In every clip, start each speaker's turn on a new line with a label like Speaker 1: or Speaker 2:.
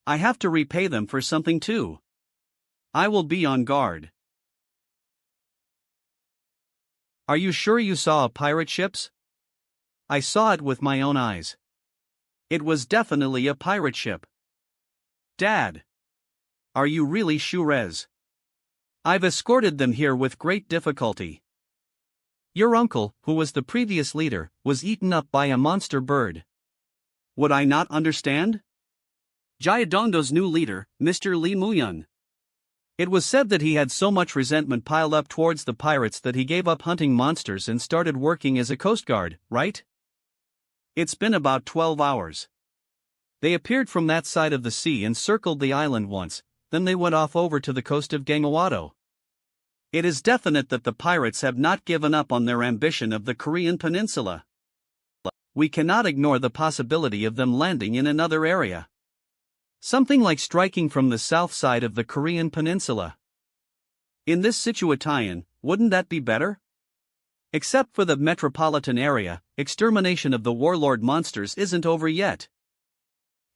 Speaker 1: I have to repay them for something too. I will be on guard. Are you sure you saw a pirate ships? I saw it with my own eyes. It was definitely a pirate ship. Dad! Are you really Shurez? I've escorted them here with great difficulty. Your uncle, who was the previous leader, was eaten up by a monster bird. Would I not understand? Jiadongdo's new leader, Mr. Li Muyun. It was said that he had so much resentment piled up towards the pirates that he gave up hunting monsters and started working as a coast guard, right? It's been about 12 hours. They appeared from that side of the sea and circled the island once, then they went off over to the coast of Gangawato. It is definite that the pirates have not given up on their ambition of the Korean peninsula. We cannot ignore the possibility of them landing in another area. Something like striking from the south side of the Korean peninsula. In this situation, wouldn't that be better? Except for the metropolitan area, extermination of the warlord monsters isn't over yet.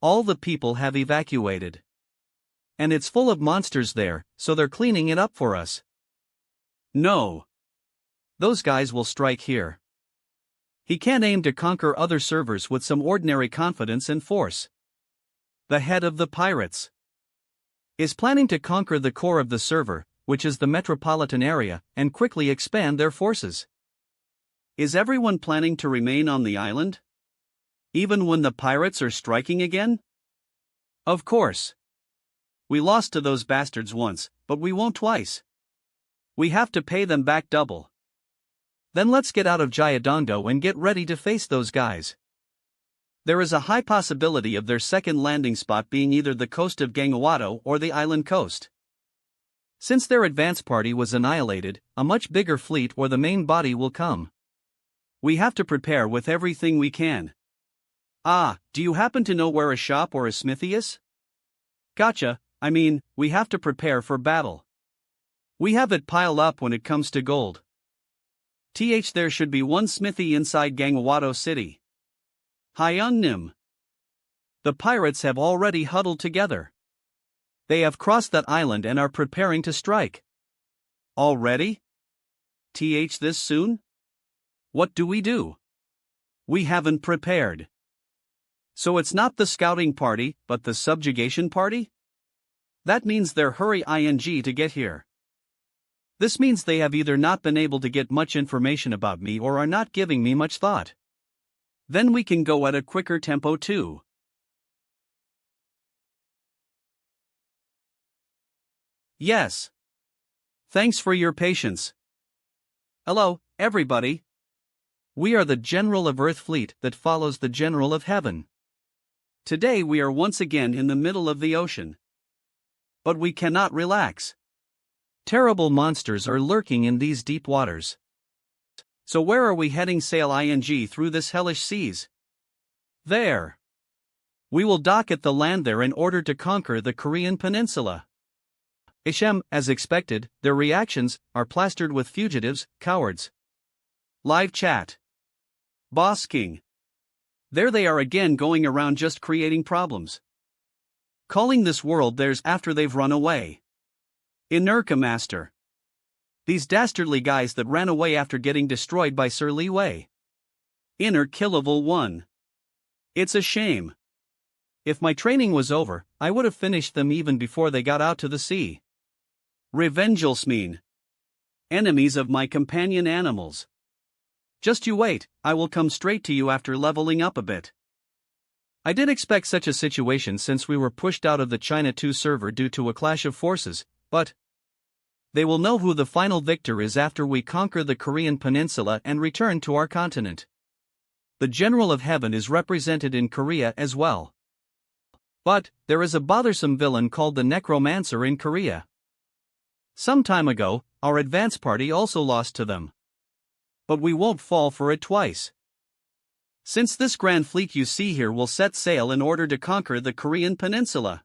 Speaker 1: All the people have evacuated. And it's full of monsters there, so they're cleaning it up for us. No. Those guys will strike here. He can't aim to conquer other servers with some ordinary confidence and force. The head of the pirates is planning to conquer the core of the server, which is the metropolitan area, and quickly expand their forces. Is everyone planning to remain on the island? Even when the pirates are striking again? Of course. We lost to those bastards once, but we won't twice. We have to pay them back double. Then let's get out of Jiadongdo and get ready to face those guys. There is a high possibility of their second landing spot being either the coast of Gangawato or the island coast. Since their advance party was annihilated, a much bigger fleet or the main body will come. We have to prepare with everything we can. Ah, do you happen to know where a shop or a smithy is? Gotcha, I mean, we have to prepare for battle. We have it piled up when it comes to gold. There should be one smithy inside Gangawato City. Hyunnim. The pirates have already huddled together. They have crossed that island and are preparing to strike. Already? This soon? What do? We haven't prepared. So it's not the scouting party, but the subjugation party? That means they're hurry ing to get here. This means they have either not been able to get much information about me or are not giving me much thought. Then we can go at a quicker tempo too. Yes. Thanks for your patience. Hello, everybody. We are the General of Earth Fleet that follows the General of Heaven. Today we are once again in the middle of the ocean. But we cannot relax. Terrible monsters are lurking in these deep waters. So where are we heading sail ing through this hellish seas? There. We will dock at the land there in order to conquer the Korean peninsula. As expected, their reactions are plastered with fugitives, cowards. Live chat. Boss King. There they are again going around just creating problems. Calling this world theirs after they've run away. Necromancer. These dastardly guys that ran away after getting destroyed by Sir Li Wei. Inner Killable 1. It's a shame. If my training was over, I would have finished them even before they got out to the sea. Revengelsmeen. Enemies of my companion animals. Just you wait, I will come straight to you after leveling up a bit. I did expect such a situation since we were pushed out of the China 2 server due to a clash of forces, but they will know who the final victor is after we conquer the Korean peninsula and return to our continent. The General of Heaven is represented in Korea as well. But there is a bothersome villain called the Necromancer in Korea. Some time ago, our advance party also lost to them. But we won't fall for it twice. Since this grand fleet you see here will set sail in order to conquer the Korean peninsula.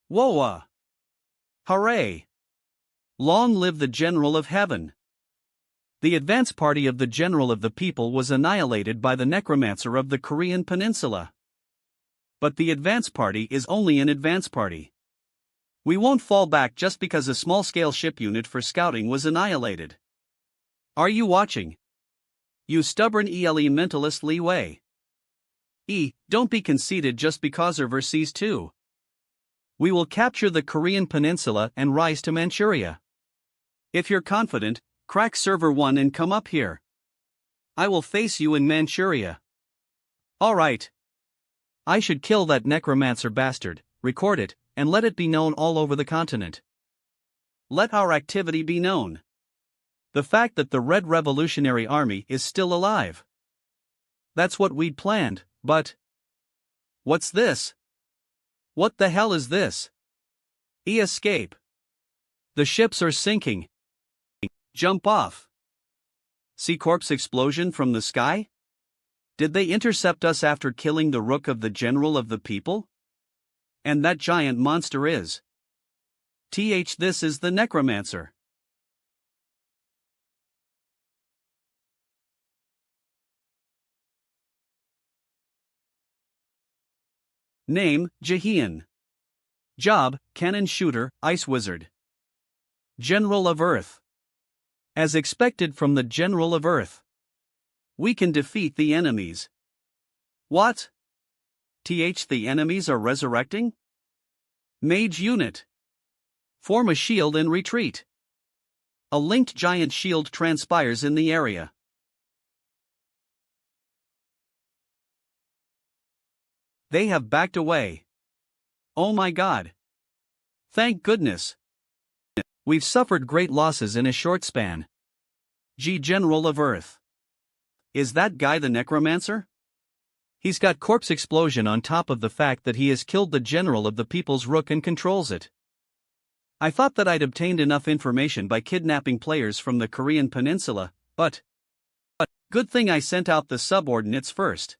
Speaker 1: Woa! Hooray! Long live the General of Heaven! The advance party of the General of the People was annihilated by the Necromancer of the Korean peninsula. But the advance party is only an advance party. We won't fall back just because a small-scale ship unit for scouting was annihilated. Are you watching? You stubborn ELE mentalist Li Wei. Don't be conceited just because overseas too. We will capture the Korean peninsula and rise to Manchuria. If you're confident, crack server 1 and come up here. I will face you in Manchuria. Alright. I should kill that necromancer bastard, record it, and let it be known all over the continent. Let our activity be known. The fact that the Red Revolutionary Army is still alive. That's what we'd planned, but... What's this? What the hell is this? Escape. The ships are sinking. Jump off. See corpse explosion from the sky? Did they intercept us after killing the rook of the general of the people? And that giant monster is... This is the Necromancer. Name, Jahian. Job, Cannon Shooter, Ice Wizard. General of Earth. As expected from the General of Earth. We can defeat the enemies. What? The enemies are resurrecting? Mage unit. Form a shield and retreat. A linked giant shield transpires in the area. They have backed away. Oh my god. Thank goodness. We've suffered great losses in a short span. General of Earth. Is that guy the Necromancer? He's got corpse explosion on top of the fact that he has killed the general of the people's rook and controls it. I thought that I'd obtained enough information by kidnapping players from the Korean peninsula, but good thing I sent out the subordinates first.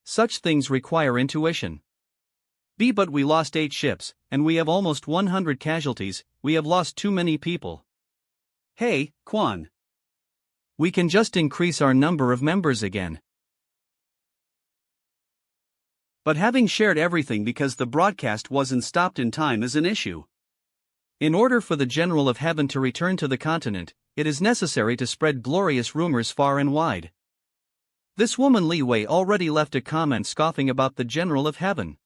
Speaker 1: Such things require intuition. But we lost 8 ships, and we have almost 100 casualties. We have lost too many people. Hey, Quan. We can just increase our number of members again. But having shared everything because the broadcast wasn't stopped in time is an issue. In order for the General of Heaven to return to the continent, it is necessary to spread glorious rumors far and wide. This woman Li Wei already left a comment scoffing about the General of Heaven.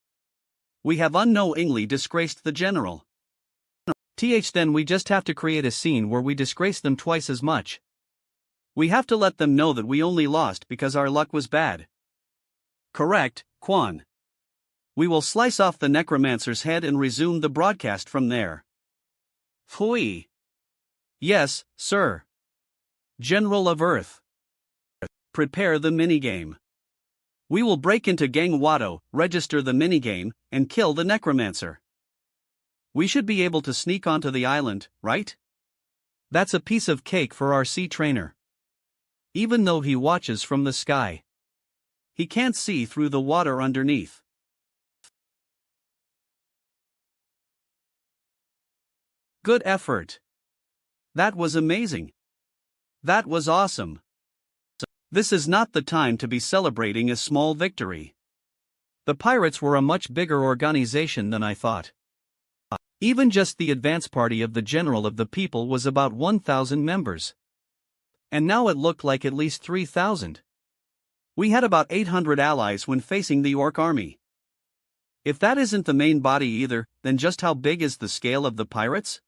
Speaker 1: We have unknowingly disgraced the General. Then we just have to create a scene where we disgrace them twice as much. We have to let them know that we only lost because our luck was bad. Correct, Quan. We will slice off the Necromancer's head and resume the broadcast from there. Phui. Yes, sir. General of Earth. Prepare the minigame. We will break into Gangwado, register the minigame, and kill the Necromancer. We should be able to sneak onto the island, right? That's a piece of cake for our sea trainer. Even though he watches from the sky, he can't see through the water underneath. Good effort. That was amazing. That was awesome. This is not the time to be celebrating a small victory. The pirates were a much bigger organization than I thought. Even just the advance party of the General of the People was about 1,000 members. And now it looked like at least 3,000. We had about 800 allies when facing the Orc army. If that isn't the main body either, then just how big is the scale of the pirates?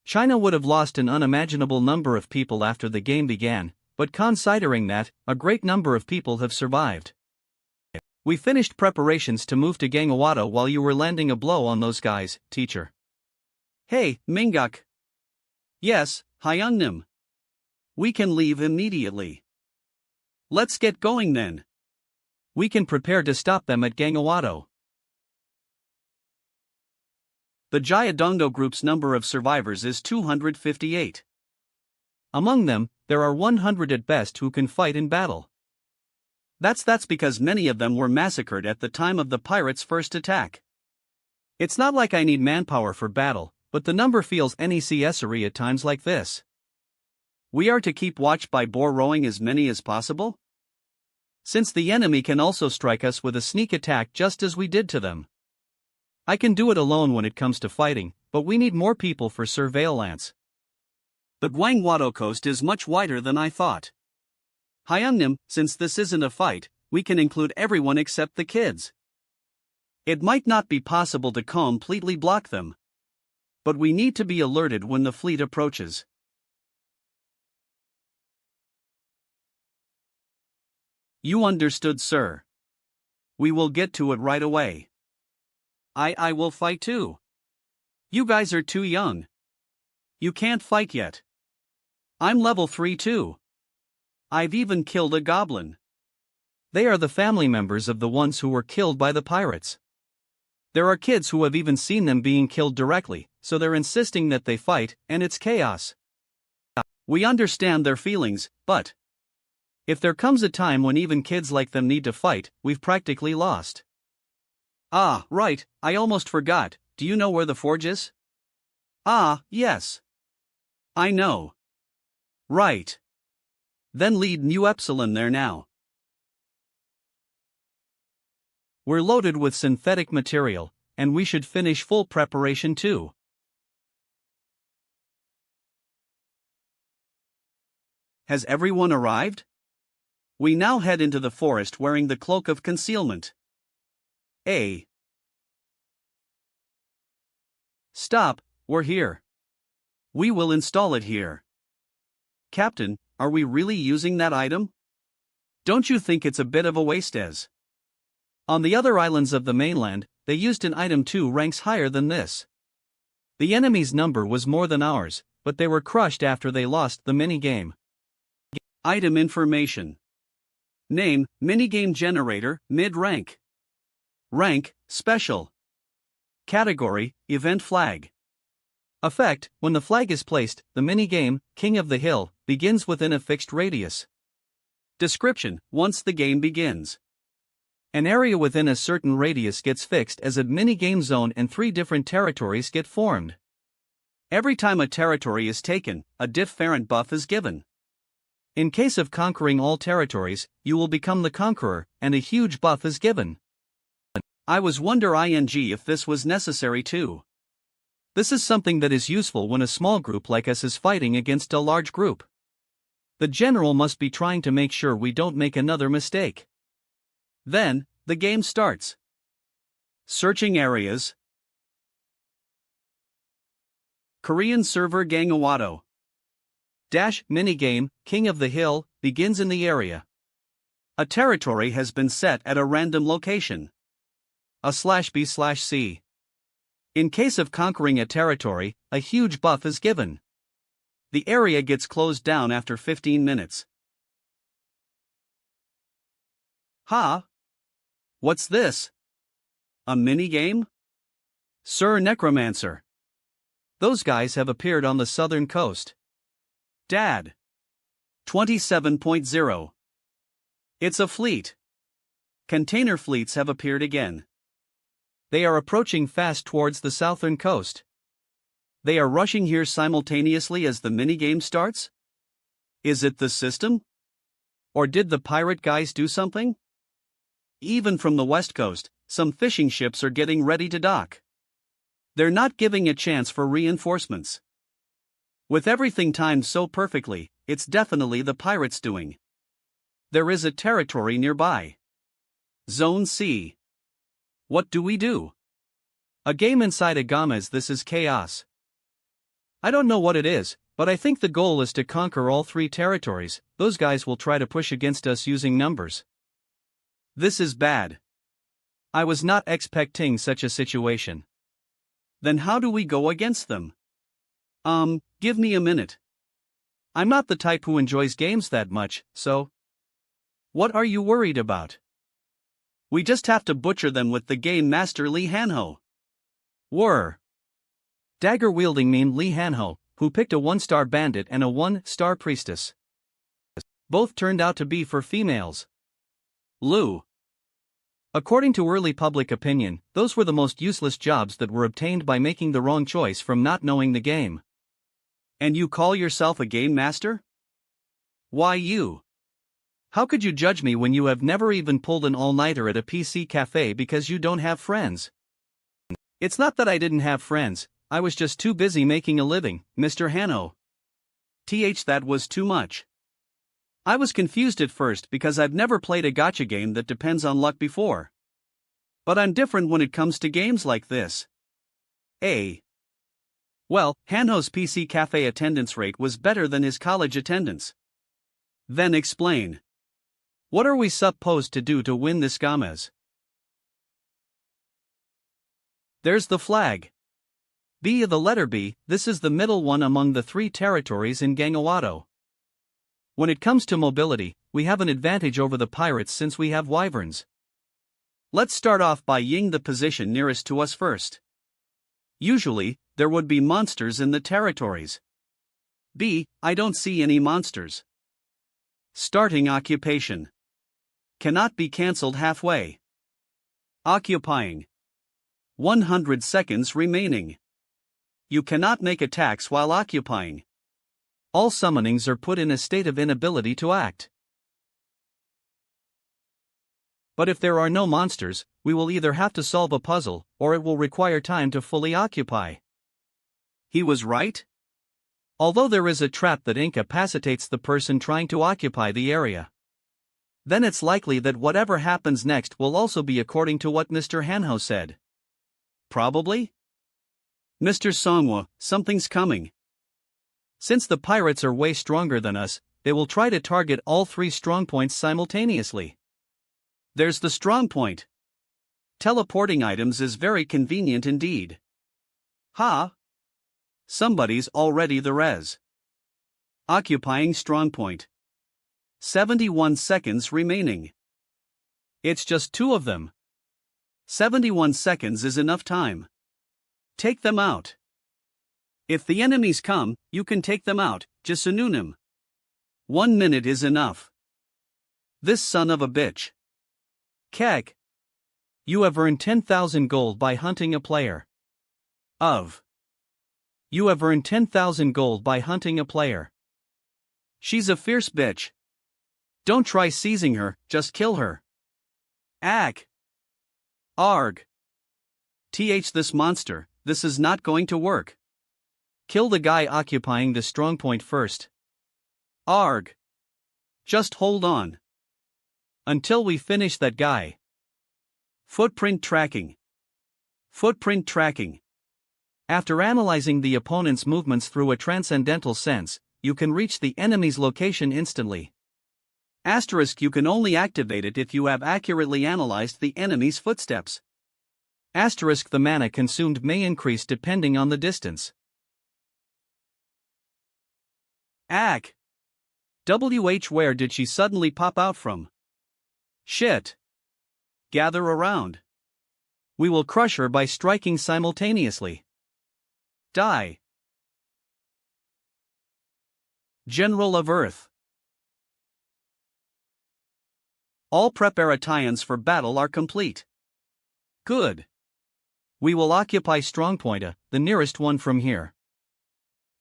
Speaker 1: China would have lost an unimaginable number of people after the game began, but considering that, a great number of people have survived. We finished preparations to move to Gangwado while you were landing a blow on those guys, teacher. Hey, Minguk. Yes, Hyungnim. We can leave immediately. Let's get going then. We can prepare to stop them at Gangwado. The Jayadongdo group's number of survivors is 258. Among them, there are 100 at best who can fight in battle. That's because many of them were massacred at the time of the pirates' first attack. It's not like I need manpower for battle, but the number feels necessary at times like this. We are to keep watch by boar rowing as many as possible? since the enemy can also strike us with a sneak attack just as we did to them. I can do it alone when it comes to fighting, but we need more people for surveillance. The Guanghuato coast is much wider than I thought. Hyungnim, since this isn't a fight, we can include everyone except the kids. It might not be possible to completely block them, but we need to be alerted when the fleet approaches. You understood, sir. We will get to it right away. I will fight too. You guys are too young. You can't fight yet. I'm level 3 too. I've even killed a goblin. They are the family members of the ones who were killed by the pirates. There are kids who have even seen them being killed directly, so they're insisting that they fight, and it's chaos. We understand their feelings, but if there comes a time when even kids like them need to fight, we've practically lost. Ah, right, I almost forgot. Do you know where the forge is? Ah, yes. I know. Right. Then lead New Epsilon there now. We're loaded with synthetic material, and we should finish full preparation too. Has everyone arrived? We now head into the forest wearing the cloak of concealment. Stop, we're here. We will install it here. Captain, are we really using that item? Don't you think it's a bit of a waste as? On the other islands of the mainland, they used an item 2 ranks higher than this. The enemy's number was more than ours, but they were crushed after they lost the minigame. Item information. Name, minigame generator, mid-rank. Rank, special. Category, event flag. Effect, when the flag is placed, the minigame, King of the Hill, begins within a fixed radius. Description, once the game begins. An area within a certain radius gets fixed as a minigame zone and 3 different territories get formed. Every time a territory is taken, a different buff is given. In case of conquering all territories, you will become the conqueror, and a huge buff is given. I was wondering if this was necessary too. This is something that is useful when a small group like us is fighting against a large group. The general must be trying to make sure we don't make another mistake. Then, the game starts. Searching areas. Korean server Guanghuato. Minigame, King of the Hill, begins in the area. A territory has been set at a random location. /B/C. In case of conquering a territory, a huge buff is given. The area gets closed down after 15 minutes. What's this? A minigame? Sir Necromancer. Those guys have appeared on the southern coast. Dad. 27.0. It's a fleet. Container fleets have appeared again. They are approaching fast towards the southern coast. They are rushing here simultaneously as the minigame starts? Is it the system? Or did the pirate guys do something? Even from the west coast, some fishing ships are getting ready to dock. They're not giving a chance for reinforcements. With everything timed so perfectly, it's definitely the pirates doing. There is a territory nearby. Zone C. What do we do? A game inside Agamas. This is chaos. I don't know what it is, but I think the goal is to conquer all 3 territories. Those guys will try to push against us using numbers. This is bad. I was not expecting such a situation. Then how do we go against them? Give me a minute. I'm not the type who enjoys games that much, so. What are you worried about? We just have to butcher them with the game master Lee Hanho. Dagger-wielding meme Lee Hanho, who picked a 1-star bandit and a 1-star priestess. Both turned out to be for females. Lou. According to early public opinion, those were the most useless jobs that were obtained by making the wrong choice from not knowing the game. And you call yourself a game master? Why you? How could you judge me when you have never even pulled an all-nighter at a PC cafe because you don't have friends? It's not that I didn't have friends, I was just too busy making a living, Mr. Hanno. That was too much. I was confused at first because I've never played a gacha game that depends on luck before. But I'm different when it comes to games like this. Well, Hanho's PC cafe attendance rate was better than his college attendance. Then explain. What are we supposed to do to win this games? There's the flag. B, the letter B, this is the middle one among the 3 territories in Gangawato. When it comes to mobility, we have an advantage over the pirates since we have wyverns. Let's start off by ying the position nearest to us first. Usually, there would be monsters in the territories. B, I don't see any monsters. Starting occupation. Cannot be cancelled halfway. Occupying. 100 seconds remaining. You cannot make attacks while occupying. All summonings are put in a state of inability to act. But if there are no monsters, we will either have to solve a puzzle, or it will require time to fully occupy. He was right? Although there is a trap that incapacitates the person trying to occupy the area. Then it's likely that whatever happens next will also be according to what Mr. Hanho said. Probably? Mr. Songwa, something's coming. Since the pirates are way stronger than us, they will try to target all 3 strongpoints simultaneously. There's the strongpoint. Teleporting items is very convenient indeed. Ha! Somebody's already the res. Occupying strongpoint. 71 seconds remaining. It's just 2 of them. 71 seconds is enough time. Take them out. If the enemies come, you can take them out, Jisununim. 1 minute is enough. This son of a bitch. Kek. You have earned 10,000 gold by hunting a player. You have earned 10,000 gold by hunting a player. She's a fierce bitch. Don't try seizing her, just kill her. Ack. Arg. This monster, this is not going to work. Kill the guy occupying the strongpoint first. Arg. Just hold on. Until we finish that guy. Footprint tracking. Footprint tracking. After analyzing the opponent's movements through a transcendental sense, you can reach the enemy's location instantly. You can only activate it if you have accurately analyzed the enemy's footsteps. The mana consumed may increase depending on the distance. Ack. Where did she suddenly pop out from? Shit. Gather around. We will crush her by striking simultaneously. Die. General of Earth. All preparations for battle are complete. Good. We will occupy Strongpoint, the nearest one from here.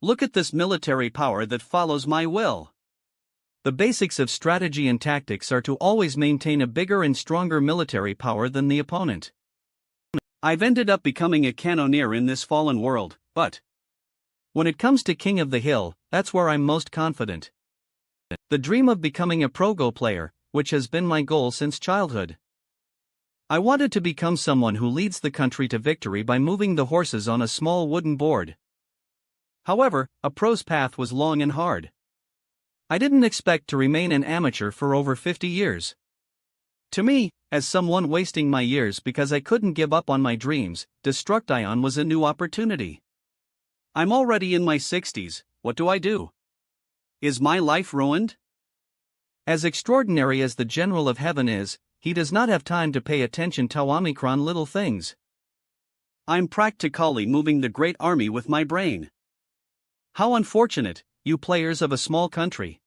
Speaker 1: Look at this military power that follows my will. The basics of strategy and tactics are to always maintain a bigger and stronger military power than the opponent. I've ended up becoming a cannoneer in this fallen world, but when it comes to King of the Hill, that's where I'm most confident. The dream of becoming a pro-Go player, which has been my goal since childhood. I wanted to become someone who leads the country to victory by moving the horses on a small wooden board. However, a pro's path was long and hard. I didn't expect to remain an amateur for over 50 years. To me, as someone wasting my years because I couldn't give up on my dreams, Destruction was a new opportunity. I'm already in my 60s, what do I do? Is my life ruined? As extraordinary as the General of Heaven is, he does not have time to pay attention to Omicron little things. I'm practically moving the great army with my brain. How unfortunate, you players of a small country.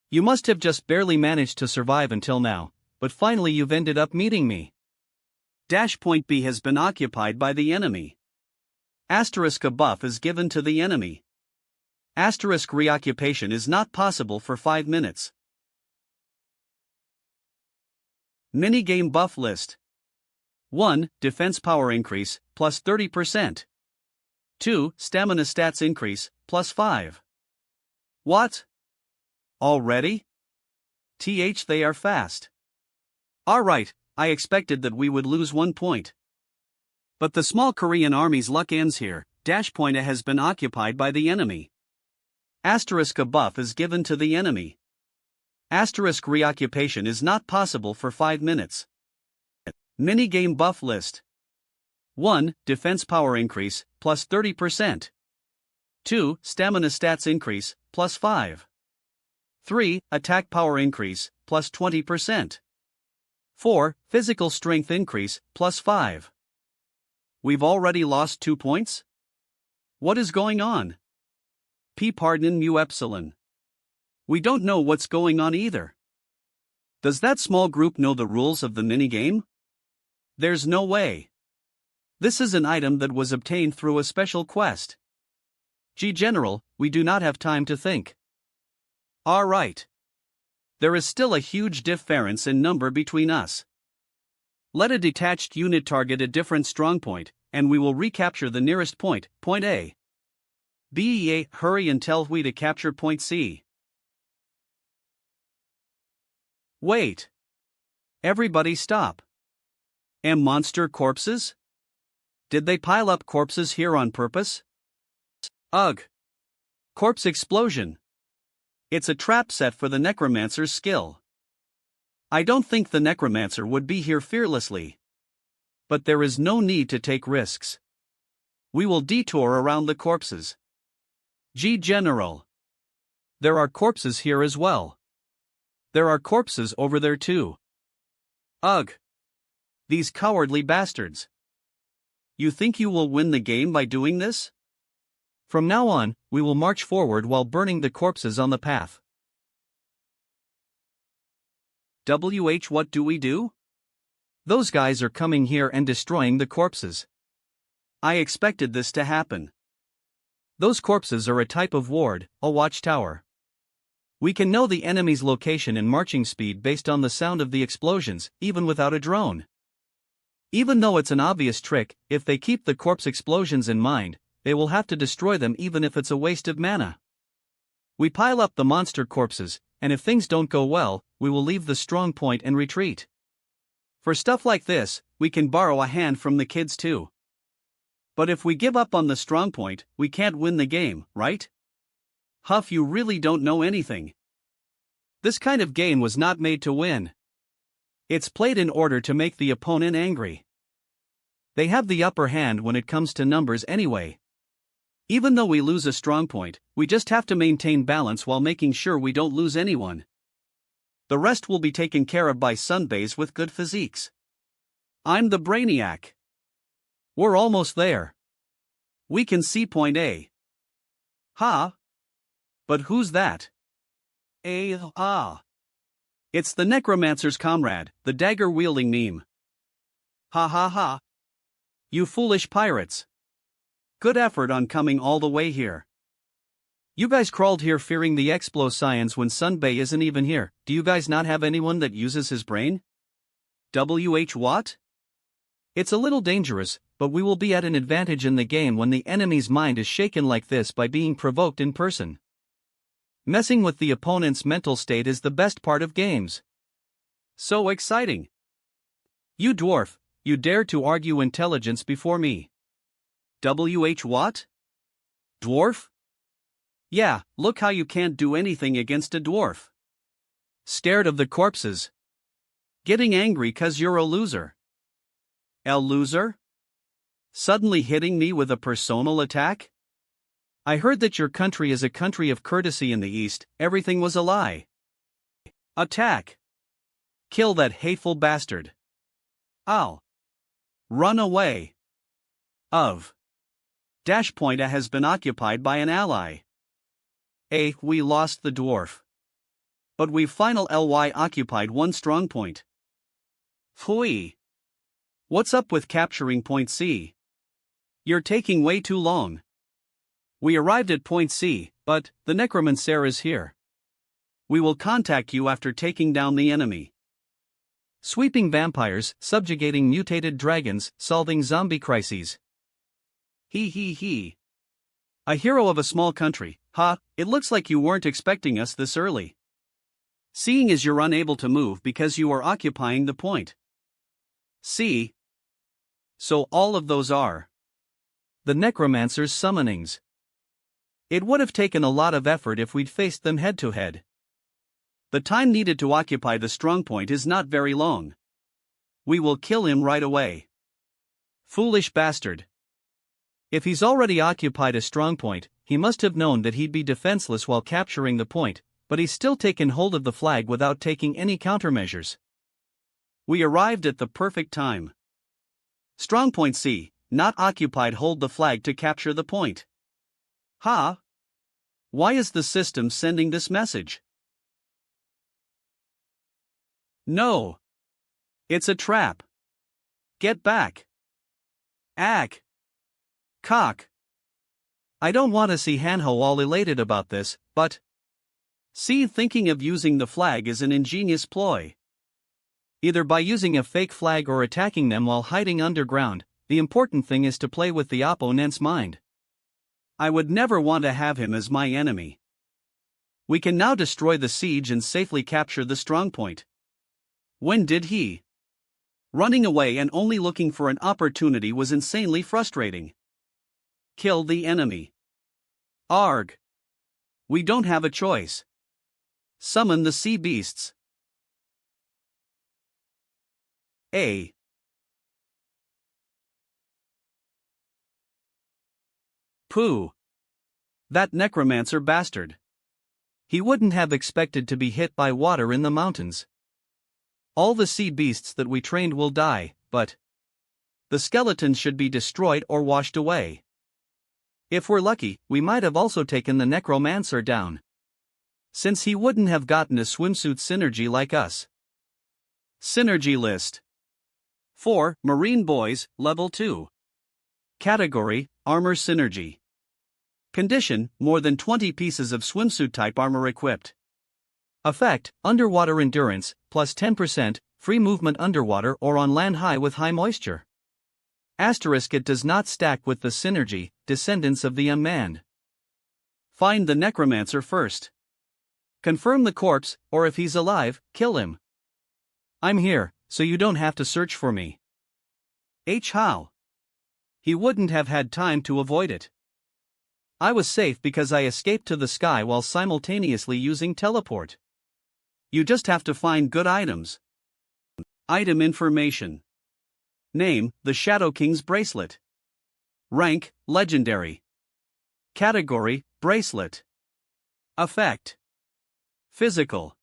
Speaker 1: You must have just barely managed to survive until now, but finally you've ended up meeting me. Point B has been occupied by the enemy. A buff is given to the enemy. Reoccupation is not possible for 5 minutes. Minigame buff list. 1. Defense power increase, plus 30%. 2. Stamina stats increase, plus 5. What? Already? They are fast. Alright, I expected that we would lose 1 point. But the small Korean army's luck ends here. Dash point A has been occupied by the enemy. Asterisk a buff is given to the enemy. Asterisk reoccupation is not possible for 5 minutes. Minigame buff list. 1. Defense power increase, plus 30%. 2. Stamina stats increase, plus 5. 3. Attack power increase, plus 20%. 4. Physical strength increase, plus 5. We've already lost 2 points? What is going on? Pardon mu epsilon. We don't know what's going on either. Does that small group know the rules of the minigame? There's no way. This is an item that was obtained through a special quest. General, we do not have time to think. Alright. There is still a huge difference in number between us. Let a detached unit target a different strongpoint, and we will recapture the nearest point, point A. BEA, hurry and tell we to capture point C. Wait. Everybody stop. Monster corpses? Did they pile up corpses here on purpose? Ugh. Corpse explosion. It's a trap set for the Necromancer's skill. I don't think the Necromancer would be here fearlessly. But there is no need to take risks. We will detour around the corpses. General. There are corpses here as well. There are corpses over there too. Ugh. These cowardly bastards. You think you will win the game by doing this? From now on, we will march forward while burning the corpses on the path. What do we do? Those guys are coming here and destroying the corpses. I expected this to happen. Those corpses are a type of ward, a watchtower. We can know the enemy's location and marching speed based on the sound of the explosions, even without a drone. Even though it's an obvious trick, if they keep the corpse explosions in mind, they will have to destroy them even if it's a waste of mana. We pile up the monster corpses, and if things don't go well, we will leave the strong point and retreat. For stuff like this, we can borrow a hand from the kids too. But if we give up on the strong point, we can't win the game, right? Huff, you really don't know anything. This kind of game was not made to win. It's played in order to make the opponent angry. They have the upper hand when it comes to numbers anyway. Even though we lose a strong point, we just have to maintain balance while making sure we don't lose anyone. The rest will be taken care of by sunbays with good physiques. I'm the brainiac. We're almost there. We can see point A. Ha? But who's that? It's the Necromancer's comrade, the dagger-wielding meme. Ha ha ha. You foolish pirates. Good effort on coming all the way here. You guys crawled here fearing the Explo-Science when Sunbay isn't even here. Do you guys not have anyone that uses his brain? What? It's a little dangerous, but we will be at an advantage in the game when the enemy's mind is shaken like this by being provoked in person. Messing with the opponent's mental state is the best part of games. So exciting. You dwarf, you dare to argue intelligence before me. What? Dwarf? Yeah, look how you can't do anything against a dwarf. Scared of the corpses. Getting angry 'cause you're a loser. Loser? Suddenly hitting me with a personal attack? I heard that your country is a country of courtesy in the East. Everything was a lie. Attack. Kill that hateful bastard. I'll run away. Dash point A has been occupied by an ally. We lost the dwarf. But we've final ly occupied one strong point. Phui. What's up with capturing point C? You're taking way too long. We arrived at point C, but the Necromancer is here. We will contact you after taking down the enemy. Sweeping vampires, subjugating mutated dragons, solving zombie crises. He. A hero of a small country, ha, it looks like you weren't expecting us this early. Seeing as you're unable to move because you are occupying the point. See? So all of those are the Necromancer's summonings. It would have taken a lot of effort if we'd faced them head to head. The time needed to occupy the strongpoint is not very long. We will kill him right away. Foolish bastard. If he's already occupied a strongpoint, he must have known that he'd be defenseless while capturing the point, but he's still taken hold of the flag without taking any countermeasures. We arrived at the perfect time. Strongpoint C, not occupied. Hold the flag to capture the point. Ha! Why is the system sending this message? No. It's a trap. Get back. Ack. Cock. I don't want to see Hanho all elated about this, but see, thinking of using the flag is an ingenious ploy. Either by using a fake flag or attacking them while hiding underground, the important thing is to play with the opponent's mind. I would never want to have him as my enemy. We can now destroy the siege and safely capture the strongpoint. When did he? Running away and only looking for an opportunity was insanely frustrating. Kill the enemy. Arg. We don't have a choice. Summon the sea beasts. A. Pooh. That necromancer bastard. He wouldn't have expected to be hit by water in the mountains. All the sea beasts that we trained will die, but the skeletons should be destroyed or washed away. If we're lucky, we might have also taken the necromancer down, since he wouldn't have gotten a swimsuit synergy like us. Synergy list. 4. Marine Boys, Level 2. Category, Armor Synergy. Condition, more than 20 pieces of swimsuit-type armor equipped. Effect, Underwater Endurance, plus 10%, free movement underwater or on land high with high moisture. Asterisk, it does not stack with the synergy, Descendants of the Unmanned. Find the necromancer first. Confirm the corpse, or if he's alive, kill him. I'm here, so you don't have to search for me. How? He wouldn't have had time to avoid it. I was safe because I escaped to the sky while simultaneously using teleport. You just have to find good items. Item information. Name, the Shadow King's bracelet. Rank, Legendary. Category, Bracelet. Effect. Physical.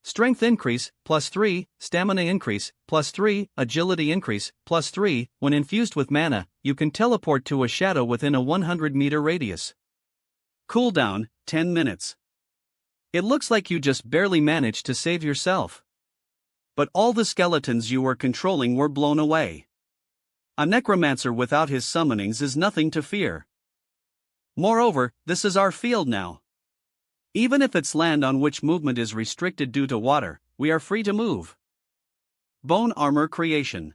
Speaker 1: Strength increase, plus 3, Stamina increase, plus 3, Agility increase, plus 3, when infused with mana, you can teleport to a shadow within a 100-meter radius. Cooldown, 10 minutes. It looks like you just barely managed to save yourself. But all the skeletons you were controlling were blown away. A necromancer without his summonings is nothing to fear. Moreover, this is our field now. Even if it's land on which movement is restricted due to water, we are free to move. Bone armor creation.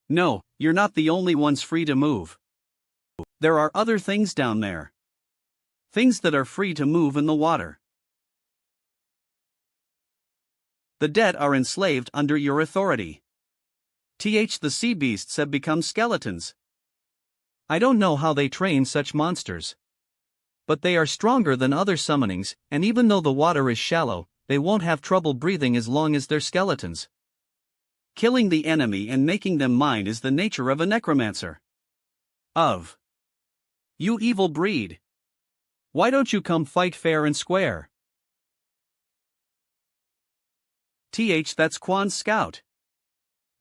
Speaker 1: No, you're not the only ones free to move. There are other things down there. Things that are free to move in the water. The dead are enslaved under your authority. The sea beasts have become skeletons. I don't know how they train such monsters. But they are stronger than other summonings, and even though the water is shallow, they won't have trouble breathing as long as they're skeletons. Killing the enemy and making them mine is the nature of a necromancer. You evil breed. Why don't you come fight fair and square? That's Quan's scout.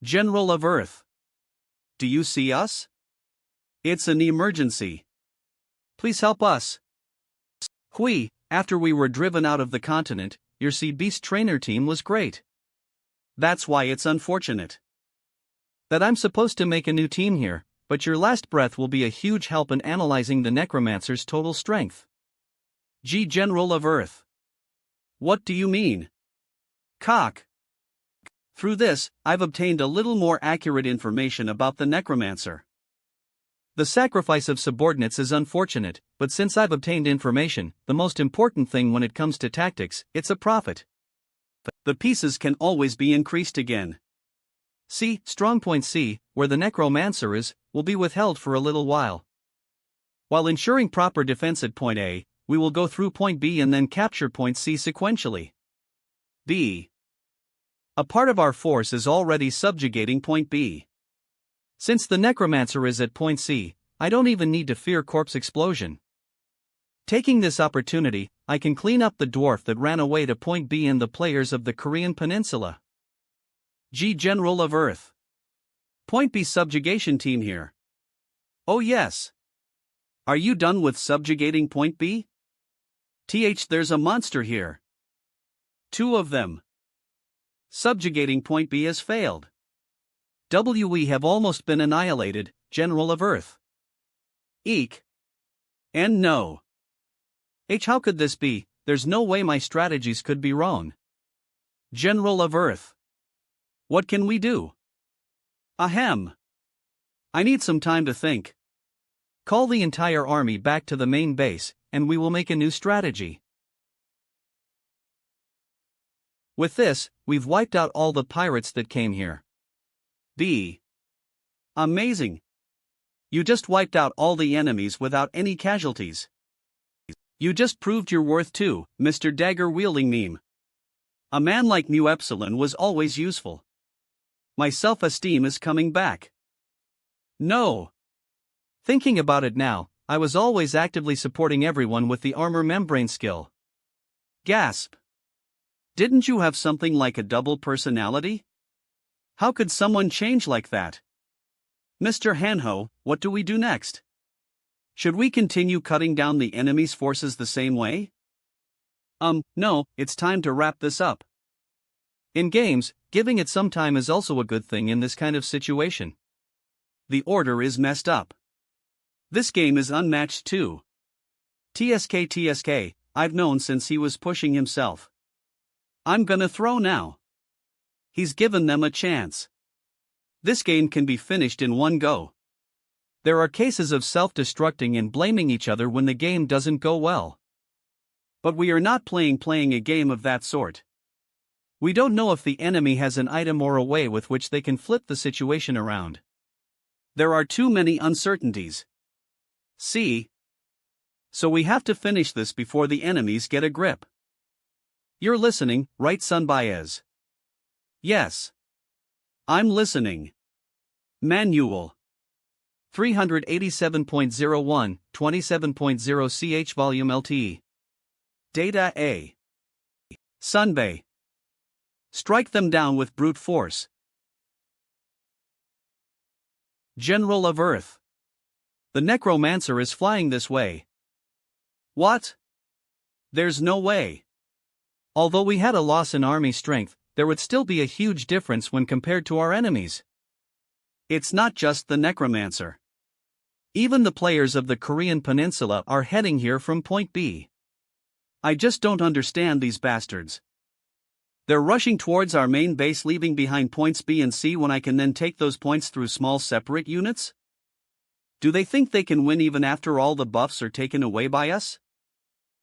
Speaker 1: General of Earth. Do you see us? It's an emergency. Please help us. After we were driven out of the continent, your sea beast trainer team was great. That's why it's unfortunate that I'm supposed to make a new team here, but your last breath will be a huge help in analyzing the necromancer's total strength. General of Earth. What do you mean? Cock. Through this, I've obtained a little more accurate information about the Necromancer. The sacrifice of subordinates is unfortunate, but since I've obtained information, the most important thing when it comes to tactics, it's a profit. The pieces can always be increased again. See, strong point C, where the Necromancer is, will be withheld for a little while. While ensuring proper defense at point A, we will go through point B and then capture point C sequentially. B. A part of our force is already subjugating point B. Since the Necromancer is at point C, I don't even need to fear corpse explosion. Taking this opportunity, I can clean up the dwarf that ran away to point B and the players of the Korean Peninsula. G. General of Earth. Point B subjugation team here. Oh yes. Are you done with subjugating point B? There's a monster here. 2 of them. Subjugating point B has failed. We have almost been annihilated, General of Earth. Eek. And no. How could this be? There's no way my strategies could be wrong. General of Earth. What can we do? Ahem. I need some time to think. Call the entire army back to the main base, and we will make a new strategy. With this, we've wiped out all the pirates that came here. B. Amazing. You just wiped out all the enemies without any casualties. You just proved your worth too, Mr. Dagger-wielding meme. A man like Mu Epsilon was always useful. My self-esteem is coming back. No. Thinking about it now, I was always actively supporting everyone with the armor membrane skill. Gasp. Didn't you have something like a double personality? How could someone change like that? Mr. Hanho, what do we do next? Should we continue cutting down the enemy's forces the same way? No, it's time to wrap this up. In games, giving it some time is also a good thing in this kind of situation. The order is messed up. This game is unmatched too. TSK, I've known since he was pushing himself. I'm gonna throw now. He's given them a chance. This game can be finished in one go. There are cases of self-destructing and blaming each other when the game doesn't go well. But we are not playing a game of that sort. We don't know if the enemy has an item or a way with which they can flip the situation around. There are too many uncertainties. See? So we have to finish this before the enemies get a grip. You're listening, right, Sun Baez? Yes. I'm listening. Manual. 387.01, 27.0 ch volume LTE. Data A. Sunbay. Strike them down with brute force. General of Earth. The Necromancer is flying this way. What? There's no way. Although we had a loss in army strength, there would still be a huge difference when compared to our enemies. It's not just the Necromancer. Even the players of the Korean Peninsula are heading here from point B. I just don't understand these bastards. They're rushing towards our main base, leaving behind points B and C when I can then take those points through small separate units? Do they think they can win even after all the buffs are taken away by us?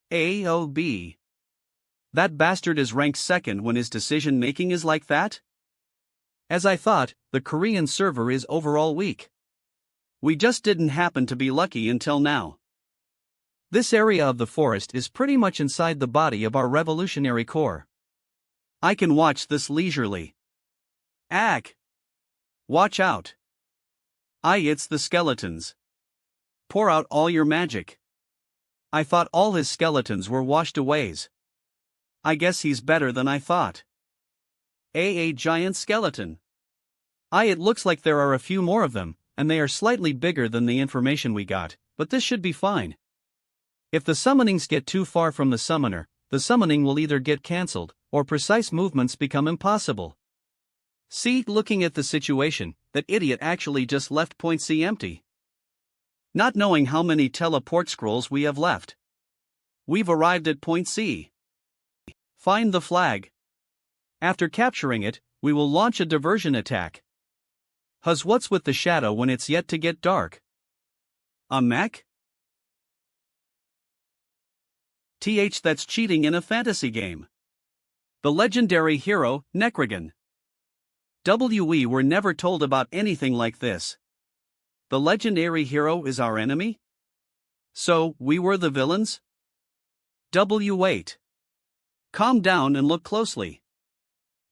Speaker 1: A O B. That bastard is ranked second when his decision-making is like that? As I thought, the Korean server is overall weak. We just didn't happen to be lucky until now. This area of the forest is pretty much inside the body of our Revolutionary Corps. I can watch this leisurely. Ack! Watch out! It's the skeletons. Pour out all your magic. I thought all his skeletons were washed aways. I guess he's better than I thought. A giant skeleton. It looks like there are a few more of them, and they are slightly bigger than the information we got, but this should be fine. If the summonings get too far from the summoner, the summoning will either get cancelled, or precise movements become impossible. See, looking at the situation, that idiot actually just left point C empty. Not knowing how many teleport scrolls we have left. We've arrived at point C. Find the flag. After capturing it, We will launch a diversion attack. What's with the shadow when it's yet to get dark? A mech? That's cheating in a fantasy game. The legendary hero, Necromancer. We were never told about anything like this. The legendary hero is our enemy? So, we were the villains? Wait. Calm down and look closely.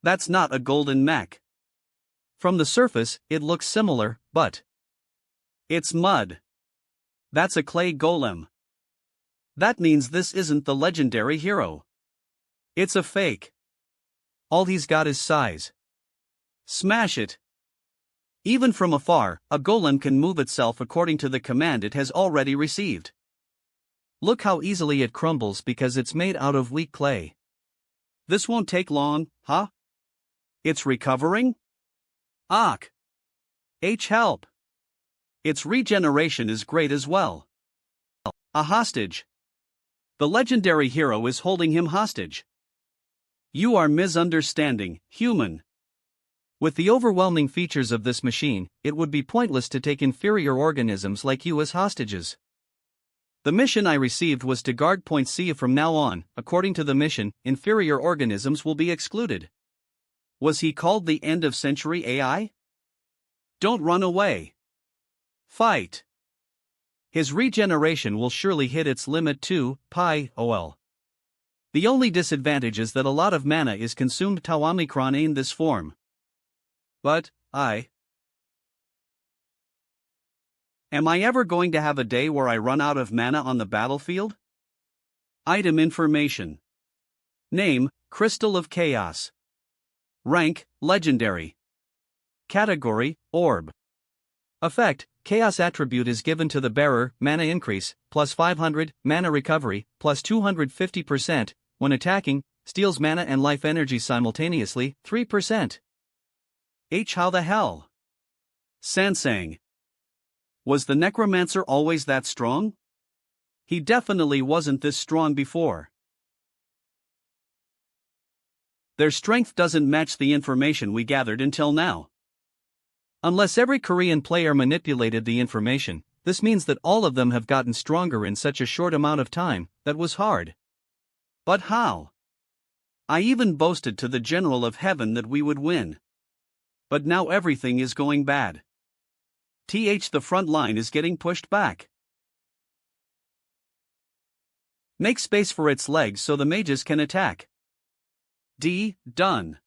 Speaker 1: That's not a golden mech. From the surface, it looks similar, but it's mud. That's a clay golem. That means this isn't the legendary hero. It's a fake. All he's got is size. Smash it. Even from afar, a golem can move itself according to the command it has already received. Look how easily it crumbles because it's made out of weak clay. This won't take long, huh? It's recovering? Help! Its regeneration is great as well. A hostage. The legendary hero is holding him hostage. You are misunderstanding, human. With the overwhelming features of this machine, it would be pointless to take inferior organisms like you as hostages. The mission I received was to guard Point C. From now on, according to the mission, inferior organisms will be excluded. Was he called the end-of-century AI? Don't run away. Fight. His regeneration will surely hit its limit too, The only disadvantage is that a lot of mana is consumed Omicron in this form. But, am I ever going to have a day where I run out of mana on the battlefield? Item information. Name, Crystal of Chaos. Rank, Legendary. Category, Orb. Effect, Chaos attribute is given to the bearer, mana increase, plus 500, mana recovery, plus 250%, when attacking, steals mana and life energy simultaneously, 3%. How the hell? Sansang. Was the Necromancer always that strong? He definitely wasn't this strong before. Their strength doesn't match the information we gathered until now. Unless every Korean player manipulated the information, this means that all of them have gotten stronger in such a short amount of time. That was hard. But how? I even boasted to the General of Heaven that we would win. But now everything is going bad. The front line is getting pushed back. Make space for its legs so the mages can attack. Done.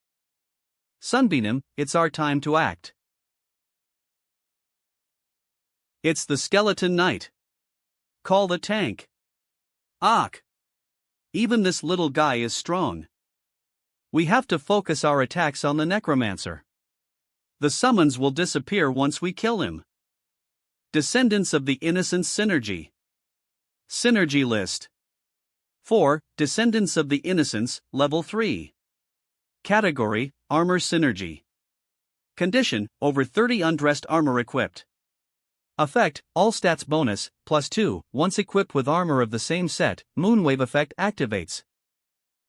Speaker 1: Sunbeam, it's our time to act. It's the Skeleton Knight. Call the tank. Even this little guy is strong. We have to focus our attacks on the Necromancer. The summons will disappear once we kill him. Descendants of the Innocent Synergy. Synergy list. 4. Descendants of the Innocents, Level 3. Category, Armor Synergy. Condition, over 30 undressed armor equipped. Effect, all stats bonus, plus 2, once equipped with armor of the same set, Moonwave effect activates.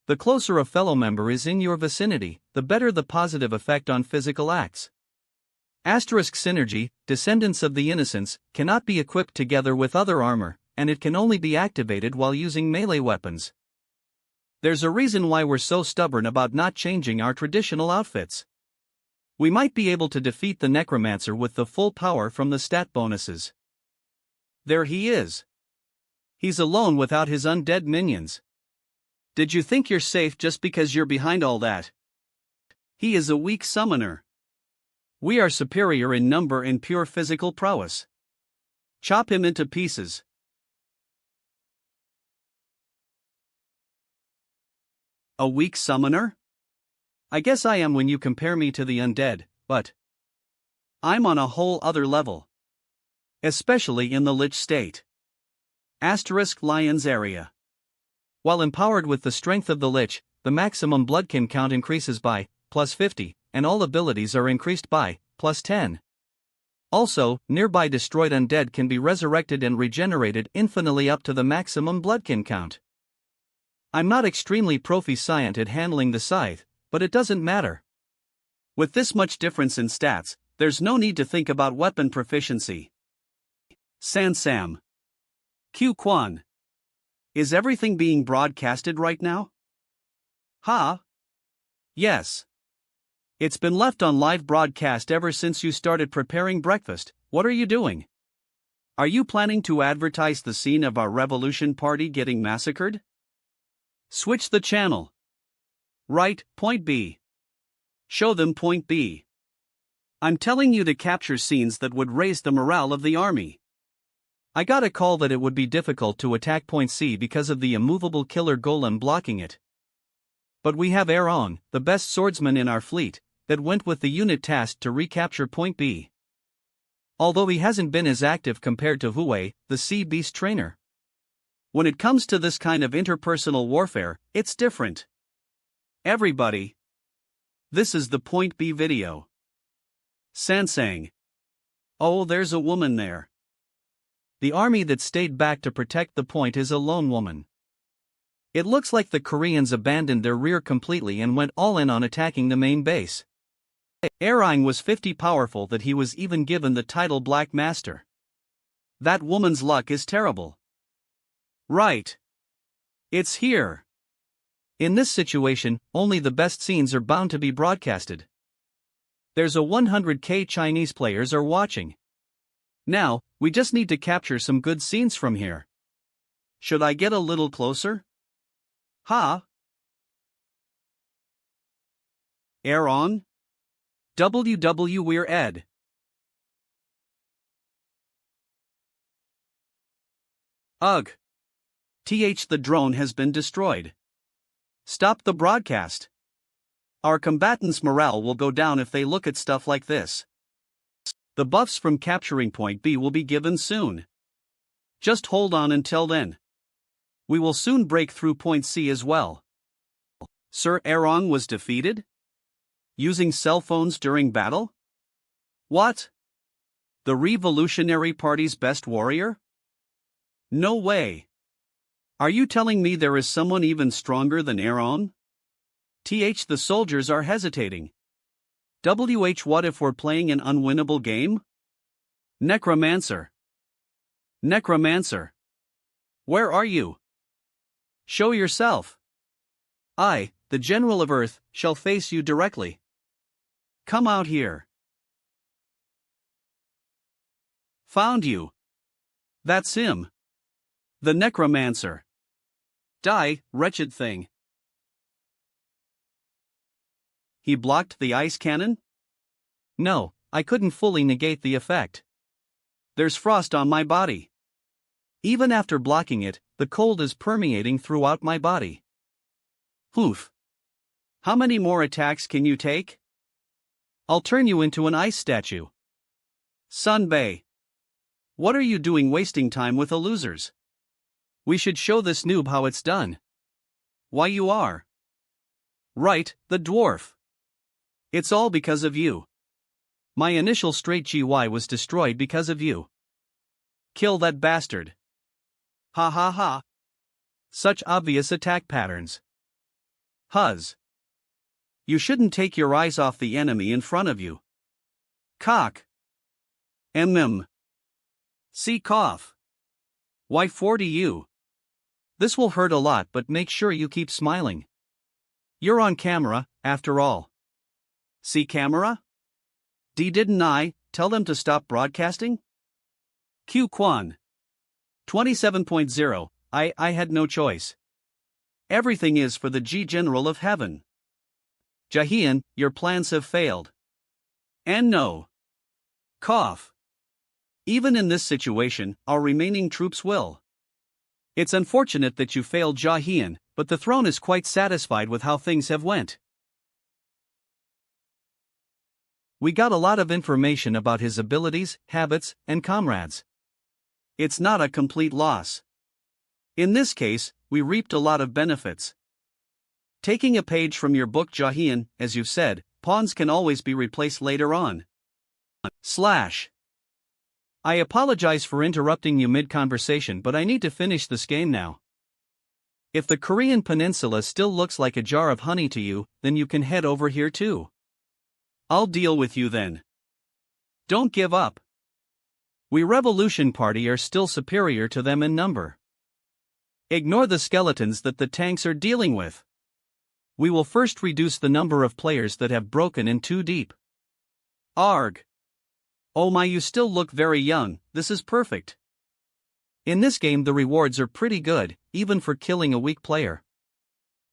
Speaker 1: The closer a fellow member is in your vicinity, the better the positive effect on physical acts. Asterisk Synergy, Descendants of the Innocents, cannot be equipped together with other armor, and it can only be activated while using melee weapons. There's a reason why we're so stubborn about not changing our traditional outfits. We might be able to defeat the Necromancer with the full power from the stat bonuses. There he is. He's alone without his undead minions. Did you think you're safe just because you're behind all that? He is a weak summoner. We are superior in number and pure physical prowess. Chop him into pieces. A weak summoner? I guess I am when you compare me to the undead, but I'm on a whole other level. Especially in the Lich state. Asterisk Lion's area. While empowered with the strength of the Lich, the maximum bloodkin count increases by plus 50, and all abilities are increased by plus 10. Also, nearby destroyed undead can be resurrected and regenerated infinitely up to the maximum bloodkin count. I'm not extremely proficient at handling the scythe, but it doesn't matter. With this much difference in stats, there's no need to think about weapon proficiency. San Sam. Q Quan. Is everything being broadcasted right now? Huh? Yes. It's been left on live broadcast ever since you started preparing breakfast. What are you doing? Are you planning to advertise the scene of our revolution party getting massacred? Switch the channel. Right, point B. Show them point B. I'm telling you to capture scenes that would raise the morale of the army. I got a call that it would be difficult to attack point C because of the immovable killer golem blocking it. But we have Aaron, the best swordsman in our fleet, that went with the unit tasked to recapture point B. Although he hasn't been as active compared to Huey, the sea beast trainer. When it comes to this kind of interpersonal warfare, it's different. Everybody. This is the point B video. Sansang. Oh, there's a woman there. The army that stayed back to protect the point is a lone woman. It looks like the Koreans abandoned their rear completely and went all in on attacking the main base. Erang was 50 powerful that he was even given the title Black Master. That woman's luck is terrible. Right. It's here. In this situation, only the best scenes are bound to be broadcasted. There's a 100k Chinese players are watching. Now, we just need to capture some good scenes from here. Should I get a little closer? Ha? Aaron? WW We're Ed. Ugh. The drone has been destroyed. Stop the broadcast. Our combatants' morale will go down if they look at stuff like this. The buffs from capturing point B will be given soon. Just hold on until then. We will soon break through point C as well. Sir Aaron was defeated? Using cell phones during battle? What? The Revolutionary Party's best warrior? No way. Are you telling me there is someone even stronger than Aaron? The soldiers are hesitating. What if we're playing an unwinnable game? Necromancer. Necromancer. Where are you? Show yourself. I, the General of Earth, shall face you directly. Come out here. Found you. That's him. The Necromancer. Die, wretched thing. He blocked the ice cannon? No, I couldn't fully negate the effect. There's frost on my body. Even after blocking it, the cold is permeating throughout my body. Oof. How many more attacks can you take? I'll turn you into an ice statue. Sun Bei. What are you doing wasting time with the losers? We should show this noob how it's done. Why you are? Right, the dwarf. It's all because of you. My initial straight GY was destroyed because of you. Kill that bastard. Ha ha ha. Such obvious attack patterns. Huzz. You shouldn't take your eyes off the enemy in front of you. Cock. See cough. Why 40 you? This will hurt a lot, but make sure you keep smiling. You're on camera, after all. See camera? Didn't I tell them to stop broadcasting? Q Quan. 27.0, I had no choice. Everything is for the General of Heaven. Jahian, your plans have failed. And no. Cough. Even in this situation, our remaining troops will. It's unfortunate that you failed Jahian, but the throne is quite satisfied with how things have went. We got a lot of information about his abilities, habits, and comrades. It's not a complete loss. In this case, we reaped a lot of benefits. Taking a page from your book Jahian, as you've said, pawns can always be replaced later on. I apologize for interrupting you mid-conversation, but I need to finish this game now. If the Korean peninsula still looks like a jar of honey to you, then you can head over here too. I'll deal with you then. Don't give up. We Revolution Party are still superior to them in number. Ignore the skeletons that the tanks are dealing with. We will first reduce the number of players that have broken in too deep. Arg. Oh my, you still look very young, this is perfect. In this game the rewards are pretty good, even for killing a weak player.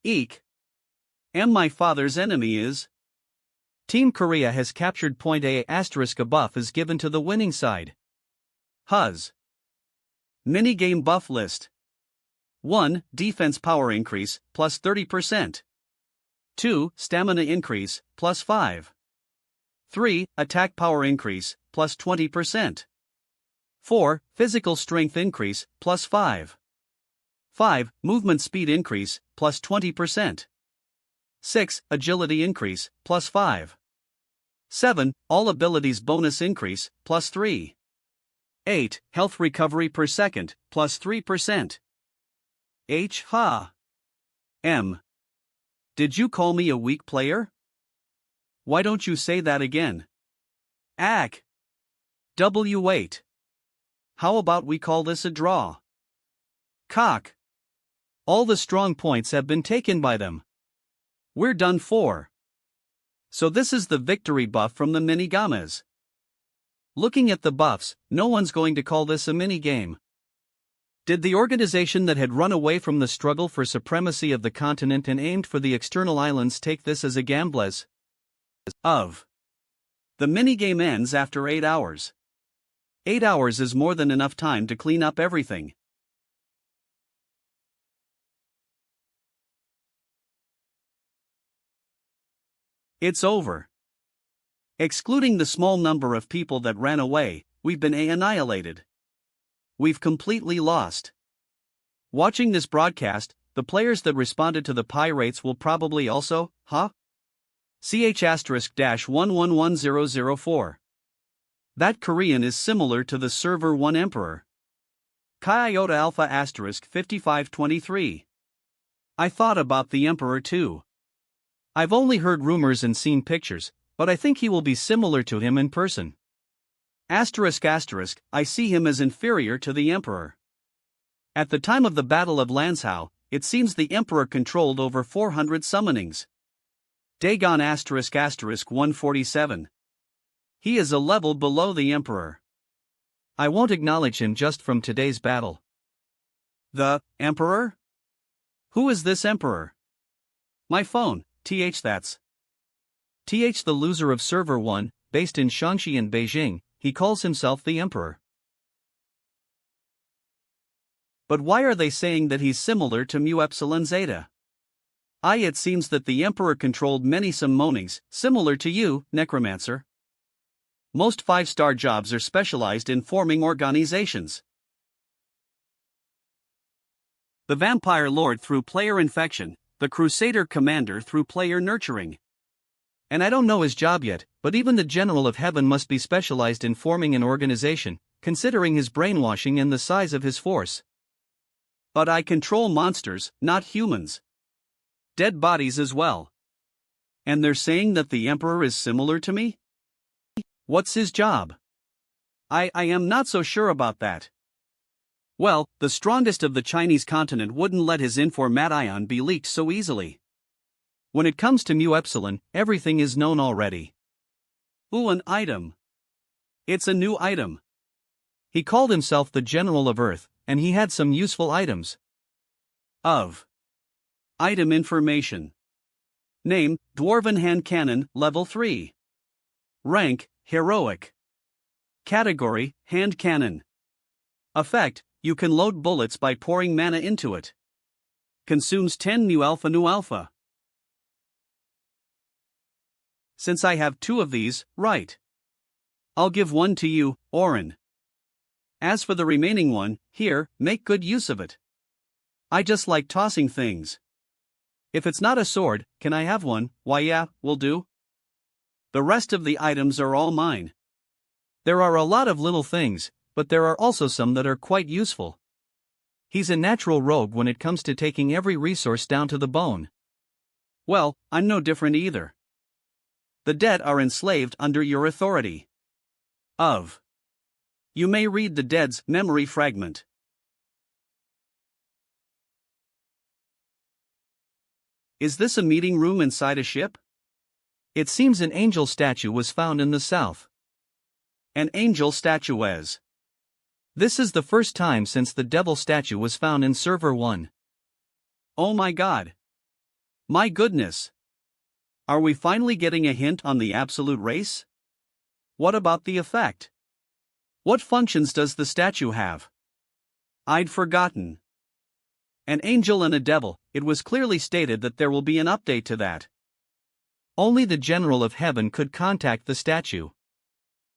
Speaker 1: Eek. My father's enemy is. Team Korea has captured point A. A buff is given to the winning side. Huz. Minigame buff list. 1. Defense power increase, plus 30%. 2. Stamina increase, plus 5. 3. Attack power increase, plus 20%. 4. Physical strength increase, plus 5. 5. Movement speed increase, plus 20%. 6. Agility increase, plus 5. 7. All abilities bonus increase, plus 3. 8. Health recovery per second, plus 3%. M. Did you call me a weak player? Why don't you say that again? W8. How about we call this a draw? Cock. All the strong points have been taken by them. We're done for. So this is the victory buff from the minigames. Looking at the buffs, no one's going to call this a minigame. Did the organization that had run away from the struggle for supremacy of the continent and aimed for the external islands take this as a gambles? The minigame ends after 8 hours. 8 hours is more than enough time to clean up everything. It's over. Excluding the small number of people that ran away, we've been annihilated. We've completely lost. Watching this broadcast, the players that responded to the pirates will probably also, **-111004. That Korean is similar to the server 1 Emperor. Chi-Iota Alpha *5523. I thought about the Emperor too. I've only heard rumors and seen pictures, but I think he will be similar to him in person. I see him as inferior to the Emperor. At the time of the Battle of Lanzhou, it seems the Emperor controlled over 400 summonings. Dagon ** 147. He is a level below the Emperor. I won't acknowledge him just from today's battle. The Emperor? Who is this Emperor? My phone, that's. The loser of Server 1, based in Shaanxi and Beijing, he calls himself the Emperor. But why are they saying that he's similar to Mu Epsilon Zeta? It seems that the Emperor controlled many summonings, similar to you, Necromancer. Most 5-star jobs are specialized in forming organizations. The Vampire Lord through player infection, the Crusader Commander through player nurturing. And I don't know his job yet, but even the General of Heaven must be specialized in forming an organization, considering his brainwashing and the size of his force. But I control monsters, not humans. Dead bodies as well. And they're saying that the Emperor is similar to me? What's his job? I am not so sure about that. Well, the strongest of the Chinese continent wouldn't let his information be leaked so easily. When it comes to Mu Epsilon, everything is known already. Ooh, an item. It's a new item. He called himself the General of Earth, and he had some useful items. Item information. Name, Dwarven Hand Cannon, Level 3. Rank, Heroic. Category, Hand Cannon. Effect, you can load bullets by pouring mana into it. Consumes 10 New Alpha. Since I have 2 of these, right. I'll give 1 to you, Orin. As for the remaining one, here, make good use of it. I just like tossing things. If it's not a sword, can I have one? Why yeah, will do. The rest of the items are all mine. There are a lot of little things, but there are also some that are quite useful. He's a natural rogue when it comes to taking every resource down to the bone. Well, I'm no different either. The dead are enslaved under your authority. Of. You may read the dead's memory fragment. Is this a meeting room inside a ship? It seems an angel statue was found in the south. An angel statues. This is the first time since the devil statue was found in Server 1. Oh my god. My goodness. Are we finally getting a hint on the absolute race? What about the effect? What functions does the statue have? I'd forgotten. An angel and a devil, it was clearly stated that there will be an update to that. Only the General of Heaven could contact the statue.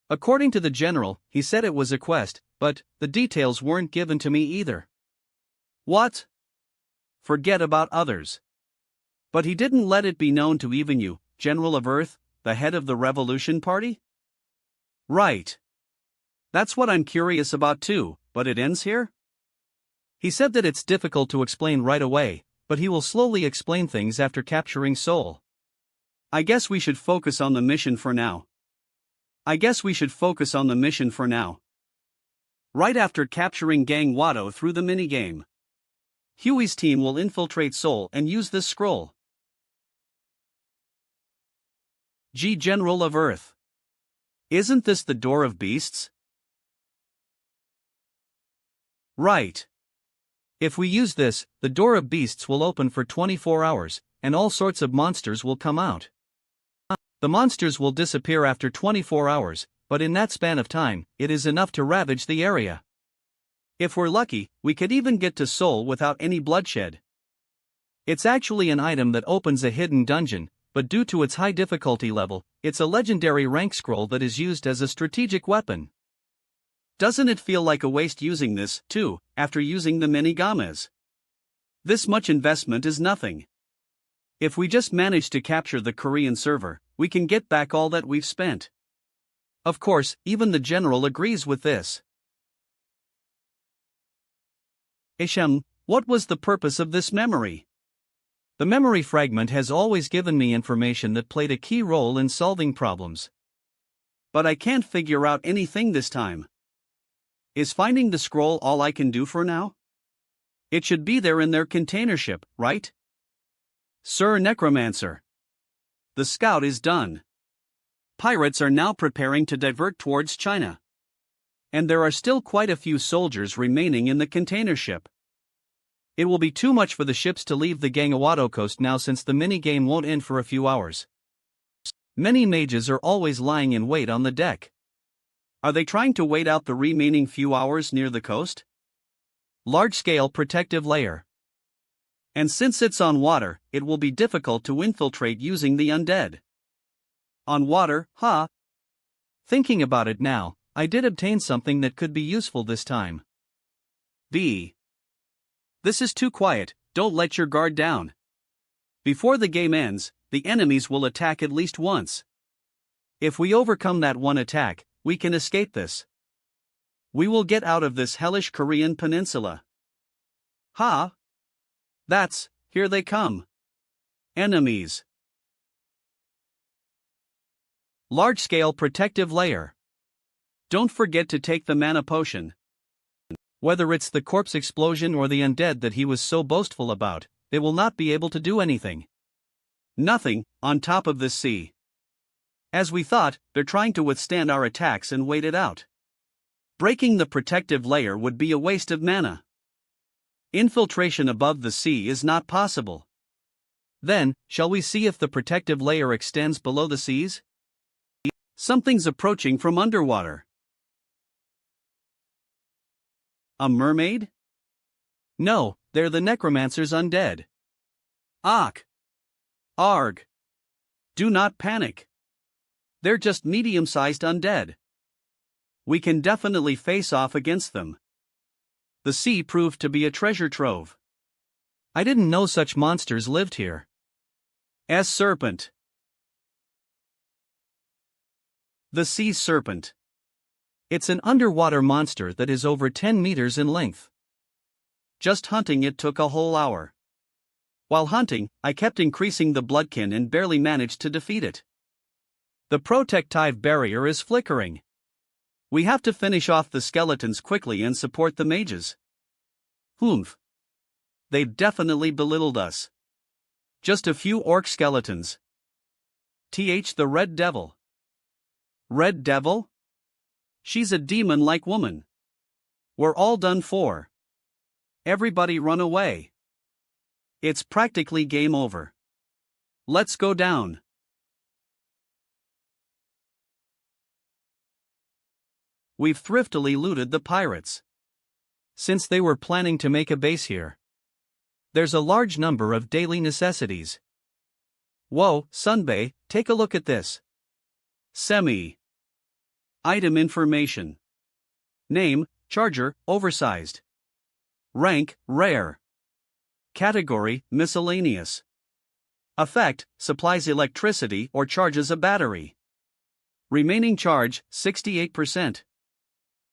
Speaker 1: According to the General, he said it was a quest, but the details weren't given to me either. What? Forget about others. But he didn't let it be known to even you, General of Earth, the head of the Revolution Party? Right. That's what I'm curious about too, but it ends here? He said that it's difficult to explain right away, but he will slowly explain things after capturing Seoul. I guess we should focus on the mission for now. Right after capturing Gang Wado through the minigame, Huey's team will infiltrate Seoul and use this scroll. General of Earth. Isn't this the Door of Beasts? Right. If we use this, the Door of Beasts will open for 24 hours, and all sorts of monsters will come out. The monsters will disappear after 24 hours, but in that span of time, it is enough to ravage the area. If we're lucky, we could even get to Seoul without any bloodshed. It's actually an item that opens a hidden dungeon, but due to its high difficulty level, it's a legendary rank scroll that is used as a strategic weapon. Doesn't it feel like a waste using this, too, after using the minigames? This much investment is nothing. If we just manage to capture the Korean server, we can get back all that we've spent. Of course, even the general agrees with this. Isham, what was the purpose of this memory? The memory fragment has always given me information that played a key role in solving problems. But I can't figure out anything this time. Is finding the scroll all I can do for now? It should be there in their container ship, right? Sir Necromancer. The scout is done. Pirates are now preparing to divert towards China. And there are still quite a few soldiers remaining in the container ship. It will be too much for the ships to leave the Gangawado coast now since the minigame won't end for a few hours. Many mages are always lying in wait on the deck. Are they trying to wait out the remaining few hours near the coast? Large-scale protective layer. And since it's on water, it will be difficult to infiltrate using the undead. On water, huh? Thinking about it now, I did obtain something that could be useful this time. B. This is too quiet, don't let your guard down. Before the game ends, the enemies will attack at least once. If we overcome that one attack, we can escape this. We will get out of this hellish Korean peninsula. Ha! That's, here they come. Enemies. Large-scale protective layer. Don't forget to take the mana potion. Whether it's the corpse explosion or the undead that he was so boastful about, they will not be able to do anything. Nothing, on top of this sea. As we thought, they're trying to withstand our attacks and wait it out. Breaking the protective layer would be a waste of mana. Infiltration above the sea is not possible. Then, shall we see if the protective layer extends below the seas? Something's approaching from underwater. A mermaid? No, they're the Necromancer's undead. Ach! Arg! Do not panic. They're just medium-sized undead. We can definitely face off against them. The sea proved to be a treasure trove. I didn't know such monsters lived here. S serpent. The sea serpent. It's an underwater monster that is over 10 meters in length. Just hunting it took a whole hour. While hunting, I kept increasing the bloodkin and barely managed to defeat it. The protective barrier is flickering. We have to finish off the skeletons quickly and support the mages. Humph. They've definitely belittled us. Just a few orc skeletons. The Red Devil. Red Devil? She's a demon-like woman. We're all done for. Everybody run away. It's practically game over. Let's go down. We've thriftily looted the pirates. Since they were planning to make a base here. There's a large number of daily necessities. Whoa, Sunbay, take a look at this. Item information. Name, charger, oversized. Rank, rare. Category, miscellaneous. Effect, supplies electricity or charges a battery. Remaining charge, 68%.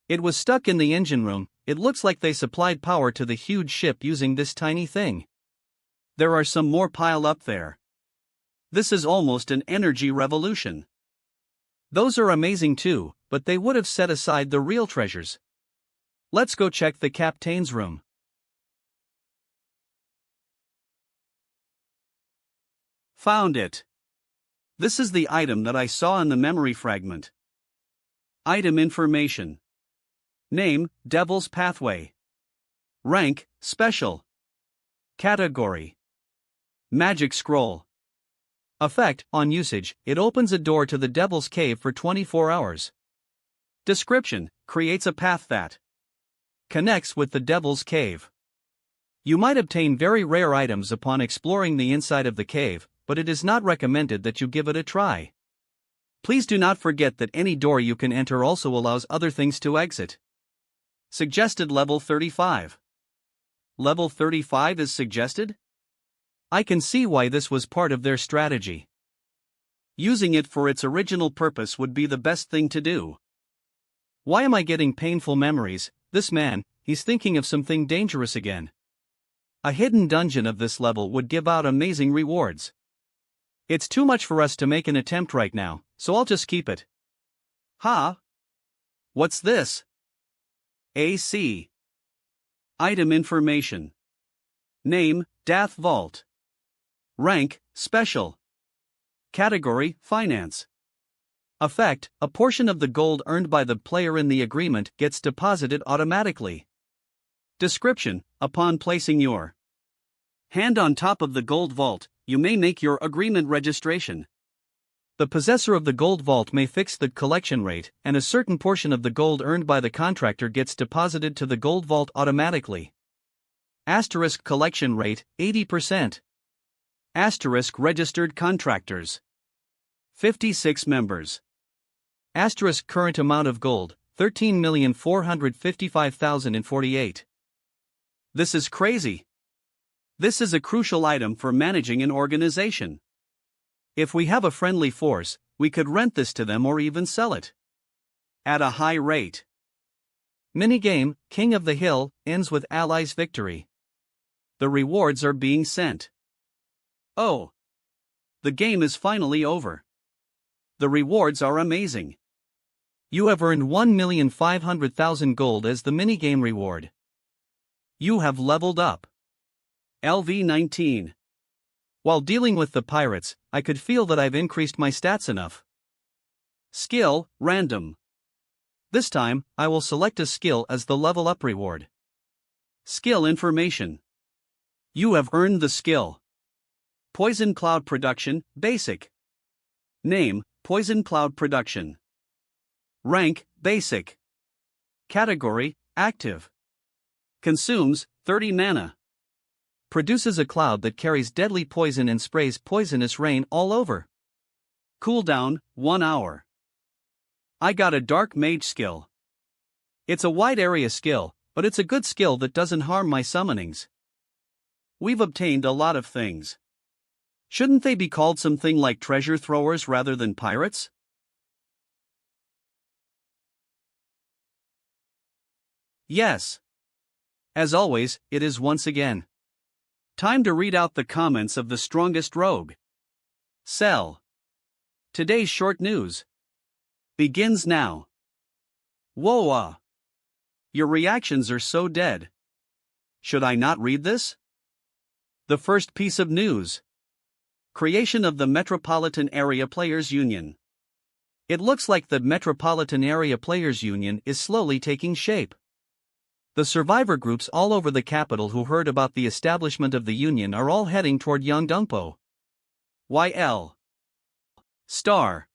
Speaker 1: It was stuck in the engine room. It looks like they supplied power to the huge ship using this tiny thing. There are some more piled up there. This is almost an energy revolution. Those are amazing too, but they would have set aside the real treasures. Let's go check the captain's room. Found it. This is the item that I saw in the memory fragment. Item information. Name, Devil's Pathway. Rank, Special. Category. Magic Scroll. Effect, on usage, it opens a door to the Devil's Cave for 24 hours. Description, creates a path that connects with the Devil's Cave. You might obtain very rare items upon exploring the inside of the cave, but it is not recommended that you give it a try. Please do not forget that any door you can enter also allows other things to exit. Suggested level 35. Level 35 is suggested? I can see why this was part of their strategy. Using it for its original purpose would be the best thing to do. Why am I getting painful memories? This man, he's thinking of something dangerous again. A hidden dungeon of this level would give out amazing rewards. It's too much for us to make an attempt right now, so I'll just keep it. Ha! What's this? AC. Item information. Name, Death Vault. Rank, Special. Category, Finance. Effect, a portion of the gold earned by the player in the agreement gets deposited automatically. Description, upon placing your hand on top of the gold vault, you may make your agreement registration. The possessor of the gold vault may fix the collection rate, and a certain portion of the gold earned by the contractor gets deposited to the gold vault automatically. Asterisk collection rate, 80%. Asterisk registered contractors. 56 members. Asterisk current amount of gold, 13,455,048. This is crazy. This is a crucial item for managing an organization. If we have a friendly force, we could rent this to them or even sell it. At a high rate. Minigame, King of the Hill, ends with Allies' victory. The rewards are being sent. Oh! The game is finally over. The rewards are amazing. You have earned 1,500,000 gold as the minigame reward. You have leveled up. LV19. While dealing with the pirates, I could feel that I've increased my stats enough. Skill, random. This time, I will select a skill as the level up reward. Skill information. You have earned the skill. Poison Cloud Production, Basic. Name, Poison Cloud Production. Rank, Basic. Category, Active. Consumes, 30 mana. Produces a cloud that carries deadly poison and sprays poisonous rain all over. Cooldown, 1 hour. I got a Dark Mage skill. It's a wide area skill, but it's a good skill that doesn't harm my summonings. We've obtained a lot of things. Shouldn't they be called something like treasure throwers rather than pirates? Yes. As always, it is once again time to read out the comments of the strongest rogue. Sell. Today's short news begins now. Whoa! Your reactions are so dead. Should I not read this? The first piece of news. Creation of the Metropolitan Area Players Union. It looks like the Metropolitan Area Players Union is slowly taking shape. The survivor groups all over the capital who heard about the establishment of the union are all heading toward Yeongdongpo. YL. Star.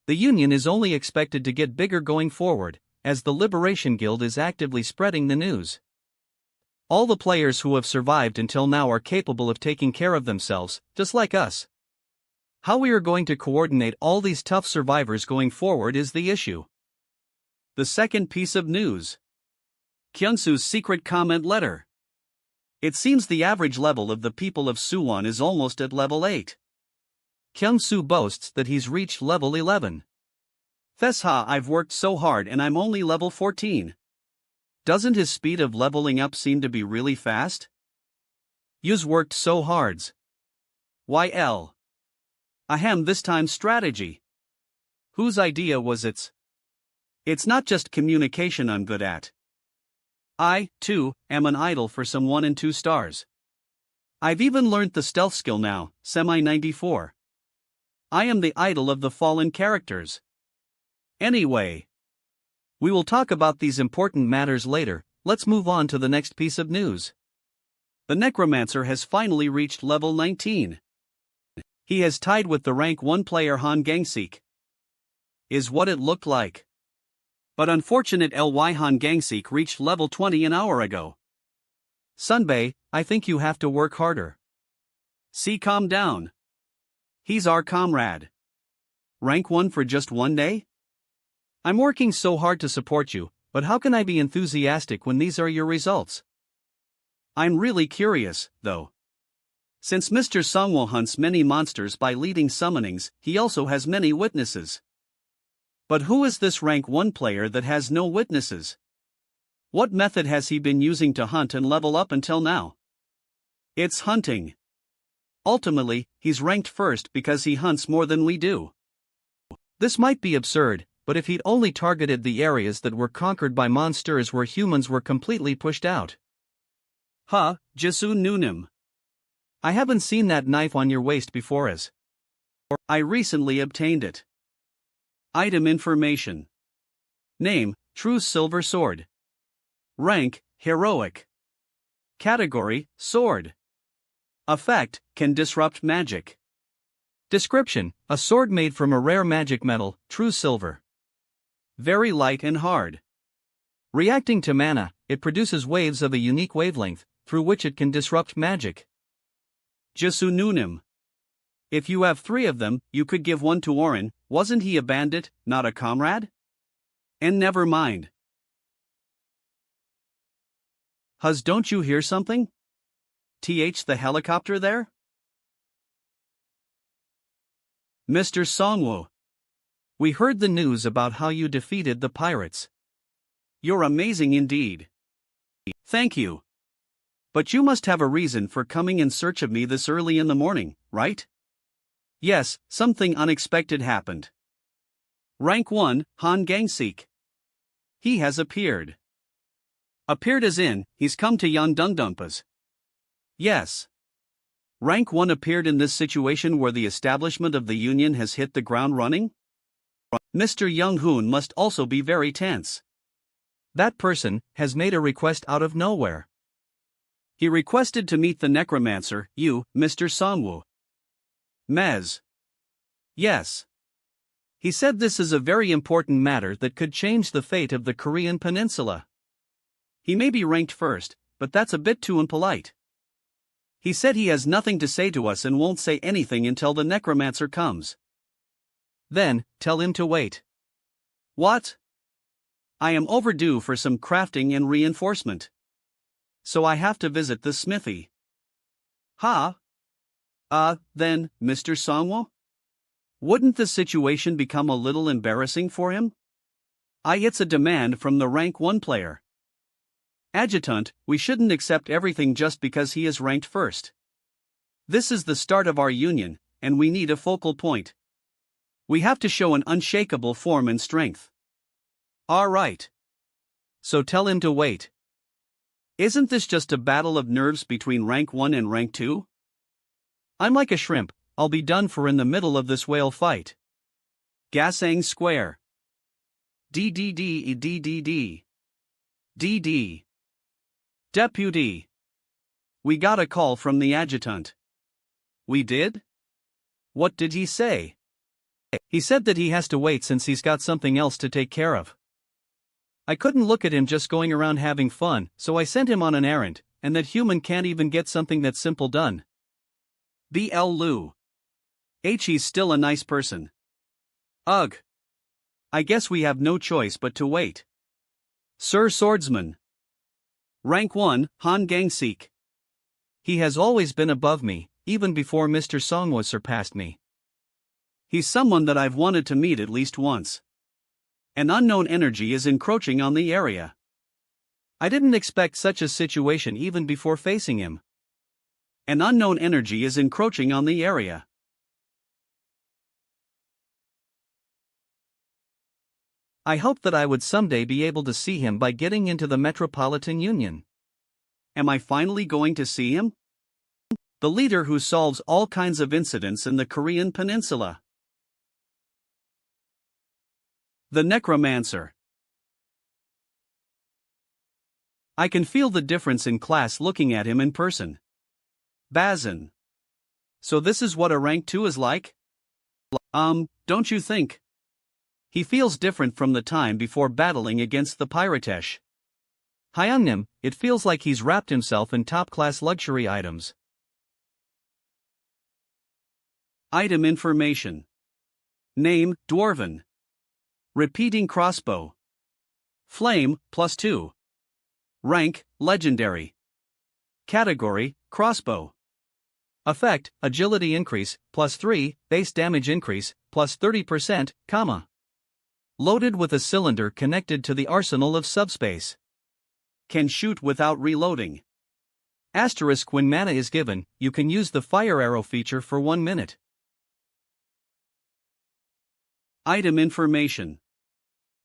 Speaker 1: The union is only expected to get bigger going forward, as the Liberation Guild is actively spreading the news. All the players who have survived until now are capable of taking care of themselves, just like us. How we are going to coordinate all these tough survivors going forward is the issue. The second piece of news. Kyungsu's secret comment letter. It seems the average level of the people of Suwon is almost at level 8. Kyungsu boasts that he's reached level 11. Thesha, I've worked so hard and I'm only level 14. Doesn't his speed of leveling up seem to be really fast? You's worked so hard. YL. Ahem, this time strategy. Whose idea was it? It's not just communication I'm good at. I, too, am an idol for some 1 and 2 stars. I've even learned the stealth skill now, semi-94. I am the idol of the fallen characters. Anyway, we will talk about these important matters later. Let's move on to the next piece of news. The Necromancer has finally reached level 19. He has tied with the rank 1 player Han Gangsik. Is what it looked like. But unfortunate LY Han Gangsik reached level 20 an hour ago. Sunbae, I think you have to work harder. See, calm down. He's our comrade. Rank 1 for just 1 day? I'm working so hard to support you, but how can I be enthusiastic when these are your results? I'm really curious, though. Since Mr. Songwo hunts many monsters by leading summonings, he also has many witnesses. But who is this rank 1 player that has no witnesses? What method has he been using to hunt and level up until now? It's hunting. Ultimately, he's ranked first because he hunts more than we do. This might be absurd, but if he'd only targeted the areas that were conquered by monsters where humans were completely pushed out. Jisu Nunim. I haven't seen that knife on your waist before as. I recently obtained it. Item information. Name, True Silver Sword. Rank, Heroic. Category, Sword. Effect, can disrupt magic. Description, a sword made from a rare magic metal, true silver. Very light and hard. Reacting to mana, it produces waves of a unique wavelength, through which it can disrupt magic. Jisu Nunim. If you have 3 of them, you could give 1 to Orin. Wasn't he a bandit, not a comrade? And never mind. Don't you hear something? The helicopter there? Mr. Songwo. We heard the news about how you defeated the pirates. You're amazing indeed. Thank you. But you must have a reason for coming in search of me this early in the morning, right? Yes, something unexpected happened. Rank 1, Han Gangsik. He has appeared. Appeared as in, he's come to Yeongdongpo's. Yes. Rank 1 appeared in this situation where the establishment of the union has hit the ground running? Mr. Young-hoon must also be very tense. That person has made a request out of nowhere. He requested to meet the Necromancer, you, Mr. Songwoo. Mez. Yes. He said this is a very important matter that could change the fate of the Korean peninsula. He may be ranked first, but that's a bit too impolite. He said he has nothing to say to us and won't say anything until the Necromancer comes. Then, tell him to wait. What? I am overdue for some crafting and reinforcement. So I have to visit the smithy. Then, Mr. Songwo? Wouldn't the situation become a little embarrassing for him? It's a demand from the rank 1 player. Adjutant, we shouldn't accept everything just because he is ranked first. This is the start of our union, and we need a focal point. We have to show an unshakable form and strength. Alright. So tell him to wait. Isn't this just a battle of nerves between rank 1 and rank 2? I'm like a shrimp, I'll be done for in the middle of this whale fight. Gasang Square. DDD. DD. Deputy. We got a call from the adjutant. We did? What did he say? He said that he has to wait since he's got something else to take care of. I couldn't look at him just going around having fun, so I sent him on an errand, and that human can't even get something that simple done. BL Lou. He's still a nice person. Ugh. I guess we have no choice but to wait. Sir Swordsman. Rank 1, Han Gangsik. He has always been above me, even before Mr. Songwa surpassed me. He's someone that I've wanted to meet at least once. An unknown energy is encroaching on the area. I didn't expect such a situation even before facing him. An unknown energy is encroaching on the area. I hoped that I would someday be able to see him by getting into the Metropolitan Union. Am I finally going to see him? The leader who solves all kinds of incidents in the Korean peninsula. The Necromancer. I can feel the difference in class looking at him in person. Bazin. So this is what a rank 2 is like? Don't you think? He feels different from the time before battling against the Piratesh. Hyunnim, it feels like he's wrapped himself in top-class luxury items. Item information. Name, Dwarven. Repeating crossbow. Flame, +2. Rank, Legendary. Category, Crossbow. Effect, Agility increase, +3, Base damage increase, +30%, comma. Loaded with a cylinder connected to the arsenal of subspace. Can shoot without reloading. Asterisk when mana is given, you can use the fire arrow feature for 1 minute. Item information.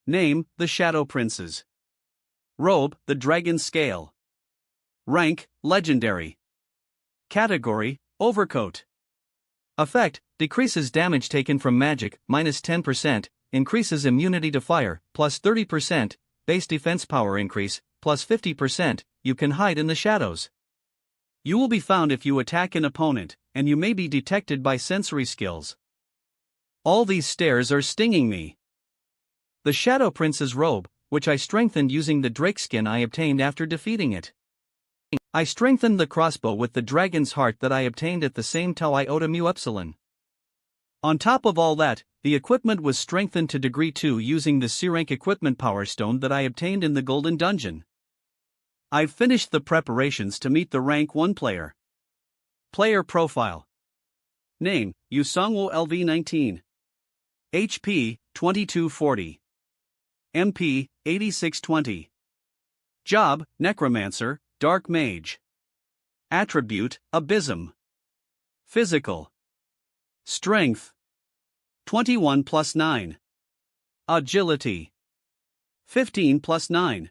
Speaker 1: Name, the Shadow Princes. Robe, the Dragon Scale. Rank, Legendary. Category, Overcoat. Effect, decreases damage taken from magic, -10%, increases immunity to fire, +30%, base defense power increase, +50%, you can hide in the shadows. You will be found if you attack an opponent, and you may be detected by sensory skills. All these stares are stinging me. The Shadow Prince's robe, which I strengthened using the drake skin I obtained after defeating it. I strengthened the crossbow with the dragon's heart that I obtained at the same Tau Iota Mu Epsilon. On top of all that, the equipment was strengthened to degree 2 using the C-rank equipment power stone that I obtained in the Golden Dungeon. I've finished the preparations to meet the rank 1 player. Player profile. Name, Yusongwo LV19. HP, 2240. MP, 8620. Job, Necromancer, Dark Mage. Attribute, Abysm. Physical. Strength. 21 + 9. Agility. 15 + 9.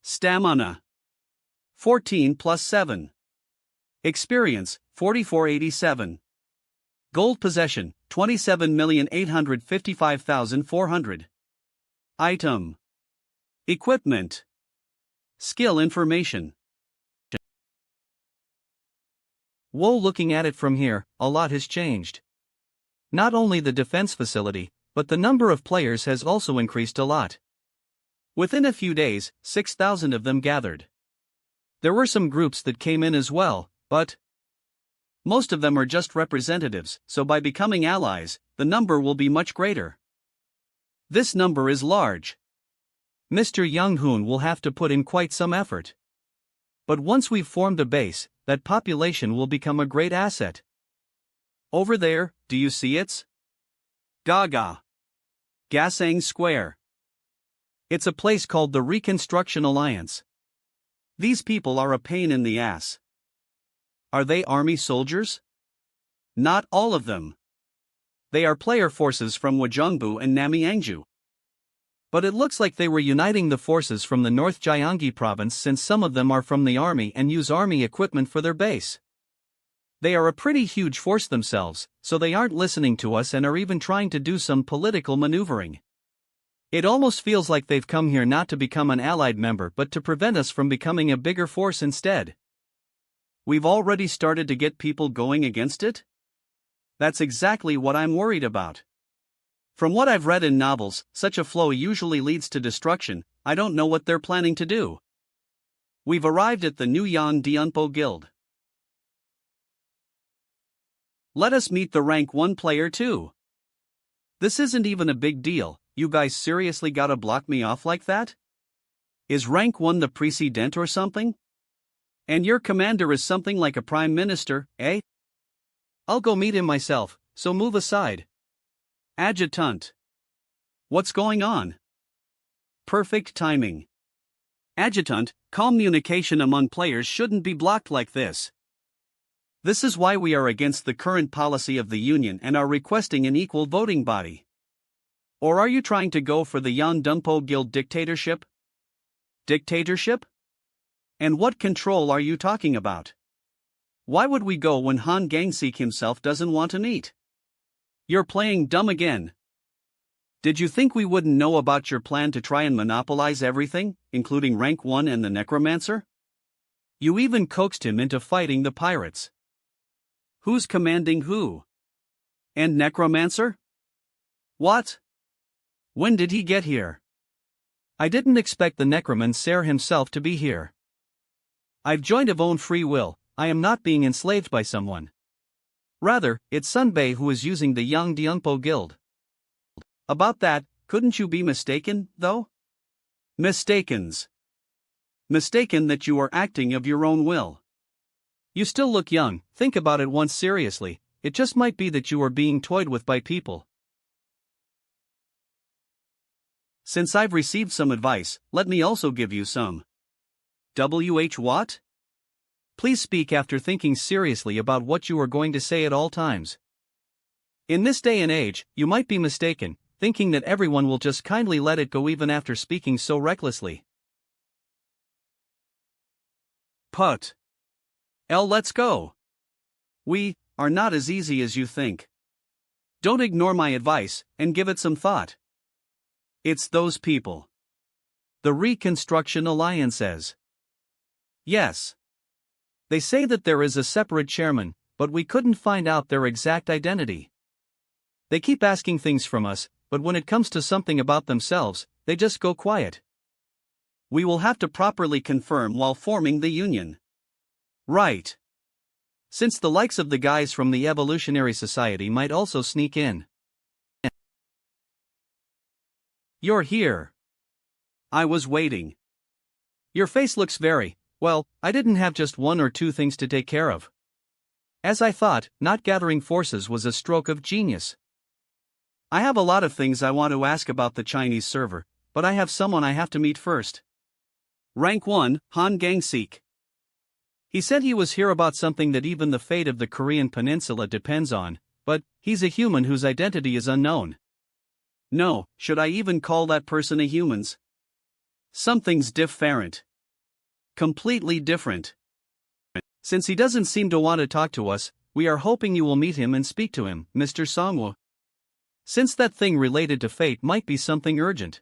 Speaker 1: Stamina. 14 + 7. Experience, 4487. Gold possession, 27,855,400. Item. Equipment. Skill information. Whoa, looking at it from here, a lot has changed. Not only the defense facility, but the number of players has also increased a lot. Within a few days, 6,000 of them gathered. There were some groups that came in as well, but most of them are just representatives, so by becoming allies, the number will be much greater. This number is large. Mr. Young-hoon will have to put in quite some effort. But once we've formed a base, that population will become a great asset. Over there, do you see it? Gaga. Gasang Square. It's a place called the Reconstruction Alliance. These people are a pain in the ass. Are they army soldiers? Not all of them. They are player forces from Wajongbu and Namiangju. But it looks like they were uniting the forces from the North Gyeonggi province, since some of them are from the army and use army equipment for their base. They are a pretty huge force themselves, so they aren't listening to us and are even trying to do some political maneuvering. It almost feels like they've come here not to become an allied member but to prevent us from becoming a bigger force instead. We've already started to get people going against it? That's exactly what I'm worried about. From what I've read in novels, such a flow usually leads to destruction. I don't know what they're planning to do. We've arrived at the New Yan Dianpo Guild. Let us meet the rank 1 player too. This isn't even a big deal. You guys seriously gotta block me off like that? Is rank 1 the precedent or something? And your commander is something like a prime minister, eh? I'll go meet him myself, so move aside. Adjutant. What's going on? Perfect timing. Adjutant, communication among players shouldn't be blocked like this. This is why we are against the current policy of the Union and are requesting an equal voting body. Or are you trying to go for the Yan Dunpo Guild dictatorship? Dictatorship? And what control are you talking about? Why would we go when Han Gangsik himself doesn't want to meet? You're playing dumb again. Did you think we wouldn't know about your plan to try and monopolize everything, including rank 1 and the Necromancer? You even coaxed him into fighting the pirates. Who's commanding who? And Necromancer? What? When did he get here? I didn't expect the Necromancer himself to be here. I've joined of own free will. I am not being enslaved by someone. Rather, it's Sunbei who is using the Yang Dianpo Guild. About that, couldn't you be mistaken, though? Mistaken that you are acting of your own will. You still look young, think about it once seriously. It just might be that you are being toyed with by people. Since I've received some advice, let me also give you some. What? Please speak after thinking seriously about what you are going to say at all times. In this day and age, you might be mistaken, thinking that everyone will just kindly let it go even after speaking so recklessly. Put. Let's go. We are not as easy as you think. Don't ignore my advice, and give it some thought. It's those people. The Reconstruction Alliances. Yes. They say that there is a separate chairman, but we couldn't find out their exact identity. They keep asking things from us, but when it comes to something about themselves, they just go quiet. We will have to properly confirm while forming the union. Right. Since the likes of the guys from the Evolutionary Society might also sneak in. You're here. I was waiting. Your face looks very, well, I didn't have just 1 or 2 things to take care of. As I thought, not gathering forces was a stroke of genius. I have a lot of things I want to ask about the Chinese server, but I have someone I have to meet first. Rank 1, Han Gangsik. He said he was here about something that even the fate of the Korean peninsula depends on, but he's a human whose identity is unknown. No, should I even call that person a humans? Something's different. Completely different. Since he doesn't seem to want to talk to us, we are hoping you will meet him and speak to him, Mr. Songwoo. Since that thing related to fate might be something urgent.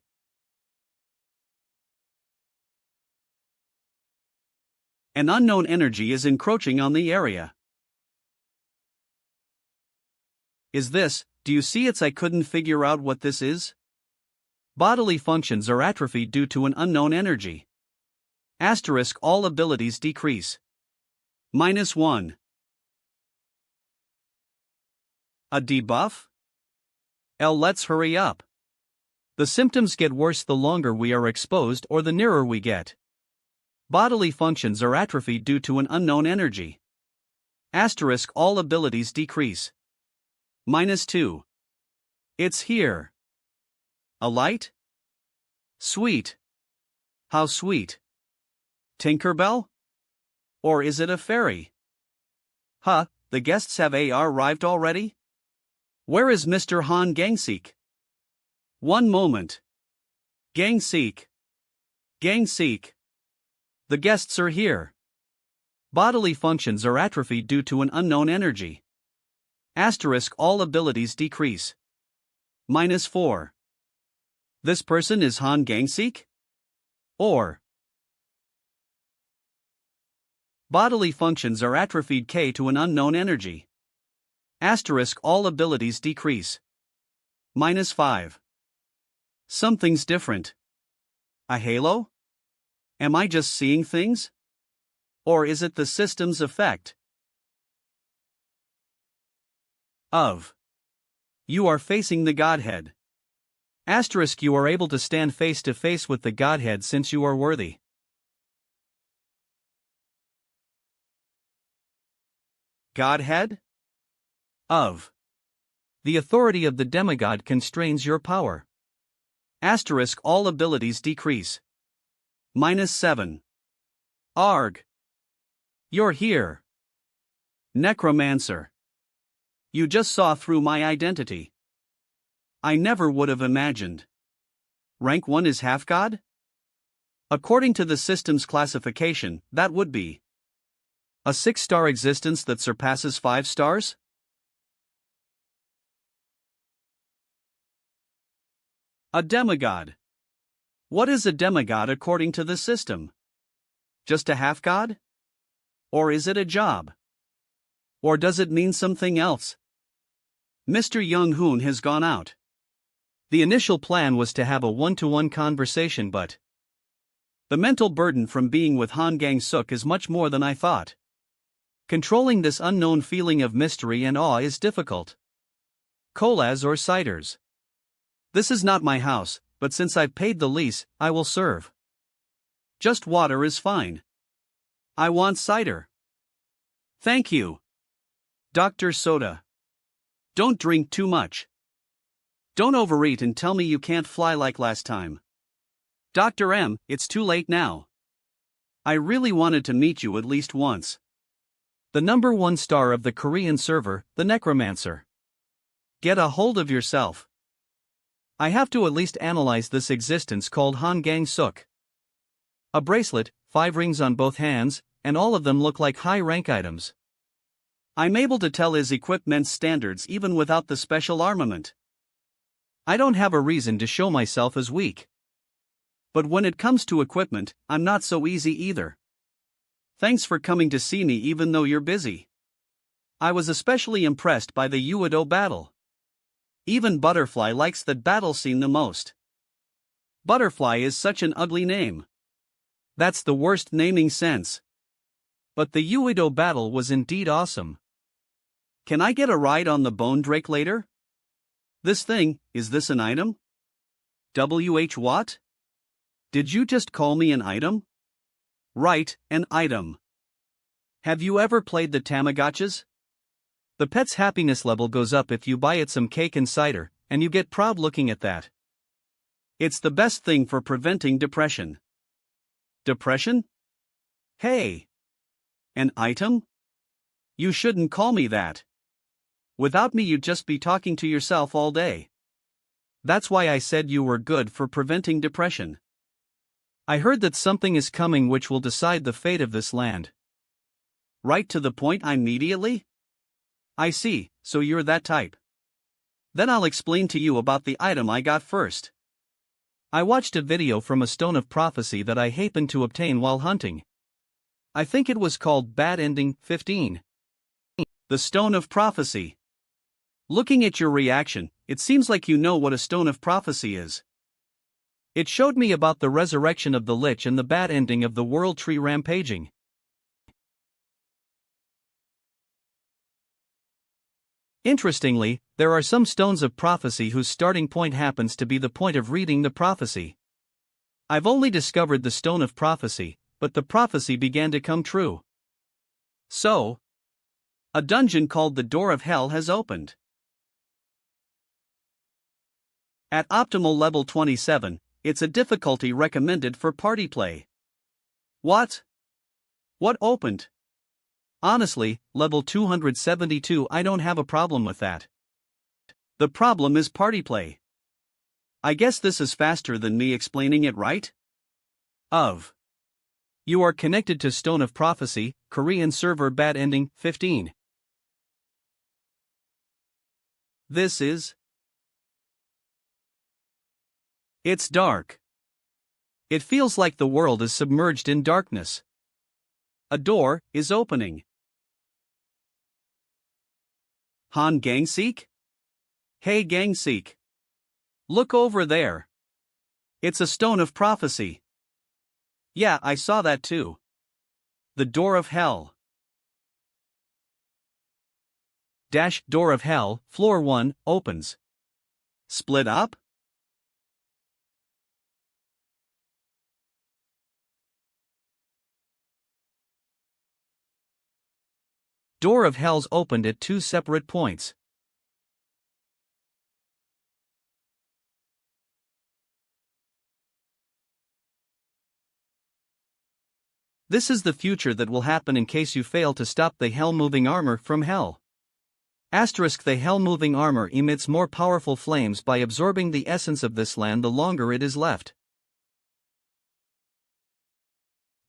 Speaker 1: An unknown energy is encroaching on the area. Is this, do you see it's I couldn't figure out what this is? Bodily functions are atrophied due to an unknown energy. Asterisk all abilities decrease. -1. A debuff? Let's hurry up. The symptoms get worse the longer we are exposed or the nearer we get. Bodily functions are atrophied due to an unknown energy. Asterisk all abilities decrease. -2. It's here. A light? Sweet. How sweet. Tinkerbell? Or is it a fairy? Huh, the guests have arrived already? Where is Mr. Han Gangseek? One moment. Gangseek. Gangseek. The guests are here. Bodily functions are atrophied due to an unknown energy. Asterisk all abilities decrease. -4. This person is Han Gangseek? Or bodily functions are atrophied K to an unknown energy. Asterisk all abilities decrease. -5. Something's different. A halo? Am I just seeing things? Or is it the system's effect? Of. You are facing the Godhead. Asterisk you are able to stand face to face with the Godhead since you are worthy. Godhead? Of. The authority of the demigod constrains your power. Asterisk all abilities decrease. -7. Arg. You're here. Necromancer. You just saw through my identity. I never would have imagined. Rank 1 is half-god? According to the system's classification, that would be a 6-star existence that surpasses 5 stars? A demigod. What is a demigod according to the system? Just a half-god? Or is it a job? Or does it mean something else? Mr. Young-hoon has gone out. The initial plan was to have a one-to-one conversation, but the mental burden from being with Han Gang-suk is much more than I thought. Controlling this unknown feeling of mystery and awe is difficult. Colas or ciders? This is not my house, but since I've paid the lease, I will serve. Just water is fine. I want cider. Thank you. Dr. Soda. Don't drink too much. Don't overeat and tell me you can't fly like last time. Dr. M, it's too late now. I really wanted to meet you at least once. The number 1 star of the Korean server, the Necromancer. Get a hold of yourself. I have to at least analyze this existence called Han Gang-suk. A bracelet, 5 rings on both hands, and all of them look like high-rank items. I'm able to tell his equipment's standards even without the special armament. I don't have a reason to show myself as weak. But when it comes to equipment, I'm not so easy either. Thanks for coming to see me even though you're busy. I was especially impressed by the Uido battle. Even Butterfly likes that battle scene the most. Butterfly is such an ugly name. That's the worst naming sense. But the Uido battle was indeed awesome. Can I get a ride on the Bone Drake later? This thing, is this an item? WH what? Did you just call me an item? Right, an item. Have you ever played the Tamagotchis? The pet's happiness level goes up if you buy it some cake and cider, and you get proud looking at that. It's the best thing for preventing depression. Depression? Hey! An item? You shouldn't call me that. Without me you'd just be talking to yourself all day. That's why I said you were good for preventing depression. I heard that something is coming which will decide the fate of this land. Right to the point immediately? I see, so you're that type. Then I'll explain to you about the item I got first. I watched a video from a Stone of Prophecy that I happened to obtain while hunting. I think it was called Bad Ending 15. The Stone of Prophecy. Looking at your reaction, it seems like you know what a Stone of Prophecy is. It showed me about the resurrection of the Lich and the bad ending of the World Tree rampaging. Interestingly, there are some stones of prophecy whose starting point happens to be the point of reading the prophecy. I've only discovered the Stone of Prophecy, but the prophecy began to come true. So, a dungeon called the Door of Hell has opened. At optimal level 27, it's a difficulty recommended for party play. What? What opened? Honestly, level 272 I don't have a problem with that. The problem is party play. I guess this is faster than me explaining it, right? You are connected to Stone of Prophecy, Korean server bad ending, 15. This is. It's dark. It feels like the world is submerged in darkness. A door is opening. Han Gangseek? Hey Gangseek. Look over there. It's a Stone of Prophecy. Yeah, I saw that too. The Door of Hell. Door of Hell, floor 1, opens. Split up? Door of Hell's opened at 2 separate points. This is the future that will happen in case you fail to stop the hell-moving armor from hell. The hell-moving armor emits more powerful flames by absorbing the essence of this land the longer it is left.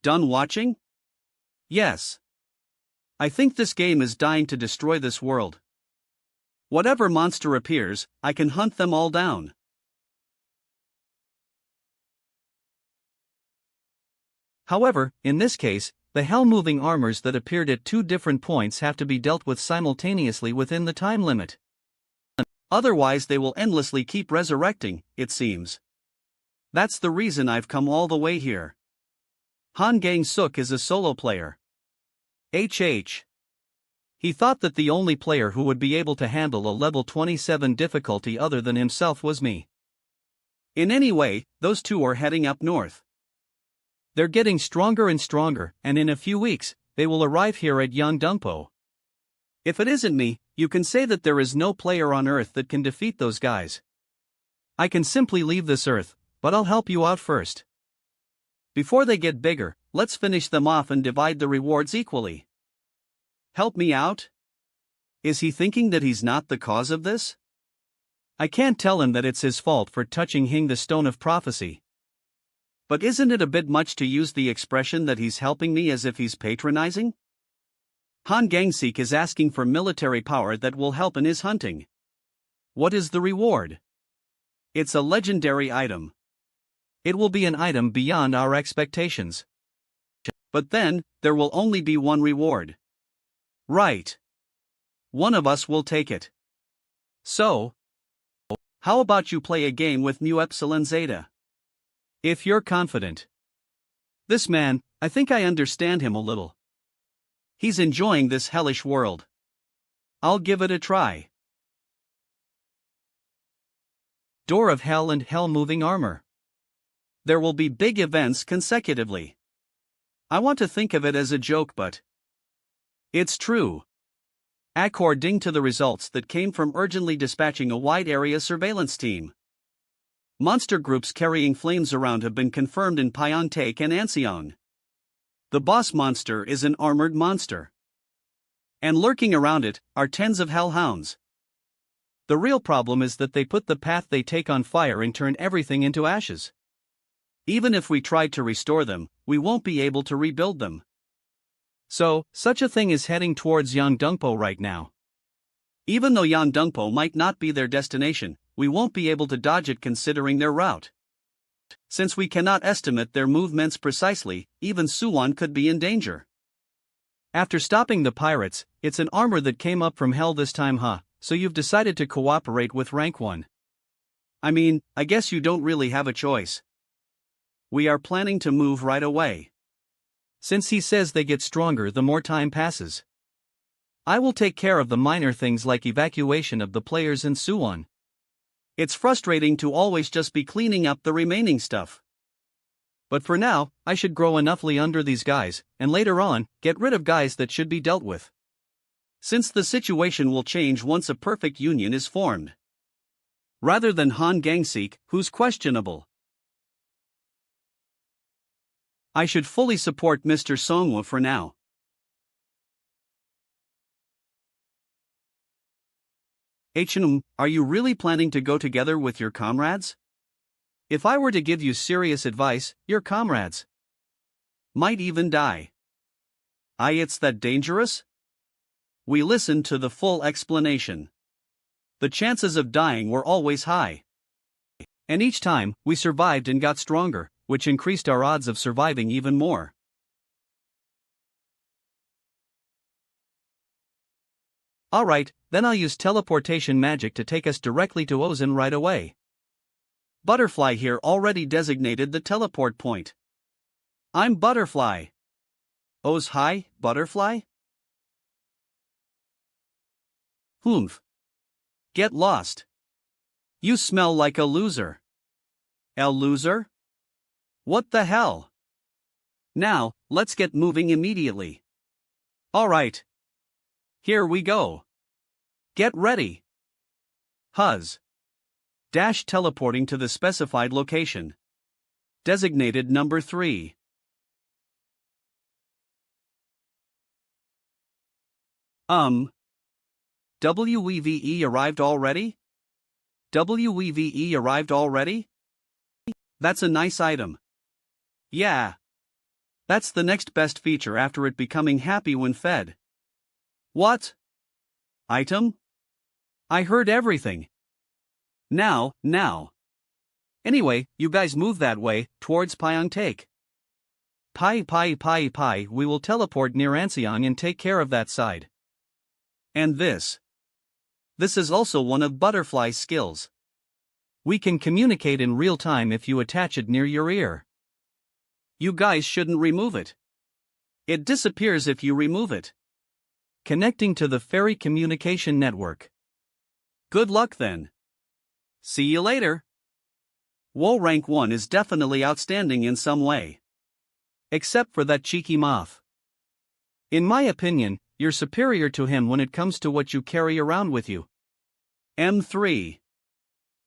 Speaker 1: Done watching? Yes. I think this game is dying to destroy this world. Whatever monster appears, I can hunt them all down. However, in this case, the hell-moving armors that appeared at 2 different points have to be dealt with simultaneously within the time limit. Otherwise they will endlessly keep resurrecting, it seems. That's the reason I've come all the way here. Han Gang-suk is a solo player. HH. He thought that the only player who would be able to handle a level 27 difficulty other than himself was me. In any way, those two are heading up north. They're getting stronger and stronger, and in a few weeks, they will arrive here at Yeongdongpo. If it isn't me, you can say that there is no player on Earth that can defeat those guys. I can simply leave this Earth, but I'll help you out first. Before they get bigger, let's finish them off and divide the rewards equally. Help me out? Is he thinking that he's not the cause of this? I can't tell him that it's his fault for touching the Stone of Prophecy. But isn't it a bit much to use the expression that he's helping me as if he's patronizing? Han Gangseek is asking for military power that will help in his hunting. What is the reward? It's a legendary item. It will be an item beyond our expectations. But then, there will only be one reward. Right. One of us will take it. So, how about you play a game with Mu Epsilon Zeta? If you're confident. This man, I think I understand him a little. He's enjoying this hellish world. I'll give it a try. Door of Hell and Hell-moving armor. There will be big events consecutively. I want to think of it as a joke, but it's true. According to the results that came from urgently dispatching a wide area surveillance team, monster groups carrying flames around have been confirmed in Pyeongtaek and Anseong. The boss monster is an armored monster. And lurking around it are tens of hellhounds. The real problem is that they put the path they take on fire and turn everything into ashes. Even if we tried to restore them, we won't be able to rebuild them. So, such a thing is heading towards Yeongdongpo right now. Even though Yeongdongpo might not be their destination, we won't be able to dodge it considering their route. Since we cannot estimate their movements precisely, even Suwon could be in danger. After stopping the pirates, it's an armor that came up from hell this time, huh? So you've decided to cooperate with rank 1. I mean, I guess you don't really have a choice. We are planning to move right away. Since he says they get stronger the more time passes. I will take care of the minor things like evacuation of the players in Suwon. It's frustrating to always just be cleaning up the remaining stuff. But for now, I should grow enoughly under these guys, and later on, get rid of guys that should be dealt with. Since the situation will change once a perfect union is formed. Rather than Han Gangseek, who's questionable. I should fully support Mr. Songhwa for now. Are you really planning to go together with your comrades? If I were to give you serious advice, your comrades might even die. It's that dangerous? We listened to the full explanation. The chances of dying were always high. And each time, we survived and got stronger, which increased our odds of surviving even more. Alright, then I'll use teleportation magic to take us directly to Ozen right away. Butterfly here already designated the teleport point. I'm Butterfly. Oz hi, Butterfly? Humph. Get lost. You smell like a loser. A loser? What the hell? Now, let's get moving immediately. Alright. Here we go. Get ready. Huzz. Dash teleporting to the specified location. Designated number 3. WEVE arrived already? WEVE arrived already? That's a nice item. Yeah. That's the next best feature after it becoming happy when fed. What? Item? I heard everything. Now. Anyway, you guys move that way, towards Pyeongtaek. We will teleport near Anseong and take care of that side. And this. This is also one of Butterfly's skills. We can communicate in real time if you attach it near your ear. You guys shouldn't remove it. It disappears if you remove it. Connecting to the Fairy Communication Network. Good luck then. See you later. Woe rank 1 is definitely outstanding in some way. Except for that cheeky moth. In my opinion, you're superior to him when it comes to what you carry around with you. M3.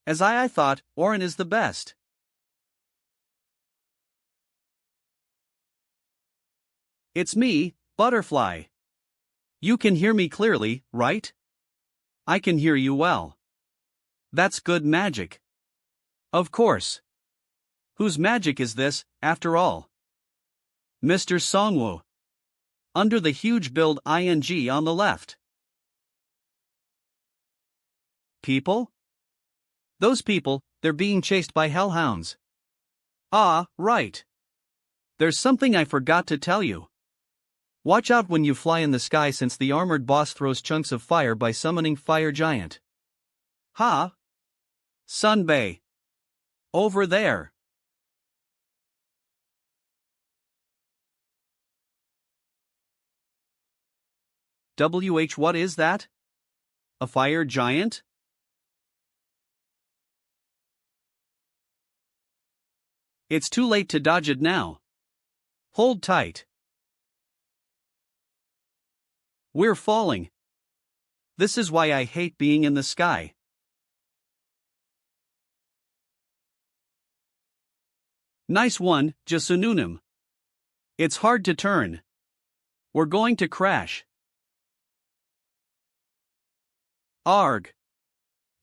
Speaker 1: As I thought, Orin is the best. It's me, Butterfly. You can hear me clearly, right? I can hear you well. That's good magic. Of course. Whose magic is this, after all? Mr. Songwoo. Under the huge build ing on the left. People? Those people, they're being chased by hellhounds. Ah, right. There's something I forgot to tell you. Watch out when you fly in the sky since the armored boss throws chunks of fire by summoning Fire Giant. Ha! Sunbae. Over there. What is that? A fire giant? It's too late to dodge it now. Hold tight. We're falling. This is why I hate being in the sky. Nice one, Jasununum. It's hard to turn. We're going to crash. Arg.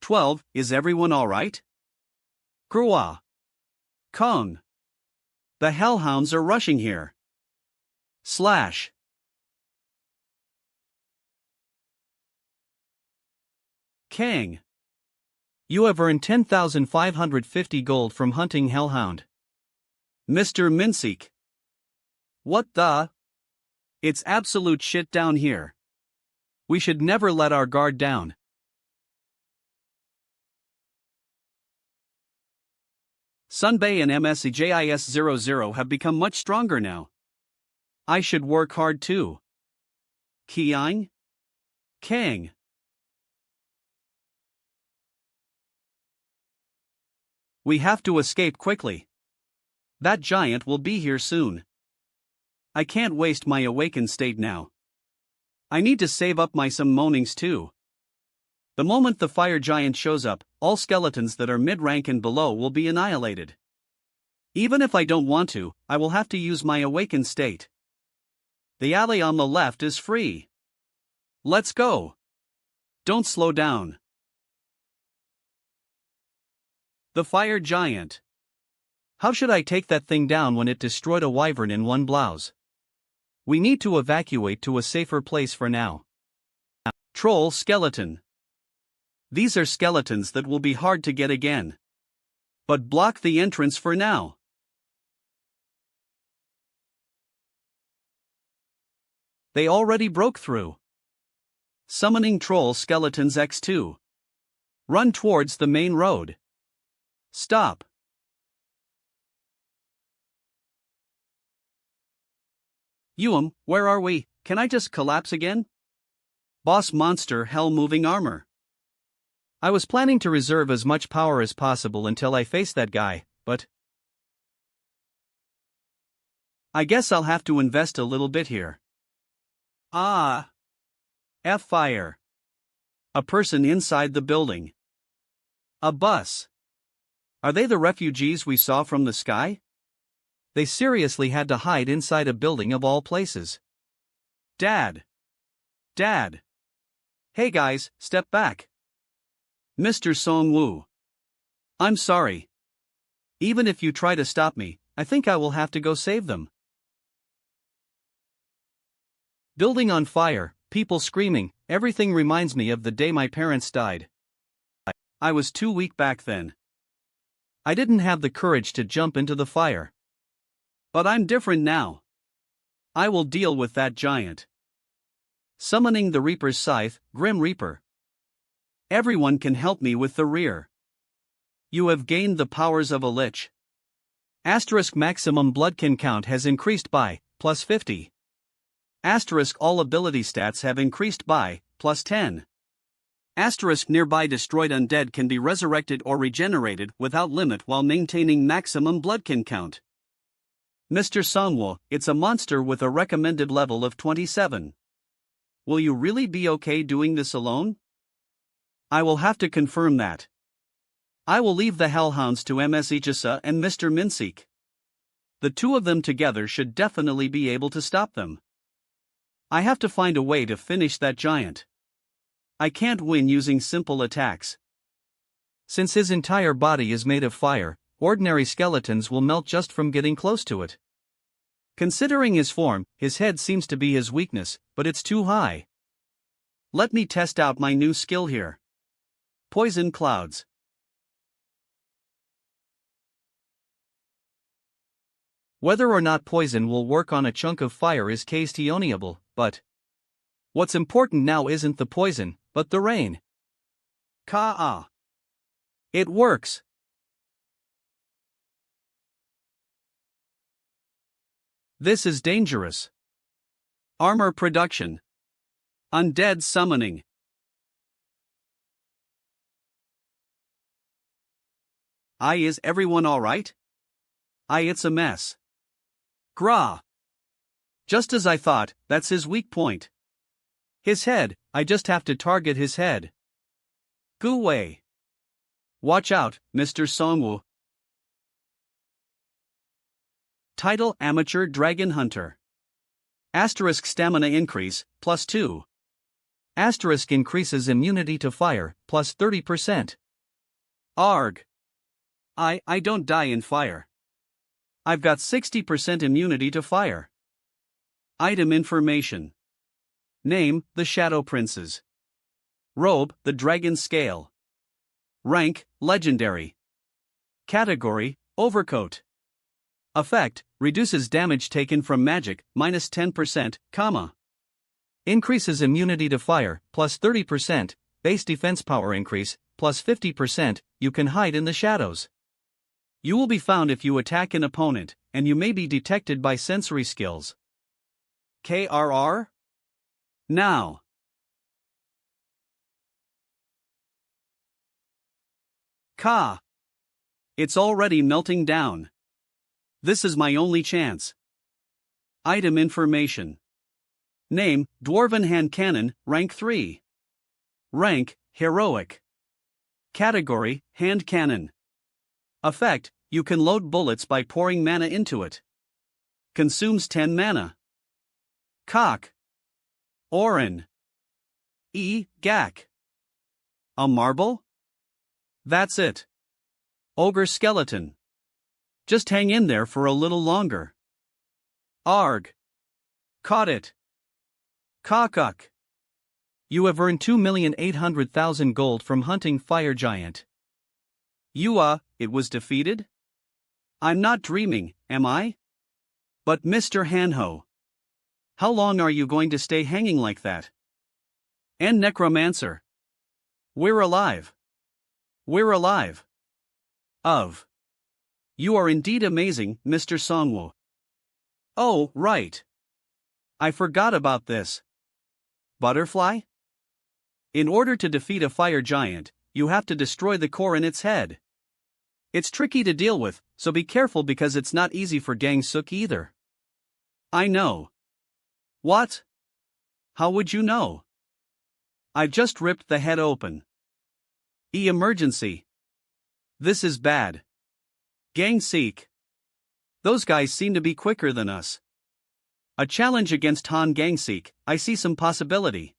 Speaker 1: 12, is everyone alright? Grua. Kong. The hellhounds are rushing here. Slash. Kang. You have earned 10,550 gold from hunting hellhound. Mr. Minseek. What the? It's absolute shit down here. We should never let our guard down. Sunbae and MSEJIS00 have become much stronger now. I should work hard too. Kiang? Kang. We have to escape quickly. That giant will be here soon. I can't waste my awakened state now. I need to save up my some moanings too. The moment the fire giant shows up, all skeletons that are mid-rank and below will be annihilated. Even if I don't want to, I will have to use my awakened state. The alley on the left is free. Let's go. Don't slow down. The fire giant. How should I take that thing down when it destroyed a wyvern in one blouse? We need to evacuate to a safer place for now. Troll skeleton. These are skeletons that will be hard to get again. But block the entrance for now. They already broke through. Summoning troll skeletons X2. Run towards the main road. Stop. Where are we? Can I just collapse again? Boss monster hell moving armor. I was planning to reserve as much power as possible until I face that guy, but I guess I'll have to invest a little bit here. Fire. A person inside the building. A bus. Are they the refugees we saw from the sky? They seriously had to hide inside a building of all places. Dad. Hey guys, step back. Mr. Song-woo. I'm sorry. Even if you try to stop me, I think I will have to go save them. Building on fire, people screaming, everything reminds me of the day my parents died. I was too weak back then. I didn't have the courage to jump into the fire. But I'm different now. I will deal with that giant. Summoning the Reaper's Scythe, Grim Reaper. Everyone can help me with the rear. You have gained the powers of a lich. Asterisk maximum bloodkin count has increased by +50. Asterisk all ability stats have increased by +10. Asterisk nearby destroyed undead can be resurrected or regenerated without limit while maintaining maximum bloodkin count. Mr. Songwoo, it's a monster with a recommended level of 27. Will you really be okay doing this alone? I will have to confirm that. I will leave the Hellhounds to Ms. Ichisa and Mr. Minseek. The two of them together should definitely be able to stop them. I have to find a way to finish that giant. I can't win using simple attacks. Since his entire body is made of fire, ordinary skeletons will melt just from getting close to it. Considering his form, his head seems to be his weakness, but it's too high. Let me test out my new skill here. Poison clouds. Whether or not poison will work on a chunk of fire is questionable, but what's important now isn't the poison, but the rain. It works. This is dangerous. Armor production. Undead summoning. Is everyone alright? It's a mess. Grah. Just as I thought, that's his weak point. His head, I just have to target his head. Gu Wei. Watch out, Mr. Songwoo. Title Amateur Dragon Hunter. Asterisk stamina increase, +2. Asterisk increases immunity to fire, +30%. Arg. I don't die in fire. I've got 60% immunity to fire. Item information. Name, the Shadow Princes. Robe, the Dragon Scale. Rank, Legendary. Category, Overcoat. Effect, reduces damage taken from magic, -10%, increases immunity to fire, +30%, base defense power increase, +50%, you can hide in the shadows. You will be found if you attack an opponent, and you may be detected by sensory skills. KRR? Now. Ka. It's already melting down. This is my only chance. Item information. Name, Dwarven Hand Cannon, Rank 3. Rank, Heroic. Category, Hand Cannon. Effect, you can load bullets by pouring mana into it. Consumes 10 mana. Cock. Orin. Gak. A marble? That's it. Ogre skeleton. Just hang in there for a little longer. Arg. Caught it. Cock. You have earned 2,800,000 gold from hunting Fire Giant. It was defeated? I'm not dreaming, am I? But Mr. Hanho, how long are you going to stay hanging like that? And Necromancer. We're alive. We're alive. You are indeed amazing, Mr. Songwo. Oh, right. I forgot about this. Butterfly? In order to defeat a fire giant, you have to destroy the core in its head. It's tricky to deal with, so be careful because it's not easy for Gang Suk either. I know. What? How would you know? I've just ripped the head open. Emergency. This is bad. Gang Sik. Those guys seem to be quicker than us. A challenge against Han Gang Sik, I see some possibility.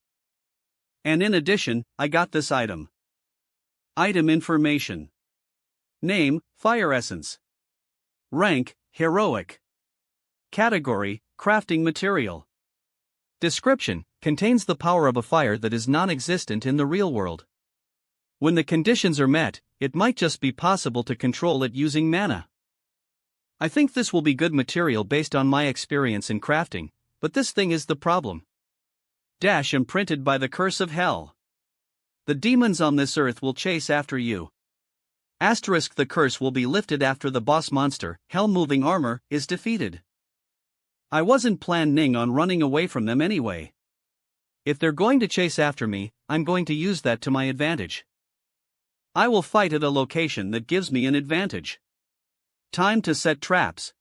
Speaker 1: And in addition, I got this item. Item information. Name, Fire Essence. Rank, Heroic. Category, Crafting Material. Description, contains the power of a fire that is non-existent in the real world. When the conditions are met, it might just be possible to control it using mana. I think this will be good material based on my experience in crafting, but this thing is the problem. Imprinted by the curse of hell. The demons on this earth will chase after you. The curse will be lifted after the boss monster, Hell-Moving Armor, is defeated. I wasn't planning on running away from them anyway. If they're going to chase after me, I'm going to use that to my advantage. I will fight at a location that gives me an advantage. Time to set traps.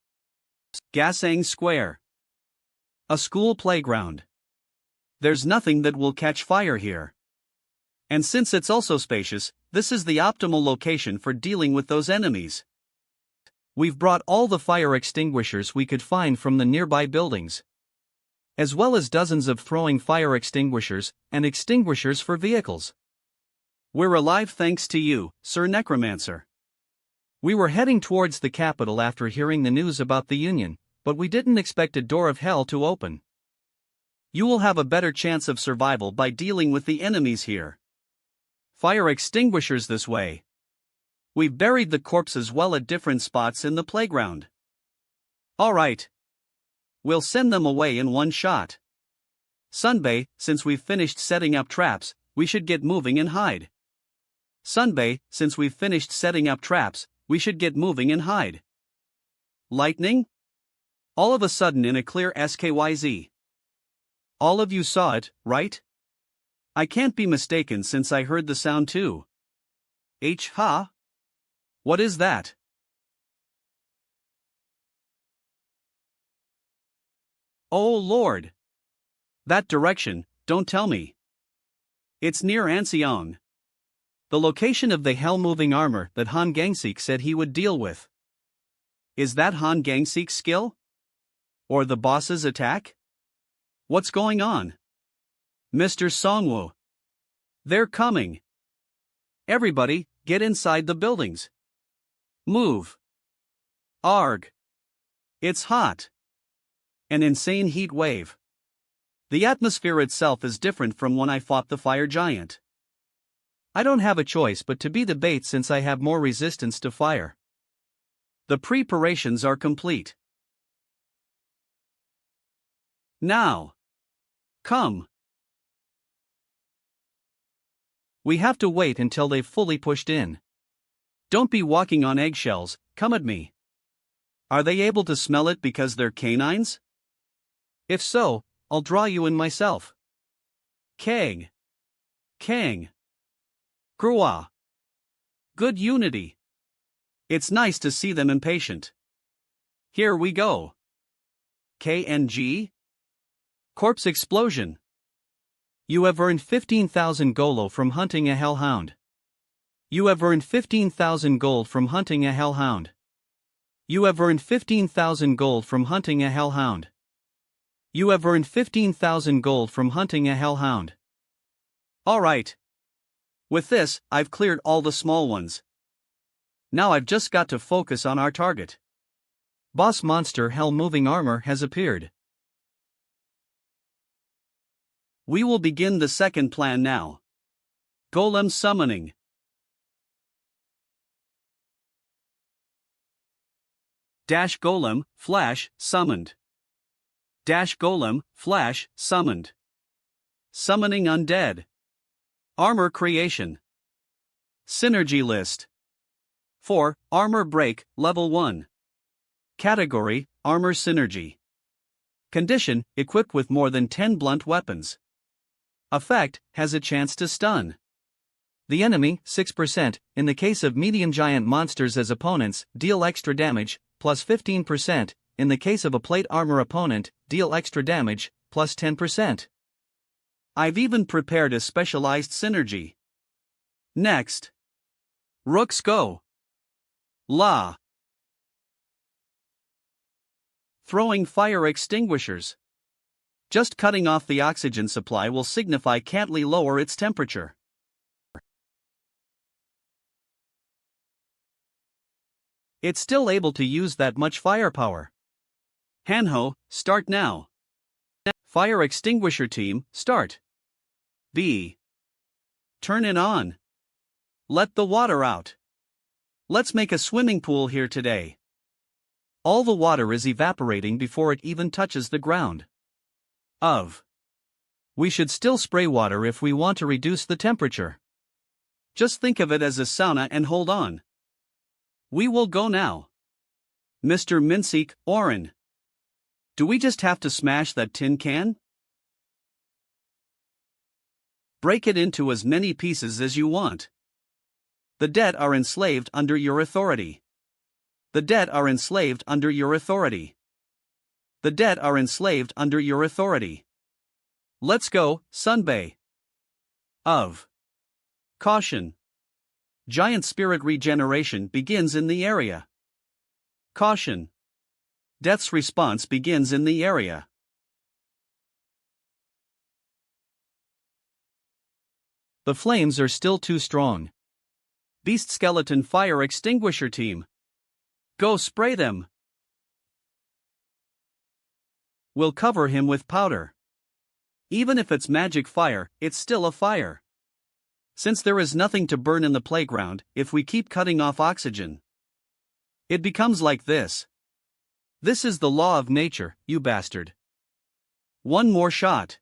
Speaker 1: Gasang Square. A school playground. There's nothing that will catch fire here. And since it's also spacious, this is the optimal location for dealing with those enemies. We've brought all the fire extinguishers we could find from the nearby buildings, as well as dozens of throwing fire extinguishers and extinguishers for vehicles. We're alive thanks to you, Sir Necromancer. We were heading towards the capital after hearing the news about the Union, but we didn't expect a door of hell to open. You will have a better chance of survival by dealing with the enemies here. Fire extinguishers this way. We've buried the corpses well at different spots in the playground. Alright. We'll send them away in one shot. Sunbei, since we've finished setting up traps, we should get moving and hide. Sunbei, since we've finished setting up traps, we should get moving and hide. Lightning? All of a sudden in a clear SKYZ. All of you saw it, right? I can't be mistaken since I heard the sound too. Ha? What is that? Oh Lord! That direction, don't tell me. It's near Anseong. The location of the hell-moving armor that Han Gangsik said he would deal with. Is that Han Gangsik's skill? Or the boss's attack? What's going on? Mr. Songwo. They're coming. Everybody, get inside the buildings. Move. Arg. It's hot. An insane heat wave. The atmosphere itself is different from when I fought the fire giant. I don't have a choice but to be the bait since I have more resistance to fire. The preparations are complete. Now. Come. We have to wait until they've fully pushed in. Don't be walking on eggshells, come at me. Are they able to smell it because they're canines? If so, I'll draw you in myself. Kang. Grua. Good unity. It's nice to see them impatient. Here we go. KNG? Corpse explosion. You have earned 15,000 golo from hunting a hellhound. You have earned 15,000 gold from hunting a hellhound. You have earned 15,000 gold from hunting a hellhound. You have earned 15,000 gold from hunting a hellhound. Alright. With this, I've cleared all the small ones. Now I've just got to focus on our target. Boss monster Hell Moving Armor has appeared. We will begin the second plan now. Golem summoning. Dash Golem, Flash, summoned. Dash Golem, Flash, summoned. Summoning Undead. Armor creation. Synergy list. 4. Armor break, level 1. Category, Armor synergy. Condition, equipped with more than 10 blunt weapons. Effect, has a chance to stun the enemy, 6%, in the case of medium giant monsters as opponents, deal extra damage, plus 15%, in the case of a plate armor opponent, deal extra damage, plus 10%. I've even prepared a specialized synergy. Next. Rooks go. La. Throwing fire extinguishers. Just cutting off the oxygen supply will signify can'tly lower its temperature. It's still able to use that much firepower. Hanho, start now. Fire extinguisher team, start. B. Turn it on. Let the water out. Let's make a swimming pool here today. All the water is evaporating before it even touches the ground. We should still spray water if we want to reduce the temperature. Just think of it as a sauna and hold on. We will go now. Mr. Minseek, Orin. Do we just have to smash that tin can? Break it into as many pieces as you want. The dead are enslaved under your authority. The dead are enslaved under your authority. The dead are enslaved under your authority. Let's go, Sunbay. Caution. Giant spirit regeneration begins in the area. Caution. Death's response begins in the area. The flames are still too strong. Beast Skeleton Fire Extinguisher Team. Go spray them. We'll cover him with powder. Even if it's magic fire, it's still a fire. Since there is nothing to burn in the playground, if we keep cutting off oxygen, it becomes like this. This is the law of nature, you bastard. One more shot.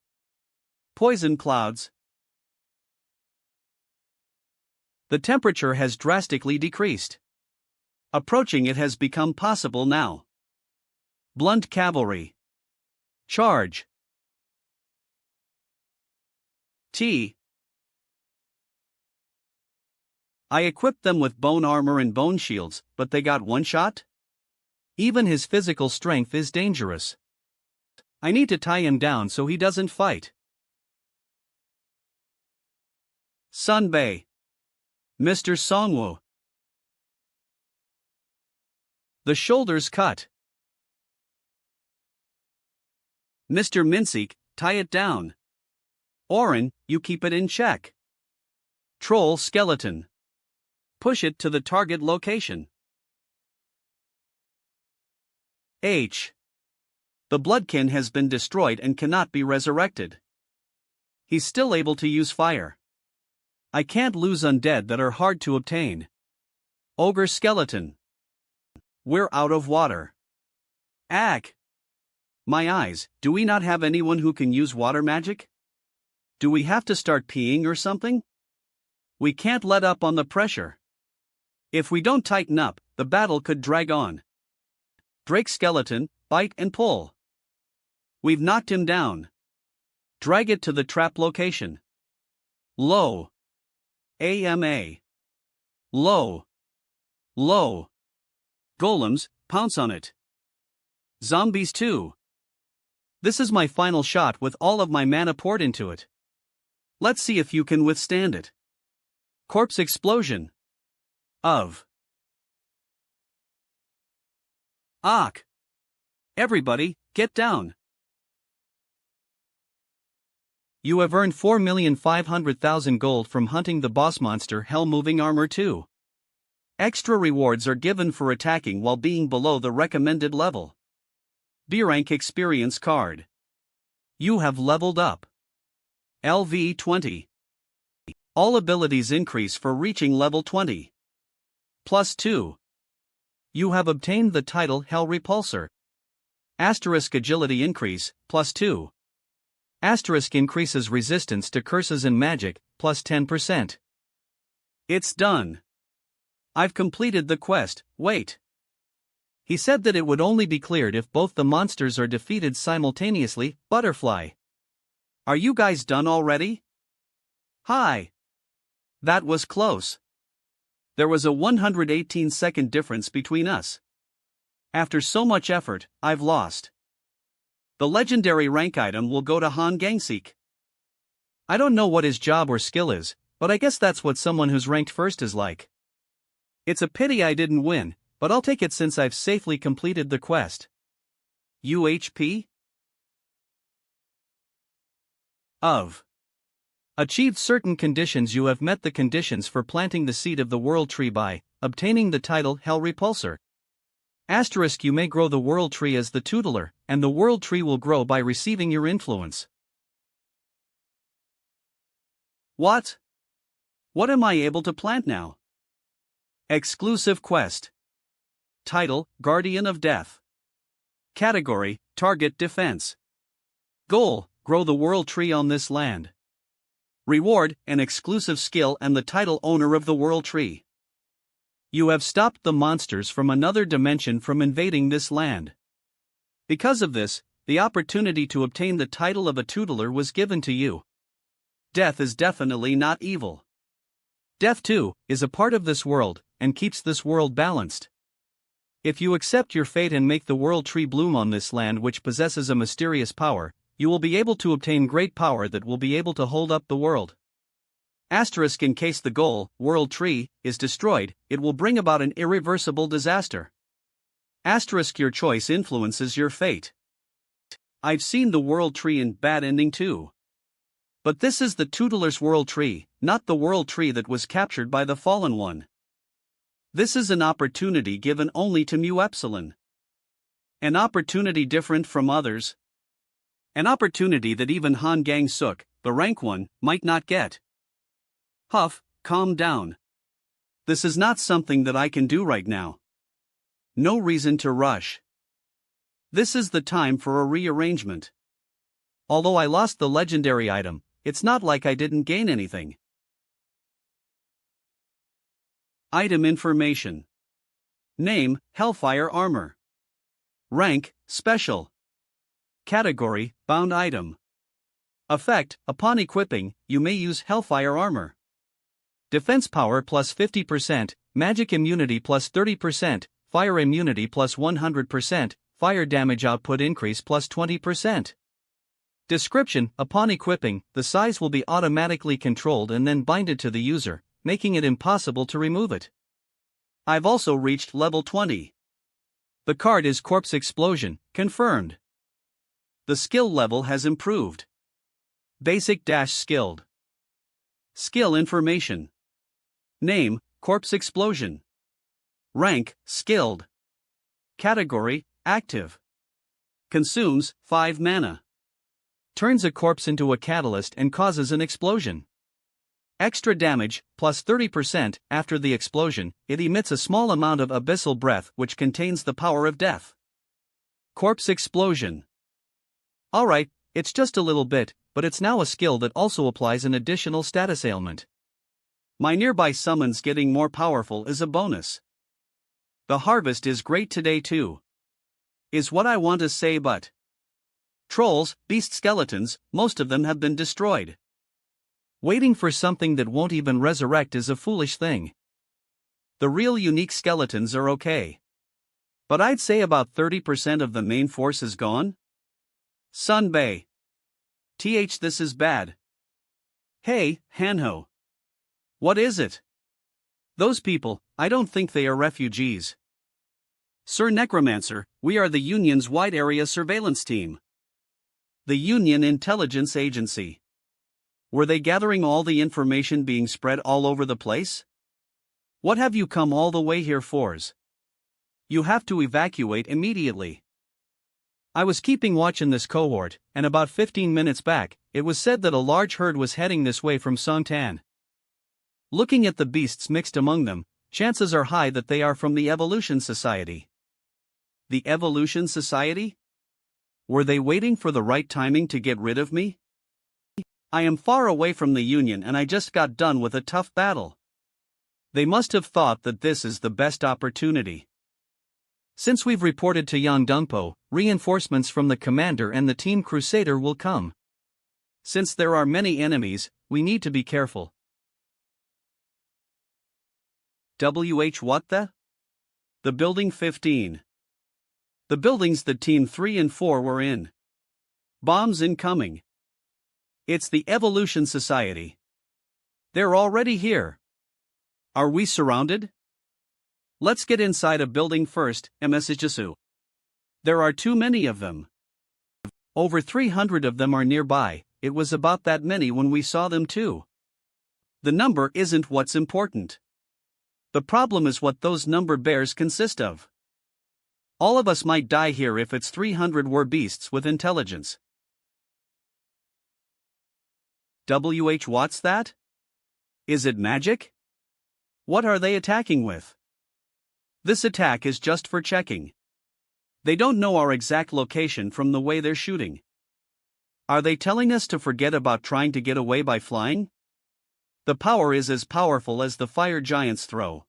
Speaker 1: Poison clouds. The temperature has drastically decreased. Approaching it has become possible now. Blunt cavalry. Charge. T. I equipped them with bone armor and bone shields, but they got one shot? Even his physical strength is dangerous. I need to tie him down so he doesn't fight. Sunbay. Mr. Songwoo. The shoulders cut. Mr. Minseek, tie it down. Orin, you keep it in check. Troll skeleton. Push it to the target location. H. The Bloodkin has been destroyed and cannot be resurrected. He's still able to use fire. I can't lose undead that are hard to obtain. Ogre skeleton. We're out of water. Ack. My eyes, do we not have anyone who can use water magic? Do we have to start peeing or something? We can't let up on the pressure. If we don't tighten up, the battle could drag on. Drake skeleton, bite and pull. We've knocked him down. Drag it to the trap location. Low. AMA. Low. Low. Golems, pounce on it. Zombies too. This is my final shot with all of my mana poured into it. Let's see if you can withstand it. Corpse explosion. Ak. Everybody, get down. You have earned 4,500,000 gold from hunting the boss monster Hell Moving Armor 2. Extra rewards are given for attacking while being below the recommended level. B-Rank Experience Card. You have leveled up. LV 20. All abilities increase for reaching level 20. +2. You have obtained the title Hell Repulsor. Asterisk agility increase, +2. Asterisk increases resistance to curses and magic, +10%. It's done. I've completed the quest. Wait. He said that it would only be cleared if both the monsters are defeated simultaneously. Butterfly. Are you guys done already? Hi. That was close. There was a 118-second difference between us. After so much effort, I've lost. The legendary rank item will go to Han Gangseek. I don't know what his job or skill is, but I guess that's what someone who's ranked first is like. It's a pity I didn't win, but I'll take it since I've safely completed the quest. UHP? Of. Achieved certain conditions. You have met the conditions for planting the seed of the World Tree by obtaining the title Hell Repulsor. Asterisk you may grow the World Tree as the tutelar, and the World Tree will grow by receiving your influence. What? What am I able to plant now? Exclusive quest. Title, Guardian of Death. Category, Target Defense. Goal, grow the World Tree on this land. Reward, an exclusive skill and the title owner of the World Tree. You have stopped the monsters from another dimension from invading this land. Because of this, the opportunity to obtain the title of a tutelar was given to you. Death is definitely not evil. Death, too, is a part of this world, and keeps this world balanced. If you accept your fate and make the World Tree bloom on this land which possesses a mysterious power, you will be able to obtain great power that will be able to hold up the world. Asterisk in case the goal, World Tree, is destroyed, it will bring about an irreversible disaster. Asterisk your choice influences your fate. I've seen the World Tree in bad ending too. But this is the tutelar's World Tree, not the World Tree that was captured by the Fallen One. This is an opportunity given only to Mu Epsilon. An opportunity different from others. An opportunity that even Han Gang-suk, the rank one, might not get. Huff, calm down. This is not something that I can do right now. No reason to rush. This is the time for a rearrangement. Although I lost the legendary item, it's not like I didn't gain anything. Item information. Name, Hellfire Armor. Rank, Special. Category, Bound Item. Effect, upon equipping, you may use Hellfire Armor. Defense power plus 50%, magic immunity plus 30%, fire immunity plus 100%, fire damage output increase plus 20%. Description, upon equipping, the size will be automatically controlled and then binded to the user, making it impossible to remove it. I've also reached level 20. The card is Corpse Explosion, confirmed. The skill level has improved. Basic-skilled. Skill information. Name, Corpse Explosion. Rank, Skilled. Category, Active. Consumes 5 mana. Turns a corpse into a catalyst and causes an explosion. Extra damage, plus 30%, after the explosion, it emits a small amount of abyssal breath which contains the power of death. Corpse Explosion. Alright, it's just a little bit, but it's now a skill that also applies an additional status ailment. My nearby summons getting more powerful is a bonus. The harvest is great today too. Is what I want to say, but trolls, beast skeletons, most of them have been destroyed. Waiting for something that won't even resurrect is a foolish thing. The real unique skeletons are okay. But I'd say about 30% of the main force is gone. Sun Bay. This is bad. Hey, Hanho. What is it? Those people, I don't think they are refugees. Sir Necromancer, we are the Union's wide area surveillance team. The Union Intelligence Agency. Were they gathering all the information being spread all over the place? What have you come all the way here for? You have to evacuate immediately. I was keeping watch in this cohort, and about 15 minutes back, it was said that a large herd was heading this way from Songtan. Looking at the beasts mixed among them, chances are high that they are from the Evolution Society. The Evolution Society? Were they waiting for the right timing to get rid of me? I am far away from the Union and I just got done with a tough battle. They must have thought that this is the best opportunity. Since we've reported to Yangdungpo, reinforcements from the commander and the Team Crusader will come. Since there are many enemies, we need to be careful. What the? The Building 15. The buildings that Team 3 and 4 were in. Bombs incoming. It's the Evolution Society. They're already here. Are we surrounded? Let's get inside a building first, MSHSU. There are too many of them. Over 300 of them are nearby. It was about that many when we saw them too. The number isn't what's important. The problem is what those number bears consist of. All of us might die here if it's 300 war beasts with intelligence. What's that? Is it magic? What are they attacking with? This attack is just for checking. They don't know our exact location from the way they're shooting. Are they telling us to forget about trying to get away by flying? The power is as powerful as the fire giants throw.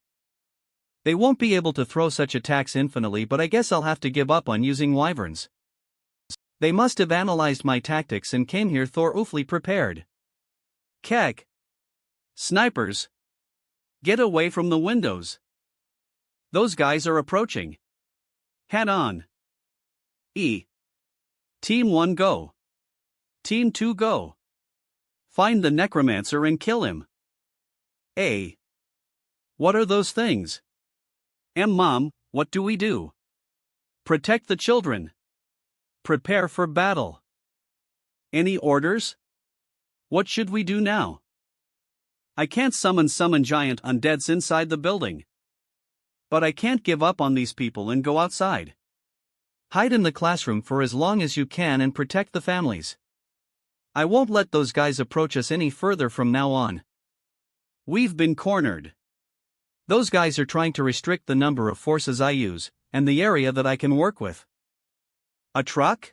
Speaker 1: They won't be able to throw such attacks infinitely, but I guess I'll have to give up on using wyverns. They must have analyzed my tactics and came here thoroughly prepared. Kek. Snipers. Get away from the windows. Those guys are approaching. Head on. E. Team 1 go. Team 2 go. Find the Necromancer and kill him. A. What are those things? Mom, what do we do? Protect the children. Prepare for battle. Any orders? What should we do now? I can't summon giant undeads inside the building. But I can't give up on these people and go outside. Hide in the classroom for as long as you can and protect the families. I won't let those guys approach us any further from now on. We've been cornered. Those guys are trying to restrict the number of forces I use, and the area that I can work with. A truck?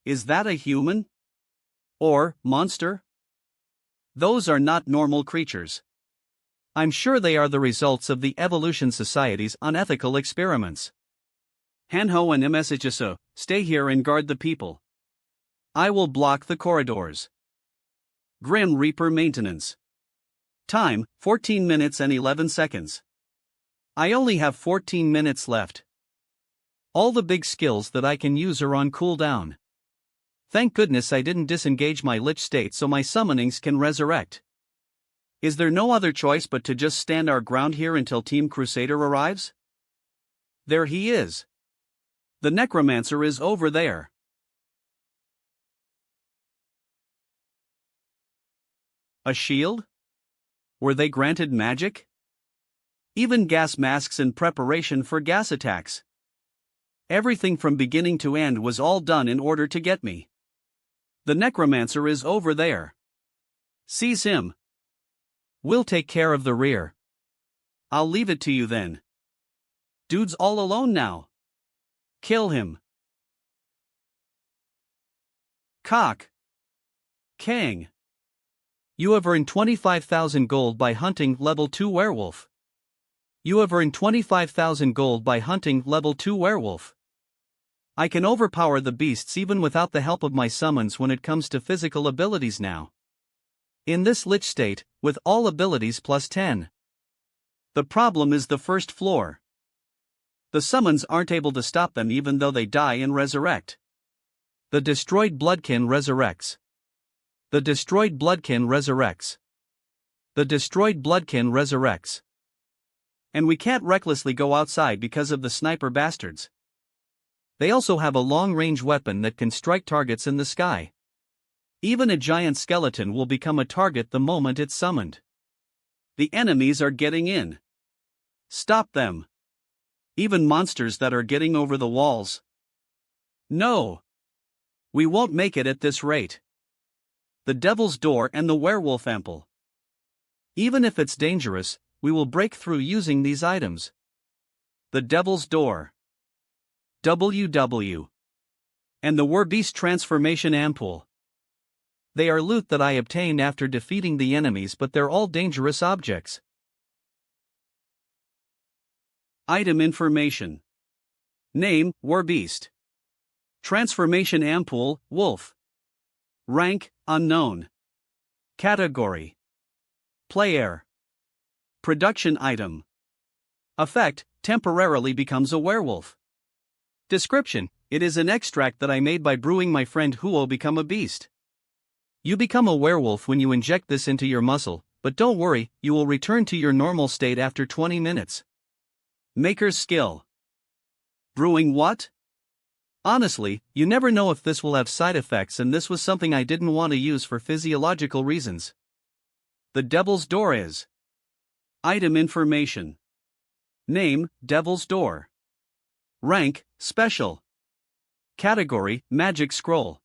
Speaker 1: Is that a human? Or monster? Those are not normal creatures. I'm sure they are the results of the Evolution Society's unethical experiments. Hanho and MSHSO, stay here and guard the people. I will block the corridors. Grim Reaper maintenance. Time, 14 minutes and 11 seconds. I only have 14 minutes left. All the big skills that I can use are on cooldown. Thank goodness I didn't disengage my Lich state so my summonings can resurrect. Is there no other choice but to just stand our ground here until Team Crusader arrives? There he is. The Necromancer is over there. A shield? Were they granted magic? Even gas masks in preparation for gas attacks. Everything from beginning to end was all done in order to get me. The Necromancer is over there. Seize him. We'll take care of the rear. I'll leave it to you then. Dude's all alone now. Kill him. Cock. Kang. You have earned 25,000 gold by hunting level 2 werewolf. You have earned 25,000 gold by hunting level 2 werewolf. I can overpower the beasts even without the help of my summons when it comes to physical abilities now. In this Lich state, with all abilities plus 10. The problem is the first floor. The summons aren't able to stop them even though they die and resurrect. The destroyed Bloodkin resurrects. The destroyed Bloodkin resurrects. The destroyed Bloodkin resurrects. And we can't recklessly go outside because of the sniper bastards. They also have a long-range weapon that can strike targets in the sky. Even a giant skeleton will become a target the moment it's summoned. The enemies are getting in. Stop them. Even monsters that are getting over the walls. No. We won't make it at this rate. The Devil's Door and the Werewolf Ample. Even if it's dangerous, we will break through using these items. The Devil's Door. WW. And the Werbeast Transformation Ampoule. They are loot that I obtained after defeating the enemies, but they're all dangerous objects. Item information. Name, Werbeast. Transformation Ampoule, Wolf. Rank, Unknown. Category. Player. Production item. Effect, temporarily becomes a werewolf. Description, it is an extract that I made by brewing my friend Huo become a beast. You become a werewolf when you inject this into your muscle, but don't worry, you will return to your normal state after 20 minutes. Maker's skill. Brewing what? Honestly, you never know if this will have side effects, and this was something I didn't want to use for physiological reasons. The Devil's Door is. Item information. Name, Devil's Door. Rank, Special. Category, Magic Scroll.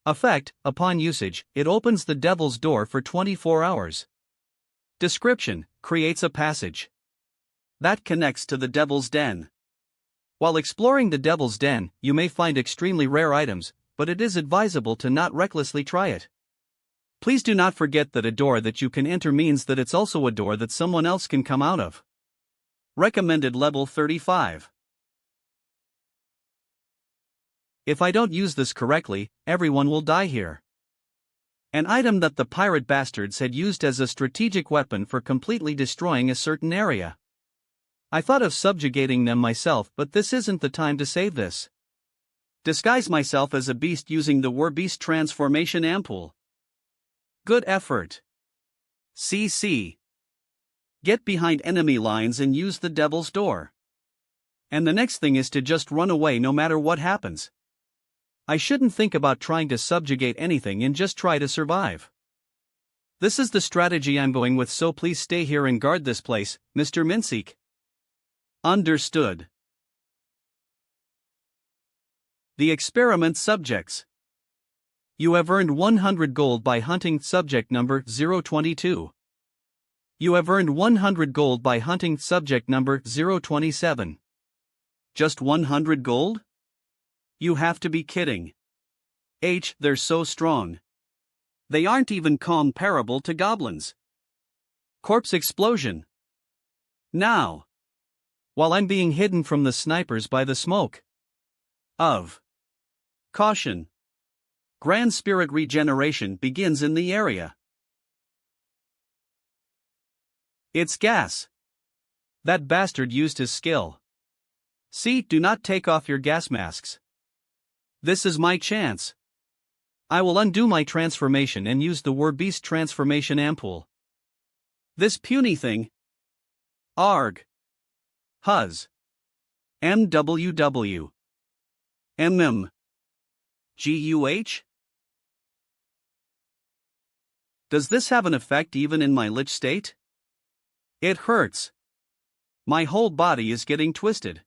Speaker 1: Effect, upon usage, it opens the Devil's Door for 24 hours. Description, creates a passage that connects to the Devil's Den. While exploring the Devil's Den, you may find extremely rare items, but it is advisable to not recklessly try it. Please do not forget that a door that you can enter means that it's also a door that someone else can come out of. Recommended level 35. If I don't use this correctly, everyone will die here. An item that the pirate bastards had used as a strategic weapon for completely destroying a certain area. I thought of subjugating them myself, but this isn't the time to save this. Disguise myself as a beast using the Werbeast Transformation Ampoule. Good effort. CC. Get behind enemy lines and use the Devil's Door. And the next thing is to just run away no matter what happens. I shouldn't think about trying to subjugate anything and just try to survive. This is the strategy I'm going with, so please stay here and guard this place, Mr. Minseek. Understood. The experiment subjects. You have earned 100 gold by hunting subject number 022. You have earned 100 gold by hunting subject number 027. Just 100 gold? You have to be kidding. They're so strong. They aren't even comparable to goblins. Corpse explosion. Now. While I'm being hidden from the snipers by the smoke of caution. Grand spirit regeneration begins in the area. It's gas. That bastard used his skill. See, do not take off your gas masks. This is my chance. I will undo my transformation and use the Werbeast Transformation Ampoule. This puny thing. Arg. Huz. MWW. GUH? Does this have an effect even in my lich state? It hurts. My whole body is getting twisted.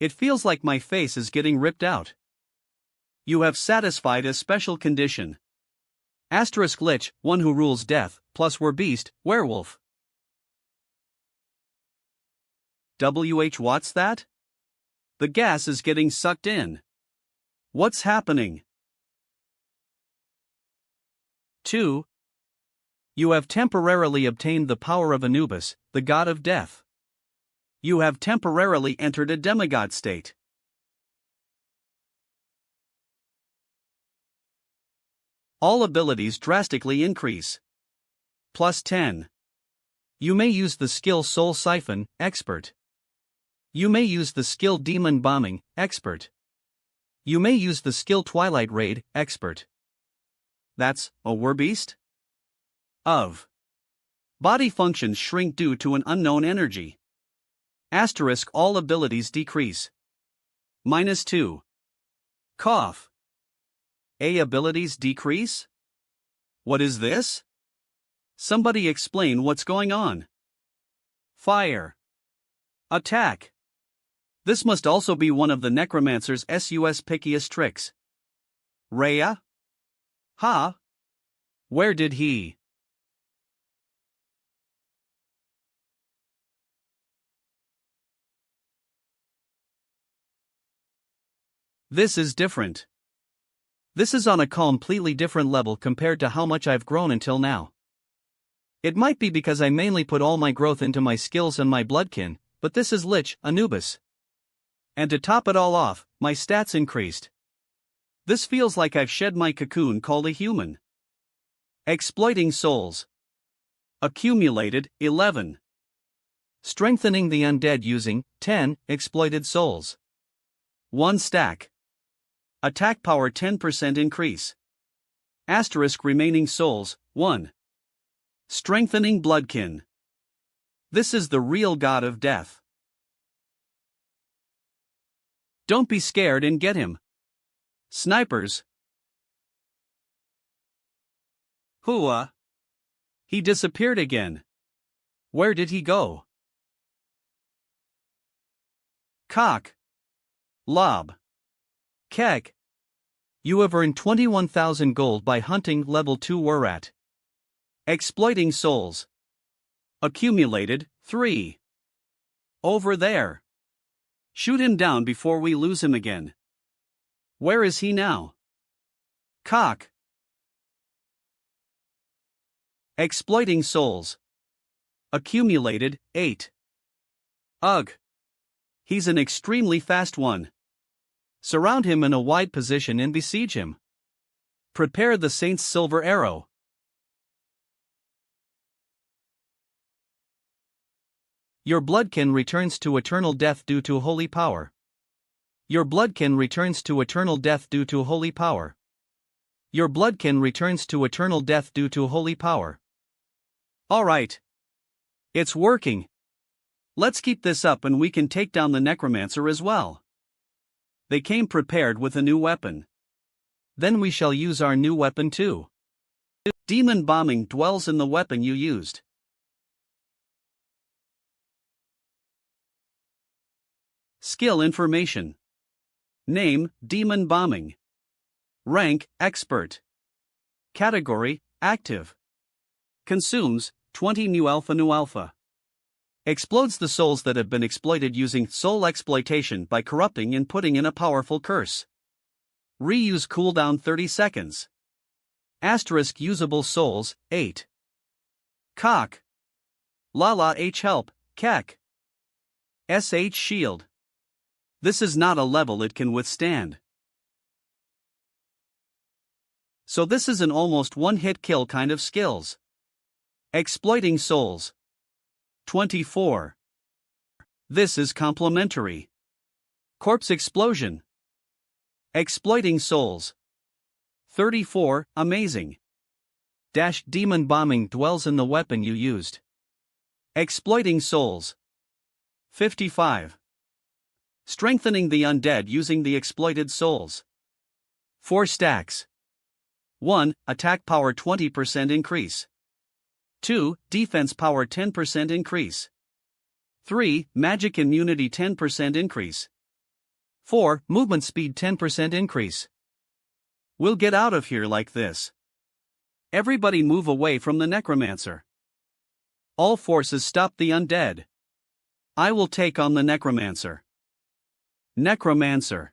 Speaker 1: It feels like my face is getting ripped out. You have satisfied a special condition. Asterisk lich, one who rules death, plus Werbeast, werewolf. What's that? The gas is getting sucked in. What's happening? 2. You have temporarily obtained the power of Anubis, the god of death. You have temporarily entered a demigod state. All abilities drastically increase. Plus 10. You may use the skill Soul Siphon, Expert. You may use the skill Demon Bombing, Expert. You may use the skill Twilight Raid, Expert. That's a Werbeast? Of. Body functions shrink due to an unknown energy. Asterisk all abilities decrease. -2. Cough. A abilities decrease? What is this? Somebody explain what's going on. Fire. Attack. This must also be one of the Necromancer's sus pickiest tricks. Rhea? Ha? Where did he? This is different. This is on a completely different level compared to how much I've grown until now. It might be because I mainly put all my growth into my skills and my bloodkin, but this is Lich, Anubis. And to top it all off, my stats increased. This feels like I've shed my cocoon called a human. Exploiting souls. Accumulated, 11. Strengthening the undead using, 10, exploited souls. 1 stack. Attack power 10% increase. Asterisk remaining souls, 1. Strengthening bloodkin. This is the real god of death. Don't be scared and get him. Snipers. Hua. He disappeared again. Where did he go? Cock. Lob. Kek. You have earned 21,000 gold by hunting level 2 Warat. Exploiting souls. Accumulated, 3. Over there. Shoot him down before we lose him again. Where is he now? Cock. Exploiting souls. Accumulated, 8. Ugh. He's an extremely fast one. Surround him in a wide position and besiege him. Prepare the Saint's silver arrow. Your bloodkin returns to eternal death due to holy power. Your bloodkin returns to eternal death due to holy power. Your bloodkin returns to eternal death due to holy power. Alright. It's working. Let's keep this up and we can take down the Necromancer as well. They came prepared with a new weapon. Then we shall use our new weapon too. Demon bombing dwells in the weapon you used. Skill information. Name, Demon bombing. Rank, Expert. Category, Active. Consumes, 20 new alpha. Explodes the souls that have been exploited using soul exploitation by corrupting and putting in a powerful curse. Reuse cooldown 30 seconds. Asterisk usable souls, 8. Cock. Lala H help, Kek. SH shield. This is not a level it can withstand. So this is an almost one-hit kill kind of skills. Exploiting souls. 24. This is complementary. Corpse explosion. Exploiting souls. 34. Amazing. Demon bombing dwells in the weapon you used. Exploiting souls. 55. Strengthening the undead using the exploited souls. 4 stacks. 1. Attack power 20% increase. 2. Defense power 10% increase. 3. Magic immunity 10% increase. 4. Movement speed 10% increase. We'll get out of here like this. Everybody move away from the Necromancer. All forces stop the undead. I will take on the Necromancer. Necromancer.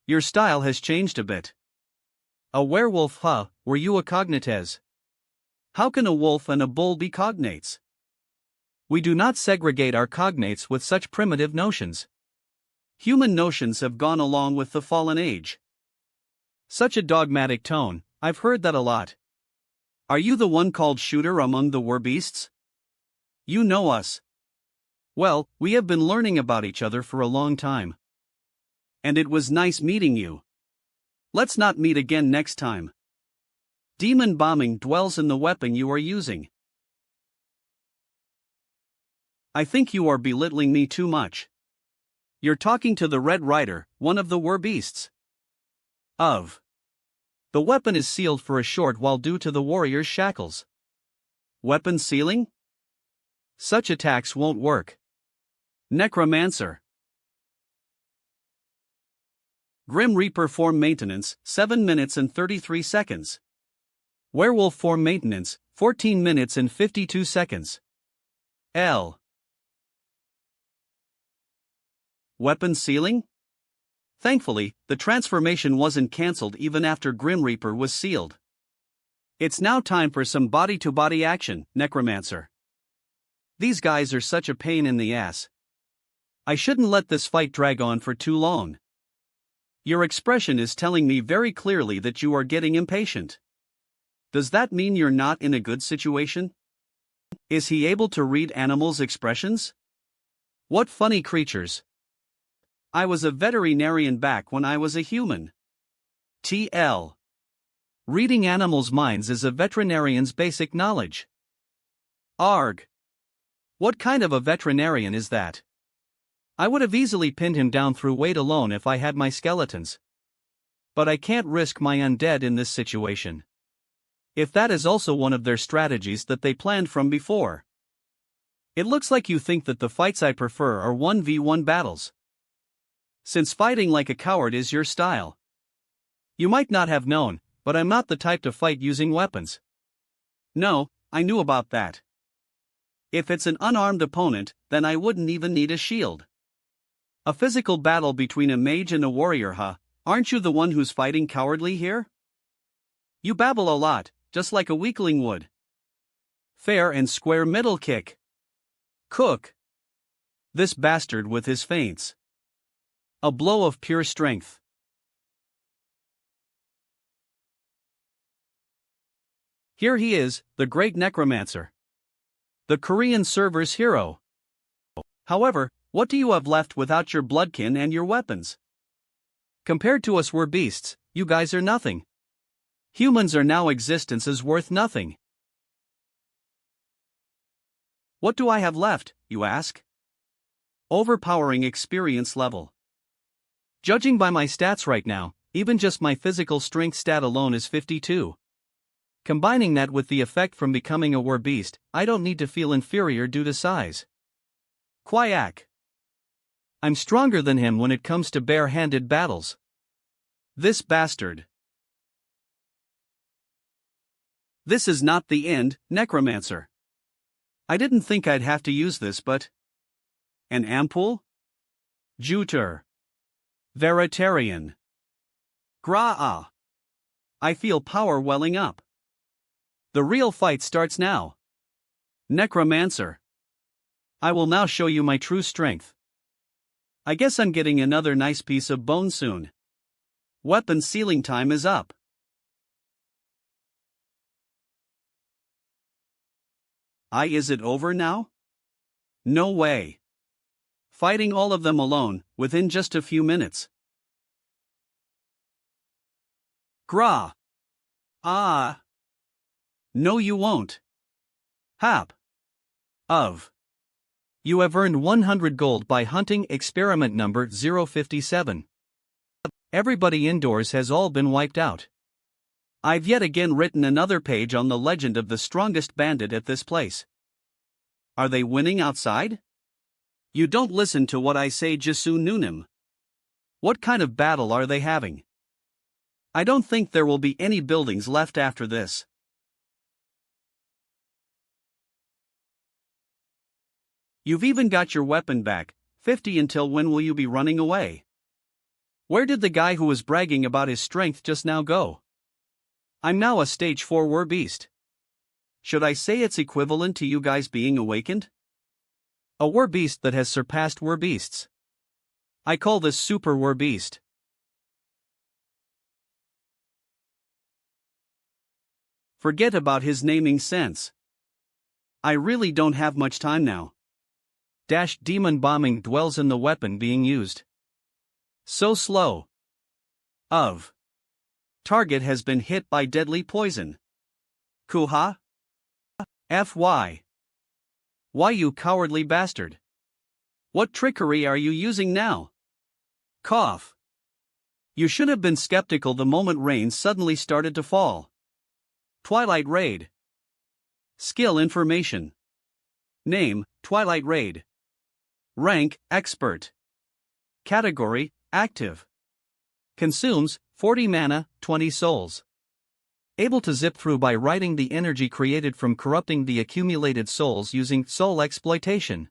Speaker 1: Your style has changed a bit. A werewolf, huh? Were you a cognates? How can a wolf and a bull be cognates? We do not segregate our cognates with such primitive notions. Human notions have gone along with the fallen age. Such a dogmatic tone, I've heard that a lot. Are you the one called Shooter among the werbeasts? You know us. Well, we have been learning about each other for a long time. And it was nice meeting you. Let's not meet again next time. Demon bombing dwells in the weapon you are using. I think you are belittling me too much. You're talking to the Red Rider, one of the werbeasts. Of The weapon is sealed for a short while due to the warrior's shackles. Weapon sealing? Such attacks won't work. Necromancer. Grim Reaper form maintenance, 7 minutes and 33 seconds. Werewolf form maintenance, 14 minutes and 52 seconds. L. Weapon sealing? Thankfully, the transformation wasn't cancelled even after Grim Reaper was sealed. It's now time for some body-to-body action, Necromancer. These guys are such a pain in the ass. I shouldn't let this fight drag on for too long. Your expression is telling me very clearly that you are getting impatient. Does that mean you're not in a good situation? Is he able to read animals' expressions? What funny creatures. I was a veterinarian back when I was a human. TL. Reading animals' minds is a veterinarian's basic knowledge. Arg. What kind of a veterinarian is that? I would have easily pinned him down through weight alone if I had my skeletons. But I can't risk my undead in this situation. If that is also one of their strategies that they planned from before. It looks like you think that the fights I prefer are 1v1 battles. Since fighting like a coward is your style. You might not have known, but I'm not the type to fight using weapons. No, I knew about that. If it's an unarmed opponent, then I wouldn't even need a shield. A physical battle between a mage and a warrior, huh? Aren't you the one who's fighting cowardly here? You babble a lot, just like a weakling would. Fair and square middle kick. Cook. This bastard with his feints. A blow of pure strength. Here he is, the great Necromancer. The Korean server's hero. However, what do you have left without your bloodkin and your weapons? Compared to us we're beasts, you guys are nothing. Humans are now existences worth nothing. What do I have left, you ask? Overpowering experience level. Judging by my stats right now, even just my physical strength stat alone is 52. Combining that with the effect from becoming a war beast, I don't need to feel inferior due to size. Quack. I'm stronger than him when it comes to bare-handed battles. This bastard. This is not the end, Necromancer. I didn't think I'd have to use this, but... An ampoule? Juter. Veritarian. Gra-ah. I feel power welling up. The real fight starts now. Necromancer. I will now show you my true strength. I guess I'm getting another nice piece of bone soon. Weapon sealing time is up. Is it over now? No way. Fighting all of them alone, within just a few minutes. Gra. Ah. No you won't. Hap. Of. You have earned 100 gold by hunting experiment number 057. Everybody indoors has all been wiped out. I've yet again written another page on the legend of the strongest bandit at this place. Are they winning outside? You don't listen to what I say, Jisu Nunim. What kind of battle are they having? I don't think there will be any buildings left after this. You've even got your weapon back, 50 until when will you be running away? Where did the guy who was bragging about his strength just now go? I'm now a stage 4 war beast. Should I say it's equivalent to you guys being awakened? A war beast that has surpassed war beasts. I call this super war beast. Forget about his naming sense. I really don't have much time now. Demon bombing dwells in the weapon being used. So slow. Of. Target has been hit by deadly poison. Kuha? Fy. Why you cowardly bastard? What trickery are you using now? Cough. You should have been skeptical the moment rain suddenly started to fall. Twilight Raid. Skill information. Name, Twilight Raid. Rank, Expert. Category, Active. Consumes, 40 mana, 20 souls. Able to zip through by writing the energy created from corrupting the accumulated souls using soul exploitation.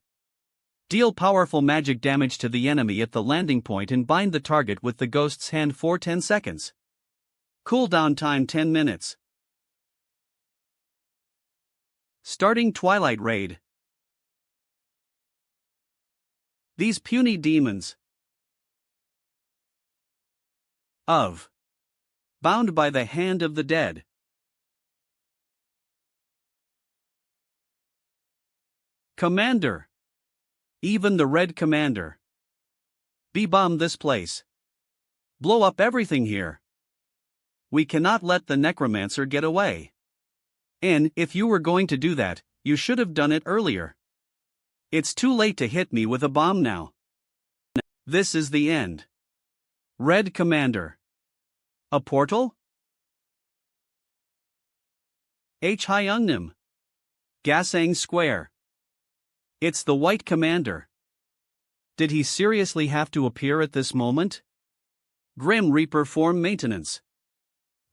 Speaker 1: Deal powerful magic damage to the enemy at the landing point and bind the target with the ghost's hand for 10 seconds. Cooldown time 10 minutes. Starting Twilight Raid. These puny demons of bound by the hand of the dead. Commander. Even the Red Commander. Be-bomb this place. Blow up everything here. We cannot let the Necromancer get away. And if you were going to do that, you should have done it earlier. It's too late to hit me with a bomb now. This is the end. Red Commander. A portal? H. Hyungnim. Gasang Square. It's the White Commander. Did he seriously have to appear at this moment? Grim Reaper form maintenance.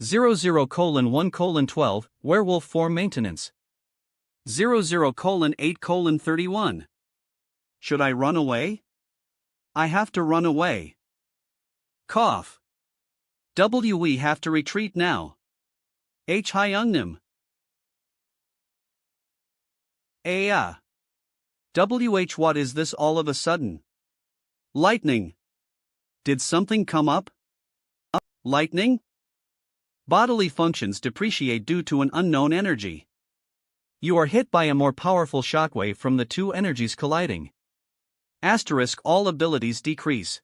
Speaker 1: 00:1:12, Werewolf form maintenance. 00:8:31. Should I run away? I have to run away. Cough. We have to retreat now. H. Hyungnim. What is this all of a sudden? Lightning. Did something come up? Lightning? Bodily functions depreciate due to an unknown energy. You are hit by a more powerful shockwave from the two energies colliding. Asterisk all abilities decrease.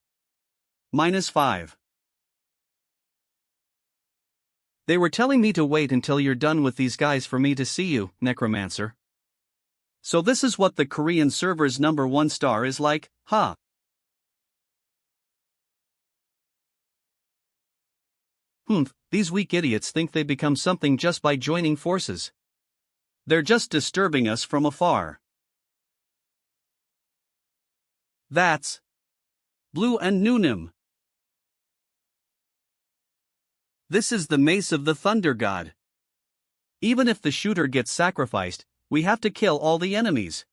Speaker 1: -5. They were telling me to wait until you're done with these guys for me to see you, Necromancer. So this is what the Korean server's #1 star is like, huh? These weak idiots think they become something just by joining forces. They're just disturbing us from afar. That's Blue and Noonim. This is the mace of the Thunder God. Even if the shooter gets sacrificed, we have to kill all the enemies.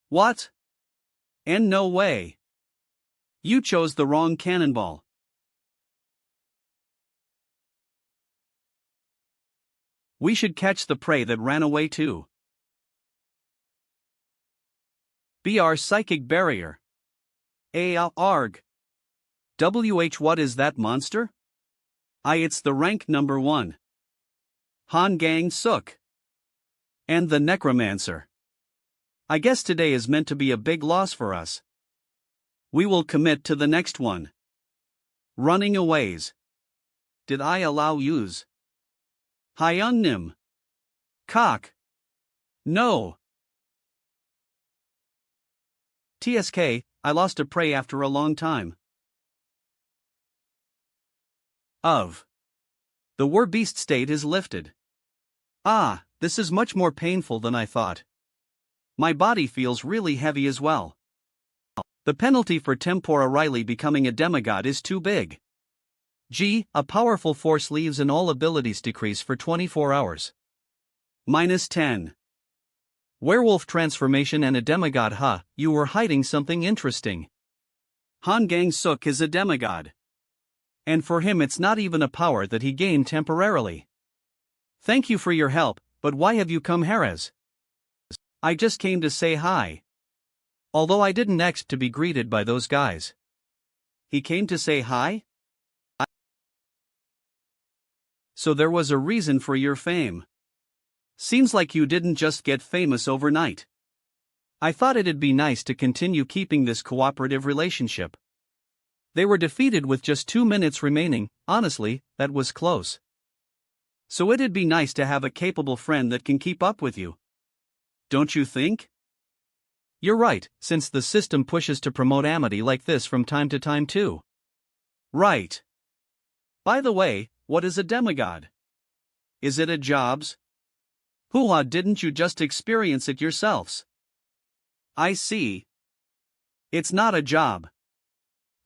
Speaker 1: What? And no way. You chose the wrong cannonball. We should catch the prey that ran away too. BR Psychic Barrier. Arg. What is that monster? It's the rank #1. Han Gang Suk. And the Necromancer. I guess today is meant to be a big loss for us. We will commit to the next one. Running aways. Did I allow yous? Hyungnim. Cock. No. TSK, I lost a prey after a long time. The war beast state is lifted. This is much more painful than I thought. My body feels really heavy as well. The penalty for Tempora Riley becoming a demigod is too big. A powerful force leaves and all abilities decrease for 24 hours. -10. Werewolf transformation and a demigod. You were hiding something interesting. Han Gang Suk is a demigod. And for him it's not even a power that he gained temporarily. Thank you for your help, but why have you come Jerez? I just came to say hi. Although I didn't expect to be greeted by those guys. He came to say hi? So there was a reason for your fame. Seems like you didn't just get famous overnight. I thought it'd be nice to continue keeping this cooperative relationship. They were defeated with just 2 minutes remaining. Honestly, that was close. So it'd be nice to have a capable friend that can keep up with you. Don't you think? You're right, since the system pushes to promote amity like this from time to time too. Right. By the way, what is a demigod? Is it a jobs? Hoo-ha, didn't you just experience it yourselves? I see. It's not a job.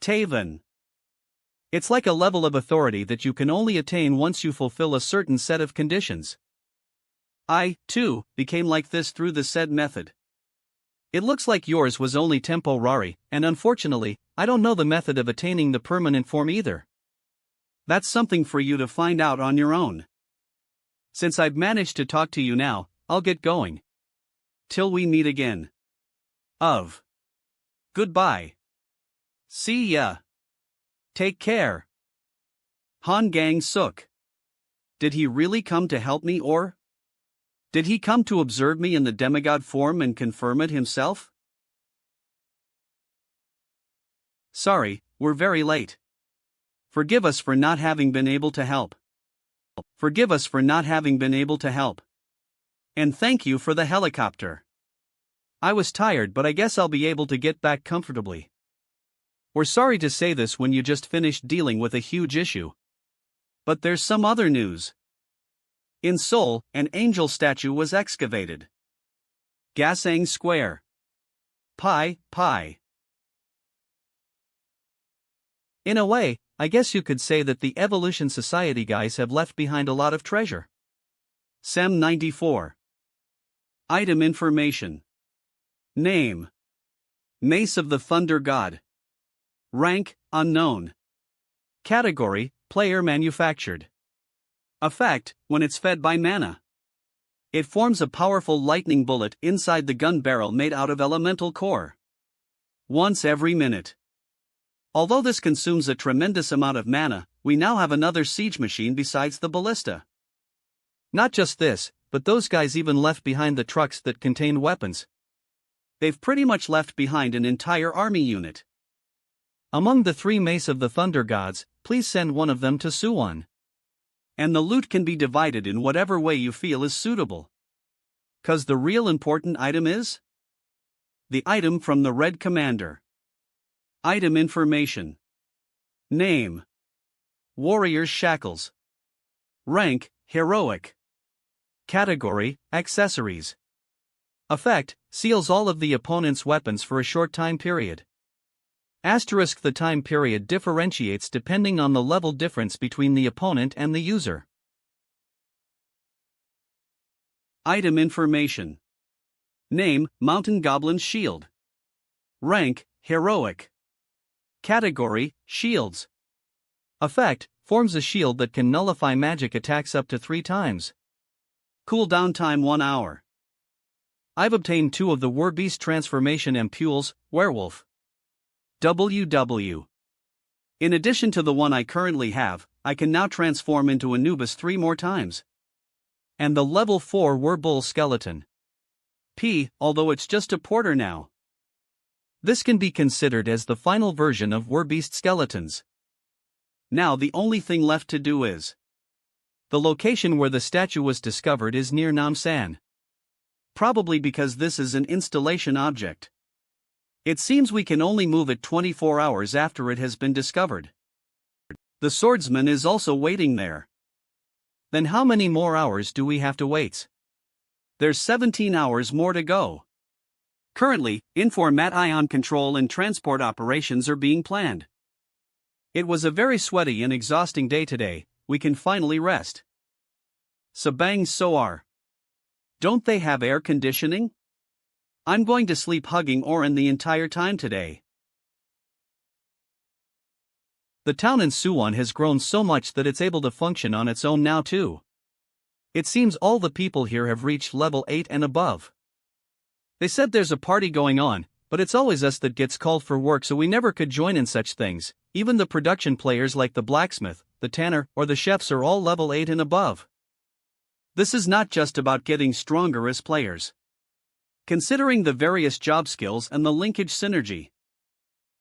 Speaker 1: Taven. It's like a level of authority that you can only attain once you fulfill a certain set of conditions. I, too, became like this through the said method. It looks like yours was only temporary, and unfortunately, I don't know the method of attaining the permanent form either. That's something for you to find out on your own. Since I've managed to talk to you now, I'll get going. Till we meet again. Goodbye. See ya. Take care. Han Gang Suk. Did he really come to help me, or did he come to observe me in the demigod form and confirm it himself? Sorry, we're very late. Forgive us for not having been able to help. Forgive us for not having been able to help. And thank you for the helicopter. I was tired, but I guess I'll be able to get back comfortably. We're sorry to say this when you just finished dealing with a huge issue. But there's some other news. In Seoul, an angel statue was excavated. Gasang Square. Pi. In a way, I guess you could say that the Evolution Society guys have left behind a lot of treasure. Sem 94. Item information. Name: Mace of the Thunder God. Rank: unknown. Category: player manufactured. Effect: when it's fed by mana. It forms a powerful lightning bullet inside the gun barrel made out of elemental core. Once every minute. Although this consumes a tremendous amount of mana, we now have another siege machine besides the ballista. Not just this, but those guys even left behind the trucks that contain weapons. They've pretty much left behind an entire army unit. Among the 3 Mace of the Thunder Gods, please send one of them to Suwon. And the loot can be divided in whatever way you feel is suitable. 'Cause the real important item is the item from the Red Commander. Item information. Name: Warrior's Shackles. Rank: heroic. Category: accessories. Effect: seals all of the opponent's weapons for a short time period. Asterisk: the time period differentiates depending on the level difference between the opponent and the user. Item information. Name: Mountain Goblin's Shield. Rank: heroic. Category: shields. Effect: forms a shield that can nullify magic attacks up to 3 times. Cooldown time 1 hour. I've obtained 2 of the Warbeast transformation ampules, Werewolf. WW. In addition to the one I currently have, I can now transform into Anubis 3 more times. And the level 4 Werbull skeleton. P, although it's just a porter now. This can be considered as the final version of Warbeast skeletons. Now the only thing left to do is. The location where the statue was discovered is near Namsan. Probably because this is an installation object. It seems we can only move it 24 hours after it has been discovered. The swordsman is also waiting there. Then how many more hours do we have to wait? There's 17 hours more to go. Currently, Informat ion control and transport operations are being planned. It was a very sweaty and exhausting day today. We can finally rest. Sabang Soar. Don't they have air conditioning? I'm going to sleep hugging Oren the entire time today. The town in Suwon has grown so much that it's able to function on its own now too. It seems all the people here have reached level 8 and above. They said there's a party going on, but it's always us that gets called for work, so we never could join in such things. Even the production players like the blacksmith, the tanner, or the chefs are all level 8 and above. This is not just about getting stronger as players. Considering the various job skills and the linkage synergy,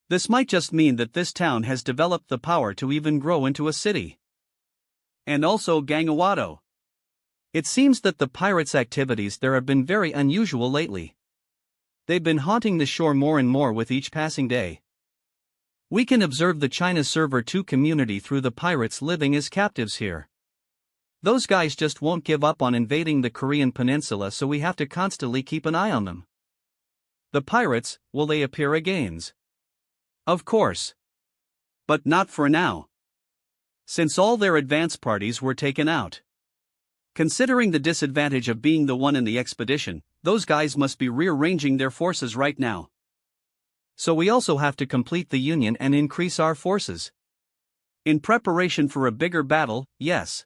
Speaker 1: this might just mean that this town has developed the power to even grow into a city. And also Gangawato. It seems that the pirates' activities there have been very unusual lately. They've been haunting the shore more and more with each passing day. We can observe the China Server 2 community through the pirates living as captives here. Those guys just won't give up on invading the Korean peninsula, so we have to constantly keep an eye on them. The pirates, will they appear again? Of course. But not for now. Since all their advance parties were taken out. Considering the disadvantage of being the one in the expedition, those guys must be rearranging their forces right now. So we also have to complete the Union and increase our forces. In preparation for a bigger battle, yes.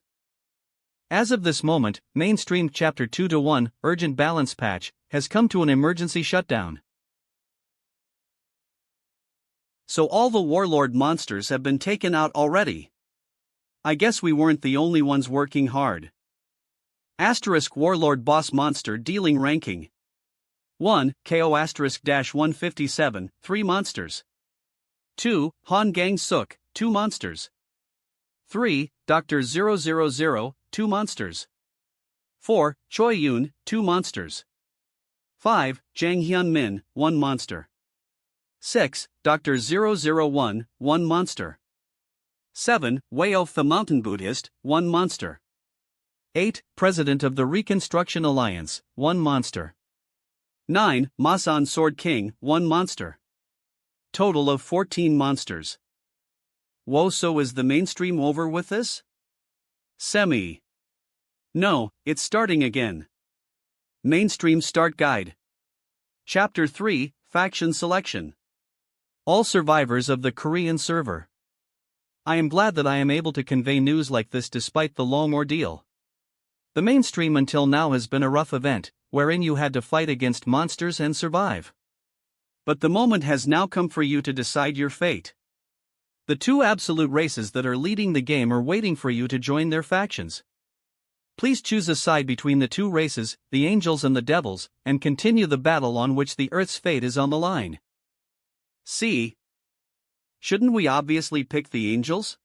Speaker 1: As of this moment, Mainstream Chapter 2-1, Urgent Balance Patch, has come to an emergency shutdown. So all the warlord monsters have been taken out already. I guess we weren't the only ones working hard. Asterisk Warlord Boss Monster Dealing Ranking 1. KO *157, 3 monsters. 2. Han Gang Suk, 2 monsters. 3. Dr. 000, 2 monsters. 4. Choi Yoon, 2 monsters. 5. Jang Hyun Min, 1 monster. 6. Dr. 001, 1 monster. 7. Weof the Mountain Buddhist, 1 monster. 8. President of the Reconstruction Alliance, 1 monster. 9. Masan Sword King, 1 monster. Total of 14 monsters. Whoa, so is the mainstream over with this? Semi. No, it's starting again. Mainstream Start Guide. Chapter 3, Faction Selection. All survivors of the Korean server. I am glad that I am able to convey news like this despite the long ordeal. The mainstream until now has been a rough event, wherein you had to fight against monsters and survive. But the moment has now come for you to decide your fate. The 2 absolute races that are leading the game are waiting for you to join their factions. Please choose a side between the 2 races, the angels and the devils, and continue the battle on which the Earth's fate is on the line. See? Shouldn't we obviously pick the angels?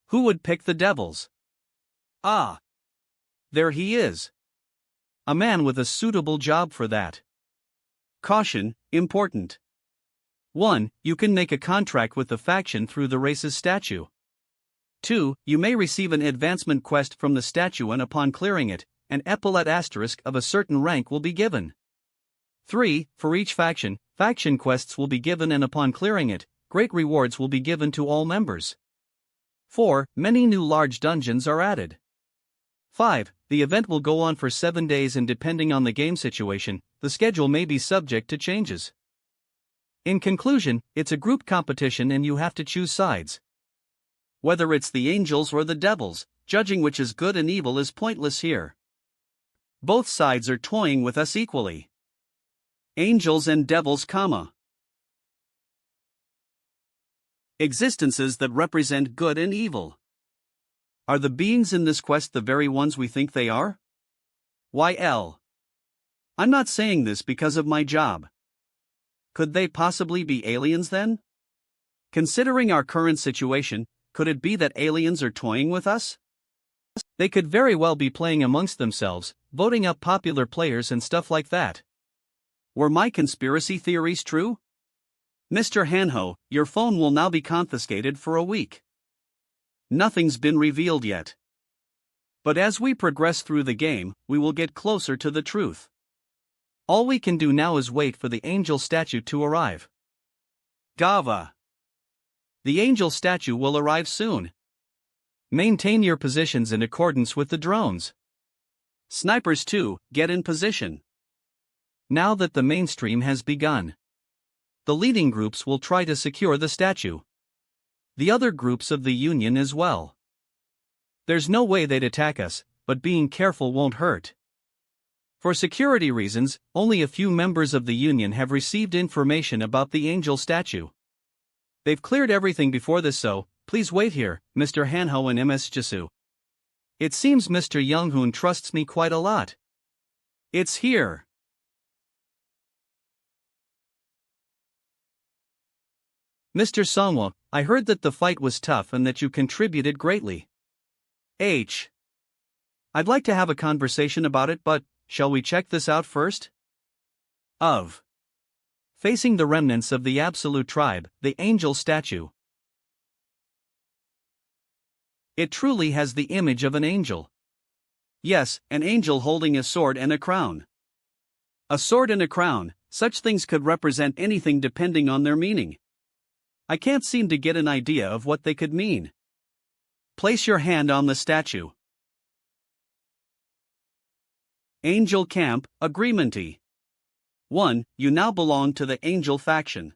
Speaker 1: Who would pick the devils? Ah! There he is. A man with a suitable job for that. Caution, important. 1. You can make a contract with the faction through the race's statue. 2. You may receive an advancement quest from the statue, and upon clearing it, an epaulet asterisk of a certain rank will be given. 3. For each faction quests will be given, and upon clearing it, great rewards will be given to all members. 4. Many new large dungeons are added. 5. The event will go on for 7 days, and depending on the game situation, the schedule may be subject to changes. In conclusion, it's a group competition and you have to choose sides. Whether it's the angels or the devils, judging which is good and evil is pointless here. Both sides are toying with us equally. Angels and devils, existences that represent good and evil. Are the beings in this quest the very ones we think they are? YL. I'm not saying this because of my job. Could they possibly be aliens then? Considering our current situation, could it be that aliens are toying with us? They could very well be playing amongst themselves, voting up popular players and stuff like that. Were my conspiracy theories true? Mr. Hanho, your phone will now be confiscated for a week. Nothing's been revealed yet. But as we progress through the game, we will get closer to the truth. All we can do now is wait for the angel statue to arrive. Gava. The angel statue will arrive soon. Maintain your positions in accordance with the drones. Snipers 2, get in position. Now that the mainstream has begun, the leading groups will try to secure the statue. The other groups of the Union as well. There's no way they'd attack us, but being careful won't hurt. For security reasons, only a few members of the Union have received information about the angel statue. They've cleared everything before this, so please wait here, Mr. Hanho and Ms. Jisu. It seems Mr. Younghoon trusts me quite a lot. It's here. Mr. Songwa, I heard that the fight was tough and that you contributed greatly. I'd like to have a conversation about it, but shall we check this out first? Of. Facing the remnants of the Absolute Tribe, the angel statue. It truly has the image of an angel. Yes, an angel holding a sword and a crown. A sword and a crown, such things could represent anything depending on their meaning. I can't seem to get an idea of what they could mean. Place your hand on the statue. Angel Camp, Agreementy. 1. You now belong to the Angel faction.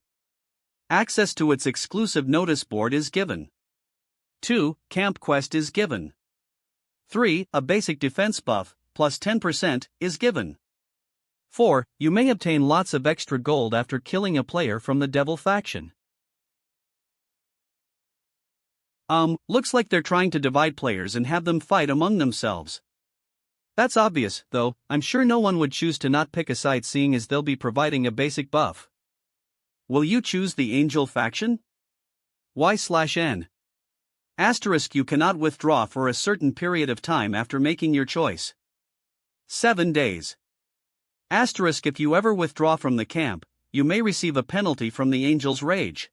Speaker 1: Access to its exclusive notice board is given. 2. Camp Quest is given. 3. A basic defense buff, plus 10%, is given. 4. You may obtain lots of extra gold after killing a player from the Devil faction. Looks like they're trying to divide players and have them fight among themselves. That's obvious, though. I'm sure no one would choose to not pick a side seeing as they'll be providing a basic buff. Will you choose the Angel faction? Y/N. Asterisk you cannot withdraw for a certain period of time after making your choice. 7 days. Asterisk if you ever withdraw from the camp, you may receive a penalty from the Angel's Rage.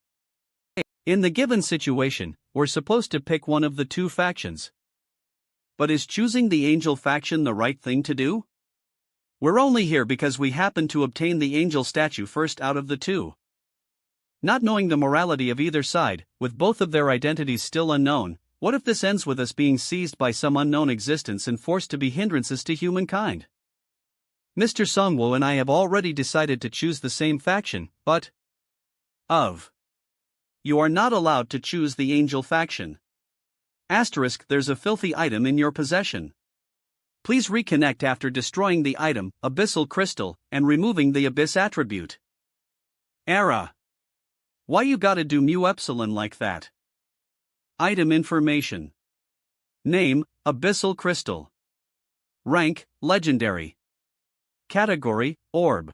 Speaker 1: In the given situation, we're supposed to pick one of the two factions. But is choosing the Angel faction the right thing to do? We're only here because we happen to obtain the Angel statue first out of the two. Not knowing the morality of either side, with both of their identities still unknown, what if this ends with us being seized by some unknown existence and forced to be hindrances to humankind? Mr. Songwo and I have already decided to choose the same faction, but you are not allowed to choose the Angel faction. Asterisk there's a filthy item in your possession. Please reconnect after destroying the item, Abyssal Crystal, and removing the Abyss attribute. Era. Why you gotta do mu epsilon like that? Item information. Name, Abyssal Crystal. Rank, Legendary. Category, Orb.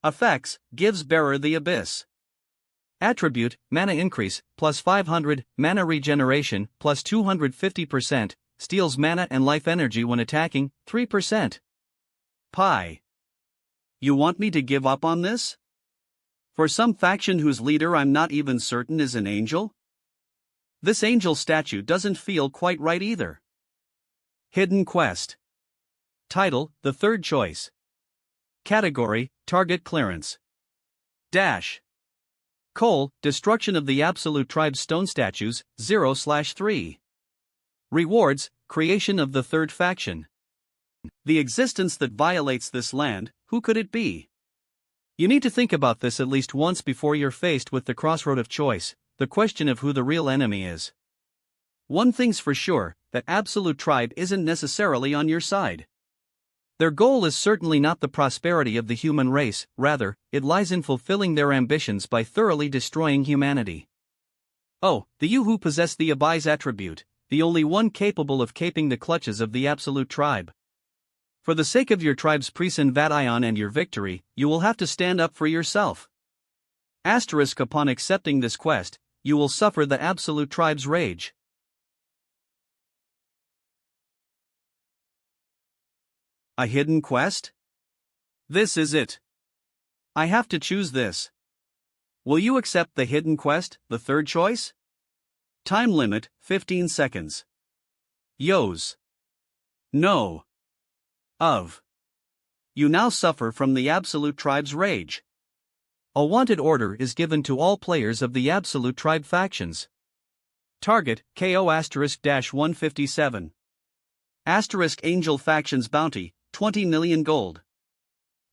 Speaker 1: Effects, gives bearer the Abyss. Attribute, Mana Increase, plus 500, Mana Regeneration, plus 250%, steals mana and life energy when attacking, 3%. Pi. You want me to give up on this? For some faction whose leader I'm not even certain is an angel? This angel statue doesn't feel quite right either. Hidden Quest. Title, The Third Choice. Category, Target Clearance. Dash. Cole, Destruction of the Absolute Tribe Stone Statues, 0/3. Rewards, Creation of the Third Faction. The existence that violates this land, who could it be? You need to think about this at least once before you're faced with the crossroad of choice, the question of who the real enemy is. One thing's for sure, that Absolute Tribe isn't necessarily on your side. Their goal is certainly not the prosperity of the human race, rather, it lies in fulfilling their ambitions by thoroughly destroying humanity. Oh, the you who possess the Abyss attribute, the only one capable of caping the clutches of the Absolute Tribe. For the sake of your tribe's Present-Vation and your victory, you will have to stand up for yourself. Asterisk upon accepting this quest, you will suffer the Absolute Tribe's rage. A hidden quest? This is it. I have to choose this. Will you accept the hidden quest, the third choice? Time limit, 15 seconds. Yos. No. You now suffer from the Absolute Tribe's rage. A wanted order is given to all players of the Absolute Tribe factions. Target, KO*-157. Angel Factions Bounty, 20 million gold.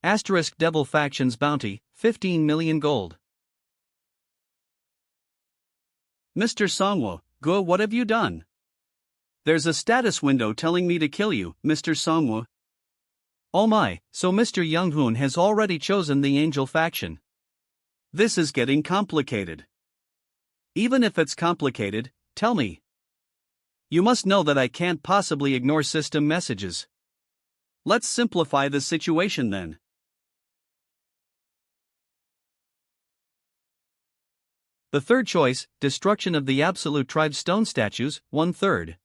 Speaker 1: Devil Factions Bounty, 15 million gold. Mr. Songwo, go, what have you done? There's a status window telling me to kill you, Mr. Songwo. Oh my, so Mr. Younghoon has already chosen the Angel faction. This is getting complicated. Even if it's complicated, tell me. You must know that I can't possibly ignore system messages. Let's simplify the situation then. The third choice, Destruction of the Absolute Tribe Stone Statues, 1/3.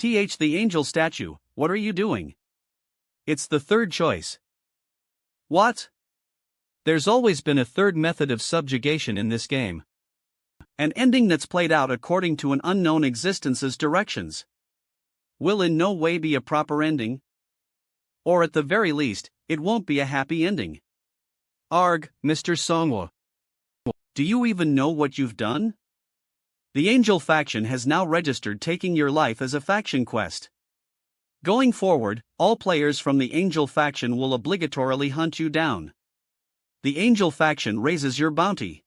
Speaker 1: The angel statue, what are you doing? It's the third choice. What? There's always been a third method of subjugation in this game. An ending that's played out according to an unknown existence's directions. Will in no way be a proper ending. Or at the very least, it won't be a happy ending. Arg, Mr. Songwo. Do you even know what you've done? The Angel faction has now registered taking your life as a faction quest. Going forward, all players from the Angel faction will obligatorily hunt you down. The Angel faction raises your bounty.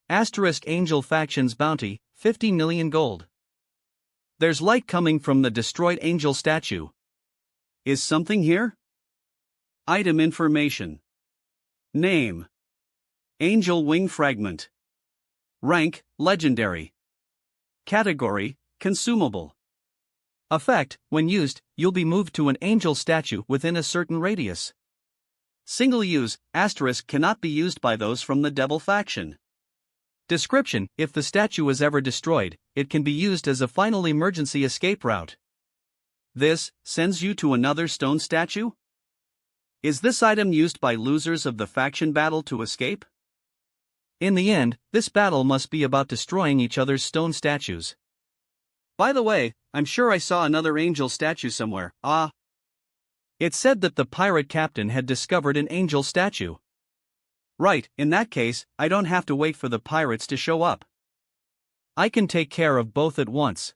Speaker 1: Asterisk Angel faction's bounty, 50 million gold. There's light coming from the destroyed Angel statue. Is something here? Item information. Name: Angel Wing Fragment. Rank: Legendary. Category: Consumable. Effect: when used, you'll be moved to an angel statue within a certain radius. Single use: asterisk cannot be used by those from the Devil faction. Description: if the statue is ever destroyed, it can be used as a final emergency escape route. This sends you to another stone statue? Is this item used by losers of the faction battle to escape? In the end, this battle must be about destroying each other's stone statues. By the way, I'm sure I saw another angel statue somewhere. It said that the pirate captain had discovered an angel statue. Right, in that case, I don't have to wait for the pirates to show up. I can take care of both at once.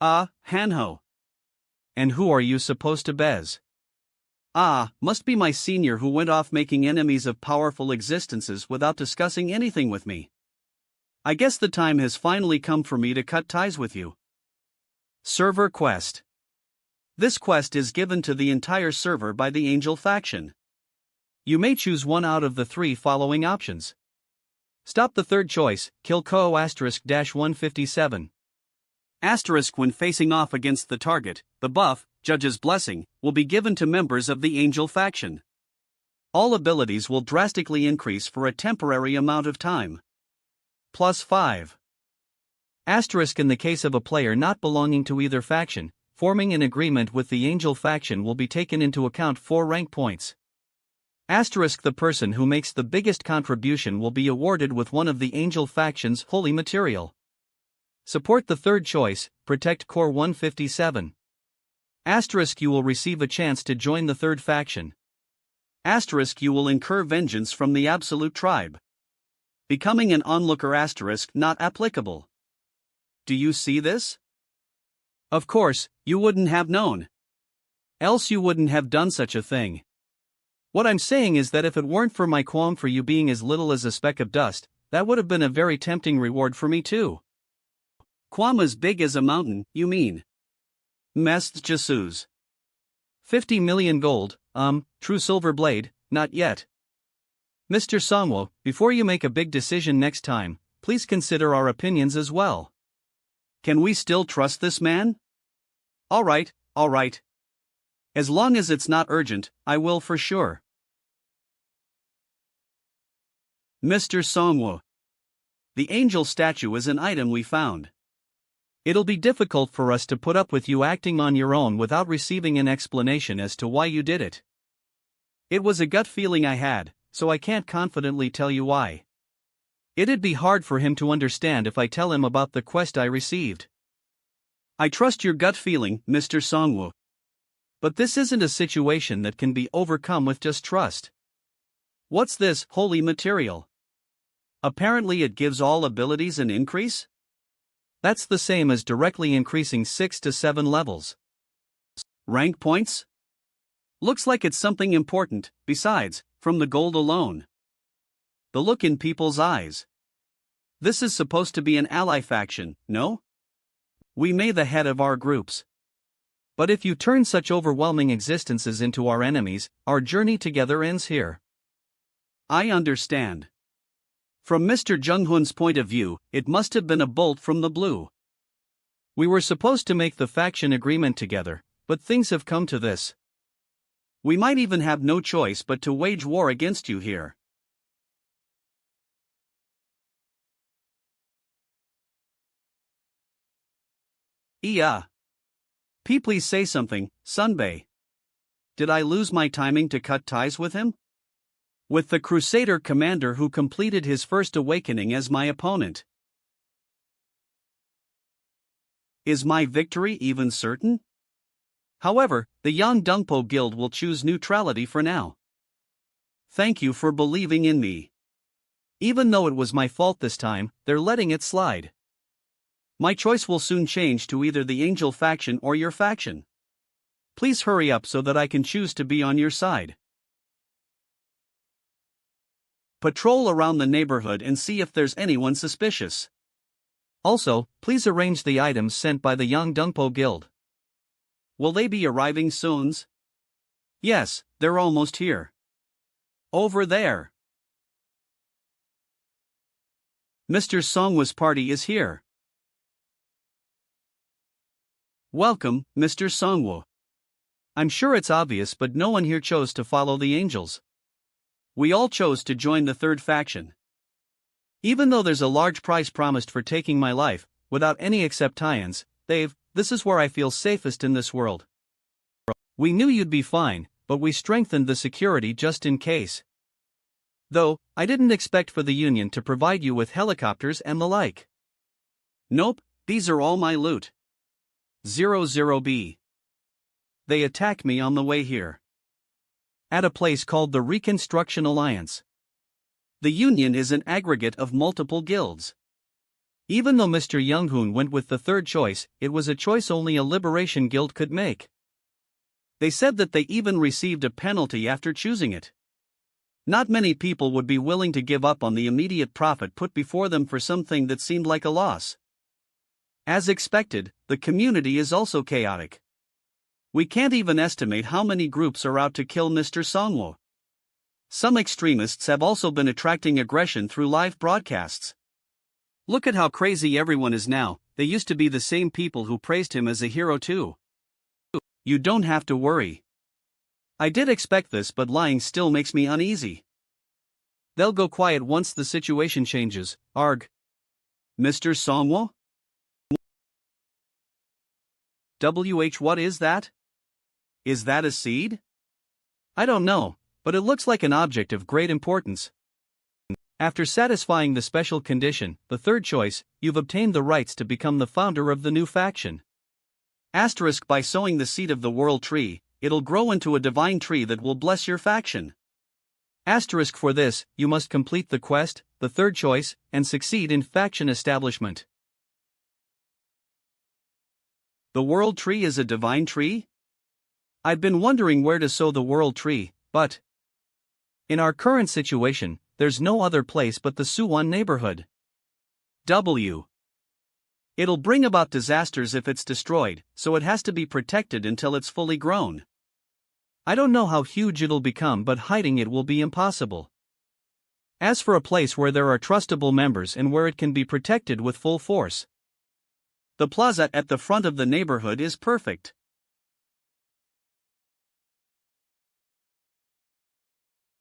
Speaker 1: Hanho. And who are you supposed to bez? Must be my senior who went off making enemies of powerful existences without discussing anything with me. I guess the time has finally come for me to cut ties with you. Server quest. This quest is given to the entire server by the Angel faction. You may choose one out of the three following options. Stop the third choice, kill Ko *-157. When facing off against the target, the buff, Judge's Blessing, will be given to members of the Angel faction. All abilities will drastically increase for a temporary amount of time. +5. In the case of a player not belonging to either faction, forming an agreement with the Angel faction will be taken into account for rank points. The person who makes the biggest contribution will be awarded with one of the Angel faction's holy material. Support the third choice, protect Core 157. You will receive a chance to join the third faction. You will incur vengeance from the Absolute Tribe. Becoming an onlooker not applicable. Do you see this? Of course, you wouldn't have known. Else you wouldn't have done such a thing. What I'm saying is that if it weren't for my qualm for you being as little as a speck of dust, that would have been a very tempting reward for me too. Qualm as big as a mountain, you mean? Mest Jesus. 50 million gold, true silver blade, not yet. Mr. Songwo, before you make a big decision next time, please consider our opinions as well. Can we still trust this man? Alright. As long as it's not urgent, I will for sure. Mr. Songwo. The angel statue is an item we found. It'll be difficult for us to put up with you acting on your own without receiving an explanation as to why you did it. It was a gut feeling I had, so I can't confidently tell you why. It'd be hard for him to understand if I tell him about the quest I received. I trust your gut feeling, Mr. Songwo. But this isn't a situation that can be overcome with just trust. What's this holy material? Apparently it gives all abilities an increase? That's the same as directly increasing 6 to 7 levels. Rank points? Looks like it's something important, besides, from the gold alone. The look in people's eyes. This is supposed to be an ally faction, no? We may the head of our groups. But if you turn such overwhelming existences into our enemies, our journey together ends here. I understand. From Mr. Junghun's point of view, it must have been a bolt from the blue. We were supposed to make the faction agreement together, but things have come to this. We might even have no choice but to wage war against you here. Please say something, Sunbei. Did I lose my timing to cut ties with him? With the Crusader commander who completed his first awakening as my opponent. Is my victory even certain? However, the Yang Dongpo Guild will choose neutrality for now. Thank you for believing in me. Even though it was my fault this time, they're letting it slide. My choice will soon change to either the Angel faction or your faction. Please hurry up so that I can choose to be on your side. Patrol around the neighborhood and see if there's anyone suspicious. Also, please arrange the items sent by the Yang Dongpo Guild. Will they be arriving soon? Yes, they're almost here. Over there. Mr. Songwa's party is here. Welcome, Mr. Songwa. I'm sure it's obvious, but no one here chose to follow the angels. We all chose to join the third faction. Even though there's a large price promised for taking my life, without any acceptance, this is where I feel safest in this world. We knew you'd be fine, but we strengthened the security just in case. Though, I didn't expect for the Union to provide you with helicopters and the like. Nope, these are all my loot. 00B. They attacked me on the way here. At a place called the Reconstruction Alliance. The Union is an aggregate of multiple guilds. Even though Mr. Younghoon went with the third choice, it was a choice only a Liberation Guild could make. They said that they even received a penalty after choosing it. Not many people would be willing to give up on the immediate profit put before them for something that seemed like a loss. As expected, the community is also chaotic. We can't even estimate how many groups are out to kill Mr. Songwo. Some extremists have also been attracting aggression through live broadcasts. Look at how crazy everyone is now. They used to be the same people who praised him as a hero too. You don't have to worry. I did expect this, but lying still makes me uneasy. They'll go quiet once the situation changes. Arg. Mr. Songwo? What is that? Is that a seed? I don't know, but it looks like an object of great importance. After satisfying the special condition, the third choice, you've obtained the rights to become the founder of the new faction. By sowing the seed of the world tree, it'll grow into a divine tree that will bless your faction. For this, you must complete the quest, the third choice, and succeed in faction establishment. The world tree is a divine tree? I've been wondering where to sow the world tree, but in our current situation, there's no other place but the Suwon neighborhood. It'll bring about disasters if it's destroyed, so it has to be protected until it's fully grown. I don't know how huge it'll become, but hiding it will be impossible. As for a place where there are trustable members and where it can be protected with full force, the plaza at the front of the neighborhood is perfect.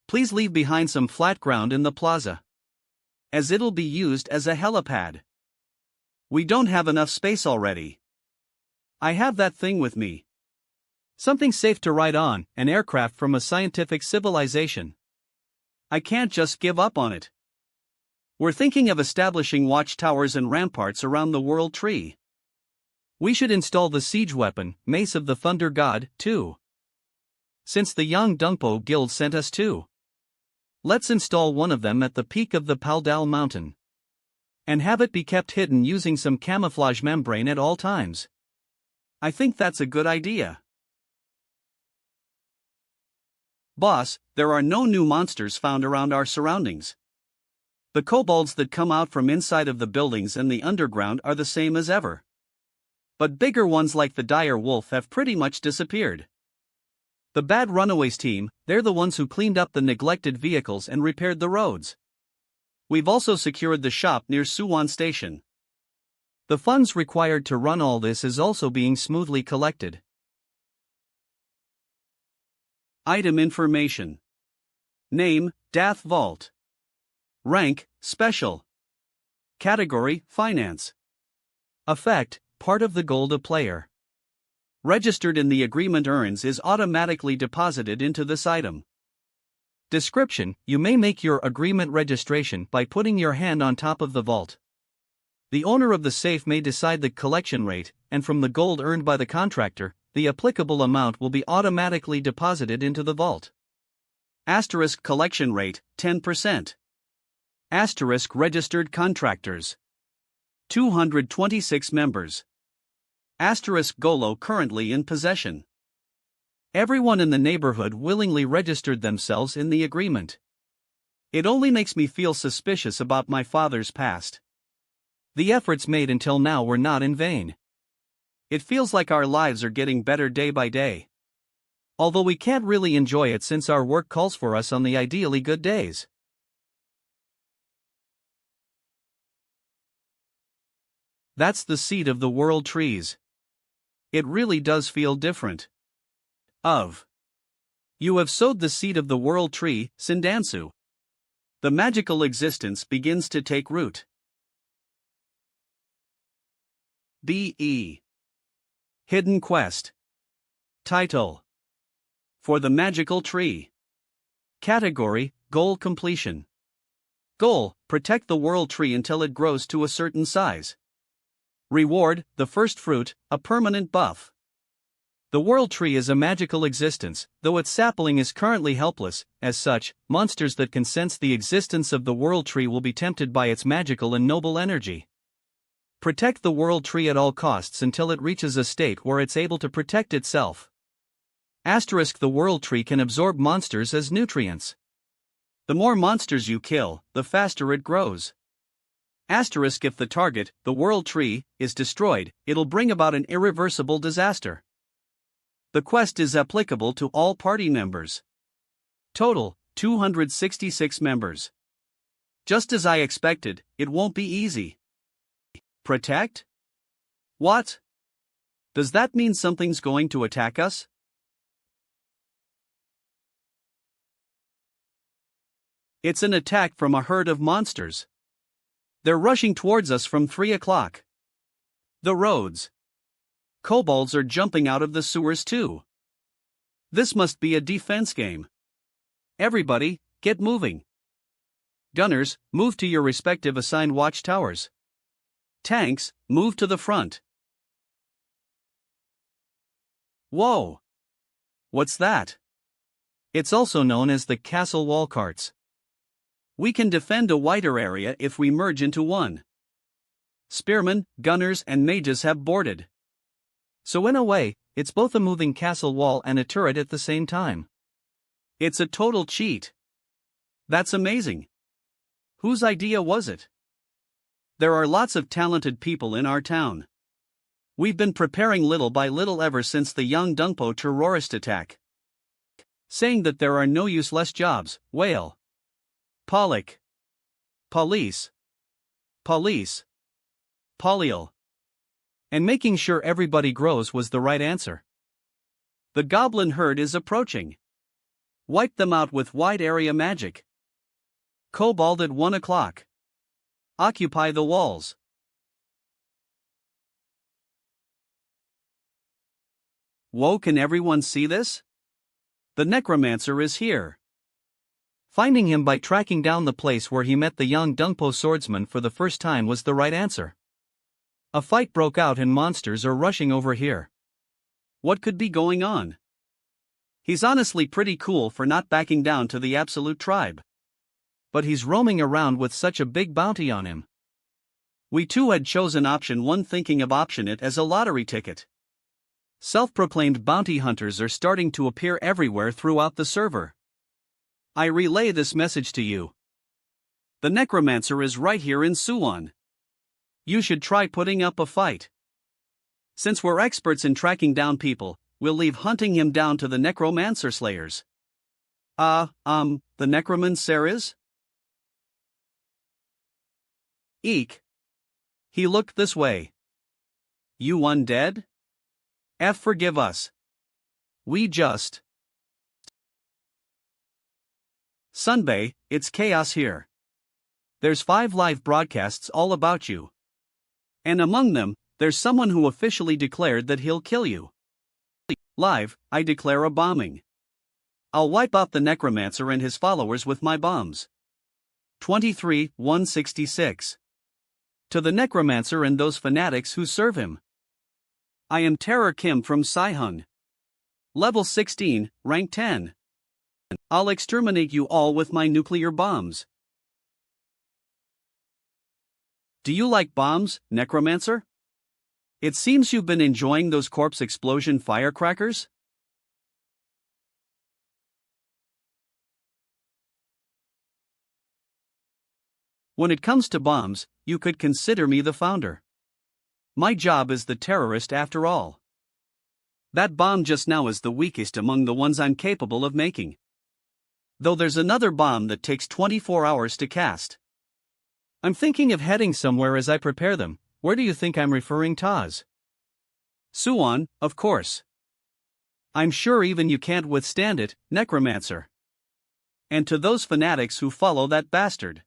Speaker 1: Please leave behind some flat ground in the plaza, as it'll be used as a helipad. We don't have enough space already. I have that thing with me. Something safe to ride on, an aircraft from a scientific civilization. I can't just give up on it. We're thinking of establishing watchtowers and ramparts around the world tree. We should install the siege weapon, Mace of the Thunder God, too. Since the Yang Dongpo Guild sent us two, let's install one of them at the peak of the Paldal Mountain. And have it be kept hidden using some camouflage membrane at all times. I think that's a good idea. Boss, there are no new monsters found around our surroundings. The kobolds that come out from inside of the buildings and the underground are the same as ever. But bigger ones like the dire wolf have pretty much disappeared. The Bad Runaways team, they're the ones who cleaned up the neglected vehicles and repaired the roads. We've also secured the shop near Suwon Station. The funds required to run all this is also being smoothly collected. Item information. Name, Dath Vault. Rank, Special. Category, Finance. Effect, part of the gold a player registered in the agreement earns is automatically deposited into this item. Description: you may make your agreement registration by putting your hand on top of the vault. The owner of the safe may decide the collection rate, and from the gold earned by the contractor, the applicable amount will be automatically deposited into the vault. Asterisk collection rate, 10%. Asterisk registered contractors, 226 members. Asterisk Golo currently in possession. Everyone in the neighborhood willingly registered themselves in the agreement. It only makes me feel suspicious about my father's past. The efforts made until now were not in vain. It feels like our lives are getting better day by day. Although we can't really enjoy it since our work calls for us on the ideally good days. That's the seed of the world trees. It really does feel different. You have sowed the seed of the world tree, Sindansu. The magical existence begins to take root. B.E. Hidden Quest. Title: For the Magical Tree. Category: Goal completion. Goal: protect the world tree until it grows to a certain size. Reward: the first fruit, a permanent buff. The world tree is a magical existence, though its sapling is currently helpless. As such, monsters that can sense the existence of the world tree will be tempted by its magical and noble energy. Protect the world tree at all costs until it reaches a state where it's able to protect itself. Asterisk the world tree can absorb monsters as nutrients. The more monsters you kill, the faster it grows. Asterisk if the target, the world tree, is destroyed, it'll bring about an irreversible disaster. The quest is applicable to all party members. Total: 266 members. Just as I expected, it won't be easy. Protect? What? Does that mean something's going to attack us? It's an attack from a herd of monsters. They're rushing towards us from 3 o'clock. The roads. Kobolds are jumping out of the sewers too. This must be a defense game. Everybody, get moving. Gunners, move to your respective assigned watchtowers. Tanks, move to the front. Whoa! What's that? It's also known as the castle wall carts. We can defend a wider area if we merge into one. Spearmen, gunners, and mages have boarded. So in a way, it's both a moving castle wall and a turret at the same time. It's a total cheat. That's amazing. Whose idea was it? There are lots of talented people in our town. We've been preparing little by little ever since the Young Dungpo terrorist attack. Saying that there are no useless jobs, whale. Pollock. Police. Police. Polial. And making sure everybody grows was the right answer. The goblin herd is approaching. Wipe them out with wide area magic. Kobold at 1 o'clock. Occupy the walls. Whoa, can everyone see this? The Necromancer is here. Finding him by tracking down the place where he met the young Dungpo swordsman for the first time was the right answer. A fight broke out and monsters are rushing over here. What could be going on? He's honestly pretty cool for not backing down to the absolute tribe. But he's roaming around with such a big bounty on him. We too had chosen option 1, thinking of option it as a lottery ticket. Self-proclaimed bounty hunters are starting to appear everywhere throughout the server. I relay this message to you. The Necromancer is right here in Suwon. You should try putting up a fight. Since we're experts in tracking down people, we'll leave hunting him down to the Necromancer slayers. The Necromancer is? Eek. He looked this way. You undead? Forgive us. We just. Sunbay, it's chaos here. There's 5 live broadcasts all about you. And among them, There's someone who officially declared that he'll kill you. Live, I declare a bombing. I'll wipe out the Necromancer and his followers with my bombs. 23-166. To the Necromancer and those fanatics who serve him. I am Terror Kim from Saihung. Level 16, rank 10. I'll exterminate you all with my nuclear bombs. Do you like bombs, Necromancer? It seems you've been enjoying those corpse explosion firecrackers? When it comes to bombs, you could consider me the founder. My job is the terrorist after all. That bomb just now is the weakest among the ones I'm capable of making. Though there's another bomb that takes 24 hours to cast. I'm thinking of heading somewhere as I prepare them. Where do you think I'm referring, Taz? Suwon, of course. I'm sure even you can't withstand it, Necromancer. And to those fanatics who follow that bastard.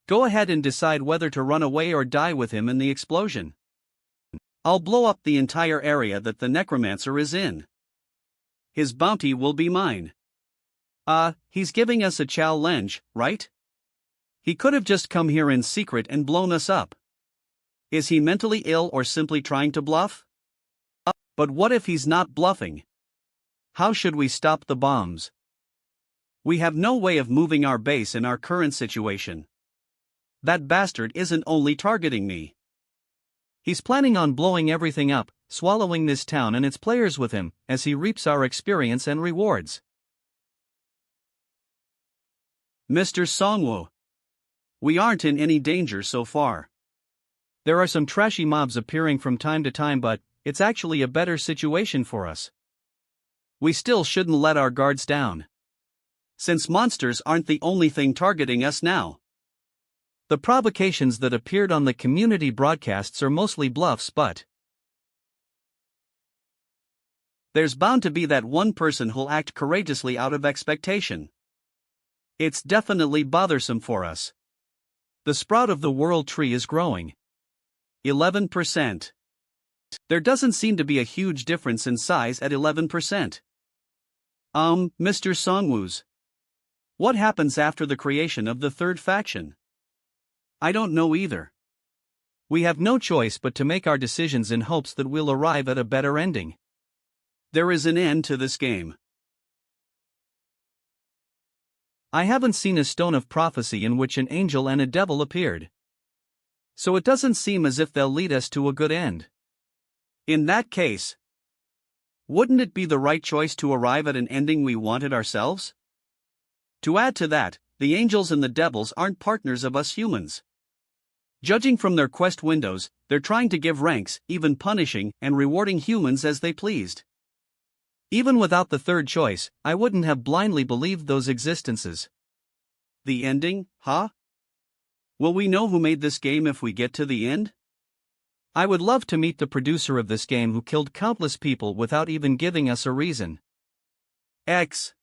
Speaker 1: Go ahead and decide whether to run away or die with him in the explosion. I'll blow up the entire area that the Necromancer is in. His bounty will be mine. He's giving us a challenge, right? He could have just come here in secret and blown us up. Is he mentally ill or simply trying to bluff? But what if he's not bluffing? How should we stop the bombs? We have no way of moving our base in our current situation. That bastard isn't only targeting me. He's planning on blowing everything up, swallowing this town and its players with him, as he reaps our experience and rewards. Mr. Songwoo. We aren't in any danger so far. There are some trashy mobs appearing from time to time, but it's actually a better situation for us. We still shouldn't let our guards down. Since monsters aren't the only thing targeting us now. The provocations that appeared on the community broadcasts are mostly bluffs, but there's bound to be that one person who'll act courageously out of expectation. It's definitely bothersome for us. The sprout of the world tree is growing. 11%. There doesn't seem to be a huge difference in size at 11%. Mr. Songwoo's. What happens after the creation of the third faction? I don't know either. We have no choice but to make our decisions in hopes that we'll arrive at a better ending. There is an end to this game. I haven't seen a stone of prophecy in which an angel and a devil appeared. So it doesn't seem as if they'll lead us to a good end. In that case, wouldn't it be the right choice to arrive at an ending we wanted ourselves? To add to that, the angels and the devils aren't partners of us humans. Judging from their quest windows, they're trying to give ranks, even punishing and rewarding humans as they pleased. Even without the third choice, I wouldn't have blindly believed those existences. The ending, huh? Will we know who made this game if we get to the end? I would love to meet the producer of this game who killed countless people without even giving us a reason. X.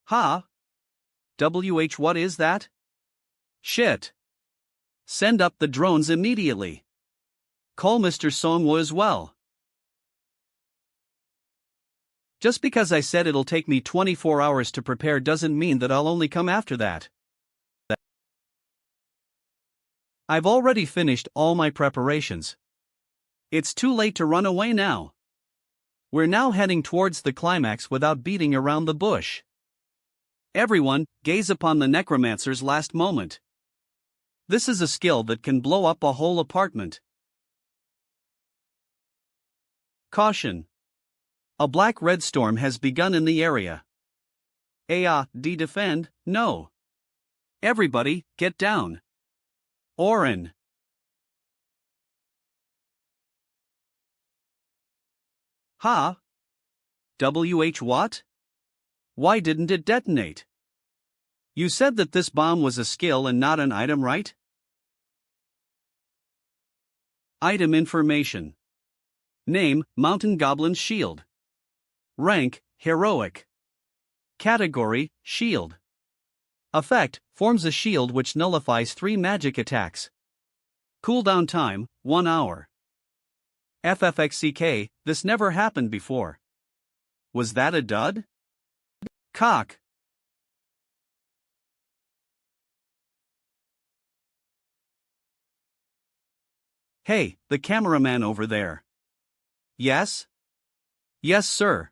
Speaker 1: Ha? What is that? Shit. Send up the drones immediately. Call Mr. Songwoo as well. Just because I said it'll take me 24 hours to prepare doesn't mean that I'll only come after that. I've already finished all my preparations. It's too late to run away now. We're now heading towards the climax without beating around the bush. Everyone, gaze upon the Necromancer's last moment. This is a skill that can blow up a whole apartment. Caution. A black-red storm has begun in the area. Defend, no. Everybody, get down. Orin. Ha? What? Why didn't it detonate? You said that this bomb was a skill and not an item, right? Item information. Name, Mountain Goblin's Shield. Rank, Heroic. Category, Shield. Effect, forms a shield which nullifies 3 magic attacks. Cooldown time, 1 hour. FFXCK, this never happened before. Was that a dud? Cock. Hey, the cameraman over there. Yes? Yes, sir.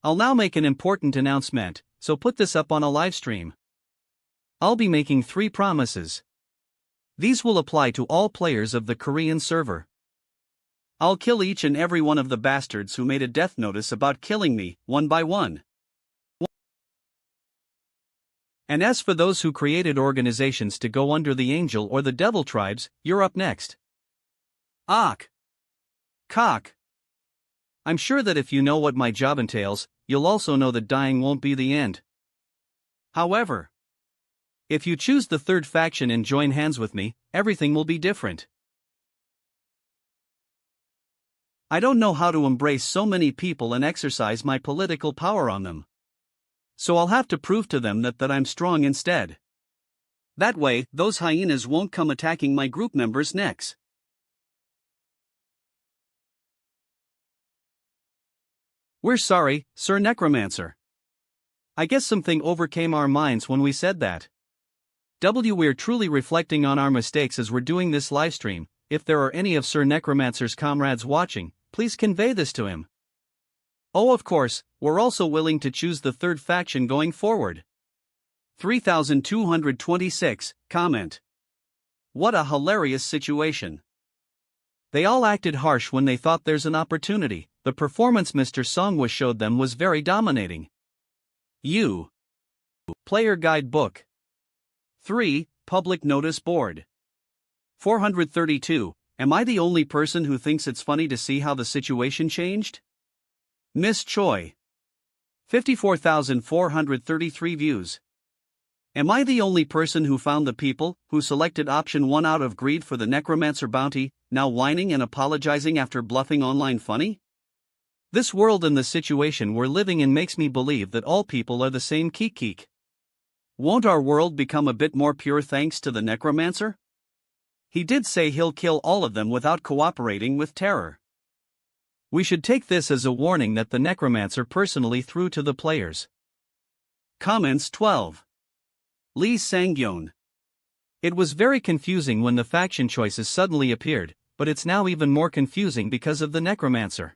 Speaker 1: I'll now make an important announcement, so put this up on a livestream. I'll be making 3 promises. These will apply to all players of the Korean server. I'll kill each and every one of the bastards who made a death notice about killing me, one by one. And as for those who created organizations to go under the angel or the devil tribes, you're up next. Ack. Cock. I'm sure that if you know what my job entails, you'll also know that dying won't be the end. However, if you choose the third faction and join hands with me, everything will be different. I don't know how to embrace so many people and exercise my political power on them. So I'll have to prove to them that I'm strong instead. That way, those hyenas won't come attacking my group members' necks. We're sorry, Sir Necromancer. I guess something overcame our minds when we said that. We're truly reflecting on our mistakes as we're doing this livestream. If there are any of Sir Necromancer's comrades watching, please convey this to him. Oh, of course, we're also willing to choose the third faction going forward. 3226, comment. What a hilarious situation. They all acted harsh when they thought there's an opportunity. The performance Mr. Songwa showed them was very dominating. Player Guide Book. 3. Public Notice Board. 432. Am I the only person who thinks it's funny to see how the situation changed? Miss Choi. 54,433 views. Am I the only person who found the people who selected option 1 out of greed for the Necromancer bounty now whining and apologizing after bluffing online funny? This world and the situation we're living in makes me believe that all people are the same keek. Won't our world become a bit more pure thanks to the Necromancer? He did say he'll kill all of them without cooperating with terror. We should take this as a warning that the Necromancer personally threw to the players. Comments 12. Lee Sang-yeon. It was very confusing when the faction choices suddenly appeared, but it's now even more confusing because of the Necromancer.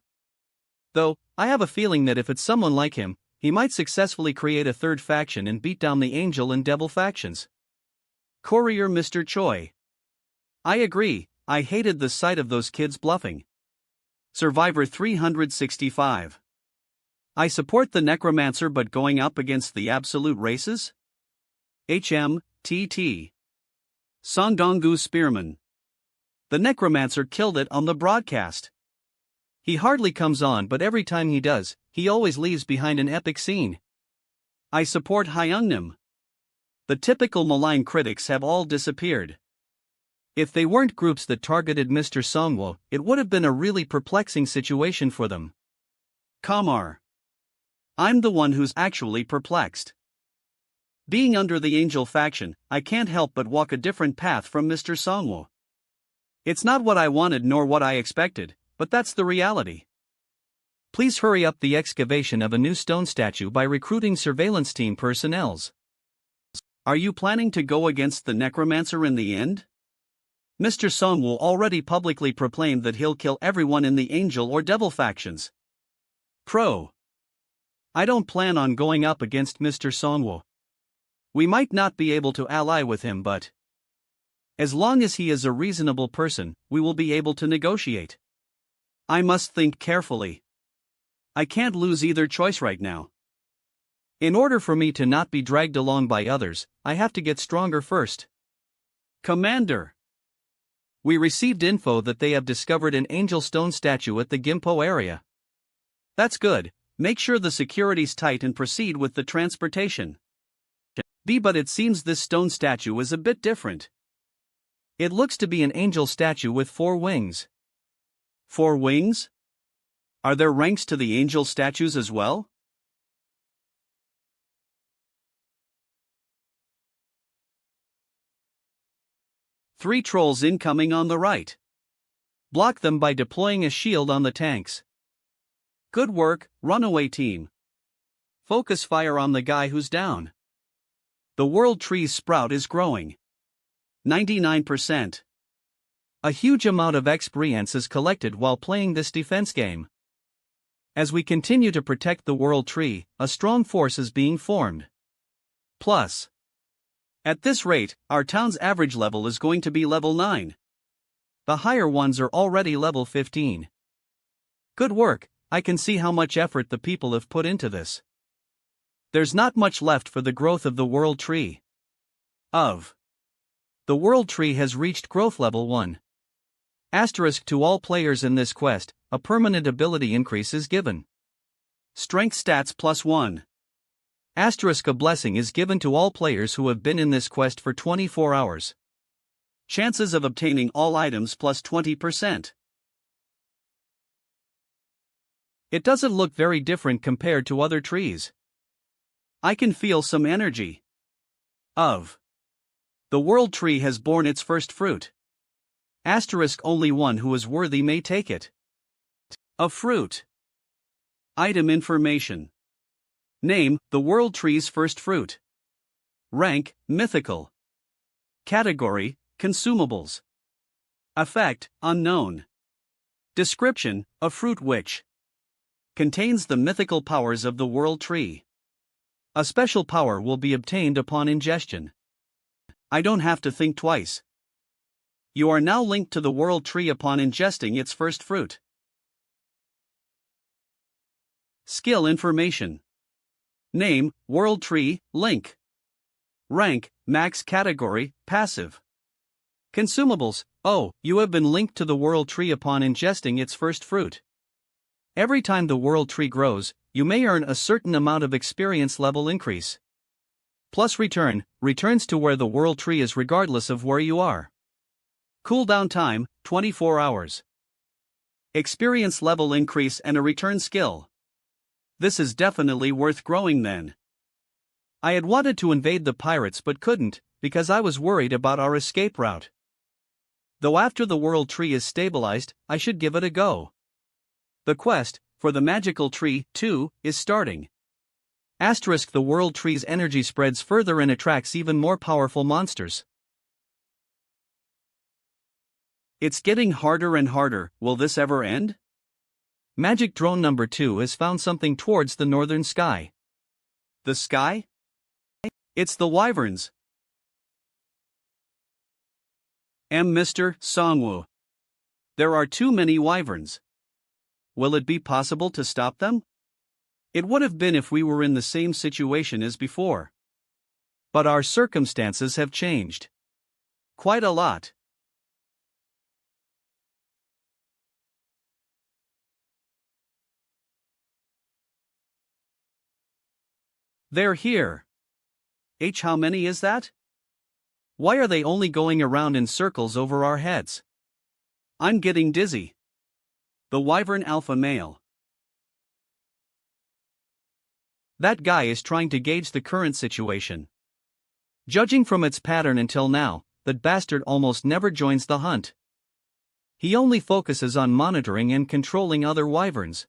Speaker 1: Though, I have a feeling that if it's someone like him, he might successfully create a third faction and beat down the angel and devil factions. Courier Mr. Choi. I agree, I hated the sight of those kids bluffing. Survivor 365. I support the Necromancer but going up against the absolute races? HMTT. Songdong-gu Spearman. The Necromancer killed it on the broadcast. He hardly comes on, but every time he does, he always leaves behind an epic scene. I support Hyungnim. The typical malign critics have all disappeared. If they weren't groups that targeted Mr. Songwo, it would have been a really perplexing situation for them. Kamar. I'm the one who's actually perplexed. Being under the Angel faction, I can't help but walk a different path from Mr. Songwo. It's not what I wanted nor what I expected, but that's the reality. Please hurry up the excavation of a new stone statue by recruiting surveillance team personnels. Are you planning to go against the Necromancer in the end? Mr. Songwo already publicly proclaimed that he'll kill everyone in the Angel or Devil factions. Pro. I don't plan on going up against Mr. Songwo. We might not be able to ally with him, but as long as he is a reasonable person, we will be able to negotiate. I must think carefully. I can't lose either choice right now. In order for me to not be dragged along by others, I have to get stronger first. Commander. We received info that they have discovered an angel stone statue at the Gimpo area. That's good, make sure the security's tight and proceed with the transportation. But it seems this stone statue is a bit different. It looks to be an angel statue with 4 wings. 4 wings? Are there ranks to the angel statues as well? 3 trolls incoming on the right. Block them by deploying a shield on the tanks. Good work, runaway team. Focus fire on the guy who's down. The world tree's sprout is growing. 99%. A huge amount of experience is collected while playing this defense game. As we continue to protect the world tree, a strong force is being formed. Plus, at this rate, our town's average level is going to be level 9. The higher ones are already level 15. Good work, I can see how much effort the people have put into this. There's not much left for the growth of the world tree. The world tree has reached growth level 1. Asterisk to all players in this quest, a permanent ability increase is given. Strength stats +1. Asterisk a blessing is given to all players who have been in this quest for 24 hours. Chances of obtaining all items +20%. It doesn't look very different compared to other trees. I can feel some energy. The world tree has borne its first fruit. Asterisk only one who is worthy may take it. A fruit. Item information. Name, the world tree's first fruit. Rank, mythical. Category, consumables. Effect, unknown. Description, a fruit which contains the mythical powers of the world tree. A special power will be obtained upon ingestion. I don't have to think twice. You are now linked to the world tree upon ingesting its first fruit. Skill information. Name, world tree, link. Rank, max category, passive. Consumables, you have been linked to the world tree upon ingesting its first fruit. Every time the world tree grows, you may earn a certain amount of experience level increase. Plus returns to where the world tree is regardless of where you are. Cooldown time, 24 hours. Experience level increase and a return skill. This is definitely worth growing then. I had wanted to invade the pirates but couldn't, because I was worried about our escape route. Though after the world tree is stabilized, I should give it a go. The quest, for the magical tree, too, is starting. Asterisk the world tree's energy spreads further and attracts even more powerful monsters. It's getting harder and harder, will this ever end? Magic drone number 2 has found something towards the northern sky. The sky? It's the wyverns. Mr. Songwoo. There are too many wyverns. Will it be possible to stop them? It would have been if we were in the same situation as before. But our circumstances have changed. Quite a lot. They're here. How many is that? Why are they only going around in circles over our heads? I'm getting dizzy. The wyvern alpha male. That guy is trying to gauge the current situation. Judging from its pattern until now, that bastard almost never joins the hunt. He only focuses on monitoring and controlling other wyverns.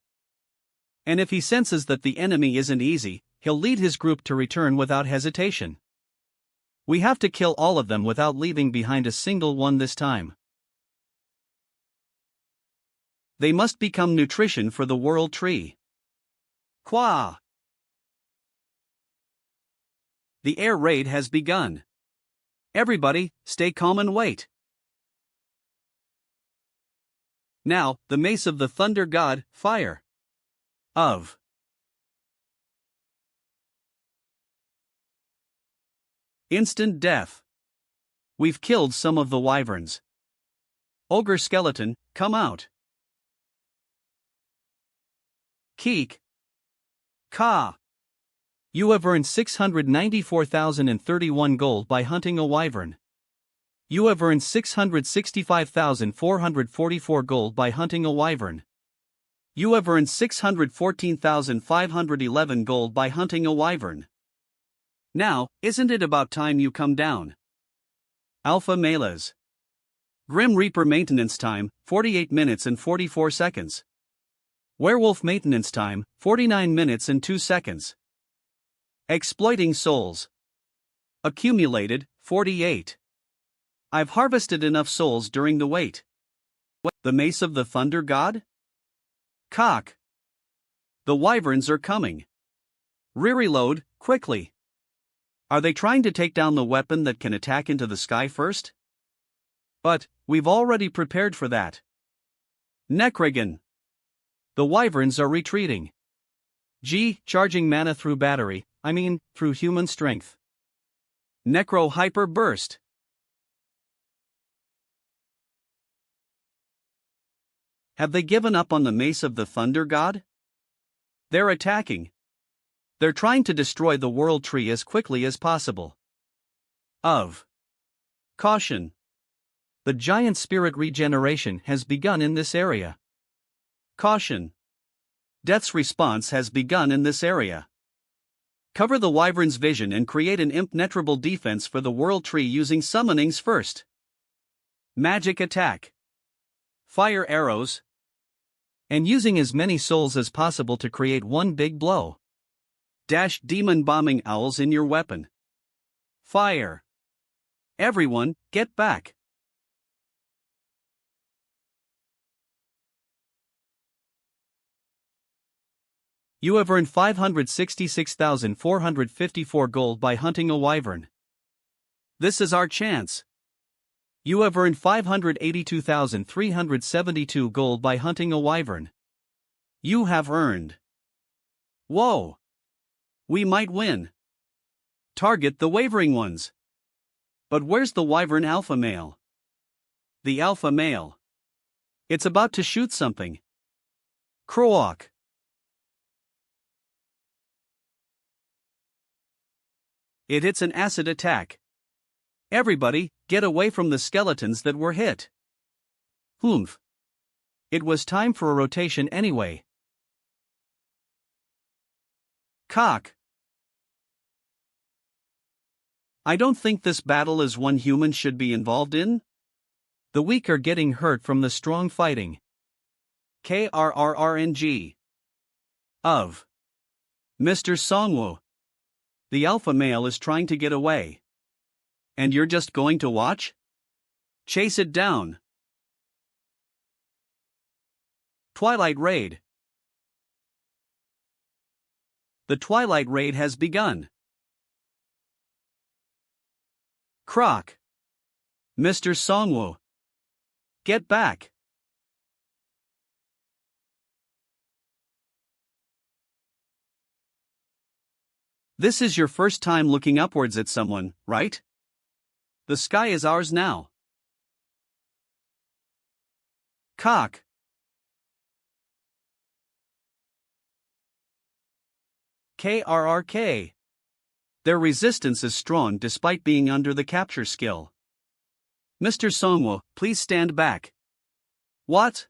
Speaker 1: And if he senses that the enemy isn't easy, he'll lead his group to return without hesitation. We have to kill all of them without leaving behind a single one this time. They must become nutrition for the world tree. Qua! The air raid has begun. Everybody, stay calm and wait. Now, the mace of the thunder god, fire. Instant death. We've killed some of the wyverns. Ogre skeleton, come out. Keek. Ka. You have earned 694,031 gold by hunting a wyvern. You have earned 665,444 gold by hunting a wyvern. You have earned 614,511 gold by hunting a wyvern. Now, isn't it about time you come down? Alpha Melas. Grim Reaper maintenance time, 48 minutes and 44 seconds. Werewolf maintenance time, 49 minutes and 2 seconds. Exploiting souls. Accumulated, 48. I've harvested enough souls during the wait. The Mace of the Thunder God? Cock. The wyverns are coming. Reload, quickly. Are they trying to take down the weapon that can attack into the sky first? But, we've already prepared for that. Necrogan. The wyverns are retreating. Charging mana through battery, through human strength. Necro Hyper Burst. Have they given up on the Mace of the Thunder God? They're attacking. They're trying to destroy the World Tree as quickly as possible. Caution. The giant spirit regeneration has begun in this area. Caution. Death's response has begun in this area. Cover the wyvern's vision and create an impenetrable defense for the World Tree using summonings first. Magic attack. Fire arrows. And using as many souls as possible to create one big blow. Demon bombing owls in your weapon. Fire. Everyone, get back. You have earned 566,454 gold by hunting a wyvern. This is our chance. You have earned 582,372 gold by hunting a wyvern. You have earned. Whoa! We might win. Target the wavering ones. But where's the wyvern alpha male? The alpha male. It's about to shoot something. Croak. It hits an acid attack. Everybody, get away from the skeletons that were hit. Humph. It was time for a rotation anyway. Cock. I don't think this battle is one human should be involved in. The weak are getting hurt from the strong fighting. KRRRNG. Mr. Songwu. The alpha male is trying to get away. And you're just going to watch? Chase it down. Twilight Raid. The Twilight Raid has begun. Croc. Mr. Songwu. Get back. This is your first time looking upwards at someone, right? The sky is ours now. Cock. KRRK. Their resistance is strong despite being under the capture skill. Mr. Songwu, please stand back. What?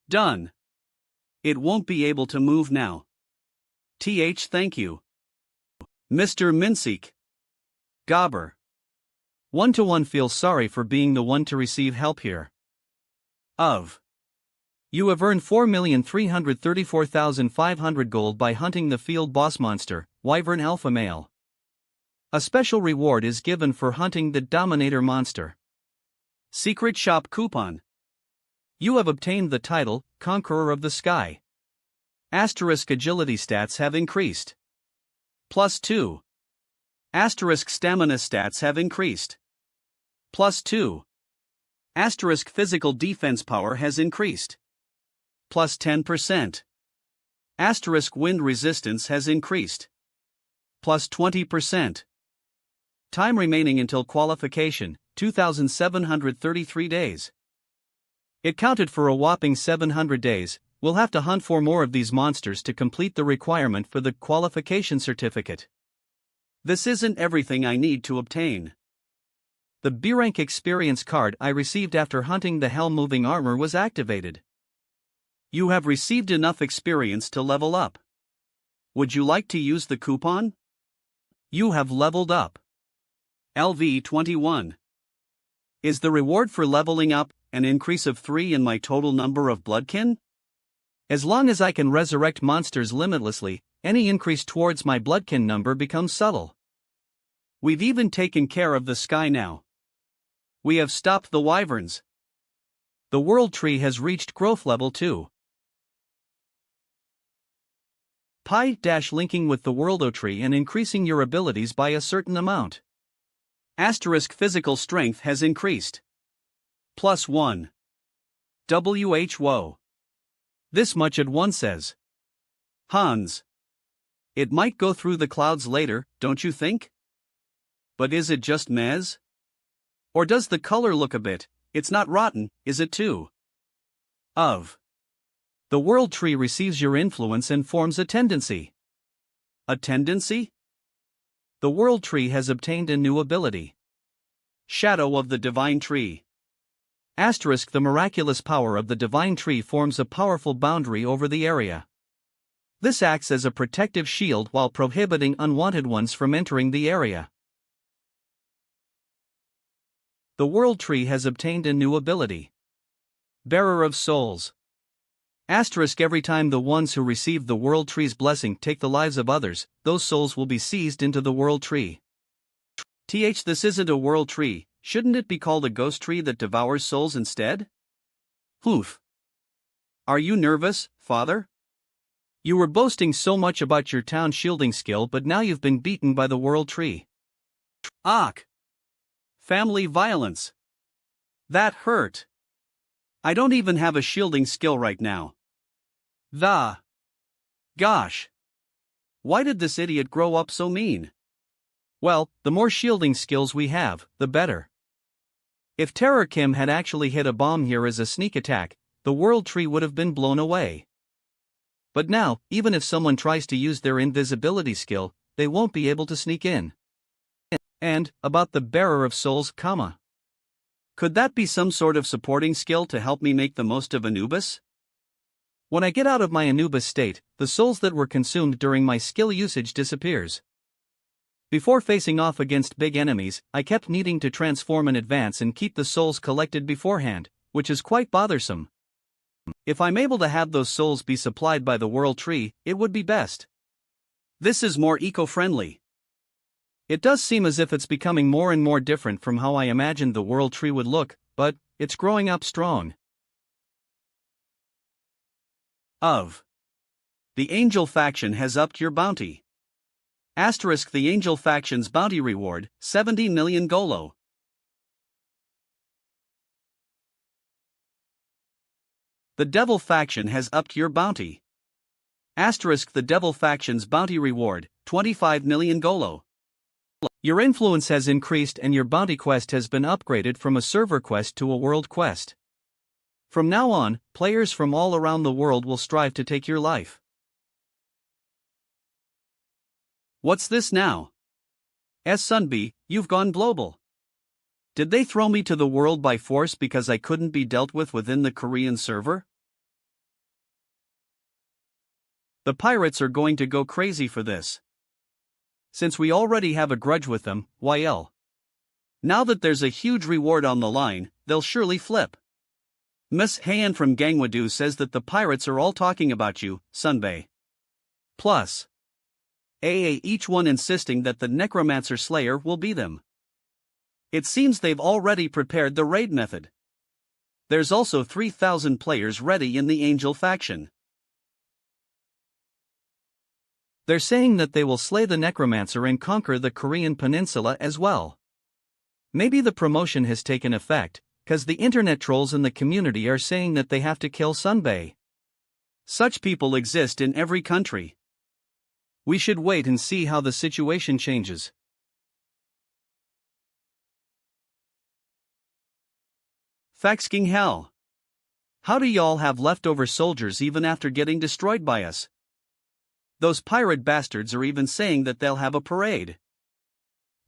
Speaker 1: Done. It won't be able to move now. Thank you. Mr. Minseek. Gobber. 1-to-1 feels sorry for being the one to receive help here. You have earned 4,334,500 gold by hunting the field boss monster, Wyvern Alpha Male. A special reward is given for hunting the Dominator monster. Secret Shop Coupon. You have obtained the title, Conqueror of the Sky. Asterisk agility stats have increased. +2. Asterisk stamina stats have increased. +2. Asterisk physical defense power has increased. +10%. Asterisk wind resistance has increased. +20%. Time remaining until qualification, 2,733 days. It counted for a whopping 700 days. We'll have to hunt for more of these monsters to complete the requirement for the qualification certificate. This isn't everything I need to obtain. The B-rank experience card I received after hunting the hell-moving armor was activated. You have received enough experience to level up. Would you like to use the coupon? You have leveled up. LV21. Is the reward for leveling up an increase of 3 in my total number of bloodkin? As long as I can resurrect monsters limitlessly, any increase towards my bloodkin number becomes subtle. We've even taken care of the sky now. We have stopped the wyverns. The world tree has reached growth level 2. Pi-linking with the worldo tree and increasing your abilities by a certain amount. Asterisk physical strength has increased. +1. Whoa. This much at once says. Hans. It might go through the clouds later, don't you think? But is it just mez? Or does the color look a bit, it's not rotten, is it too? Of. The world tree receives your influence and forms a tendency. A tendency? The world tree has obtained a new ability. Shadow of the divine tree. Asterisk the miraculous power of the divine tree forms a powerful boundary over the area. This acts as a protective shield while prohibiting unwanted ones from entering the area. The world tree has obtained a new ability. Bearer of souls. Asterisk every time the ones who receive the world tree's blessing take the lives of others, those souls will be seized into the world tree. This isn't a world tree, shouldn't it be called a ghost tree that devours souls instead? Oof. Are you nervous, father? You were boasting so much about your town shielding skill, but now you've been beaten by the world tree. Ach. Family violence. That hurt. I don't even have a shielding skill right now. Gosh. Why did this idiot grow up so mean? Well, the more shielding skills we have, the better. If Terror Kim had actually hit a bomb here as a sneak attack, the world tree would have been blown away. But now, even if someone tries to use their invisibility skill, they won't be able to sneak in. And, about the bearer of souls, could that be some sort of supporting skill to help me make the most of Anubis? When I get out of my Anubis state, the souls that were consumed during my skill usage disappears. Before facing off against big enemies, I kept needing to transform in advance and keep the souls collected beforehand, which is quite bothersome. If I'm able to have those souls be supplied by the world tree, it would be best. This is more eco-friendly. It does seem as if it's becoming more and more different from how I imagined the world tree would look, but it's growing up strong. The Angel faction has upped your bounty. Asterisk the Angel faction's bounty reward, 70 million Golo. The Devil faction has upped your bounty. Asterisk the Devil faction's bounty reward, 25 million Golo. Your influence has increased and your bounty quest has been upgraded from a server quest to a world quest. From now on, players from all around the world will strive to take your life. What's this now? Sunby, you've gone global. Did they throw me to the world by force because I couldn't be dealt with within the Korean server? The pirates are going to go crazy for this. Since we already have a grudge with them, YL. Now that there's a huge reward on the line, they'll surely flip. Miss Heian from Gangwadu says that the pirates are all talking about you, Sunbae. Plus. Each one insisting that the Necromancer Slayer will be them. It seems they've already prepared the raid method. There's also 3,000 players ready in the Angel faction. They're saying that they will slay the Necromancer and conquer the Korean peninsula as well. Maybe the promotion has taken effect, cause the internet trolls in the community are saying that they have to kill Sunbae. Such people exist in every country. We should wait and see how the situation changes. Faxking hell. How do y'all have leftover soldiers even after getting destroyed by us? Those pirate bastards are even saying that they'll have a parade.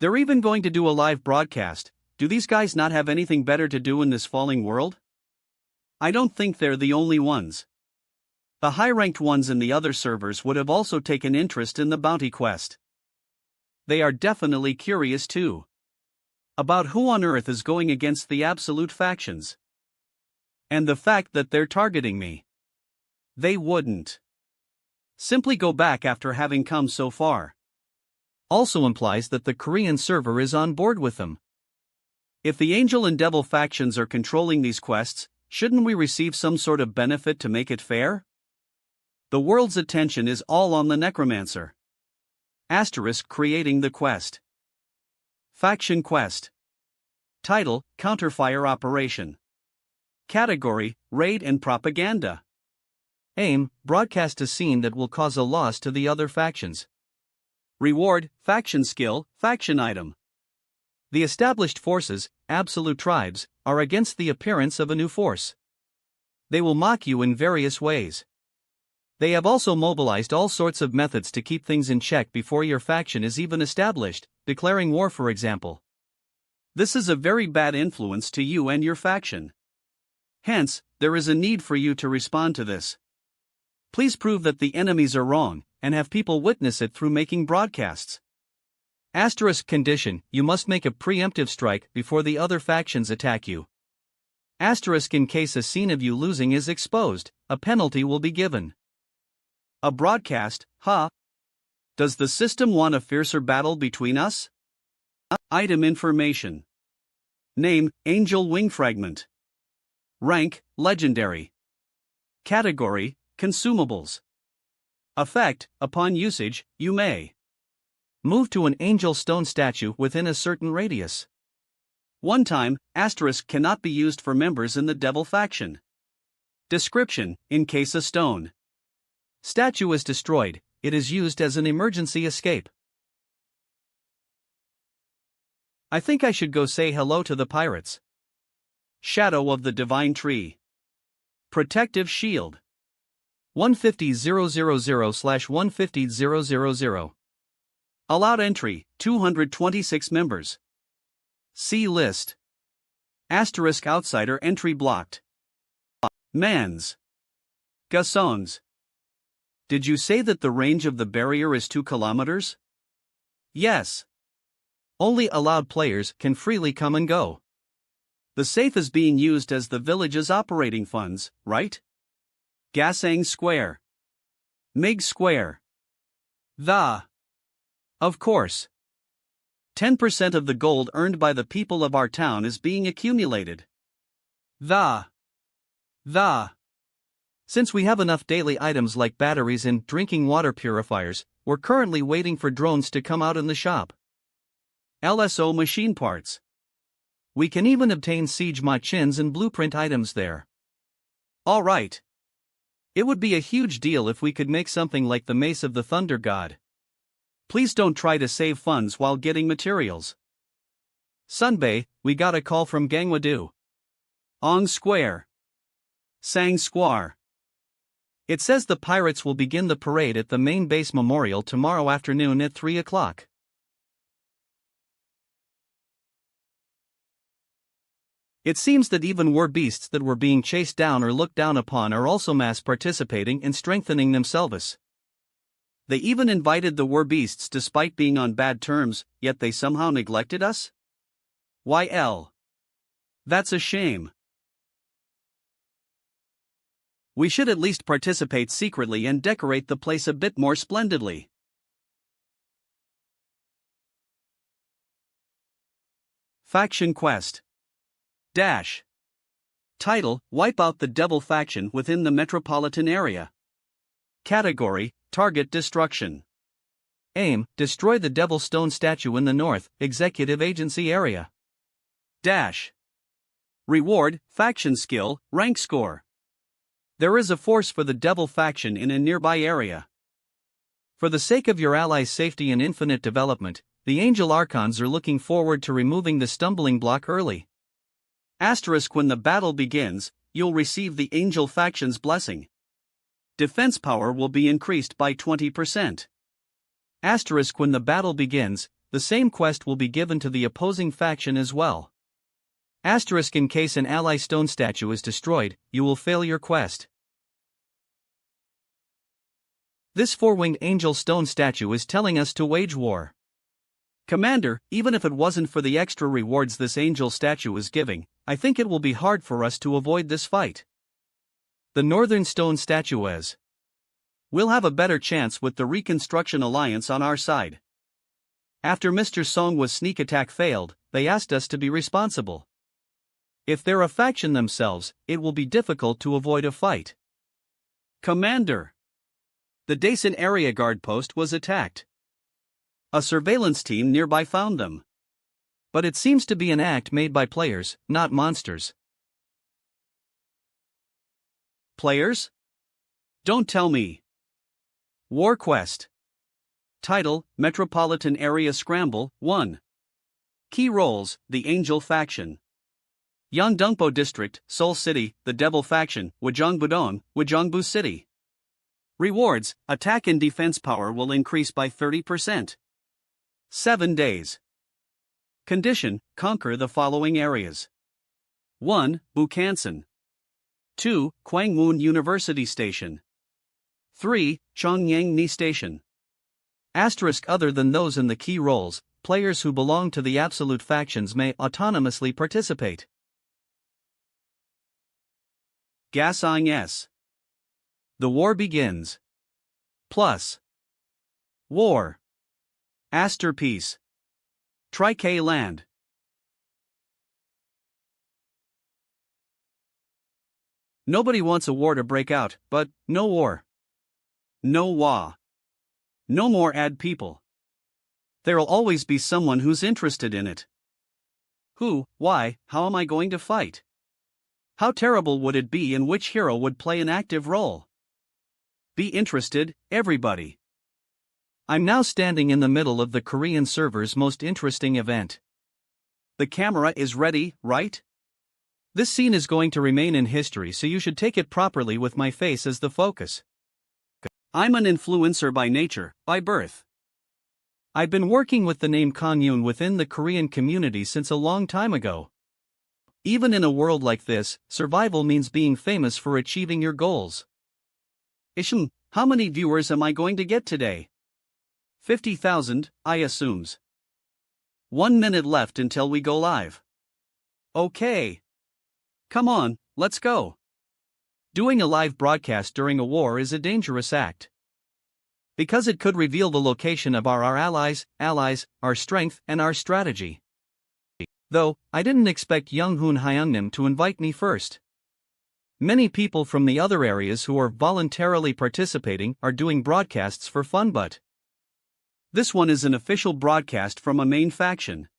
Speaker 1: They're even going to do a live broadcast. Do these guys not have anything better to do in this falling world? I don't think they're the only ones. The high-ranked ones in the other servers would have also taken interest in the bounty quest. They are definitely curious too. About who on earth is going against the absolute factions. And the fact that they're targeting me. They wouldn't simply go back after having come so far. Also implies that the Korean server is on board with them. If the Angel and Devil factions are controlling these quests, shouldn't we receive some sort of benefit to make it fair? The world's attention is all on the Necromancer. Asterisk creating the quest. Faction quest. Title: Counterfire Operation. Category: Raid and Propaganda. Aim: broadcast a scene that will cause a loss to the other factions. Reward: faction skill, faction item. The established forces, absolute tribes, are against the appearance of a new force. They will mock you in various ways. They have also mobilized all sorts of methods to keep things in check before your faction is even established, declaring war for example. This is a very bad influence to you and your faction. Hence, there is a need for you to respond to this. Please prove that the enemies are wrong, and have people witness it through making broadcasts. Asterisk condition: you must make a preemptive strike before the other factions attack you. Asterisk in case a scene of you losing is exposed, a penalty will be given. A broadcast, huh? Does the system want a fiercer battle between us? Item information. Name: Angel Wing Fragment. Rank: Legendary. Category: Consumables. Effect: upon usage, you may move to an angel stone statue within a certain radius. One time, asterisk cannot be used for members in the Devil faction. Description: in case a stone statue is destroyed, it is used as an emergency escape. I think I should go say hello to the pirates. Shadow of the Divine Tree. Protective Shield. 150,000/150,000. Allowed entry: 226 members. See list. Asterisk outsider entry blocked. Mans. Garçons. Did you say that the range of the barrier is 2 kilometers? Yes. Only allowed players can freely come and go. The safe is being used as the village's operating funds, right? Gasang Square. Mig Square. Of course. 10% of the gold earned by the people of our town is being accumulated. Since we have enough daily items like batteries and drinking water purifiers, we're currently waiting for drones to come out in the shop. LSO machine parts. We can even obtain siege machins and blueprint items there. Alright. It would be a huge deal if we could make something like the Mace of the Thunder God. Please don't try to save funds while getting materials. Sunbay, we got a call from Gangwadu. Ong Square. Sang Square. It says the pirates will begin the parade at the main base memorial tomorrow afternoon at 3 o'clock. It seems that even war beasts that were being chased down or looked down upon are also mass participating and strengthening themselves. They even invited the war beasts despite being on bad terms, yet they somehow neglected us? YL. That's a shame. We should at least participate secretly and decorate the place a bit more splendidly. Faction Quest. Dash. Title: Wipe out the Devil faction within the metropolitan area. Category: Target destruction. Aim: destroy the Devil Stone statue in the North Executive Agency area. Dash. Reward: faction skill, rank score. There is a force for the Devil faction in a nearby area. For the sake of your allies' safety and infinite development, the Angel Archons are looking forward to removing the stumbling block early. Asterisk when the battle begins, you'll receive the Angel faction's blessing. Defense power will be increased by 20%. Asterisk when the battle begins, the same quest will be given to the opposing faction as well. Asterisk in case an ally stone statue is destroyed, you will fail your quest. This four-winged angel stone statue is telling us to wage war. Commander, even if it wasn't for the extra rewards this angel statue is giving, I think it will be hard for us to avoid this fight. The northern stone statues. We'll have a better chance with the Reconstruction Alliance on our side. After Mr. Song's sneak attack failed, they asked us to be responsible. If they're a faction themselves, it will be difficult to avoid a fight. Commander. The Daisen area guard post was attacked. A surveillance team nearby found them. But it seems to be an act made by players, not monsters. Players? Don't tell me. War Quest. Title: Metropolitan Area Scramble 1. Key roles: The Angel Faction. Yangdongpo District, Seoul City, The Devil Faction, Wajongbu-dong, Wajongbu City. Rewards: Attack and defense power will increase by 30%. 7 days. Condition: Conquer the following areas. 1. Bukhansan. 2. Kwangwon University Station. 3. Chongyangni Station. Asterisk: other than those in the key roles, players who belong to the absolute factions may autonomously participate. Gasong S. The war begins. Plus. War. Aster Peace. Trike Land. Nobody wants a war to break out, but no war. No wa. No more ad people. There'll always be someone who's interested in it. Who, why, how am I going to fight? How terrible would it be, and which hero would play an active role? Be interested, everybody. I'm now standing in the middle of the Korean server's most interesting event. The camera is ready, right? This scene is going to remain in history, so you should take it properly with my face as the focus. I'm an influencer by nature, by birth. I've been working with the name Konyun within the Korean community since a long time ago. Even in a world like this, survival means being famous for achieving your goals. Isham, how many viewers am I going to get today? 50,000, I assumes. 1 minute left until we go live. Okay. Come on, let's go. Doing a live broadcast during a war is a dangerous act. Because it could reveal the location of our allies, our strength, and our strategy. Though, I didn't expect Younghoon Hyungnim to invite me first. Many people from the other areas who are voluntarily participating are doing broadcasts for fun, but this one is an official broadcast from a main faction.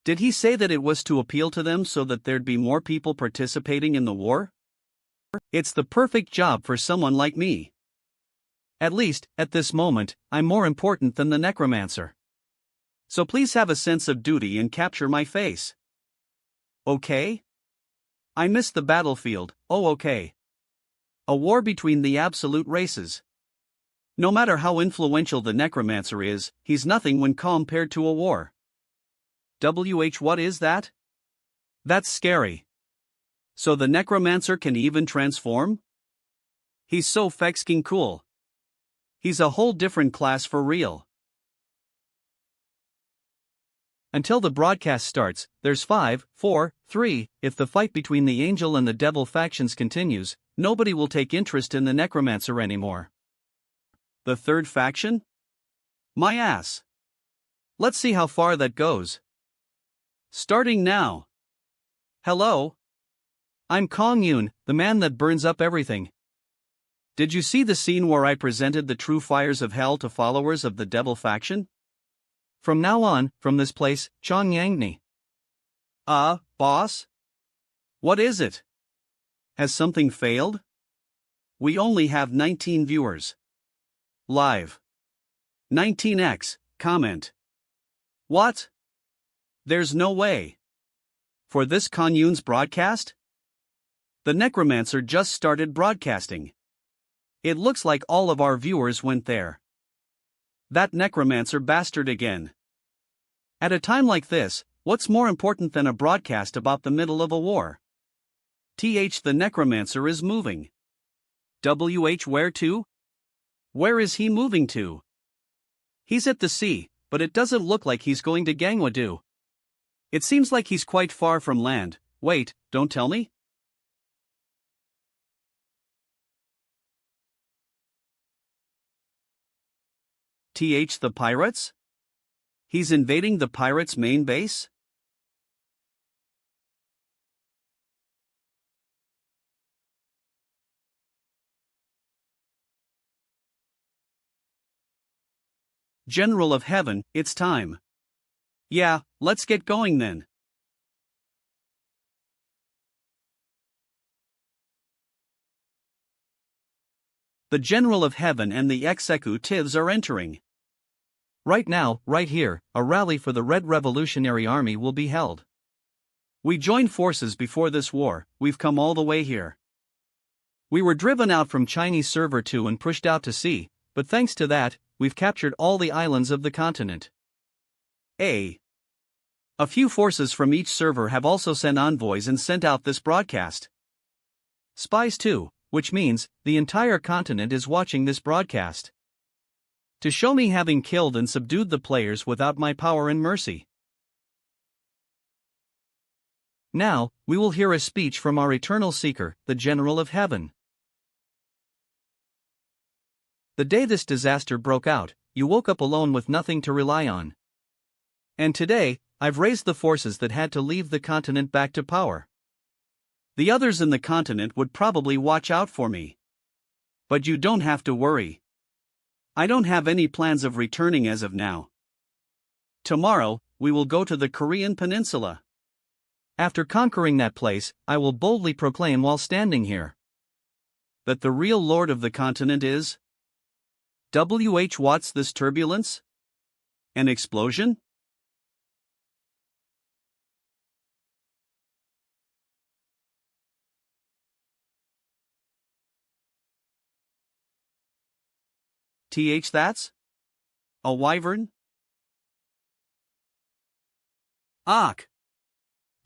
Speaker 1: Did he say that it was to appeal to them so that there'd be more people participating in the war? It's the perfect job for someone like me. At least, at this moment, I'm more important than the Necromancer. So please have a sense of duty and capture my face. Okay? I missed the battlefield, oh okay. A war between the absolute races. No matter how influential the Necromancer is, he's nothing when compared to a war. What is that? That's scary. So the Necromancer can even transform? He's so fucking cool. He's a whole different class for real. Until the broadcast starts, there's 5, 4, 3, if the fight between the Angel and the Devil factions continues, nobody will take interest in the Necromancer anymore. The third faction? My ass. Let's see how far that goes. Starting now. Hello? I'm Kong Yoon, the man that burns up everything. Did you see the scene where I presented the true fires of hell to followers of the Devil faction? From now on, from this place, Chongyangni. Boss? What is it? Has something failed? We only have 19 viewers. Live. 19x, comment. What? There's no way. For this Konyun's broadcast? The Necromancer just started broadcasting. It looks like all of our viewers went there. That Necromancer bastard again. At a time like this, what's more important than a broadcast about the middle of a war? The Necromancer is moving. Where to? Where is he moving to? He's at the sea, but it doesn't look like he's going to Gangwadu. It seems like he's quite far from land. Wait, don't tell me? The pirates? He's invading the pirates' main base? General of Heaven, it's time. Yeah, let's get going then. The General of Heaven and the executives are entering. Right now, right here, a rally for the Red Revolutionary Army will be held. We joined forces before this war, we've come all the way here. We were driven out from Chinese server 2 and pushed out to sea, but thanks to that, we've captured all the islands of the continent. A few forces from each server have also sent envoys and sent out this broadcast. Spies too, which means the entire continent is watching this broadcast. To show me having killed and subdued the players without my power and mercy. Now, we will hear a speech from our eternal seeker, the General of Heaven. The day this disaster broke out, you woke up alone with nothing to rely on. And today, I've raised the forces that had to leave the continent back to power. The others in the continent would probably watch out for me. But you don't have to worry. I don't have any plans of returning as of now. Tomorrow, we will go to the Korean peninsula. After conquering that place, I will boldly proclaim while standing here that the real lord of the continent is What's this turbulence? An explosion? That's? A wyvern? Ak.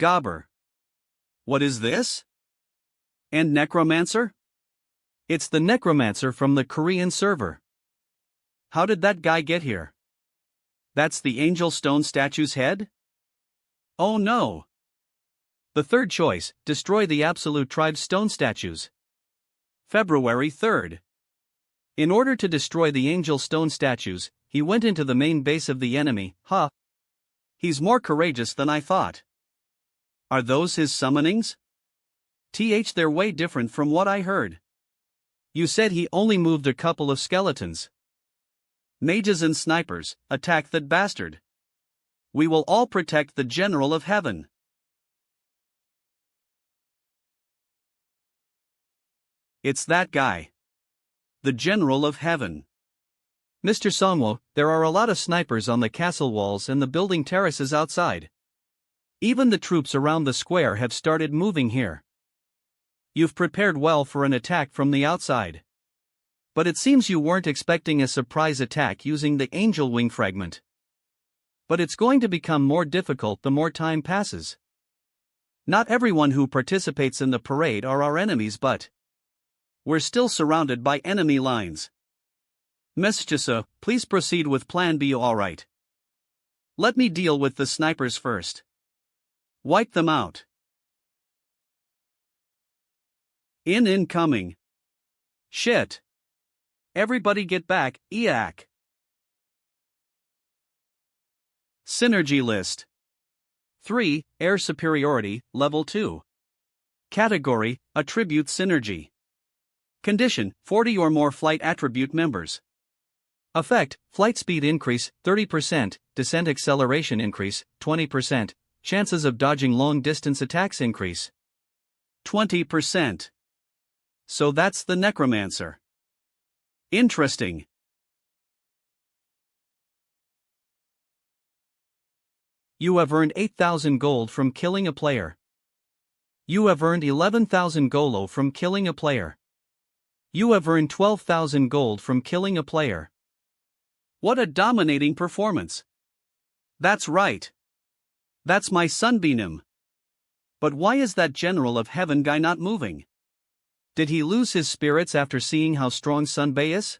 Speaker 1: Gobber. What is this? And Necromancer? It's the Necromancer from the Korean server. How did that guy get here? That's the angel stone statue's head? Oh no! The third choice, destroy the Absolute Tribe's stone statues. February 3rd. In order to destroy the angel stone statues, he went into the main base of the enemy. He's more courageous than I thought. Are those his summonings? They're way different from what I heard. You said he only moved a couple of skeletons. Mages and snipers, attack that bastard. We will all protect the General of Heaven. It's that guy. The General of Heaven. Mr. Songwo, there are a lot of snipers on the castle walls and the building terraces outside. Even the troops around the square have started moving here. You've prepared well for an attack from the outside. But it seems you weren't expecting a surprise attack using the angel wing fragment. But it's going to become more difficult the more time passes. Not everyone who participates in the parade are our enemies, but we're still surrounded by enemy lines. Mesjisa, please proceed with Plan B. Alright. Let me deal with the snipers first. Wipe them out. Incoming. Shit. Everybody get back, EAC. Synergy list. 3. Air superiority, level 2. Category, attribute synergy. Condition, 40 or more flight attribute members. Effect, flight speed increase, 30%, descent acceleration increase, 20%, chances of dodging long-distance attacks increase. 20%. So that's the Necromancer. Interesting. You have earned 8,000 gold from killing a player. You have earned 11,000 golo from killing a player. You have earned 12,000 gold from killing a player. What a dominating performance. That's right. That's my Sunbeam. But why is that General of Heaven guy not moving? Did he lose his spirits after seeing how strong Sunbei is?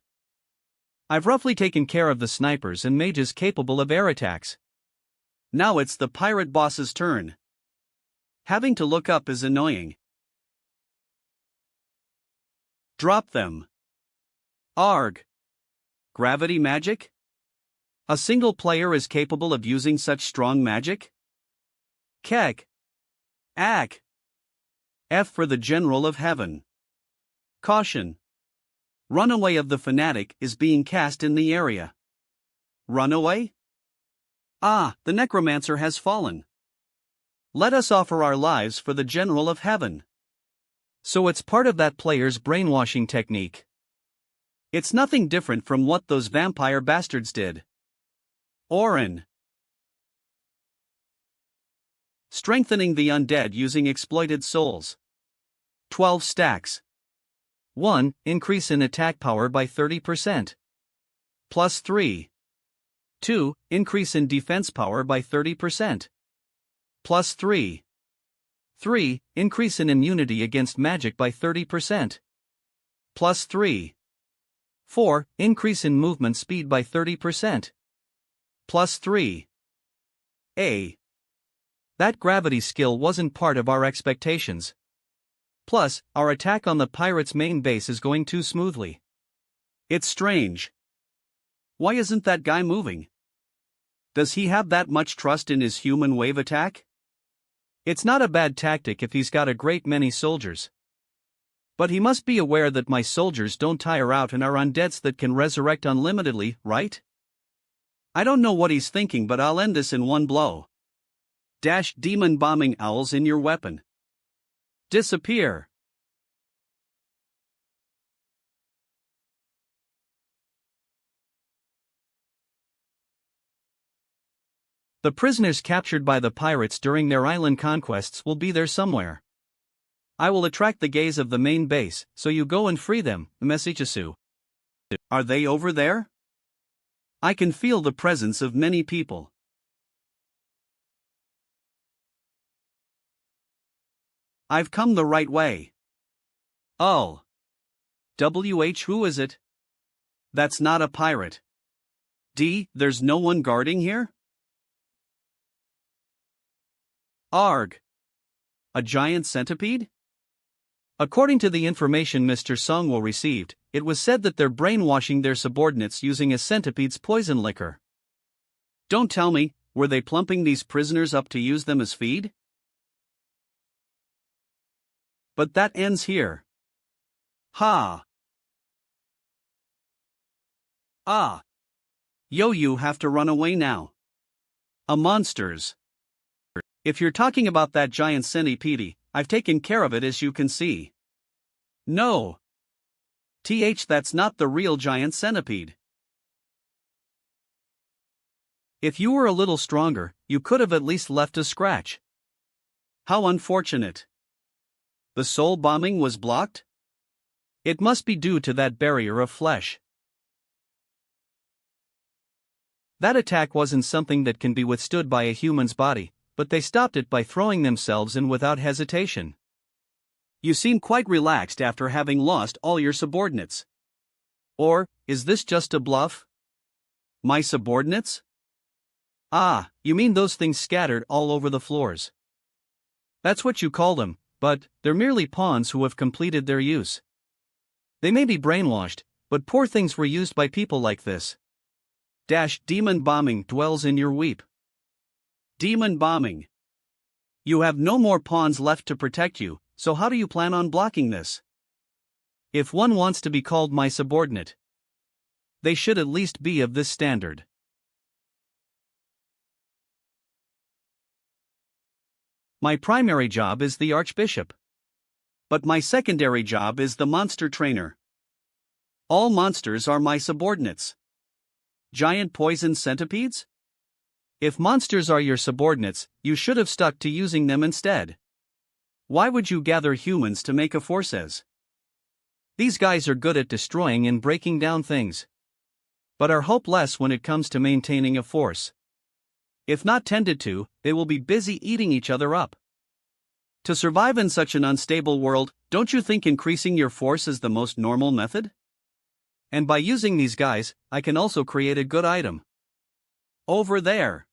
Speaker 1: I've roughly taken care of the snipers and mages capable of air attacks. Now it's the pirate boss's turn. Having to look up is annoying. Drop them. Arg. Gravity magic? A single player is capable of using such strong magic? Kek. Ack. F for the General of Heaven. Caution. Runaway of the Fanatic is being cast in the area. Runaway? Ah, the Necromancer has fallen. Let us offer our lives for the General of Heaven. So it's part of that player's brainwashing technique. It's nothing different from what those vampire bastards did. Orin. Strengthening the undead using exploited souls. 12 stacks. 1. Increase in attack power by 30%. Plus 3. 2. Increase in defense power by 30%. Plus 3. 3. Increase in immunity against magic by 30%. Plus 3. 4. Increase in movement speed by 30%. Plus 3. That gravity skill wasn't part of our expectations. Plus, our attack on the pirates' main base is going too smoothly. It's strange. Why isn't that guy moving? Does he have that much trust in his human wave attack? It's not a bad tactic if he's got a great many soldiers. But he must be aware that my soldiers don't tire out and are undeads that can resurrect unlimitedly, right? I don't know what he's thinking, but I'll end this in one blow. Dash demon bombing owls in your weapon. Disappear. The prisoners captured by the pirates during their island conquests will be there somewhere. I will attract the gaze of the main base, so you go and free them, Mesichasu. Are they over there? I can feel the presence of many people. I've come the right way. Oh. Who is it? That's not a pirate. D, there's no one guarding here? Arg. A giant centipede? According to the information Mr. Songwo received, it was said that they're brainwashing their subordinates using a centipede's poison liquor. Don't tell me, were they plumping these prisoners up to use them as feed? But that ends here. Ha! Ah! You have to run away now. Monsters. If you're talking about that giant centipede, I've taken care of it, as you can see. No. That's not the real giant centipede. If you were a little stronger, you could have at least left a scratch. How unfortunate. The soul bombing was blocked? It must be due to that barrier of flesh. That attack wasn't something that can be withstood by a human's body, but they stopped it by throwing themselves in without hesitation. You seem quite relaxed after having lost all your subordinates. Or, is this just a bluff? My subordinates? Ah, you mean those things scattered all over the floors. That's what you call them, but they're merely pawns who have completed their use. They may be brainwashed, but poor things were used by people like this. Demon bombing dwells in your weep. Demon bombing. You have no more pawns left to protect you, so how do you plan on blocking this? If one wants to be called my subordinate, they should at least be of this standard. My primary job is the Archbishop. But my secondary job is the monster trainer. All monsters are my subordinates. Giant poison centipedes? If monsters are your subordinates, you should have stuck to using them instead. Why would you gather humans to make a forces? These guys are good at destroying and breaking down things, but are hopeless when it comes to maintaining a force. If not tended to, they will be busy eating each other up. To survive in such an unstable world, don't you think increasing your force is the most normal method? And by using these guys, I can also create a good item. Over there.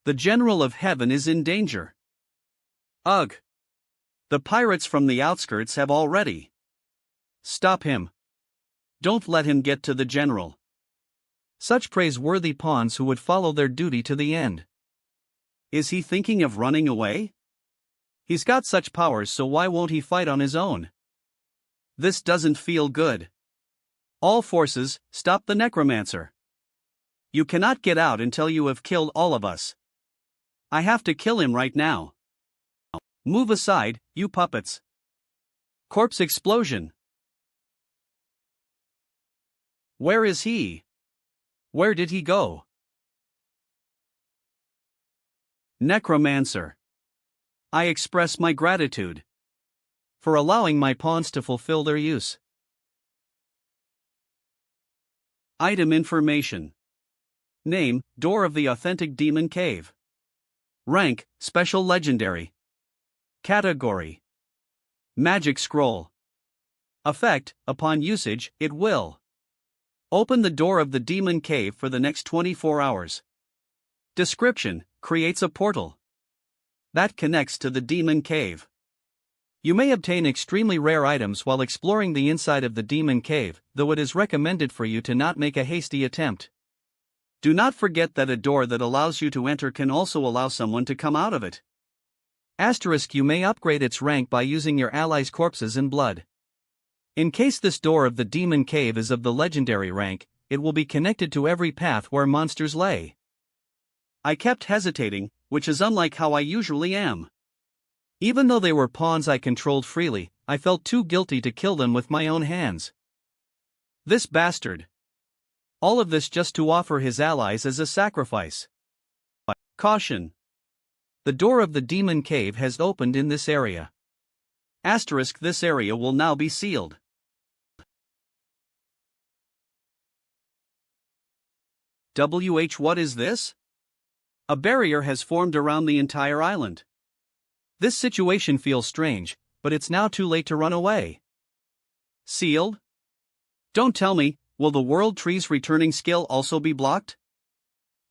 Speaker 1: The General of Heaven is in danger. Ugh. The pirates from the outskirts have already. Stop him. Don't let him get to the General. Such praiseworthy pawns who would follow their duty to the end. Is he thinking of running away? He's got such powers, so why won't he fight on his own? This doesn't feel good. All forces, stop the Necromancer. You cannot get out until you have killed all of us. I have to kill him right now. Move aside, you puppets. Corpse explosion. Where is he? Where did he go? Necromancer. I express my gratitude for allowing my pawns to fulfill their use. Item information. Name, Door of the Authentic Demon Cave. Rank, Special Legendary. Category: Magic Scroll. Effect: upon usage, it will open the door of the demon cave for the next 24 hours. Description: creates a portal that connects to the demon cave. You may obtain extremely rare items while exploring the inside of the demon cave, though it is recommended for you to not make a hasty attempt. Do not forget that a door that allows you to enter can also allow someone to come out of it. Asterisk: you may upgrade its rank by using your allies' corpses and blood. In case this door of the demon cave is of the legendary rank, it will be connected to every path where monsters lay. I kept hesitating, which is unlike how I usually am. Even though they were pawns I controlled freely, I felt too guilty to kill them with my own hands. This bastard. All of this just to offer his allies as a sacrifice. Caution. The door of the demon cave has opened in this area. Asterisk: this area will now be sealed. What is this? A barrier has formed around the entire island. This situation feels strange, but it's now too late to run away. Sealed? Don't tell me, will the World Tree's returning skill also be blocked?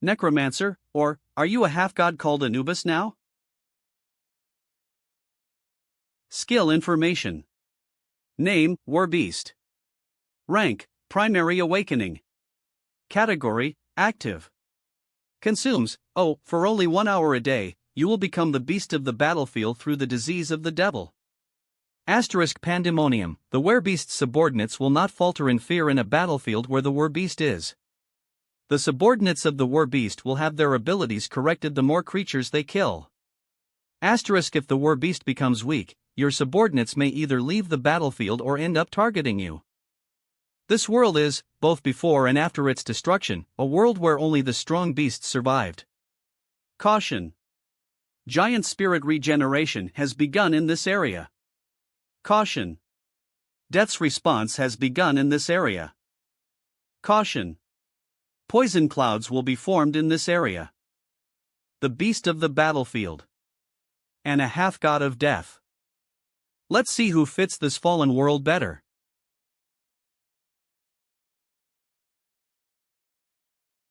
Speaker 1: Necromancer, or are you a half-god called Anubis now? Skill information. Name, Warbeast. Rank, Primary Awakening. Category, Active. Consumes, for only 1 hour a day, you will become the beast of the battlefield through the disease of the devil. Asterisk: Pandemonium, the Werbeast's subordinates will not falter in fear in a battlefield where the Werbeast is. The subordinates of the Werbeast will have their abilities corrected the more creatures they kill. Asterisk: if the Werbeast becomes weak, your subordinates may either leave the battlefield or end up targeting you. This world is, both before and after its destruction, a world where only the strong beasts survived. Caution. Giant spirit regeneration has begun in this area. Caution. Death's response has begun in this area. Caution. Poison clouds will be formed in this area. The beast of the battlefield. And a half-god of death. Let's see who fits this fallen world better.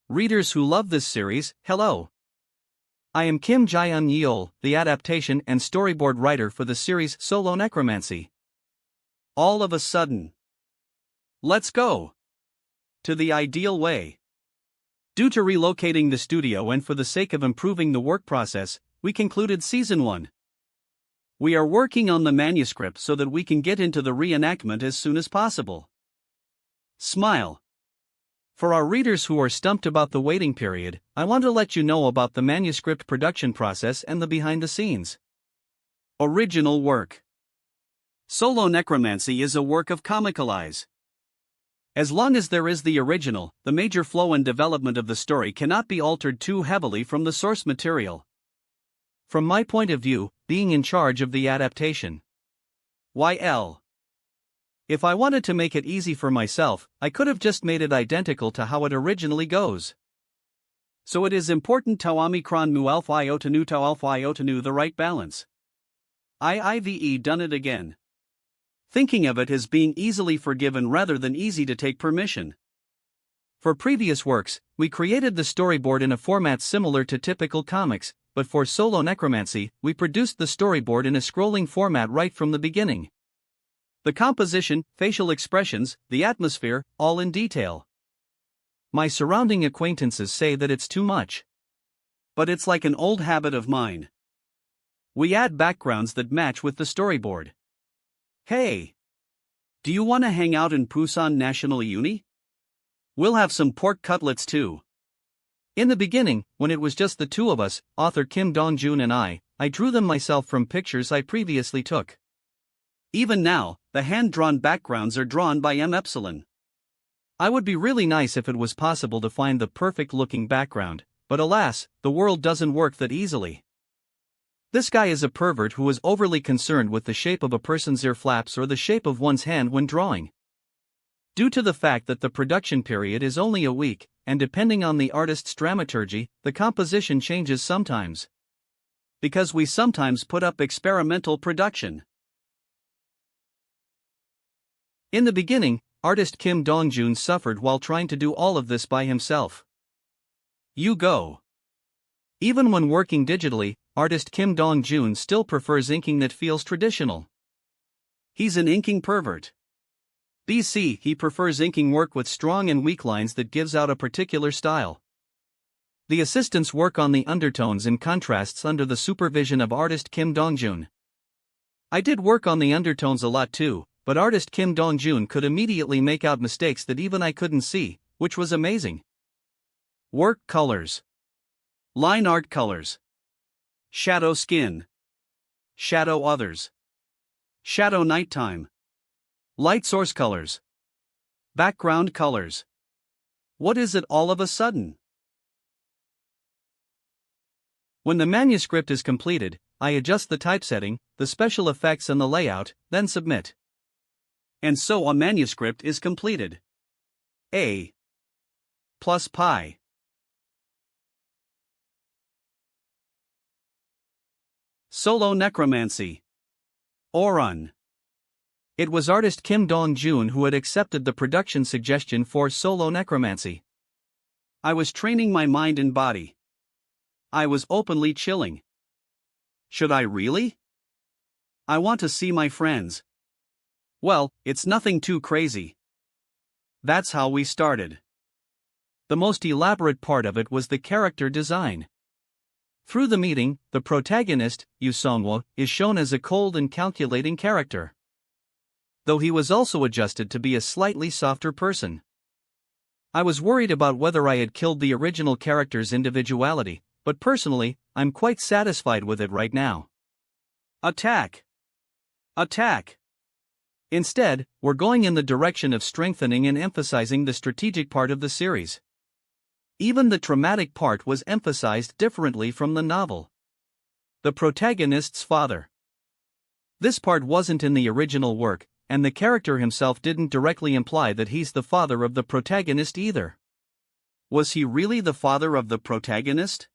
Speaker 1: Readers who love this series, hello. I am Kim Jae-un Yeol, the adaptation and storyboard writer for the series Solo Necromancy. All of a sudden. Let's go to the ideal way. Due to relocating the studio and for the sake of improving the work process, we concluded Season 1. We are working on the manuscript so that we can get into the reenactment as soon as possible. Smile. For our readers who are stumped about the waiting period, I want to let you know about the manuscript production process and the behind the scenes. Original work. Solo Necromancy is a work of comicalize. As long as there is the original, the major flow and development of the story cannot be altered too heavily from the source material. From my point of view, being in charge of the adaptation. YL. If I wanted to make it easy for myself, I could have just made it identical to how it originally goes. So it is important to Omicron mu alpha iotanu to alpha iotanu the right balance. IIVE done it again. thinking of it as being easily forgiven rather than easy to take permission. For previous works, we created the storyboard in a format similar to typical comics, but for Solo Necromancy, we produced the storyboard in a scrolling format right from the beginning. The composition, facial expressions, the atmosphere, all in detail. My surrounding acquaintances say that it's too much. But it's like an old habit of mine. We add backgrounds that match with the storyboard. Hey! Do you want to hang out in Busan National Uni? We'll have some pork cutlets too. In the beginning, when it was just the two of us, author Kim Dong-jun and I drew them myself from pictures I previously took. Even now, the hand-drawn backgrounds are drawn by M. Epsilon. I would be really nice if it was possible to find the perfect-looking background, but alas, the world doesn't work that easily. This guy is a pervert who is overly concerned with the shape of a person's ear flaps or the shape of one's hand when drawing. Due to the fact that the production period is only a week, and depending on the artist's dramaturgy, the composition changes sometimes. Because we sometimes put up experimental production. In the beginning, artist Kim Dong-jun suffered while trying to do all of this by himself. You go. Even when working digitally, artist Kim Dong-jun still prefers inking that feels traditional. He's an inking pervert. BC, he prefers inking work with strong and weak lines that gives out a particular style. The assistants work on the undertones and contrasts under the supervision of artist Kim Dong-jun. I did work on the undertones a lot too, but artist Kim Dong-jun could immediately make out mistakes that even I couldn't see, which was amazing. Work colors. Line art colors. Shadow skin. Shadow others. Shadow nighttime. Light source colors. Background colors. What is it all of a sudden? When the manuscript is completed, I adjust the typesetting, the special effects and the layout, then submit. And so a manuscript is completed. A plus pi. Solo Necromancy. Orun. It was artist Kim Dong-jun who had accepted the production suggestion for Solo Necromancy. I was training my mind and body. I was openly chilling. Should I really? I want to see my friends. Well, it's nothing too crazy. That's how we started. The most elaborate part of it was the character design. Through the meeting, the protagonist, Yu Songwo, is shown as a cold and calculating character. Though he was also adjusted to be a slightly softer person. I was worried about whether I had killed the original character's individuality, but personally, I'm quite satisfied with it right now. Attack! Attack! Instead, we're going in the direction of strengthening and emphasizing the strategic part of the series. Even the traumatic part was emphasized differently from the novel. The protagonist's father. This part wasn't in the original work, and the character himself didn't directly imply that he's the father of the protagonist either. Was he really the father of the protagonist?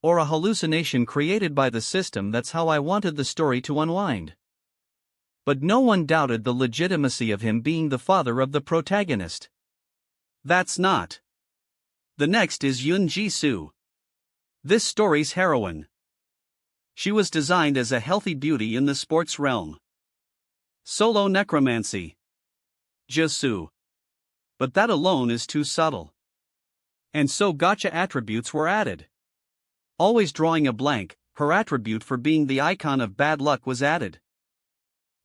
Speaker 1: Or a hallucination created by the system? That's how I wanted the story to unwind. But no one doubted the legitimacy of him being the father of the protagonist. That's not. The next is Yoon Ji-soo. This story's heroine. She was designed as a healthy beauty in the sports realm. Solo Necromancy. Ji-soo. But that alone is too subtle. And so gotcha attributes were added. Always drawing a blank, her attribute for being the icon of bad luck was added.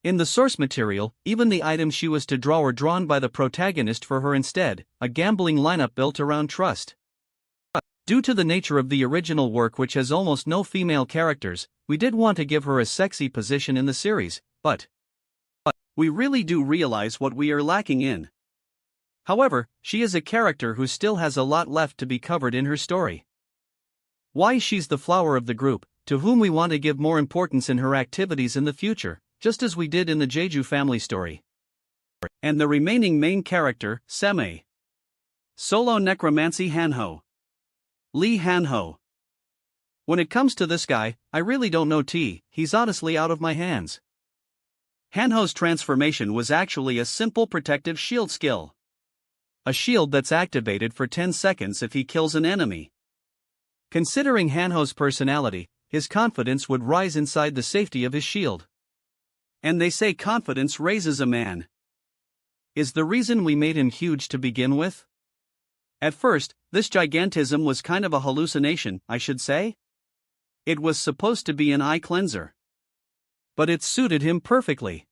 Speaker 1: In the source material, even the items she was to draw were drawn by the protagonist for her instead, a gambling lineup built around trust. Due to the nature of the original work, which has almost no female characters, we did want to give her a sexy position in the series, but we really do realize what we are lacking in. However, she is a character who still has a lot left to be covered in her story. Why she's the flower of the group, to whom we want to give more importance in her activities in the future, just as we did in the Jeju family story. And the remaining main character, Seme. Solo Necromancy Hanho. Lee Hanho. When it comes to this guy, I really don't know he's honestly out of my hands. Hanho's transformation was actually a simple protective shield skill. A shield that's activated for 10 seconds if he kills an enemy. Considering Hanho's personality, his confidence would rise inside the safety of his shield. And they say confidence raises a man. Is the reason we made him huge to begin with? At first, this gigantism was kind of a hallucination, I should say. It was supposed to be an eye cleanser. But it suited him perfectly.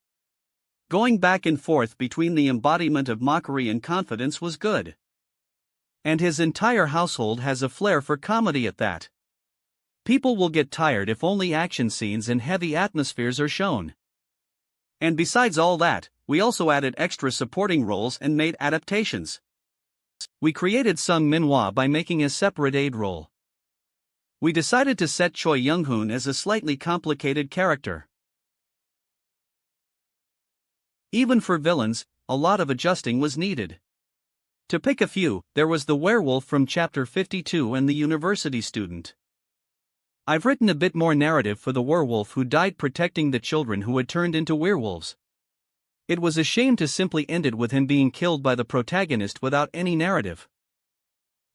Speaker 1: Going back and forth between the embodiment of mockery and confidence was good. And his entire household has a flair for comedy at that. People will get tired if only action scenes and heavy atmospheres are shown. And besides all that, we also added extra supporting roles and made adaptations. We created some Manhua by making a separate aid role. We decided to set Choi Young-hoon as a slightly complicated character. Even for villains, a lot of adjusting was needed. To pick a few, there was the werewolf from Chapter 52 and the university student. I've written a bit more narrative for the werewolf who died protecting the children who had turned into werewolves. It was a shame to simply end it with him being killed by the protagonist without any narrative.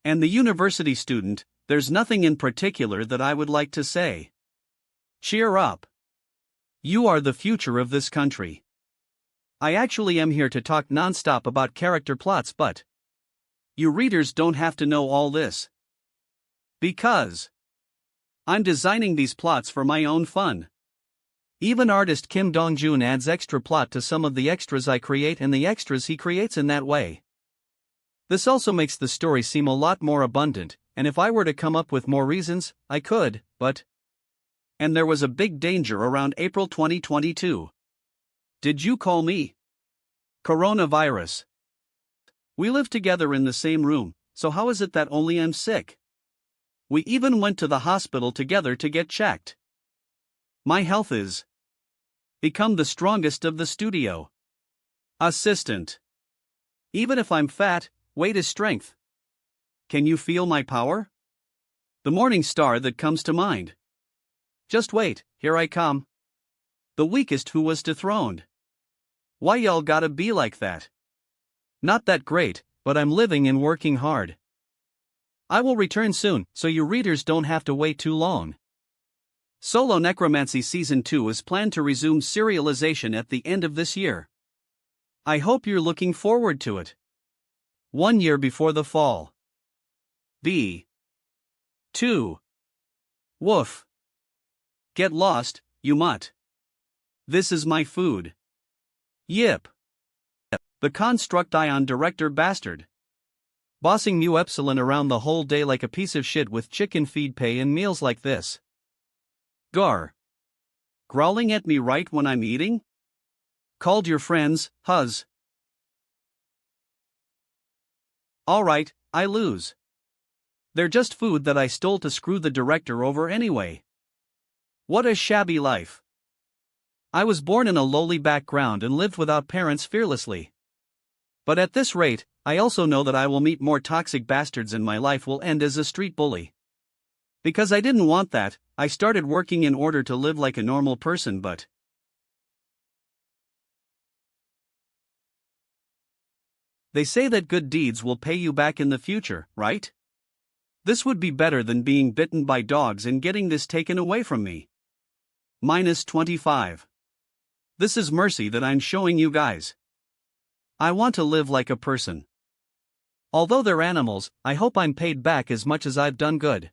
Speaker 1: And the university student, there's nothing in particular that I would like to say. Cheer up. You are the future of this country. I actually am here to talk non-stop about character plots, but you readers don't have to know all this. Because I'm designing these plots for my own fun. Even artist Kim Dong-joon adds extra plot to some of the extras I create and the extras he creates in that way. This also makes the story seem a lot more abundant, and if I were to come up with more reasons, I could, but... And there was a big danger around April 2022. Did you call me? Coronavirus. We live together in the same room, so how is it that only I'm sick? We even went to the hospital together to get checked. My health is become the strongest of the studio. Assistant. Even if I'm fat, weight is strength. Can you feel my power? The morning star that comes to mind. Just wait, here I come. The weakest who was dethroned. Why y'all gotta be like that? Not that great, but I'm living and working hard. I will return soon, so you readers don't have to wait too long. Solo Necromancy Season 2 is planned to resume serialization at the end of this year. I hope you're looking forward to it. 1 year before the fall. B. 2. Woof. Get lost, you mutt. This is my food. Yip. The construct ion director bastard. Bossing Mu Epsilon around the whole day like a piece of shit with chicken feed pay and meals like this. Gar. Growling at me right when I'm eating? Called your friends, huz. Alright, I lose. They're just food that I stole to screw the director over anyway. What a shabby life. I was born in a lowly background and lived without parents fearlessly. But at this rate, I also know that I will meet more toxic bastards and my life will end as a street bully. Because I didn't want that, I started working in order to live like a normal person, but they say that good deeds will pay you back in the future, right? This would be better than being bitten by dogs and getting this taken away from me. -25. This is mercy that I'm showing you guys. I want to live like a person. Although they're animals, I hope I'm paid back as much as I've done good.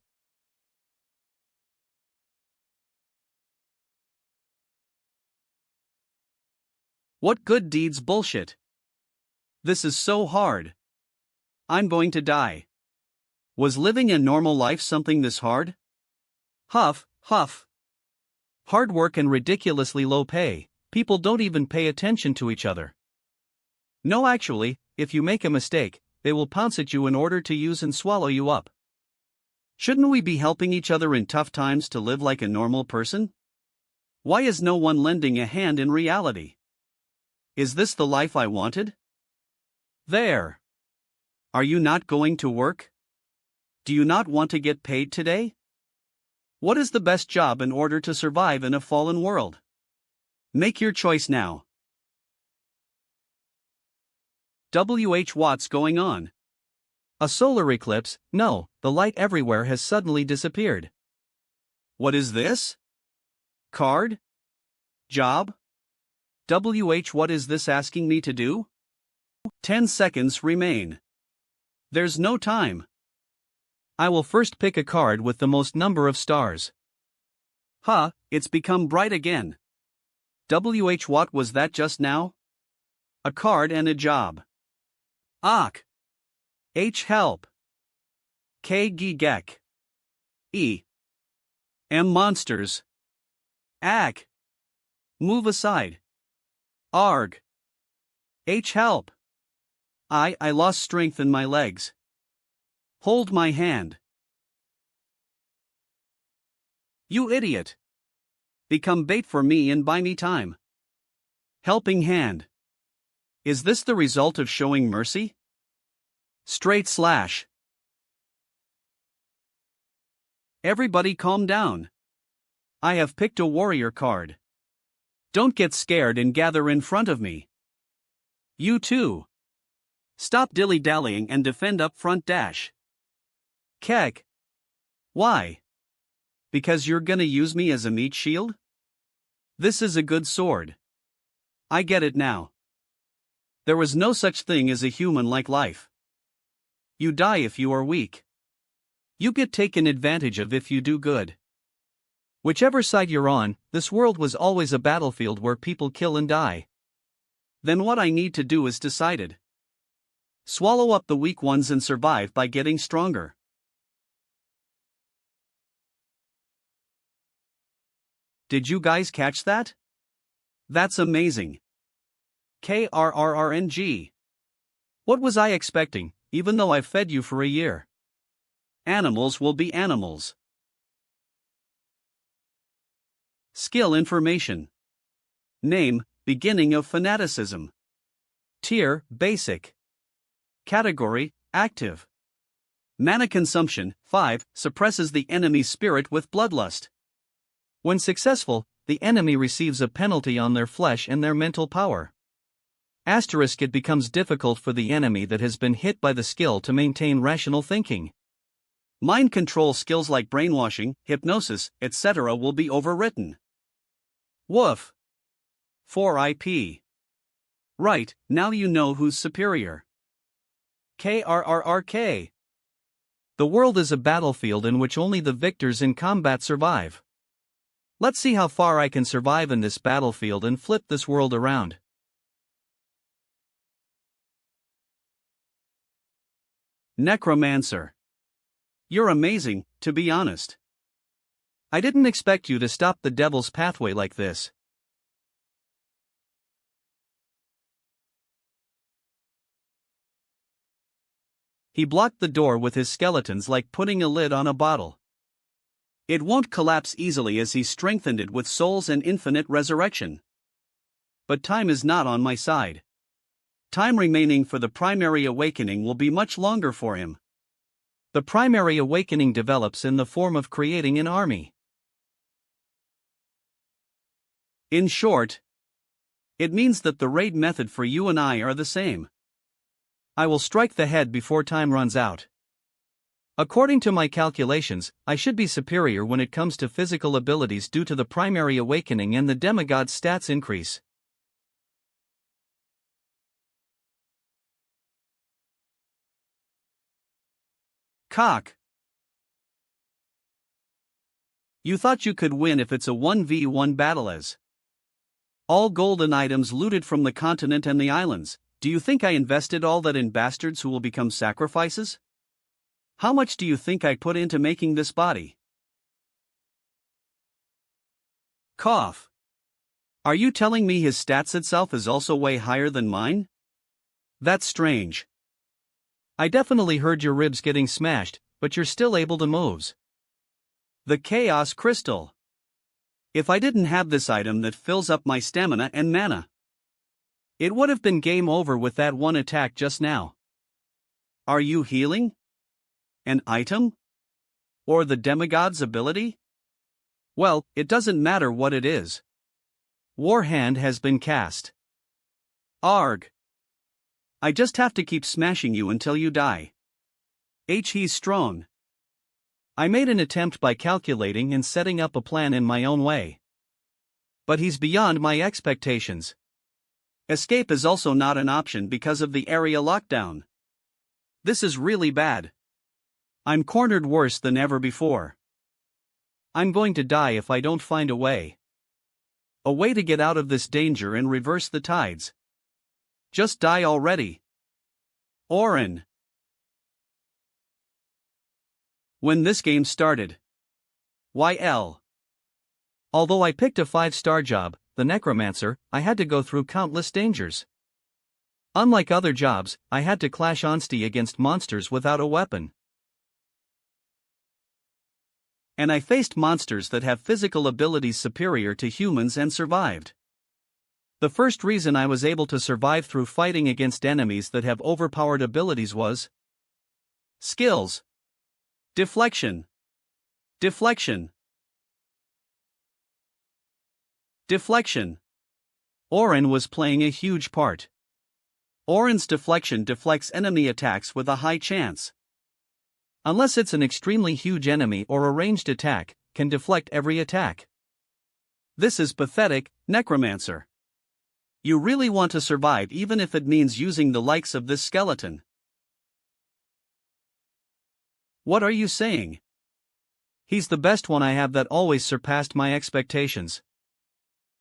Speaker 1: What good deeds bullshit. This is so hard. I'm going to die. Was living a normal life something this hard? Huff, huff. Hard work and ridiculously low pay, people don't even pay attention to each other. No, actually, if you make a mistake, they will pounce at you in order to use and swallow you up. Shouldn't we be helping each other in tough times to live like a normal person? Why is no one lending a hand in reality? Is this the life I wanted? There. Are you not going to work? Do you not want to get paid today? What is the best job in order to survive in a fallen world? Make your choice now. What's going on? A solar eclipse? No, the light everywhere has suddenly disappeared. What is this? Card? Job? What is this asking me to do? 10 seconds remain. There's no time. I will first pick a card with the most number of stars. It's become bright again. What was that just now? A card and a job. H help. K gigek. E. M monsters. Ak. Move aside. Arg. H help. I lost strength in my legs. Hold my hand. You idiot. Become bait for me and buy me time. Helping hand. Is this the result of showing mercy? Straight slash. Everybody calm down. I have picked a warrior card. Don't get scared and gather in front of me. You too. Stop dilly-dallying and defend up front dash. Kek. Why? Because you're gonna use me as a meat shield? This is a good sword. I get it now. There was no such thing as a human-like life. You die if you are weak. You get taken advantage of if you do good. Whichever side you're on, this world was always a battlefield where people kill and die. Then what I need to do is decided. Swallow up the weak ones and survive by getting stronger. Did you guys catch that? That's amazing. KRRRNG. What was I expecting, even though I've fed you for a year? Animals will be animals. Skill information. Name, beginning of fanaticism. Tier, basic. Category, active. Mana consumption, 5, suppresses the enemy's spirit with bloodlust. When successful, the enemy receives a penalty on their flesh and their mental power. Asterisk, it becomes difficult for the enemy that has been hit by the skill to maintain rational thinking. Mind control skills like brainwashing, hypnosis, etc. will be overwritten. Woof. 4 IP. Right, now you know who's superior. KRRRK. The world is a battlefield in which only the victors in combat survive. Let's see how far I can survive in this battlefield and flip this world around. Necromancer. You're amazing, to be honest. I didn't expect you to stop the devil's pathway like this. He blocked the door with his skeletons like putting a lid on a bottle. It won't collapse easily as he strengthened it with souls and infinite resurrection. But time is not on my side. Time remaining for the primary awakening will be much longer for him. The primary awakening develops in the form of creating an army. In short, it means that the raid method for you and I are the same. I will strike the head before time runs out. According to my calculations, I should be superior when it comes to physical abilities due to the primary awakening and the demigod stats increase. Cock. You thought you could win if it's a 1v1 battle as all golden items looted from the continent and the islands. Do you think I invested all that in bastards who will become sacrifices? How much do you think I put into making this body? Cough. Are you telling me his stats itself is also way higher than mine? That's strange. I definitely heard your ribs getting smashed, but you're still able to move. The Chaos Crystal. If I didn't have this item that fills up my stamina and mana, it would have been game over with that one attack just now. Are you healing? An item? Or the demigod's ability? Well, it doesn't matter what it is. War hand has been cast. Arg. I just have to keep smashing you until you die. He's strong. I made an attempt by calculating and setting up a plan in my own way. But he's beyond my expectations. Escape is also not an option because of the area lockdown. This is really bad. I'm cornered worse than ever before. I'm going to die if I don't find a way. A way to get out of this danger and reverse the tides. Just die already. Orin. When this game started. YL. Although I picked a 5-star job, the Necromancer, I had to go through countless dangers. Unlike other jobs, I had to clash honesty against monsters without a weapon. And I faced monsters that have physical abilities superior to humans and survived. The first reason I was able to survive through fighting against enemies that have overpowered abilities was skills. Deflection. Deflection. Deflection. Orin was playing a huge part. Orin's deflection deflects enemy attacks with a high chance. Unless it's an extremely huge enemy or a ranged attack, can deflect every attack. This is pathetic, Necromancer. You really want to survive even if it means using the likes of this skeleton. What are you saying? He's the best one I have that always surpassed my expectations.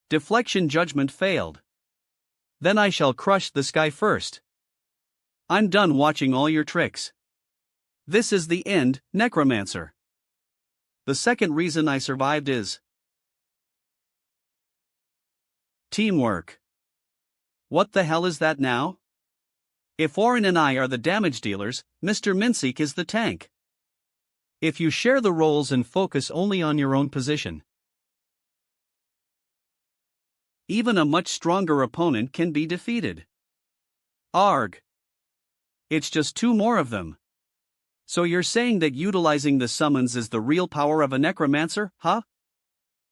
Speaker 1: Deflection judgment failed. Then I shall crush this guy first. I'm done watching all your tricks. This is the end, Necromancer. The second reason I survived is teamwork. What the hell is that now? If Orin and I are the damage dealers, Mr. Minseek is the tank. If you share the roles and focus only on your own position, even a much stronger opponent can be defeated. Arg. It's just 2 more of them. So you're saying that utilizing the summons is the real power of a Necromancer, huh?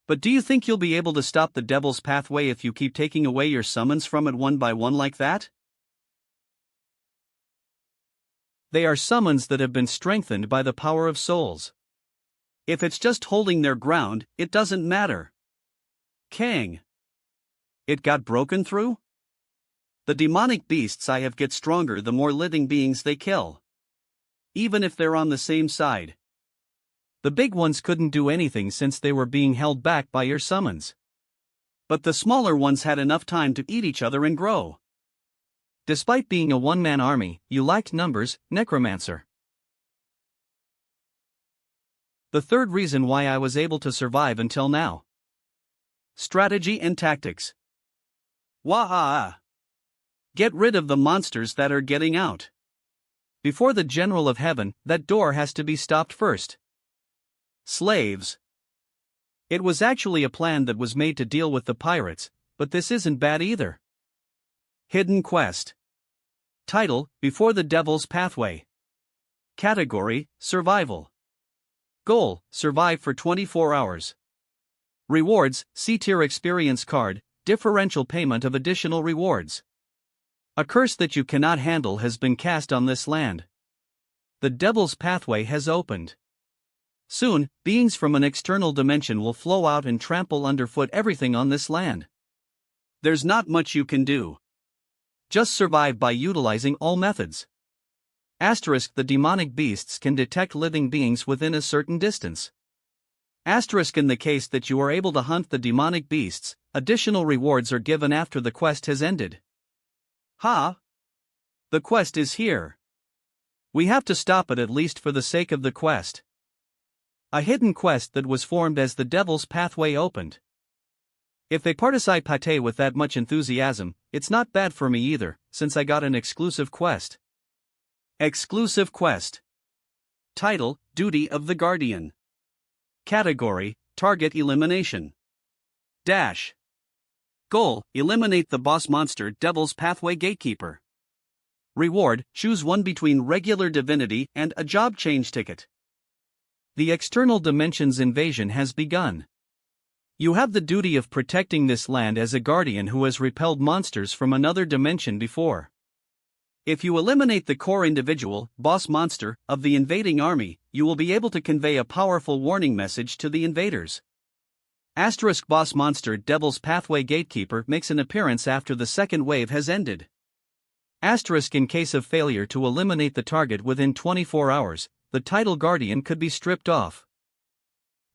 Speaker 1: But do you think you'll be able to stop the Devil's Pathway if you keep taking away your summons from it one by one like that? They are summons that have been strengthened by the power of souls. If it's just holding their ground, it doesn't matter. Kang. It got broken through? The demonic beasts I have get stronger the more living beings they kill. Even if they're on the same side. The big ones couldn't do anything since they were being held back by your summons. But the smaller ones had enough time to eat each other and grow. Despite being a one-man army, you lacked numbers, Necromancer. The third reason why I was able to survive until now. Strategy and tactics. Wah! Get rid of the monsters that are getting out. Before the General of Heaven, that door has to be stopped first. Slaves. It was actually a plan that was made to deal with the pirates, but this isn't bad either. Hidden quest. Title: Before the Devil's Pathway. Category: Survival. Goal: Survive for 24 hours. Rewards: C-tier experience card, differential payment of additional rewards. A curse that you cannot handle has been cast on this land. The Devil's Pathway has opened. Soon, beings from an external dimension will flow out and trample underfoot everything on this land. There's not much you can do. Just survive by utilizing all methods. Asterisk: the demonic beasts can detect living beings within a certain distance. Asterisk: in the case that you are able to hunt the demonic beasts, additional rewards are given after the quest has ended. Ha! The quest is here. We have to stop it at least for the sake of the quest. A hidden quest that was formed as the Devil's Pathway opened. If they participate with that much enthusiasm, it's not bad for me either, since I got an exclusive quest. Exclusive quest. Title: Duty of the Guardian. Category: Target elimination. Dash. Goal: Eliminate the boss monster Devil's Pathway Gatekeeper. Reward: choose one between regular divinity and a job change ticket. The external dimension's invasion has begun. You have the duty of protecting this land as a guardian who has repelled monsters from another dimension before. If you eliminate the core individual, boss monster, of the invading army, you will be able to convey a powerful warning message to the invaders. Asterisk boss monster Devil's Pathway Gatekeeper makes an appearance after the second wave has ended. Asterisk in case of failure to eliminate the target within 24 hours, the title guardian could be stripped off.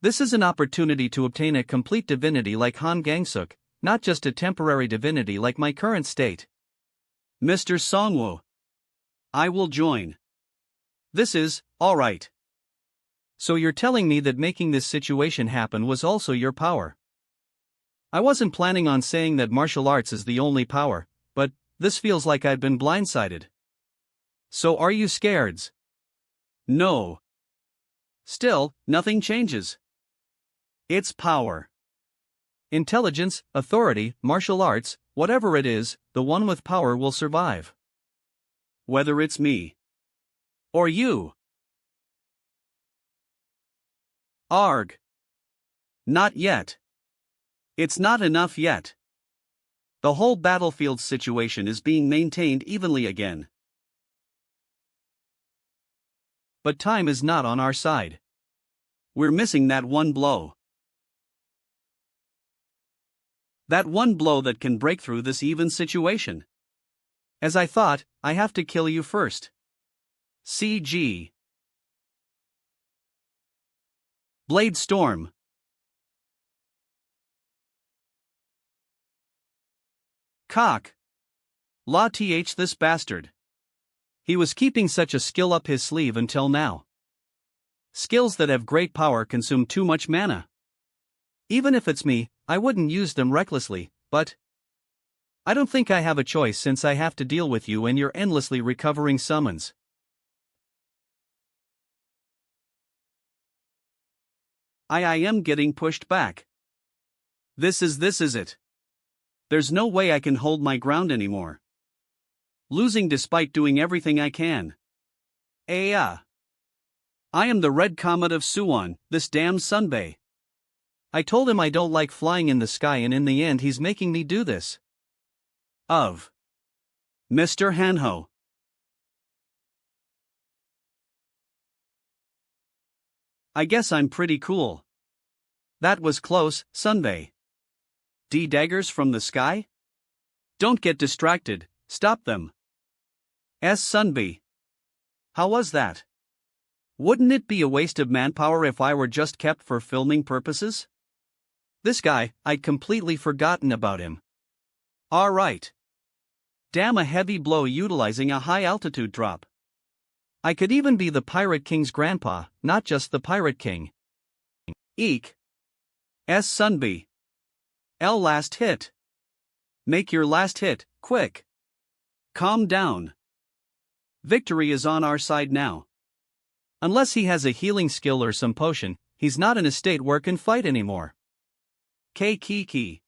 Speaker 1: This is an opportunity to obtain a complete divinity like Han Gangsuk, not just a temporary divinity like my current state. Mr. Songwoo. I will join. This is, alright. So you're telling me that making this situation happen was also your power? I wasn't planning on saying that martial arts is the only power, but this feels like I've been blindsided. So are you scared? No. Still, nothing changes. It's power. Intelligence, authority, martial arts, whatever it is, the one with power will survive. Whether it's me or you. Arg. Not yet. It's not enough yet. The whole battlefield situation is being maintained evenly again. But time is not on our side. We're missing that one blow. That one blow that can break through this even situation. As I thought, I have to kill you first. CG. Blade Storm. Cock. La th this bastard. He was keeping such a skill up his sleeve until now. Skills that have great power consume too much mana. Even if it's me, I wouldn't use them recklessly, but I don't think I have a choice since I have to deal with you and your endlessly recovering summons. I am getting pushed back. This is it. There's no way I can hold my ground anymore. Losing despite doing everything I can. I am the Red Comet of Suwon, this damn Sunbae. I told him I don't like flying in the sky and in the end he's making me do this. Of Mr. Hanho. I guess I'm pretty cool. That was close, Sunbae. D daggers from the sky? Don't get distracted, stop them. S. Sunbae. How was that? Wouldn't it be a waste of manpower if I were just kept for filming purposes? This guy, I'd completely forgotten about him. Alright. Damn, a heavy blow utilizing a high altitude drop. I could even be the Pirate King's grandpa, not just the Pirate King. Eek. S. Sunbae. L. Last hit. Make your last hit, quick. Calm down. Victory is on our side now. Unless he has a healing skill or some potion, he's not in a state where can fight anymore. Kiki.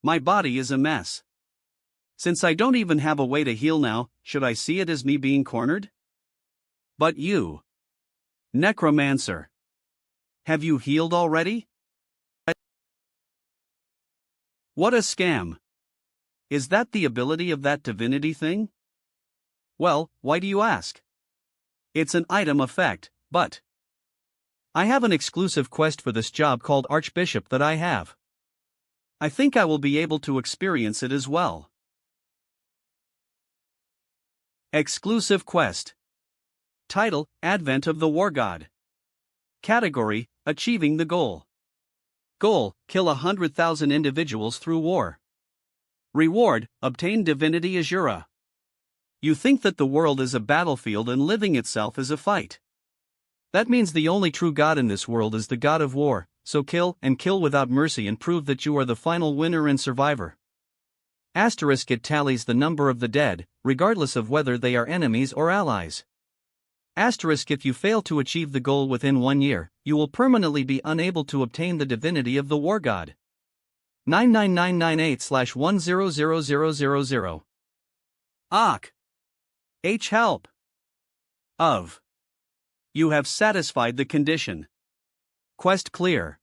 Speaker 1: My body is a mess. Since I don't even have a way to heal now, should I see it as me being cornered? But you, Necromancer, have you healed already? What a scam. Is that the ability of that divinity thing? Well, why do you ask? It's an item effect, but I have an exclusive quest for this job called Archbishop that I have. I think I will be able to experience it as well. Exclusive quest. Title: Advent of the War God. Category: Achieving the goal. Goal: Kill 100,000 individuals through war. Reward: Obtain Divinity Azura. You think that the world is a battlefield and living itself is a fight. That means the only true god in this world is the god of war, so kill and kill without mercy and prove that you are the final winner and survivor. Asterisk: it tallies the number of the dead, regardless of whether they are enemies or allies. Asterisk: if you fail to achieve the goal within 1 year, you will permanently be unable to obtain the divinity of the war god. 99998/100000. Ak. H. Help. Of. You have satisfied the condition. Quest clear.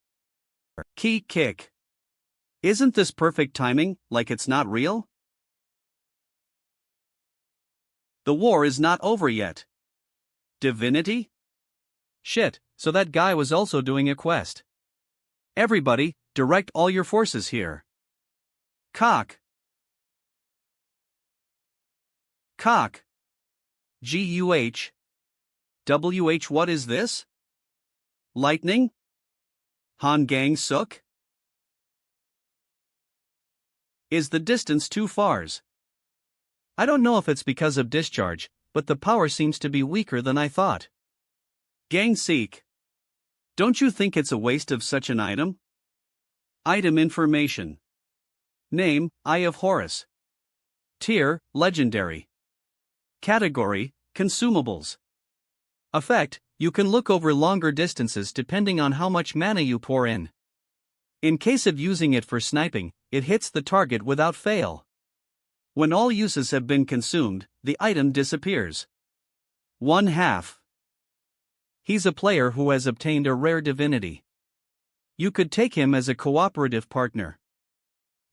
Speaker 1: Key kick. Isn't this perfect timing, like it's not real? The war is not over yet. Divinity? Shit, so that guy was also doing a quest. Everybody, direct all your forces here. Cock. Cock. G-U-H. W-H. What is this? Lightning? Han Gang Suk? Is the distance too fars? I don't know if it's because of discharge, but the power seems to be weaker than I thought. Gang Seek. Don't you think it's a waste of such an item? Item information. Name, Eye of Horus. Tier, Legendary. Category, Consumables. Effect, you can look over longer distances depending on how much mana you pour in. In case of using it for sniping, it hits the target without fail. When all uses have been consumed, the item disappears. 1/2. He's a player who has obtained a rare divinity. You could take him as a cooperative partner.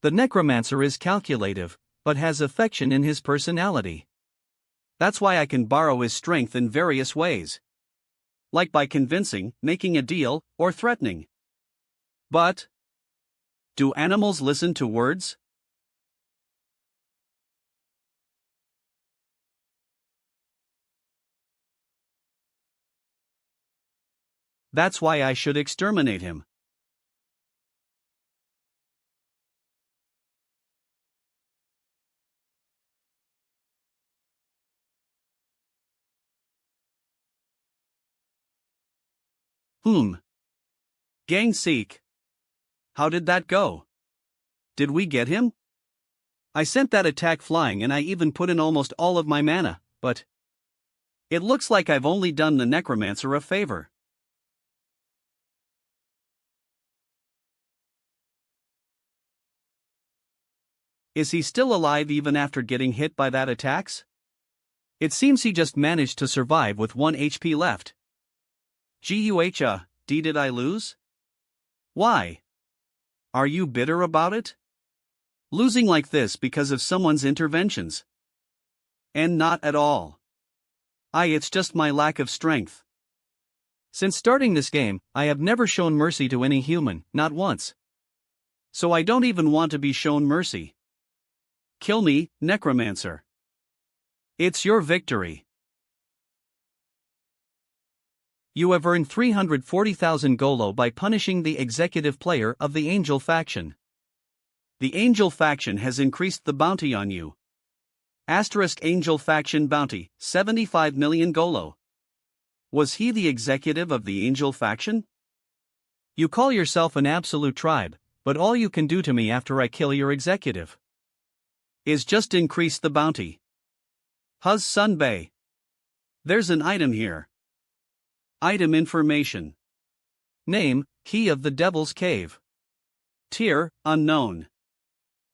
Speaker 1: The Necromancer is calculative, but has affection in his personality. That's why I can borrow his strength in various ways. Like by convincing, making a deal, or threatening. But do animals listen to words? That's why I should exterminate him. Gang Seek. How did that go? Did we get him? I sent that attack flying and I even put in almost all of my mana, but it looks like I've only done the Necromancer a favor. Is he still alive even after getting hit by that attacks? It seems he just managed to survive with 1 HP left. Did I lose? Why? Are you bitter about it? Losing like this because of someone's interventions? And not at all. It's just my lack of strength. Since starting this game, I have never shown mercy to any human, not once. So I don't even want to be shown mercy. Kill me, Necromancer. It's your victory. You have earned 340,000 Golo by punishing the executive player of the Angel faction. The Angel faction has increased the bounty on you. Angel faction bounty, 75 million Golo. Was he the executive of the Angel faction? You call yourself an absolute tribe, but all you can do to me after I kill your executive is just increase the bounty. Huz Sun Bay. There's an item here. Item information. Name, Key of the Devil's Cave. Tier, Unknown.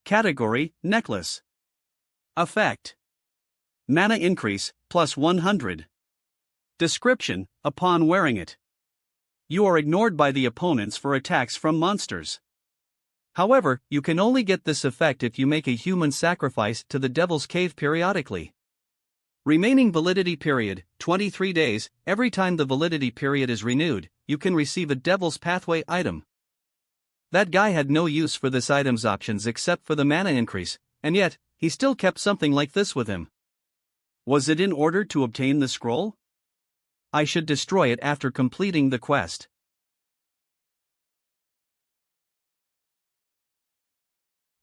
Speaker 1: Category, Necklace. Effect. Mana increase, plus 100. Description, upon wearing it, you are ignored by the opponents for attacks from monsters. However, you can only get this effect if you make a human sacrifice to the Devil's Cave periodically. Remaining validity period, 23 days. Every time the validity period is renewed, you can receive a Devil's Pathway item. That guy had no use for this item's options except for the mana increase, and yet, he still kept something like this with him. Was it in order to obtain the scroll? I should destroy it after completing the quest.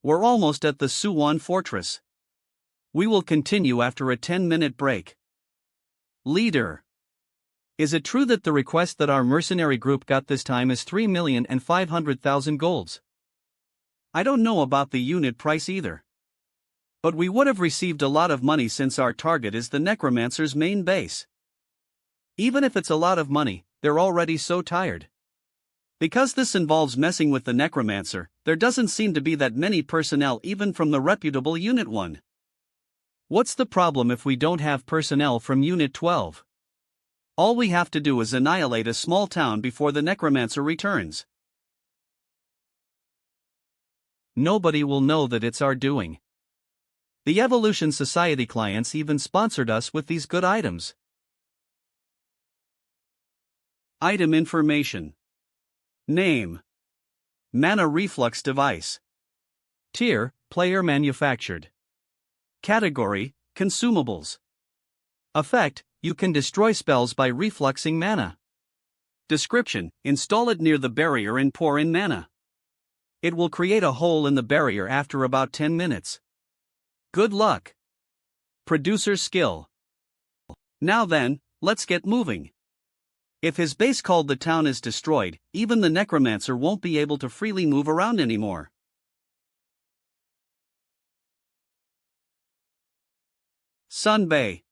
Speaker 1: We're almost at the Suwon Fortress. We will continue after a 10-minute break. Leader. Is it true that the request that our mercenary group got this time is 3,500,000 golds? I don't know about the unit price either. But we would have received a lot of money since our target is the Necromancer's main base. Even if it's a lot of money, they're already so tired. Because this involves messing with the Necromancer, there doesn't seem to be that many personnel even from the reputable Unit 1. What's the problem if we don't have personnel from Unit 12? All we have to do is annihilate a small town before the Necromancer returns. nobody will know that it's our doing. The Evolution Society clients even sponsored us with these good items. Item information. Name: Mana Reflux Device. Tier: Player Manufactured. Category: Consumables. Effect: You can destroy spells by refluxing mana. Description: Install it near the barrier and pour in mana. It will create a hole in the barrier after about 10 minutes. Good luck. Producer's skill. Now then, let's get moving. If his base called the town is destroyed, even the Necromancer won't be able to freely move around anymore. Sunbei.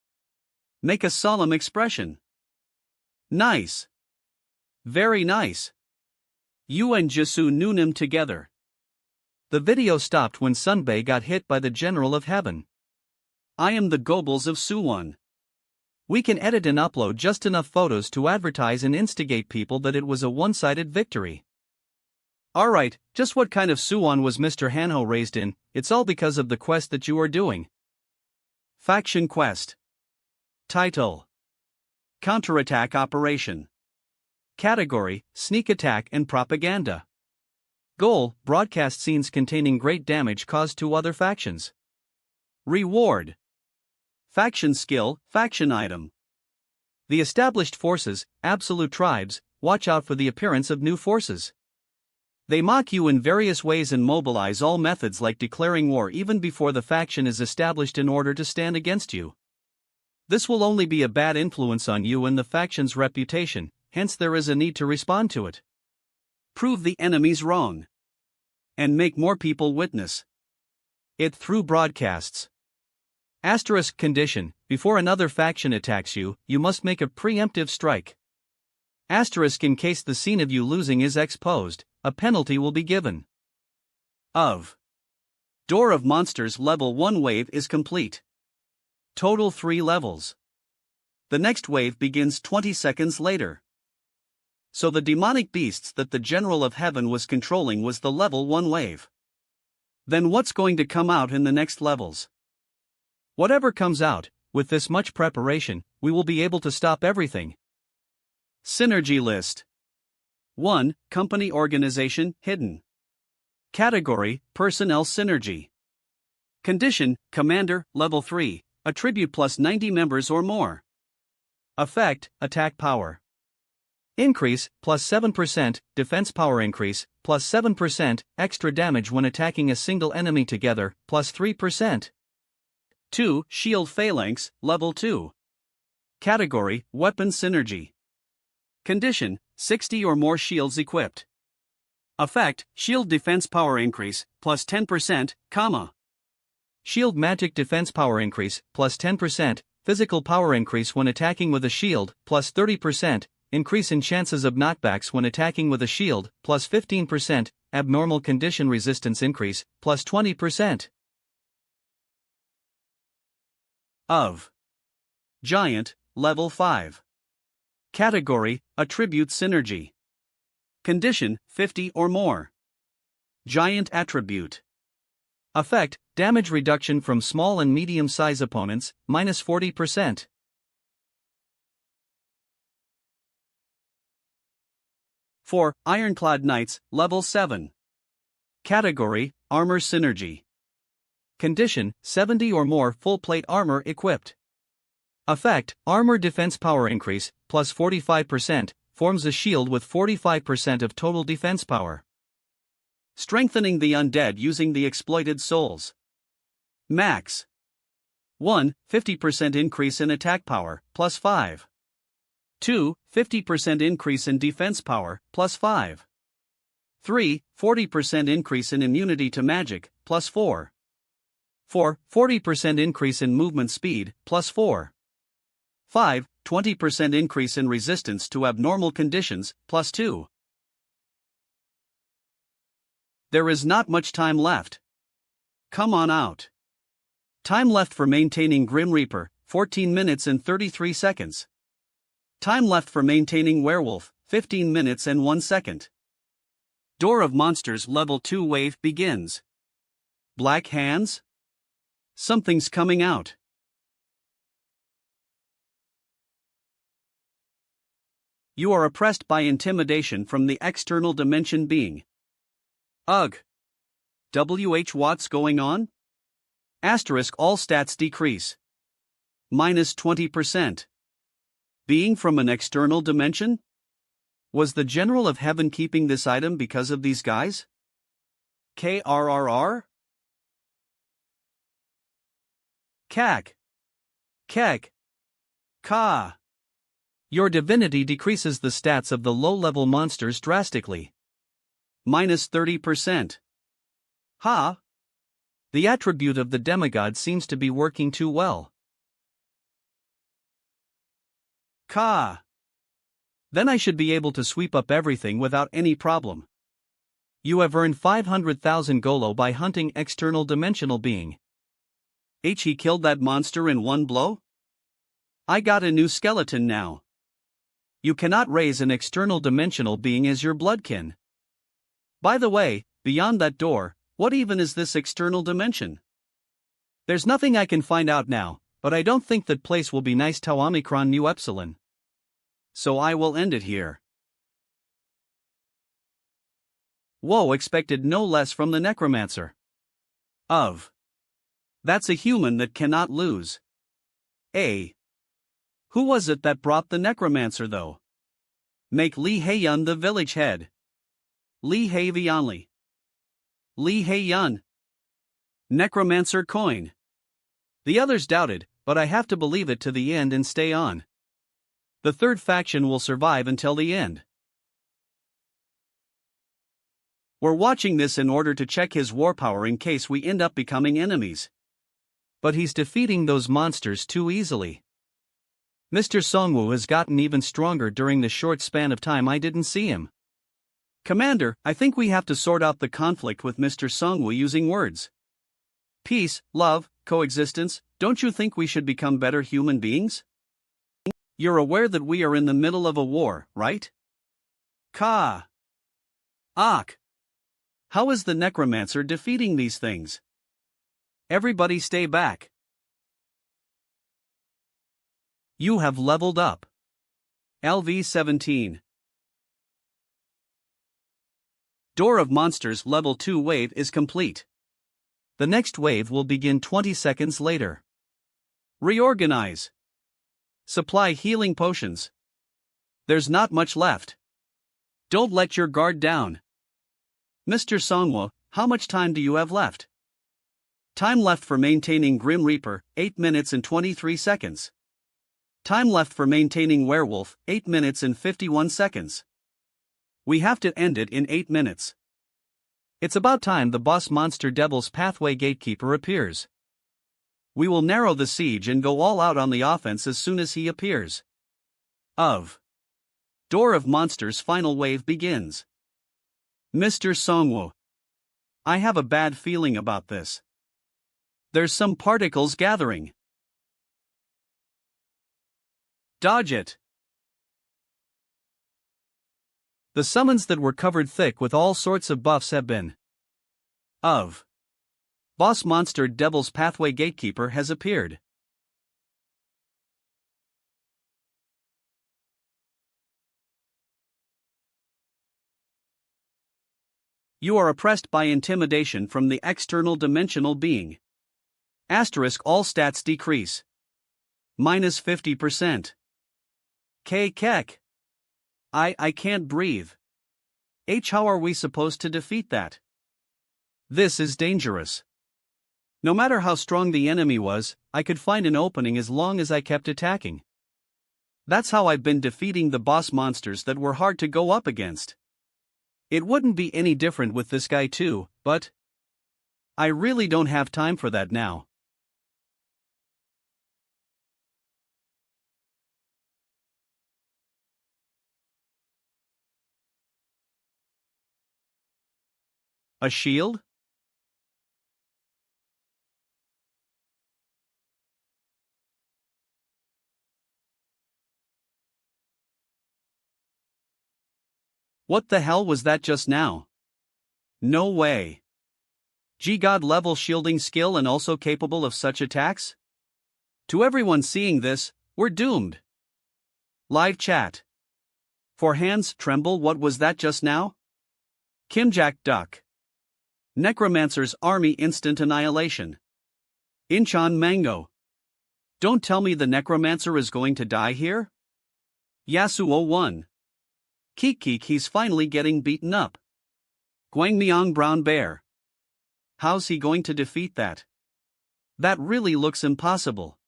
Speaker 1: Make a solemn expression. Nice. Very nice. You and Jisu Nunim together. The video stopped when Sunbei got hit by the General of Heaven. I am the Goebbels of Suwon. We can edit and upload just enough photos to advertise and instigate people that it was a one-sided victory. Alright, just what kind of Suwon was Mr. Hanho raised in? It's all because of the quest that you are doing. Faction Quest. Title: Counterattack Operation. Category: Sneak Attack and Propaganda. Goal: broadcast scenes containing great damage caused to other factions. Reward: Faction Skill, Faction Item. The established forces, absolute tribes, watch out for the appearance of new forces. They mock you in various ways and mobilize all methods like declaring war even before the faction is established in order to stand against you. This will only be a bad influence on you and the faction's reputation, hence there is a need to respond to it. Prove the enemies wrong. And make more people witness it through broadcasts. Asterisk condition: before another faction attacks you, you must make a preemptive strike. Asterisk: in case the scene of you losing is exposed, a penalty will be given. Door of Monsters Level 1 wave is complete. Total 3 levels. The next wave begins 20 seconds later. So the demonic beasts that the General of Heaven was controlling was the level 1 wave. Then what's going to come out in the next levels? Whatever comes out, with this much preparation, we will be able to stop everything. Synergy List. 1. Company Organization, Hidden. Category: Personnel Synergy. Condition: Commander, Level 3, Attribute plus 90 members or more. Effect: Attack Power. Increase, plus 7%, Defense Power Increase, plus 7%, Extra damage when attacking a single enemy together, plus 3%. 2. Shield Phalanx, Level 2. Category: Weapon Synergy. Condition: 60 or more shields equipped. Effect: Shield Defense Power Increase, plus 10%, Shield Magic Defense Power Increase, plus 10%, Physical Power Increase when attacking with a shield, plus 30%, Increase in chances of knockbacks when attacking with a shield, plus 15%, Abnormal Condition Resistance Increase, plus 20%. Giant, Level 5. Category: Attribute Synergy. Condition: 50 or more. Giant Attribute. Effect: Damage reduction from small and medium-size opponents, minus 40%. 4. Ironclad Knights, Level 7. Category: Armor Synergy. Condition: 70 or more full-plate armor equipped. Effect: Armor Defense Power Increase, plus 45%, forms a shield with 45% of total defense power. Strengthening the undead using the exploited souls. Max. 1. 50% increase in attack power, plus 5. 2. 50% increase in defense power, plus 5. 3. 40% increase in immunity to magic, plus 4. 4. 40% increase in movement speed, plus 4. 5. 20% increase in resistance to abnormal conditions, plus 2. There is not much time left. Come on out. Time left for maintaining Grim Reaper, 14 minutes and 33 seconds. Time left for maintaining Werewolf, 15 minutes and 1 second. Door of Monsters Level 2 wave begins. Black hands? Something's coming out. You are oppressed by intimidation from the external dimension being. Ugh. What's going on? Asterisk all stats decrease. Minus 20%. Being from an external dimension? Was the General of Heaven keeping this item because of these guys? KRRR? Kak. Kek. Ka. Your divinity decreases the stats of the low-level monsters drastically. Minus 30%. Ha! The attribute of the demigod seems to be working too well. Ka. Then I should be able to sweep up everything without any problem. You have earned 500,000 Golo by hunting external dimensional being. He killed that monster in one blow? I got a new skeleton now. You cannot raise an external dimensional being as your bloodkin. By the way, beyond that door, what even is this external dimension? There's nothing I can find out now, but I don't think that place will be nice Tau Omicron Nu Epsilon. So I will end it here. Whoa, expected no less from the Necromancer. That's a human that cannot lose. Who was it that brought the Necromancer though? Make Li Heiyun the village head. Li Heivianli. Li Heiyun. Necromancer coin. The others doubted, but I have to believe it to the end and stay on. The third faction will survive until the end. We're watching this in order to check his war power in case we end up becoming enemies. But he's defeating those monsters too easily. Mr. Songwoo has gotten even stronger during the short span of time I didn't see him. Commander, I think we have to sort out the conflict with Mr. Songwoo using words. Peace, love, coexistence, don't you think we should become better human beings? You're aware that we are in the middle of a war, right? Ka. Ak. How is the Necromancer defeating these things? Everybody stay back. You have leveled up. LV-17. Door of Monsters Level 2 wave is complete. The next wave will begin 20 seconds later. Reorganize. Supply healing potions. There's not much left. Don't let your guard down. Mr. Songwoo, how much time do you have left? Time left for maintaining Grim Reaper, 8 minutes and 23 seconds. Time left for maintaining Werewolf, 8 minutes and 51 seconds. We have to end it in 8 minutes. It's about time the boss monster Devil's Pathway Gatekeeper appears. We will narrow the siege and go all out on the offense as soon as he appears. Door of Monsters final wave begins. Mr. Songwoo. I have a bad feeling about this. There's some particles gathering. Dodge it. The summons that were covered thick with all sorts of buffs have been. Boss monster Devil's Pathway Gatekeeper has appeared. You are oppressed by intimidation from the external dimensional being. Asterisk all stats decrease. Minus 50%. Kek. I can't breathe. How are we supposed to defeat that? This is dangerous. No matter how strong the enemy was, I could find an opening as long as I kept attacking. That's how I've been defeating the boss monsters that were hard to go up against. It wouldn't be any different with this guy too, but I really don't have time for that now. A shield? What the hell was that just now? No way. G-God level shielding skill and also capable of such attacks? To everyone seeing this, we're doomed. Live chat. For hands tremble, what was that just now? Kimjack duck. Necromancer's army instant annihilation. Incheon mango. Don't tell me the Necromancer is going to die here? Yasuo 1. Keek, he's finally getting beaten up. Gwangmyeong brown bear. How's he going to defeat that? That really looks impossible.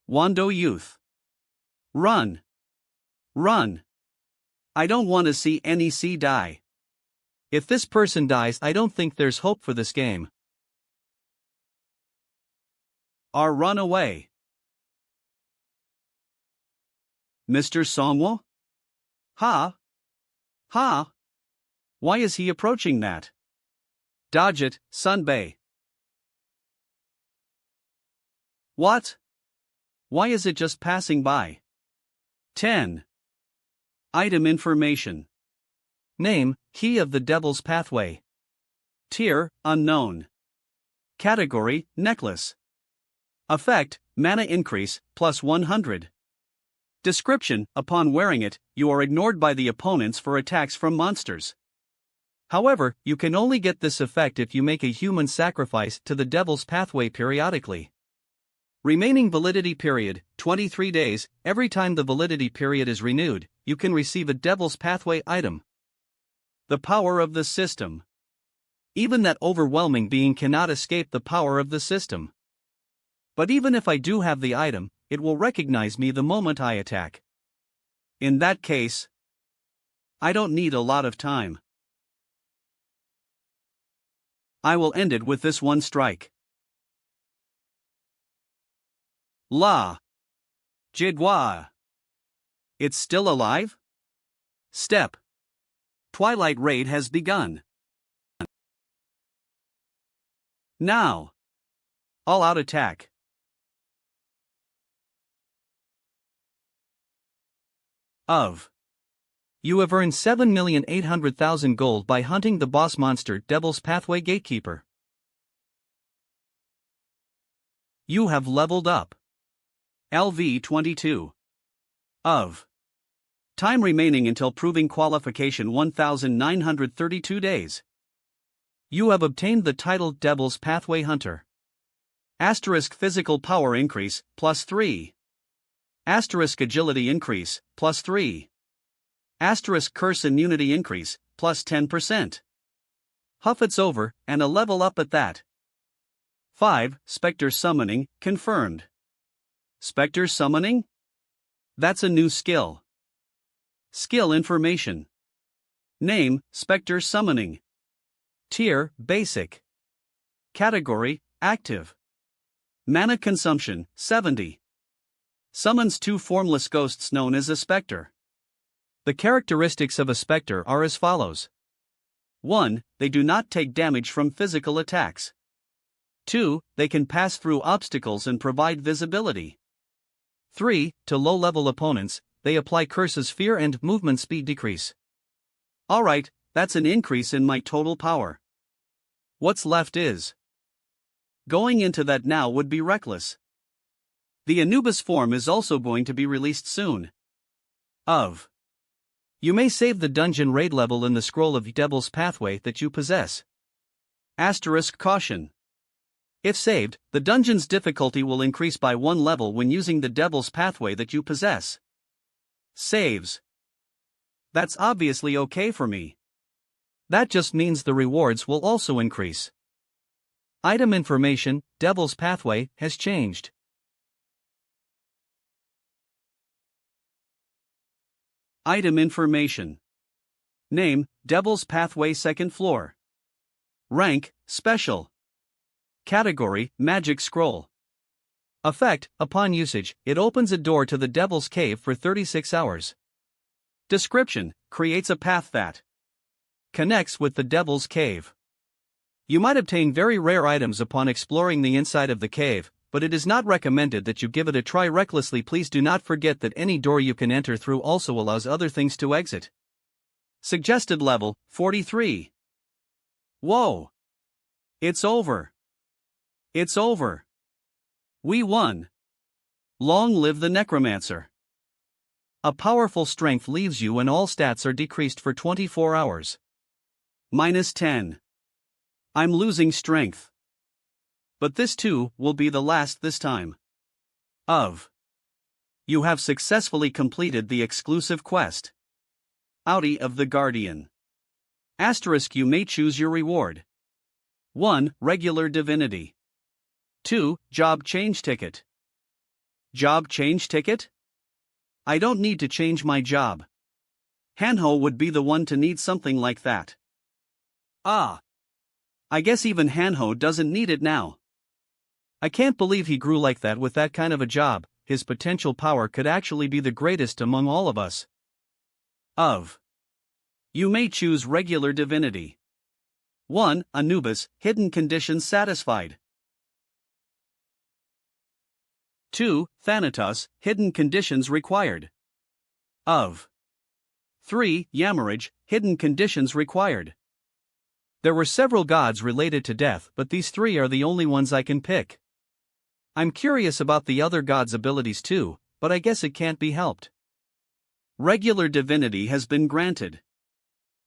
Speaker 1: Wando youth. Run. Run. I don't want to see NEC die. If this person dies, I don't think there's hope for this game. Or run away. Mr. Songwo? Ha? Ha? Why is he approaching that? Dodge it, Sunbae. What? Why is it just passing by? 10. Item information. Name, Key of the Devil's Pathway. Tier, unknown. Category, necklace. Effect, mana increase, plus 100. Description, upon wearing it, you are ignored by the opponents for attacks from monsters. However, you can only get this effect if you make a human sacrifice to the Devil's Pathway periodically. Remaining validity period, 23 days. Every time the validity period is renewed, you can receive a Devil's Pathway item. The power of the system. Even that overwhelming being cannot escape the power of the system. But even if I do have the item, it will recognize me the moment I attack. In that case, I don't need a lot of time. I will end it with this one strike. La. Jidwa. It's still alive? Step. Twilight Raid has begun. Now. All-out attack. You have earned 7,800,000 gold by hunting the boss monster Devil's Pathway Gatekeeper. You have leveled up. LV 22. Time remaining until proving qualification 1,932 days. You have obtained the title Devil's Pathway Hunter. Asterisk physical power increase, plus 3. Asterisk agility increase, plus 3. Asterisk curse immunity increase, plus 10%. Huff it's over, and a level up at that. 5. Spectre summoning, confirmed. Spectre summoning? That's a new skill. Skill information. Name, Spectre summoning. Tier, basic. Category, active. Mana consumption, 70. Summons 2 formless ghosts known as a spectre. The characteristics of a spectre are as follows. 1. They do not take damage from physical attacks. 2. They can pass through obstacles and provide visibility. 3. To low-level opponents, they apply curses fear and movement speed decrease. Alright, that's an increase in my total power. What's left is going into that now would be reckless. The Anubis form is also going to be released soon. You may save the dungeon raid level in the scroll of Devil's Pathway that you possess. Asterisk caution. If saved, the dungeon's difficulty will increase by 1 level when using the Devil's Pathway that you possess. Saves. That's obviously okay for me. That just means the rewards will also increase. Item information, Devil's Pathway, has changed. Item information. Name, Devil's Pathway 2nd floor. Rank, Special. Category, Magic Scroll. Effect, upon usage, it opens a door to the Devil's Cave for 36 hours. Description, creates a path that connects with the Devil's Cave. You might obtain very rare items upon exploring the inside of the cave, but it is not recommended that you give it a try recklessly. Please do not forget that any door you can enter through also allows other things to exit. Suggested level, 43. Whoa! It's over. It's over. We won. Long live the Necromancer. A powerful strength leaves you and all stats are decreased for 24 hours. -10. I'm losing strength. But this too will be the last this time. You have successfully completed the exclusive quest. Outie of the Guardian. * You may choose your reward. 1. Regular divinity. 2. Job change ticket. Job change ticket? I don't need to change my job. Manhua would be the one to need something like that. I guess even Manhua doesn't need it now. I can't believe he grew like that with that kind of a job. His potential power could actually be the greatest among all of us. You may choose regular divinity. 1. Anubis, hidden conditions satisfied. 2. Thanatos, hidden conditions required. 3. Yamaraj, hidden conditions required. There were several gods related to death, but these three are the only ones I can pick. I'm curious about the other gods' abilities too, but I guess it can't be helped. Regular divinity has been granted.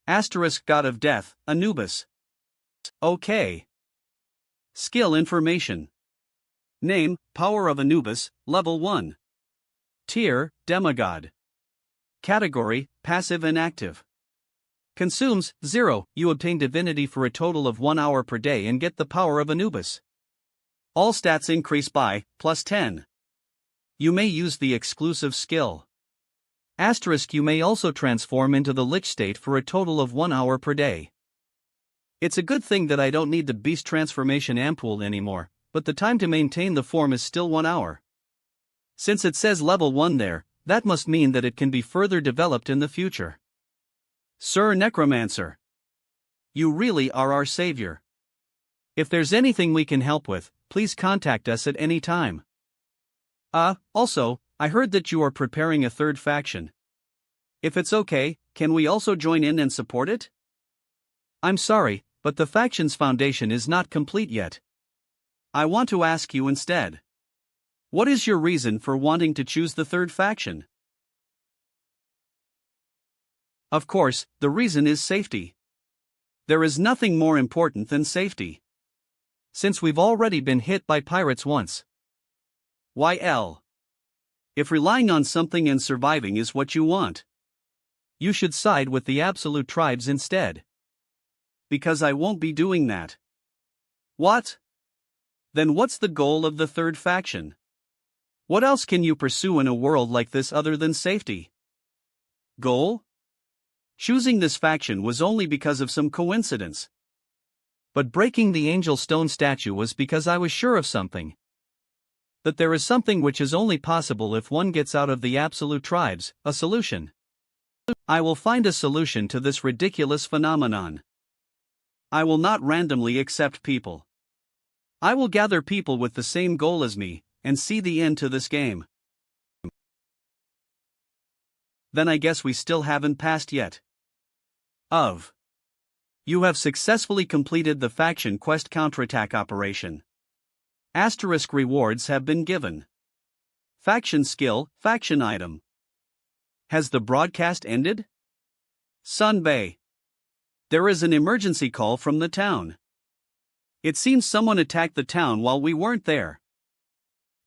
Speaker 1: * God of Death, Anubis. OK. Skill information. Name, Power of Anubis, Level 1. Tier, Demigod. Category, Passive and Active. Consumes, 0, you obtain divinity for a total of 1 hour per day and get the power of Anubis. All stats increase by, +10. You may use the exclusive skill. * You may also transform into the Lich state for a total of 1 hour per day. It's a good thing that I don't need the Beast Transformation Ampoule anymore, but the time to maintain the form is still 1 hour. Since it says level 1 there, that must mean that it can be further developed in the future. Sir Necromancer. You really are our savior. If there's anything we can help with, please contact us at any time. Also, I heard that you are preparing a third faction. If it's okay, can we also join in and support it? I'm sorry, but the faction's foundation is not complete yet. I want to ask you instead. What is your reason for wanting to choose the third faction? Of course, the reason is safety. There is nothing more important than safety. Since we've already been hit by pirates once. If relying on something and surviving is what you want, you should side with the absolute tribes instead. Because I won't be doing that. What? Then what's the goal of the third faction? What else can you pursue in a world like this other than safety? Goal? Choosing this faction was only because of some coincidence. But breaking the Angel Stone statue was because I was sure of something. That there is something which is only possible if one gets out of the absolute tribes, a solution. I will find a solution to this ridiculous phenomenon. I will not randomly accept people. I will gather people with the same goal as me, and see the end to this game. Then I guess we still haven't passed yet. You have successfully completed the faction quest counterattack operation. * Rewards have been given. Faction skill, faction item. Has the broadcast ended? Sun Bay. There is an emergency call from the town. It seems someone attacked the town while we weren't there.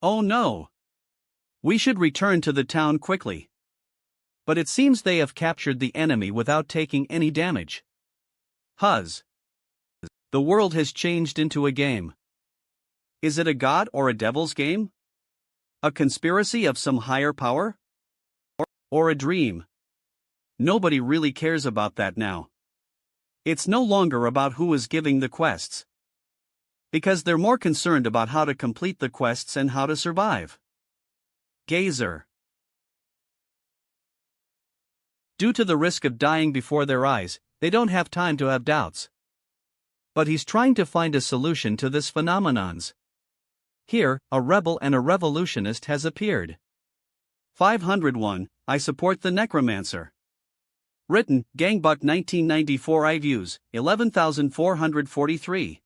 Speaker 1: Oh no. We should return to the town quickly. But it seems they have captured the enemy without taking any damage. The world has changed into a game. Is it a god or a devil's game? A conspiracy of some higher power? Or a dream? Nobody really cares about that now. It's no longer about who is giving the quests. Because they're more concerned about how to complete the quests and how to survive. Gazer. Due to the risk of dying before their eyes, they don't have time to have doubts. But he's trying to find a solution to this phenomenons. Here, a rebel and a revolutionist has appeared. 501, I support the Necromancer. Written, Gangbuck 1994 I views, 11,443.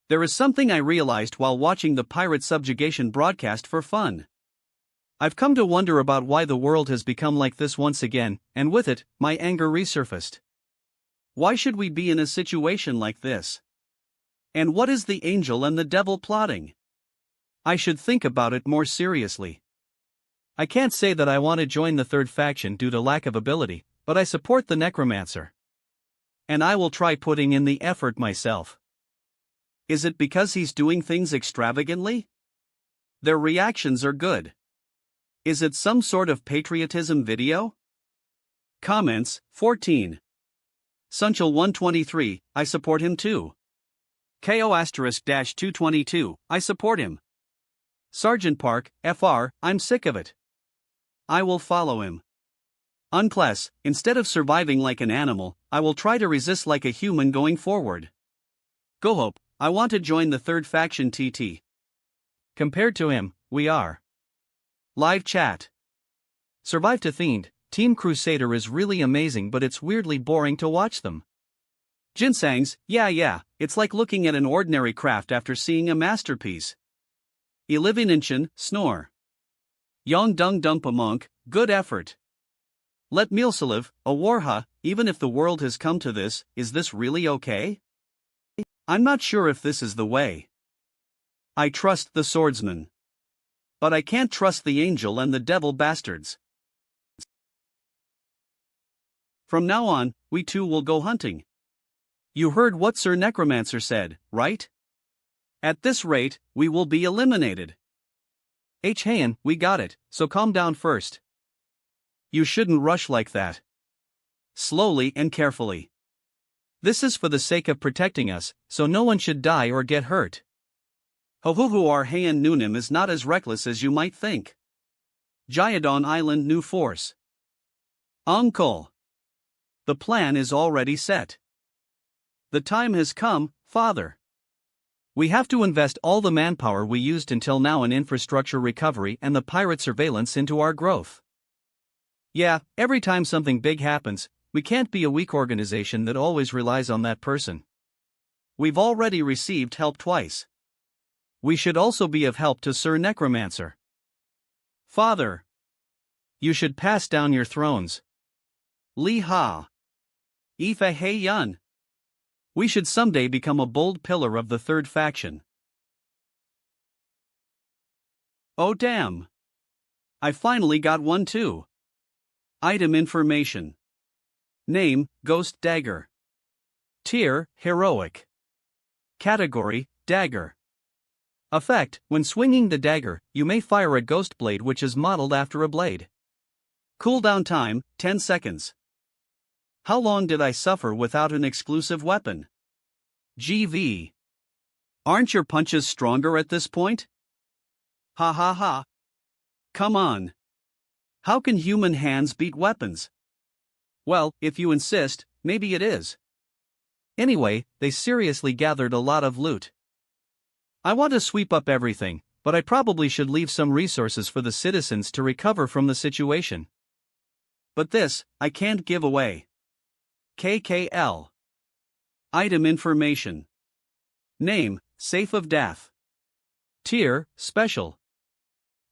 Speaker 1: There is something I realized while watching the pirate subjugation broadcast for fun. I've come to wonder about why the world has become like this once again, and with it, my anger resurfaced. Why should we be in a situation like this? And what is the angel and the devil plotting? I should think about it more seriously. I can't say that I want to join the third faction due to lack of ability, but I support the Necromancer. And I will try putting in the effort myself. Is it because he's doing things extravagantly? Their reactions are good. Is it some sort of patriotism video? Comments, 14. Sunchel 123, I support him too. KO*-222, I support him. Sergeant Park, FR, I'm sick of it. I will follow him. Unclass, instead of surviving like an animal, I will try to resist like a human going forward. Gohope, I want to join the third faction TT. Compared to him, we are. Live chat. Survive to Fiend, Team Crusader is really amazing but it's weirdly boring to watch them. Jinsangs, yeah, it's like looking at an ordinary craft after seeing a masterpiece. Elivininchen, snore. Yong Dung Dumpa Monk, good effort. Let Mealsaliv, a Warha, even if the world has come to this, is this really okay? I'm not sure if this is the way. I trust the swordsman. But I can't trust the angel and the devil bastards. From now on, we too will go hunting. You heard what Sir Necromancer said, right? At this rate, we will be eliminated. Hayan, we got it, so calm down first. You shouldn't rush like that. Slowly and carefully. This is for the sake of protecting us, so no one should die or get hurt. Hohuhuar Hayan Nunim is not as reckless as you might think. Jayadon Island New Force. Uncle. The plan is already set. The time has come, Father. We have to invest all the manpower we used until now in infrastructure recovery and the pirate surveillance into our growth. Yeah, every time something big happens, we can't be a weak organization that always relies on that person. We've already received help twice. We should also be of help to Sir Necromancer. Father. You should pass down your thrones. Li Ha. Ifa Hei Yun. We should someday become a bold pillar of the third faction. Oh damn. I finally got one too. Item information. Name, Ghost Dagger. Tier, Heroic. Category, Dagger. Effect, when swinging the dagger, you may fire a ghost blade which is modeled after a blade. Cooldown time, 10 seconds. How long did I suffer without an exclusive weapon? GV. Aren't your punches stronger at this point? Ha ha ha. Come on. How can human hands beat weapons? Well, if you insist, maybe it is. Anyway, they seriously gathered a lot of loot. I want to sweep up everything, but I probably should leave some resources for the citizens to recover from the situation. But this, I can't give away. KKL. Item information. Name, Safe of Death. Tier, Special.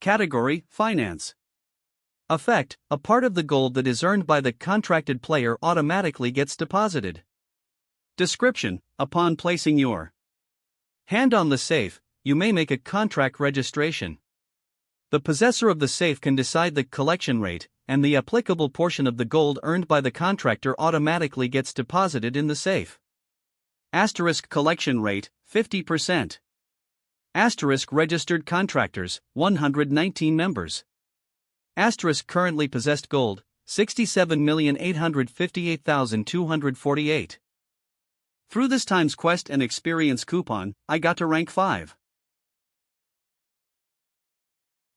Speaker 1: Category, Finance. Effect, a part of the gold that is earned by the contracted player automatically gets deposited. Description, upon placing your hand on the safe, you may make a contract registration. The possessor of the safe can decide the collection rate, and the applicable portion of the gold earned by the contractor automatically gets deposited in the safe. Asterisk collection rate, 50%. Asterisk registered contractors, 119 members. Asterisk currently possessed gold, 67,858,248. Through this time's quest and experience coupon, I got to rank 5.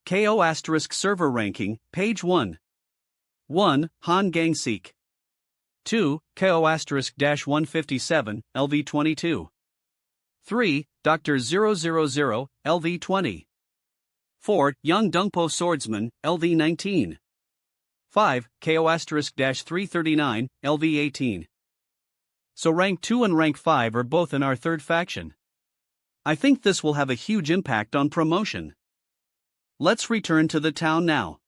Speaker 1: KO asterisk server ranking, page 1. 1. Han Gangsik. 2. KO asterisk -157, LV22. 3. Dr. 000, LV20. 4. Young Dungpo Swordsman, LV19. 5. KO asterisk -339, LV18. So rank 2 and rank 5 are both in our third faction. I think this will have a huge impact on promotion. Let's return to the town now.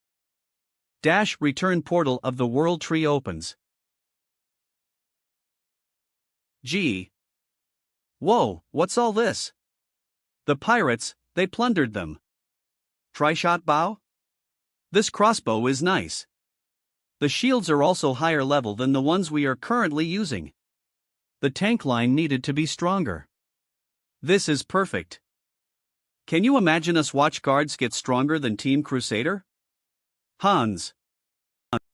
Speaker 1: Return portal of the World Tree opens. Gee. Whoa, what's all this? The pirates, they plundered them. Tri-shot bow? This crossbow is nice. The shields are also higher level than the ones we are currently using. The tank line needed to be stronger. This is perfect. Can you imagine us watch guards get stronger than Team Crusader? Hans.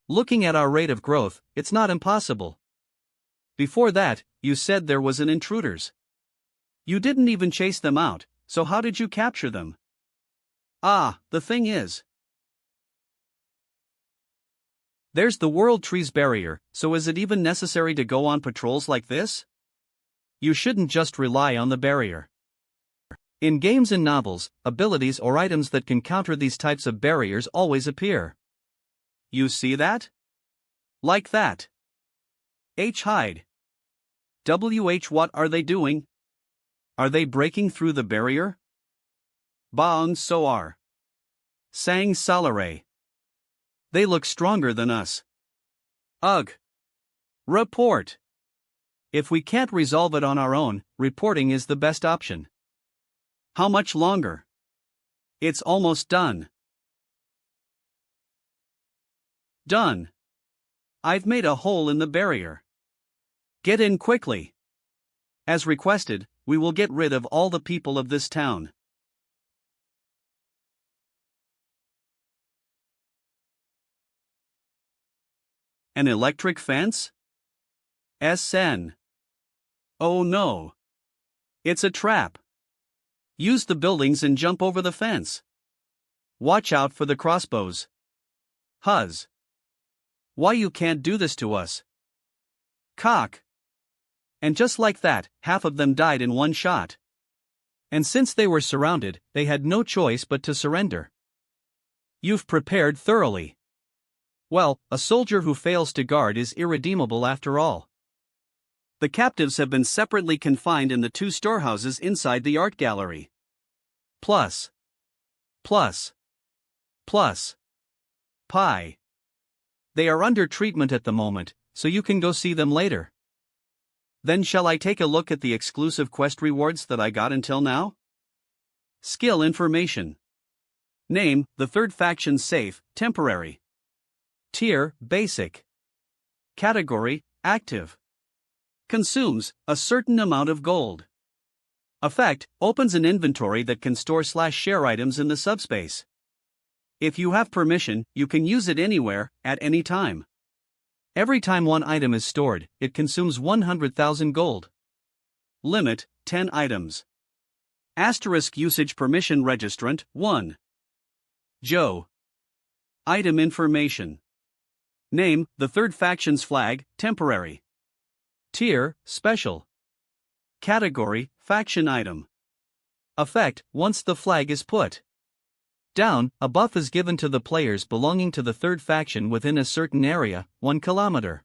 Speaker 1: Looking at our rate of growth, it's not impossible. Before that, you said there was an intruders. You didn't even chase them out, so how did you capture them? Ah, the thing is. There's the World Tree's barrier, so is it even necessary to go on patrols like this? You shouldn't just rely on the barrier. In games and novels, abilities or items that can counter these types of barriers always appear. You see that? Like that. Hide. What are they doing? Are they breaking through the barrier? Baon Soar. Sang Salare. They look stronger than us. Ugh. Report. If we can't resolve it on our own, reporting is the best option. How much longer? It's almost done. Done. I've made a hole in the barrier. Get in quickly. As requested, we will get rid of all the people of this town. An electric fence? SN. Oh no. It's a trap. Use the buildings and jump over the fence. Watch out for the crossbows. Huz. Why you can't do this to us? Cock. And just like that, half of them died in one shot. And since they were surrounded, they had no choice but to surrender. You've prepared thoroughly. Well, a soldier who fails to guard is irredeemable after all. The captives have been separately confined in the 2 storehouses inside the art gallery. Plus. Pi. They are under treatment at the moment, so you can go see them later. Then shall I take a look at the exclusive quest rewards that I got until now? Skill information. Name, the third faction safe, temporary. Tier, basic. Category, active. Consumes a certain amount of gold. Effect, opens an inventory that can store/share items in the subspace. If you have permission, you can use it anywhere, at any time. Every time one item is stored, it consumes 100,000 gold. Limit, 10 items. Asterisk usage permission registrant, 1. Joe. Item information. Name, the third faction's flag, temporary. Tier, special. Category, faction item. Effect, once the flag is put down, a buff is given to the players belonging to the third faction within a certain area, 1 kilometer.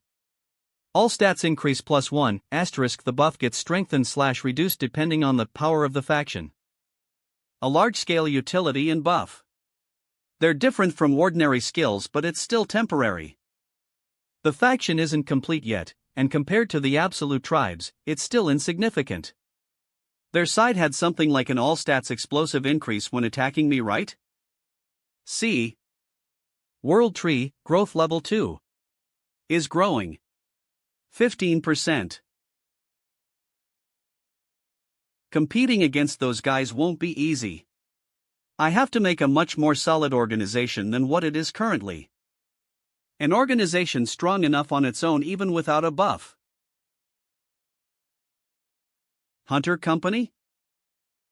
Speaker 1: All stats increase +1, asterisk the buff gets strengthened/reduced depending on the power of the faction. A large-scale utility and buff. They're different from ordinary skills, but it's still temporary. The faction isn't complete yet, and compared to the absolute tribes, it's still insignificant. Their side had something like an all-stats explosive increase when attacking me, right? C. World Tree, growth level 2. Is growing. 15%. Competing against those guys won't be easy. I have to make a much more solid organization than what it is currently. An organization strong enough on its own even without a buff. Hunter Company?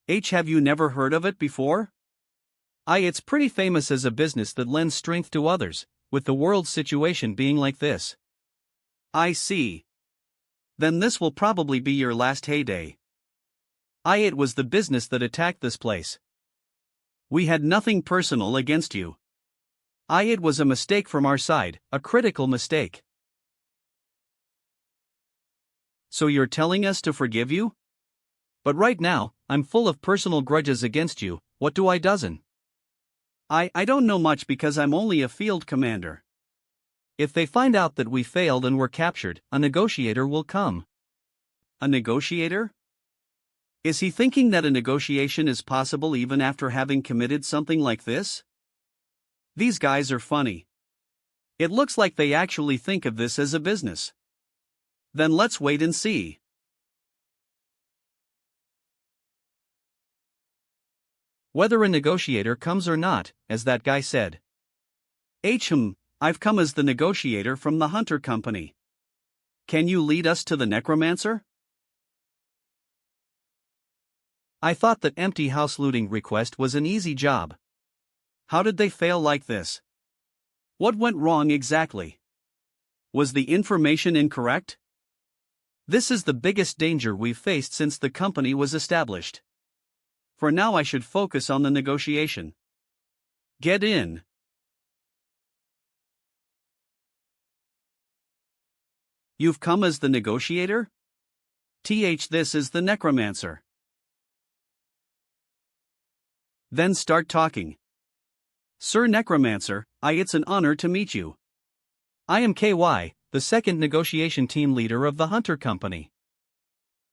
Speaker 1: Have you never heard of it before? It's pretty famous as a business that lends strength to others, with the world's situation being like this. I see. Then this will probably be your last heyday. It was the business that attacked this place. We had nothing personal against you. It was a mistake from our side, a critical mistake. So you're telling us to forgive you? But right now, I'm full of personal grudges against you. What do I dozen? I don't know much because I'm only a field commander. If they find out that we failed and were captured, a negotiator will come. A negotiator? Is he thinking that a negotiation is possible even after having committed something like this? These guys are funny. It looks like they actually think of this as a business. Then let's wait and see. Whether a negotiator comes or not, as that guy said. I've come as the negotiator from the Hunter Company. Can you lead us to the Necromancer? I thought that empty house looting request was an easy job. How did they fail like this? What went wrong exactly? Was the information incorrect? This is the biggest danger we've faced since the company was established. For now I should focus on the negotiation. Get in. You've come as the negotiator? This is the Necromancer. Then start talking. Sir Necromancer, it's an honor to meet you. I am KY, the second negotiation team leader of the Hunter Company.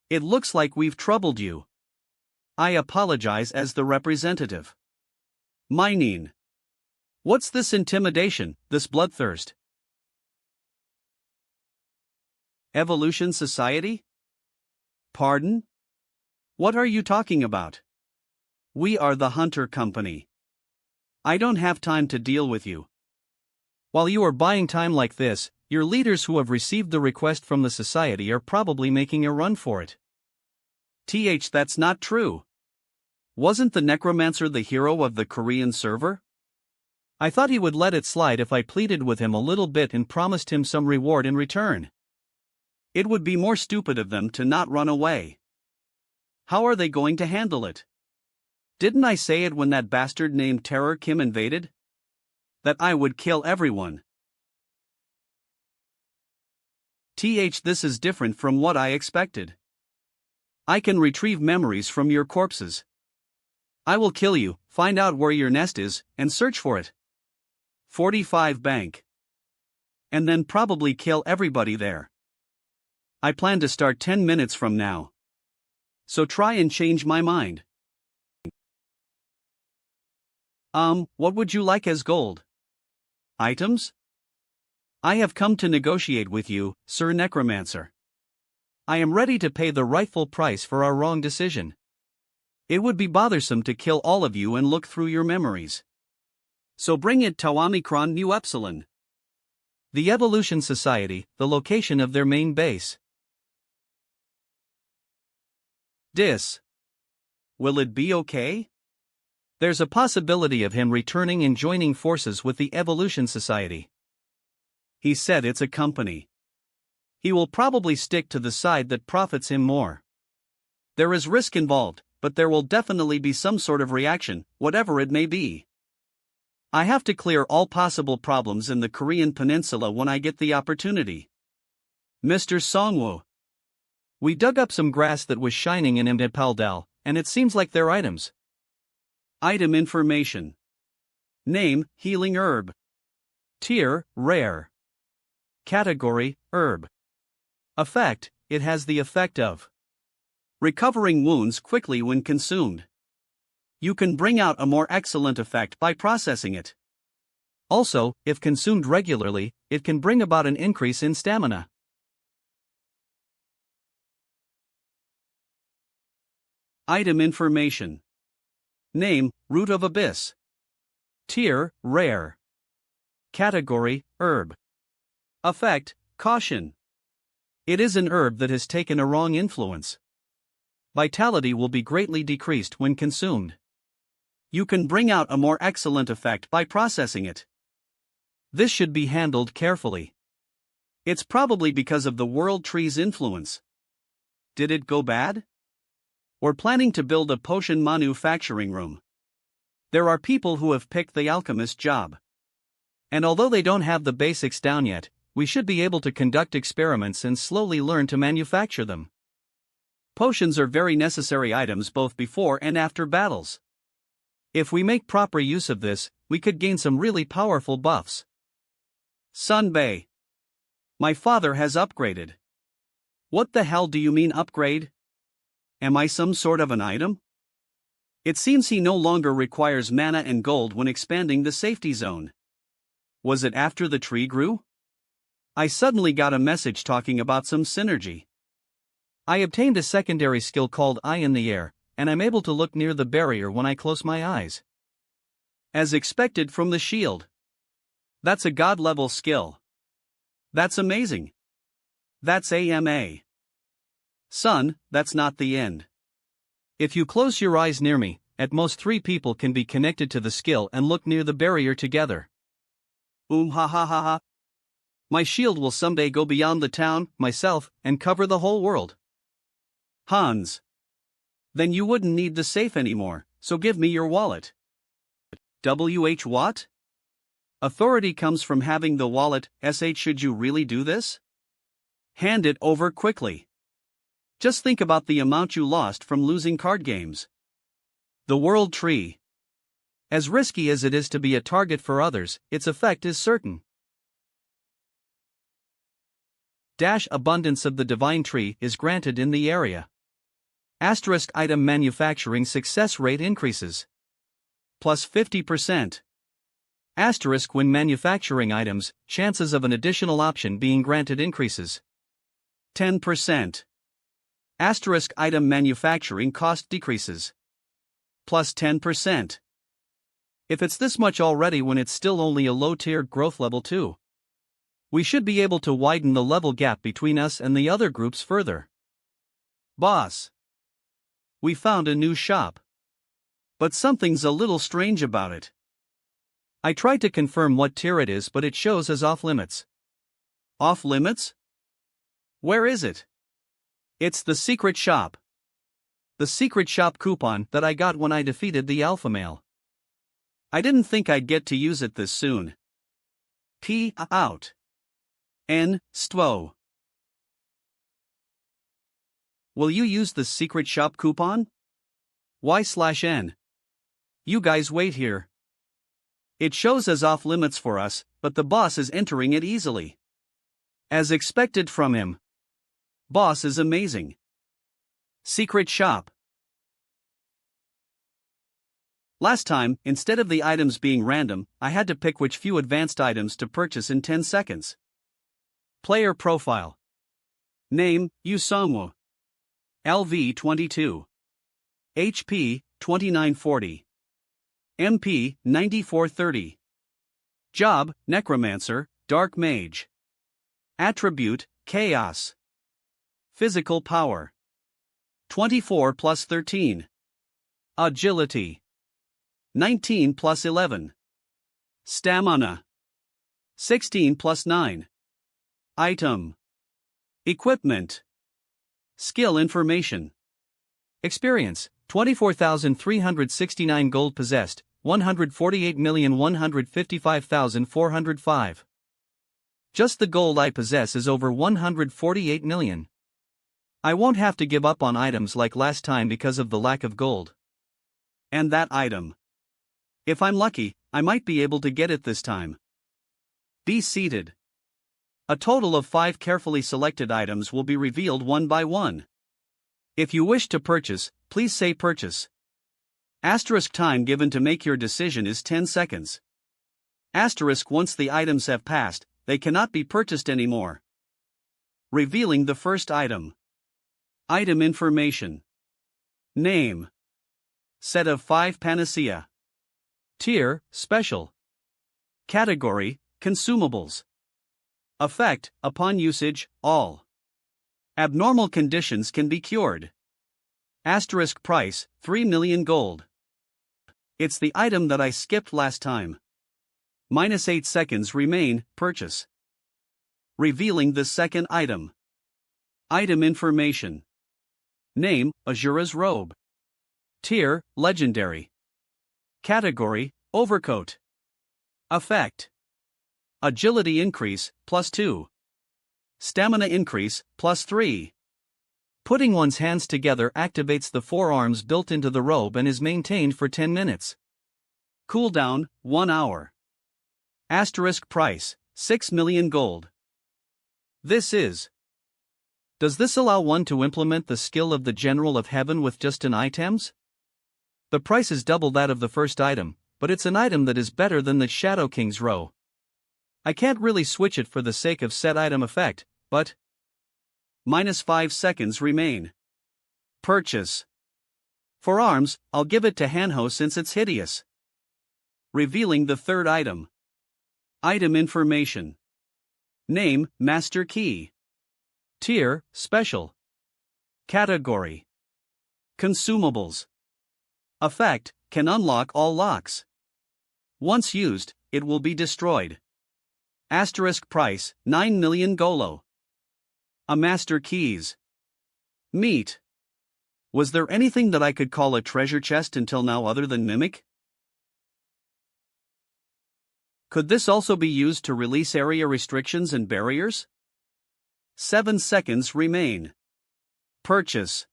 Speaker 1: It looks like we've troubled you. I apologize as the representative. Mine. What's this intimidation, this bloodthirst? Evolution Society? Pardon? What are you talking about? We are the Hunter Company. I don't have time to deal with you. While you are buying time like this, your leaders who have received the request from the society are probably making a run for it. That's not true. Wasn't the Necromancer the hero of the Korean server? I thought he would let it slide if I pleaded with him a little bit and promised him some reward in return. It would be more stupid of them to not run away. How are they going to handle it? Didn't I say it when that bastard named Terror Kim invaded? That I would kill everyone. This is different from what I expected. I can retrieve memories from your corpses. I will kill you, find out where your nest is, and search for it. 45 bank. And then probably kill everybody there. I plan to start 10 minutes from now. So try and change my mind. What would you like as gold? Items? I have come to negotiate with you, Sir Necromancer. I am ready to pay the rightful price for our wrong decision. It would be bothersome to kill all of you and look through your memories. So bring it to Omicron New Epsilon. The Evolution Society, the location of their main base. Will it be okay? There's a possibility of him returning and joining forces with the Evolution Society. He said it's a company. He will probably stick to the side that profits him more. There is risk involved, but there will definitely be some sort of reaction, whatever it may be. I have to clear all possible problems in the Korean peninsula when I get the opportunity. Mr. Songwoo. We dug up some grass that was shining in Imdipaldal, and it seems like they're items. Item information. Name, healing herb. Tier, rare. Category, herb. Effect, it has the effect of recovering wounds quickly when consumed. You can bring out a more excellent effect by processing it. Also, if consumed regularly, it can bring about an increase in stamina. Item information. Name, Root of Abyss. Tier, rare. Category, herb. Effect, caution. It is an herb that has taken a wrong influence. Vitality will be greatly decreased when consumed. You can bring out a more excellent effect by processing it. This should be handled carefully. It's probably because of the World Tree's influence. Did it go bad? We're planning to build a potion manufacturing room. There are people who have picked the alchemist job. And although they don't have the basics down yet, we should be able to conduct experiments and slowly learn to manufacture them. Potions are very necessary items both before and after battles. If we make proper use of this, we could gain some really powerful buffs. Sunbei. My father has upgraded. What the hell do you mean upgrade? Am I some sort of an item? It seems he no longer requires mana and gold when expanding the safety zone. Was it after the tree grew? I suddenly got a message talking about some synergy. I obtained a secondary skill called Eye in the Air, and I'm able to look near the barrier when I close my eyes. As expected from the shield. That's a god-level skill. That's amazing. That's AMA. Son, that's not the end. If you close your eyes near me, at most 3 people can be connected to the skill and look near the barrier together. Ha ha ha ha. My shield will someday go beyond the town, myself, and cover the whole world. Hans. Then you wouldn't need the safe anymore, so give me your wallet. What? Authority comes from having the wallet, should you really do this? Hand it over quickly. Just think about the amount you lost from losing card games. The World Tree. As risky as it is to be a target for others, its effect is certain. Abundance of the Divine Tree is granted in the area. Asterisk item manufacturing success rate increases. Plus 50%. Asterisk when manufacturing items, chances of an additional option being granted increases. 10%. Asterisk item manufacturing cost decreases. Plus 10%. If it's this much already when it's still only a low-tier growth level 2. We should be able to widen the level gap between us and the other groups further. Boss. We found a new shop. But something's a little strange about it. I tried to confirm what tier it is, but it shows as off limits. Off limits? Where is it? It's the secret shop. The secret shop coupon that I got when I defeated the alpha male. I didn't think I'd get to use it this soon. P out. N sto. Will you use the secret shop coupon? Y/N. You guys wait here. It shows as off limits for us, but the boss is entering it easily. As expected from him. Boss is amazing. Secret shop. Last time, instead of the items being random, I had to pick which few advanced items to purchase in 10 seconds. Player profile. Name, Yusamu. LV 22. HP, 2940. MP, 9430. Job, Necromancer, Dark Mage. Attribute, Chaos. Physical power. 24 plus 13. Agility. 19 plus 11. Stamina. 16 plus 9. Item. Equipment. Skill information. Experience, 24,369 gold possessed, 148,155,405. Just the gold I possess is over 148 million. I won't have to give up on items like last time because of the lack of gold. And that item. If I'm lucky, I might be able to get it this time. Be seated. A total of 5 carefully selected items will be revealed one by one. If you wish to purchase, please say purchase. Asterisk time given to make your decision is 10 seconds. Asterisk once the items have passed, they cannot be purchased anymore. Revealing the first item. Item information. Name. Set of 5 panacea. Tier, special. Category, consumables. Effect, upon usage, all. Abnormal conditions can be cured. Asterisk price, 3 million gold. It's the item that I skipped last time. -8 seconds remain, purchase. Revealing the second item. Item information. Name, Azura's robe. Tier, legendary. Category, overcoat. Effect. Agility increase, +2. Stamina increase, +3. Putting one's hands together activates the forearms built into the robe and is maintained for 10 minutes. Cooldown, 1 hour. Asterisk price, 6 million gold. This is. Does this allow one to implement the skill of the General of Heaven with just an items? The price is double that of the first item, but it's an item that is better than the Shadow King's row. I can't really switch it for the sake of set item effect, but -5 seconds remain. Purchase. For arms, I'll give it to Hanho since it's hideous. Revealing the third item. Item information. Name, Master Key. Tier, Special. Category. Consumables. Effect, can unlock all locks. Once used, it will be destroyed. Asterisk price, 9 million golo. A Master Keys. Meat. Was there anything that I could call a treasure chest until now other than Mimic? Could this also be used to release area restrictions and barriers? 7 seconds remain. Purchase.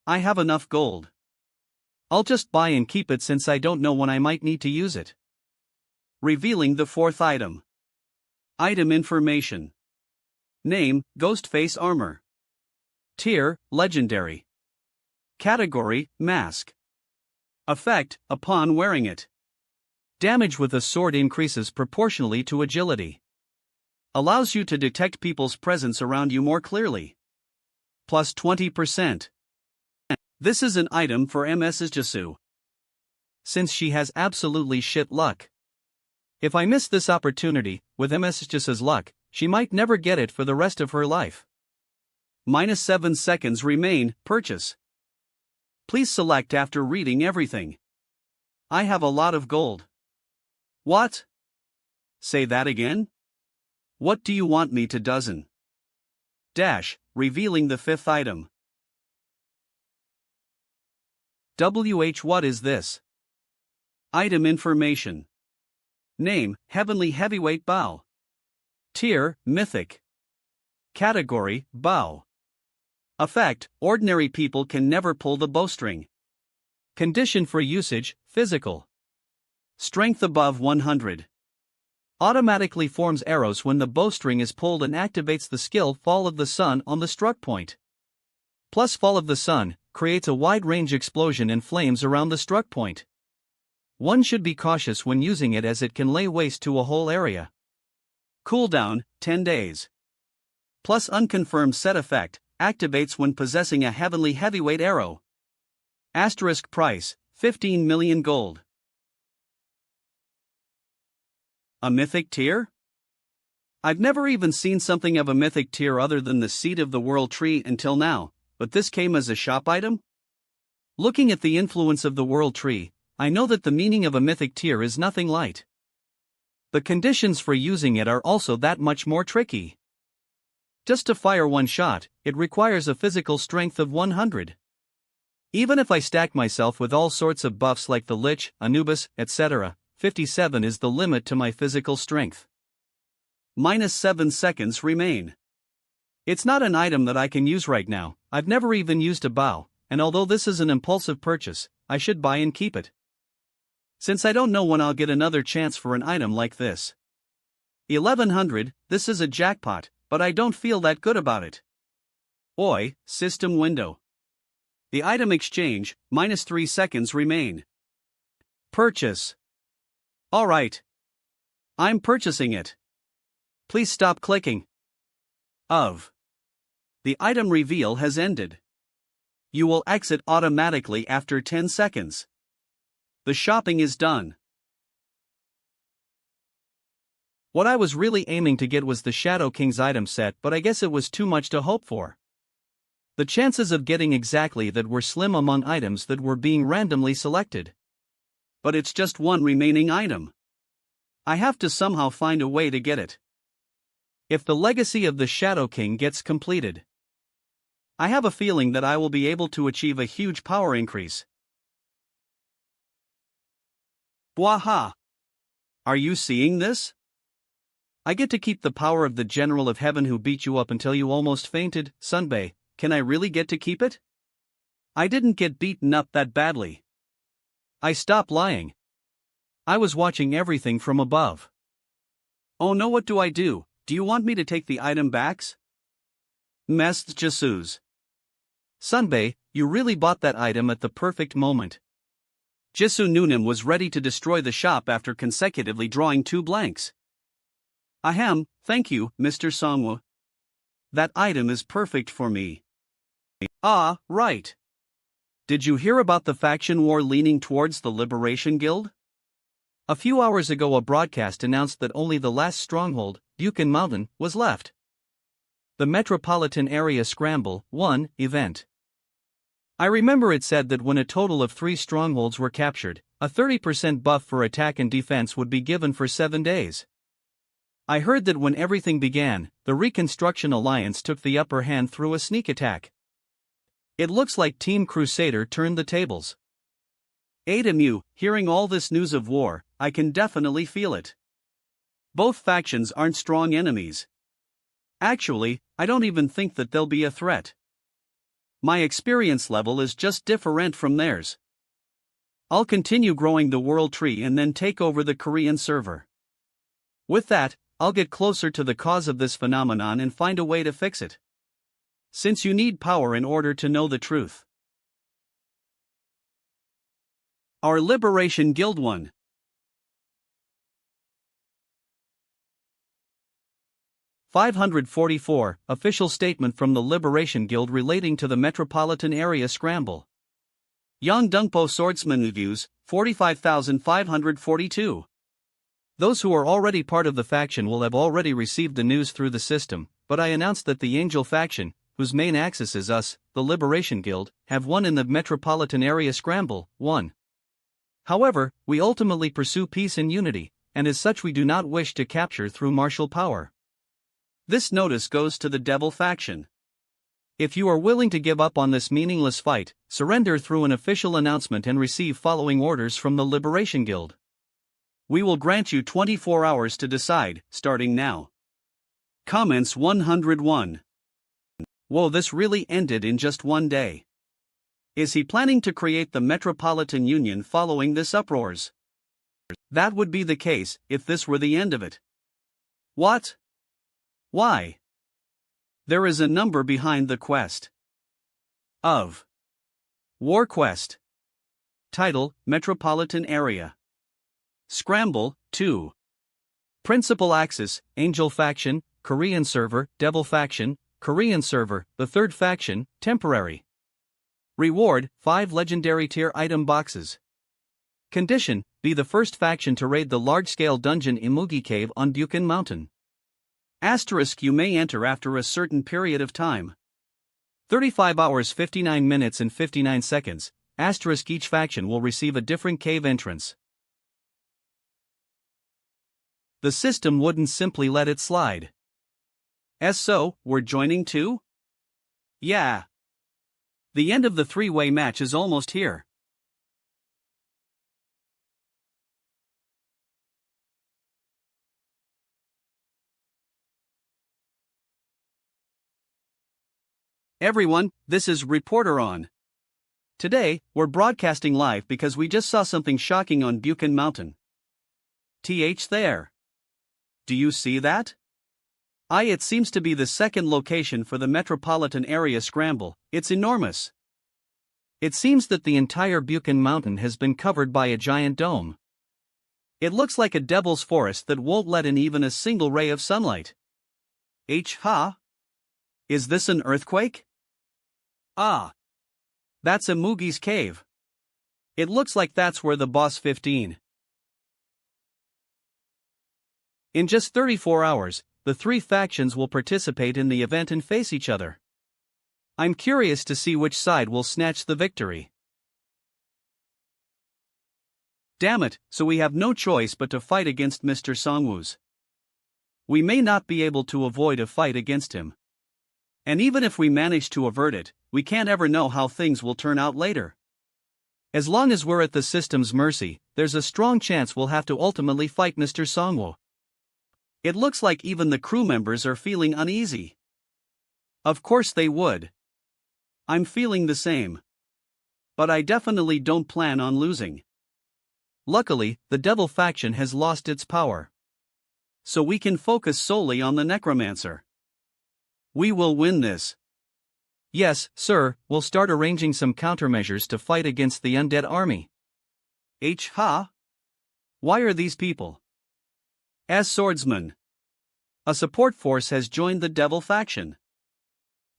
Speaker 1: I have enough gold. I'll just buy and keep it since I don't know when I might need to use it. Revealing the fourth item. Item information. Name, Ghostface Armor. Tier, Legendary. Category, Mask. Effect, upon wearing it. Damage with a sword increases proportionally to agility. Allows you to detect people's presence around you more clearly. Plus 20%. This is an item for Mrs. Jisu. Since she has absolutely shit luck. If I miss this opportunity, with Mrs. Jisu's luck, she might never get it for the rest of her life. -7 seconds remain, purchase. Please select after reading everything. I have a lot of gold. What? Say that again? What do you want me to dozen? Revealing the fifth item. What is this? Item information. Name, Heavenly Heavyweight Bow. Tier, Mythic. Category, Bow. Effect, ordinary people can never pull the bowstring. Condition for usage, physical. Strength above 100. Automatically forms arrows when the bowstring is pulled and activates the skill Fall of the Sun on the struck point. Plus Fall of the Sun creates a wide-range explosion and flames around the struck point. One should be cautious when using it as it can lay waste to a whole area. Cooldown, 10 days. Plus unconfirmed set effect, activates when possessing a heavenly heavyweight arrow. Asterisk price, 15 million gold. A mythic tier? I've never even seen something of a mythic tier other than the Seed of the World tree until now, but this came as a shop item? Looking at the influence of the World tree, I know that the meaning of a mythic tier is nothing light. The conditions for using it are also that much more tricky. Just to fire one shot, it requires a physical strength of 100. Even if I stack myself with all sorts of buffs like the Lich, Anubis, etc., 57 is the limit to my physical strength. -7 seconds remain. It's not an item that I can use right now. I've never even used a bow, and although this is an impulsive purchase, I should buy and keep it. Since I don't know when I'll get another chance for an item like this. 1100, this is a jackpot, but I don't feel that good about it. Oi, system window. The item exchange, -3 seconds remain. Purchase. Alright. I'm purchasing it. Please stop clicking. The item reveal has ended. You will exit automatically after 10 seconds. The shopping is done. What I was really aiming to get was the Shadow King's item set, but I guess it was too much to hope for. The chances of getting exactly that were slim among items that were being randomly selected. But it's just one remaining item. I have to somehow find a way to get it. If the legacy of the Shadow King gets completed, I have a feeling that I will be able to achieve a huge power increase. Bwaha! Are you seeing this? I get to keep the power of the General of Heaven who beat you up until you almost fainted, Sunbei, can I really get to keep it? I didn't get beaten up that badly. I stopped lying. I was watching everything from above. Oh no, what do I do? Do you want me to take the item backs? Messed Jesus. Sunbei, you really bought that item at the perfect moment. Jisoo Noonan was ready to destroy the shop after consecutively drawing 2 blanks. Ahem, thank you, Mr. Songwoo. That item is perfect for me. Ah, right. Did you hear about the faction war leaning towards the Liberation Guild? A few hours ago a broadcast announced that only the last stronghold, Buchan Mountain, was left. The Metropolitan Area Scramble 1 event. I remember it said that when a total of 3 strongholds were captured, a 30% buff for attack and defense would be given for 7 days. I heard that when everything began, the Reconstruction Alliance took the upper hand through a sneak attack. It looks like Team Crusader turned the tables. Adamu, hearing all this news of war, I can definitely feel it. Both factions aren't strong enemies. Actually, I don't even think that they'll be a threat. My experience level is just different from theirs. I'll continue growing the world tree and then take over the Korean server. With that, I'll get closer to the cause of this phenomenon and find a way to fix it. Since you need power in order to know the truth. Our Liberation Guild 1. (544) Official statement from the Liberation Guild relating to the Metropolitan Area Scramble. Yongdungpo Swordsman Reviews, 45,542. Those who are already part of the faction will have already received the news through the system, but I announced that the Angel faction, whose main axis is us, the Liberation Guild, have won in the Metropolitan Area Scramble 1. However, we ultimately pursue peace and unity, and as such we do not wish to capture through martial power. This notice goes to the Devil faction. If you are willing to give up on this meaningless fight, surrender through an official announcement and receive following orders from the Liberation Guild. We will grant you 24 hours to decide, starting now. Comments 101. Whoa, this really ended in just one day. Is he planning to create the Metropolitan Union following this uproars? That would be the case if this were the end of it. What? Why? There is a number behind the quest. Of War Quest. Title: Metropolitan Area. Scramble 2. Principal Axis: Angel Faction, Korean Server, Devil Faction, Korean Server, the Third Faction, Temporary. Reward: 5 Legendary Tier Item Boxes. Condition: be the first faction to raid the large-scale dungeon Imugi Cave on Buchan Mountain. Asterisk: you may enter after a certain period of time. 35 hours 59 minutes and 59 seconds. Asterisk: each faction will receive a different cave entrance. The system wouldn't simply let it slide. So, we're joining too? Yeah. The end of the 3-way match is almost here. Everyone, this is Reporter On. Today, we're broadcasting live because we just saw something shocking on Buchan Mountain. There. Do you see that? It seems to be the second location for the Metropolitan Area Scramble. It's enormous. It seems that the entire Buchan Mountain has been covered by a giant dome. It looks like a devil's forest that won't let in even a single ray of sunlight. Ha? Is this an earthquake? That's Imugi's cave. It looks like that's where the boss 15. In just 34 hours, the 3 factions will participate in the event and face each other. I'm curious to see which side will snatch the victory. Damn it, so we have no choice but to fight against Mr. Songwoo's. We may not be able to avoid a fight against him. And even if we manage to avert it, we can't ever know how things will turn out later. As long as we're at the system's mercy, there's a strong chance we'll have to ultimately fight Mr. Songwoo. It looks like even the crew members are feeling uneasy. Of course they would. I'm feeling the same. But I definitely don't plan on losing. Luckily, the Devil faction has lost its power. So we can focus solely on the Necromancer. We will win this. Yes, sir, we'll start arranging some countermeasures to fight against the undead army. Ha? Why are these people? As swordsmen. A support force has joined the Devil faction.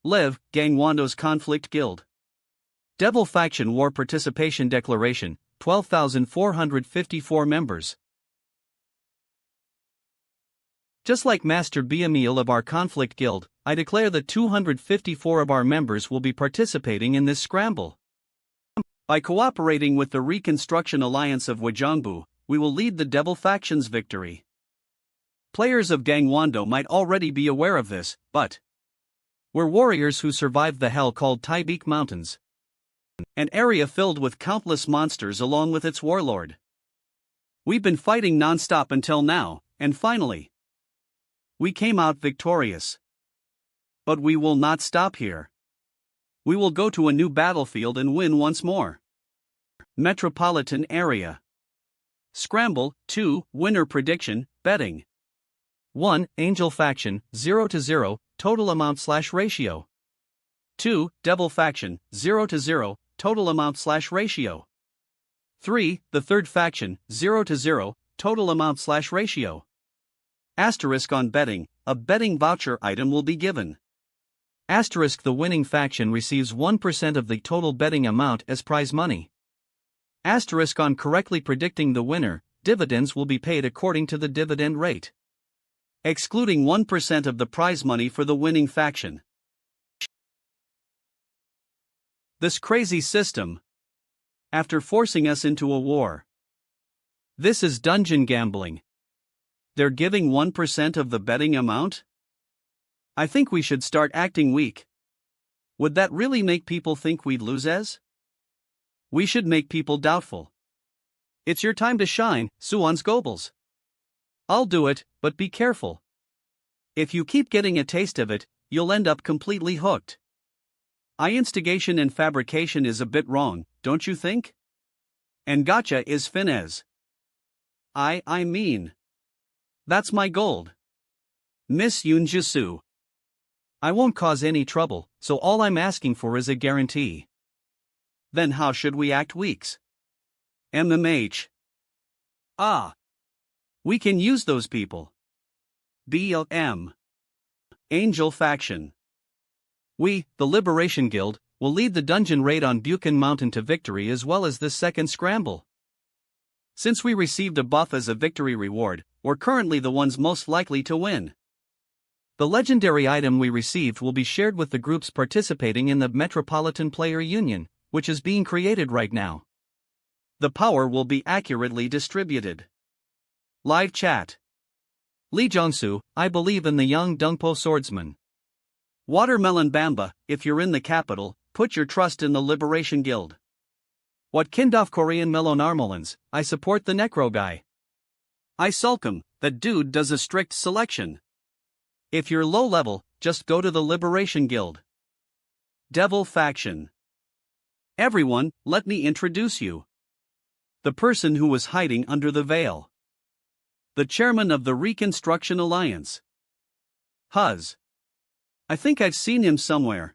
Speaker 1: Live, Gangwando's Conflict Guild. Devil Faction War Participation Declaration, 12,454 members. Just like Master Biamil of our Conflict Guild, I declare that 254 of our members will be participating in this scramble. By cooperating with the Reconstruction Alliance of Wajongbu, we will lead the Devil Faction's victory. Players of Gangwando might already be aware of this, but we're warriors who survived the hell called Taibik Mountains. An area filled with countless monsters along with its warlord. We've been fighting non-stop until now, and finally, we came out victorious. But we will not stop here. We will go to a new battlefield and win once more. Metropolitan Area. Scramble, 2, Winner Prediction, Betting. 1. Angel Faction, 0-0, Total Amount/Ratio. 2. Devil Faction, 0-0, Total Amount/Ratio. 3. The Third Faction, 0-0, Total Amount/Ratio. Asterisk on betting, a betting voucher item will be given. Asterisk the winning faction receives 1% of the total betting amount as prize money. Asterisk on correctly predicting the winner, dividends will be paid according to the dividend rate. Excluding 1% of the prize money for the winning faction. This crazy system. After forcing us into a war. This is dungeon gambling. They're giving 1% of the betting amount? I think we should start acting weak. Would that really make people think we'd lose as? We should make people doubtful. It's your time to shine, Suans Goebbels. I'll do it, but be careful. If you keep getting a taste of it, you'll end up completely hooked. Instigation and fabrication is a bit wrong, don't you think? And gotcha is finesse. I mean. That's my gold. Miss Yunjisu. I won't cause any trouble, so all I'm asking for is a guarantee. Then how should we act weeks? MMH. We can use those people. BLM. Angel Faction. We, the Liberation Guild, will lead the dungeon raid on Buchan Mountain to victory as well as this second scramble. Since we received a buff as a victory reward, we're currently the ones most likely to win. The legendary item we received will be shared with the groups participating in the Metropolitan Player Union, which is being created right now. The power will be accurately distributed. Live chat. Lee Jongsu, I believe in the young Dungpo swordsman. Watermelon Bamba, if you're in the capital, put your trust in the Liberation Guild. What Kindoff Korean Melonarmolans, I support the Necro guy. I sulcum, that dude does a strict selection. If you're low level, just go to the Liberation Guild. Devil Faction. Everyone, let me introduce you. The person who was hiding under the veil. The chairman of the Reconstruction Alliance. Huz. I think I've seen him somewhere.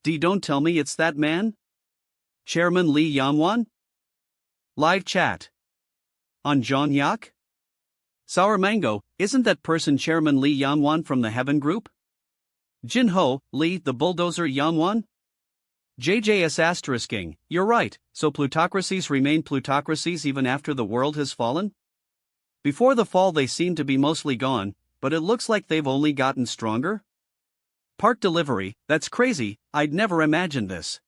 Speaker 1: Don't tell me it's that man? Chairman Lee Yamwan? Live chat. On John Yak? Sour Mango, isn't that person Chairman Lee Yamwan from the Heaven Group? Jin Ho, Lee the Bulldozer Yamwan? JJS asterisking, you're right, so plutocracies remain plutocracies even after the world has fallen? Before the fall they seem to be mostly gone, but it looks like they've only gotten stronger? Park delivery, that's crazy, I'd never imagined this.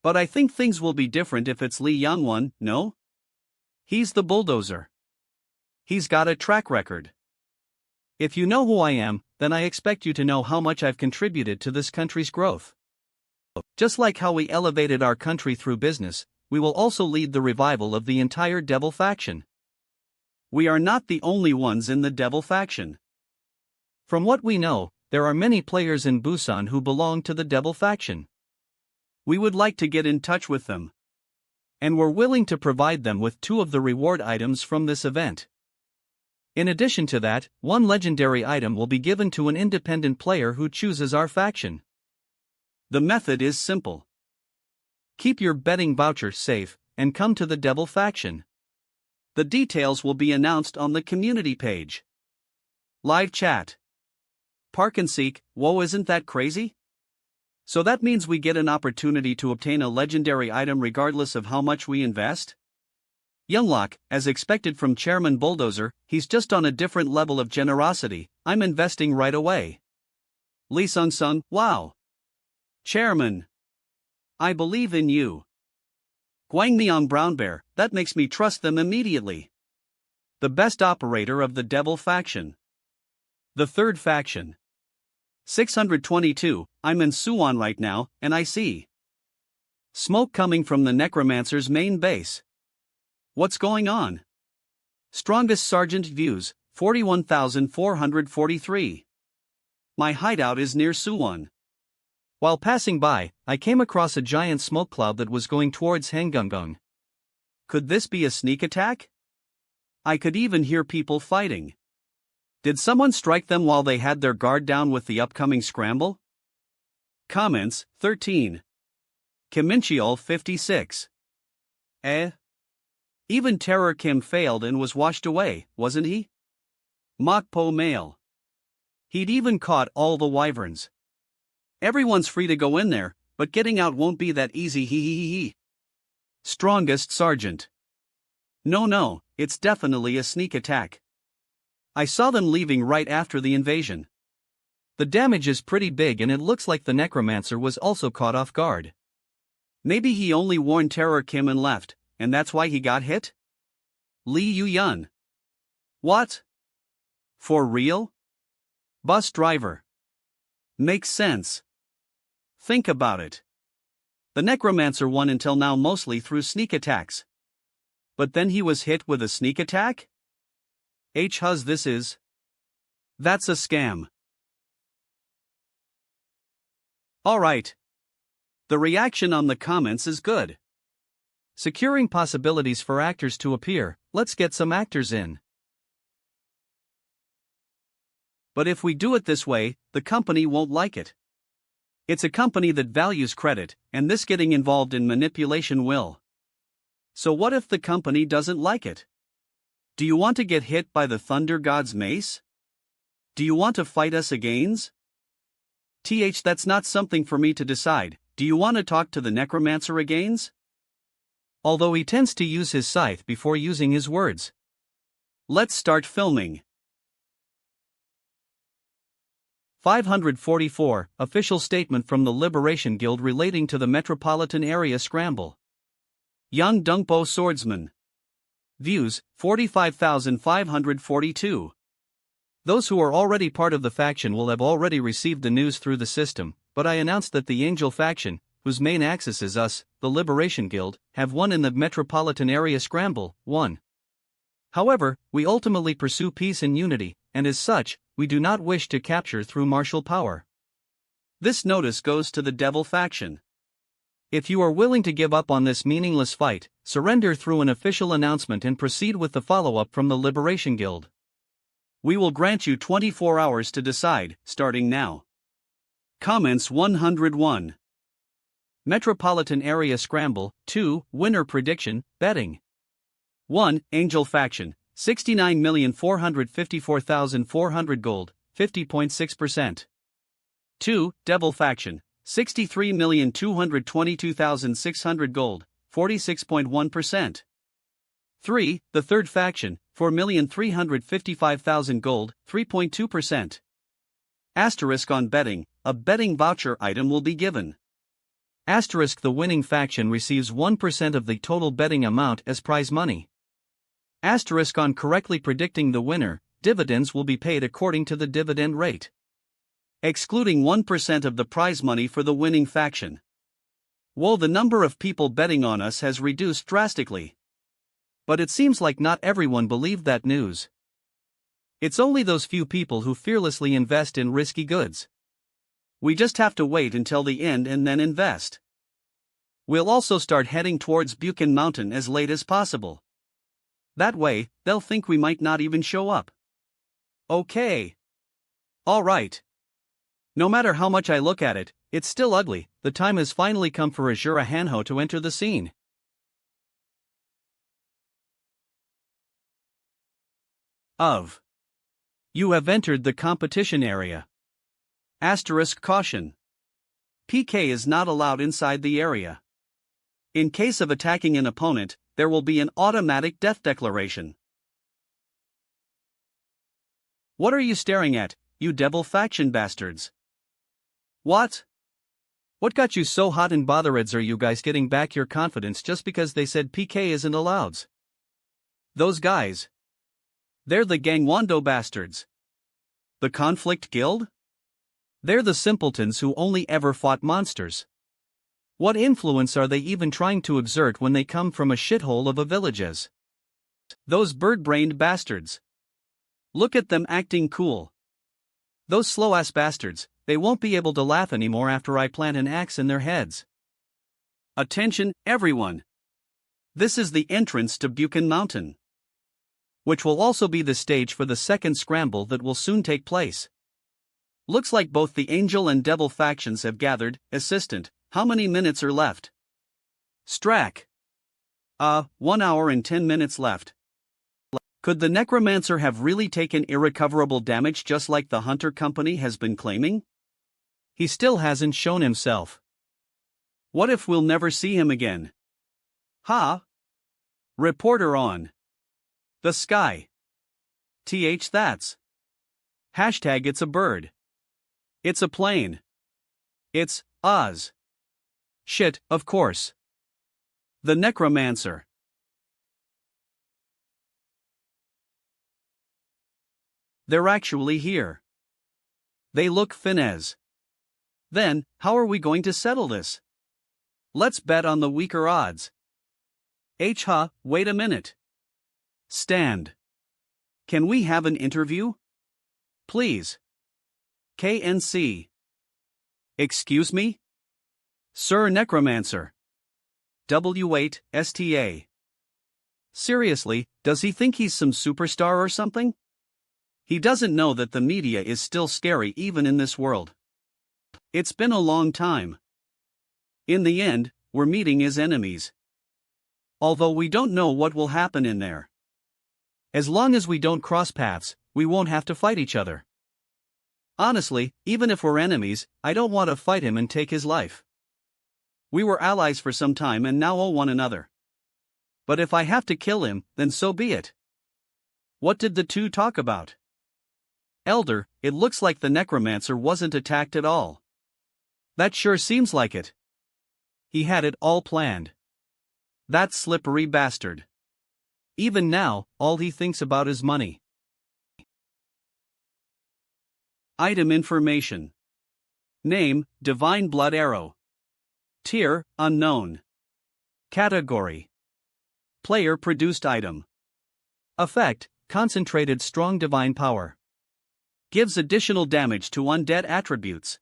Speaker 1: But I think things will be different if it's Lee Yangwon, no? He's the bulldozer. He's got a track record. If you know who I am, then I expect you to know how much I've contributed to this country's growth. Just like how we elevated our country through business, we will also lead the revival of the entire Devil faction. We are not the only ones in the Devil faction. From what we know, there are many players in Busan who belong to the Devil faction. We would like to get in touch with them. And we're willing to provide them with 2 of the reward items from this event. In addition to that, 1 legendary item will be given to an independent player who chooses our faction. The method is simple. Keep your betting voucher safe, and come to the Devil faction. The details will be announced on the community page. Live chat. Park and seek, whoa, isn't that crazy? So that means we get an opportunity to obtain a legendary item regardless of how much we invest? Younglock, as expected from Chairman Bulldozer, he's just on a different level of generosity. I'm investing right away. Lee Sung Sung, wow. Chairman. I believe in you. Guangmiang Brown Bear, that makes me trust them immediately. The best operator of the Devil faction. The third faction. 622, I'm in Suwon right now, and I see smoke coming from the Necromancer's main base. What's going on? Strongest Sergeant views, 41,443. My hideout is near Suwon. While passing by, I came across a giant smoke cloud that was going towards Hanggungung. Could this be a sneak attack? I could even hear people fighting. Did someone strike them while they had their guard down with the upcoming scramble? Comments, 13. Kiminchiol 56. Even Terror Kim failed and was washed away, wasn't he? Mokpo Mail. He'd even caught all the wyverns. Everyone's free to go in there, but getting out won't be that easy, hee. Strongest Sergeant. No, it's definitely a sneak attack. I saw them leaving right after the invasion. The damage is pretty big and it looks like the Necromancer was also caught off guard. Maybe he only warned Terror Kim and left, and that's why he got hit? Lee Yu-yun. What? For real? Bus driver. Makes sense. Think about it. The Necromancer won until now mostly through sneak attacks. But then he was hit with a sneak attack? Huz this is. That's a scam. Alright. The reaction on the comments is good. Securing possibilities for actors to appear, let's get some actors in. But if we do it this way, the company won't like it. It's a company that values credit, and this getting involved in manipulation will. So what if the company doesn't like it? Do you want to get hit by the Thunder God's mace? Do you want to fight us agains? That's not something for me to decide. Do you want to talk to the Necromancer agains? Although he tends to use his scythe before using his words. Let's start filming. 544, official statement from the Liberation Guild relating to the metropolitan area scramble. Yang Dungpo Swordsman. Views, 45,542. Those who are already part of the faction will have already received the news through the system, but I announced that the Angel faction, whose main axis is us, the Liberation Guild, have won in the metropolitan area scramble, 1. However, we ultimately pursue peace and unity, and as such, we do not wish to capture through martial power. This notice goes to the Devil faction. If you are willing to give up on this meaningless fight, surrender through an official announcement and proceed with the follow-up from the Liberation Guild. We will grant you 24 hours to decide, starting now. Comments 101. Metropolitan Area Scramble, 2, Winner Prediction, Betting. 1. Angel Faction, 69,454,400 gold, 50.6%. 2. Devil Faction, 63,222,600 gold, 46.1%. 3. The Third Faction, 4,355,000 gold, 3.2%. Asterisk on betting, a betting voucher item will be given. Asterisk the winning faction receives 1% of the total betting amount as prize money. Asterisk on correctly predicting the winner, dividends will be paid according to the dividend rate. Excluding 1% of the prize money for the winning faction. Whoa, the number of people betting on us has reduced drastically. But it seems like not everyone believed that news. It's only those few people who fearlessly invest in risky goods. We just have to wait until the end and then invest. We'll also start heading towards Buchan Mountain as late as possible. That way, they'll think we might not even show up. Okay. Alright. No matter how much I look at it, it's still ugly. The time has finally come for Azura Hanho to enter the scene. You have entered the competition area. Asterisk caution. PK is not allowed inside the area. In case of attacking an opponent, there will be an automatic death declaration. What are you staring at, you devil faction bastards? What? What got you so hot and bothered? Are you guys getting back your confidence just because they said PK isn't allowed? Those guys. They're the Gangwando bastards. The Conflict Guild? They're the simpletons who only ever fought monsters. What influence are they even trying to exert when they come from a shithole of a villages? Those bird-brained bastards. Look at them acting cool. Those slow-ass bastards, they won't be able to laugh anymore after I plant an axe in their heads. Attention, everyone. This is the entrance to Buchan Mountain, which will also be the stage for the second scramble that will soon take place. Looks like both the Angel and Devil factions have gathered. Assistant, how many minutes are left? Strack. 1 hour and 10 minutes left. Could the Necromancer have really taken irrecoverable damage just like the Hunter Company has been claiming? He still hasn't shown himself. What if we'll never see him again? Reporter on the sky. That's. Hashtag it's a bird. It's a plane. It's Oz. Shit, of course. The Necromancer. They're actually here. They look finesse. Then, how are we going to settle this? Let's bet on the weaker odds. Wait a minute. Stand. Can we have an interview? Please. KNC. Excuse me? Sir Necromancer. W8 STA. Seriously, does he think he's some superstar or something? He doesn't know that the media is still scary even in this world. It's been a long time. In the end, we're meeting his enemies. Although we don't know what will happen in there. As long as we don't cross paths, we won't have to fight each other. Honestly, even if we're enemies, I don't want to fight him and take his life. We were allies for some time and now owe one another. But if I have to kill him, then so be it. What did the two talk about? Elder, it looks like the Necromancer wasn't attacked at all. That sure seems like it. He had it all planned. That slippery bastard. Even now, all he thinks about is money. Item information. Name, Divine Blood Arrow. Tier, Unknown. Category. Player produced item. Effect, Concentrated Strong Divine Power. Gives additional damage to undead attributes.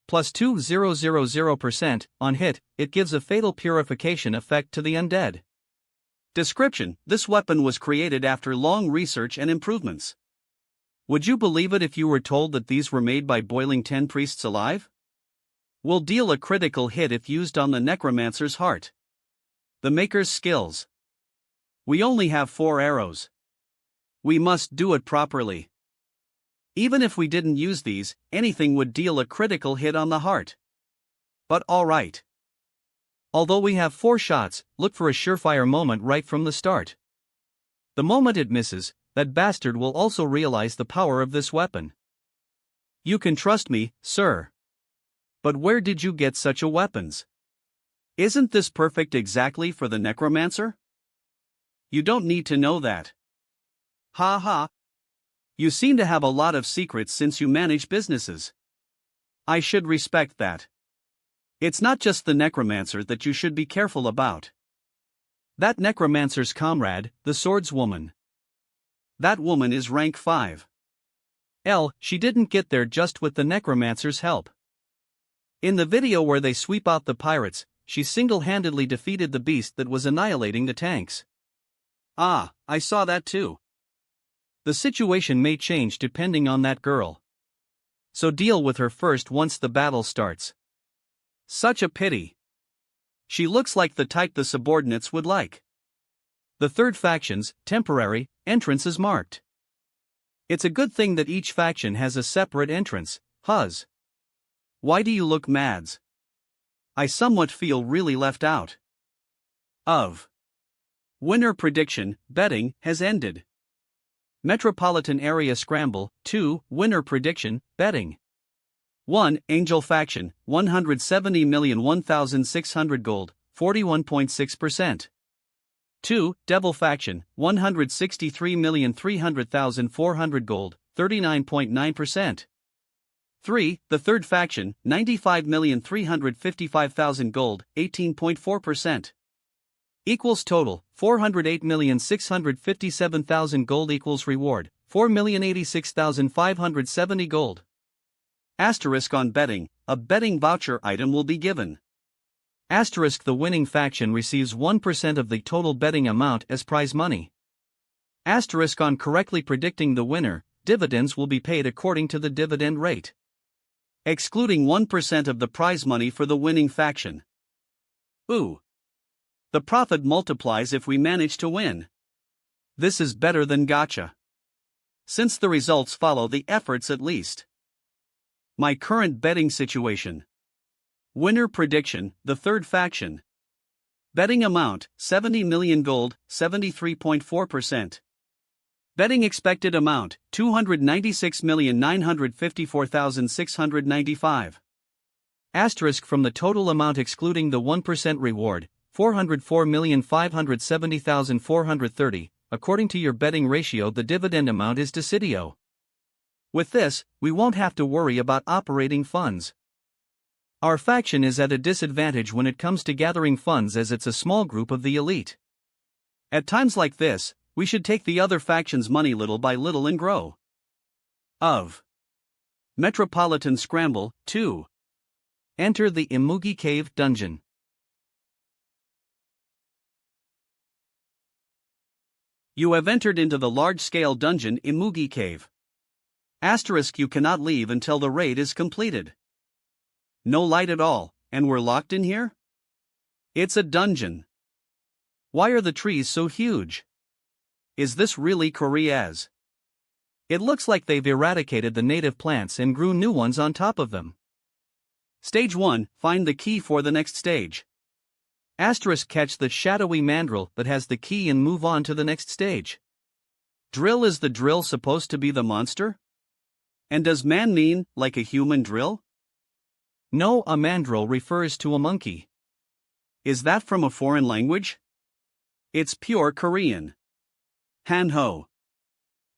Speaker 1: Plus 2000%, on hit, it gives a fatal purification effect to the undead. Description: this weapon was created after long research and improvements. Would you believe it if you were told that these were made by boiling 10 priests alive? Will deal a critical hit if used on the Necromancer's heart. The maker's skills. We only have 4 arrows. We must do it properly. Even if we didn't use these, anything would deal a critical hit on the heart. But alright. Although we have 4 shots, look for a surefire moment right from the start. The moment it misses, that bastard will also realize the power of this weapon. You can trust me, sir. But where did you get such a weapons? Isn't this perfect exactly for the Necromancer? You don't need to know that. Ha ha. You seem to have a lot of secrets since you manage businesses. I should respect that. It's not just the Necromancer that you should be careful about. That Necromancer's comrade, the swordswoman. That woman is rank 5. She didn't get there just with the Necromancer's help. In the video where they sweep out the pirates, she single-handedly defeated the beast that was annihilating the tanks. Ah, I saw that too. The situation may change depending on that girl. So deal with her first once the battle starts. Such a pity. She looks like the type the subordinates would like. The third faction's temporary entrance is marked. It's a good thing that each faction has a separate entrance, Huz. Why do you look mads? I somewhat feel really left out. Winner prediction, betting, has ended. Metropolitan Area Scramble, 2, Winner Prediction, Betting. 1. Angel Faction, 170,001,600 gold, 41.6%. 2. Devil Faction, 163,300,400 gold, 39.9%. 3. The Third Faction, 95,355,000 gold, 18.4%. Equals total, 408,657,000 gold equals reward, 4,086,570 gold. Asterisk on betting, a betting voucher item will be given. Asterisk the winning faction receives 1% of the total betting amount as prize money. Asterisk on correctly predicting the winner, dividends will be paid according to the dividend rate. Excluding 1% of the prize money for the winning faction. Ooh. The profit multiplies if we manage to win. This is better than gacha. Since the results follow the efforts at least. My current betting situation. Winner prediction, the third faction. Betting amount, 70 million gold, 73.4%. Betting expected amount, 296,954,695. Asterisk from the total amount excluding the 1% reward, 404,570,430, according to your betting ratio the dividend amount is decidio. With this, we won't have to worry about operating funds. Our faction is at a disadvantage when it comes to gathering funds as it's a small group of the elite. At times like this, we should take the other faction's money little by little and grow. Metropolitan Scramble, 2. Enter the Imugi Cave Dungeon. You have entered into the large-scale dungeon Imugi Cave. Asterisk you cannot leave until the raid is completed. No light at all, and we're locked in here? It's a dungeon. Why are the trees so huge? Is this really Korea's? It looks like they've eradicated the native plants and grew new ones on top of them. Stage 1, find the key for the next stage. Asterisk catch the shadowy mandrill that has the key and move on to the next stage. Drill is the drill supposed to be the monster? And does man mean, like a human drill? No, a mandrill refers to a monkey. Is that from a foreign language? It's pure Korean. Han-ho.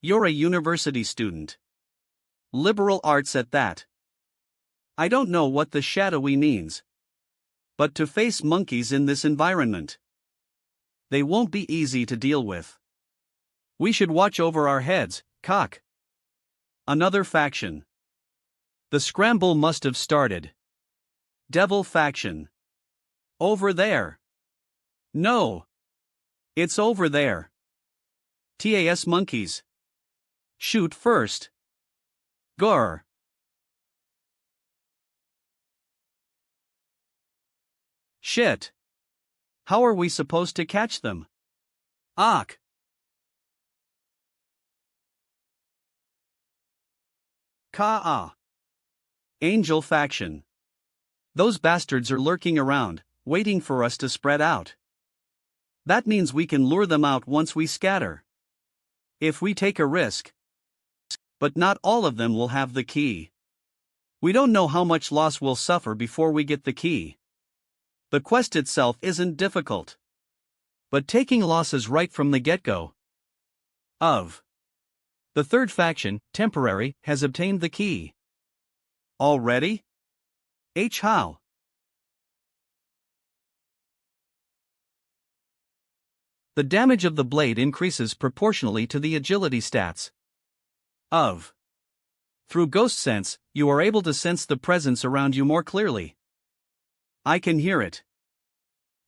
Speaker 1: You're a university student. Liberal arts at that. I don't know what the shadowy means. But to face monkeys in this environment, they won't be easy to deal with. We should watch over our heads, cock. Another faction. The scramble must have started. Devil faction. Over there. No. It's over there. TAS monkeys. Shoot first. Grr. Shit. How are we supposed to catch them? Ak. Ka-ah. Angel faction. Those bastards are lurking around, waiting for us to spread out. That means we can lure them out once we scatter. If we take a risk. But not all of them will have the key. We don't know how much loss we'll suffer before we get the key. The quest itself isn't difficult. But taking losses right from the get-go. The third faction, temporary, has obtained the key. Already? How? The damage of the blade increases proportionally to the agility stats. Through ghost sense, you are able to sense the presence around you more clearly. I can hear it.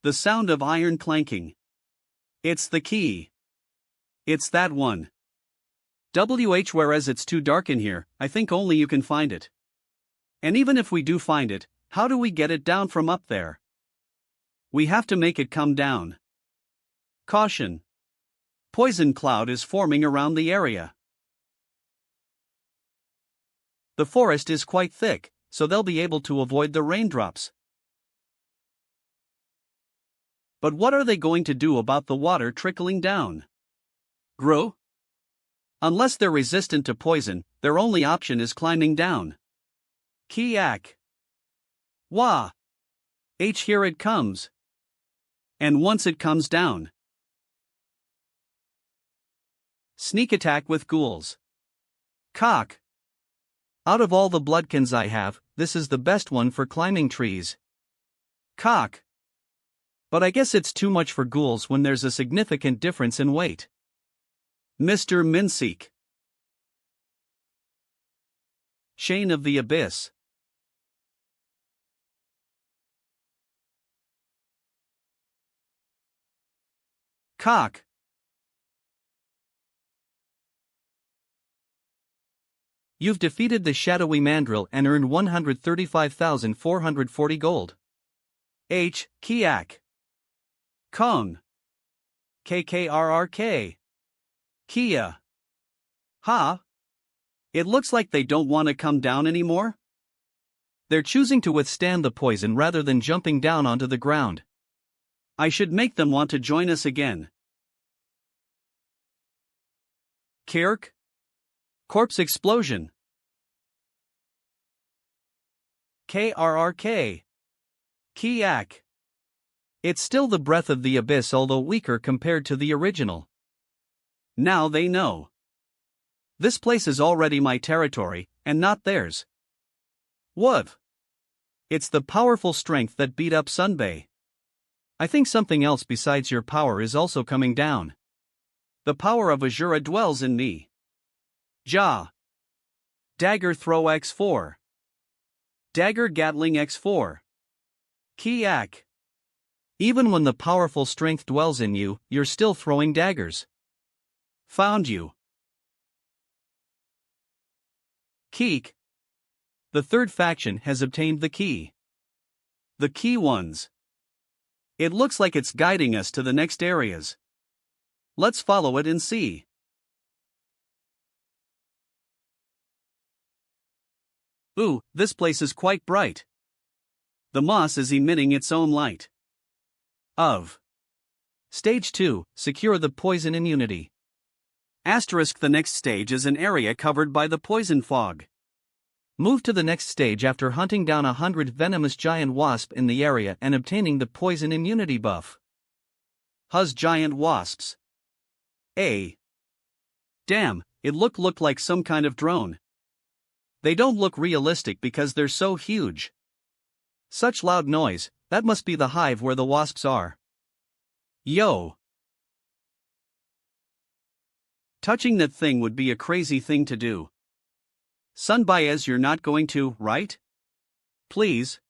Speaker 1: The sound of iron clanking. It's the key. It's that one. Whereas it's too dark in here, I think only you can find it. And even if we do find it, how do we get it down from up there? We have to make it come down. Caution. Poison cloud is forming around the area. The forest is quite thick, so they'll be able to avoid the raindrops. But what are they going to do about the water trickling down? Grow? Unless they're resistant to poison, their only option is climbing down. Kiak. Wah! Here it comes. And once it comes down. Sneak attack with ghouls. Cock. Out of all the bloodkins I have, this is the best one for climbing trees. Cock. But I guess it's too much for ghouls when there's a significant difference in weight. Mr. Minseek. Chain of the Abyss. Cock. You've defeated the shadowy mandrill and earned 135,440 gold. Kiak. Kong. KKRRK. Kia. Ha? It looks like they don't want to come down anymore? They're choosing to withstand the poison rather than jumping down onto the ground. I should make them want to join us again. Kirk? Corpse explosion. KRRK. Kiak. It's still the breath of the abyss, although weaker compared to the original. Now they know. This place is already my territory, and not theirs. What? It's the powerful strength that beat up Sunbay. I think something else besides your power is also coming down. The power of Azura dwells in me. Ja. Dagger throw X4. Dagger Gatling X4. Kiak. Even when the powerful strength dwells in you, you're still throwing daggers. Found you. Keek. The third faction has obtained the key. The key ones. It looks like it's guiding us to the next areas. Let's follow it and see. Ooh, this place is quite bright. The moss is emitting its own light. Stage 2, secure the poison immunity. The next stage is an area covered by the poison fog. Move to the next stage after hunting down 100 venomous giant wasp in the area and obtaining the poison immunity buff. Giant wasps. Damn, it looked like some kind of drone. They don't look realistic because they're so huge. Such loud noise, that must be the hive where the wasps are. Yo! Touching that thing would be a crazy thing to do. Sunbaez, you're not going to, right? Please.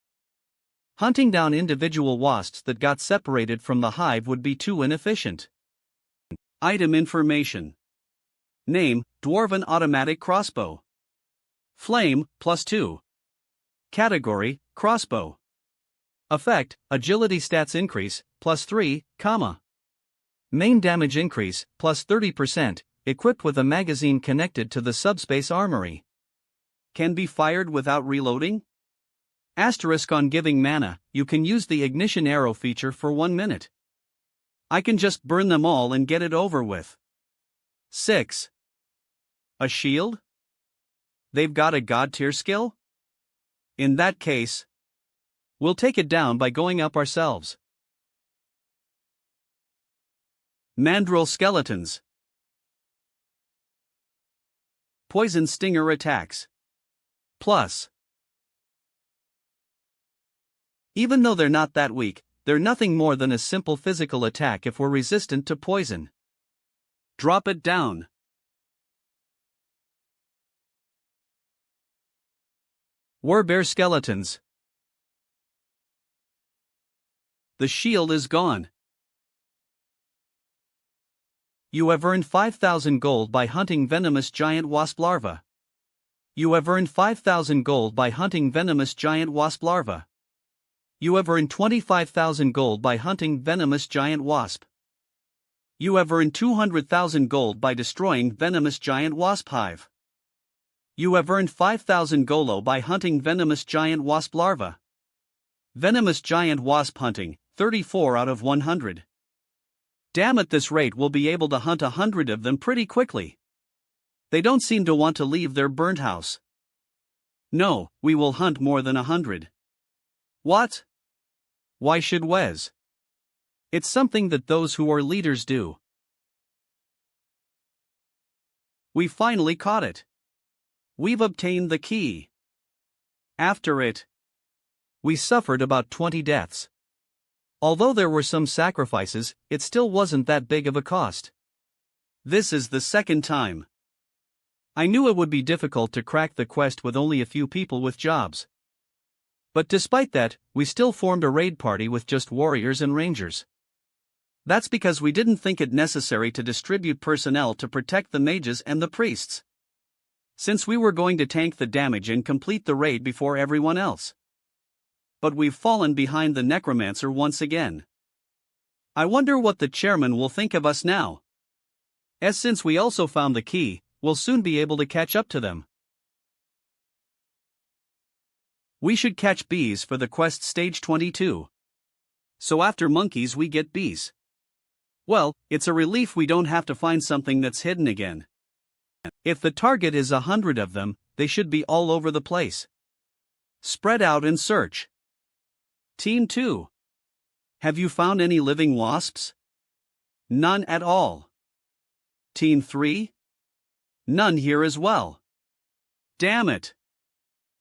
Speaker 1: Hunting down individual wasps that got separated from the hive would be too inefficient. Item information. Name, Dwarven Automatic Crossbow. Flame, +2. Category, Crossbow. Effect, Agility stats increase, +3, Main damage increase, +30%, equipped with a magazine connected to the subspace armory. Can be fired without reloading? On giving mana, you can use the ignition arrow feature for 1 minute. I can just burn them all and get it over with. 6. A shield? They've got a god tier skill? In that case, we'll take it down by going up ourselves. Mandrill skeletons. Poison stinger attacks. Plus. Even though they're not that weak, they're nothing more than a simple physical attack if we're resistant to poison. Drop it down. Warbear skeletons. The shield is gone. You have earned 5,000 gold by hunting venomous giant wasp larva. You have earned 5,000 gold by hunting venomous giant wasp larva. You have earned 25,000 gold by hunting venomous giant wasp. You have earned 200,000 gold by destroying venomous giant wasp hive. You have earned 5,000 golo by hunting venomous giant wasp larva. Venomous giant wasp hunting, 34 out of 100. Damn, at this rate we'll be able to hunt 100 of them pretty quickly. They don't seem to want to leave their burnt house. No, we will hunt more than 100. What? Why should Wes? It's something that those who are leaders do. We finally caught it. We've obtained the key. After it, we suffered about 20 deaths. Although there were some sacrifices, it still wasn't that big of a cost. This is the second time. I knew it would be difficult to crack the quest with only a few people with jobs. But despite that, we still formed a raid party with just warriors and rangers. That's because we didn't think it necessary to distribute personnel to protect the mages and the priests, since we were going to tank the damage and complete the raid before everyone else. But we've fallen behind the Necromancer once again. I wonder what the chairman will think of us now. As since we also found the key, we'll soon be able to catch up to them. We should catch bees for the quest stage 22. So after monkeys we get bees. Well, it's a relief we don't have to find something that's hidden again. If the target is 100 of them, they should be all over the place. Spread out and search. Team 2. Have you found any living wasps? None at all. Team 3? None here as well. Damn it.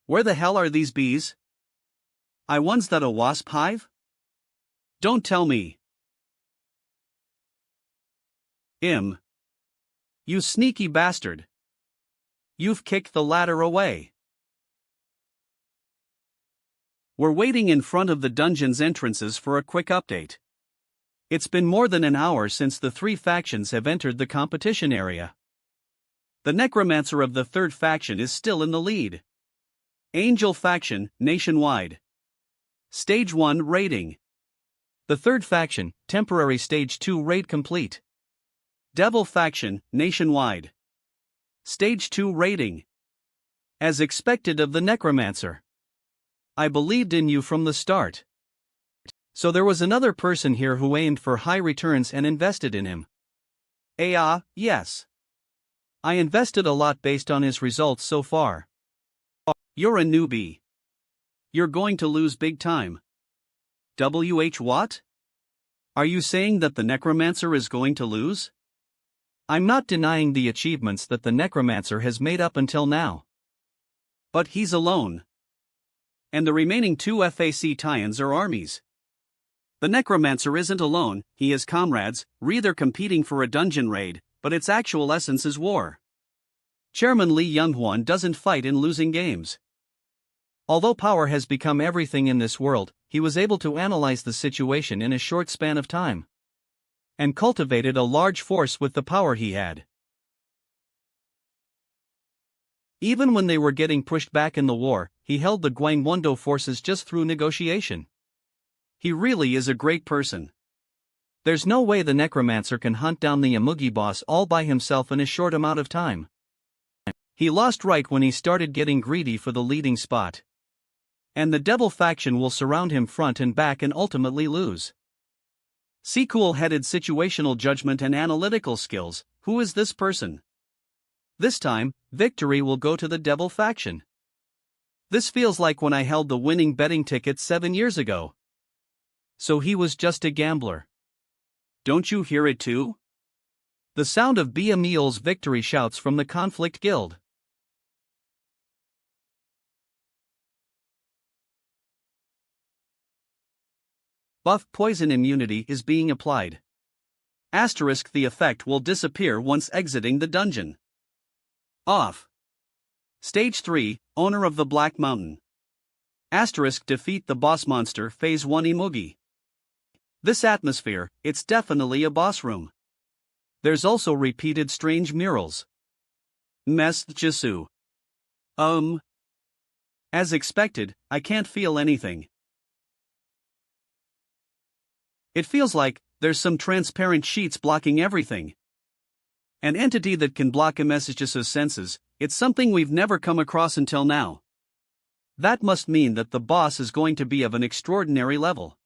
Speaker 1: Where the hell are these bees? I one's that a wasp hive? Don't tell me. You sneaky bastard. You've kicked the ladder away. We're waiting in front of the dungeon's entrances for a quick update. It's been more than an hour since the 3 factions have entered the competition area. The Necromancer of the 3rd faction is still in the lead. Angel faction, nationwide. Stage 1 raiding. The 3rd faction, temporary Stage 2 raid complete. Devil faction, nationwide. Stage 2 raiding. As expected of the Necromancer. I believed in you from the start. So there was another person here who aimed for high returns and invested in him. Yes. I invested a lot based on his results so far. You're a newbie. You're going to lose big time. What? Are you saying that the Necromancer is going to lose? I'm not denying the achievements that the Necromancer has made up until now. But he's alone. And the remaining 2 FAC tie-ins are armies. The Necromancer isn't alone, he has comrades, they're competing for a dungeon raid, but its actual essence is war. Chairman Li Yonghuan doesn't fight in losing games. Although power has become everything in this world, he was able to analyze the situation in a short span of time. And cultivated a large force with the power he had. Even when they were getting pushed back in the war, he held the Guangwundo forces just through negotiation. He really is a great person. There's no way the Necromancer can hunt down the Amugi boss all by himself in a short amount of time. He lost right when he started getting greedy for the leading spot. And the Devil faction will surround him front and back and ultimately lose. See, cool-headed situational judgment and analytical skills. Who is this person? This time, victory will go to the Devil faction. This feels like when I held the winning betting ticket 7 years ago. So he was just a gambler. Don't you hear it too? The sound of Biamil's victory shouts from the Conflict Guild. Buff poison immunity is being applied. Asterisk, the effect will disappear once exiting the dungeon. Off. Stage 3, Owner of the Black Mountain. Asterisk, defeat the boss monster, Phase 1 Imugi. This atmosphere, it's definitely a boss room. There's also repeated strange murals. Mes Jisu. As expected, I can't feel anything. It feels like there's some transparent sheets blocking everything. An entity that can block a message's senses, it's something we've never come across until now. That must mean that the boss is going to be of an extraordinary level.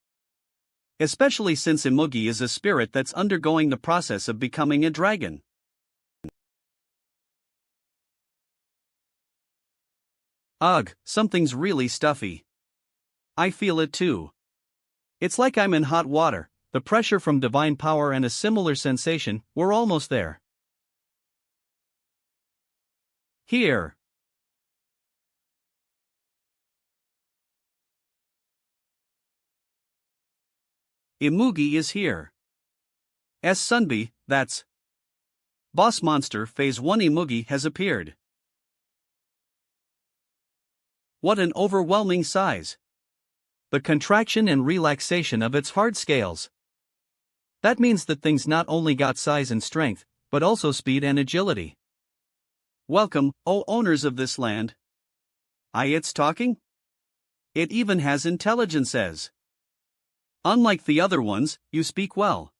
Speaker 1: Especially since Imugi is a spirit that's undergoing the process of becoming a dragon. Ugh, something's really stuffy. I feel it too. It's like I'm in hot water, the pressure from divine power and a similar sensation, we're almost there. Here. Imugi is here. Sunbi, that's Boss Monster Phase 1 Imugi has appeared. What an overwhelming size. The contraction and relaxation of its hard scales. That means that things not only got size and strength, but also speed and agility. Welcome, O owners of this land. It's talking? It even has intelligences. Unlike the other ones, you speak well.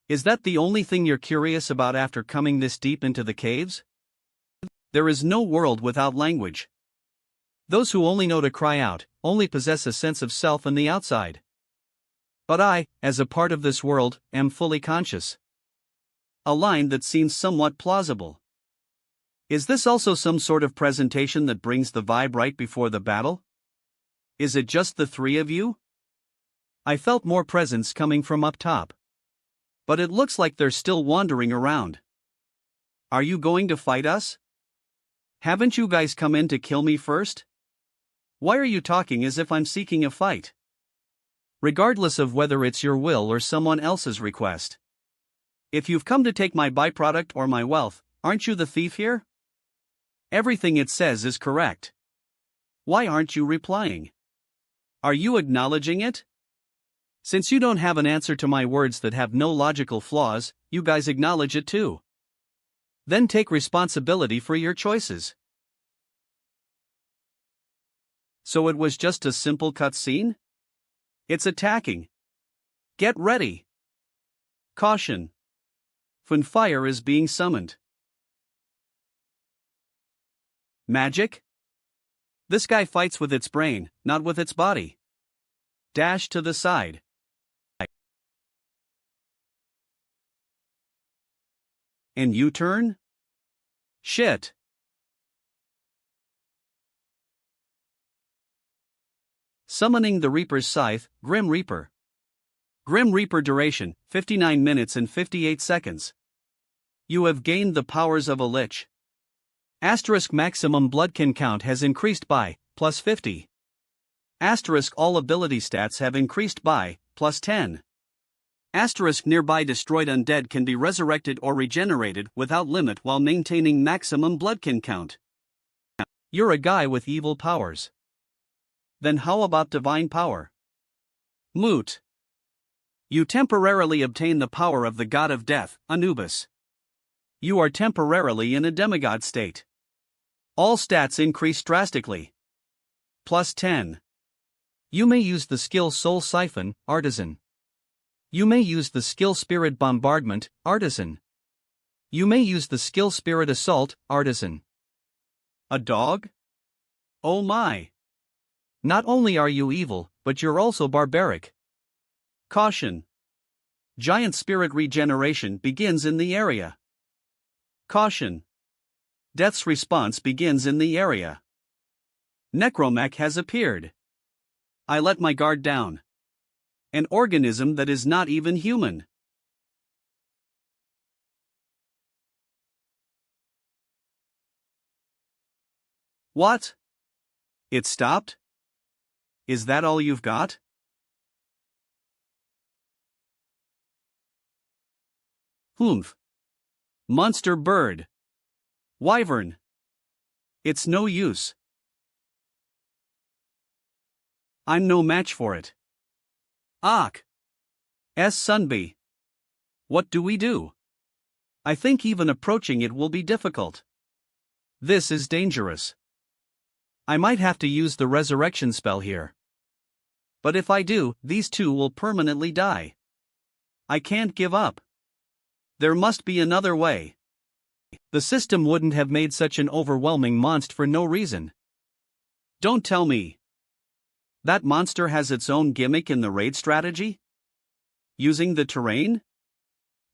Speaker 1: Is that the only thing you're curious about after coming this deep into the caves? There is no world without language. Those who only know to cry out, only possess a sense of self on the outside. But I, as a part of this world, am fully conscious. A line that seems somewhat plausible. Is this also some sort of presentation that brings the vibe right before the battle? Is it just the three of you? I felt more presence coming from up top. But it looks like they're still wandering around. Are you going to fight us? Haven't you guys come in to kill me first? Why are you talking as if I'm seeking a fight? Regardless of whether it's your will or someone else's request. If you've come to take my byproduct or my wealth, aren't you the thief here? Everything it says is correct. Why aren't you replying? Are you acknowledging it? Since you don't have an answer to my words that have no logical flaws, you guys acknowledge it too. Then take responsibility for your choices. So it was just a simple cutscene? It's attacking. Get ready. Caution. Funfire is being summoned. Magic? This guy fights with its brain, not with its body. Dash to the side. And U-turn? Shit. Summoning the Reaper's Scythe, Grim Reaper. Grim Reaper duration, 59 minutes and 58 seconds. You have gained the powers of a lich. Asterisk maximum bloodkin count has increased by, plus 50. Asterisk all ability stats have increased by, plus 10. Asterisk nearby destroyed undead can be resurrected or regenerated without limit while maintaining maximum bloodkin count. You're a guy with evil powers. Then how about divine power? Moot. You temporarily obtain the power of the god of death, Anubis. You are temporarily in a demigod state. All stats increase drastically. Plus 10. You may use the skill Soul Siphon, Artisan. You may use the skill Spirit Bombardment, Artisan. You may use the skill Spirit Assault, Artisan. A dog? Oh my. Not only are you evil, but you're also barbaric. Caution. Giant Spirit Regeneration begins in the area. Caution. Death's response begins in the area. Necromancer has appeared. I let my guard down. An organism that is not even human. What? It stopped? Is that all you've got? Humph. Monster bird. Wyvern. It's no use. I'm no match for it. Ach. Sunby. What do we do? I think even approaching it will be difficult. This is dangerous. I might have to use the resurrection spell here. But if I do, these two will permanently die. I can't give up. There must be another way. The system wouldn't have made such an overwhelming monster for no reason. Don't tell me. That monster has its own gimmick in the raid strategy? Using the terrain?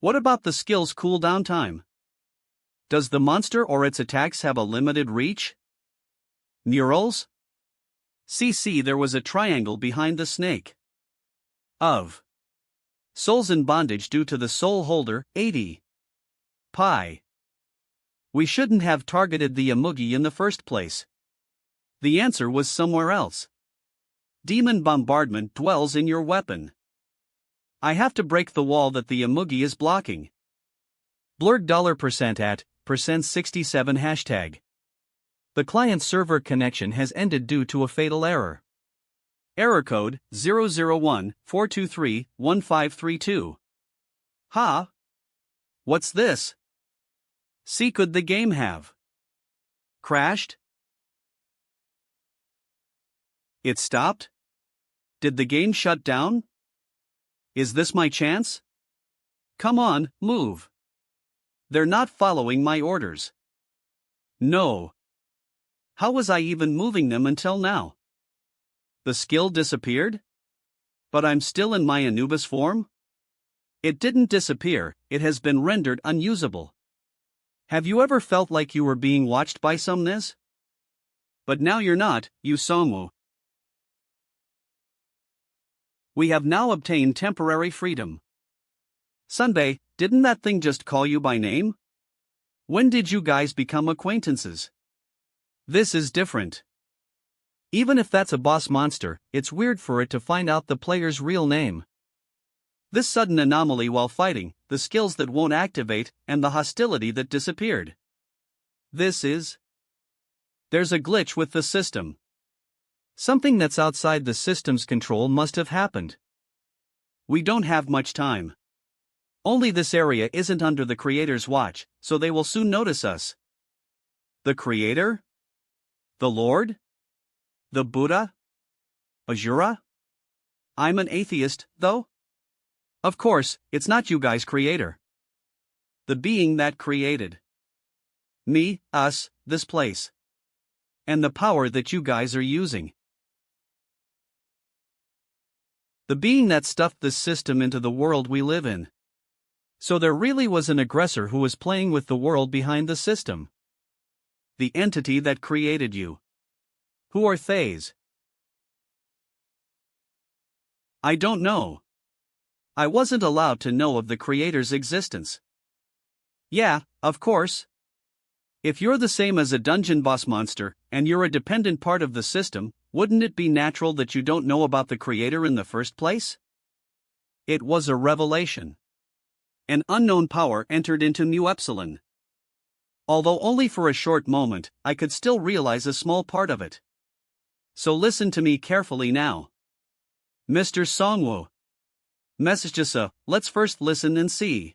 Speaker 1: What about the skill's cooldown time? Does the monster or its attacks have a limited reach? Murals? See, there was a triangle behind the snake. Of souls in bondage due to the soul holder, 80. Pi. We shouldn't have targeted the Yamugi in the first place. The answer was somewhere else. Demon bombardment dwells in your weapon. I have to break the wall that the Yamugi is blocking. Blurred $% at %67 hashtag. The client-server connection has ended due to a fatal error. Error code 001-423-1532. Ha! What's this? See, could the game have crashed? It stopped? Did the game shut down? Is this my chance? Come on, move. They're not following my orders. No. How was I even moving them until now? The skill disappeared? But I'm still in my Anubis form? It didn't disappear, it has been rendered unusable. Have you ever felt like you were being watched by someone? But now you're not, Yusomu. We have now obtained temporary freedom. Sunbei, didn't that thing just call you by name? When did you guys become acquaintances? This is different. Even if that's a boss monster, it's weird for it to find out the player's real name. This sudden anomaly while fighting, the skills that won't activate, and the hostility that disappeared. There's a glitch with the system. Something that's outside the system's control must have happened. We don't have much time. Only this area isn't under the creator's watch, so they will soon notice us. The creator? The Lord? The Buddha? Ajura? I'm an atheist, though? Of course, it's not you guys' creator. The being that created me, us, this place. And the power that you guys are using. The being that stuffed this system into the world we live in. So there really was an aggressor who was playing with the world behind the system. The entity that created you. Who are Thays? I don't know. I wasn't allowed to know of the creator's existence. Yeah, of course. If you're the same as a dungeon boss monster, and you're a dependent part of the system, wouldn't it be natural that you don't know about the creator in the first place? It was a revelation. An unknown power entered into Mu Epsilon. Although only for a short moment, I could still realize a small part of it. So listen to me carefully now. Mr. Songwoo. Messagesa, let's first listen and see.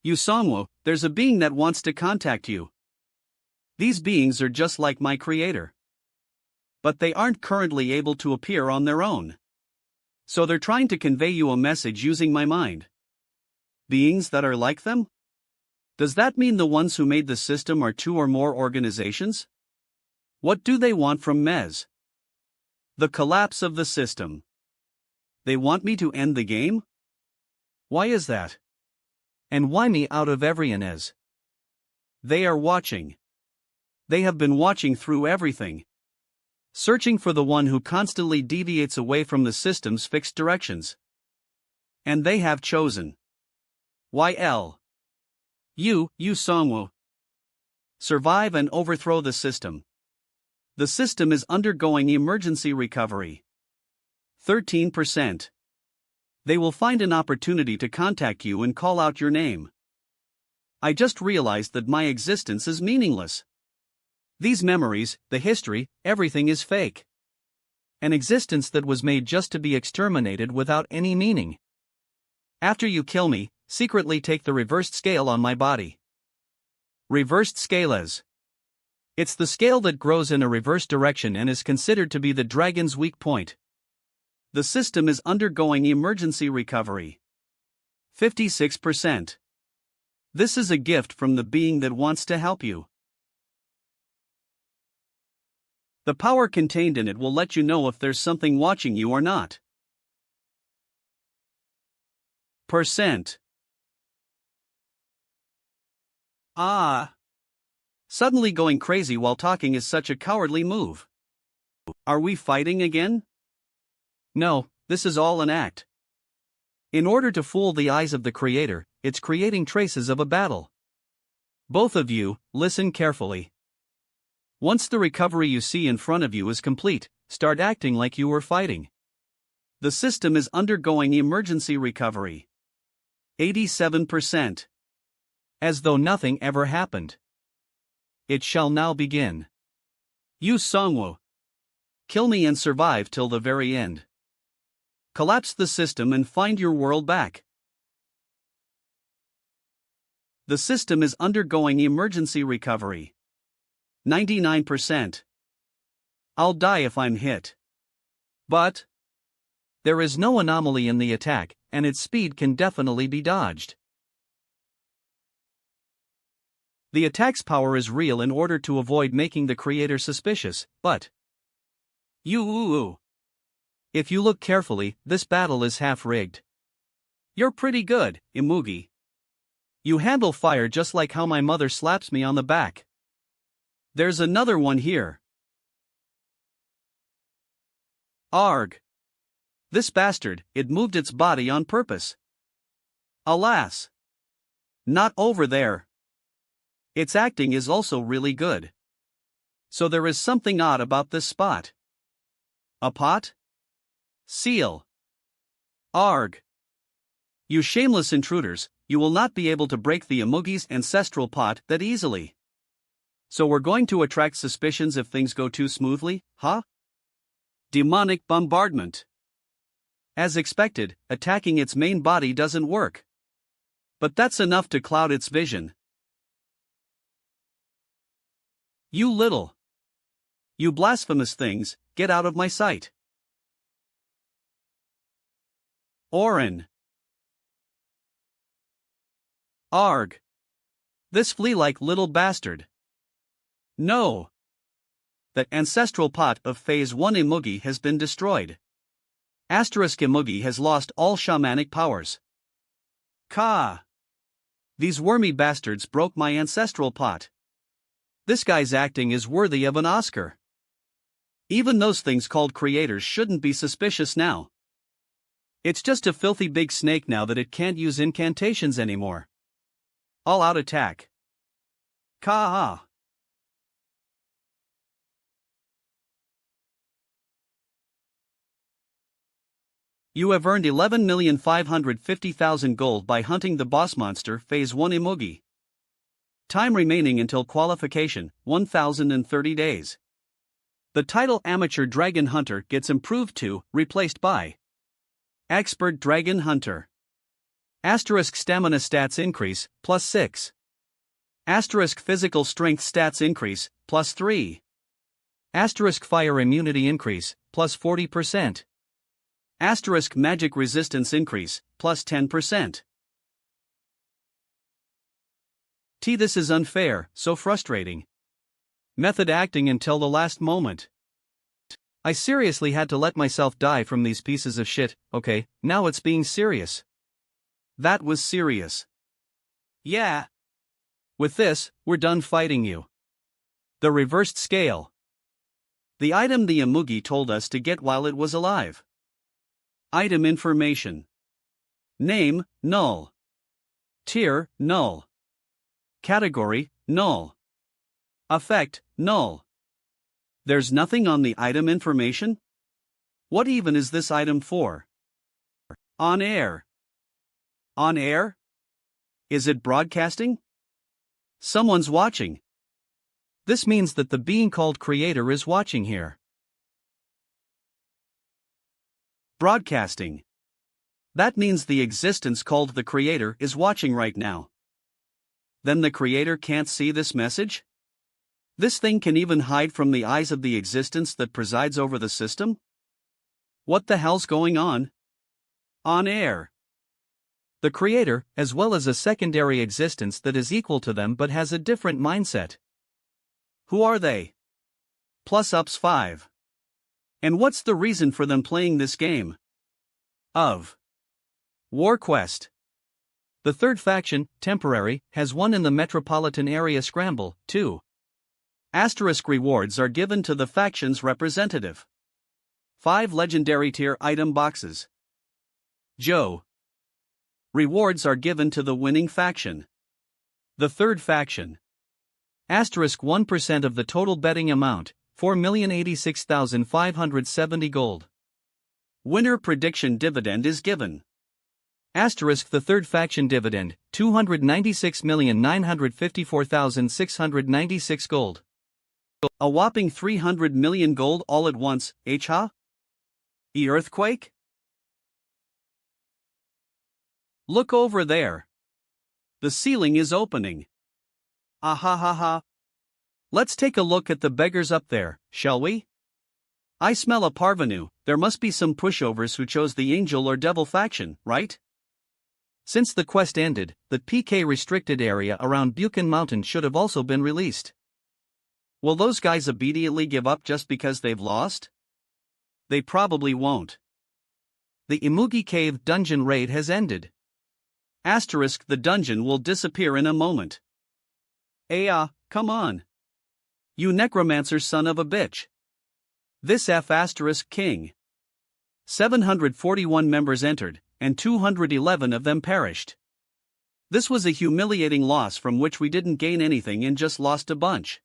Speaker 1: You Songwoo, there's a being that wants to contact you. These beings are just like my creator. But they aren't currently able to appear on their own. So they're trying to convey you a message using my mind. Beings that are like them? Does that mean the ones who made the system are two or more organizations? What do they want from Mez? The collapse of the system. They want me to end the game? Why is that? And why me out of every Inez? They are watching. They have been watching through everything. Searching for the one who constantly deviates away from the system's fixed directions. And they have chosen. YL. You Songwoo. Survive and overthrow the system. The system is undergoing emergency recovery. 13%. They will find an opportunity to contact you and call out your name. I just realized that my existence is meaningless. These memories, the history, everything is fake. An existence that was made just to be exterminated without any meaning. After you kill me, secretly take the reversed scale on my body. Reversed scales. It's the scale that grows in a reverse direction and is considered to be the dragon's weak point. The system is undergoing emergency recovery. 56%. This is a gift from the being that wants to help you. The power contained in it will let you know if there's something watching you or not. Percent. Suddenly going crazy while talking is such a cowardly move. Are we fighting again? No, this is all an act. In order to fool the eyes of the creator, it's creating traces of a battle. Both of you, listen carefully. Once the recovery you see in front of you is complete, start acting like you were fighting. The system is undergoing emergency recovery. 87%. As though nothing ever happened. It shall now begin. Yu Songwu. Kill me and survive till the very end. Collapse the system and find your world back. The system is undergoing emergency recovery. 99%. I'll die if I'm hit. But there is no anomaly in the attack, and its speed can definitely be dodged. The attack's power is real in order to avoid making the creator suspicious, but if you look carefully, this battle is half-rigged. You're pretty good, Imugi. You handle fire just like how my mother slaps me on the back. There's another one here. Arg. This bastard, it moved its body on purpose. Alas. Not over there. Its acting is also really good. So there is something odd about this spot. A pot? Seal. Arg. You shameless intruders, you will not be able to break the Imugi's ancestral pot that easily. So we're going to attract suspicions if things go too smoothly, huh? Demonic bombardment. As expected, attacking its main body doesn't work. But that's enough to cloud its vision. You blasphemous things, get out of my sight. Orin. Arg. This flea-like little bastard. No. The ancestral pot of Phase 1 Imugi has been destroyed. Asterisk Imugi has lost all shamanic powers. These wormy bastards broke my ancestral pot. This guy's acting is worthy of an Oscar. Even those things called creators shouldn't be suspicious now. It's just a filthy big snake now that it can't use incantations anymore. All-out attack. You have earned 11,550,000 gold by hunting the boss monster Phase 1 Imugi. Time remaining until qualification, 1,030 days. The title Amateur Dragon Hunter gets improved to, replaced by Expert Dragon Hunter. Asterisk Stamina stats increase, +6. Asterisk Physical Strength stats increase, +3. Asterisk Fire Immunity increase, +40%. Asterisk Magic Resistance increase, +10%. This is unfair, so frustrating. Method acting until the last moment. I seriously had to let myself die from these pieces of shit. Okay, now it's being serious. That was serious. Yeah. With this, we're done fighting you. The reversed scale. The item the Imugi told us to get while it was alive. Item information. Name, null. Tier, null. Category, null. Effect, null. There's nothing on the item information? What even is this item for? On air. On air? Is it broadcasting? Someone's watching. This means that the being called creator is watching here. Broadcasting. That means the existence called the Creator is watching right now. Then the Creator can't see this message? This thing can even hide from the eyes of the existence that presides over the system? What the hell's going on? On air. The Creator, as well as a secondary existence that is equal to them but has a different mindset. Who are they? Plus-ups 5. And what's the reason for them playing this game? Of War Quest. The third faction, Temporary, has won in the metropolitan area scramble, too. Asterisk rewards are given to the faction's representative. 5 legendary tier item boxes. Joe. Rewards are given to the winning faction. The third faction. Asterisk 1% of the total betting amount, 4,086,570 gold. Winner prediction dividend is given. Asterisk the third faction dividend, 296,954,696 gold. A whopping 300 million gold all at once, ha? E earthquake? Look over there. The ceiling is opening. Ahahaha. Let's take a look at the beggars up there, shall we? I smell a parvenu. There must be some pushovers who chose the angel or devil faction, right? Since the quest ended, the PK restricted area around Buchan Mountain should have also been released. Will those guys obediently give up just because they've lost? They probably won't. The Imugi Cave dungeon raid has ended. Asterisk the dungeon will disappear in a moment. Come on. You Necromancer son of a bitch. This F asterisk king. 741 members entered, and 211 of them perished. This was a humiliating loss from which we didn't gain anything and just lost a bunch.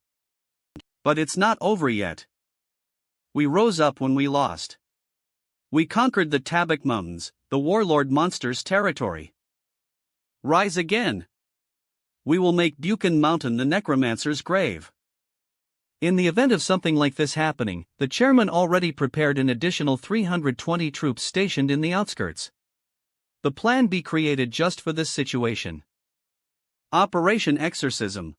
Speaker 1: But it's not over yet. We rose up when we lost. We conquered the Tabak Mountains, the warlord monster's territory. Rise again. We will make Buchan Mountain the Necromancer's grave. In the event of something like this happening, the chairman already prepared an additional 320 troops stationed in the outskirts. The plan be created just for this situation. Operation Exorcism.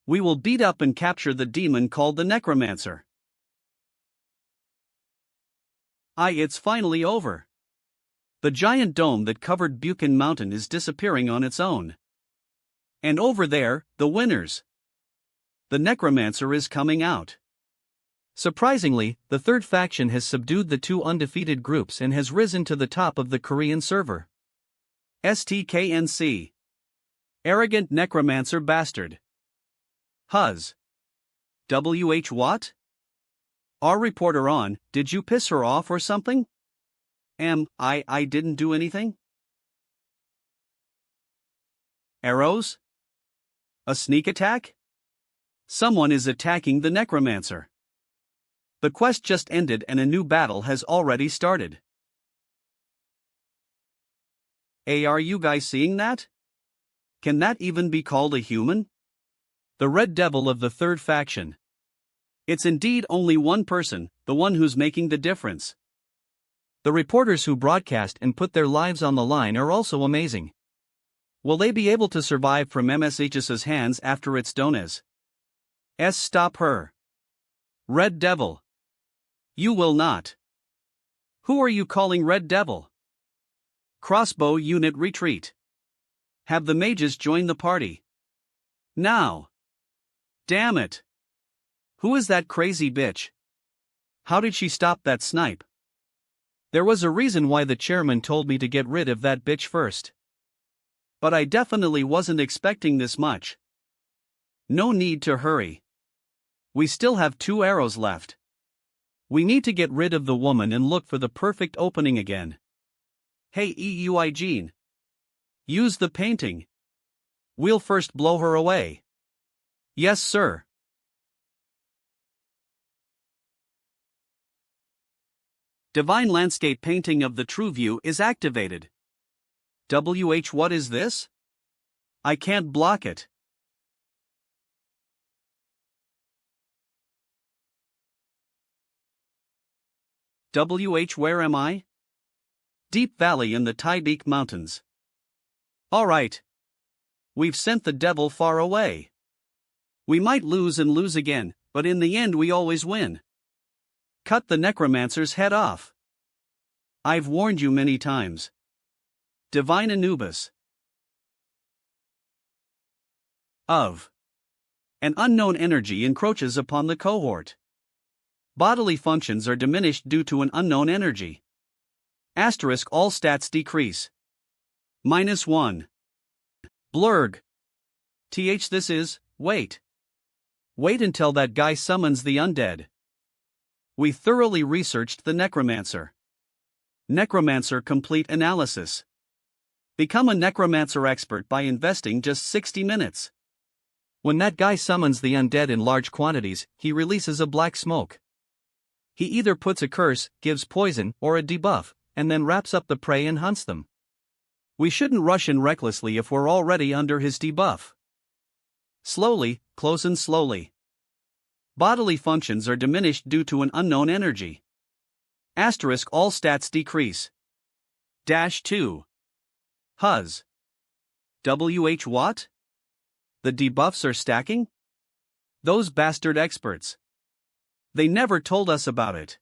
Speaker 1: We will beat up and capture the demon called the Necromancer. It's finally over. The giant dome that covered Buchan Mountain is disappearing on its own. And over there, the winners. The Necromancer is coming out. Surprisingly, the third faction has subdued the two undefeated groups and has risen to the top of the Korean server. STKNC. Arrogant Necromancer bastard. Huz. WH what? Our reporter on, did you piss her off or something? I didn't do anything? Arrows? A sneak attack? Someone is attacking the Necromancer. The quest just ended and a new battle has already started. Are you guys seeing that? Can that even be called a human? The Red Devil of the third faction. It's indeed only one person, the one who's making the difference. The reporters who broadcast and put their lives on the line are also amazing. Will they be able to survive from MSHS's hands after it's Dones? Stop her. Red Devil. You will not. Who are you calling Red Devil? Crossbow unit retreat. Have the mages join the party. Now. Damn it. Who is that crazy bitch? How did she stop that snipe? There was a reason why the chairman told me to get rid of that bitch first. But I definitely wasn't expecting this much. No need to hurry. We still have 2 arrows left. We need to get rid of the woman and look for the perfect opening again. Hey Eugene. Use the painting. We'll first blow her away. Yes sir. Divine Landscape Painting of the True View is activated. What is this? I can't block it. Where am I? Deep valley in the Taibeek Mountains. Alright. We've sent the devil far away. We might lose and lose again, but in the end we always win. Cut the Necromancer's head off. I've warned you many times. Divine Anubis. Of. An unknown energy encroaches upon the cohort. Bodily functions are diminished due to an unknown energy. Asterisk all stats decrease. -1. Blurg. This is, wait. Wait until that guy summons the undead. We thoroughly researched the Necromancer. Necromancer complete analysis. Become a Necromancer expert by investing just 60 minutes. When that guy summons the undead in large quantities, he releases a black smoke. He either puts a curse, gives poison, or a debuff, and then wraps up the prey and hunts them. We shouldn't rush in recklessly if we're already under his debuff. Slowly, close and slowly. Bodily functions are diminished due to an unknown energy. Asterisk all stats decrease. -2. Huz. What? The debuffs are stacking? Those bastard experts. They never told us about it.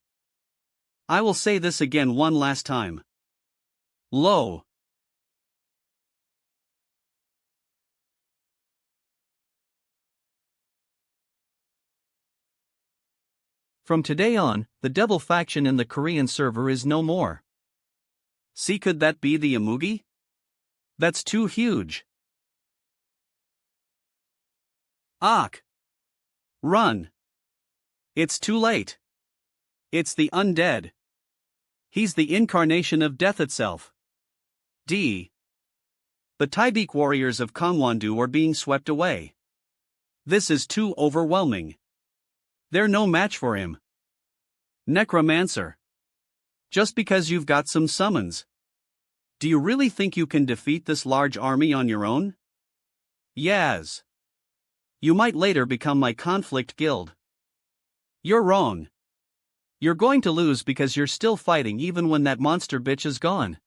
Speaker 1: I will say this again one last time. Low. From today on, the devil faction in the Korean server is no more. See, could that be the Amugi? That's too huge. Ak. Run. It's too late. It's the undead. He's the incarnation of death itself. D. The Taibeek warriors of Gangwon-do are being swept away. This is too overwhelming. They're no match for him. Necromancer. Just because you've got some summons. Do you really think you can defeat this large army on your own? Yes. You might later become my conflict guild. You're wrong. You're going to lose because you're still fighting even when that monster bitch is gone.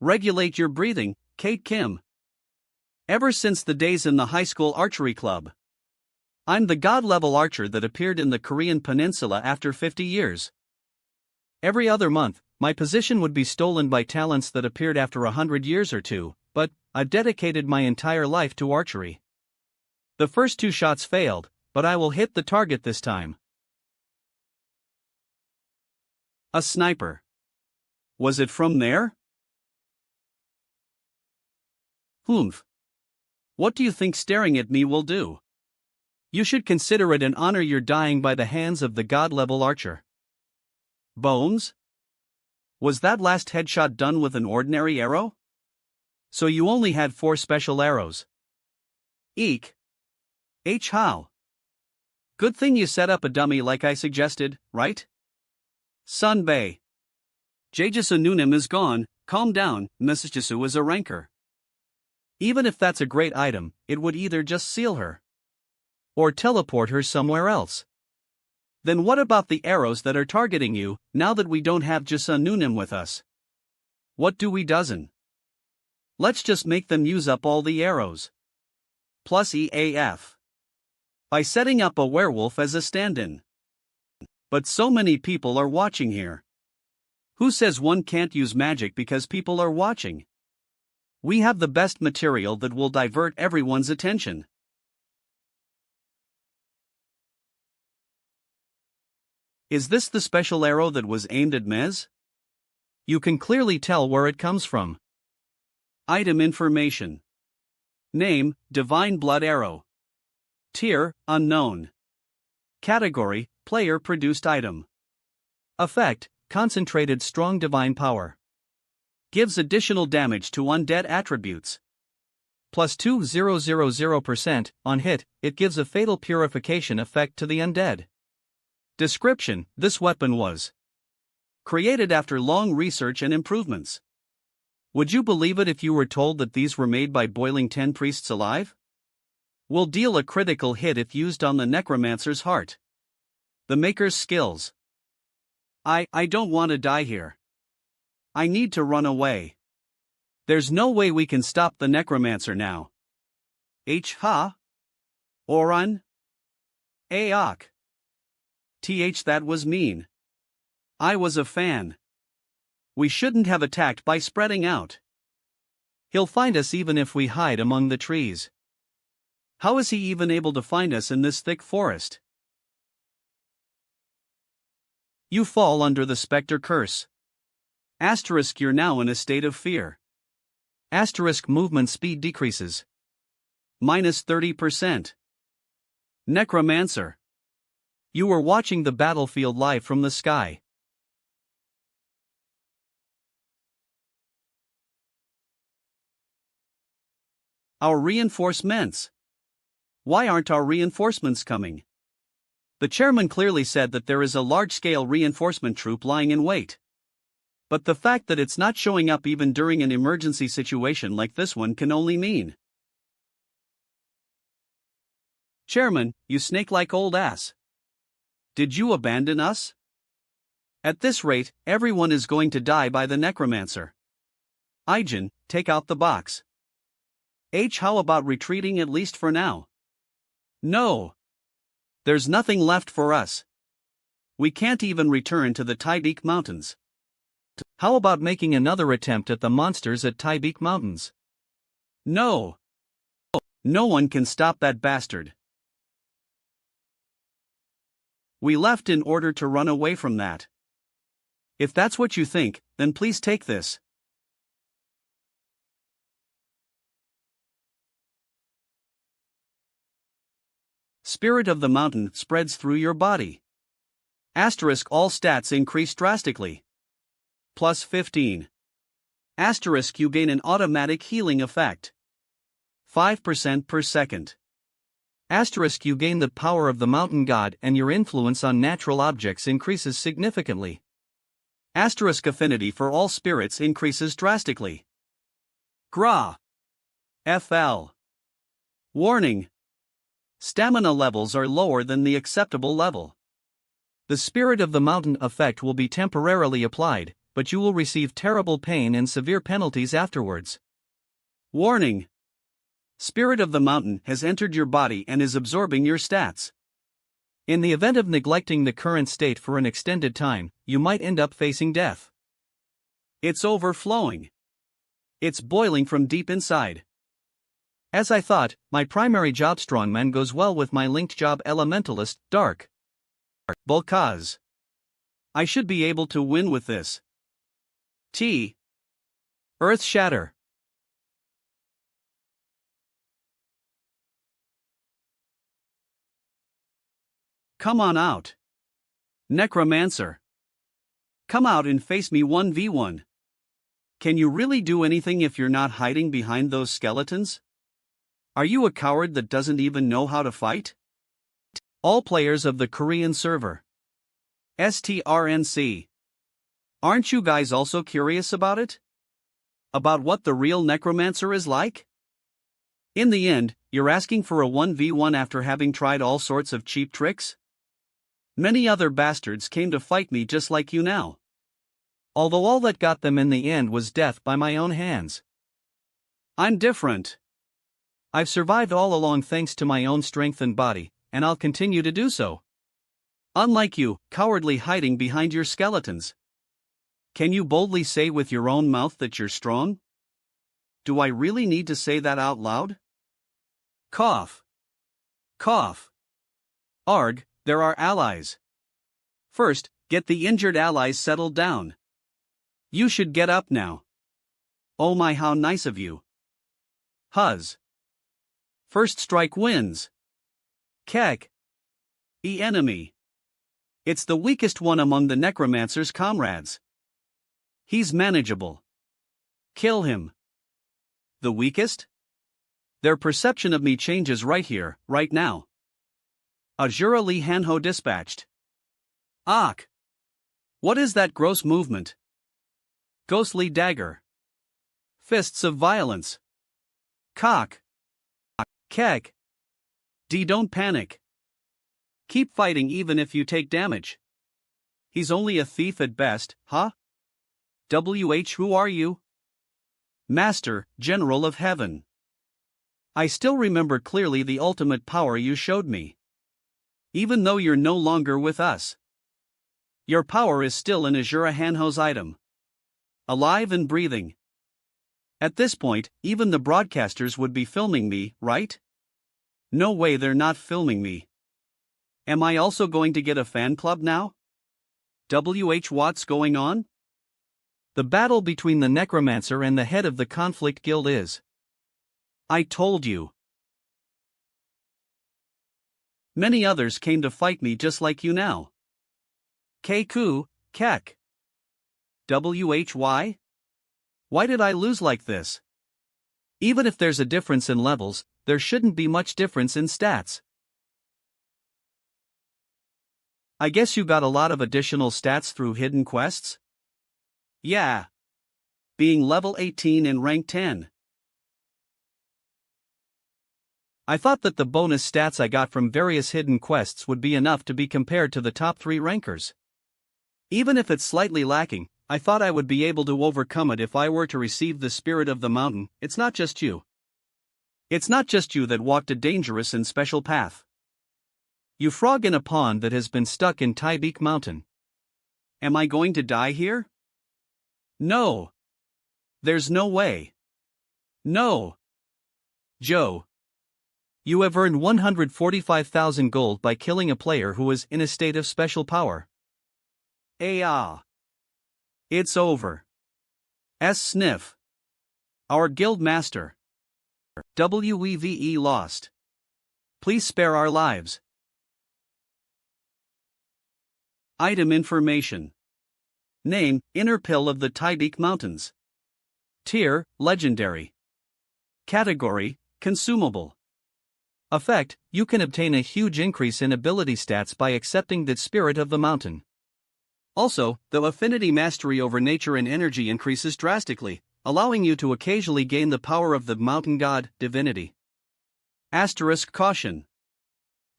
Speaker 1: Regulate your breathing, Kate Kim. Ever since the days in the high school archery club. I'm the god-level archer that appeared in the Korean peninsula after 50 years. Every other month, my position would be stolen by talents that appeared after 100 years or two, but I've dedicated my entire life to archery. The first 2 shots failed, but I will hit the target this time. A sniper. Was it from there? Humph. What do you think staring at me will do? You should consider it an honor you're dying by the hands of the god-level archer. Bones? Was that last headshot done with an ordinary arrow? So you only had 4 special arrows. Eek. How? Good thing you set up a dummy like I suggested, right? Sunbay. Jaejisu Nunim is gone, calm down, Mrs. is a ranker. Even if that's a great item, it would either just seal her or teleport her somewhere else. Then what about the arrows that are targeting you, now that we don't have Jaejisu Nunim with us? What do we dozen? Let's just make them use up all the arrows. Plus EAF. By setting up a werewolf as a stand-in. But so many people are watching here. Who says one can't use magic because people are watching? We have the best material that will divert everyone's attention. Is this the special arrow that was aimed at Mez? You can clearly tell where it comes from. Item information. Name, Divine Blood Arrow. Tier, Unknown. Category, Player Produced Item. Effect, Concentrated Strong Divine Power. Gives additional damage to undead attributes. Plus 2000% on hit, it gives a fatal purification effect to the undead. Description: this weapon was created after long research and improvements. Would you believe it if you were told that these were made by boiling 10 priests alive? Will deal a critical hit if used on the Necromancer's heart. The Maker's skills. I don't want to die here. I need to run away. There's no way we can stop the Necromancer now. Ha? Oran? Aok. That was mean. I was a fan. We shouldn't have attacked by spreading out. He'll find us even if we hide among the trees. How is he even able to find us in this thick forest? You fall under the Spectre curse. Asterisk, you're now in a state of fear. Asterisk, movement speed decreases. Minus 30%. Necromancer. You were watching the battlefield live from the sky. Our reinforcements. Why aren't our reinforcements coming? The chairman clearly said that there is a large-scale reinforcement troop lying in wait. But the fact that it's not showing up even during an emergency situation like this one can only mean. Chairman, you snake-like old ass. Did you abandon us? At this rate, everyone is going to die by the Necromancer. Ijin, take out the box. How about retreating at least for now? No. There's nothing left for us. We can't even return to the Tybeek Mountains. How about making another attempt at the monsters at Tybeek Mountains? No. No one can stop that bastard. We left in order to run away from that. If that's what you think, then please take this. Spirit of the Mountain spreads through your body. Asterisk, all stats increase drastically. Plus 15. Asterisk, you gain an automatic healing effect. 5% per second. Asterisk, you gain the power of the mountain god and your influence on natural objects increases significantly. Asterisk, affinity for all spirits increases drastically. Gra. FL. Warning. Stamina levels are lower than the acceptable level. The Spirit of the Mountain effect will be temporarily applied, but you will receive terrible pain and severe penalties afterwards. Warning. Spirit of the Mountain has entered your body and is absorbing your stats. In the event of neglecting the current state for an extended time, you might end up facing death. It's overflowing. It's boiling from deep inside. As I thought, my primary job strongman goes well with my linked job elementalist, Dark. Bulkaz. I should be able to win with this. Earth Shatter. Come on out. Necromancer. Come out and face me 1v1. Can you really do anything if you're not hiding behind those skeletons? Are you a coward that doesn't even know how to fight? All players of the Korean server. STRNC. Aren't you guys also curious about it? About what the real Necromancer is like? In the end, you're asking for a 1v1 after having tried all sorts of cheap tricks? Many other bastards came to fight me just like you now. Although all that got them in the end was death by my own hands. I'm different. I've survived all along thanks to my own strength and body, and I'll continue to do so. Unlike you, cowardly hiding behind your skeletons. Can you boldly say with your own mouth that you're strong? Do I really need to say that out loud? Cough. Cough. Arg, there are allies. First, get the injured allies settled down. You should get up now. Oh my, how nice of you. Huzz. First strike wins. Kek. Enemy. It's the weakest one among the Necromancer's comrades. He's manageable. Kill him. The weakest? Their perception of me changes right here, right now. Azura Lee Hanho dispatched. Ak. What is that gross movement? Ghostly dagger. Fists of violence. Cock. Keg. Don't panic. Keep fighting even if you take damage. He's only a thief at best, huh? Who are you? Master, General of Heaven. I still remember clearly the ultimate power you showed me. Even though you're no longer with us. Your power is still an Azura Hanho's item. Alive and breathing. At this point, even the broadcasters would be filming me, right? No way they're not filming me. Am I also going to get a fan club now? What's going on? The battle between the Necromancer and the head of the Conflict Guild is. I told you. Many others came to fight me just like you now. Keku, Kek. Why? Why did I lose like this? Even if there's a difference in levels, there shouldn't be much difference in stats. I guess you got a lot of additional stats through hidden quests? Yeah. Being level 18 and rank 10. I thought that the bonus stats I got from various hidden quests would be enough to be compared to the top 3 rankers. Even if it's slightly lacking, I thought I would be able to overcome it if I were to receive the spirit of the mountain. It's not just you. It's not just you that walked a dangerous and special path. You frog in a pond that has been stuck in Tybeek Mountain. Am I going to die here? No. There's no way. No. Joe. You have earned 145,000 gold by killing a player who is in a state of special power. It's over. Sniff. Our guild master. Weve lost. Please spare our lives. Item information. Name, Inner Pill of the Tybeek Mountains. Tier, Legendary. Category, Consumable. Effect, you can obtain a huge increase in ability stats by accepting the spirit of the mountain. Also, the affinity mastery over nature and energy increases drastically, allowing you to occasionally gain the power of the mountain god, divinity. Asterisk caution.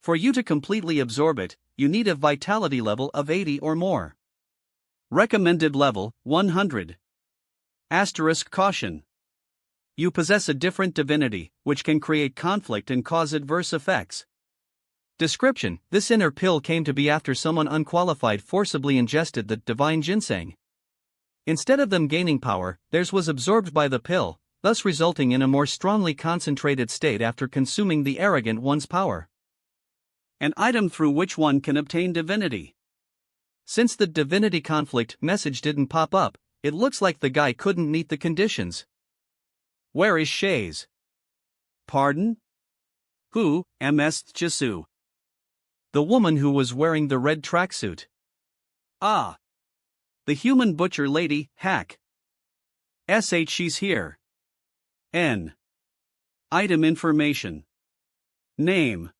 Speaker 1: For you to completely absorb it, you need a vitality level of 80 or more. Recommended level, 100. Asterisk caution. You possess a different divinity, which can create conflict and cause adverse effects. Description: this inner pill came to be after someone unqualified forcibly ingested the divine ginseng. Instead of them gaining power, theirs was absorbed by the pill, thus resulting in a more strongly concentrated state after consuming the arrogant one's power. An item through which one can obtain divinity. Since the divinity conflict message didn't pop up, it looks like the guy couldn't meet the conditions. Where is Shays? Pardon? Who, Ms. Jisu? The woman who was wearing the red tracksuit. Ah. The human butcher lady, hack. She's here. N. Item information. Name.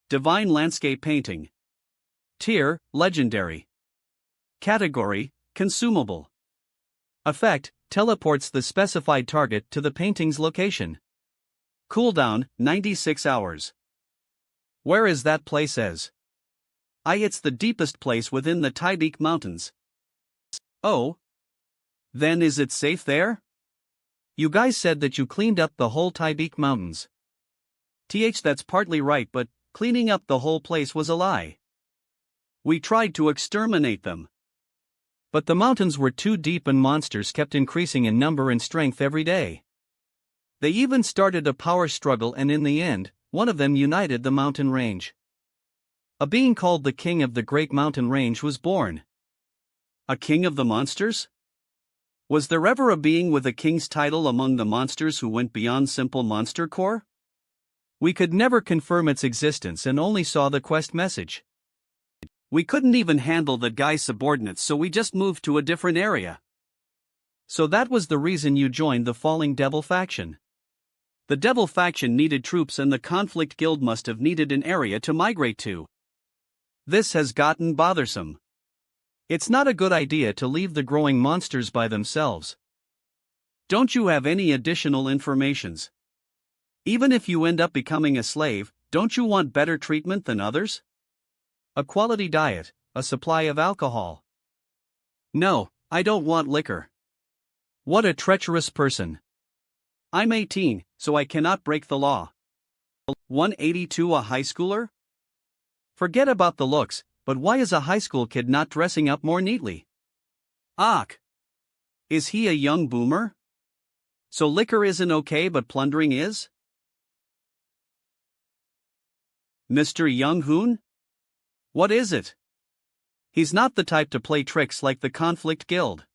Speaker 1: Divine Landscape Painting. Tier, Legendary. Category, Consumable. Effect, teleports the specified target to the painting's location. Cooldown, 96 hours. Where is that place as? It's the deepest place within the Tybeek Mountains. Oh? Then is it safe there? You guys said that you cleaned up the whole Tybeek Mountains. That's partly right, but cleaning up the whole place was a lie. We tried to exterminate them. But the mountains were too deep and monsters kept increasing in number and strength every day. They even started a power struggle, and in the end, one of them united the mountain range. A being called the King of the Great Mountain Range was born. A king of the monsters? Was there ever a being with a king's title among the monsters who went beyond simple monster core? We could never confirm its existence and only saw the quest message. We couldn't even handle the guy's subordinates, so we just moved to a different area. So that was the reason you joined the Falling Devil faction. The Devil faction needed troops, and the Conflict Guild must have needed an area to migrate to. This has gotten bothersome. It's not a good idea to leave the growing monsters by themselves. Don't you have any additional informations? Even if you end up becoming a slave, Don't you want better treatment than others? A quality diet, a supply of alcohol. No, I don't want liquor. What a treacherous person. I'm 18, so I cannot break the law. 182 a high schooler? Forget about the looks, but why is a high school kid not dressing up more neatly? Ach! Is he a young boomer? So liquor isn't okay but plundering is? Mr. Young Hoon? What is it? He's not the type to play tricks like the Conflict Guild.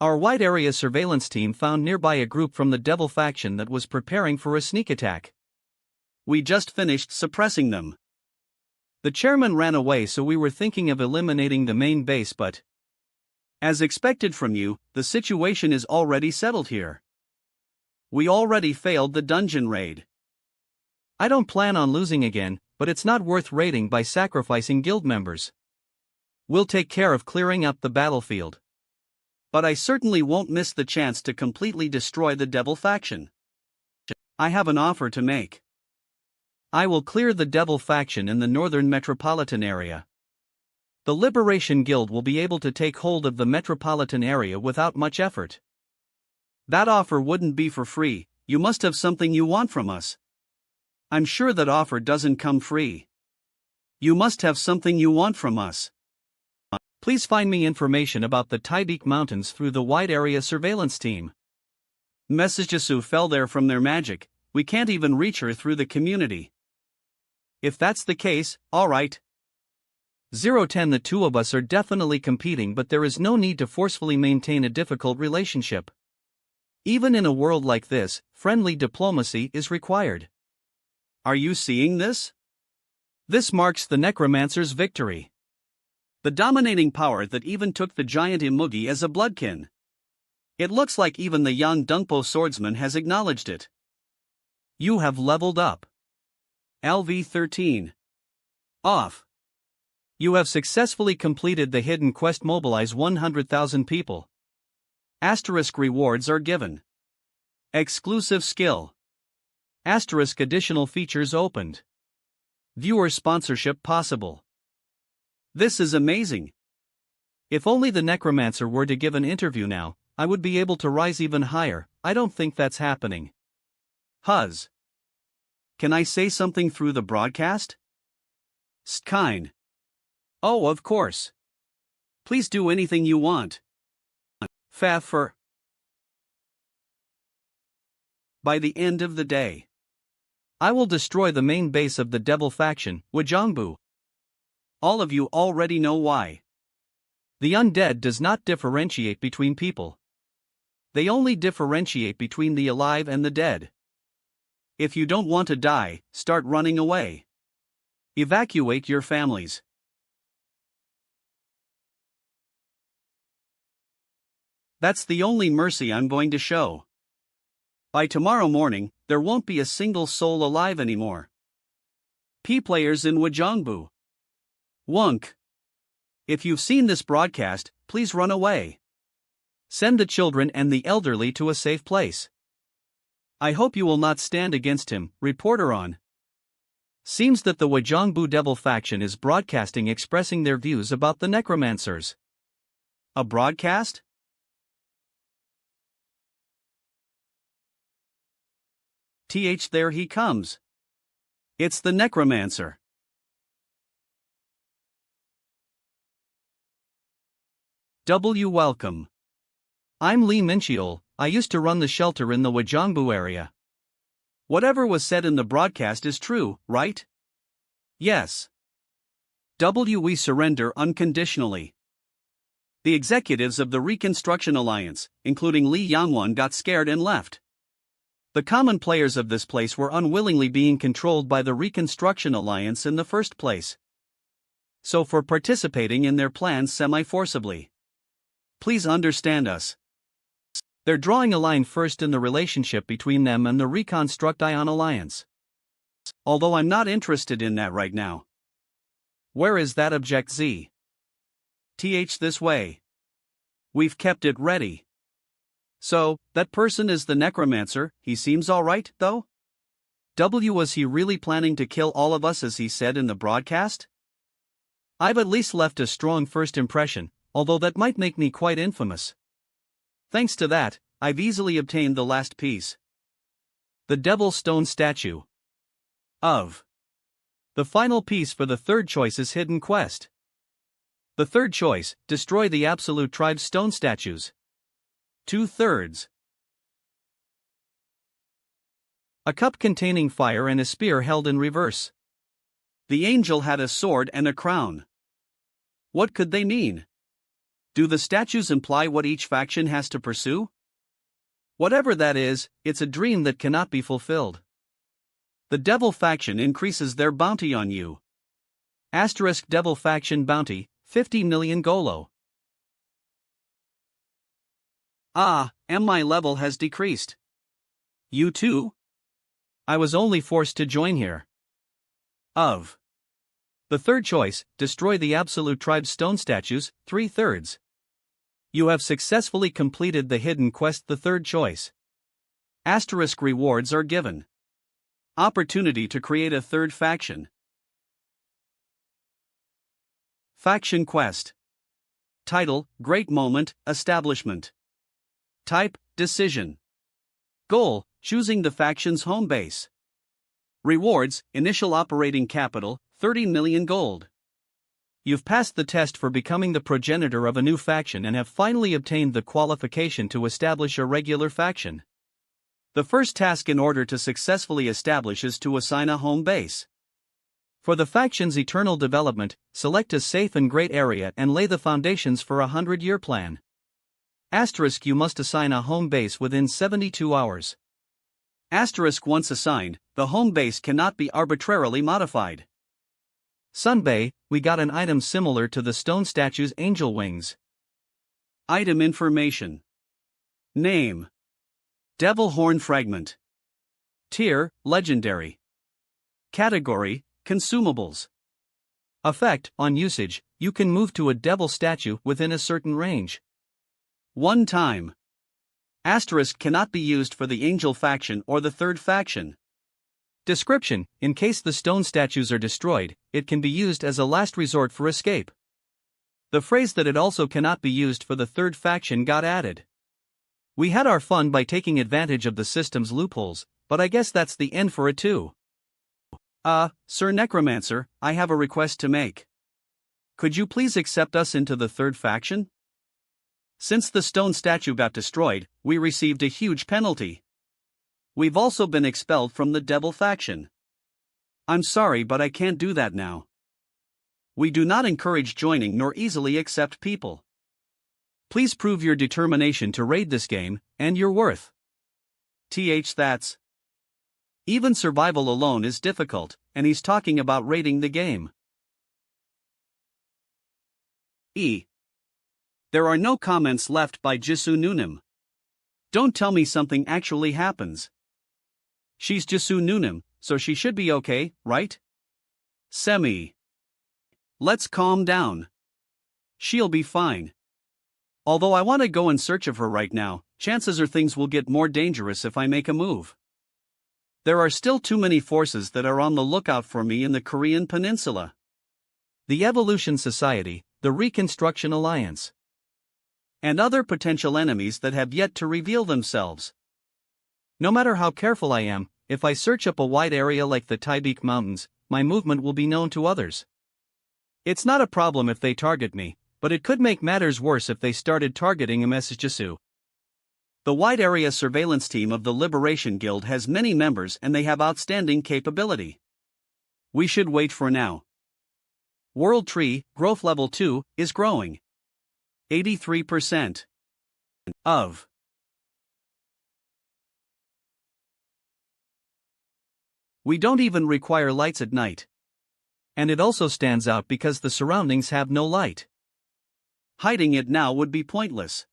Speaker 1: Our wide area surveillance team found nearby a group from the Devil faction that was preparing for a sneak attack. We just finished suppressing them. The chairman ran away, so we were thinking of eliminating the main base, but as expected from you, the situation is already settled here. We already failed the dungeon raid. I don't plan on losing again, but it's not worth raiding by sacrificing guild members. We'll take care of clearing up the battlefield. But I certainly won't miss the chance to completely destroy the Devil faction. I have an offer to make. I will clear the Devil faction in the northern metropolitan area. The Liberation Guild will be able to take hold of the metropolitan area without much effort. That offer wouldn't be for free, you must have something you want from us. I'm sure that offer doesn't come free. You must have something you want from us. Please find me information about the Tybeek Mountains through the wide area surveillance team. Messages fell there from their magic, we can't even reach her through the community. If that's the case, alright. 010 The two of us are definitely competing, but there is no need to forcefully maintain a difficult relationship. Even in a world like this, friendly diplomacy is required. Are you seeing this? This marks the Necromancer's victory. The dominating power that even took the giant Imugi as a bloodkin. It looks like even the young Dungpo swordsman has acknowledged it. You have leveled up. LV13. Off. You have successfully completed the hidden quest. Mobilize 100,000 people. Asterisk rewards are given. Exclusive skill. Asterisk additional features opened. Viewer sponsorship possible. This is amazing. If only the Necromancer were to give an interview now, I would be able to rise even higher. I don't think that's happening. Huz. Can I say something through the broadcast? Skine. Oh, of course. Please do anything you want. Faffer. By the end of the day, I will destroy the main base of the Devil faction, Wajongbu. All of you already know why. The undead does not differentiate between people. They only differentiate between the alive and the dead. If you don't want to die, start running away. Evacuate your families. That's the only mercy I'm going to show. By tomorrow morning, there won't be a single soul alive anymore. P-players in Wajongbu. Wunk. If you've seen this broadcast, please run away. Send the children and the elderly to a safe place. I hope you will not stand against him. Reporter on. Seems that the Wajongbu Devil faction is broadcasting expressing their views about the Necromancers. A broadcast? There he comes. It's the Necromancer. Welcome. I'm Lee Minchiol. I used to run the shelter in the Wajongbu area. Whatever was said in the broadcast is true, right? Yes. We surrender unconditionally. The executives of the Reconstruction Alliance, including Li Yangwan, got scared and left. The common players of this place were unwillingly being controlled by the Reconstruction Alliance in the first place. So for participating in their plans semi-forcibly. Please understand us. They're drawing a line first in the relationship between them and the Reconstruction Alliance. Although I'm not interested in that right now. Where is that object Z? This way. We've kept it ready. So, that person is the Necromancer. He seems alright, though? Was he really planning to kill all of us as he said in the broadcast? I've at least left a strong first impression, although that might make me quite infamous. Thanks to that, I've easily obtained the last piece. The Devil Stone Statue. Of. The final piece for the third choice's hidden quest. The third choice, destroy the Absolute Tribe's stone statues. 2/3. A cup containing fire and a spear held in reverse. The angel had a sword and a crown. What could they mean? Do the statues imply what each faction has to pursue? Whatever that is, it's a dream that cannot be fulfilled. The Devil faction increases their bounty on you. Asterisk Devil faction bounty, 50 million Golo. My level has decreased. You too? I was only forced to join here. Of. The third choice, destroy the Absolute Tribe's stone statues, 3/3. You have successfully completed the hidden quest, the third choice. Asterisk rewards are given. Opportunity to create a third faction. Faction quest. Title, Great Moment, Establishment. Type, Decision. Goal, choosing the faction's home base. Rewards, initial operating capital, 30 million gold. You've passed the test for becoming the progenitor of a new faction and have finally obtained the qualification to establish a regular faction. The first task in order to successfully establish is to assign a home base. For the faction's eternal development, select a safe and great area and lay the foundations for a 100-year plan. Asterisk you must assign a home base within 72 hours. Asterisk once assigned, the home base cannot be arbitrarily modified. Sunbay, we got an item similar to the stone statue's angel wings. Item information. Name. Devil Horn Fragment. Tier, Legendary. Category, Consumables. Effect, on usage, you can move to a devil statue within a certain range. One time. Asterisk cannot be used for the angel faction or the third faction. Description, in case the stone statues are destroyed, it can be used as a last resort for escape. The phrase that it also cannot be used for the third faction got added. We had our fun by taking advantage of the system's loopholes, but I guess that's the end for it too. Sir Necromancer, I have a request to make. Could you please accept us into the third faction? Since the stone statue got destroyed, we received a huge penalty. We've also been expelled from the devil faction. I'm sorry, but I can't do that now. We do not encourage joining nor easily accept people. Please prove your determination to raid this game, and your worth. That's. Even survival alone is difficult, and he's talking about raiding the game. There are no comments left by Jisoo Noonim. Don't tell me something actually happens. She's Jisoo Noonim, so she should be okay, right? Let's calm down. She'll be fine. Although I want to go in search of her right now, chances are things will get more dangerous if I make a move. There are still too many forces that are on the lookout for me in the Korean Peninsula. The Evolution Society, the Reconstruction Alliance, and other potential enemies that have yet to reveal themselves. No matter how careful I am, if I search up a wide area like the Taibik Mountains, my movement will be known to others. It's not a problem if they target me, but it could make matters worse if they started targeting Ms. Jisoo. The wide area surveillance team of the Liberation Guild has many members and they have outstanding capability. We should wait for now. World Tree, Growth Level 2, is growing. 83%. Of. We don't even require lights at night. And it also stands out because the surroundings have no light. Hiding it now would be pointless.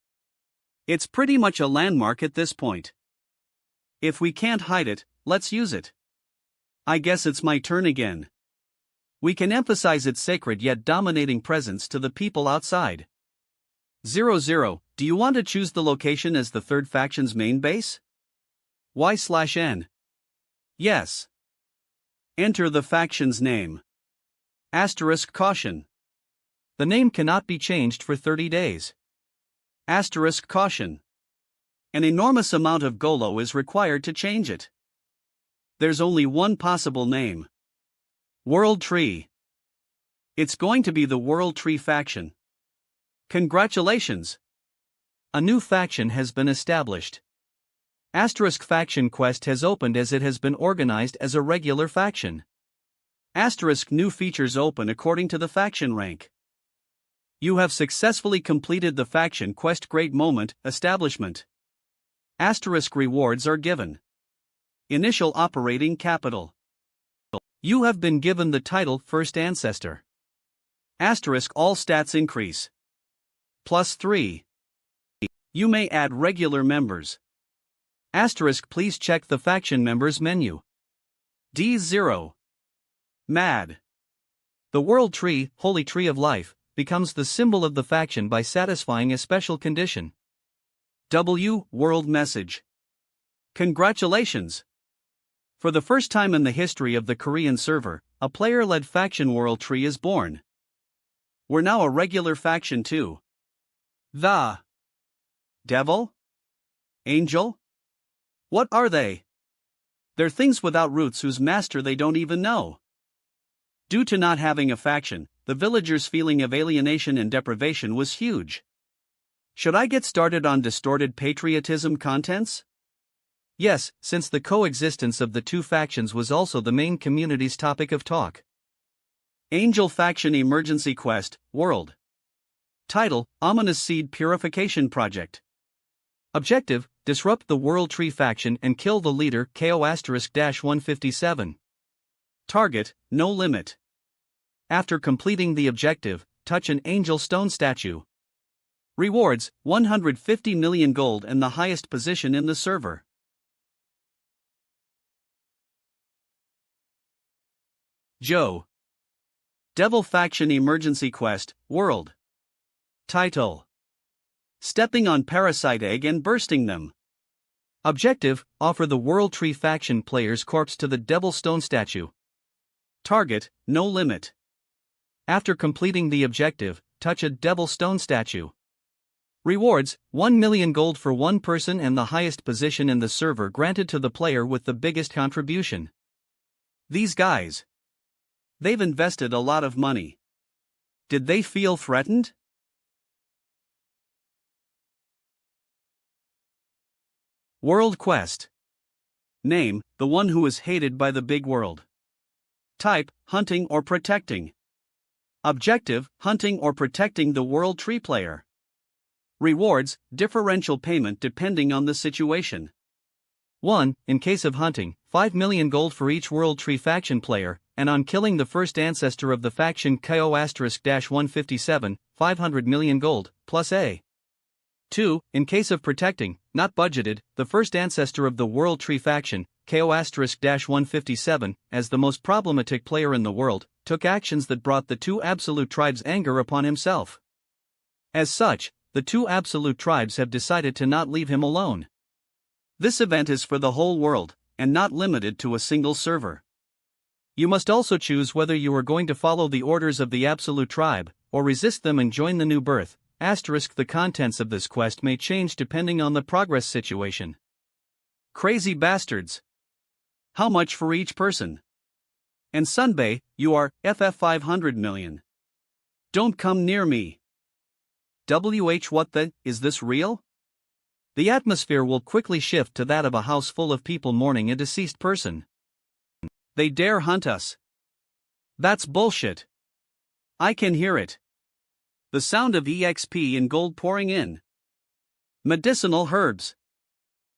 Speaker 1: It's pretty much a landmark at this point. If we can't hide it, let's use it. I guess it's my turn again. We can emphasize its sacred yet dominating presence to the people outside. 00, do you want to choose the location as the third faction's main base? Y/N. Yes. Enter the faction's name. Asterisk caution. The name cannot be changed for 30 days. Asterisk caution. An enormous amount of Golo is required to change it. There's only one possible name. World Tree. It's going to be the World Tree faction. Congratulations! A new faction has been established. Asterisk faction quest has opened as it has been organized as a regular faction. Asterisk new features open according to the faction rank. You have successfully completed the faction quest. Great moment, establishment. Asterisk rewards are given. Initial operating capital. You have been given the title First Ancestor. Asterisk all stats increase. +3. You may add regular members. Asterisk please check the faction members menu. D0. Mad. The World Tree, Holy Tree of Life, becomes the symbol of the faction by satisfying a special condition. W. World Message. Congratulations! For the first time in the history of the Korean server, a player-led faction World Tree is born. We're now a regular faction too. The Devil? Angel? What are they? They're things without roots whose master they don't even know. Due to not having a faction, the villagers' feeling of alienation and deprivation was huge. Should I get started on distorted patriotism contents? Yes, since the coexistence of the two factions was also the main community's topic of talk. Angel Faction Emergency Quest, World. Title, Ominous Seed Purification Project. Objective, disrupt the World Tree faction and kill the leader KO*-157. Target, no limit. After completing the objective, touch an Angel Stone statue. Rewards, 150 million gold and the highest position in the server. Joe. Devil Faction Emergency Quest, World. Title. Stepping on Parasite Egg and bursting them. Objective, offer the World Tree faction player's corpse to the Devil Stone statue. Target, no limit. After completing the objective, touch a Devil Stone statue. Rewards, 1 million gold for one person and the highest position in the server granted to the player with the biggest contribution. These guys. They've invested a lot of money. Did they feel threatened? World Quest. Name, the one who is hated by the big world. Type, hunting or protecting. Objective, hunting or protecting the World Tree player. Rewards, differential payment depending on the situation. 1. In case of hunting, 5 million gold for each World Tree faction player, and on killing the first ancestor of the faction KO*-157, 500 million gold, plus A. 2. In case of protecting, not budgeted, the first ancestor of the World Tree faction, KO*-157, as the most problematic player in the world, took actions that brought the two absolute tribes' anger upon himself. As such, the two absolute tribes have decided to not leave him alone. This event is for the whole world, and not limited to a single server. You must also choose whether you are going to follow the orders of the absolute tribe, or resist them and join the new birth. The contents of this quest may change depending on the progress situation. Crazy bastards. How much for each person? And Sunbay, you are FF 500 million. Don't come near me. What the, is this real? The atmosphere will quickly shift to that of a house full of people mourning a deceased person. They dare hunt us. That's bullshit. I can hear it. The sound of EXP and gold pouring in. Medicinal herbs.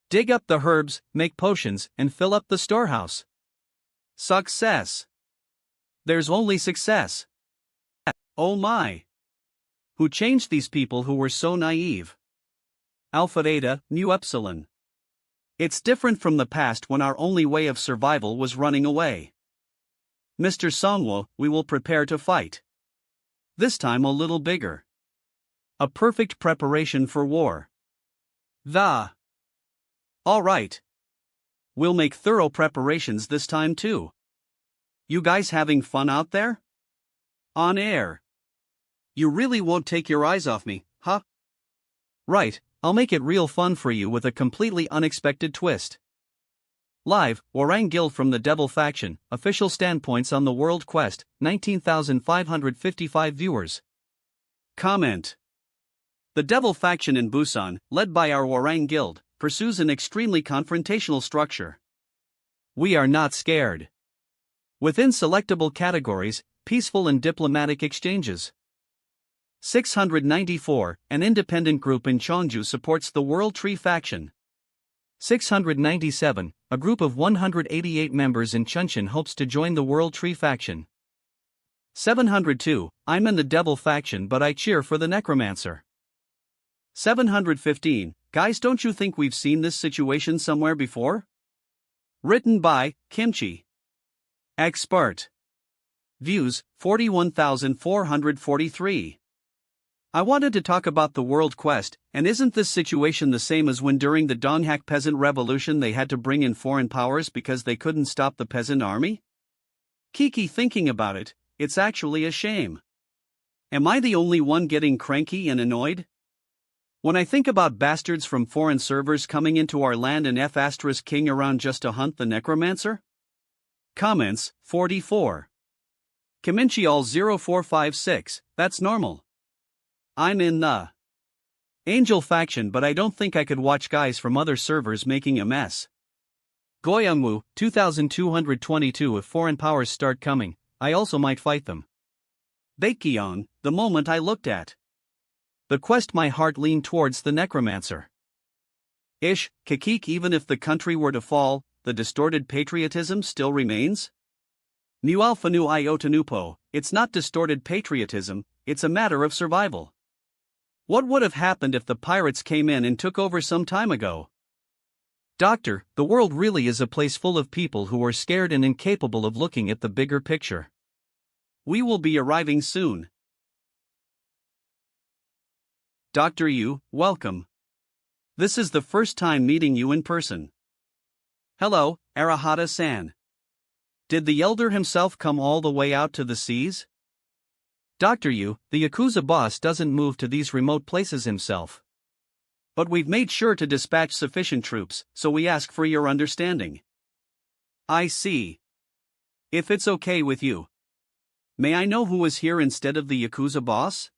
Speaker 1: Dig up the herbs, make potions, and fill up the storehouse. Success. There's only success. Oh my. Who changed these people who were so naive? Alpha Eta, Mu Epsilon. It's different from the past when our only way of survival was running away. Mr. Songwo, we will prepare to fight. This time a little bigger. A perfect preparation for war. All right. We'll make thorough preparations this time too. You guys having fun out there? On air. You really won't take your eyes off me, huh? Right, I'll make it real fun for you with a completely unexpected twist. Live, Orang Guild from the Devil Faction, official standpoints on the World Quest, 19,555 viewers. Comment. The Devil Faction in Busan, led by our Orang Guild, pursues an extremely confrontational structure. We are not scared. Within selectable categories, peaceful and diplomatic exchanges. 694, an independent group in Cheongju supports the World Tree Faction. 697, a group of 188 members in Chuncheon hopes to join the World Tree Faction. 702, I'm in the Devil Faction but I cheer for the Necromancer. 715, guys, don't you think we've seen this situation somewhere before? Written by Kimchi. Expert. Views, 41,443. I wanted to talk about the World Quest, and isn't this situation the same as when during the Donghak Peasant Revolution they had to bring in foreign powers because they couldn't stop the peasant army? Kiki, thinking about it, it's actually a shame. Am I the only one getting cranky and annoyed? When I think about bastards from foreign servers coming into our land and F***ing around just to hunt the Necromancer? Comments, 44. Kiminchi all 0456, that's normal. I'm in the Angel Faction but I don't think I could watch guys from other servers making a mess. Goyangwoo, 2222. If foreign powers start coming, I also might fight them. Baekhyun, the moment I looked at the quest my heart leaned towards the Necromancer. Ish, Kakik, even if the country were to fall, the distorted patriotism still remains? Nu Alpha Nu Iotanupo, it's not distorted patriotism, it's a matter of survival. What would have happened if the pirates came in and took over some time ago? Doctor, the world really is a place full of people who are scared and incapable of looking at the bigger picture. We will be arriving soon. Dr. Yu, welcome. This is the first time meeting you in person. Hello, Arahata-san. Did the elder himself come all the way out to the seas? Dr. Yu, the Yakuza boss doesn't move to these remote places himself. But we've made sure to dispatch sufficient troops, so we ask for your understanding. I see. If it's okay with you. May I know who is here instead of the Yakuza boss?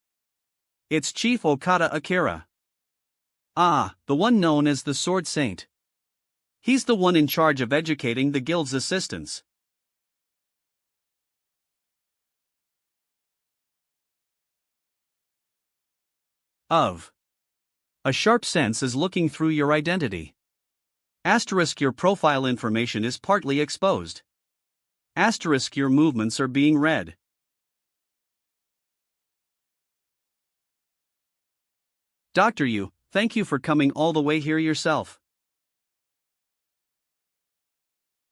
Speaker 1: It's Chief Okada Akira. Ah, the one known as the Sword Saint. He's the one in charge of educating the guild's assistants. A sharp sense is looking through your identity. Asterisk, your profile information is partly exposed. Asterisk, your movements are being read. Dr. Yu, thank you for coming all the way here yourself.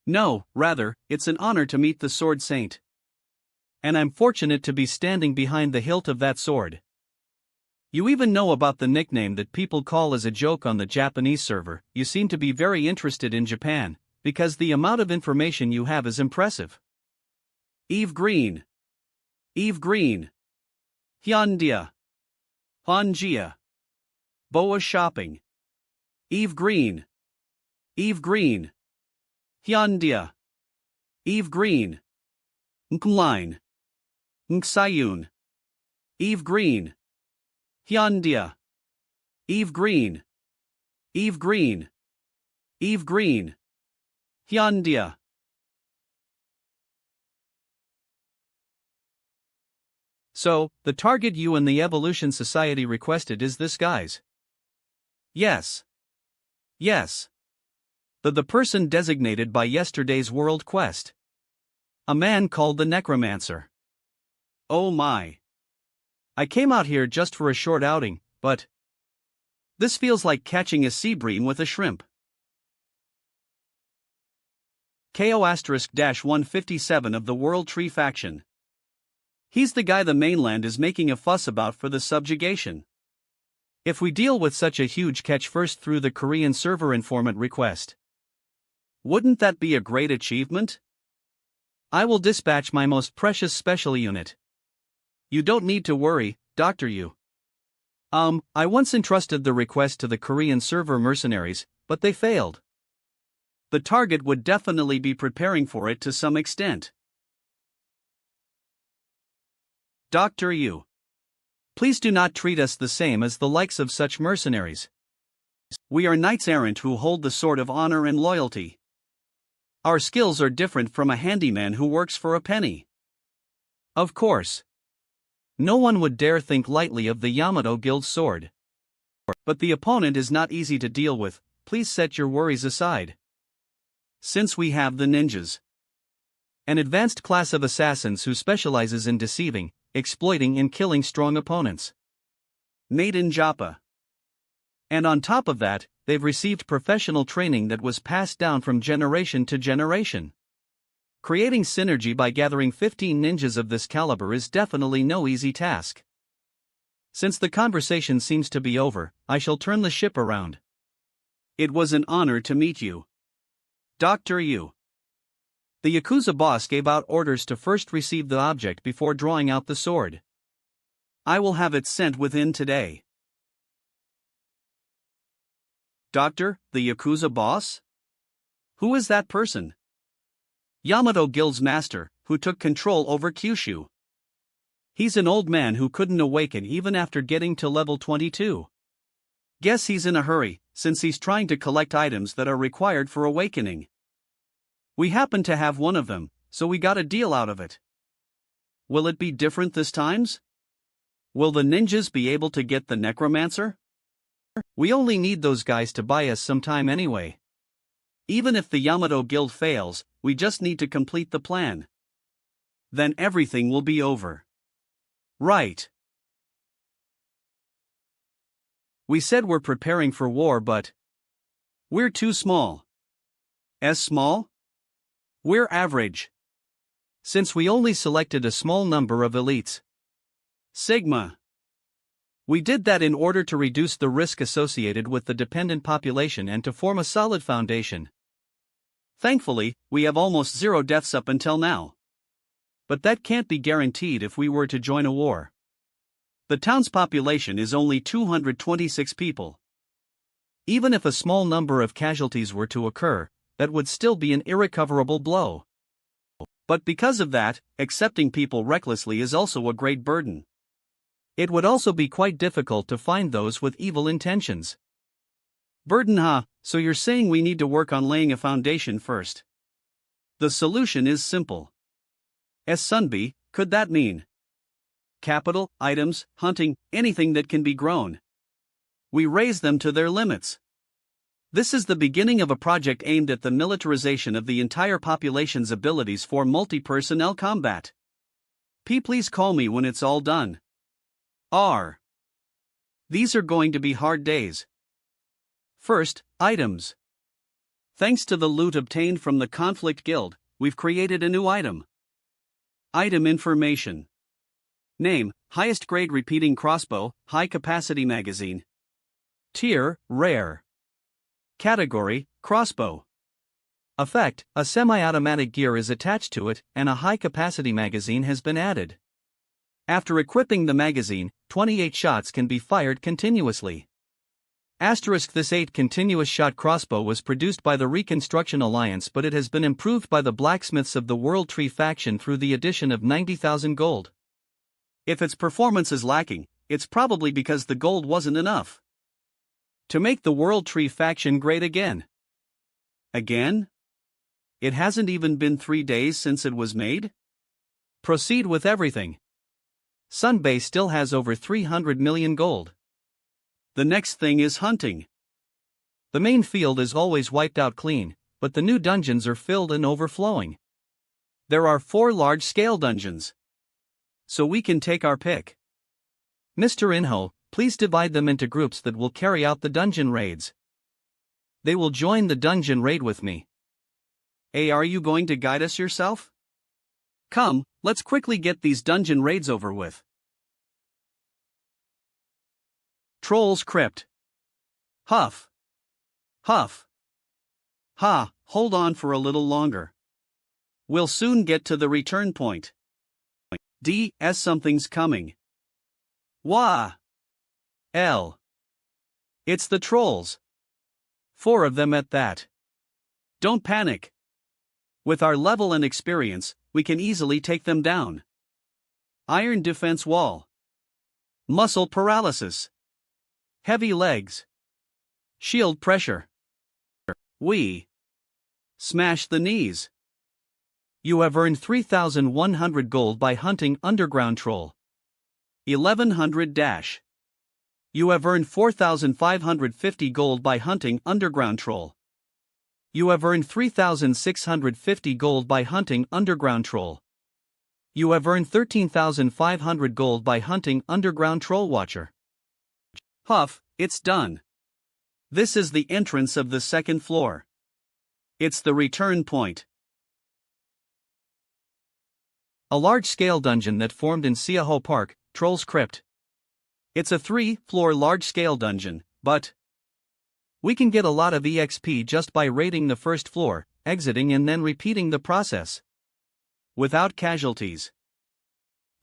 Speaker 1: No, rather, it's an honor to meet the Sword Saint. And I'm fortunate to be standing behind the hilt of that sword. You even know about the nickname that people call as a joke on the Japanese server. You seem to be very interested in Japan, because the amount of information you have is impressive. Eve Green. Eve Green. Hyundai. Honjia. Boa Shopping. Eve Green. Eve Green. Hyundai. Eve Green. Nkline. Nksayun. Eve Green. Hyundai. Eve Green. Eve Green. Eve Green. Hyundai. So, the target you and the Evolution Society requested is this guy's? Yes. Yes. The person designated by yesterday's World Quest. A man called the Necromancer. Oh my. I came out here just for a short outing, but this feels like catching a sea bream with a shrimp. KO*-157 of the World Tree Faction. He's the guy the mainland is making a fuss about for the subjugation. If we deal with such a huge catch first through the Korean server informant request, wouldn't that be a great achievement? I will dispatch my most precious special unit. You don't need to worry, Dr. Yu. I once entrusted the request to the Korean server mercenaries, but they failed. The target would definitely be preparing for it to some extent. Dr. Yu. Please do not treat us the same as the likes of such mercenaries. We are knights errant who hold the sword of honor and loyalty. Our skills are different from a handyman who works for a penny. Of course. No one would dare think lightly of the Yamato Guild's sword. But the opponent is not easy to deal with, please set your worries aside. Since we have the ninjas, an advanced class of assassins who specializes in deceiving, exploiting and killing strong opponents. Made in Joppa. And on top of that, they've received professional training that was passed down from generation to generation. Creating synergy by gathering 15 ninjas of this caliber is definitely no easy task. Since the conversation seems to be over, I shall turn the ship around. It was an honor to meet you, Dr. Yu. The Yakuza boss gave out orders to first receive the object before drawing out the sword. I will have it sent within today. Doctor, the Yakuza boss? Who is that person? Yamato Guild's master, who took control over Kyushu. He's an old man who couldn't awaken even after getting to level 22. Guess he's in a hurry, since he's trying to collect items that are required for awakening. We happen to have one of them, so we got a deal out of it. Will it be different this times? Will the ninjas be able to get the Necromancer? We only need those guys to buy us some time anyway. Even if the Yamato Guild fails, we just need to complete the plan. Then everything will be over. Right. We said we're preparing for war, but we're too small. As small? We're average. Since we only selected a small number of elites. Sigma. We did that in order to reduce the risk associated with the dependent population and to form a solid foundation. Thankfully, we have almost 0 deaths up until now. But that can't be guaranteed if we were to join a war. The town's population is only 226 people. Even if a small number of casualties were to occur, that would still be an irrecoverable blow. But because of that, accepting people recklessly is also a great burden. It would also be quite difficult to find those with evil intentions. Burden, huh? So you're saying we need to work on laying a foundation first. The solution is simple. Sunbi, could that mean capital, items, hunting, anything that can be grown? We raise them to their limits. This is the beginning of a project aimed at the militarization of the entire population's abilities for multi-personnel combat. Please call me when it's all done. These are going to be hard days. First, items. Thanks to the loot obtained from the Conflict Guild, we've created a new item. Item information. Name, highest grade repeating crossbow, high capacity magazine. Tier, rare. Category, crossbow. Effect, a semi-automatic gear is attached to it, and a high-capacity magazine has been added. After equipping the magazine, 28 shots can be fired continuously. This 8 continuous shot crossbow was produced by the Reconstruction Alliance, but it has been improved by the blacksmiths of the World Tree faction through the addition of 90,000 gold. If its performance is lacking, it's probably because the gold wasn't enough to make the World Tree faction great again. Again? It hasn't even been 3 days since it was made? Proceed with everything. Sunbay still has over 300 million gold. The next thing is hunting. The main field is always wiped out clean, but the new dungeons are filled and overflowing. There are 4 large-scale dungeons. So we can take our pick. Mr. Inho, please divide them into groups that will carry out the dungeon raids. They will join the dungeon raid with me. Hey, are you going to guide us yourself? Come, let's quickly get these dungeon raids over with. Troll's Crypt. Huff. Huff. Ha, hold on for a little longer. We'll soon get to the return point. D.S. Something's coming. Wah! L. It's the trolls. 4 of them at that. Don't panic. With our level and experience, we can easily take them down. Iron defense wall. Muscle paralysis. Heavy legs. Shield pressure. We smash the knees. You have earned 3,100 gold by hunting underground troll. 1100 dash. You have earned 4,550 gold by hunting underground troll. You have earned 3,650 gold by hunting underground troll. You have earned 13,500 gold by hunting underground troll watcher. Huff, it's done. This is the entrance of the second floor. It's the return point. A large-scale dungeon that formed in Siaho Park, Troll's Crypt. It's a 3-floor large-scale dungeon, but we can get a lot of EXP just by raiding the first floor, exiting and then repeating the process. Without casualties.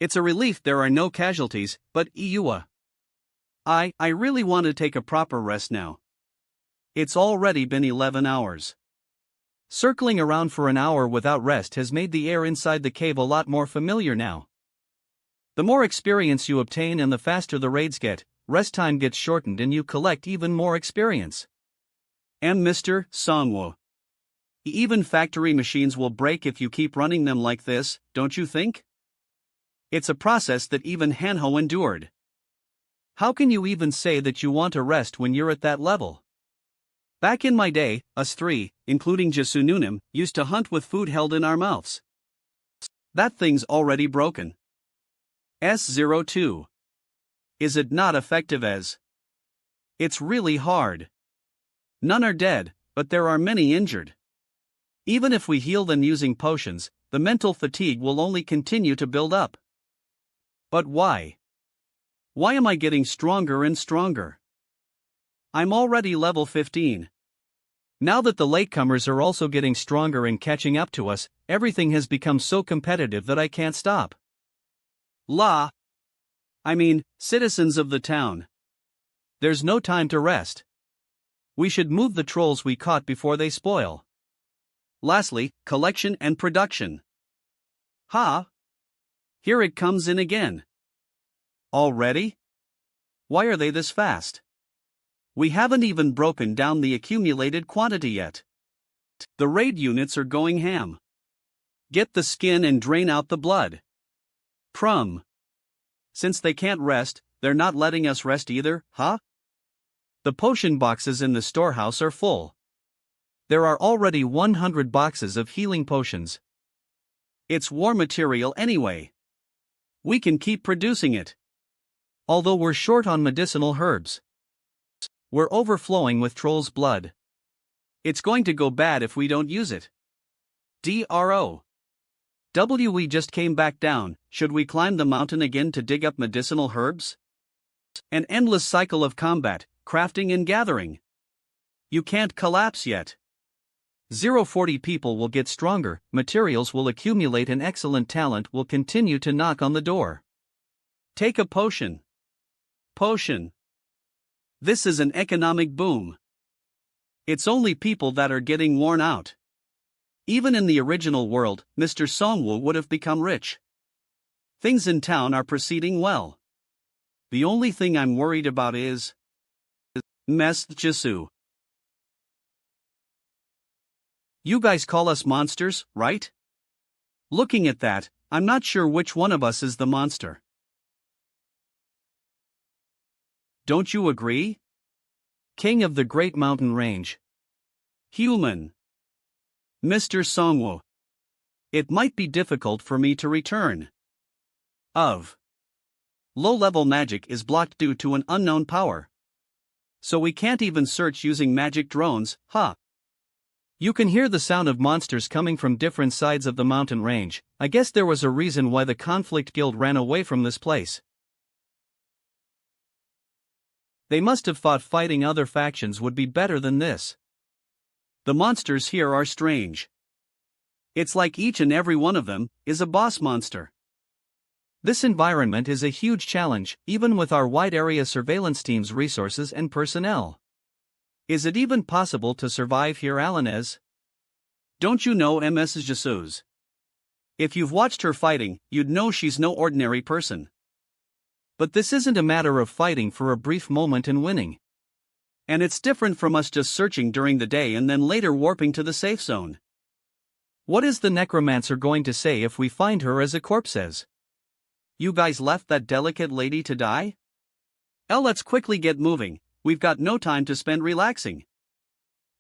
Speaker 1: It's a relief there are no casualties, but EUA. I really want to take a proper rest now. It's already been 11 hours. Circling around for an hour without rest has made the air inside the cave a lot more familiar now. The more experience you obtain and the faster the raids get, rest time gets shortened and you collect even more experience. And Mr. Songwo. Even factory machines will break if you keep running them like this, don't you think? It's a process that even Hanho endured. How can you even say that you want a rest when you're at that level? Back in my day, us 3, including Jasununim, used to hunt with food held in our mouths. That thing's already broken. S02. Is it not effective as? It's really hard. None are dead, but there are many injured. Even if we heal them using potions, the mental fatigue will only continue to build up. But why? Why am I getting stronger and stronger? I'm already level 15. Now that the latecomers are also getting stronger and catching up to us, everything has become so competitive that I can't stop. Citizens of the town. There's no time to rest. We should move the trolls we caught before they spoil. Lastly, collection and production. Here it comes in again. Already? Why are they this fast? We haven't even broken down the accumulated quantity yet. The raid units are going ham. Get the skin and drain out the blood. Since they can't rest, they're not letting us rest either, huh? The potion boxes in the storehouse are full. There are already 100 boxes of healing potions. It's war material anyway. We can keep producing it. Although we're short on medicinal herbs. We're overflowing with troll's blood. It's going to go bad if we don't use it. We just came back down, should we climb the mountain again to dig up medicinal herbs? An endless cycle of combat, crafting and gathering. You can't collapse yet. 040 people will get stronger, materials will accumulate and excellent talent will continue to knock on the door. Take a potion. This is an economic boom. It's only people that are getting worn out. Even in the original world, Mr. Songwu would have become rich. Things in town are proceeding well. The only thing I'm worried about is Mess Jisu. You guys call us monsters, right? Looking at that, I'm not sure which one of us is the monster. Don't you agree? King of the Great Mountain Range. Human. Mr. Songwu. It might be difficult for me to return. Low-level magic is blocked due to an unknown power. So we can't even search using magic drones, You can hear the sound of monsters coming from different sides of the mountain range. I guess there was a reason why the Conflict Guild ran away from this place. They must have thought fighting other factions would be better than this. The monsters here are strange. It's like each and every one of them is a boss monster. This environment is a huge challenge, even with our wide area surveillance team's resources and personnel. Is it even possible to survive here, Alanez? Don't you know Ms. Jesus? If you've watched her fighting, you'd know she's no ordinary person. But this isn't a matter of fighting for a brief moment and winning. And it's different from us just searching during the day and then later warping to the safe zone. What is the Necromancer going to say if we find her as a corpse says? You guys left that delicate lady to die? Let's quickly get moving, we've got no time to spend relaxing.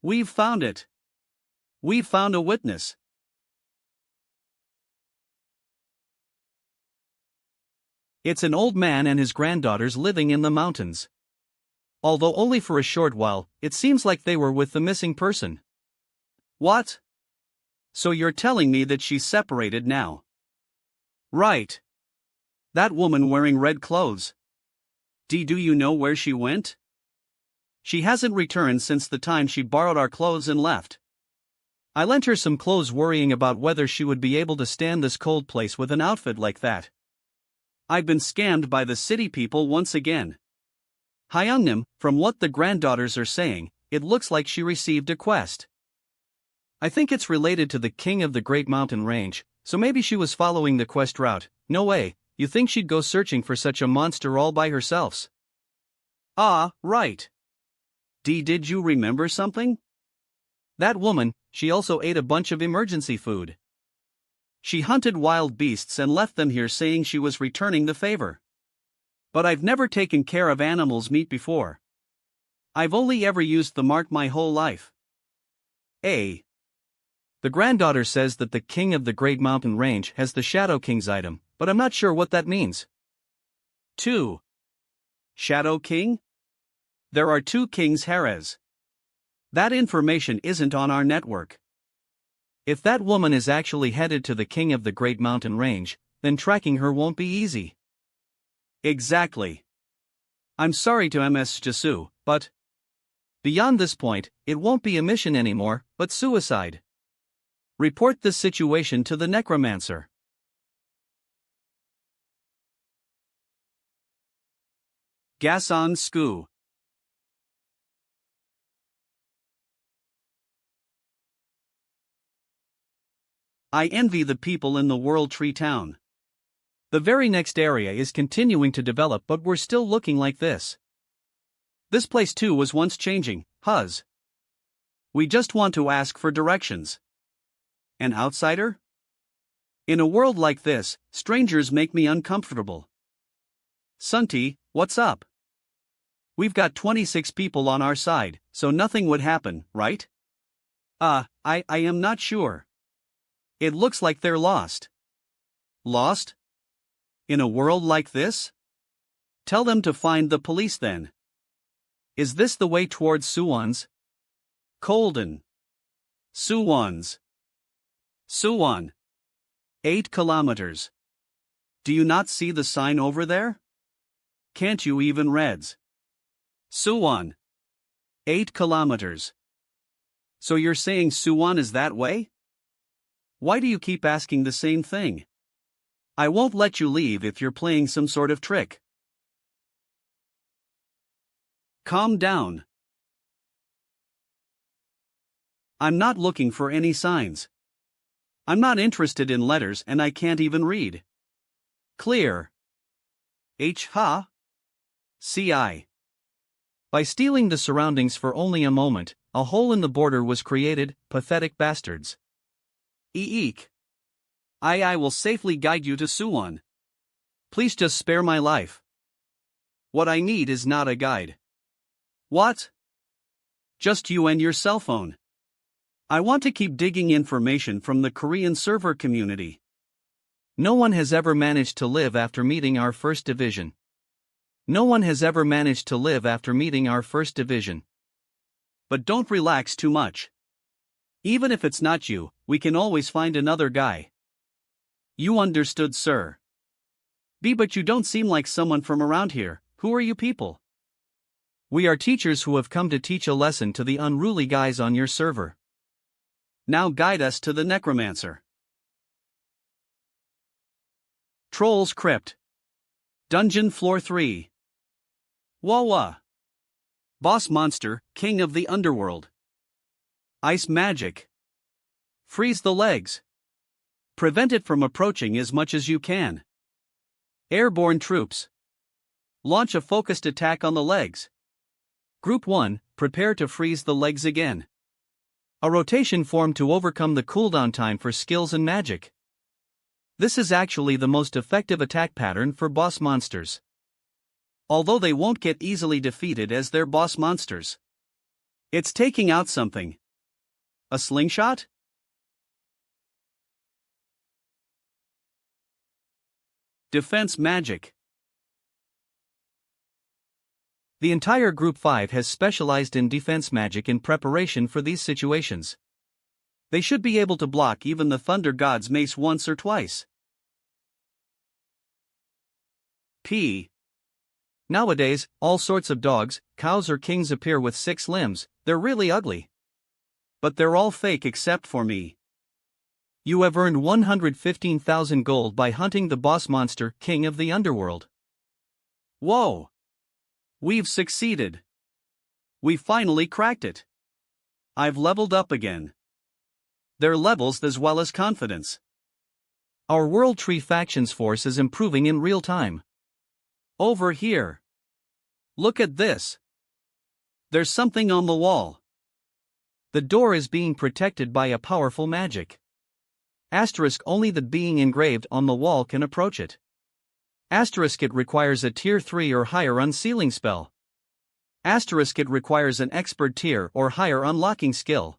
Speaker 1: We've found it. We've found a witness. It's an old man and his granddaughters living in the mountains. Although only for a short while, it seems like they were with the missing person. What? So you're telling me that she's separated now? Right. That woman wearing red clothes. Do you know where she went? She hasn't returned since the time she borrowed our clothes and left. I lent her some clothes worrying about whether she would be able to stand this cold place with an outfit like that. I've been scammed by the city people once again. Hyungnim, from what the granddaughters are saying, it looks like she received a quest. I think it's related to the king of the Great Mountain Range, so maybe she was following the quest route. No way, you think she'd go searching for such a monster all by herself? Ah, right. Did you remember something? That woman, she also ate a bunch of emergency food. She hunted wild beasts and left them here saying she was returning the favor. But I've never taken care of animals' meat before. I've only ever used the mark my whole life. The granddaughter says that the king of the Great Mountain Range has the Shadow King's item, but I'm not sure what that means. 2. Shadow King? There are 2 kings Jerez. That information isn't on our network. If that woman is actually headed to the king of the Great Mountain Range, then tracking her won't be easy. Exactly. I'm sorry to Ms. Jesu, but beyond this point, it won't be a mission anymore, but suicide. Report this situation to the Necromancer. Gason Skoo. I envy the people in the World Tree Town. The very next area is continuing to develop, but we're still looking like this. This place too was once changing, Huz. We just want to ask for directions. An outsider? In a world like this, strangers make me uncomfortable. Sunti, what's up? We've got 26 people on our side, so nothing would happen, right? I am not sure. It looks like they're lost. Lost? In a world like this? Tell them to find the police then. Is this the way towards Suwon's? Colden. Suwon's. Suwon. 8 kilometers. Do you not see the sign over there? Can't you even reads? Suwon. 8 kilometers. So you're saying Suwon is that way? Why do you keep asking the same thing? I won't let you leave if you're playing some sort of trick. Calm down. I'm not looking for any signs. I'm not interested in letters and I can't even read. Clear. Ha. Ci. By stealing the surroundings for only a moment, a hole in the border was created, pathetic bastards. Eek. I will safely guide you to Suwon. Please just spare my life. What I need is not a guide. What? Just you and your cell phone. I want to keep digging information from the Korean server community. No one has ever managed to live after meeting our first division. No one has ever managed to live after meeting our first division. But don't relax too much. Even if it's not you, we can always find another guy. You understood, sir. But you don't seem like someone from around here. Who are you people? We are teachers who have come to teach a lesson to the unruly guys on your server. Now guide us to the Necromancer. Troll's Crypt. Dungeon Floor 3. Wawa. Boss Monster, King of the Underworld. Ice Magic. Freeze the legs. Prevent it from approaching as much as you can. Airborne Troops. Launch a focused attack on the legs. Group 1, prepare to freeze the legs again. A rotation formed to overcome the cooldown time for skills and magic. This is actually the most effective attack pattern for boss monsters. Although they won't get easily defeated as they're boss monsters. It's taking out something. A slingshot? Defense Magic. The entire Group 5 has specialized in defense magic in preparation for these situations. They should be able to block even the Thunder God's mace once or twice. P. Nowadays, all sorts of dogs, cows or kings appear with 6 limbs. They're really ugly. But they're all fake except for me. You have earned 115,000 gold by hunting the boss monster, King of the Underworld. Whoa! We've succeeded. We finally cracked it. I've leveled up again. They're levels as well as confidence. Our World Tree Factions force is improving in real time. Over here. Look at this. There's something on the wall. The door is being protected by a powerful magic. Asterisk only the being engraved on the wall can approach it. Asterisk it requires a tier 3 or higher unsealing spell. Asterisk it requires an expert tier or higher unlocking skill.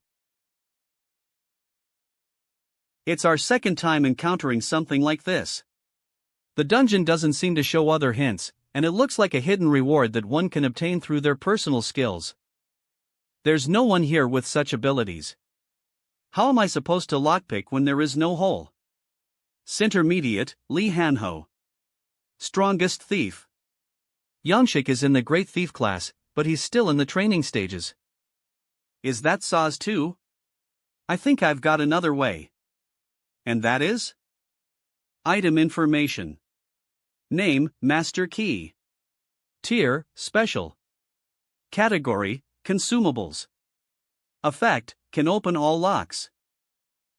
Speaker 1: It's our second time encountering something like this. The dungeon doesn't seem to show other hints, and it looks like a hidden reward that one can obtain through their personal skills. There's no one here with such abilities. How am I supposed to lockpick when there is no hole? Sintermediate, Li Hanho. Strongest Thief. Yanshik is in the Great Thief class, but he's still in the training stages. Is that Saz too? I think I've got another way. And that is? Item information. Name, Master Key. Tier, Special. Category, Consumables. Effect, can open all locks.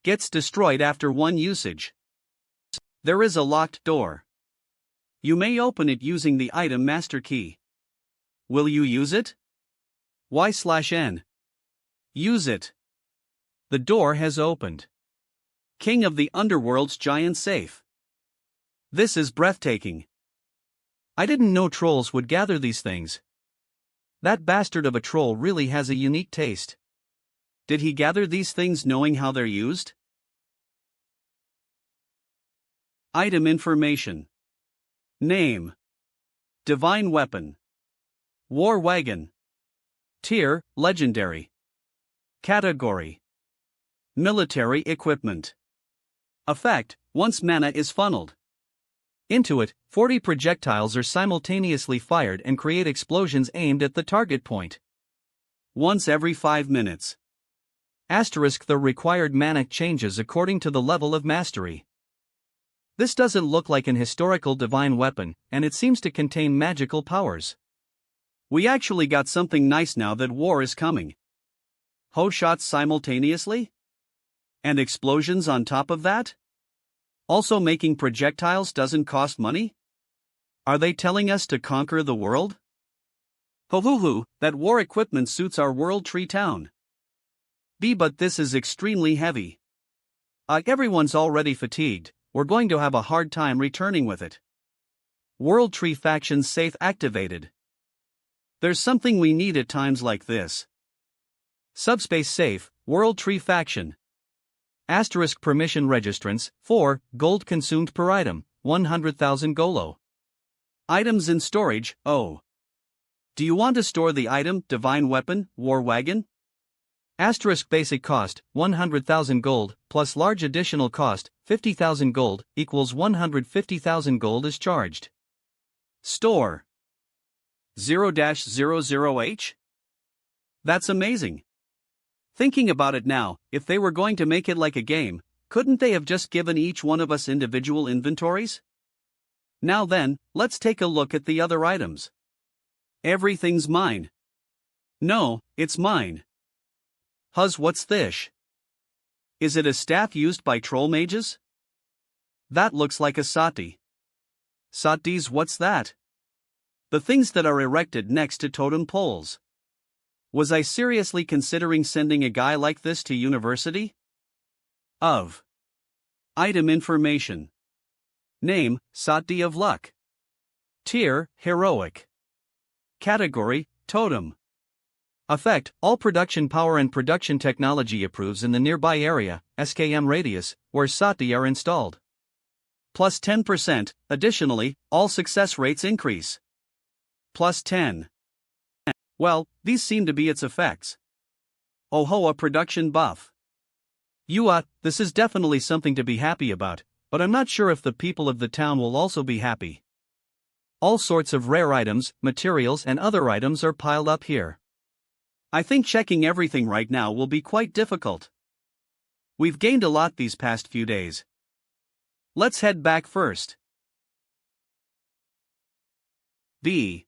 Speaker 1: Gets destroyed after 1 usage. There is a locked door. You may open it using the item Master Key. Will you use it? Y/N. Use it. The door has opened. King of the Underworld's giant safe. This is breathtaking. I didn't know trolls would gather these things. That bastard of a troll really has a unique taste. Did he gather these things knowing how they're used? Item information. Name. Divine Weapon. War Wagon. Tier, Legendary. Category. Military Equipment. Effect, once mana is funneled into it, 40 projectiles are simultaneously fired and create explosions aimed at the target point. Once every 5 minutes. Asterisk the required mana changes according to the level of mastery. This doesn't look like an historical divine weapon, and it seems to contain magical powers. We actually got something nice now that war is coming. Hoe shots simultaneously? And explosions on top of that? Also making projectiles doesn't cost money? Are they telling us to conquer the world? Ho, that war equipment suits our World Tree town. B, but this is extremely heavy. Everyone's already fatigued, we're going to have a hard time returning with it. World Tree Factions safe activated. There's something we need at times like this. Subspace safe, World Tree Faction. Asterisk permission registrants, 4, gold consumed per item, 100,000 golo. Items in storage, O. Do you want to store the item, Divine Weapon, War Wagon? Asterisk basic cost, 100,000 gold, plus large additional cost, 50,000 gold, equals 150,000 gold is charged. Store. 0-00H? That's amazing. Thinking about it now, if they were going to make it like a game, couldn't they have just given each one of us individual inventories? Now then, let's take a look at the other items. Everything's mine. No, it's mine. Huz, what's this? Is it a staff used by troll mages? That looks like a sati. Satis, what's that? The things that are erected next to totem poles. Was I seriously considering sending a guy like this to university? Of. Item information. Name, Sati of Luck. Tier, Heroic. Category, Totem. Effect, all production power and production technology approves in the nearby area, SKM radius, where Sati are installed. Plus 10%, additionally, all success rates increase. Plus 10. Well, these seem to be its effects. Oho, a production buff. This is definitely something to be happy about, but I'm not sure if the people of the town will also be happy. All sorts of rare items, materials and other items are piled up here. I think checking everything right now will be quite difficult. We've gained a lot these past few days. Let's head back first. B.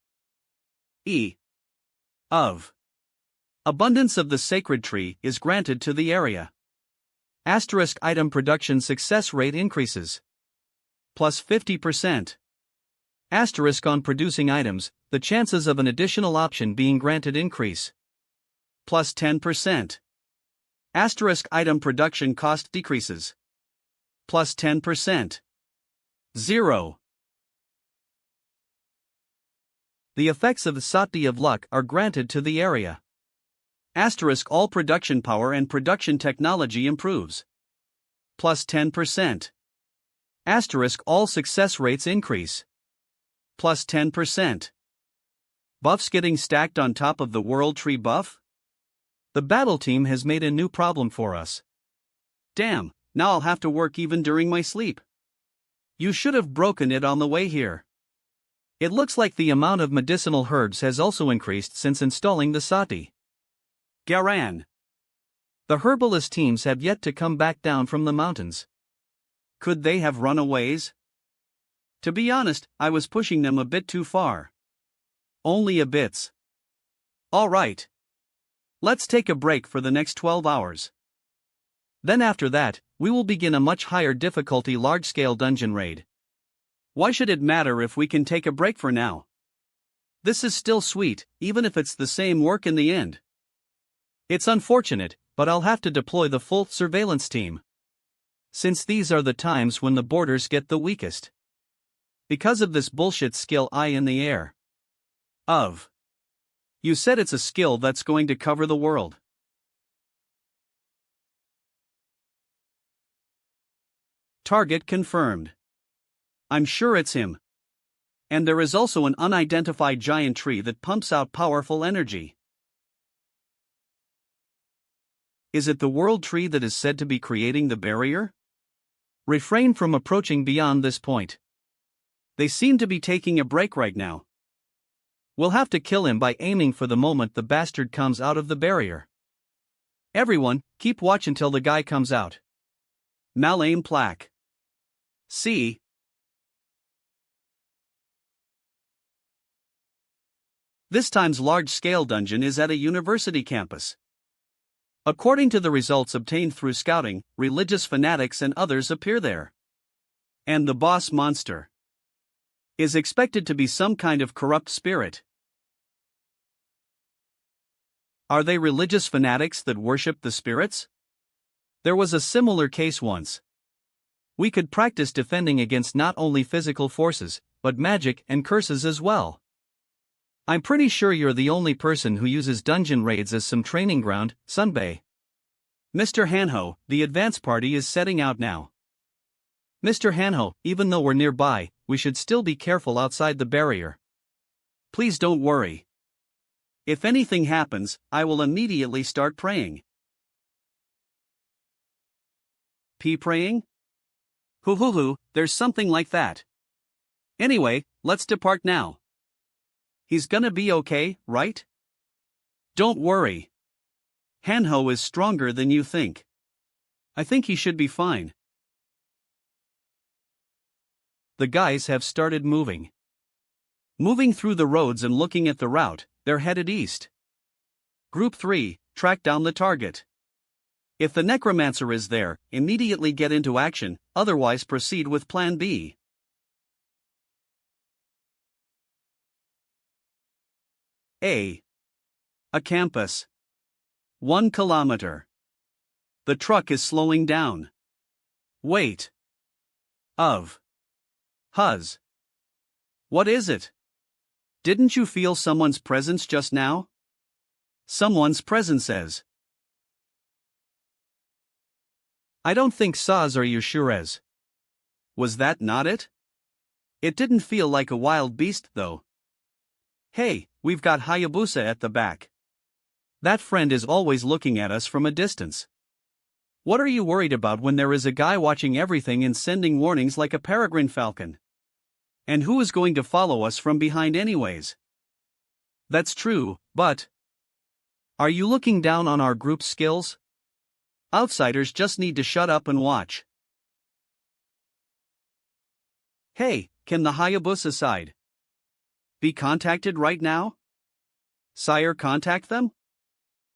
Speaker 1: E. Of. Abundance of the sacred tree is granted to the area. Asterisk item production success rate increases. Plus 50%. Asterisk on producing items, the chances of an additional option being granted increase. Plus 10%. Asterisk item production cost decreases. Plus 10%. 0. The effects of the Sati of Luck are granted to the area. Asterisk all production power and production technology improves. Plus 10%. Asterisk all success rates increase. Plus 10%. Buffs getting stacked on top of the World Tree buff? The battle team has made a new problem for us. Damn, now I'll have to work even during my sleep. You should have broken it on the way here. It looks like the amount of medicinal herbs has also increased since installing the Sati. Garan. The herbalist teams have yet to come back down from the mountains. Could they have runaways? To be honest, I was pushing them a bit too far. Only a bit. All right. Let's take a break for the next 12 hours. Then after that, we will begin a much higher difficulty large-scale dungeon raid. Why should it matter if we can take a break for now? This is still sweet, even if it's the same work in the end. It's unfortunate, but I'll have to deploy the full surveillance team. Since these are the times when the borders get the weakest. Because of this bullshit skill eye in the air. Of. You said it's a skill that's going to cover the world. Target confirmed. I'm sure it's him. And there is also an unidentified giant tree that pumps out powerful energy. Is it the world tree that is said to be creating the barrier? Refrain from approaching beyond this point. They seem to be taking a break right now. We'll have to kill him by aiming for the moment the bastard comes out of the barrier. Everyone, keep watch until the guy comes out. Mal aim plaque. C. This time's large-scale dungeon is at a university campus. According to the results obtained through scouting, religious fanatics and others appear there. And the boss monster is expected to be some kind of corrupt spirit. Are they religious fanatics that worship the spirits? There was a similar case once. We could practice defending against not only physical forces, but magic and curses as well. I'm pretty sure you're the only person who uses dungeon raids as some training ground, Sunbay. Mr. Hanho, the advance party is setting out now. Mr. Hanho, even though we're nearby, we should still be careful outside the barrier. Please don't worry. If anything happens, I will immediately start praying. Praying? Hoo, there's something like that. Anyway, let's depart now. He's gonna be okay, right? Don't worry. Manhua is stronger than you think. I think he should be fine. The guys have started moving. Moving through the roads and looking at the route, they're headed east. Group 3, track down the target. If the Necromancer is there, immediately get into action, otherwise proceed with Plan B. A campus. 1 kilometer. The truck is slowing down. Wait. Huzz. What is it? Didn't you feel someone's presence just now? Someone's presence says. I don't think Saz, are you sure as? Was that not it? It didn't feel like a wild beast though. Hey, we've got Hayabusa at the back. That friend is always looking at us from a distance. What are you worried about when there is a guy watching everything and sending warnings like a peregrine falcon? And who is going to follow us from behind anyways? That's true, but... Are you looking down on our group's skills? Outsiders just need to shut up and watch. Hey, can the Hayabusa side be contacted right now? Sire, contact them?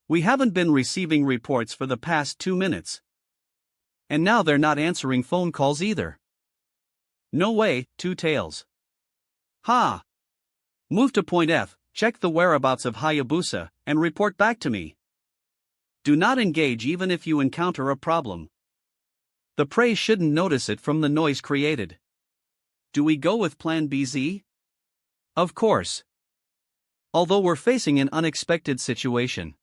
Speaker 1: We haven't been receiving reports for the past 2 minutes. And now they're not answering phone calls either. No way, Two Tails. Ha! Move to point F, check the whereabouts of Hayabusa, and report back to me. Do not engage even if you encounter a problem. The prey shouldn't notice it from the noise created. Do we go with Plan BZ? Of course. Although we're facing an unexpected situation.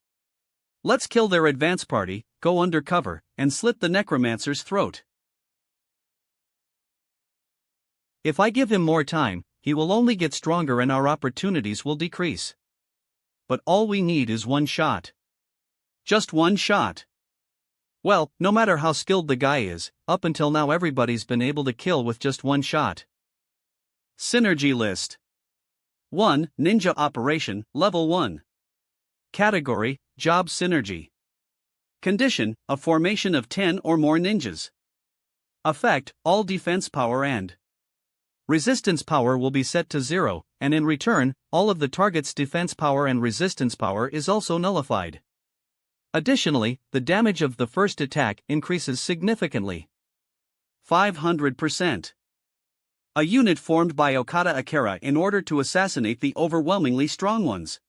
Speaker 1: Let's kill their advance party, go undercover, and slit the Necromancer's throat. If I give him more time, he will only get stronger and our opportunities will decrease. But all we need is one shot. Just one shot. Well, no matter how skilled the guy is, up until now everybody's been able to kill with just one shot. Synergy list. 1. Ninja Operation, Level 1. Category, Job Synergy. Condition, a formation of 10 or more ninjas. Effect, all defense power and resistance power will be set to 0, and in return, all of the target's defense power and resistance power is also nullified. Additionally, the damage of the first attack increases significantly. 500%. A unit formed by Okada Akira in order to assassinate the overwhelmingly strong ones,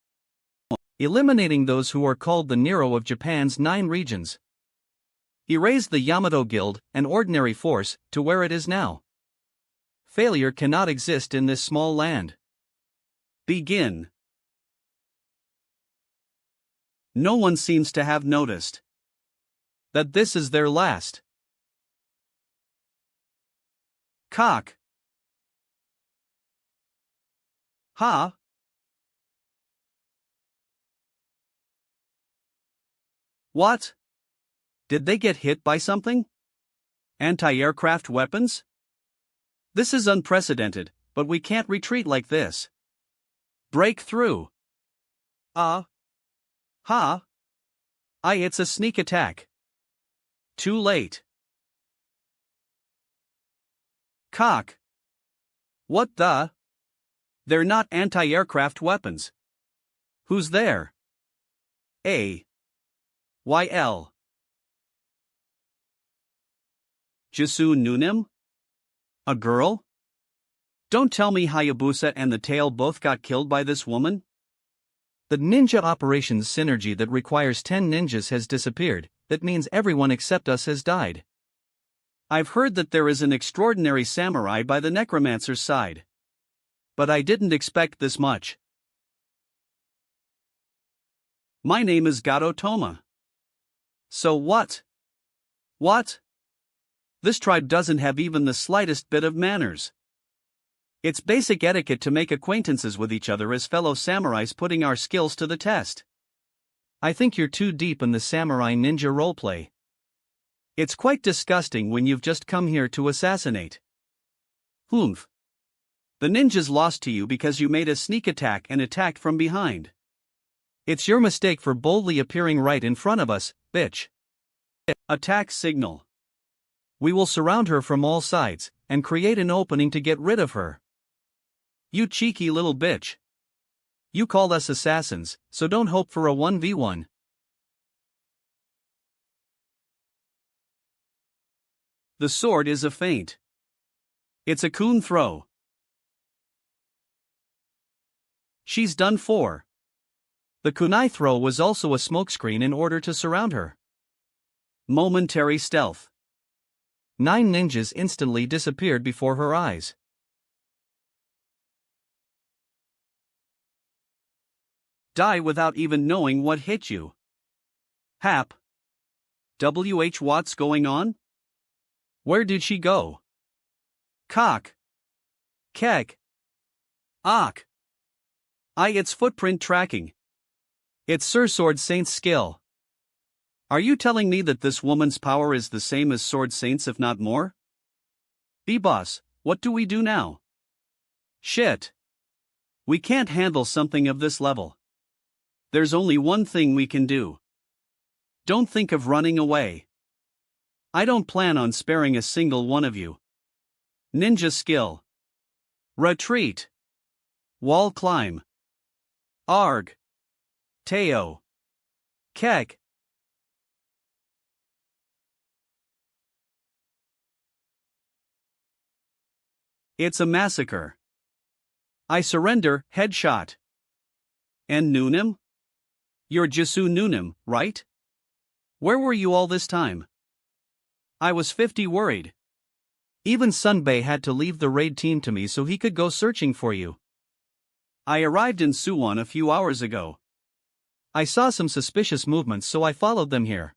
Speaker 1: eliminating those who are called the Nero of Japan's 9 regions. He raised the Yamato Guild, an ordinary force, to where it is now. Failure cannot exist in this small land. Begin. No one seems to have noticed that this is their last. Cock. Ha. What? Did they get hit by something? Anti-aircraft weapons? This is unprecedented, but we can't retreat like this. Break through. Ha. It's a sneak attack. Too late. Cock. What the? They're not anti-aircraft weapons. Who's there? YL. Jisu Nunim? A girl? Don't tell me Hayabusa and the tail both got killed by this woman? The ninja operations synergy that requires 10 ninjas has disappeared. That means everyone except us has died. I've heard that there is an extraordinary samurai by the Necromancer's side. But I didn't expect this much. My name is Gato Toma. So what? What? This tribe doesn't have even the slightest bit of manners. It's basic etiquette to make acquaintances with each other as fellow samurais, putting our skills to the test. I think you're too deep in the samurai ninja roleplay. It's quite disgusting when you've just come here to assassinate. Humph. The ninjas lost to you because you made a sneak attack and attacked from behind. It's your mistake for boldly appearing right in front of us, bitch. Attack signal. We will surround her from all sides, and create an opening to get rid of her. You cheeky little bitch. You called us assassins, so don't hope for a 1v1. The sword is a feint. It's a coon throw. She's done for. The kunai throw was also a smokescreen in order to surround her. Momentary stealth. 9 ninjas instantly disappeared before her eyes. Die without even knowing what hit you. Hap. What's going on? Where did she go? Cock. Kek. Ak. It's footprint tracking. It's Sir Sword Saint's skill. Are you telling me that this woman's power is the same as Sword Saint's if not more? B-boss, what do we do now? Shit. We can't handle something of this level. There's only one thing we can do. Don't think of running away. I don't plan on sparing a single one of you. Ninja skill. Retreat. Wall climb. Arg. Teo. Kek. It's a massacre. I surrender, headshot. And Noonim? You're Jisu Noonim, right? Where were you all this time? I was 50 worried. Even Sunbei had to leave the raid team to me so he could go searching for you. I arrived in Suwon a few hours ago. I saw some suspicious movements so I followed them here.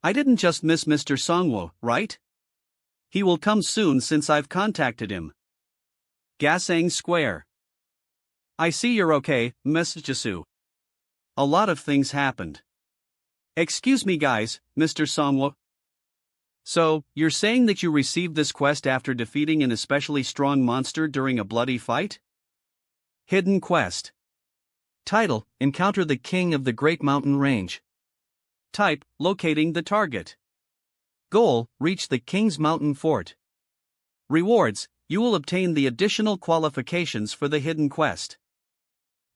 Speaker 1: I didn't just miss Mr. Songwo, right? He will come soon since I've contacted him. Gasang Square. I see you're okay, Miss Jisu. A lot of things happened. Excuse me guys, Mr. Songwo. So, you're saying that you received this quest after defeating an especially strong monster during a bloody fight? Hidden quest. Title: Encounter the King of the Great Mountain Range. Type: Locating the target. Goal: Reach the King's Mountain Fort. Rewards: You will obtain the additional qualifications for the hidden quest.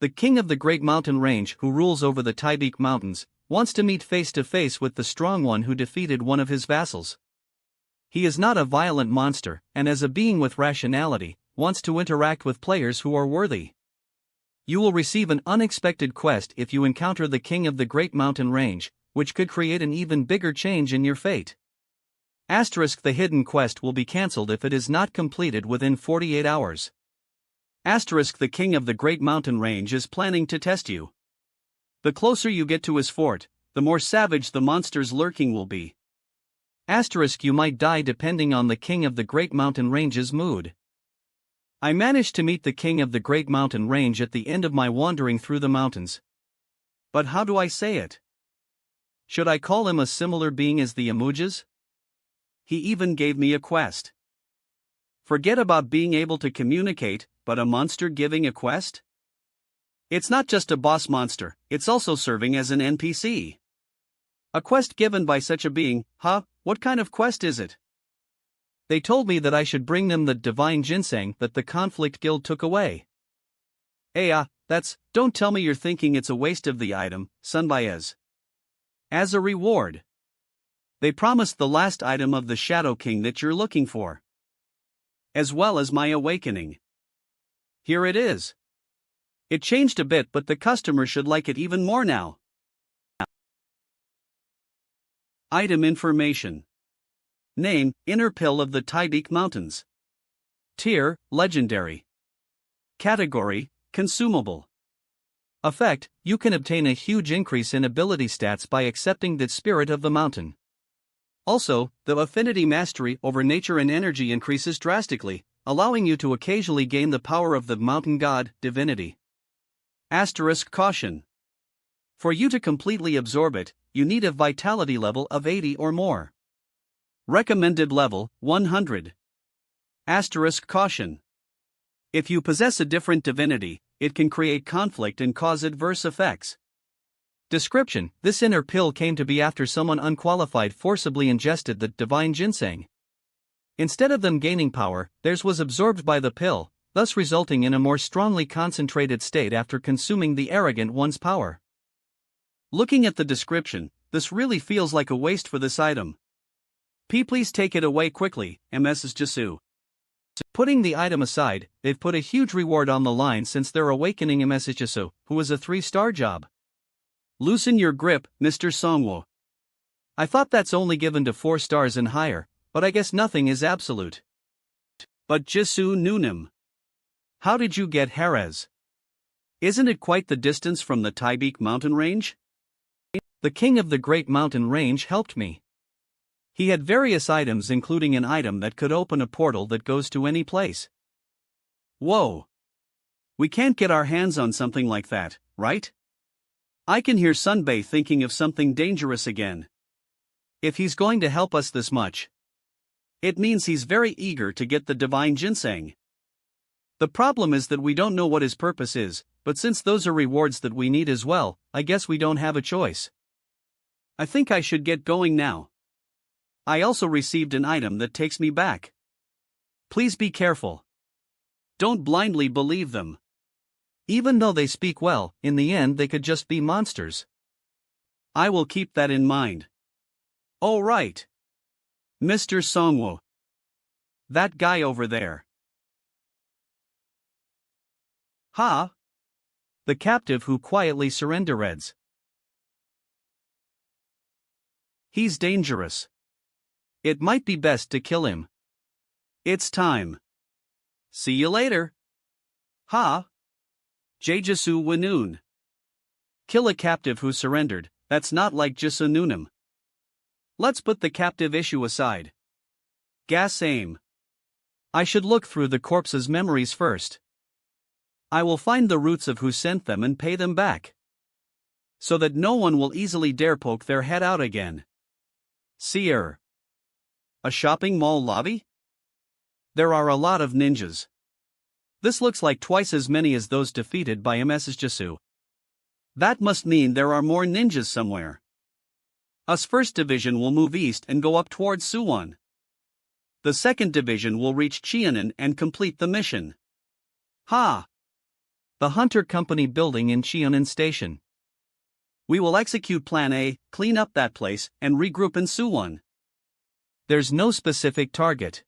Speaker 1: The King of the Great Mountain Range, who rules over the Taibik Mountains, wants to meet face to face with the strong one who defeated one of his vassals. He is not a violent monster, and as a being with rationality, wants to interact with players who are worthy. You will receive an unexpected quest if you encounter the King of the Great Mountain Range, which could create an even bigger change in your fate. Asterisk: the hidden quest will be cancelled if it is not completed within 48 hours. Asterisk: the King of the Great Mountain Range is planning to test you. The closer you get to his fort, the more savage the monsters lurking will be. Asterisk: you might die depending on the King of the Great Mountain Range's mood. I managed to meet the King of the Great Mountain Range at the end of my wandering through the mountains. But how do I say it? Should I call him a similar being as the Amujas? He even gave me a quest. Forget about being able to communicate, but a monster giving a quest? It's not just a boss monster, it's also serving as an NPC. A quest given by such a being, huh? What kind of quest is it? They told me that I should bring them the divine ginseng that the conflict guild took away. Don't tell me you're thinking it's a waste of the item, Sunbaez. As a reward. They promised the last item of the Shadow King that you're looking for. As well as my awakening. Here it is. It changed a bit, but the customer should like it even more now. Item information. Name: Inner Pill of the Taibik Mountains. Tier: Legendary. Category: Consumable. Effect: you can obtain a huge increase in ability stats by accepting the spirit of the mountain. Also, the affinity mastery over nature and energy increases drastically, allowing you to occasionally gain the power of the mountain god, divinity. Asterisk: caution. For you to completely absorb it, you need a vitality level of 80 or more. Recommended level, 100. Asterisk: caution. If you possess a different divinity, it can create conflict and cause adverse effects. Description: this inner pill came to be after someone unqualified forcibly ingested the divine ginseng. Instead of them gaining power, theirs was absorbed by the pill, thus resulting in a more strongly concentrated state after consuming the arrogant one's power. Looking at the description, this really feels like a waste for this item. Please take it away quickly, Mrs. Jisu. Putting the item aside, they've put a huge reward on the line since their awakening Mrs. Jisu, who was a 3-star job. Loosen your grip, Mr. Songwo. I thought that's only given to 4 stars and higher, but I guess nothing is absolute. But Jisu Nunim. How did you get Jerez? Isn't it quite the distance from the Taibik mountain range? The king of the great mountain range helped me. He had various items, including an item that could open a portal that goes to any place. Whoa! We can't get our hands on something like that, right? I can hear Sunbei thinking of something dangerous again. If he's going to help us this much, it means he's very eager to get the divine ginseng. The problem is that we don't know what his purpose is, but since those are rewards that we need as well, I guess we don't have a choice. I think I should get going now. I also received an item that takes me back. Please be careful. Don't blindly believe them. Even though they speak well, in the end they could just be monsters. I will keep that in mind. Oh right. Mr. Songwo. That guy over there. Ha! The captive who quietly surrenders. He's dangerous. It might be best to kill him. It's time. See you later. Ha! Jejisu Wanoon. Kill a captive who surrendered, that's not like Jisununum. Let's put the captive issue aside. Gas aim. I should look through the corpse's memories first. I will find the roots of who sent them and pay them back, so that no one will easily dare poke their head out again. Seer. A shopping mall lobby? There are a lot of ninjas. This looks like twice as many as those defeated by Mrs. Jisu. That must mean there are more ninjas somewhere. Us first division will move east and go up towards Suwon. The second division will reach Cheonan and complete the mission. Ha! The Hunter Company building in Cheonan Station. We will execute Plan A, clean up that place, and regroup in Suwon. There's no specific target.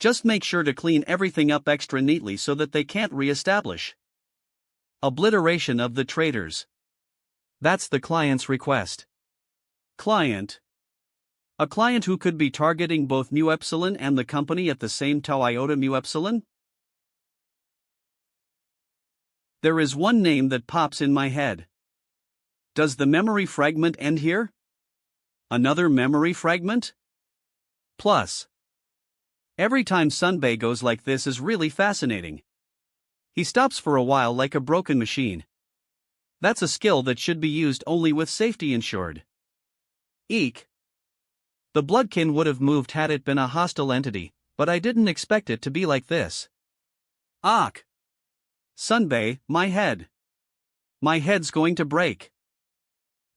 Speaker 1: Just make sure to clean everything up extra neatly so that they can't re-establish. Obliteration of the traitors. That's the client's request. Client. A client who could be targeting both Mu Epsilon and the company at the same Tau Iota Mu Epsilon? There is one name that pops in my head. Does the memory fragment end here? Another memory fragment? Plus. Every time Sunbei goes like this is really fascinating. He stops for a while like a broken machine. That's a skill that should be used only with safety ensured. Eek. The bloodkin would have moved had it been a hostile entity, but I didn't expect it to be like this. Ak. Sunbei, my head. My head's going to break.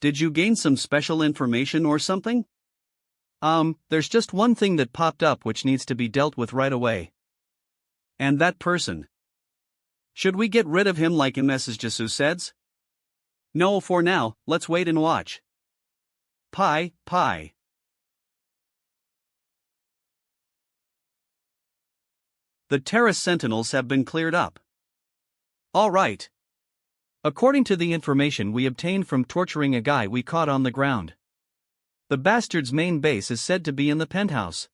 Speaker 1: Did you gain some special information or something? There's just one thing that popped up which needs to be dealt with right away. And that person. Should we get rid of him like Mrs. Jisu says? No, for now, let's wait and watch. Pie. The terrace sentinels have been cleared up. All right. According to the information we obtained from torturing a guy we caught on the ground, the bastard's main base is said to be in the penthouse.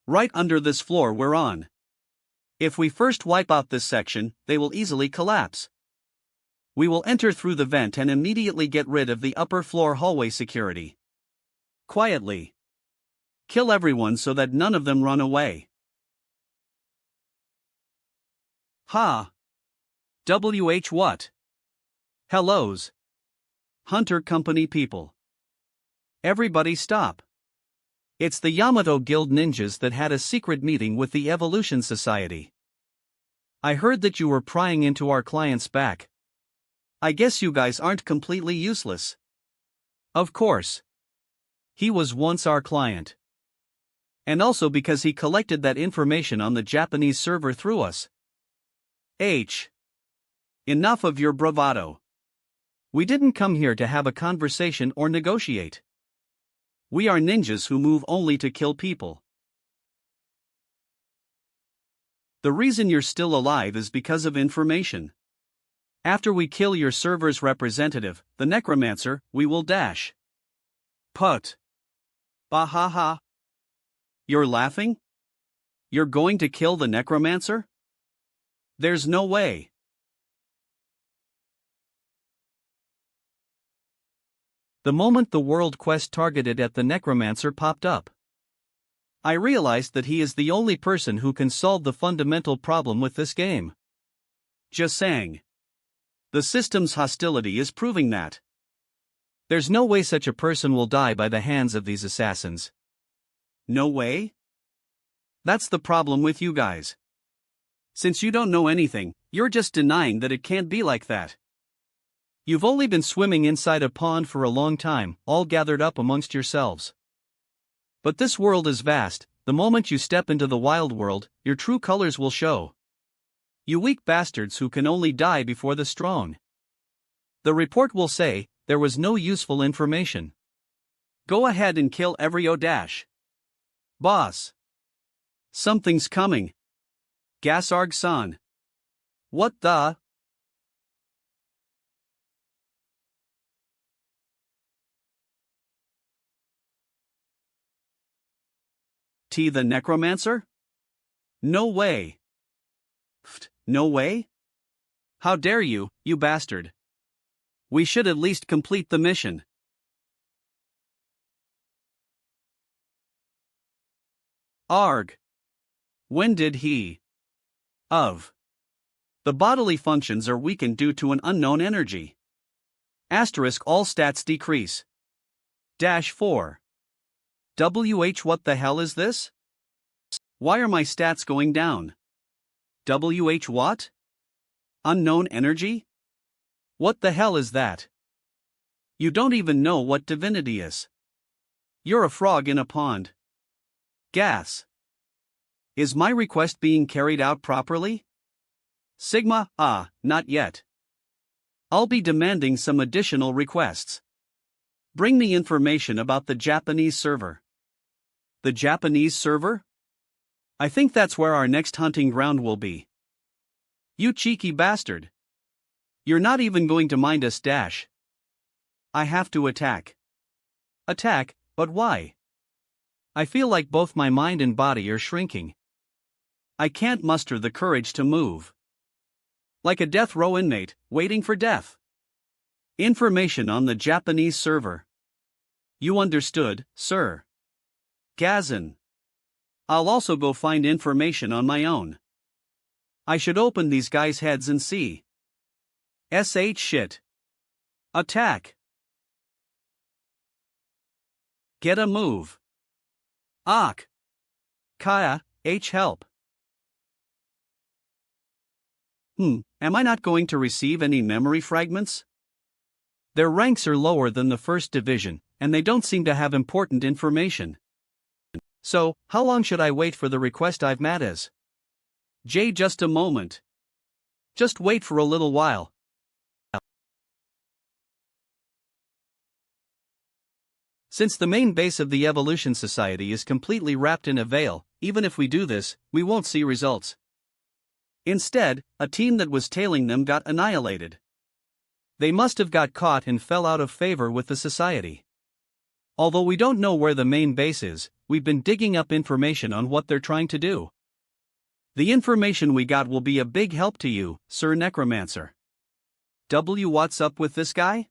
Speaker 1: Right under this floor we're on. If we first wipe out this section, they will easily collapse. We will enter through the vent and immediately get rid of the upper floor hallway security. Quietly. Kill everyone so that none of them run away. Ha! WH what? Hellos. Hunter Company people. Everybody stop. It's the Yamato Guild ninjas that had a secret meeting with the Evolution Society. I heard that you were prying into our client's back. I guess you guys aren't completely useless. Of course. He was once our client. And also because he collected that information on the Japanese server through us. Enough of your bravado. We didn't come here to have a conversation or negotiate. We are ninjas who move only to kill people. The reason you're still alive is because of information. After we kill your server's representative, the Necromancer, we will dash. Put. Bahaha. You're laughing? You're going to kill the Necromancer? There's no way. The moment the world quest targeted at the Necromancer popped up, I realized that he is the only person who can solve the fundamental problem with this game. Just saying. The system's hostility is proving that. There's no way such a person will die by the hands of these assassins. No way? That's the problem with you guys. Since you don't know anything, you're just denying that it can't be like that. You've only been swimming inside a pond for a long time, all gathered up amongst yourselves. But this world is vast. The moment you step into the wild world, your true colors will show. You weak bastards who can only die before the strong. The report will say, there was no useful information. Go ahead and kill every Odash. Boss. Something's coming. Gasarg-san. What the? The Necromancer? No way. No way? How dare you, you bastard. We should at least complete the mission. Arg. When did he? The bodily functions are weakened due to an unknown energy. Asterisk all stats decrease. -4. What the hell is this? Why are my stats going down? What? Unknown energy? What the hell is that? You don't even know what divinity is. You're a frog in a pond. Gas. Is my request being carried out properly? Sigma, not yet. I'll be demanding some additional requests. Bring me information about the Japanese server. The Japanese server? I think that's where our next hunting ground will be. You cheeky bastard. You're not even going to mind us dash. I have to attack. Attack, but why? I feel like both my mind and body are shrinking. I can't muster the courage to move. Like a death row inmate, waiting for death. Information on the Japanese server. You understood, sir. Gazin. I'll also go find information on my own. I should open these guys' heads and see. Shit. Attack. Get a move. Ak. Kaya, help. Am I not going to receive any memory fragments? Their ranks are lower than the first division, and they don't seem to have important information. So, how long should I wait for the request I've made as? Just a moment. Just wait for a little while. Since the main base of the Evolution Society is completely wrapped in a veil, even if we do this, we won't see results. Instead, a team that was tailing them got annihilated. They must have got caught and fell out of favor with the society. Although we don't know where the main base is, we've been digging up information on what they're trying to do. The information we got will be a big help to you, Sir Necromancer. What's up with this guy?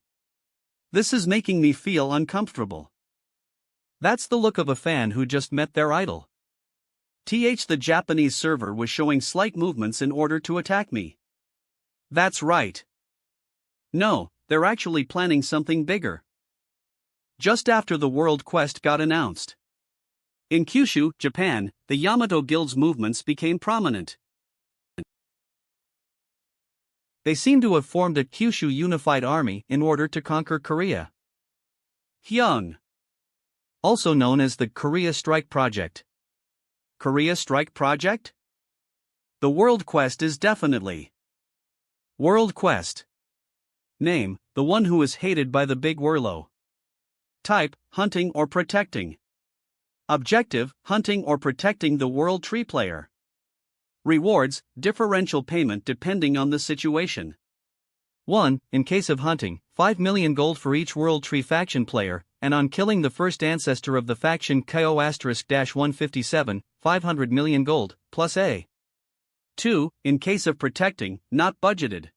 Speaker 1: This is making me feel uncomfortable. That's the look of a fan who just met their idol. The Japanese server was showing slight movements in order to attack me. That's right. No, they're actually planning something bigger. Just after the World Quest got announced. In Kyushu, Japan, the Yamato Guild's movements became prominent. They seem to have formed a Kyushu unified army in order to conquer Korea. Hyung. Also known as the Korea Strike Project. Korea Strike Project? The World Quest is definitely World Quest. Name, the one who is hated by the Big Werlo. Type, hunting or protecting. Objective, hunting or protecting the World Tree player. Rewards, differential payment depending on the situation. 1. In case of hunting, 5 million gold for each World Tree faction player, and on killing the first ancestor of the faction KO*-157, 500 million gold, plus A. 2. In case of protecting, not budgeted.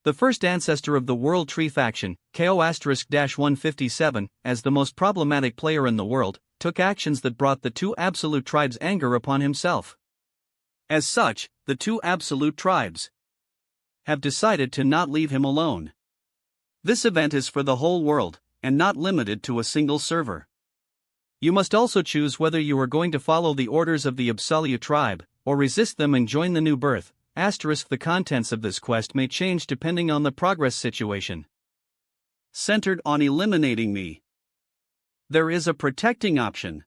Speaker 1: The first ancestor of the World Tree faction, KO*-157, as the most problematic player in the world, took actions that brought the two absolute tribes' anger upon himself. As such, the two absolute tribes have decided to not leave him alone. This event is for the whole world, and not limited to a single server. You must also choose whether you are going to follow the orders of the Absolute tribe, or resist them and join the new birth. The contents of this quest may change depending on the progress situation. Centered on eliminating me. There is a protecting option.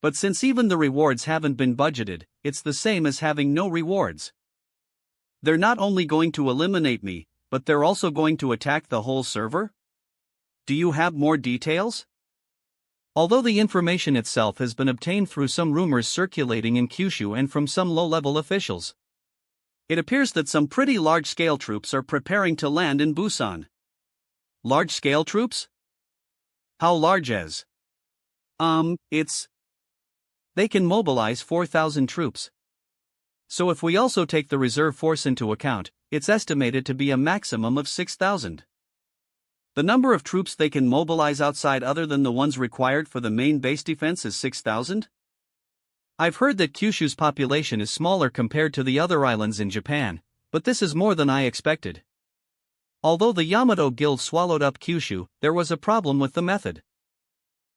Speaker 1: But since even the rewards haven't been budgeted, it's the same as having no rewards. They're not only going to eliminate me, but they're also going to attack the whole server? Do you have more details? Although the information itself has been obtained through some rumors circulating in Kyushu and from some low-level officials, it appears that some pretty large-scale troops are preparing to land in Busan. Large-scale troops? How large as? They can mobilize 4,000 troops. So if we also take the reserve force into account, it's estimated to be a maximum of 6,000. The number of troops they can mobilize outside other than the ones required for the main base defense is 6,000? I've heard that Kyushu's population is smaller compared to the other islands in Japan, but this is more than I expected. Although the Yamato Guild swallowed up Kyushu, there was a problem with the method.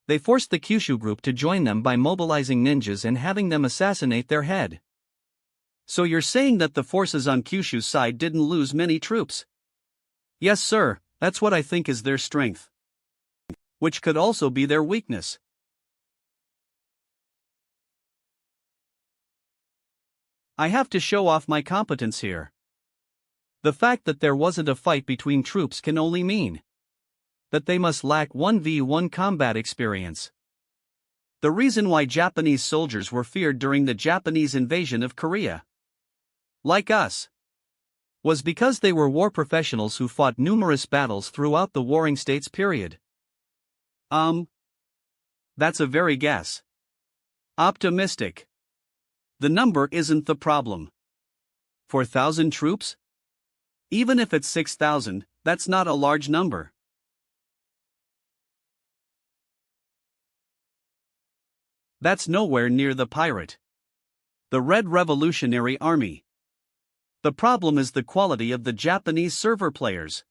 Speaker 1: They forced the Kyushu group to join them by mobilizing ninjas and having them assassinate their head. So you're saying that the forces on Kyushu's side didn't lose many troops? Yes, sir, that's what I think is their strength. Which could also be their weakness. I have to show off my competence here. The fact that there wasn't a fight between troops can only mean that they must lack 1v1 combat experience. The reason why Japanese soldiers were feared during the Japanese invasion of Korea, like us, was because they were war professionals who fought numerous battles throughout the Warring States period. That's a very guess. Optimistic. The number isn't the problem. 4,000 troops? Even if it's 6,000, that's not a large number. That's nowhere near the pirate. The Red Revolutionary Army. The problem is the quality of the Japanese server players.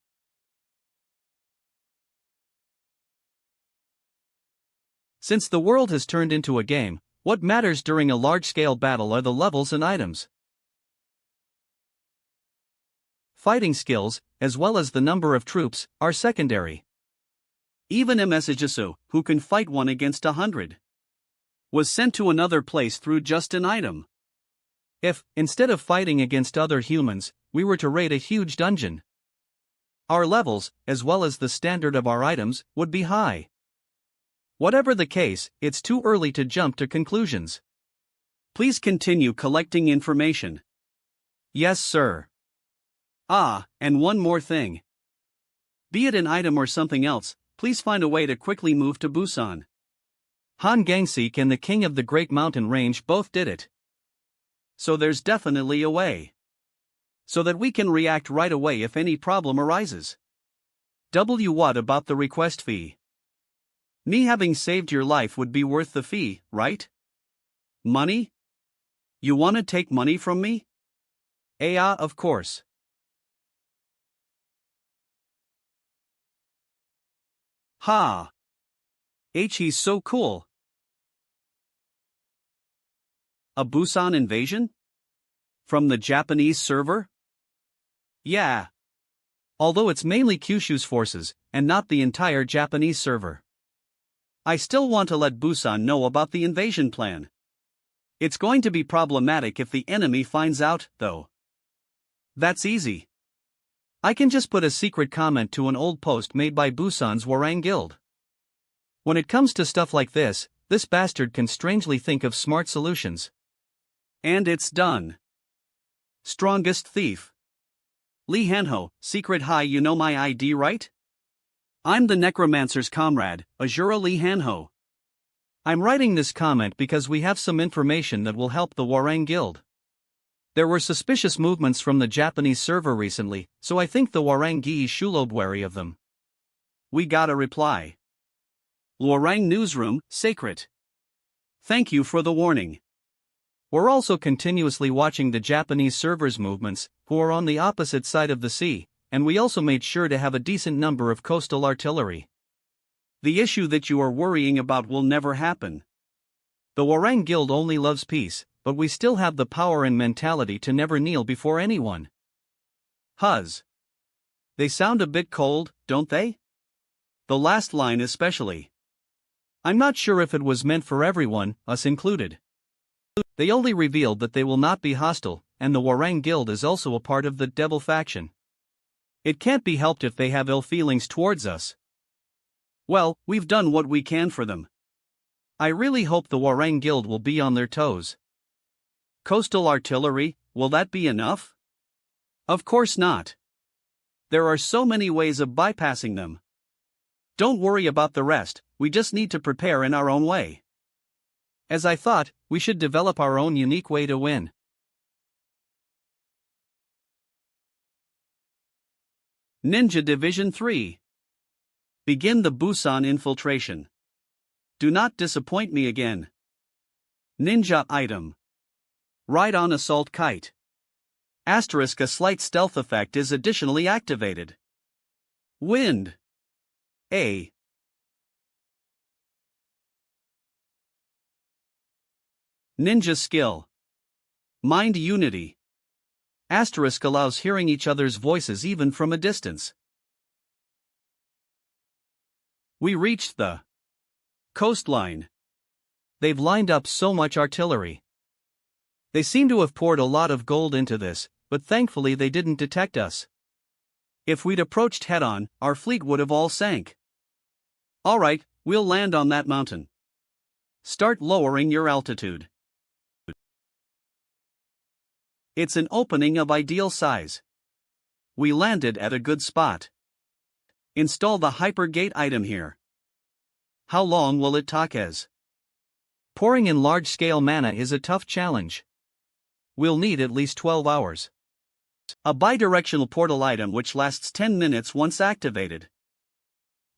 Speaker 1: Since the world has turned into a game, what matters during a large-scale battle are the levels and items. Fighting skills, as well as the number of troops, are secondary. Even Msjisu, who can fight 1 against 100, was sent to another place through just an item. If, instead of fighting against other humans, we were to raid a huge dungeon, our levels, as well as the standard of our items, would be high. Whatever the case, it's too early to jump to conclusions. Please continue collecting information. Yes, sir. And one more thing. Be it an item or something else, please find a way to quickly move to Busan. Han Gangsik and the King of the Great Mountain Range both did it. So there's definitely a way. So that we can react right away if any problem arises. What about the request fee? Me having saved your life would be worth the fee, right? Money? You want to take money from me? Of course. He's so cool. A Busan invasion? From the Japanese server? Yeah. Although it's mainly Kyushu's forces, and not the entire Japanese server. I still want to let Busan know about the invasion plan. It's going to be problematic if the enemy finds out, though. That's easy. I can just put a secret comment to an old post made by Busan's Warang Guild. When it comes to stuff like this bastard can strangely think of smart solutions. And it's done. Strongest thief. Lee Hanho, secret hi, you know my ID, right? I'm the Necromancer's comrade, Azura Lee Hanho. I'm writing this comment because we have some information that will help the Warang Guild. There were suspicious movements from the Japanese server recently, so I think the Warangi should wary of them. We got a reply. Warang Newsroom, Sacred. Thank you for the warning. We're also continuously watching the Japanese servers' movements, who are on the opposite side of the sea, and we also made sure to have a decent number of coastal artillery. The issue that you are worrying about will never happen. The Warang Guild only loves peace, but we still have the power and mentality to never kneel before anyone. Huz. They sound a bit cold, don't they? The last line especially. I'm not sure if it was meant for everyone, us included. They only revealed that they will not be hostile, and the Warang Guild is also a part of the Devil faction. It can't be helped if they have ill feelings towards us. Well, we've done what we can for them. I really hope the Warang Guild will be on their toes. Coastal artillery, will that be enough? Of course not. There are so many ways of bypassing them. Don't worry about the rest, we just need to prepare in our own way. As I thought, we should develop our own unique way to win. Ninja Division 3. Begin the Busan infiltration. Do not disappoint me again. Ninja item. Ride on assault kite. Asterisk, a slight stealth effect is additionally activated. Wind. A. Ninja skill. Mind unity. Asterisk allows hearing each other's voices even from a distance. We reached the coastline. They've lined up so much artillery. They seem to have poured a lot of gold into this, but thankfully they didn't detect us. If we'd approached head-on, our fleet would have all sank. Alright, we'll land on that mountain. Start lowering your altitude. It's an opening of ideal size. We landed at a good spot. Install the hyper gate item here. How long will it take us? Pouring in large-scale mana is a tough challenge. We'll need at least 12 hours. A bidirectional portal item which lasts 10 minutes once activated.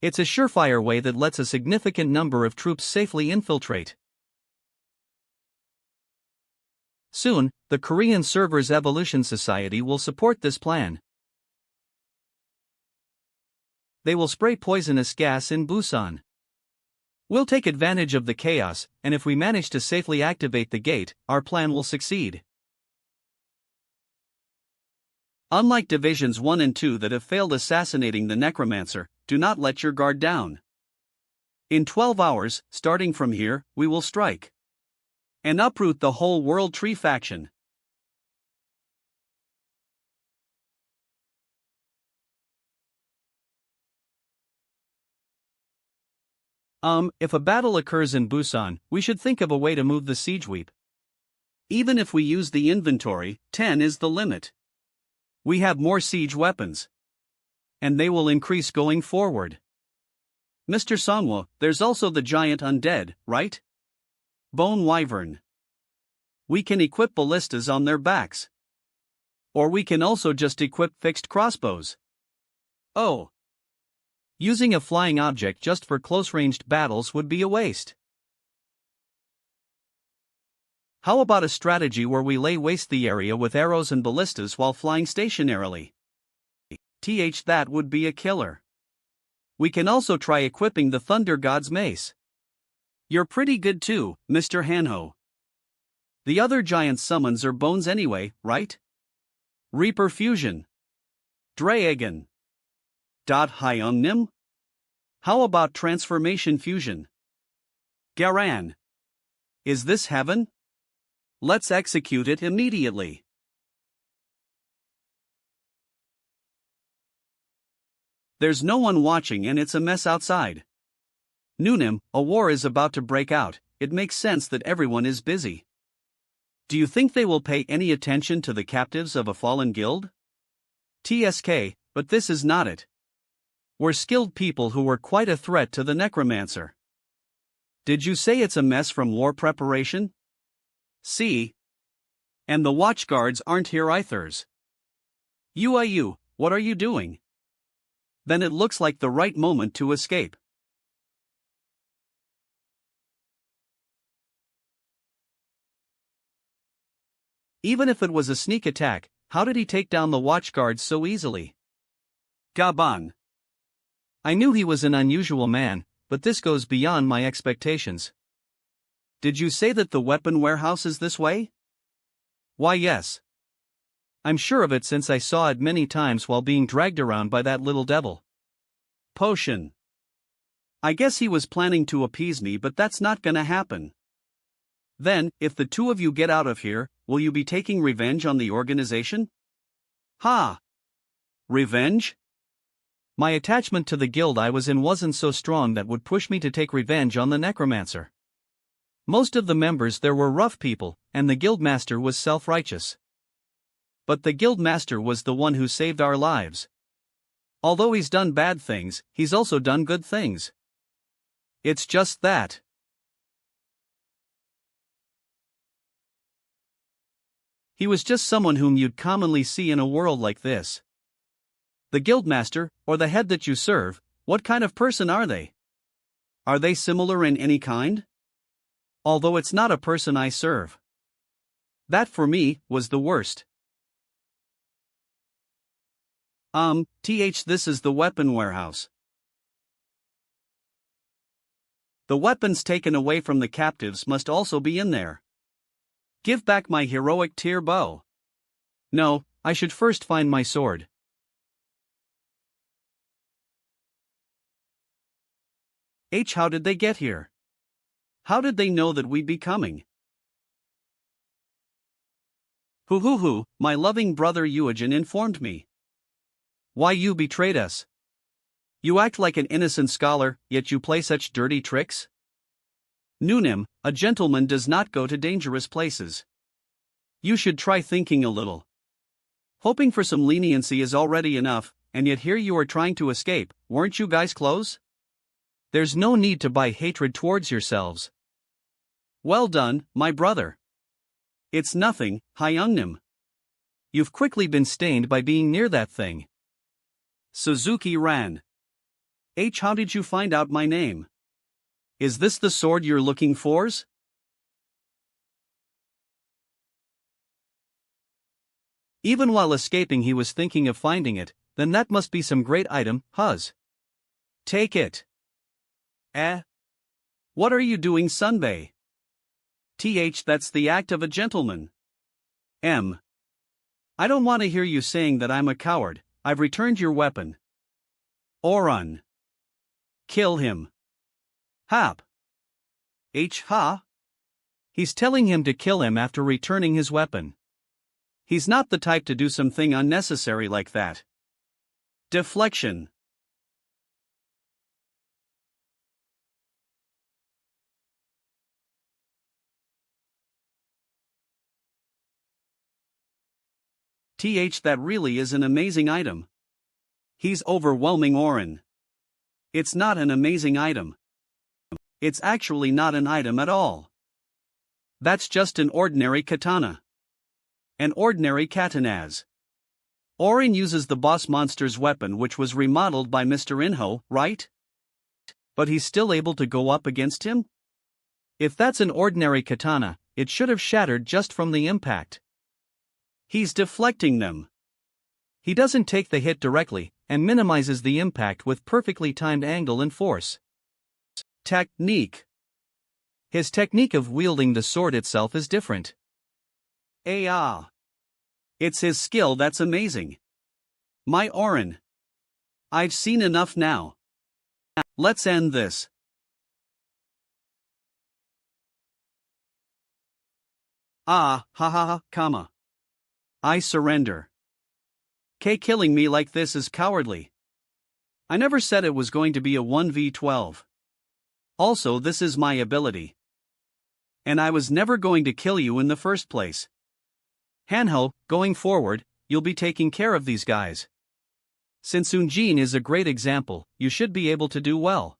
Speaker 1: It's a surefire way that lets a significant number of troops safely infiltrate. Soon, the Korean Servers Evolution Society will support this plan. They will spray poisonous gas in Busan. We'll take advantage of the chaos, and if we manage to safely activate the gate, our plan will succeed. Unlike Divisions 1 and 2 that have failed assassinating the Necromancer, do not let your guard down. In 12 hours, starting from here, we will strike and uproot the whole World Tree faction. If a battle occurs in Busan, we should think of a way to move the siege weep. Even if we use the inventory, 10 is the limit. We have more siege weapons. And they will increase going forward. Mr. Songwo, there's also the giant undead, right? Bone Wyvern. We can equip ballistas on their backs. Or we can also just equip fixed crossbows. Oh. Using a flying object just for close-ranged battles would be a waste. How about a strategy where we lay waste the area with arrows and ballistas while flying stationarily? That would be a killer. We can also try equipping the Thunder God's mace. You're pretty good too, Mr. Hanho. The other giant summons are bones anyway, right? Reaper Fusion. Dragon. Hyungnim? How about transformation fusion? Garan. Is this heaven? Let's execute it immediately. There's no one watching and it's a mess outside. Noonim, a war is about to break out, it makes sense that everyone is busy. Do you think they will pay any attention to the captives of a fallen guild? TSK, but this is not it. We're skilled people who were quite a threat to the Necromancer. Did you say it's a mess from war preparation? See? And the watchguards aren't here either. You, what are you doing? Then it looks like the right moment to escape. Even if it was a sneak attack, how did he take down the watchguards so easily? Gaban. I knew he was an unusual man, but this goes beyond my expectations. Did you say that the weapon warehouse is this way? Why, yes. I'm sure of it since I saw it many times while being dragged around by that little devil. Potion. I guess he was planning to appease me, but that's not gonna happen. Then, if the two of you get out of here, will you be taking revenge on the organization? Ha! Revenge? My attachment to the guild I was in wasn't so strong that would push me to take revenge on the Necromancer. Most of the members there were rough people, and the guildmaster was self-righteous. But the guildmaster was the one who saved our lives. Although he's done bad things, he's also done good things. It's just that. He was just someone whom you'd commonly see in a world like this. The guildmaster, or the head that you serve, what kind of person are they? Are they similar in any kind? Although it's not a person I serve. That for me was the worst. This is the weapon warehouse. The weapons taken away from the captives must also be in there. Give back my heroic tier bow. No, I should first find my sword. How did they get here? How did they know that we'd be coming? My loving brother Eugen informed me. Why, you betrayed us. You act like an innocent scholar, yet you play such dirty tricks? Noonim, a gentleman does not go to dangerous places. You should try thinking a little. Hoping for some leniency is already enough, and yet here you are trying to escape. Weren't you guys close? There's no need to buy hatred towards yourselves. Well done, my brother. It's nothing, Hyungnim. You've quickly been stained by being near that thing. Suzuki ran. How did you find out my name? Is this the sword you're looking for? Even while escaping he was thinking of finding it, then that must be some great item, huz. Take it. What are you doing, Sunbei? That's the act of a gentleman. I don't want to hear you saying that I'm a coward. I've returned your weapon. Orun. Kill him. Hap. Ha? He's telling him to kill him after returning his weapon. He's not the type to do something unnecessary like that. Deflection. That really is an amazing item. He's overwhelming Orun. It's not an amazing item. It's actually not an item at all. That's just an ordinary katana. An ordinary katanaz. Orun uses the boss monster's weapon, which was remodeled by Mr. Inho, right? But he's still able to go up against him? If that's an ordinary katana, it should have shattered just from the impact. He's deflecting them. He doesn't take the hit directly, and minimizes the impact with perfectly timed angle and force. Technique. His technique of wielding the sword itself is different. It's his skill that's amazing. My Orin. I've seen enough now. Let's end this. Ah, ha ha ha, comma. I surrender. Killing me like this is cowardly. I never said it was going to be a 1v12. Also, this is my ability. And I was never going to kill you in the first place. Hanho, going forward, you'll be taking care of these guys. Since Unjin is a great example, you should be able to do well.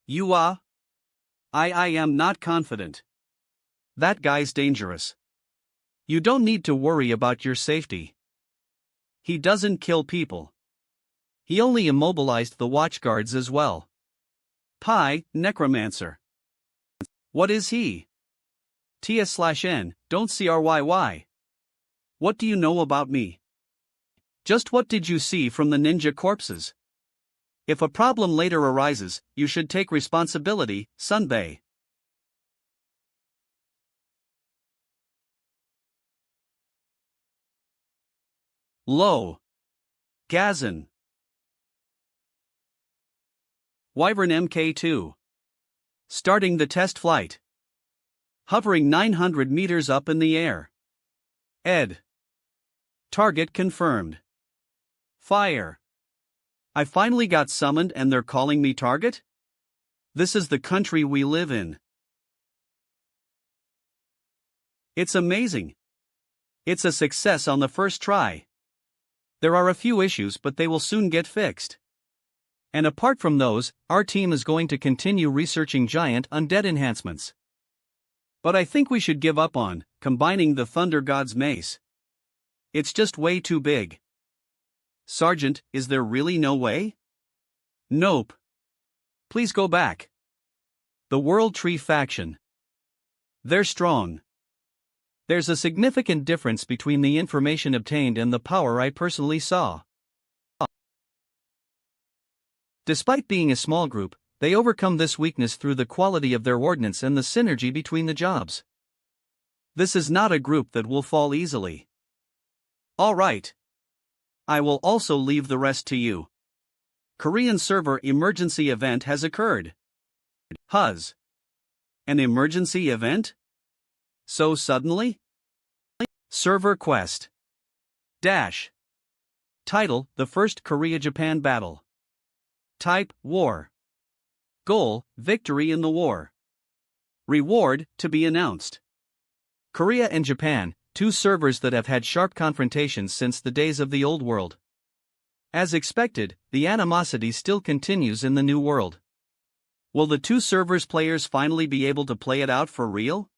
Speaker 1: You are? I am not confident. That guy's dangerous. You don't need to worry about your safety. He doesn't kill people. He only immobilized the watchguards as well. Necromancer. What is he? T/N, don't CRYY. What do you know about me? Just what did you see from the ninja corpses? If a problem later arises, you should take responsibility, Sunbei. Low. Gazin. Wyvern Mk2. Starting the test flight. Hovering 900 meters up in the air. Ed. Target confirmed. Fire. I finally got summoned and they're calling me target? This is the country we live in. It's amazing. It's a success on the first try. There are a few issues, but they will soon get fixed. And apart from those, our team is going to continue researching giant undead enhancements. But I think we should give up on combining the Thunder God's mace. It's just way too big. Sergeant, is there really no way? Nope. Please go back. The World Tree faction. They're strong. There's a significant difference between the information obtained and the power I personally saw. Despite being a small group, they overcome this weakness through the quality of their ordnance and the synergy between the jobs. This is not a group that will fall easily. Alright. I will also leave the rest to you. Korean server emergency event has occurred. Huz. An emergency event? So suddenly? Server quest. Dash. Title: The First Korea-Japan Battle. Type: War. Goal: Victory in the war. Reward: to be announced. Korea and Japan, two servers that have had sharp confrontations since the days of the Old World. As expected, the animosity still continues in the New World. Will the two servers' players finally be able to play it out for real?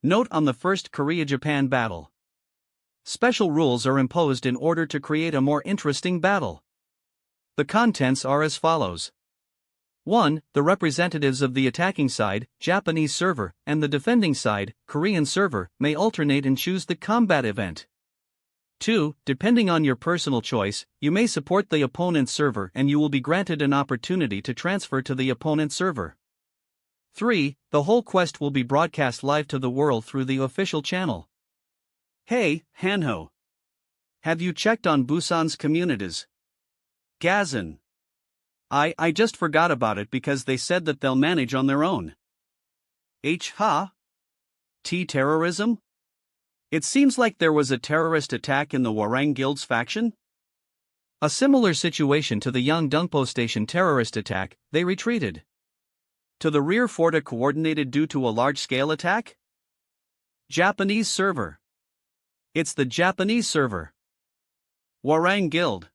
Speaker 1: Note on the First Korea-Japan Battle. Special rules are imposed in order to create a more interesting battle. The contents are as follows. 1. The representatives of the attacking side, Japanese server, and the defending side, Korean server, may alternate and choose the combat event. 2. Depending on your personal choice, you may support the opponent's server and you will be granted an opportunity to transfer to the opponent's server. 3. The whole quest will be broadcast live to the world through the official channel. Hey, Hanho. Have you checked on Busan's communities? Gazin. I just forgot about it because they said that they'll manage on their own. Terrorism? It seems like there was a terrorist attack in the Hwarang Guild's faction? A similar situation to the Yangdongpo Station terrorist attack, they retreated. To the rear Forta coordinated due to a large-scale attack? Japanese server. It's the Japanese server. Hwarang Guild.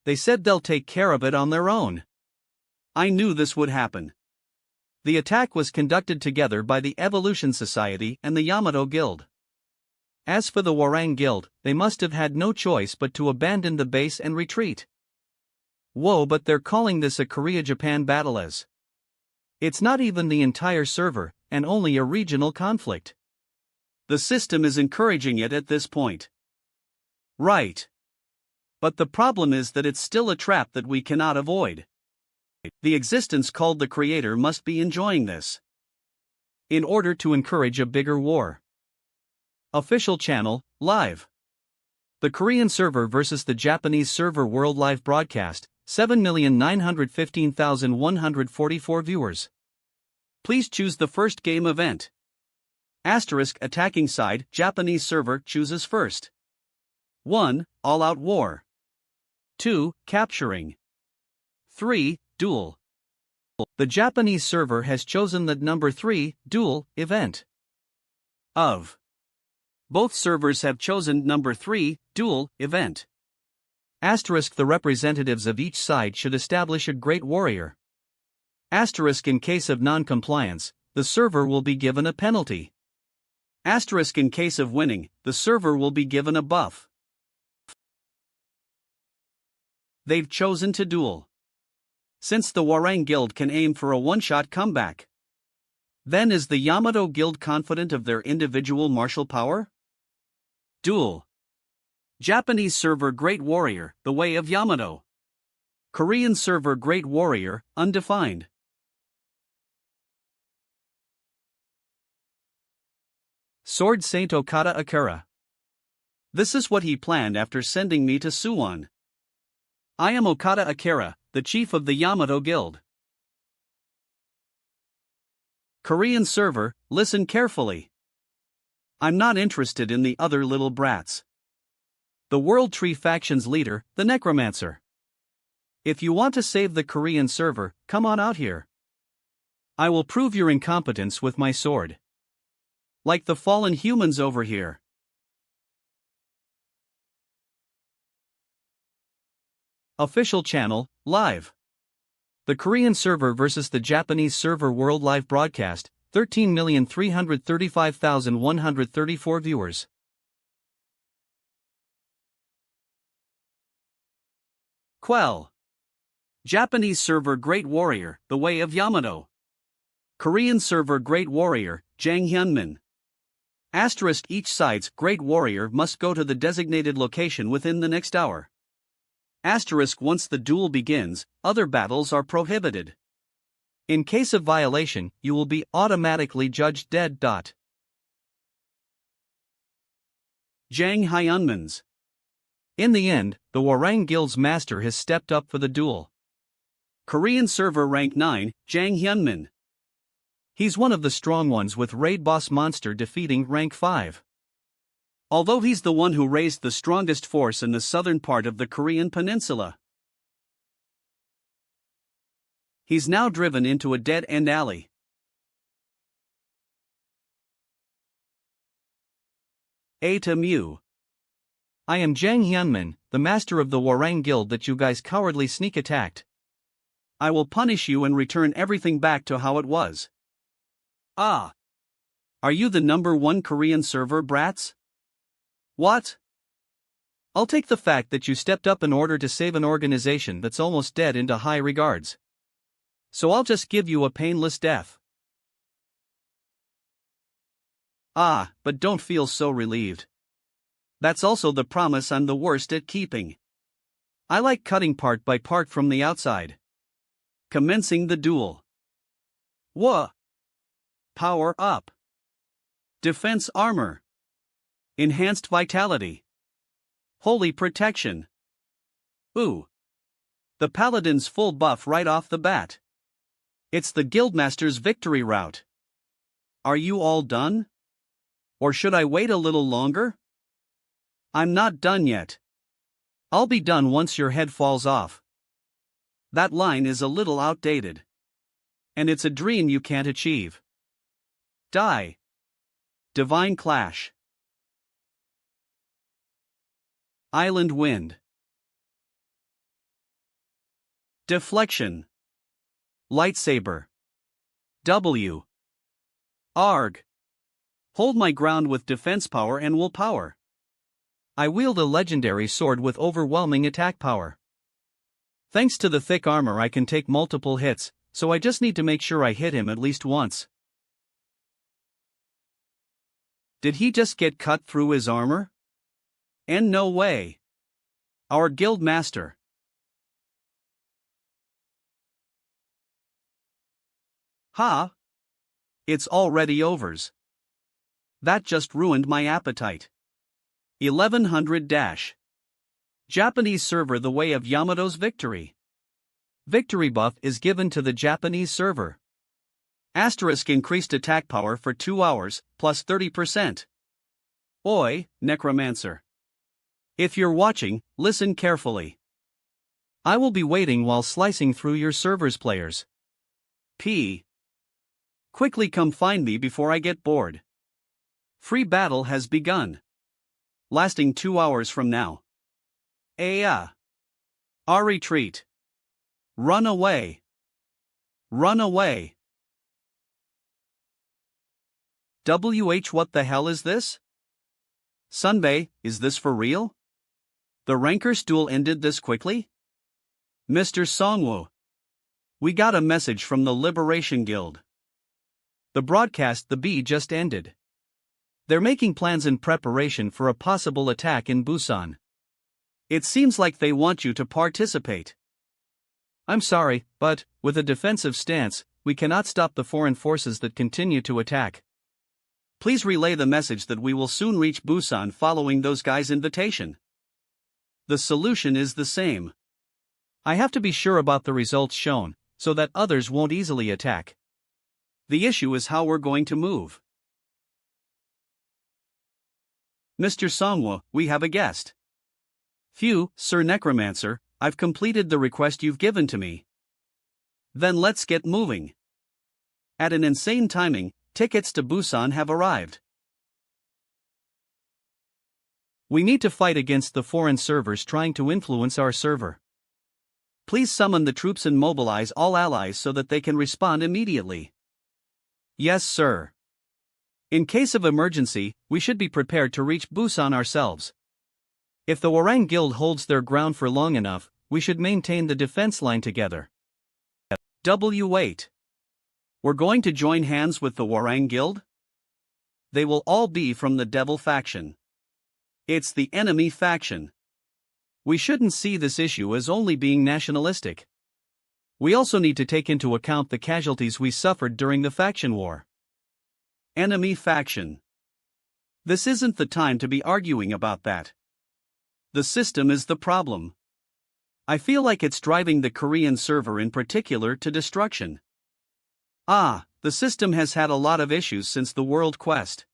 Speaker 1: They said they'll take care of it on their own. I knew this would happen. The attack was conducted together by the Evolution Society and the Yamato Guild. As for the Hwarang Guild, they must have had no choice but to abandon the base and retreat. Whoa, but they're calling this a Korea-Japan battle as. It's not even the entire server, and only a regional conflict. The system is encouraging it at this point. Right. But the problem is that it's still a trap that we cannot avoid. The existence called the Creator must be enjoying this. In order to encourage a bigger war. Official channel, live. The Korean server versus the Japanese server world live broadcast, 7,915,144 viewers. Please choose the first game event. Asterisk attacking side, Japanese server chooses first. 1. All-out war. 2. Capturing. 3. Duel. The Japanese server has chosen the number 3, Duel, event. Of. Both servers have chosen number 3, Duel, event. Asterisk the representatives of each side should establish a great warrior. Asterisk in case of non-compliance, the server will be given a penalty. Asterisk in case of winning, the server will be given a buff. They've chosen to duel. Since the Hwarang Guild can aim for a one-shot comeback, then is the Yamato Guild confident of their individual martial power? Duel. Japanese server Great Warrior, the way of Yamato. Korean server Great Warrior, undefined. Sword Saint Okada Akira. This is what he planned after sending me to Suwon. I am Okada Akira, the chief of the Yamato Guild. Korean server, listen carefully. I'm not interested in the other little brats. The World Tree faction's leader, the Necromancer. If you want to save the Korean server, come on out here. I will prove your incompetence with my sword. Like the fallen humans over here. Official channel, live. The Korean server versus the Japanese server world live broadcast, 13,335,134 viewers. Quell. Japanese server Great Warrior, the way of Yamato. Korean server Great Warrior, Jang Hyunmin. Asterisk each side's Great Warrior must go to the designated location within the next hour. Asterisk once the duel begins, other battles are prohibited. In case of violation, you will be automatically judged dead. Jang Hyunmin's. In the end, the Hwarang Guild's master has stepped up for the duel. Korean server rank 9, Jang Hyunmin. He's one of the strong ones with Raid Boss Monster defeating rank 5. Although he's the one who raised the strongest force in the southern part of the Korean peninsula. He's now driven into a dead-end alley. A to Mew. I am Jang Hyunmin, the master of the Hwarang Guild that you guys cowardly sneak attacked. I will punish you and return everything back to how it was. Ah. Are you the number 1 Korean server, brats? What? I'll take the fact that you stepped up in order to save an organization that's almost dead into high regards. So I'll just give you a painless death. Ah, but don't feel so relieved. That's also the promise I'm the worst at keeping. I like cutting part by part from the outside. Commencing the duel. Wha? Power up. Defense armor. Enhanced vitality. Holy protection. Ooh. The paladin's full buff right off the bat. It's the Guildmaster's victory route. Are you all done? Or should I wait a little longer? I'm not done yet. I'll be done once your head falls off. That line is a little outdated. And it's a dream you can't achieve. Die. Divine Clash. Island Wind. Deflection. Lightsaber. W. Arg. Hold my ground with defense power and willpower. I wield a legendary sword with overwhelming attack power. Thanks to the thick armor I can take multiple hits, so I just need to make sure I hit him at least once. Did he just get cut through his armor? And no way. Our guild master. Ha! It's already overs. That just ruined my appetite. 1100 Japanese server. The way of Yamato's victory. Victory buff is given to the Japanese server. Asterisk increased attack power for 2 hours, plus 30%. Oi, Necromancer. If you're watching, listen carefully. I will be waiting while slicing through your server's players. P. Quickly come find me before I get bored. Free battle has begun. Lasting 2 hours from now. Our retreat. Run away. Run away. What the hell is this? Sunbei, is this for real? The Rankers duel ended this quickly? Mr. Songwoo. We got a message from the Liberation Guild. The broadcast the B just ended. They're making plans in preparation for a possible attack in Busan. It seems like they want you to participate. I'm sorry, but, with a defensive stance, we cannot stop the foreign forces that continue to attack. Please relay the message that we will soon reach Busan following those guys' invitation. The solution is the same. I have to be sure about the results shown, so that others won't easily attack. The issue is how we're going to move. Mr. Songwoo, we have a guest. Phew, Sir Necromancer, I've completed the request you've given to me. Then let's get moving. At an insane timing, tickets to Busan have arrived. We need to fight against the foreign servers trying to influence our server. Please summon the troops and mobilize all allies so that they can respond immediately. Yes, sir. In case of emergency, we should be prepared to reach Busan ourselves. If the Warang Guild holds their ground for long enough, we should maintain the defense line together. W8. We're going to join hands with the Warang Guild? They will all be from the Devil faction. It's the enemy faction. We shouldn't see this issue as only being nationalistic. We also need to take into account the casualties we suffered during the faction war. Enemy faction. This isn't the time to be arguing about that. The system is the problem. I feel like it's driving the Korean server in particular to destruction. The system has had a lot of issues since the World Quest.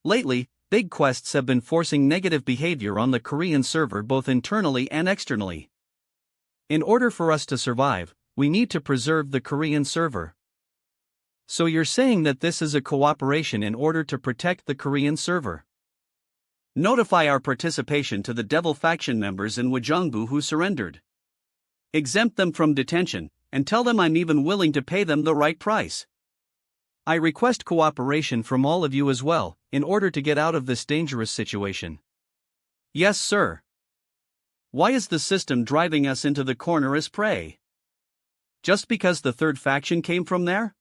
Speaker 1: Lately, big quests have been forcing negative behavior on the Korean server both internally and externally. In order for us to survive, we need to preserve the Korean server. So you're saying that this is a cooperation in order to protect the Korean server? Notify our participation to the Devil faction members in Wajongbu who surrendered. Exempt them from detention, and tell them I'm even willing to pay them the right price. I request cooperation from all of you as well, in order to get out of this dangerous situation. Yes, sir. Why is the system driving us into the corner as prey? Just because the third faction came from there?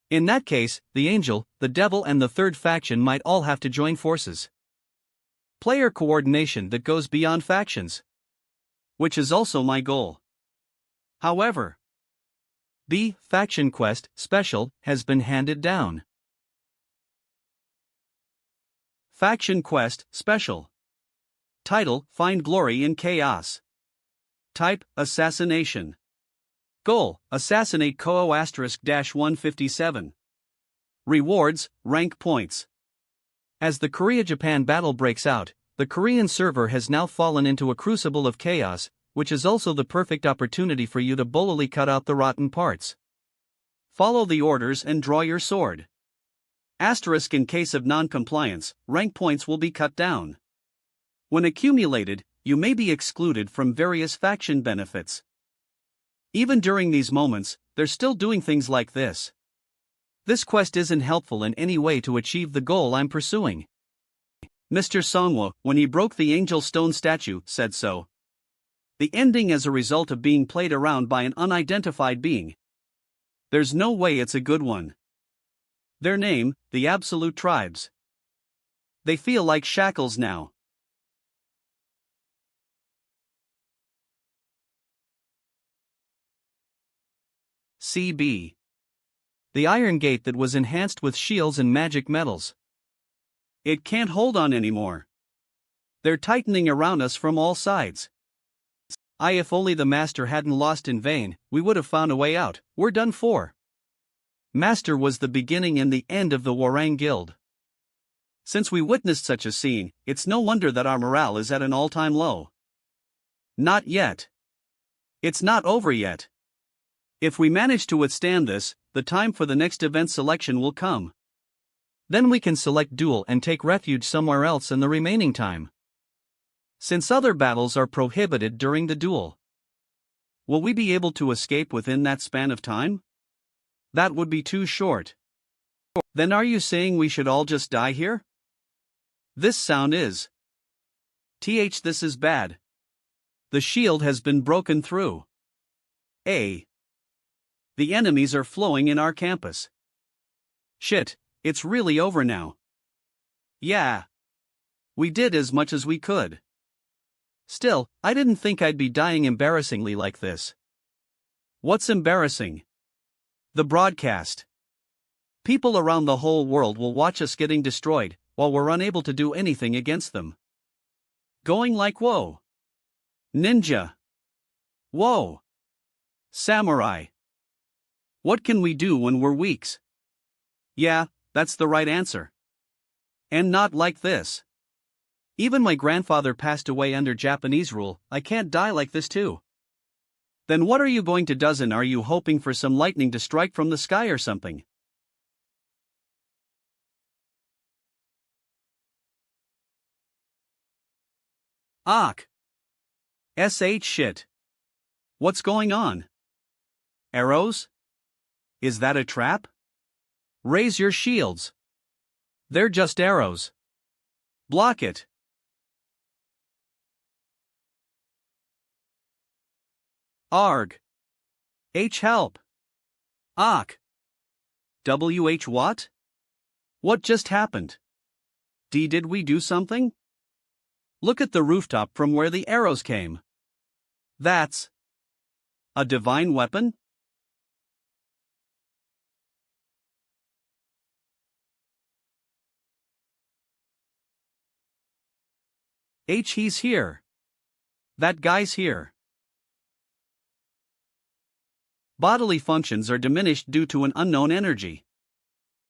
Speaker 1: In that case, the Angel, the Devil and the third faction might all have to join forces. Player coordination that goes beyond factions. Which is also my goal. However, B. Faction Quest Special has been handed down. Faction Quest Special. Title: Find Glory in Chaos. Type: Assassination. Goal: Assassinate Koo *157. Rewards: Rank points. As the Korea-Japan battle breaks out, the Korean server has now fallen into a crucible of chaos, which is also the perfect opportunity for you to boldly cut out the rotten parts. Follow the orders and draw your sword. Asterisk: in case of non-compliance, rank points will be cut down. When accumulated, you may be excluded from various faction benefits. Even during these moments, they're still doing things like this. This quest isn't helpful in any way to achieve the goal I'm pursuing. Mr. Songwoo, when he broke the Angel Stone statue, said so. The ending as a result of being played around by an unidentified being. There's no way it's a good one. Their name, the Absolute Tribes. They feel like shackles now. CB. The Iron Gate that was enhanced with shields and magic metals. It can't hold on anymore. They're tightening around us from all sides. If only the Master hadn't lost in vain, we would have found a way out. We're done for. Master was the beginning and the end of the Warang Guild. Since we witnessed such a scene, it's no wonder that our morale is at an all-time low. Not yet. It's not over yet. If we manage to withstand this, the time for the next event selection will come. Then we can select duel and take refuge somewhere else in the remaining time. Since other battles are prohibited during the duel, will we be able to escape within that span of time? That would be too short. Then are you saying we should all just die here? This sound is. This is bad. The shield has been broken through. The enemies are flowing in our campus. Shit, it's really over now. Yeah. We did as much as we could. Still, I didn't think I'd be dying embarrassingly like this. What's embarrassing? The broadcast. People around the whole world will watch us getting destroyed, while we're unable to do anything against them. Going like whoa. Ninja. Whoa. Samurai. What can we do when we're weaks? Yeah, that's the right answer. And not like this. Even my grandfather passed away under Japanese rule. I can't die like this too. Then what are you going to do? Are you hoping for some lightning to strike from the sky or something? Shit. What's going on? Arrows? Is that a trap? Raise your shields. They're just arrows. Block it. Arg. Help. What? What just happened? Did we do something? Look at the rooftop from where the arrows came. That's a divine weapon? He's here. That guy's here. Bodily functions are diminished due to an unknown energy.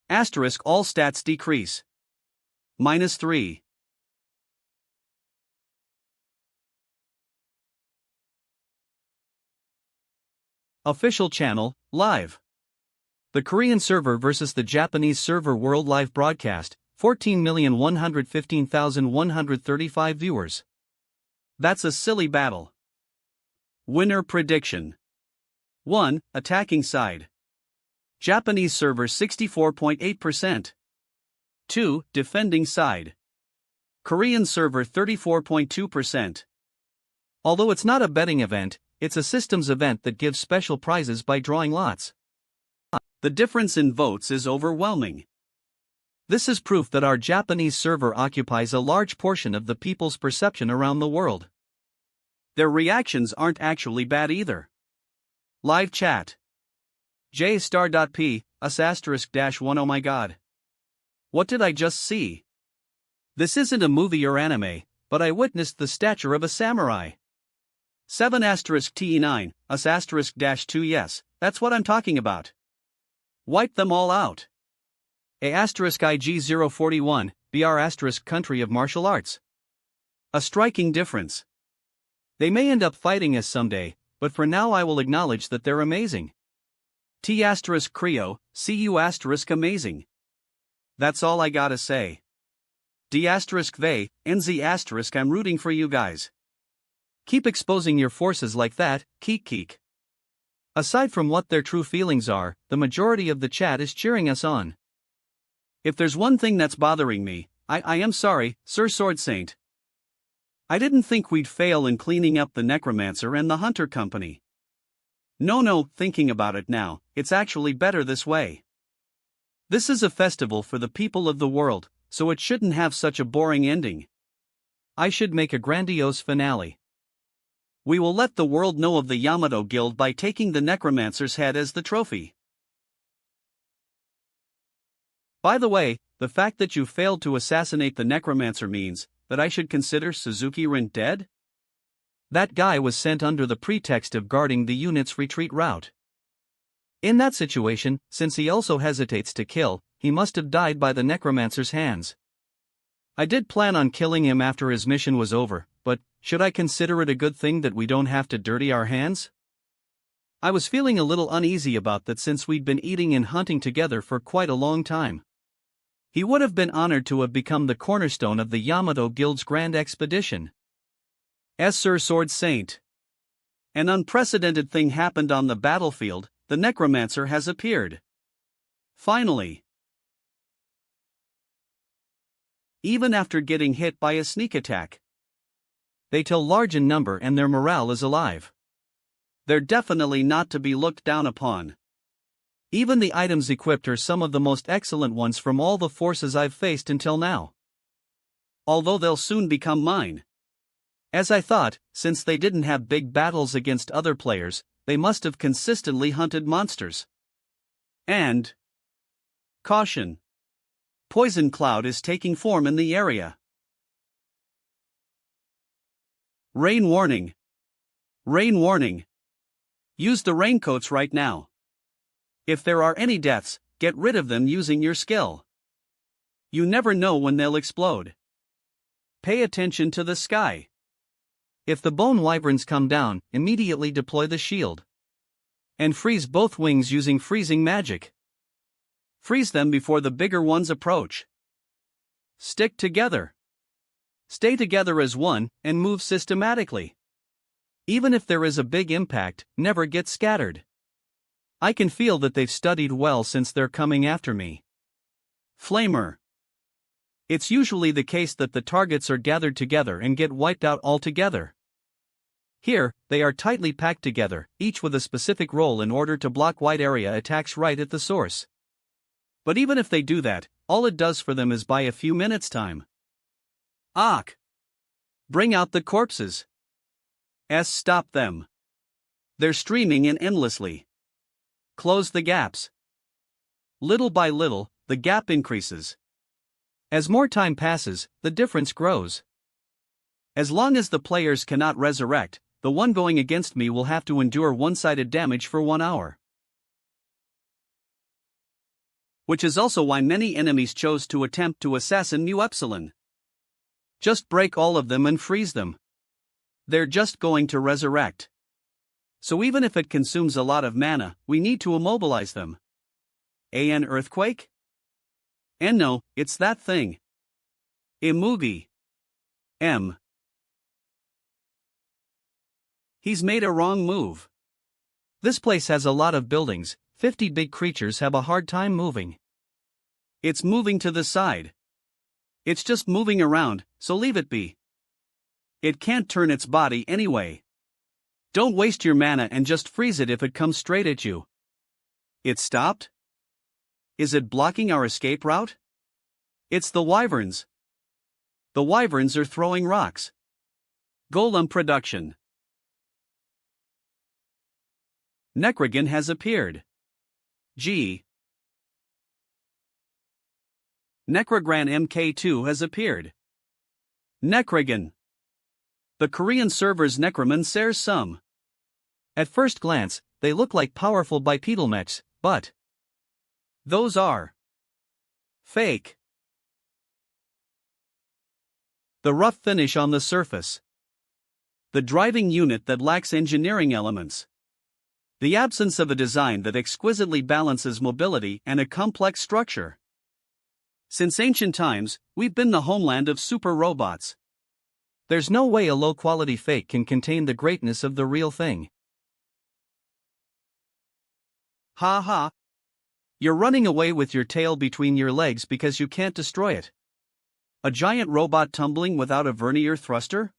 Speaker 1: Asterisk all stats decrease. -3. Official channel, live. The Korean server versus the Japanese server world live broadcast, 14,115,135 viewers. That's a silly battle. Winner prediction. 1. Attacking side. Japanese server 64.8%. 2. Defending side. Korean server 34.2%. Although it's not a betting event, it's a systems event that gives special prizes by drawing lots. The difference in votes is overwhelming. This is proof that our Japanese server occupies a large portion of the people's perception around the world. Their reactions aren't actually bad either. Live chat. jstar.p, *1 Oh my god. What did I just see? This isn't a movie or anime, but I witnessed the stature of a samurai. 7 *Te9, *2 Yes, that's what I'm talking about. Wipe them all out. *IG041, BR country of martial arts. A striking difference. They may end up fighting us someday, but for now I will acknowledge that they're amazing. T Creo, CU amazing. That's all I gotta say. D they, NZ I'm rooting for you guys. Keep exposing your forces like that, keek. Aside from what their true feelings are, the majority of the chat is cheering us on. If there's one thing that's bothering me, I am sorry, Sir Sword Saint. I didn't think we'd fail in cleaning up the Necromancer and the Hunter Company. No, thinking about it now, it's actually better this way. This is a festival for the people of the world, so it shouldn't have such a boring ending. I should make a grandiose finale. We will let the world know of the Yamato Guild by taking the Necromancer's head as the trophy. By the way, the fact that you failed to assassinate the Necromancer means that I should consider Suzuki-Rin dead? That guy was sent under the pretext of guarding the unit's retreat route. In that situation, since he also hesitates to kill, he must have died by the Necromancer's hands. I did plan on killing him after his mission was over, but should I consider it a good thing that we don't have to dirty our hands? I was feeling a little uneasy about that since we'd been eating and hunting together for quite a long time. He would have been honored to have become the cornerstone of the Yamato Guild's grand expedition. As Sir Sword Saint. An unprecedented thing happened on the battlefield. The Necromancer has appeared. Finally. Even after getting hit by a sneak attack. They tell large in number and their morale is alive. They're definitely not to be looked down upon. Even the items equipped are some of the most excellent ones from all the forces I've faced until now. Although they'll soon become mine. As I thought, since they didn't have big battles against other players, they must have consistently hunted monsters. And caution. Poison cloud is taking form in the area. Rain warning. Rain warning. Use the raincoats right now. If there are any deaths, get rid of them using your skill. You never know when they'll explode. Pay attention to the sky. If the bone wyverns come down, immediately deploy the shield. And freeze both wings using freezing magic. Freeze them before the bigger ones approach. Stick together. Stay together as one, and move systematically. Even if there is a big impact, never get scattered. I can feel that they've studied well since they're coming after me. Flamer. It's usually the case that the targets are gathered together and get wiped out altogether. Here, they are tightly packed together, each with a specific role in order to block wide area attacks right at the source. But even if they do that, all it does for them is buy a few minutes' time. Ak! Bring out the corpses. Stop them. They're streaming in endlessly. Close the gaps. Little by little, the gap increases. As more time passes, the difference grows. As long as the players cannot resurrect, the one going against me will have to endure one-sided damage for 1 hour. Which is also why many enemies chose to attempt to assassin Mu Epsilon. Just break all of them and freeze them. They're just going to resurrect. So even if it consumes a lot of mana, we need to immobilize them. An earthquake? And no, it's that thing. Imugi. M. He's made a wrong move. This place has a lot of buildings, 50 big creatures have a hard time moving. It's moving to the side. It's just moving around, so leave it be. It can't turn its body anyway. Don't waste your mana and just freeze it if it comes straight at you. It stopped? Is it blocking our escape route? It's the wyverns. The wyverns are throwing rocks. Golem production. Necrogan has appeared. G. Necrogran MK2 has appeared. Necrogan. The Korean server's Necromancer some. At first glance, they look like powerful bipedal mechs, but those are fake. The rough finish on the surface. The driving unit that lacks engineering elements. The absence of a design that exquisitely balances mobility and a complex structure. Since ancient times, we've been the homeland of super robots. There's no way a low-quality fake can contain the greatness of the real thing. Ha ha. You're running away with your tail between your legs because you can't destroy it. A giant robot tumbling without a vernier thruster?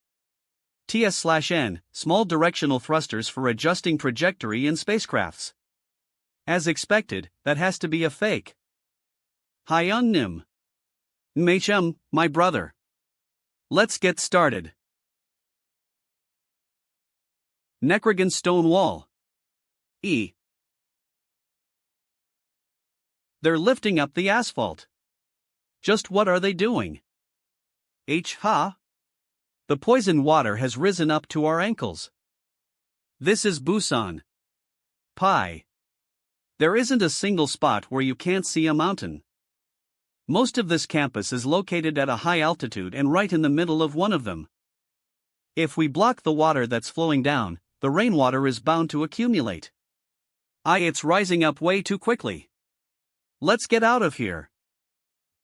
Speaker 1: TS/N, small directional thrusters for adjusting trajectory in spacecrafts. As expected, that has to be a fake. Hyun Nim. Mechem, my brother. Let's get started. Necrogan stone wall. E. They're lifting up the asphalt. Just what are they doing? Ha. The poisoned water has risen up to our ankles. This is Busan. Pi. There isn't a single spot where you can't see a mountain. Most of this campus is located at a high altitude and right in the middle of one of them. If we block the water that's flowing down, the rainwater is bound to accumulate. It's rising up way too quickly. Let's get out of here.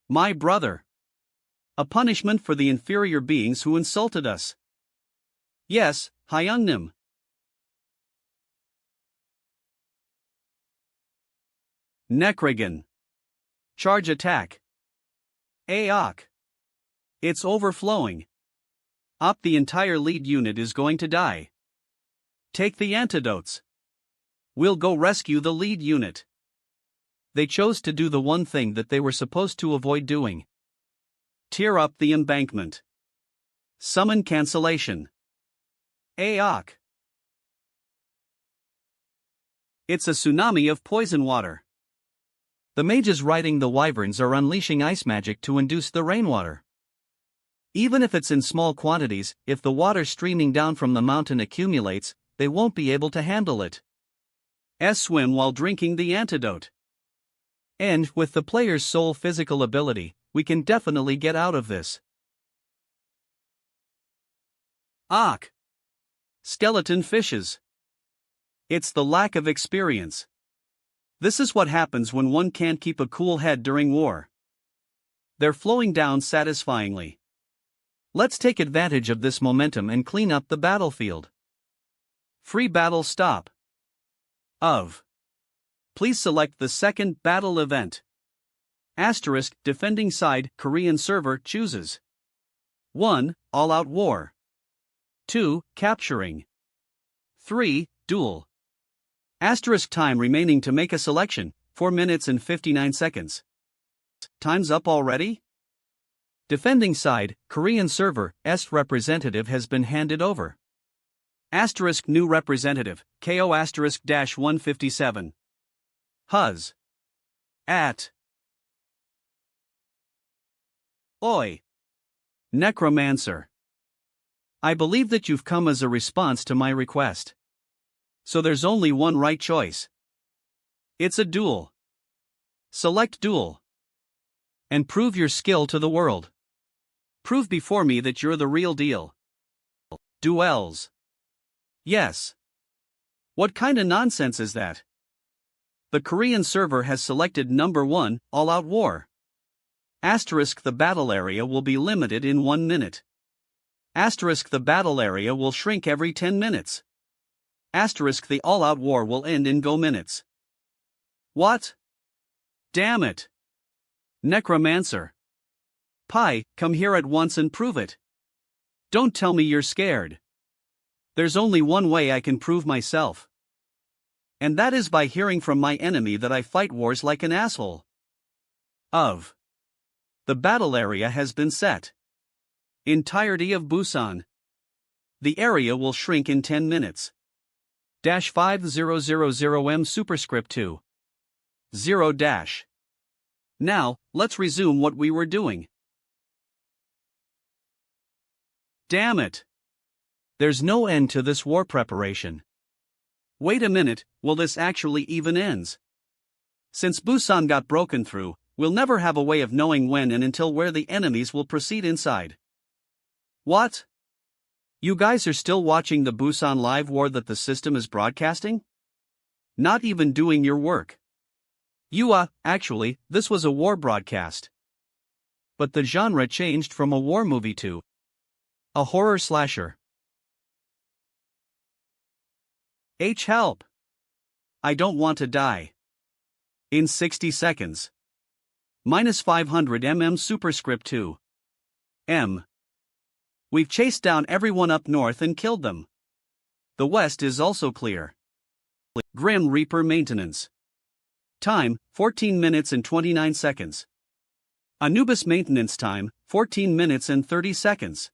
Speaker 1: My brother. A punishment for the inferior beings who insulted us. Yes, Hyungnim. Necrogan. Charge attack. Aok. It's overflowing. The entire lead unit is going to die. Take the antidotes. We'll go rescue the lead unit. They chose to do the one thing that they were supposed to avoid doing. Tear up the embankment. Summon cancellation. Aok. It's a tsunami of poison water. The mages riding the wyverns are unleashing ice magic to induce the rainwater. Even if it's in small quantities, if the water streaming down from the mountain accumulates, they won't be able to handle it. Swim while drinking the antidote. And, with the player's sole physical ability, we can definitely get out of this. Skeleton fishes. It's the lack of experience. This is what happens when one can't keep a cool head during war. They're flowing down satisfyingly. Let's take advantage of this momentum and clean up the battlefield. Free battle stop. Please select the second battle event. Defending side Korean server chooses. 1. All-out war. 2. Capturing. 3. Duel. Time remaining to make a selection, 4 minutes and 59 seconds. Time's up already? Defending side, Korean server, representative has been handed over. New representative, KO*-157. Huz. At. Oi. Necromancer. I believe that you've come as a response to my request. So there's only one right choice. It's a duel. Select duel. And prove your skill to the world. Prove before me that you're the real deal. Duels. Yes. What kind of nonsense is that? The Korean server has selected number 1, all-out war. The battle area will be limited in 1 minute. The battle area will shrink every 10 minutes. The all-out war will end in go minutes. What? Damn it. Necromancer. Pi, come here at once and prove it. Don't tell me you're scared. There's only one way I can prove myself. And that is by hearing from my enemy that I fight wars like an asshole. The battle area has been set. Entirety of Busan. The area will shrink in 10 minutes. -5000M superscript 2. 0 dash. Now, let's resume what we were doing. Damn it. There's no end to this war preparation. Wait a minute, will this actually even ends? Since Busan got broken through, we'll never have a way of knowing when and until where the enemies will proceed inside. What? You guys are still watching the Busan live war that the system is broadcasting? Not even doing your work. Actually, this was a war broadcast. But the genre changed from a war movie to a horror slasher. Help! I don't want to die. In 60 seconds. -500 superscript 2. We've chased down everyone up north and killed them. The west is also clear. Grim Reaper maintenance. Time, 14 minutes and 29 seconds. Anubis maintenance time, 14 minutes and 30 seconds.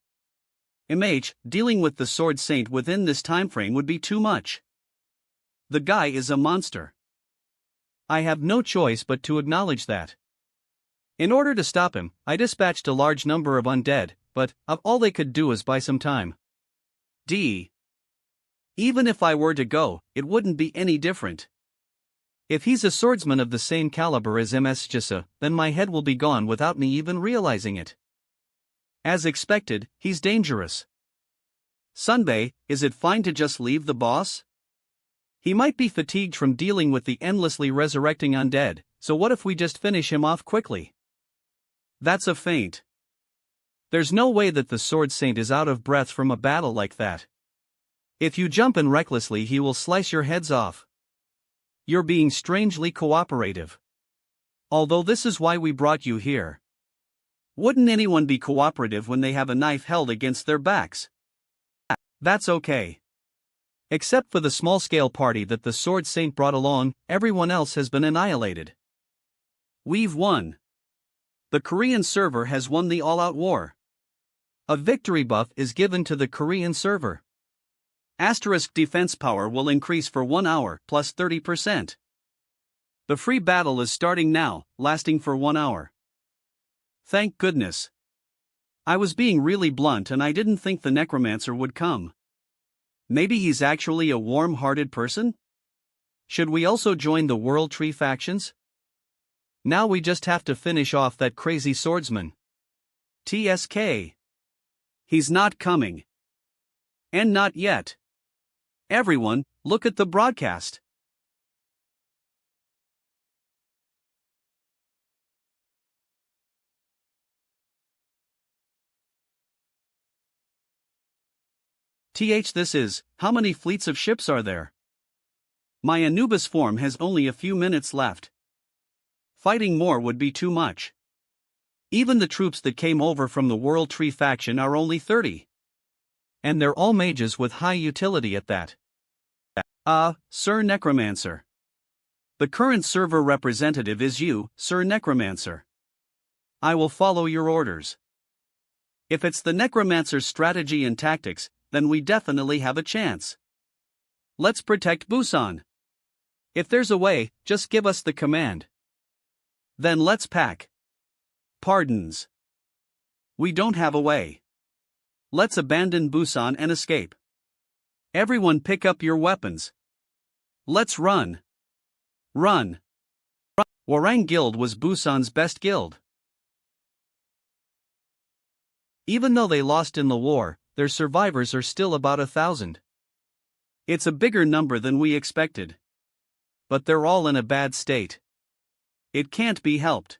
Speaker 1: Dealing with the Sword Saint within this timeframe would be too much. The guy is a monster. I have no choice but to acknowledge that. In order to stop him, I dispatched a large number of undead, but all they could do is buy some time. Even if I were to go, it wouldn't be any different. If he's a swordsman of the same caliber as MS Jisa, then my head will be gone without me even realizing it. As expected, he's dangerous. Sunbei, is it fine to just leave the boss? He might be fatigued from dealing with the endlessly resurrecting undead, so what if we just finish him off quickly? That's a feint. There's no way that the Sword Saint is out of breath from a battle like that. If you jump in recklessly, he will slice your heads off. You're being strangely cooperative. Although this is why we brought you here. Wouldn't anyone be cooperative when they have a knife held against their backs? That's okay. Except for the small-scale party that the Sword Saint brought along, everyone else has been annihilated. We've won. The Korean server has won the all-out war. A victory buff is given to the Korean server. Asterisk defense power will increase for 1 hour plus 30%. The free battle is starting now, lasting for 1 hour. Thank goodness. I was being really blunt and I didn't think the Necromancer would come. Maybe he's actually a warm-hearted person? Should we also join the World Tree factions? Now we just have to finish off that crazy swordsman. TSK. He's not coming. And not yet. Everyone, look at the broadcast. This is, how many fleets of ships are there? My Anubis form has only a few minutes left. Fighting more would be too much. Even the troops that came over from the World Tree faction are only 30. And they're all mages with high utility at that. Sir Necromancer. The current server representative is you, Sir Necromancer. I will follow your orders. If it's the Necromancer's strategy and tactics, then we definitely have a chance. Let's protect Busan. If there's a way, just give us the command. Then let's pack. Pardons. We don't have a way. Let's abandon Busan and escape. Everyone pick up your weapons. Let's run. Run. Warang Guild was Busan's best guild. Even though they lost in the war, their survivors are still about 1,000. It's a bigger number than we expected. But they're all in a bad state. It can't be helped.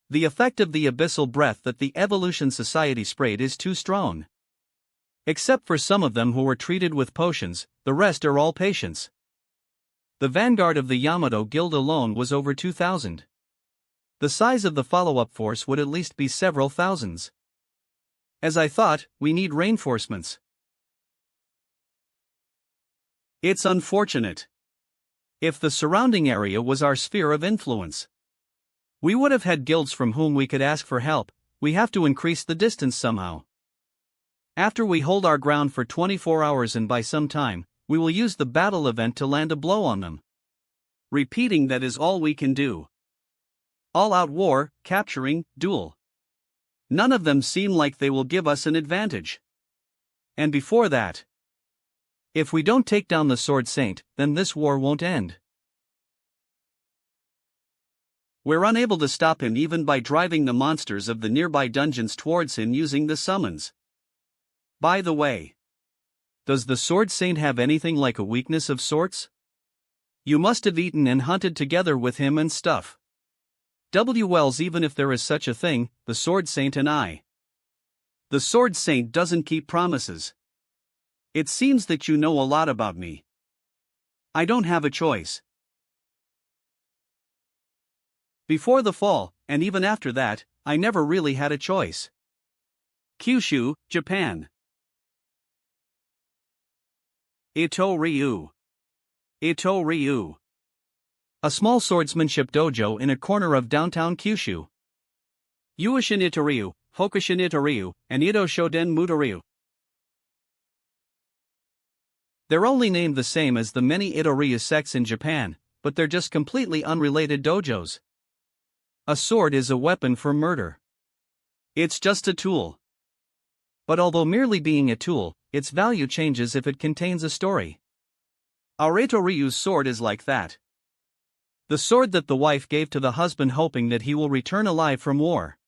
Speaker 1: The effect of the abyssal breath that the Evolution Society sprayed is too strong. Except for some of them who were treated with potions, the rest are all patients. The vanguard of the Yamato Guild alone was over 2,000. The size of the follow-up force would at least be several thousands. As I thought, we need reinforcements. It's unfortunate. If the surrounding area was our sphere of influence, we would have had guilds from whom we could ask for help. We have to increase the distance somehow. After we hold our ground for 24 hours and by some time, we will use the battle event to land a blow on them. Repeating that is all we can do. All-out war, capturing, duel. None of them seem like they will give us an advantage. And before that, if we don't take down the Sword Saint, then this war won't end. We're unable to stop him even by driving the monsters of the nearby dungeons towards him using the summons. By the way, does the Sword Saint have anything like a weakness of sorts? You must have eaten and hunted together with him and stuff. Wells, even if there is such a thing, the Sword Saint and I. The Sword Saint doesn't keep promises. It seems that you know a lot about me. I don't have a choice. Before the fall, and even after that, I never really had a choice. Kyushu, Japan. Ito Ryu. Ito Ryu. A small swordsmanship dojo in a corner of downtown Kyushu. Yuishin Itoryu, Hokushin Itoryu, and Ito Shoden Mutoryu. They're only named the same as the many Itoryu sects in Japan, but they're just completely unrelated dojos. A sword is a weapon for murder. It's just a tool. But although merely being a tool, its value changes if it contains a story. Areto-ryu's sword is like that. The sword that the wife gave to the husband hoping that he will return alive from war.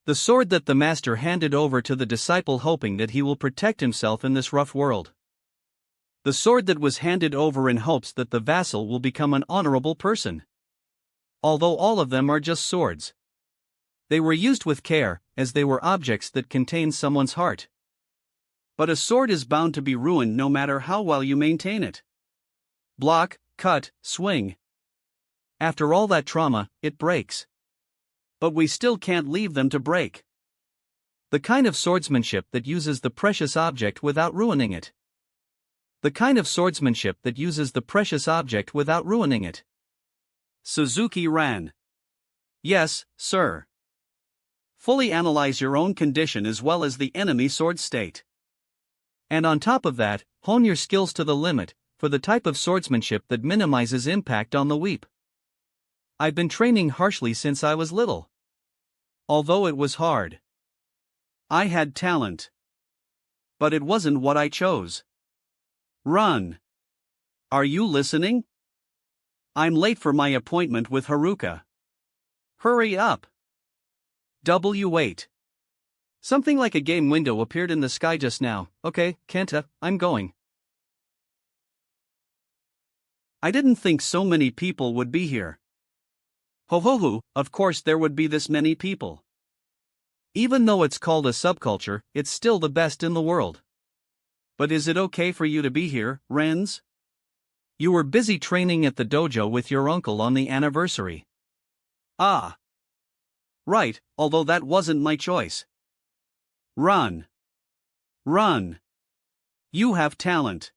Speaker 1: The sword that the master handed over to the disciple hoping that he will protect himself in this rough world. The sword that was handed over in hopes that the vassal will become an honorable person. Although all of them are just swords. They were used with care, as they were objects that contain someone's heart. But a sword is bound to be ruined no matter how well you maintain it. Block, cut, swing. After all that trauma, it breaks. But we still can't leave them to break. The kind of swordsmanship that uses the precious object without ruining it. The kind of swordsmanship that uses the precious object without ruining it. Suzuki ran. Yes, sir. Fully analyze your own condition as well as the enemy sword state. And on top of that, hone your skills to the limit, for the type of swordsmanship that minimizes impact on the weep. I've been training harshly since I was little. Although it was hard. I had talent. But it wasn't what I chose. Run. Are you listening? I'm late for my appointment with Haruka. Hurry up. W8. Something like a game window appeared in the sky just now. Okay, Kenta, I'm going. I didn't think so many people would be here. Ho, of course there would be this many people. Even though it's called a subculture, it's still the best in the world. But is it okay for you to be here, Renz? You were busy training at the dojo with your uncle on the anniversary. Ah. Right, although that wasn't my choice. Run. Run. You have talent.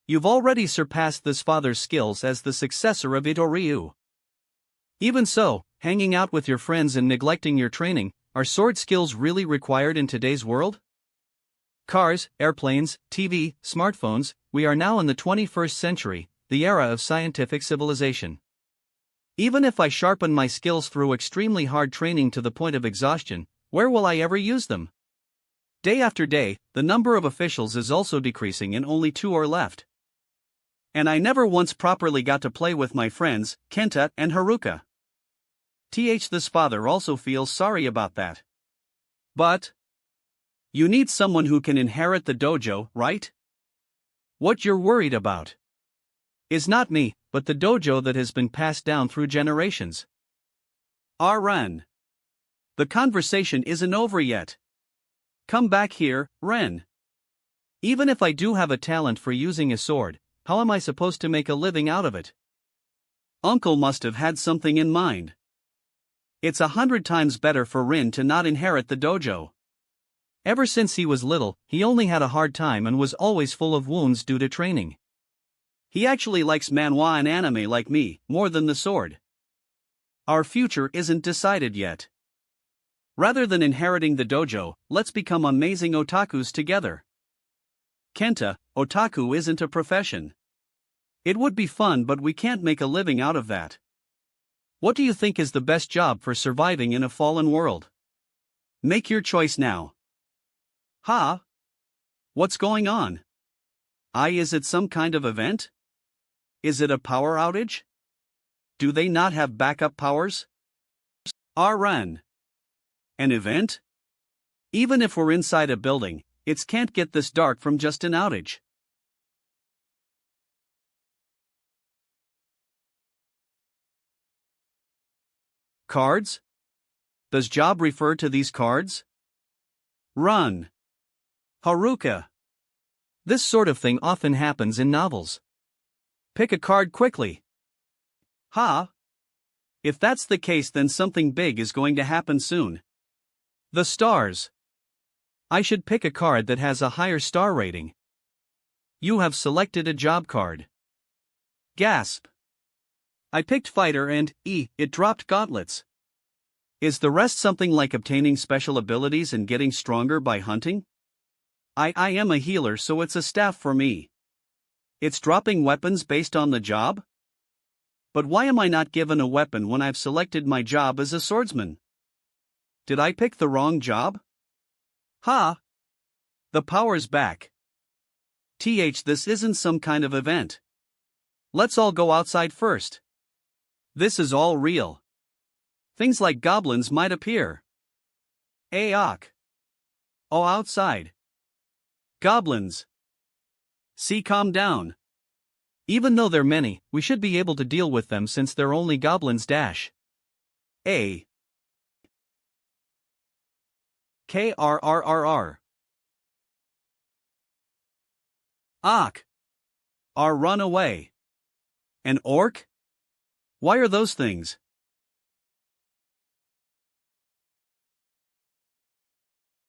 Speaker 1: You've already surpassed this father's skills as the successor of Itoryu. Even so, hanging out with your friends and neglecting your training, are sword skills really required in today's world? Cars, airplanes, TV, smartphones, we are now in the 21st century, the era of scientific civilization. Even if I sharpen my skills through extremely hard training to the point of exhaustion, where will I ever use them? Day after day, the number of officials is also decreasing and only 2 are left. And I never once properly got to play with my friends, Kenta and Haruka. This father also feels sorry about that. But you need someone who can inherit the dojo, right? What you're worried about is not me, but the dojo that has been passed down through generations. Ren. The conversation isn't over yet. Come back here, Ren. Even if I do have a talent for using a sword, how am I supposed to make a living out of it? Uncle must have had something in mind. It's 100 times better for Rin to not inherit the dojo. Ever since he was little, he only had a hard time and was always full of wounds due to training. He actually likes manhwa and anime like me, more than the sword. Our future isn't decided yet. Rather than inheriting the dojo, let's become amazing otakus together. Kenta, otaku isn't a profession. It would be fun, but we can't make a living out of that. What do you think is the best job for surviving in a fallen world? Make your choice now. What's going on? Is it some kind of event? Is it a power outage? Do they not have backup powers? Ren. An event? Even if we're inside a building, it can't get this dark from just an outage. Cards? Does job refer to these cards? Run. Haruka. This sort of thing often happens in novels. Pick a card quickly. If that's the case, then something big is going to happen soon. The stars. I should pick a card that has a higher star rating. You have selected a job card. Gasp. I picked fighter and, it dropped gauntlets. Is the rest something like obtaining special abilities and getting stronger by hunting? I am a healer, so it's a staff for me. It's dropping weapons based on the job? But why am I not given a weapon when I've selected my job as a swordsman? Did I pick the wrong job? Ha! The power's back. This isn't some kind of event. Let's all go outside first. This is all real. Things like goblins might appear. Ayok. Oh, outside. Goblins. See, calm down. Even though they're many, we should be able to deal with them since they're only goblins. A. KRRRR. Ok. Run away. An orc? Why are those things?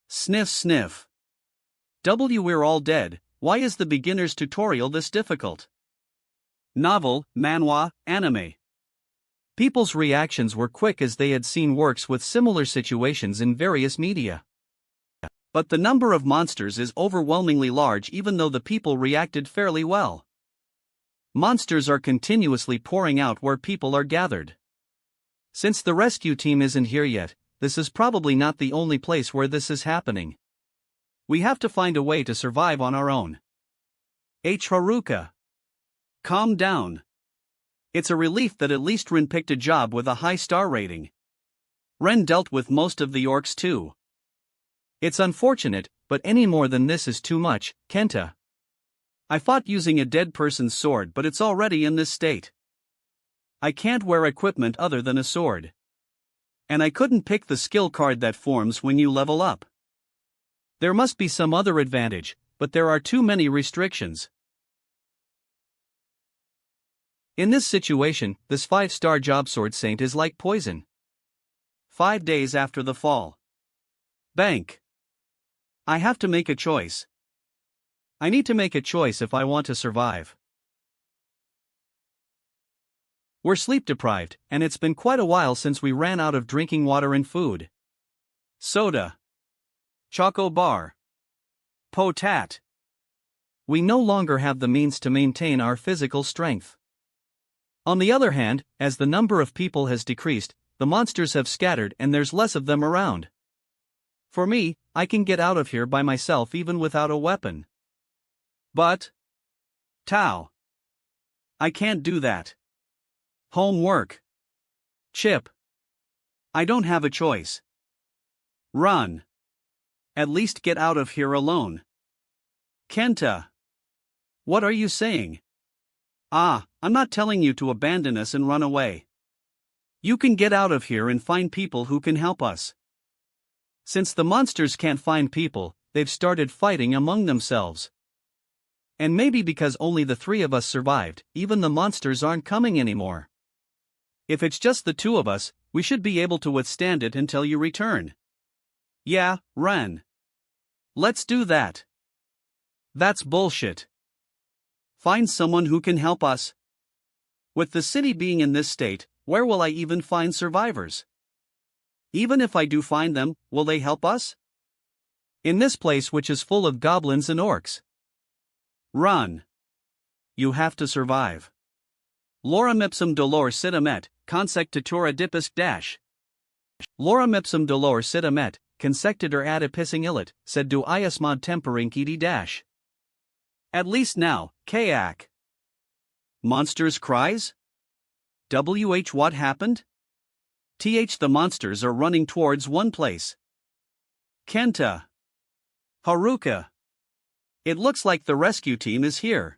Speaker 1: Sniff sniff. We're all dead. Why is the beginner's tutorial this difficult? Novel, manhwa, anime. People's reactions were quick as they had seen works with similar situations in various media. But the number of monsters is overwhelmingly large even though the people reacted fairly well. Monsters are continuously pouring out where people are gathered. Since the rescue team isn't here yet, this is probably not the only place where this is happening. We have to find a way to survive on our own. Haruka. Calm down. It's a relief that at least Ren picked a job with a high star rating. Ren dealt with most of the orcs too. It's unfortunate, but any more than this is too much, Kenta. I fought using a dead person's sword, but it's already in this state. I can't wear equipment other than a sword. And I couldn't pick the skill card that forms when you level up. There must be some other advantage, but there are too many restrictions. In this situation, this 5-star job sword saint is like poison. 5 days after the fall. Bank. I have to make a choice. I need to make a choice if I want to survive. We're sleep deprived, and it's been quite a while since we ran out of drinking water and food. Soda. Choco bar. Potat. We no longer have the means to maintain our physical strength. On the other hand, as the number of people has decreased, the monsters have scattered and there's less of them around. For me, I can get out of here by myself even without a weapon. But Tao. I can't do that. Homework. Chip. I don't have a choice. Run. At least get out of here alone. Kenta. What are you saying? I'm not telling you to abandon us and run away. You can get out of here and find people who can help us. Since the monsters can't find people, they've started fighting among themselves. And maybe because only the 3 of us survived, even the monsters aren't coming anymore. If it's just the 2 of us, we should be able to withstand it until you return. Yeah, Ren. Let's do that. That's bullshit. Find someone who can help us. With the city being in this state, where will I even find survivors? Even if I do find them, will they help us? In this place which is full of goblins and orcs. Run. You have to survive. Lorem ipsum dolor sit amet, consectatura dipus dash. Lorem ipsum dolor sit amet, consectator ad epissing illit, sed du iasmod temperincidi dash. At least now, Kayak. Monsters cries? What happened? The monsters are running towards one place. Kenta. Haruka. It looks like the rescue team is here.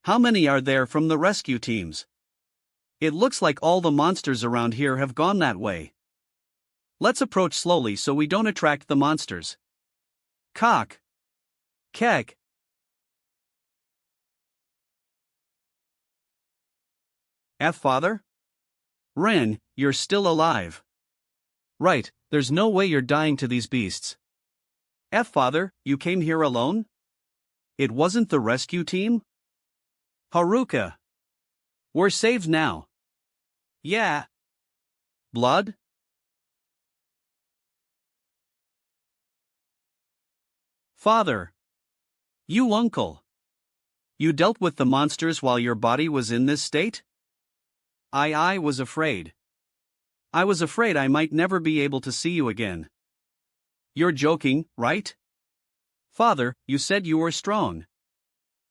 Speaker 1: How many are there from the rescue teams? It looks like all the monsters around here have gone that way. Let's approach slowly so we don't attract the monsters. Cock. Keg. Father? Ren, you're still alive. Right, there's no way you're dying to these beasts. Father, you came here alone? It wasn't the rescue team? Haruka. We're saved now. Yeah. Blood? Father. You uncle. You dealt with the monsters while your body was in this state? I was afraid. I was afraid I might never be able to see you again. You're joking, right? Father, you said you were strong.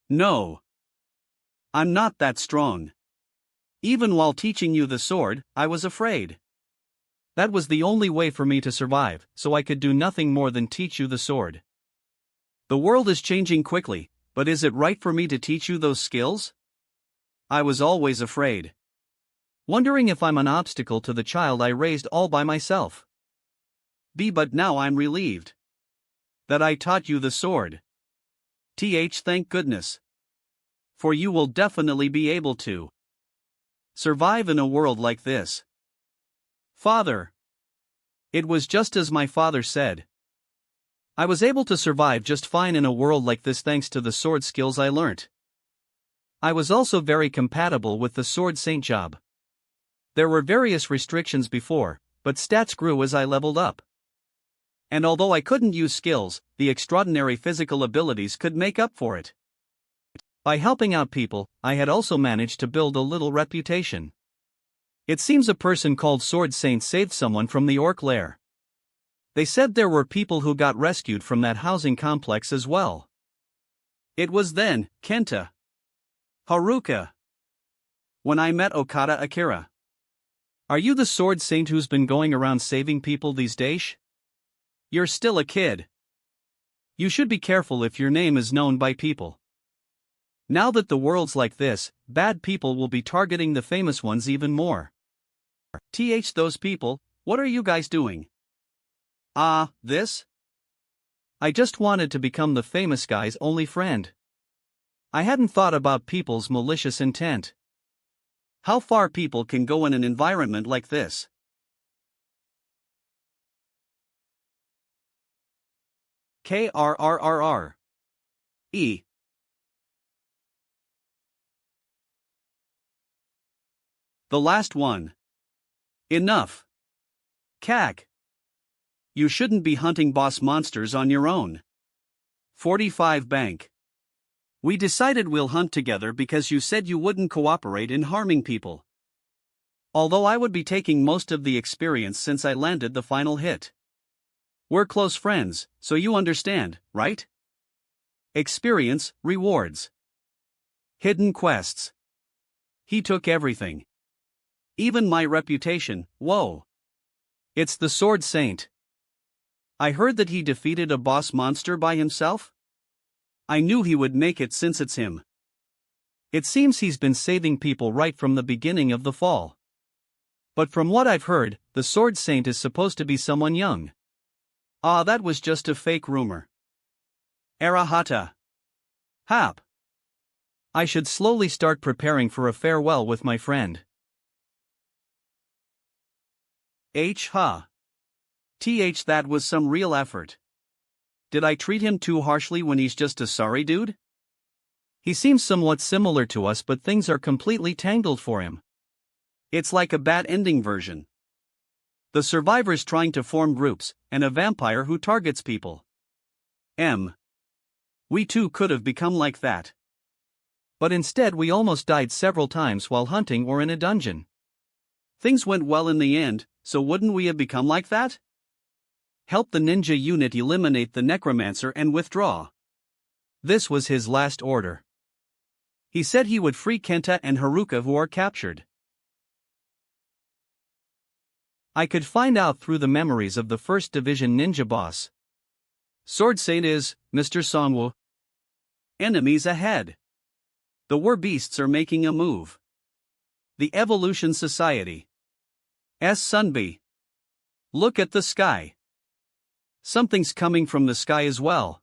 Speaker 1: No. I'm not that strong. Even while teaching you the sword, I was afraid. That was the only way for me to survive, so I could do nothing more than teach you the sword. The world is changing quickly, but is it right for me to teach you those skills? I was always afraid. Wondering if I'm an obstacle to the child I raised all by myself. But now I'm relieved. That I taught you the sword. Thank goodness. For you will definitely be able to survive in a world like this. Father. It was just as my father said. I was able to survive just fine in a world like this thanks to the sword skills I learnt. I was also very compatible with the sword saint job. There were various restrictions before, but stats grew as I leveled up. And although I couldn't use skills, the extraordinary physical abilities could make up for it. By helping out people, I had also managed to build a little reputation. It seems a person called Sword Saint saved someone from the orc lair. They said there were people who got rescued from that housing complex as well. It was then, Kenta. Haruka. When I met Okada Akira. Are you the Sword Saint who's been going around saving people these days? You're still a kid. You should be careful if your name is known by people. Now that the world's like this, bad people will be targeting the famous ones even more. Those people, what are you guys doing? This? I just wanted to become the famous guy's only friend. I hadn't thought about people's malicious intent. How far people can go in an environment like this. KRRRR. E. The last one. Enough. Cack. You shouldn't be hunting boss monsters on your own. 45 Bank. We decided we'll hunt together because you said you wouldn't cooperate in harming people. Although I would be taking most of the experience since I landed the final hit. We're close friends, so you understand, right? Experience, rewards. Hidden quests. He took everything. Even my reputation, whoa. It's the Sword Saint. I heard that he defeated a boss monster by himself? I knew he would make it since it's him. It seems he's been saving people right from the beginning of the fall. But from what I've heard, the Sword Saint is supposed to be someone young. That was just a fake rumor. Arahata. Hap. I should slowly start preparing for a farewell with my friend. That was some real effort. Did I treat him too harshly when he's just a sorry dude? He seems somewhat similar to us, but things are completely tangled for him. It's like a bad ending version. The survivors trying to form groups, and a vampire who targets people. We too could have become like that. But instead we almost died several times while hunting or in a dungeon. Things went well in the end, so wouldn't we have become like that? Help the ninja unit eliminate the Necromancer and withdraw. This was his last order. He said he would free Kenta and Haruka who are captured. I could find out through the memories of the 1st Division ninja boss. Sword Saint is, Mr. Songwoo. Enemies ahead. The war beasts are making a move. The Evolution Society. Sunbee. Look at the sky. Something's coming from the sky as well.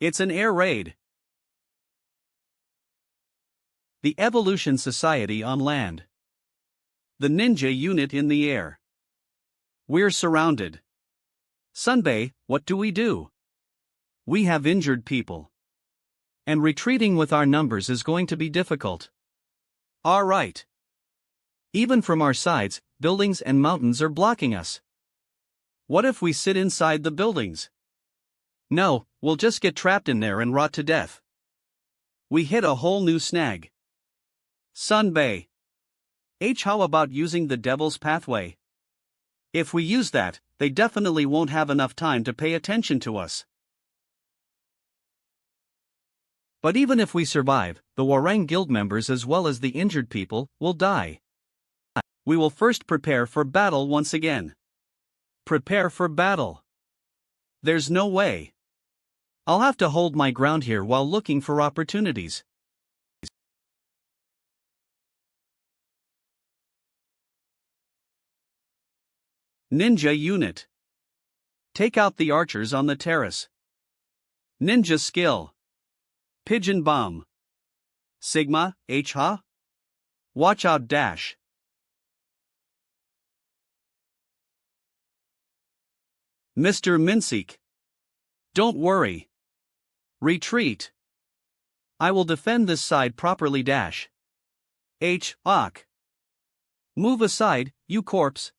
Speaker 1: It's an air raid. The Evolution Society on land. The ninja unit in the air. We're surrounded. Sunbei, what do we do? We have injured people. And retreating with our numbers is going to be difficult. All right. Even from our sides, buildings and mountains are blocking us. What if we sit inside the buildings? No, we'll just get trapped in there and rot to death. We hit a whole new snag. Sunbei. How about using the Devil's Pathway? If we use that, they definitely won't have enough time to pay attention to us. But even if we survive, the Warang Guild members as well as the injured people will die. We will first prepare for battle once again. Prepare for battle. There's no way. I'll have to hold my ground here while looking for opportunities. Ninja Unit. Take out the archers on the terrace. Ninja Skill. Pigeon Bomb. Sigma, H-Ha? Watch out dash. Mr. Minseek. Don't worry. Retreat. I will defend this side properly dash. H-Hawk. Move aside, you corpse.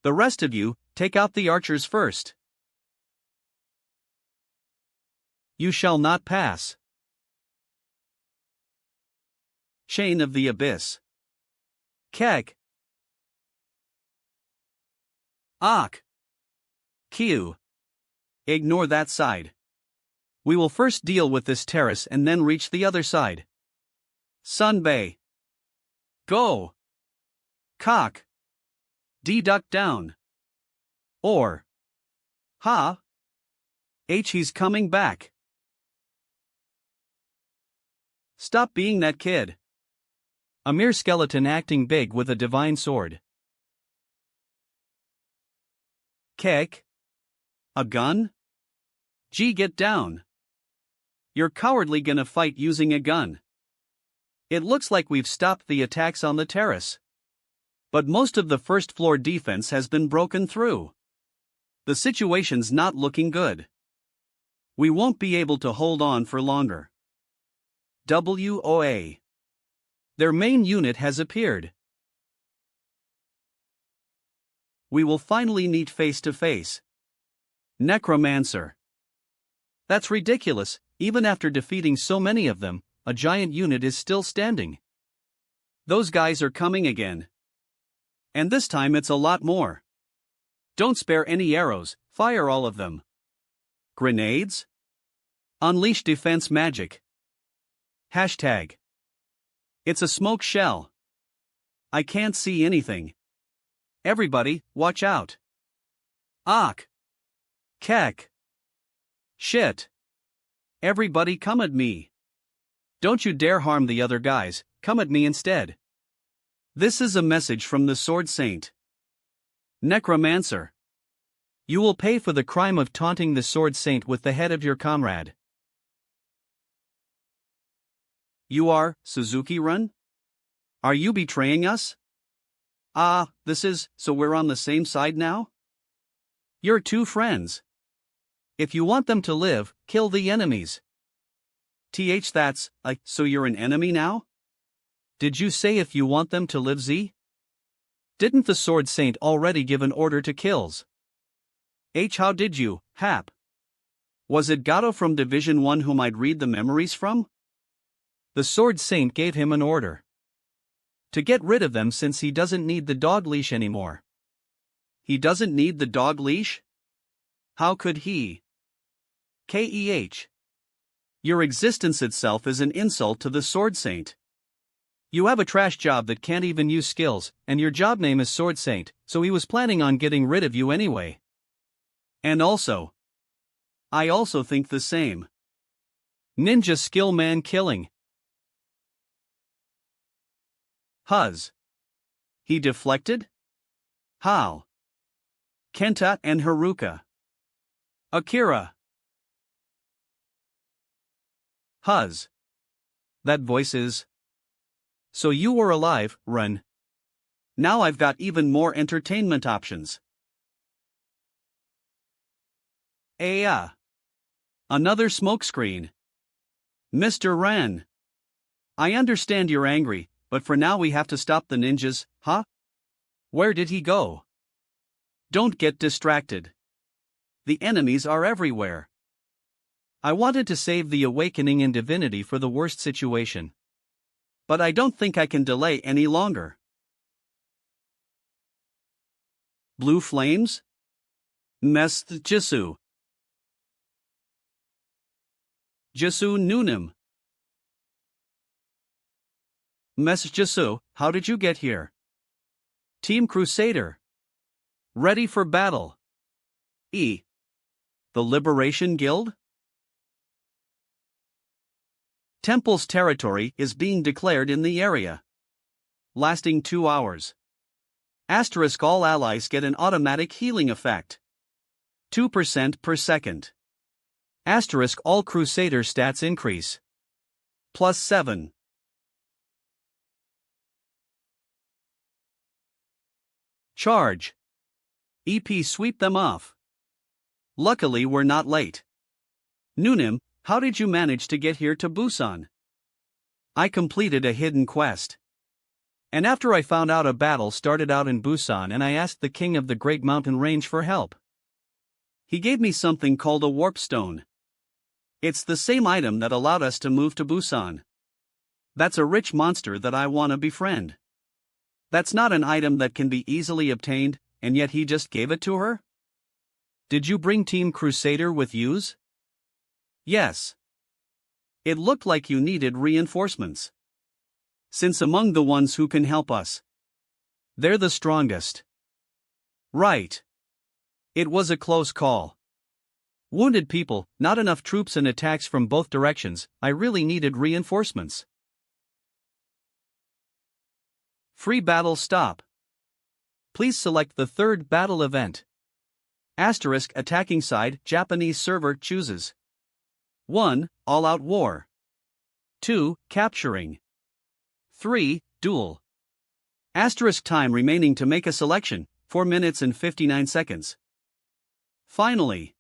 Speaker 1: The rest of you, take out the archers first. You shall not pass. Chain of the Abyss. Keg. Ak. Q. Ignore that side. We will first deal with this terrace and then reach the other side. Sunbay. Go. Cock. Duck down. Or. Ha. H. He's coming back. Stop being that kid. A mere skeleton acting big with a divine sword. Kek. A gun? Gee, get down. You're cowardly gonna fight using a gun. It looks like we've stopped the attacks on the terrace. But most of the first floor defense has been broken through. The situation's not looking good. We won't be able to hold on for longer. WOA. Their main unit has appeared. We will finally meet face to face. Necromancer. That's ridiculous, even after defeating so many of them, a giant unit is still standing. Those guys are coming again. And this time it's a lot more. Don't spare any arrows, fire all of them. Grenades? Unleash defense magic. Hashtag. It's a smoke shell. I can't see anything. Everybody, watch out. Ak. Kek. Shit. Everybody come at me. Don't you dare harm the other guys, come at me instead. This is a message from the Sword Saint. Necromancer. You will pay for the crime of taunting the Sword Saint with the head of your comrade. You are, Suzuki-run? Are you betraying us? Ah, so we're on the same side now? You're two friends. If you want them to live, kill the enemies. So you're an enemy now? Did you say if you want them to live, Z? Didn't the Sword Saint already give an order to kills? H. How did you, Hap? Was it Gato from Division 1 whom I'd read the memories from? The Sword Saint gave him an order. To get rid of them since he doesn't need the dog leash anymore. He doesn't need the dog leash? How could he? KEH. Your existence itself is an insult to the Sword Saint. You have a trash job that can't even use skills, and your job name is Sword Saint, so he was planning on getting rid of you anyway. And also, I also think the same. Ninja skill man killing. Huz. He deflected? How? Kenta and Haruka. Akira. Huz. That voice is. So you were alive, Run. Now I've got even more entertainment options. Another smokescreen. Mr. Ren. I understand you're angry, but for now we have to stop the ninjas, huh? Where did he go? Don't get distracted. The enemies are everywhere. I wanted to save the awakening in divinity for the worst situation. But I don't think I can delay any longer. Blue flames? Mes Jisu. Jisu Nunim. Mes Jisu, how did you get here? Team Crusader. Ready for battle. E. The Liberation Guild? Temple's territory is being declared in the area. Lasting 2 hours. Asterisk all allies get an automatic healing effect. 2% per second. Asterisk all Crusader stats increase. +7. Charge. EP sweep them off. Luckily we're not late. Nunim, how did you manage to get here to Busan? I completed a hidden quest. And after I found out a battle started out in Busan and I asked the king of the Great Mountain Range for help. He gave me something called a warp stone. It's the same item that allowed us to move to Busan. That's a rich monster that I wanna befriend. That's not an item that can be easily obtained, and yet he just gave it to her? Did you bring Team Crusader with yous? Yes. It looked like you needed reinforcements. Since among the ones who can help us, they're the strongest. Right. It was a close call. Wounded people, not enough troops and attacks from both directions, I really needed reinforcements. Free battle stop. Please select the third battle event. Asterisk attacking side Japanese server chooses. 1. All-out war. 2. Capturing. 3. Duel. Asterisk time remaining to make a selection, 4 minutes and 59 seconds. Finally.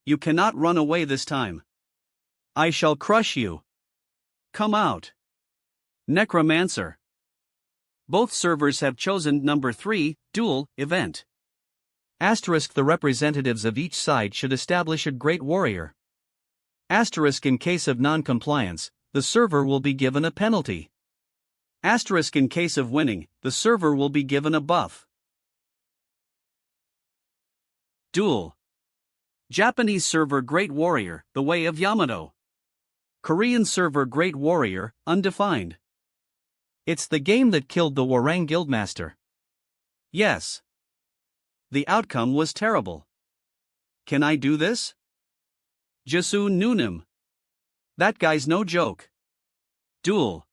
Speaker 1: You cannot run away this time. I shall crush you. Come out. Necromancer. Both servers have chosen number 3, duel, event. Asterisk the representatives of each side should establish a great warrior. Asterisk in case of non-compliance, the server will be given a penalty. Asterisk in case of winning, the server will be given a buff. Duel. Japanese server Great Warrior, The Way of Yamato. Korean server Great Warrior, Undefined. It's the game that killed the Warang Guildmaster. Yes. The outcome was terrible. Can I do this? Jisu Nunim. That guy's no joke. Duel.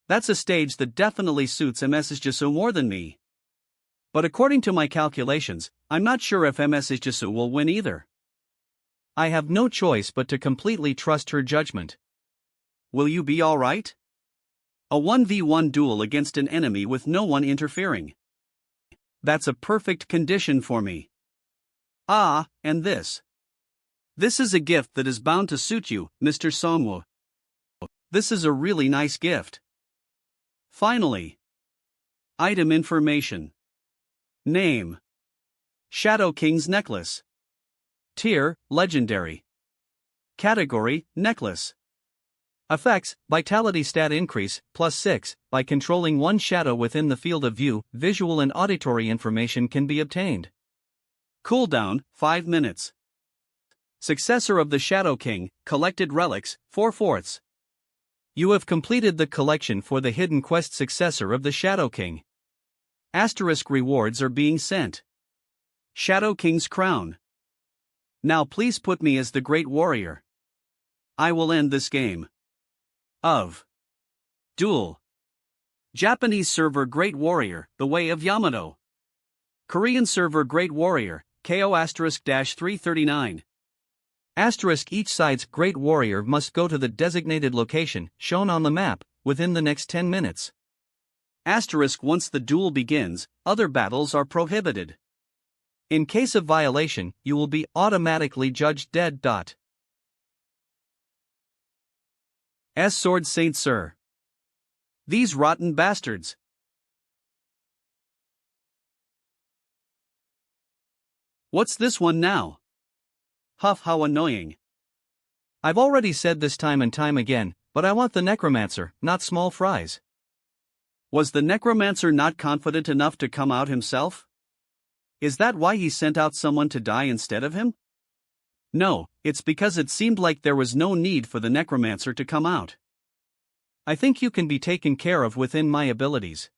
Speaker 1: That's a stage that definitely suits MS Jisu more than me. But according to my calculations, I'm not sure if MS Jisu will win either. I have no choice but to completely trust her judgment. Will you be alright? A 1v1 duel against an enemy with no one interfering. That's a perfect condition for me. Ah, and this. This is a gift that is bound to suit you, Mr. Songwoo. This is a really nice gift. Finally. Item information. Name. Shadow King's Necklace. Tier, Legendary. Category, Necklace. Effects, Vitality stat increase, +6, by controlling one shadow within the field of view, visual and auditory information can be obtained. Cooldown, 5 minutes. Successor of the Shadow King, collected relics, 4/4. You have completed the collection for the hidden quest successor of the Shadow King. Asterisk rewards are being sent. Shadow King's crown. Now please put me as the Great Warrior. I will end this game. Of. Duel. Japanese server Great Warrior, The Way of Yamato. Korean server Great Warrior, KO*-339. Asterisk each side's Great Warrior must go to the designated location, shown on the map, within the next 10 minutes. Asterisk once the duel begins, other battles are prohibited. In case of violation, you will be automatically judged dead. Sword Saint Sir. These rotten bastards. What's this one now? Huff, how annoying. I've already said this time and time again, but I want the Necromancer, not small fries. Was the Necromancer not confident enough to come out himself? Is that why he sent out someone to die instead of him? No, it's because it seemed like there was no need for the Necromancer to come out. I think you can be taken care of within my abilities.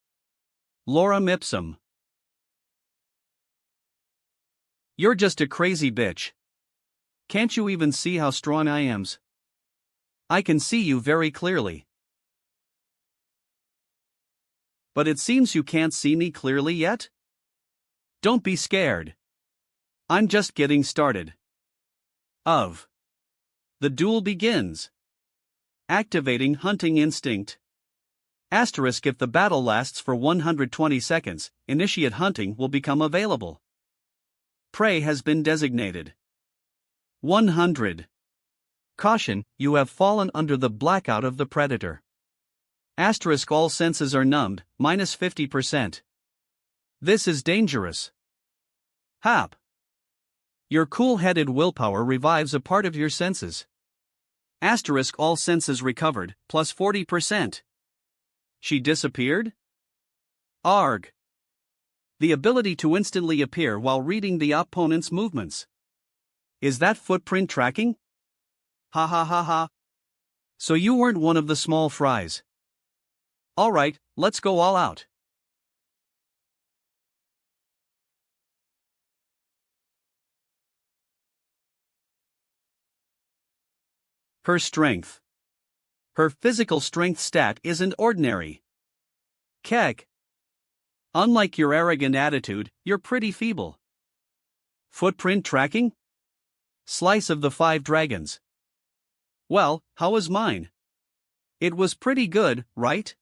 Speaker 1: Lorem ipsum. You're just a crazy bitch. Can't you even see how strong I am? I can see you very clearly. But it seems you can't see me clearly yet? Don't be scared. I'm just getting started. The duel begins. Activating hunting instinct. Asterisk if the battle lasts for 120 seconds, initiate hunting will become available. Prey has been designated. 100. Caution, you have fallen under the blackout of the predator. Asterisk all senses are numbed, minus 50%. This is dangerous. Hap. Your cool-headed willpower revives a part of your senses. Asterisk all senses recovered, plus 40%. She disappeared? Arg. The ability to instantly appear while reading the opponent's movements. Is that footprint tracking? Ha ha ha ha. So you weren't one of the small fries. Alright, let's go all out. Her strength. Her physical strength stat isn't ordinary. Kek. Unlike your arrogant attitude, you're pretty feeble. Footprint tracking? Slice of the 5 dragons. Well, how was mine? It was pretty good, right?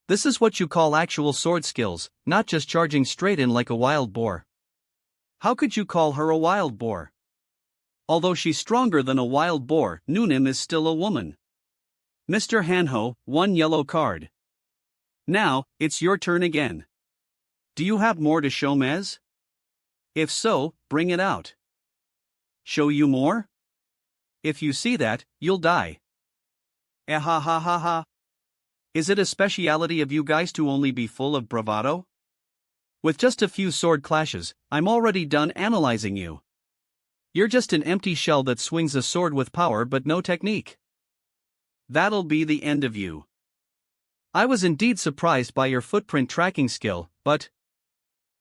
Speaker 1: This is what you call actual sword skills, not just charging straight in like a wild boar. How could you call her a wild boar? Although she's stronger than a wild boar, Noonim is still a woman. Mr. Hanho, 1 yellow card. Now, it's your turn again. Do you have more to show, Mez? If so, bring it out. Show you more? If you see that, you'll die. Eh ha ha ha ha. Is it a speciality of you guys to only be full of bravado? With just a few sword clashes, I'm already done analyzing you. You're just an empty shell that swings a sword with power but no technique. That'll be the end of you. I was indeed surprised by your footprint tracking skill, but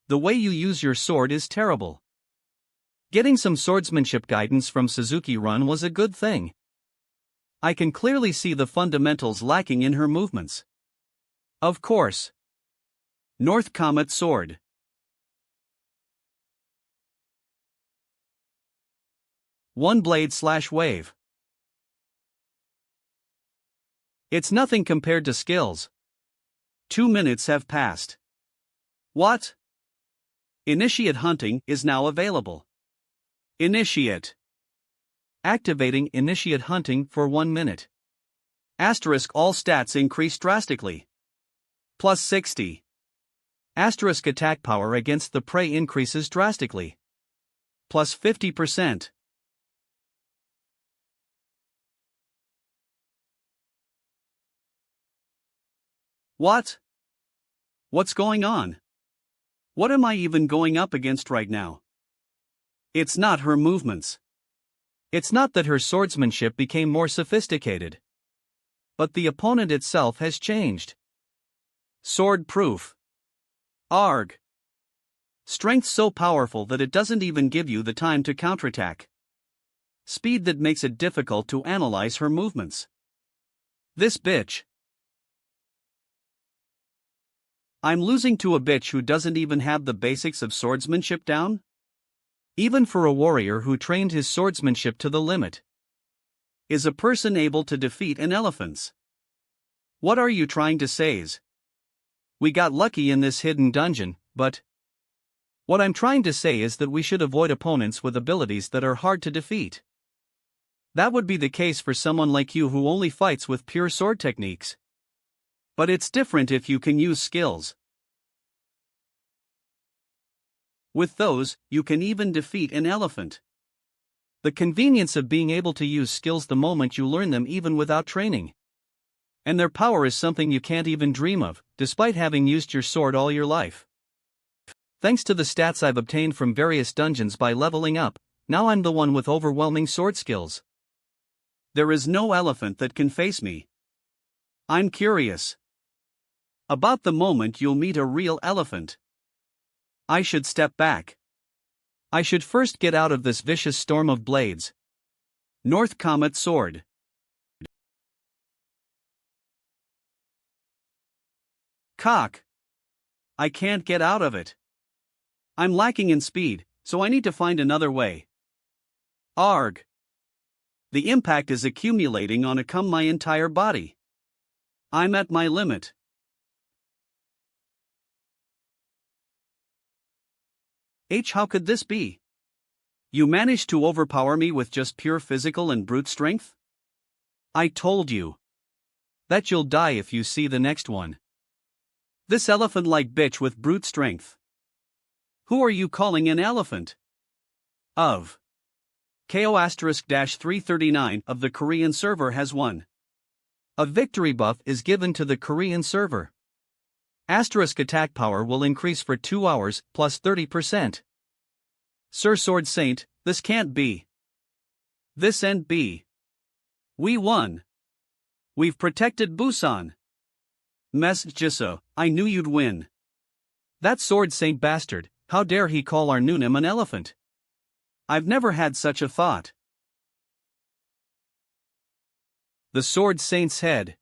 Speaker 1: the way you use your sword is terrible. Getting some swordsmanship guidance from Suzuki Run was a good thing. I can clearly see the fundamentals lacking in her movements. Of course. North Comet Sword. One blade / wave. It's nothing compared to skills. 2 minutes have passed. What? Initiate hunting is now available. Initiate. Activating initiate hunting for 1 minute. Asterisk all stats increase drastically. Plus 60. Asterisk attack power against the prey increases drastically. Plus 50%. What? What's going on? What am I even going up against right now? It's not her movements. It's not that her swordsmanship became more sophisticated. But the opponent itself has changed. Sword proof. Arg. Strength so powerful that it doesn't even give you the time to counterattack. Speed that makes it difficult to analyze her movements. This bitch. I'm losing to a bitch who doesn't even have the basics of swordsmanship down? Even for a warrior who trained his swordsmanship to the limit. Is a person able to defeat an elephant? What are you trying to say? We got lucky in this hidden dungeon, but what I'm trying to say is that we should avoid opponents with abilities that are hard to defeat. That would be the case for someone like you who only fights with pure sword techniques. But it's different if you can use skills. With those, you can even defeat an elephant. The convenience of being able to use skills the moment you learn them even without training. And their power is something you can't even dream of, despite having used your sword all your life. Thanks to the stats I've obtained from various dungeons by leveling up, now I'm the one with overwhelming sword skills. There is no elephant that can face me. I'm curious about the moment you'll meet a real elephant. I should step back. I should first get out of this vicious storm of blades. North Comet Sword. Cock. I can't get out of it. I'm lacking in speed, so I need to find another way. Arg. The impact is accumulating on my entire body. I'm at my limit. How could this be? You managed to overpower me with just pure physical and brute strength? I told you that you'll die if you see the next one. This elephant-like bitch with brute strength. Who are you calling an elephant? Of KO*-339 of the Korean server has won. A victory buff is given to the Korean server. Asterisk attack power will increase for 2 hours, plus 30%. Sir Sword Saint, this can't be. This ain't be. We won. We've protected Busan. Mess Jisoo, I knew you'd win. That Sword Saint bastard, how dare he call our Noonim an elephant? I've never had such a thought. The Sword Saint's head.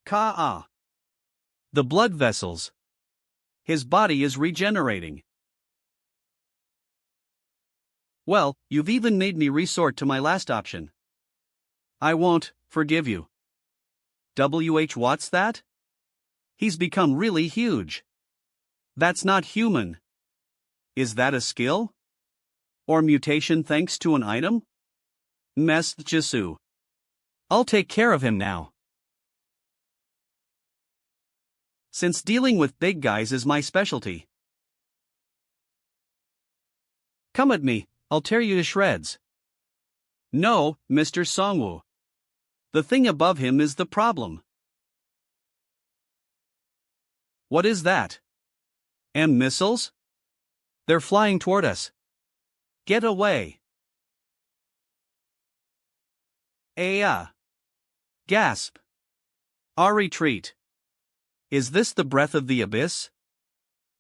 Speaker 1: Ka-ah. The blood vessels. His body is regenerating. Well, you've even made me resort to my last option. I won't forgive you. What's that? He's become really huge. That's not human. Is that a skill? Or mutation thanks to an item? Mess Jisoo. I'll take care of him now. Since dealing with big guys is my specialty. Come at me, I'll tear you to shreds. No, Mr. Songwoo. The thing above him is the problem. What is that? Missiles? They're flying toward us. Get away. Gasp. Our retreat. Is this the breath of the abyss?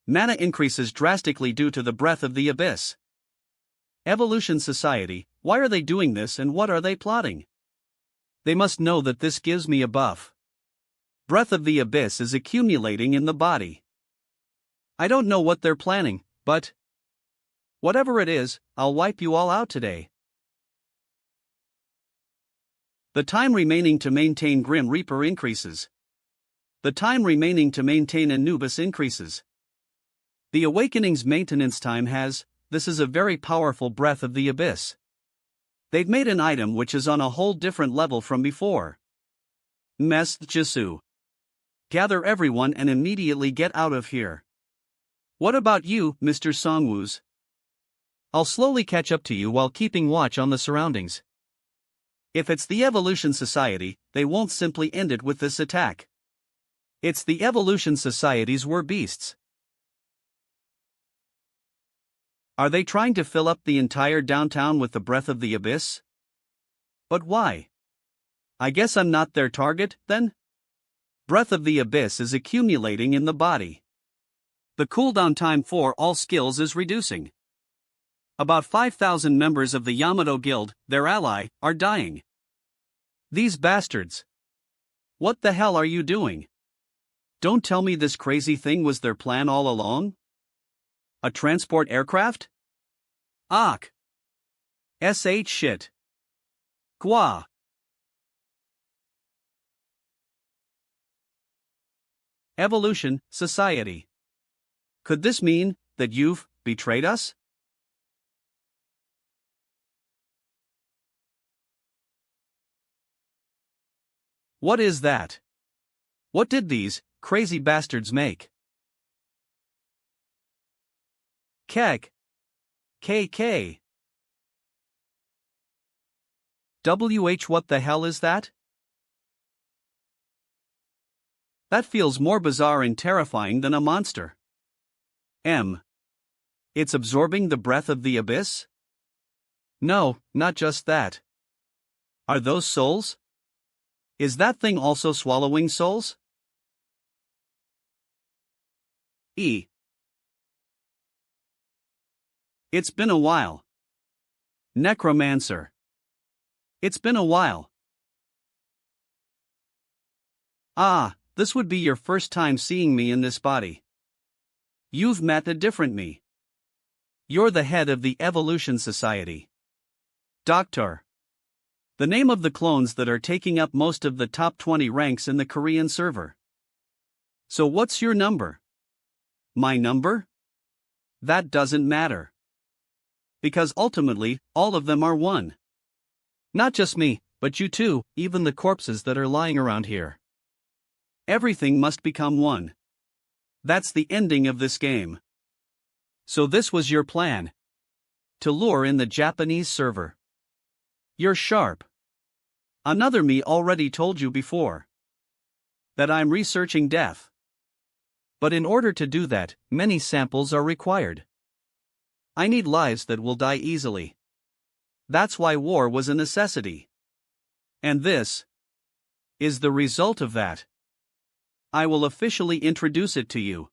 Speaker 1: Mana increases drastically due to the breath of the abyss. Evolution Society, why are they doing this and what are they plotting? They must know that this gives me a buff. Breath of the abyss is accumulating in the body. I don't know what they're planning, but whatever it is, I'll wipe you all out today. The time remaining to maintain Grim Reaper increases. The time remaining to maintain Anubis increases. The Awakening's maintenance time has. This is a very powerful breath of the abyss. They've made an item which is on a whole different level from before. Mess Jisoo. Gather everyone and immediately get out of here. What about you, Mr. Songwoos? I'll slowly catch up to you while keeping watch on the surroundings. If it's the Evolution Society, they won't simply end it with this attack. It's the Evolution Society's were beasts. Are they trying to fill up the entire downtown with the breath of the abyss? But why? I guess I'm not their target, then? Breath of the abyss is accumulating in the body. The cooldown time for all skills is reducing. About 5,000 members of the Yamato Guild, their ally, are dying. These bastards. What the hell are you doing? Don't tell me this crazy thing was their plan all along? A transport aircraft? Sh shit. Gwa. Evolution Society. Could this mean that you've betrayed us? What is that? What did these crazy bastards make? Kek. KK. What the hell is that? That feels more bizarre and terrifying than a monster. It's absorbing the breath of the abyss? No, not just that. Are those souls? Is that thing also swallowing souls? E. It's been a while. Necromancer. It's been a while. Ah, this would be your first time seeing me in this body. You've met a different me. You're the head of the Evolution Society. Doctor. The name of the clones that are taking up most of the top 20 ranks in the Korean server. So what's your number? My number? That doesn't matter. Because ultimately, all of them are one. Not just me, but you too, even the corpses that are lying around here. Everything must become one. That's the ending of this game. So this was your plan. To lure in the Japanese server. You're sharp. Another me already told you before. That I'm researching death. But in order to do that, many samples are required. I need lives that will die easily. That's why war was a necessity. And this is the result of that. I will officially introduce it to you.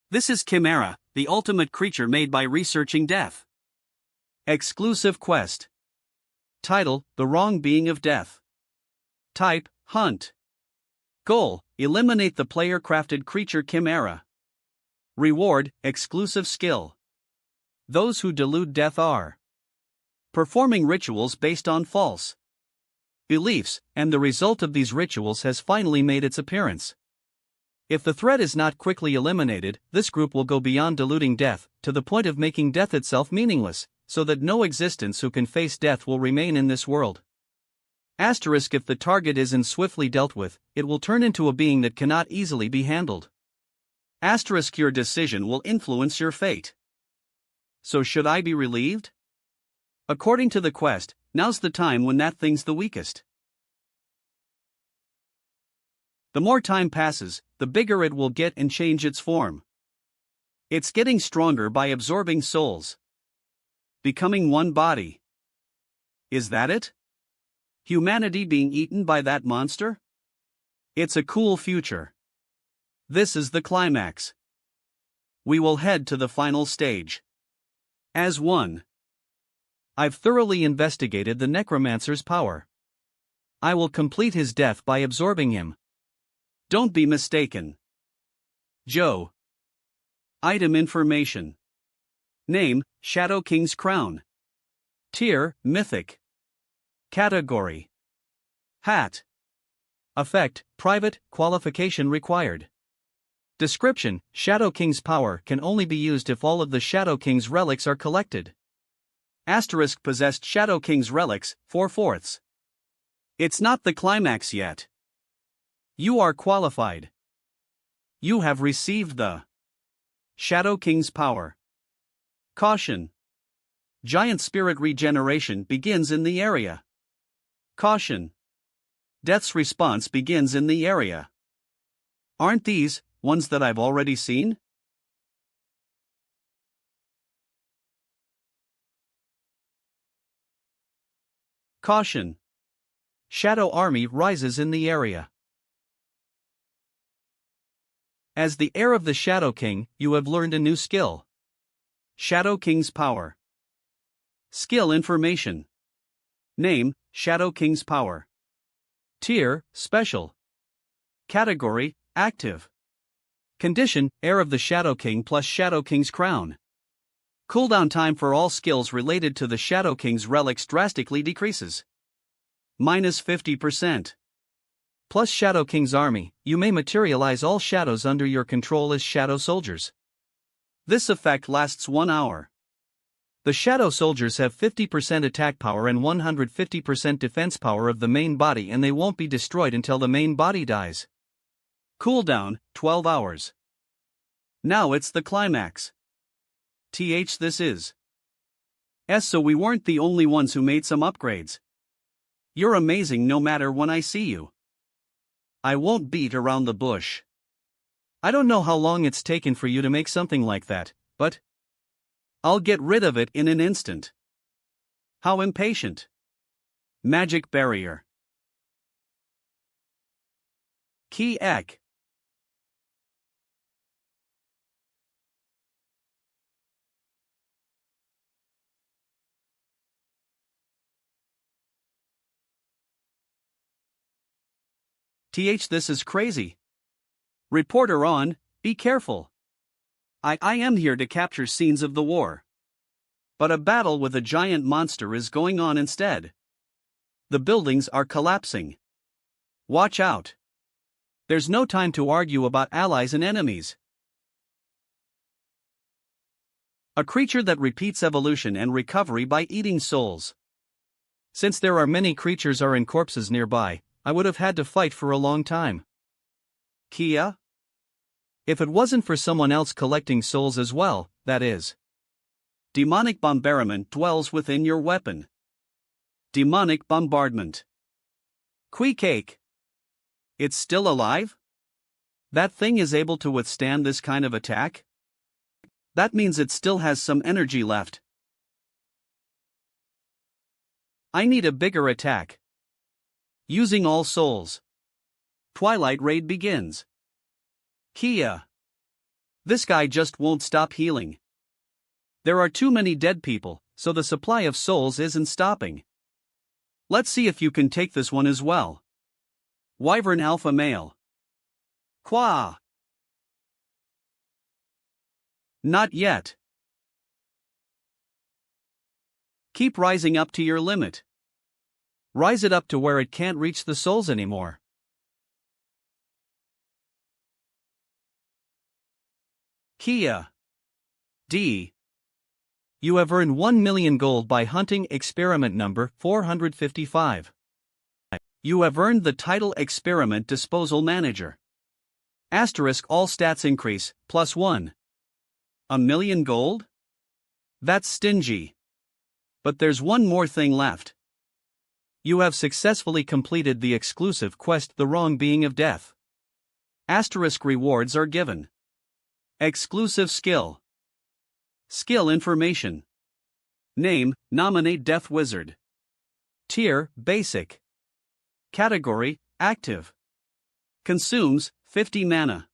Speaker 1: This is Chimera, the ultimate creature made by researching death. Exclusive quest. Title: The Wrong Being of Death. Type: Hunt. Goal: eliminate the player-crafted creature Chimera. Reward: exclusive skill. Those who delude death are performing rituals based on false beliefs, and the result of these rituals has finally made its appearance. If the threat is not quickly eliminated, this group will go beyond deluding death, to the point of making death itself meaningless, so that no existence who can face death will remain in this world. Asterisk: if the target isn't swiftly dealt with, it will turn into a being that cannot easily be handled. Asterisk: your decision will influence your fate. So should I be relieved? According to the quest, now's the time when that thing's the weakest. The more time passes, the bigger it will get and change its form. It's getting stronger by absorbing souls. Becoming one body. Is that it? Humanity being eaten by that monster? It's a cool future. This is the climax. We will head to the final stage. As one. I've thoroughly investigated the Necromancer's power. I will complete his death by absorbing him. Don't be mistaken. Joe. Item information. Name: Shadow King's Crown. Tier: Mythic. Category: Hat. Effect: Private, qualification required. Description: Shadow King's power can only be used if all of the Shadow King's relics are collected. Asterisk: possessed Shadow King's relics, 4/4. It's not the climax yet. You are qualified. You have received the Shadow King's power. Caution. Giant spirit regeneration begins in the area. Caution. Death's response begins in the area. Aren't these ones that I've already seen? Caution. Shadow army rises in the area. As the heir of the Shadow King, you have learned a new skill. Shadow King's power. Skill information. Name: Shadow King's power. Tier: Special. Category: Active. Condition: Heir of the Shadow King plus Shadow King's crown. Cooldown time for all skills related to the Shadow King's relics drastically decreases. -50%. Plus Shadow King's army, you may materialize all shadows under your control as shadow soldiers. This effect lasts 1 hour. The shadow soldiers have 50% attack power and 150% defense power of the main body, and they won't be destroyed until the main body dies. Cooldown: 12 hours. Now it's the climax. This is. So we weren't the only ones who made some upgrades. You're amazing no matter when I see you. I won't beat around the bush. I don't know how long it's taken for you to make something like that, but I'll get rid of it in an instant. How impatient. Magic barrier. Key Ek. This is crazy. Reporter on, be careful. I am here to capture scenes of the war. But a battle with a giant monster is going on instead. The buildings are collapsing. Watch out. There's no time to argue about allies and enemies. A creature that repeats evolution and recovery by eating souls. Since there are many creatures are in corpses nearby, I would have had to fight for a long time. Kia? If it wasn't for someone else collecting souls as well, that is. Demonic bombardment dwells within your weapon. Demonic bombardment. Cake. It's still alive? That thing is able to withstand this kind of attack? That means it still has some energy left. I need a bigger attack. Using all souls. Twilight raid begins. Kia. This guy just won't stop healing. There are too many dead people, so the supply of souls isn't stopping. Let's see if you can take this one as well. Wyvern Alpha Male. Qua. Not yet. Keep rising up to your limit. Rise it up to where it can't reach the souls anymore. Kia. D. You have earned 1 million gold by hunting experiment number 455. You have earned the title Experiment Disposal Manager. Asterisk all stats increase, +1. 1 million gold? That's stingy. But there's one more thing left. You have successfully completed the exclusive quest The Wrong Being of Death. Asterisk rewards are given. Exclusive skill. Skill information. Name, nominate Death Wizard. Tier, basic. Category, active. Consumes, 50 mana.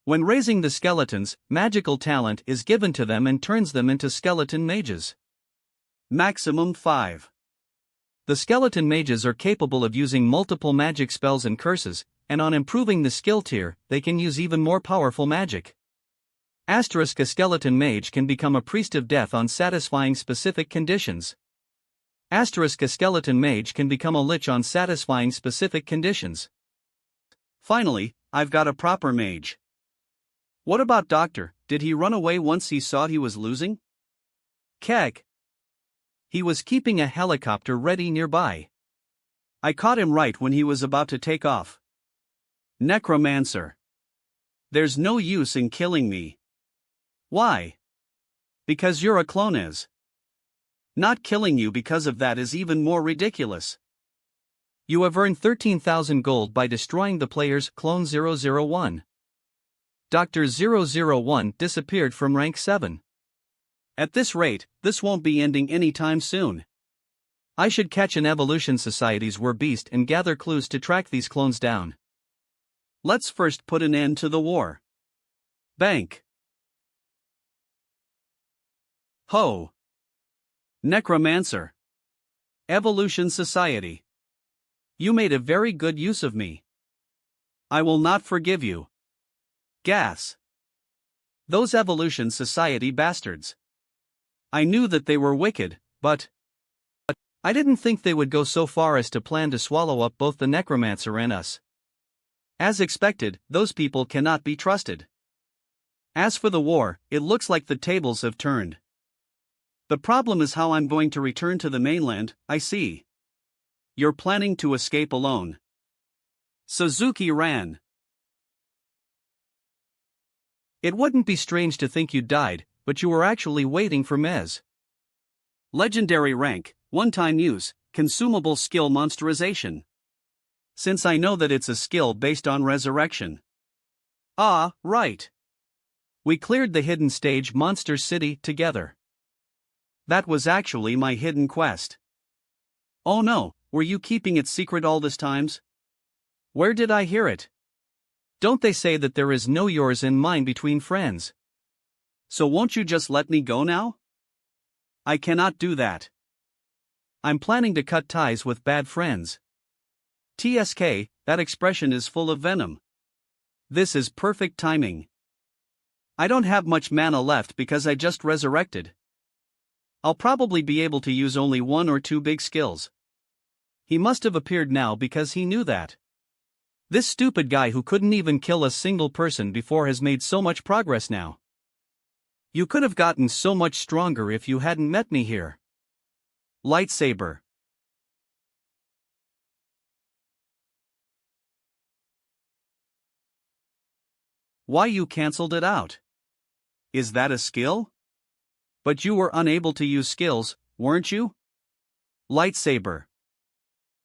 Speaker 1: When raising the skeletons, magical talent is given to them and turns them into skeleton mages. Maximum 5. The skeleton mages are capable of using multiple magic spells and curses, and on improving the skill tier, they can use even more powerful magic. Asterisk a skeleton mage can become a priest of death on satisfying specific conditions. Asterisk a skeleton mage can become a lich on satisfying specific conditions. Finally, I've got a proper mage. What about Doctor? Did he run away once he saw he was losing? Keg. He was keeping a helicopter ready nearby. I caught him right when he was about to take off. Necromancer. There's no use in killing me. Why? Because you're a clonez. Not killing you because of that is even more ridiculous. You have earned 13,000 gold by destroying the player's clone 001. Dr. 001 disappeared from rank 7. At this rate, this won't be ending anytime soon. I should catch an evolution society's war beast and gather clues to track these clones down. Let's first put an end to the war. Bank. Ho. Necromancer. Evolution Society. You made a very good use of me. I will not forgive you. Gas. Those Evolution Society bastards. I knew that they were wicked, but I didn't think they would go so far as to plan to swallow up both the Necromancer and us. As expected, those people cannot be trusted. As for the war, it looks like the tables have turned. The problem is how I'm going to return to the mainland. I see. You're planning to escape alone. Suzuki ran. It wouldn't be strange to think you died, but you were actually waiting for Mez. Legendary rank, one-time use, consumable skill monsterization. Since I know that it's a skill based on resurrection. Ah, right. We cleared the hidden stage Monster City together. That was actually my hidden quest. Oh no, were you keeping it secret all this times? Where did I hear it? Don't they say that there is no yours and mine between friends? So won't you just let me go now? I cannot do that. I'm planning to cut ties with bad friends. TSK, that expression is full of venom. This is perfect timing. I don't have much mana left because I just resurrected. I'll probably be able to use only one or two big skills. He must have appeared now because he knew that. This stupid guy who couldn't even kill a single person before has made so much progress now. You could have gotten so much stronger if you hadn't met me here. Lightsaber. Why you cancelled it out? Is that a skill? But you were unable to use skills, weren't you? Lightsaber.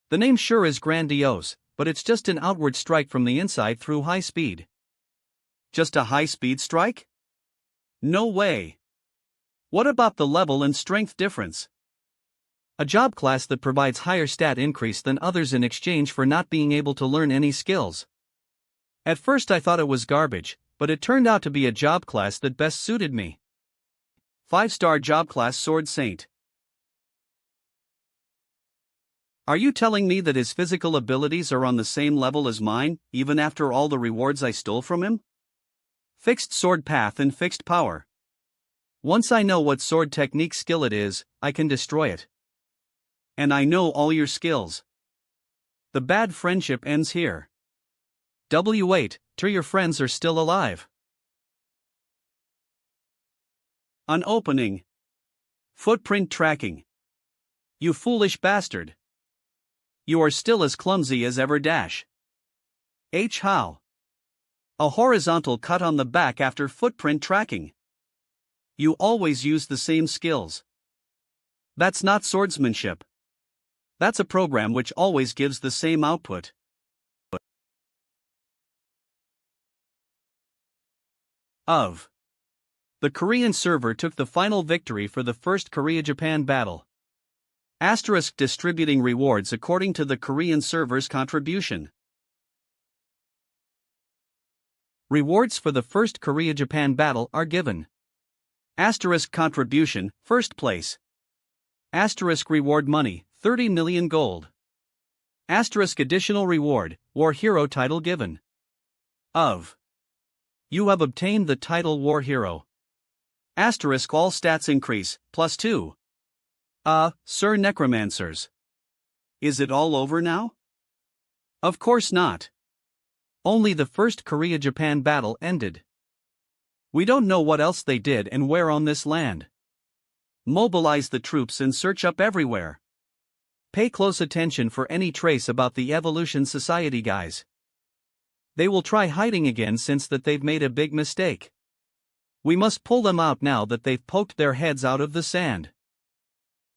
Speaker 1: The name sure is grandiose, but it's just an outward strike from the inside through high speed. Just a high-speed strike? No way. What about the level and strength difference? A job class that provides higher stat increase than others in exchange for not being able to learn any skills. At first I thought it was garbage, but it turned out to be a job class that best suited me. 5-star job class Sword Saint. Are you telling me that his physical abilities are on the same level as mine, even after all the rewards I stole from him? Fixed sword path and fixed power. Once I know what sword technique skill it is, I can destroy it. And I know all your skills. The bad friendship ends here. W8, till your friends are still alive. Unopening. Footprint tracking. You foolish bastard. You are still as clumsy as ever dash. H. How? A horizontal cut on the back after footprint tracking. You always use the same skills. That's not swordsmanship. That's a program which always gives the same output. Of. The Korean server took the final victory for the first Korea-Japan battle. Asterisk distributing rewards according to the Korean server's contribution. Rewards for the first Korea-Japan battle are given. Asterisk contribution, first place. Asterisk reward money, 30 million gold. Asterisk additional reward, war hero title given. Of. You have obtained the title war hero. Asterisk all stats increase, +2. Sir Necromancers. Is it all over now? Of course not. Only the first Korea-Japan battle ended. We don't know what else they did and where on this land. Mobilize the troops and search up everywhere. Pay close attention for any trace about the Evolution Society guys. They will try hiding again since that they've made a big mistake. We must pull them out now that they've poked their heads out of the sand.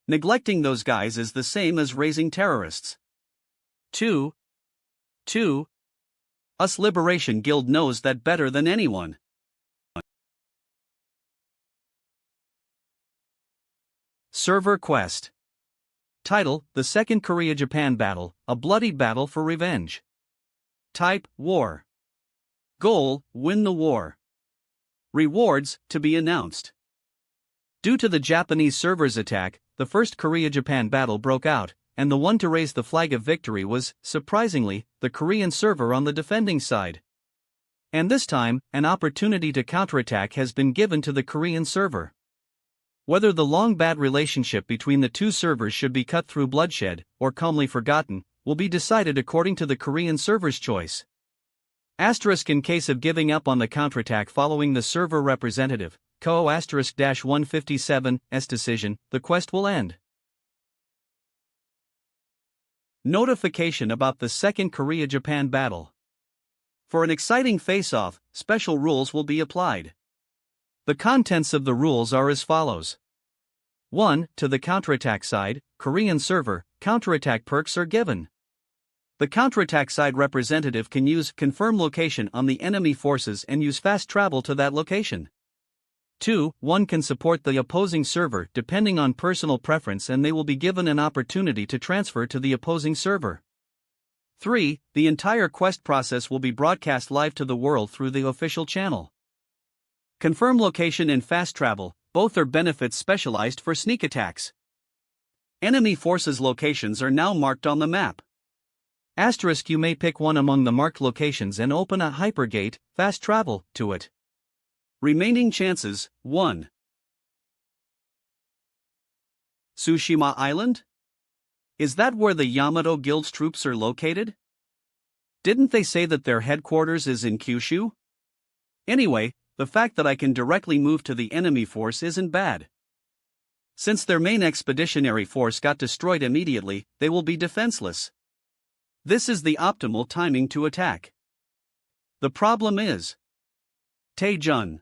Speaker 1: Neglecting those guys is the same as raising terrorists. 2. Us Liberation Guild knows that better than anyone. Server Quest. Title: The Second Korea-Japan Battle, a bloody battle for revenge. Type: War. Goal: Win the war. Rewards, to be announced. Due to the Japanese server's attack, the first Korea-Japan battle broke out, and the one to raise the flag of victory was, surprisingly, the Korean server on the defending side. And this time, an opportunity to counterattack has been given to the Korean server. Whether the long bad relationship between the two servers should be cut through bloodshed, or calmly forgotten, will be decided according to the Korean server's choice. Asterisk in case of giving up on the counterattack following the server representative, KO *-157's decision, the quest will end. Notification about the second Korea-Japan battle. For an exciting face-off, special rules will be applied. The contents of the rules are as follows. 1. To the counterattack side, Korean server, counterattack perks are given. The counterattack side representative can use confirm location on the enemy forces and use fast travel to that location. 2. One can support the opposing server depending on personal preference, and they will be given an opportunity to transfer to the opposing server. 3. The entire quest process will be broadcast live to the world through the official channel. Confirm location and fast travel, both are benefits specialized for sneak attacks. Enemy forces locations are now marked on the map. Asterisk, you may pick one among the marked locations and open a hypergate, fast travel, to it. Remaining chances, 1. Tsushima Island? Is that where the Yamato Guild's troops are located? Didn't they say that their headquarters is in Kyushu? Anyway, the fact that I can directly move to the enemy force isn't bad. Since their main expeditionary force got destroyed immediately, they will be defenseless. This is the optimal timing to attack. The problem is Taejun.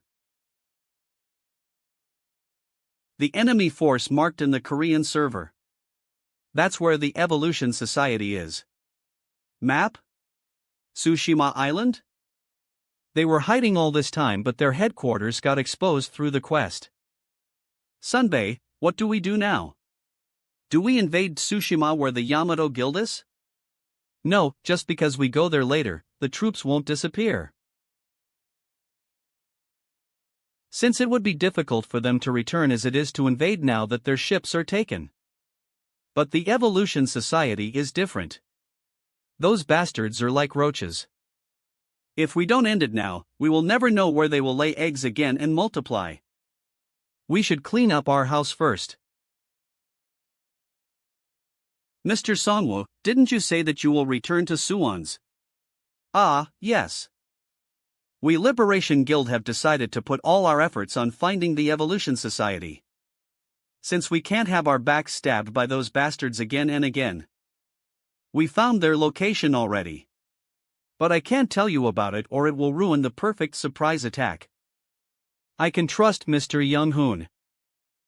Speaker 1: The enemy force marked in the Korean server. That's where the Evolution Society is. Map? Tsushima Island? They were hiding all this time, but their headquarters got exposed through the quest. Sunbae, what do we do now? Do we invade Tsushima where the Yamato Guild is? No, just because we go there later, the troops won't disappear. Since it would be difficult for them to return as it is to invade now that their ships are taken. But the Evolution Society is different. Those bastards are like roaches. If we don't end it now, we will never know where they will lay eggs again and multiply. We should clean up our house first. Mr. Songwoo, didn't you say that you will return to Suwon's? Ah, yes. We Liberation Guild have decided to put all our efforts on finding the Evolution Society. Since we can't have our backs stabbed by those bastards again and again. We found their location already. But I can't tell you about it or it will ruin the perfect surprise attack. I can trust Mr. Young-hoon.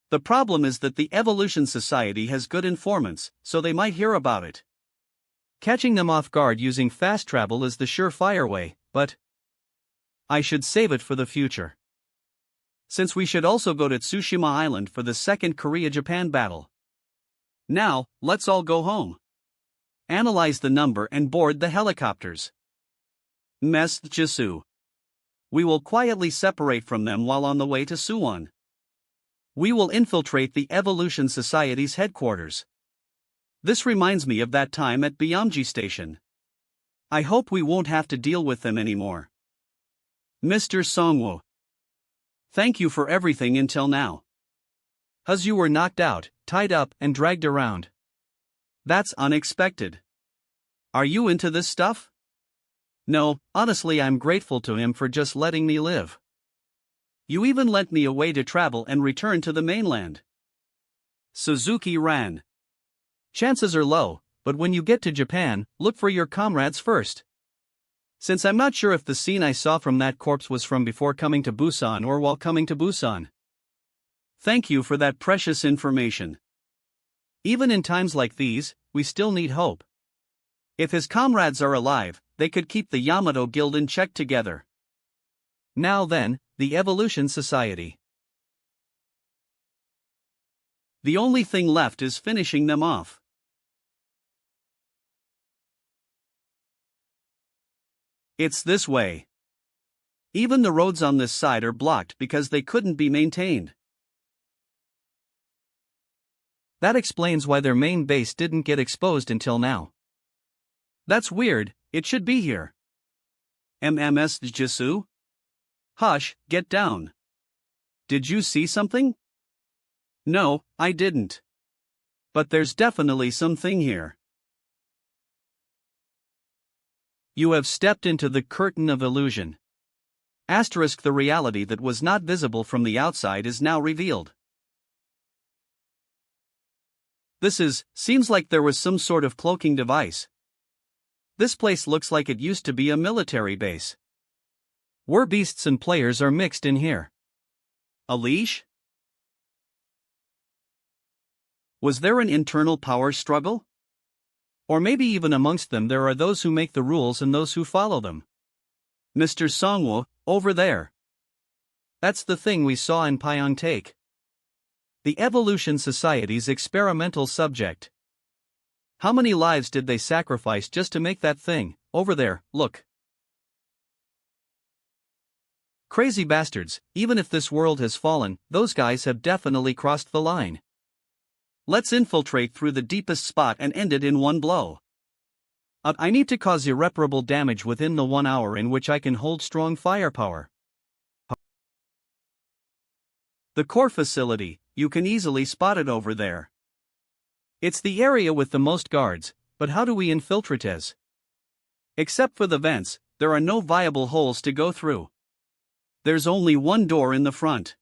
Speaker 1: The problem is that the Evolution Society has good informants, so they might hear about it. Catching them off guard using fast travel is the surefire way, but I should save it for the future. Since we should also go to Tsushima Island for the second Korea-Japan battle. Now, let's all go home. Analyze the number and board the helicopters. Mes Jisu. We will quietly separate from them while on the way to Suwon. We will infiltrate the Evolution Society's headquarters. This reminds me of that time at Byamji Station. I hope we won't have to deal with them anymore. Mr. Songwoo. Thank you for everything until now. As you were knocked out, tied up, and dragged around. That's unexpected. Are you into this stuff? No, honestly, I'm grateful to him for just letting me live. You even lent me a way to travel and return to the mainland. Suzuki ran. Chances are low, but when you get to Japan, look for your comrades first. Since I'm not sure if the scene I saw from that corpse was from before coming to Busan or while coming to Busan. Thank you for that precious information. Even in times like these, we still need hope. If his comrades are alive, they could keep the Yamato Guild in check together. Now then, the Evolution Society. The only thing left is finishing them off. It's this way. Even the roads on this side are blocked because they couldn't be maintained. That explains why their main base didn't get exposed until now. That's weird, it should be here. MMS Jisu? Hush, get down. Did you see something? No, I didn't. But there's definitely something here. You have stepped into the curtain of illusion. Asterisk, the reality that was not visible from the outside is now revealed. Seems like there was some sort of cloaking device. This place looks like it used to be a military base. War beasts and players are mixed in here. A leash? Was there an internal power struggle? Or maybe even amongst them there are those who make the rules and those who follow them. Mr. Songwoo, over there. That's the thing we saw in Pyeongtaek. The Evolution Society's experimental subject. How many lives did they sacrifice just to make that thing? Over there, look. Crazy bastards, even if this world has fallen, those guys have definitely crossed the line. Let's infiltrate through the deepest spot and end it in one blow. I need to cause irreparable damage within the 1 hour in which I can hold strong firepower. The core facility, you can easily spot it over there. It's the area with the most guards, but how do we infiltrate as? Except for the vents, there are no viable holes to go through. There's only one door in the front.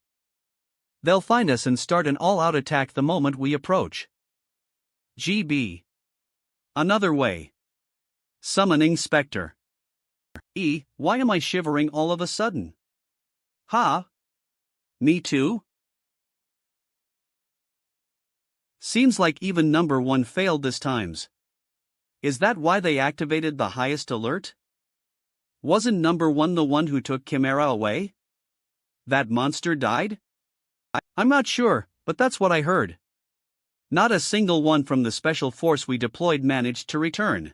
Speaker 1: They'll find us and start an all-out attack the moment we approach. GB. Another way. Summoning Spectre. Why am I shivering all of a sudden? Ha? Me too? Seems like even number 1 failed this times. Is that why they activated the highest alert? Wasn't number 1 the one who took Chimera away? That monster died? I'm not sure, but that's what I heard. Not a single one from the special force we deployed managed to return.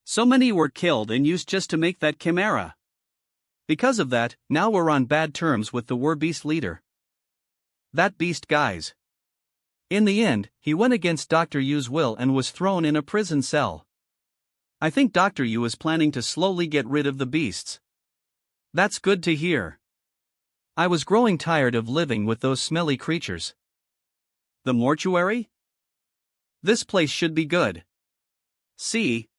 Speaker 1: So many were killed and used just to make that Chimera. Because of that, now we're on bad terms with the Beast leader. That beast, guys. In the end, he went against Dr. Yu's will and was thrown in a prison cell. I think Dr. Yu is planning to slowly get rid of the beasts. That's good to hear. I was growing tired of living with those smelly creatures. The mortuary? This place should be good. See?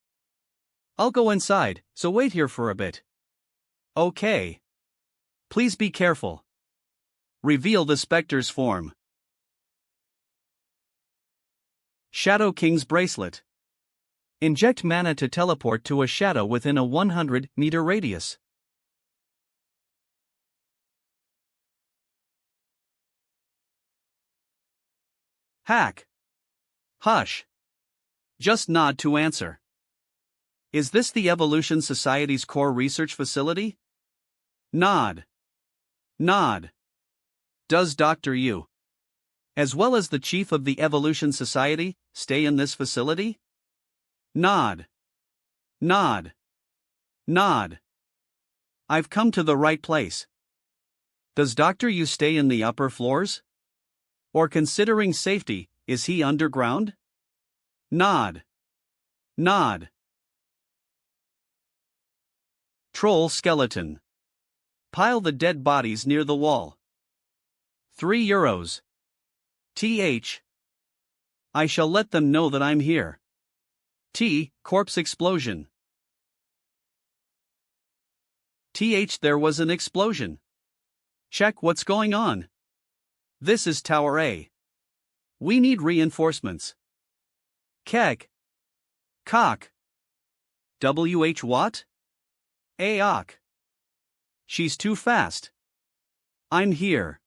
Speaker 1: I'll go inside, so wait here for a bit. Okay. Please be careful. Reveal the Spectre's form. Shadow King's Bracelet. Inject mana to teleport to a shadow within a 100-meter radius. Hack. Hush. Just nod to answer. Is this the Evolution Society's core research facility? Nod. Nod. Does Dr. Yu, as well as the chief of the Evolution Society, stay in this facility? Nod. Nod. Nod. I've come to the right place. Does Dr. Yu stay in the upper floors? Or considering safety, is he underground? Nod. Nod. Troll skeleton. Pile the dead bodies near the wall. €3. TH. I shall let them know that I'm here. T. Corpse explosion. TH. There was an explosion. Check what's going on. This is Tower A. We need reinforcements. Kek. Cock. WH what? Aok. She's too fast. I'm here.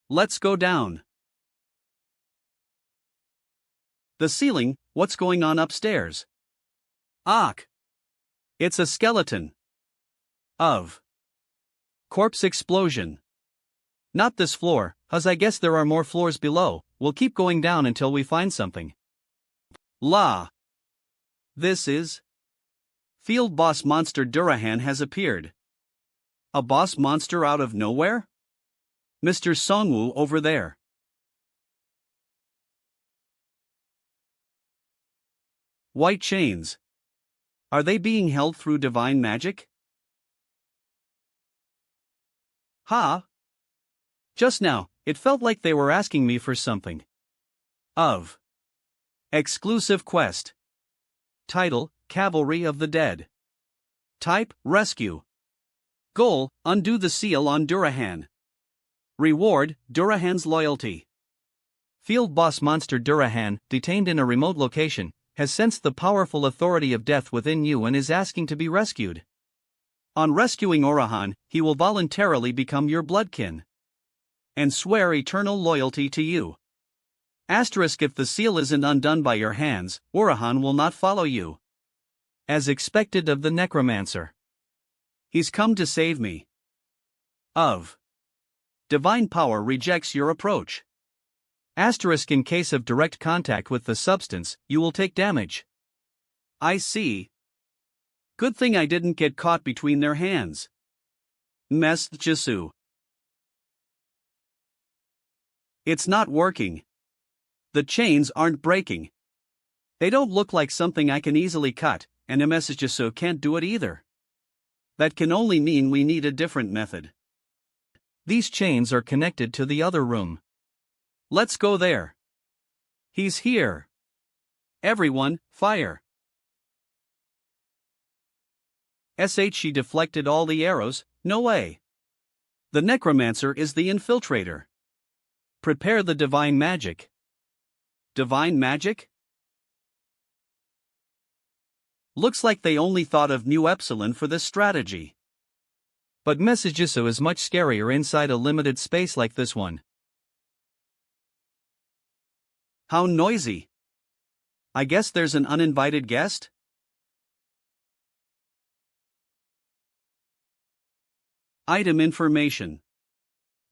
Speaker 1: Let's go down. The ceiling, what's going on upstairs? Ok. It's a skeleton. Of. Corpse explosion. Not this floor, as I guess there are more floors below. We'll keep going down until we find something. La. This is. Field boss monster Durahan has appeared. A boss monster out of nowhere? Mr. Songwoo over there. White chains. Are they being held through divine magic? Ha! Just now, it felt like they were asking me for something. Of. Exclusive quest. Title, Cavalry of the Dead. Type, Rescue. Goal, undo the seal on Durahan. Reward, Durahan's loyalty. Field boss monster Durahan, detained in a remote location, has sensed the powerful authority of death within you and is asking to be rescued. On rescuing Orahan, he will voluntarily become your bloodkin and swear eternal loyalty to you. Asterisk: if the seal isn't undone by your hands, Orahan will not follow you. As expected of the Necromancer. He's come to save me. of. Divine power rejects your approach. Asterisk in case of direct contact with the substance, you will take damage. I see. Good thing I didn't get caught between their hands. Mes Jisu. It's not working. The chains aren't breaking. They don't look like something I can easily cut, and Mes Jisu can't do it either. That can only mean we need a different method. These chains are connected to the other room. Let's go there. He's here. Everyone, fire. She deflected all the arrows, no way. The Necromancer is the infiltrator. Prepare the divine magic. Divine magic? Looks like they only thought of New Epsilon for this strategy. But Messagiso is much scarier inside a limited space like this one. How noisy. I guess there's an uninvited guest? Item information.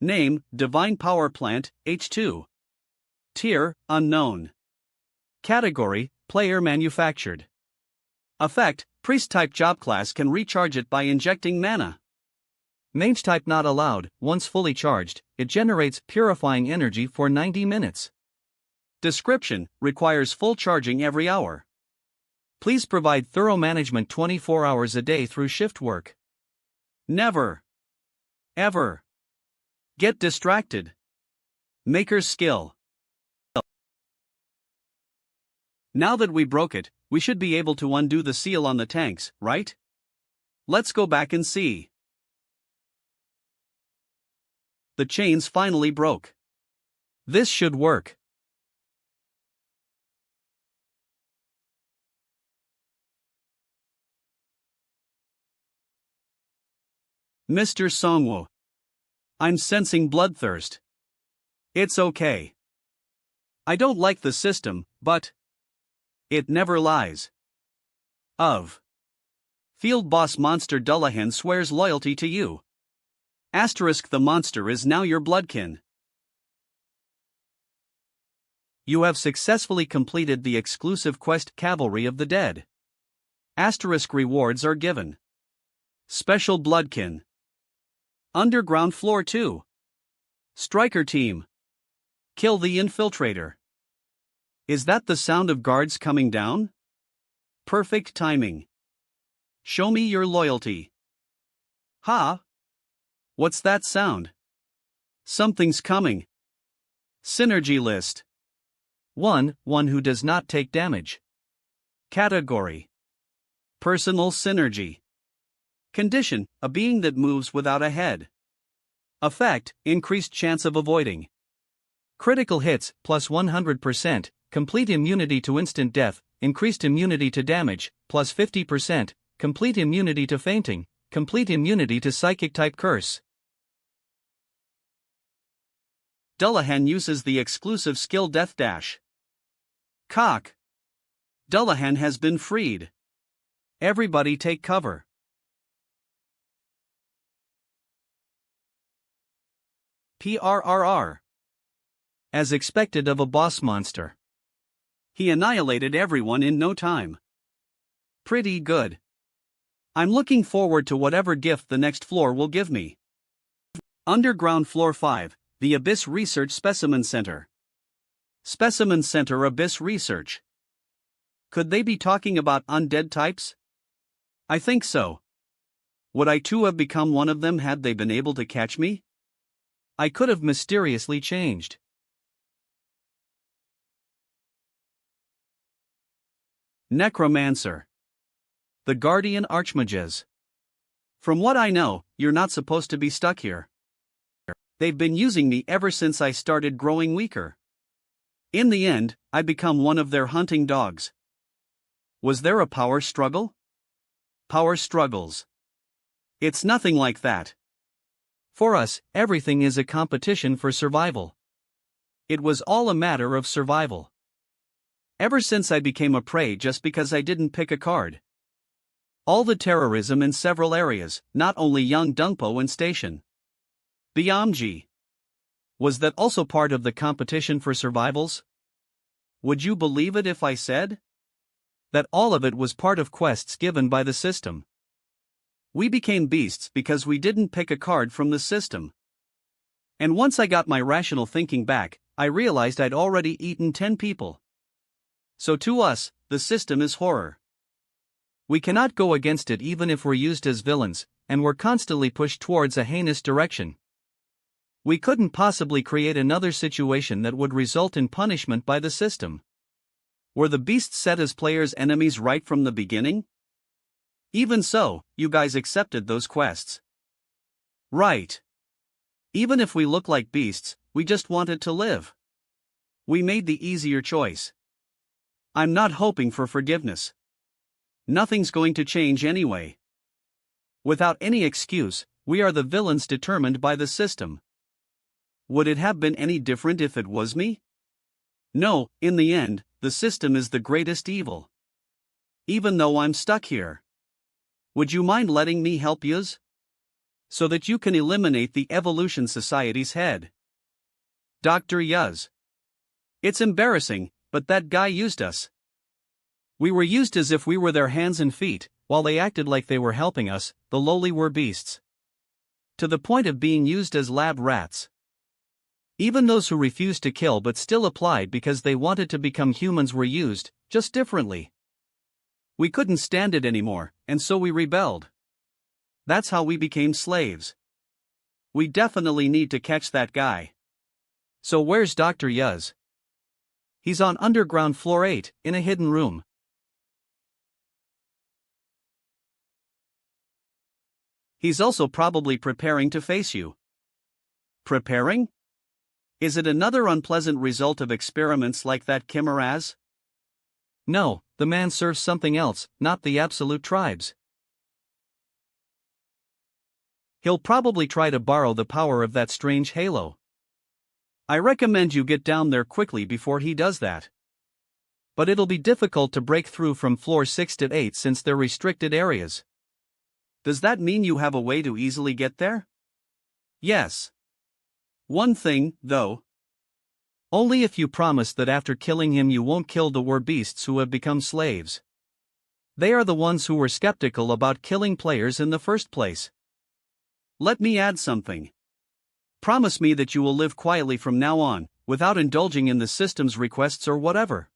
Speaker 1: Name, Divine Power Plant, H2. Tier, Unknown. Category, Player Manufactured. Effect, Priest-type job class can recharge it by injecting mana. Mage type not allowed. Once fully charged, it generates purifying energy for 90 minutes. Description, requires full charging every hour. Please provide thorough management 24 hours a day through shift work. Never. Ever. Get distracted. Maker's skill. Now that we broke it, we should be able to undo the seal on the tanks, right? Let's go back and see. The chains finally broke. This should work. Mr. Songwo. I'm sensing bloodthirst. It's okay. I don't like the system, but it never lies. Of. Field boss monster Dullahan swears loyalty to you. Asterisk the monster is now your bloodkin. You have successfully completed the exclusive quest Cavalry of the Dead. Asterisk rewards are given. Special bloodkin. Underground floor 2. Striker team. Kill the infiltrator. Is that the sound of guards coming down? Perfect timing. Show me your loyalty. Ha! What's that sound? Something's coming. Synergy list. 1. One who does not take damage. Category. Personal synergy. Condition, a being that moves without a head. Effect, increased chance of avoiding. Critical hits, plus 100%, complete immunity to instant death, increased immunity to damage, plus 50%, complete immunity to fainting, complete immunity to psychic-type curse. Dullahan uses the exclusive skill Death Dash. Cock. Dullahan has been freed. Everybody take cover. PRRR. As expected of a boss monster. He annihilated everyone in no time. Pretty good. I'm looking forward to whatever gift the next floor will give me. Underground Floor 5, the Abyss Research Specimen Center. Specimen Center Abyss Research. Could they be talking about undead types? I think so. Would I too have become one of them had they been able to catch me? I could have mysteriously changed. Necromancer. The Guardian Archmages. From what I know, you're not supposed to be stuck here. They've been using me ever since I started growing weaker. In the end, I become one of their hunting dogs. Was there a power struggle? Power struggles. It's nothing like that. For us, everything is a competition for survival. It was all a matter of survival. Ever since I became a prey just because I didn't pick a card. All the terrorism in several areas, not only Young Dungpo and Station. BMG. Was that also part of the competition for survivals? Would you believe it if I said that all of it was part of quests given by the system? We became beasts because we didn't pick a card from the system. And once I got my rational thinking back, I realized I'd already eaten 10 people. So to us, the system is horror. We cannot go against it even if we're used as villains, and we're constantly pushed towards a heinous direction. We couldn't possibly create another situation that would result in punishment by the system. Were the beasts set as players' enemies right from the beginning? Even so, you guys accepted those quests. Right. Even if we look like beasts, we just wanted to live. We made the easier choice. I'm not hoping for forgiveness. Nothing's going to change anyway. Without any excuse, we are the villains determined by the system. Would it have been any different if it was me? No, in the end, the system is the greatest evil. Even though I'm stuck here. Would you mind letting me help yous? So that you can eliminate the Evolution Society's head. Dr. Yuz. It's embarrassing, but that guy used us. We were used as if we were their hands and feet, while they acted like they were helping us, the lowly were beasts. To the point of being used as lab rats. Even those who refused to kill but still applied because they wanted to become humans were used, just differently. We couldn't stand it anymore, and so we rebelled. That's how we became slaves. We definitely need to catch that guy. So where's Dr. Yuz? He's on underground floor 8, in a hidden room. He's also probably preparing to face you. Preparing? Is it another unpleasant result of experiments like that Chimeraz? No, the man serves something else, not the absolute tribes. He'll probably try to borrow the power of that strange halo. I recommend you get down there quickly before he does that. But it'll be difficult to break through from floor 6 to 8 since they're restricted areas. Does that mean you have a way to easily get there? Yes. One thing, though. Only if you promise that after killing him you won't kill the war beasts who have become slaves. They are the ones who were skeptical about killing players in the first place. Let me add something. Promise me that you will live quietly from now on, without indulging in the system's requests or whatever.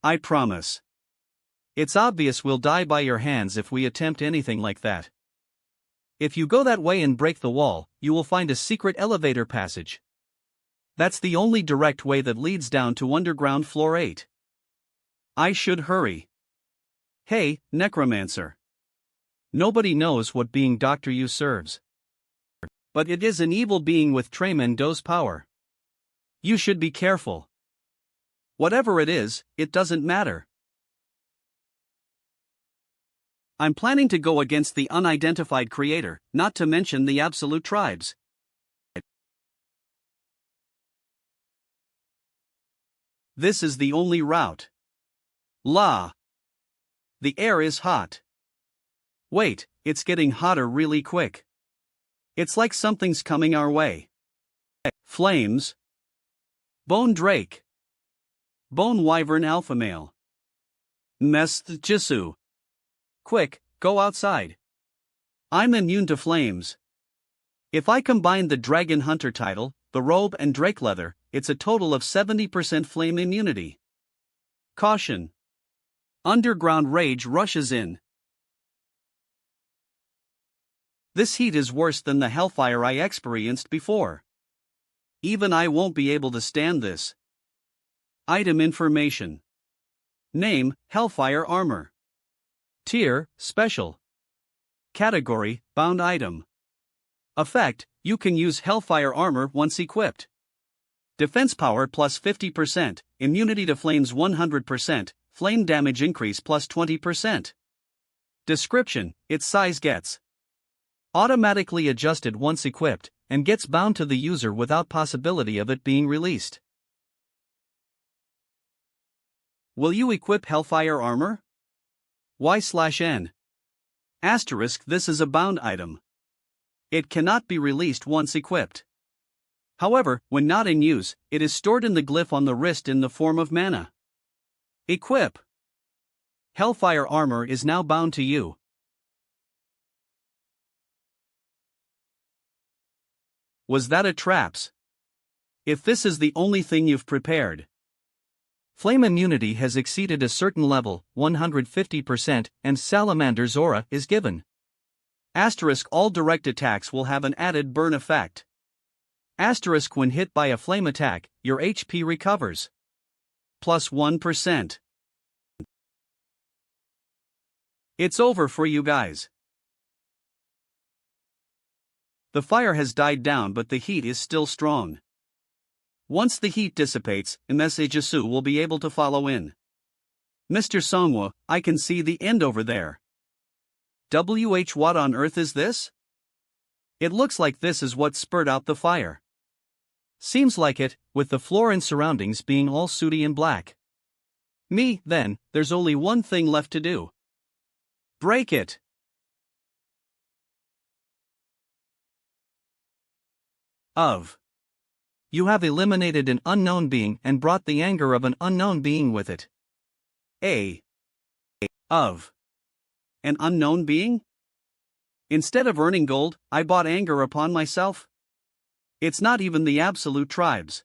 Speaker 1: I promise. It's obvious we'll die by your hands if we attempt anything like that. If you go that way and break the wall, you will find a secret elevator passage. That's the only direct way that leads down to underground floor 8. I should hurry. Hey, Necromancer. Nobody knows what being Dr. Yu serves. But it is an evil being with tremendous power. You should be careful. Whatever it is, it doesn't matter. I'm planning to go against the unidentified creator, not to mention the absolute tribes. This is the only route. La. The air is hot. Wait, it's getting hotter really quick. It's like something's coming our way. Flames. Bone Drake. Bone Wyvern Alpha Male. Mest Jisoo. Quick, go outside. I'm immune to flames. If I combine the Dragon Hunter title, the robe and Drake leather, it's a total of 70% flame immunity. Caution. Underground rage rushes in. This heat is worse than the hellfire I experienced before. Even I won't be able to stand this. Item information. Name, Hellfire Armor. Tier, Special. Category, Bound Item. Effect, you can use Hellfire Armor once equipped. Defense power plus 50%, immunity to flames 100%, flame damage increase plus 20%. Description, its size gets automatically adjusted once equipped, and gets bound to the user without possibility of it being released. Will you equip Hellfire Armor? Y/N. Asterisk, this is a bound item. It cannot be released once equipped. However, when not in use, it is stored in the glyph on the wrist in the form of mana. Equip. Hellfire armor is now bound to you. Was that a traps? If this is the only thing you've prepared. Flame immunity has exceeded a certain level, 150%, and Salamander's aura is given. Asterisk all direct attacks will have an added burn effect. Asterisk when hit by a flame attack, your HP recovers. Plus 1%. It's over for you guys. The fire has died down but the heat is still strong. Once the heat dissipates, Imesejisu will be able to follow in. Mr. Songwa, I can see the end over there. What on earth is this? It looks like this is what spurred out the fire. Seems like it, with the floor and surroundings being all sooty and black. Then, there's only one thing left to do. Break it. You have eliminated an unknown being and brought the anger of an unknown being with it. An unknown being? Instead of earning gold, I bought anger upon myself? It's not even the absolute tribes.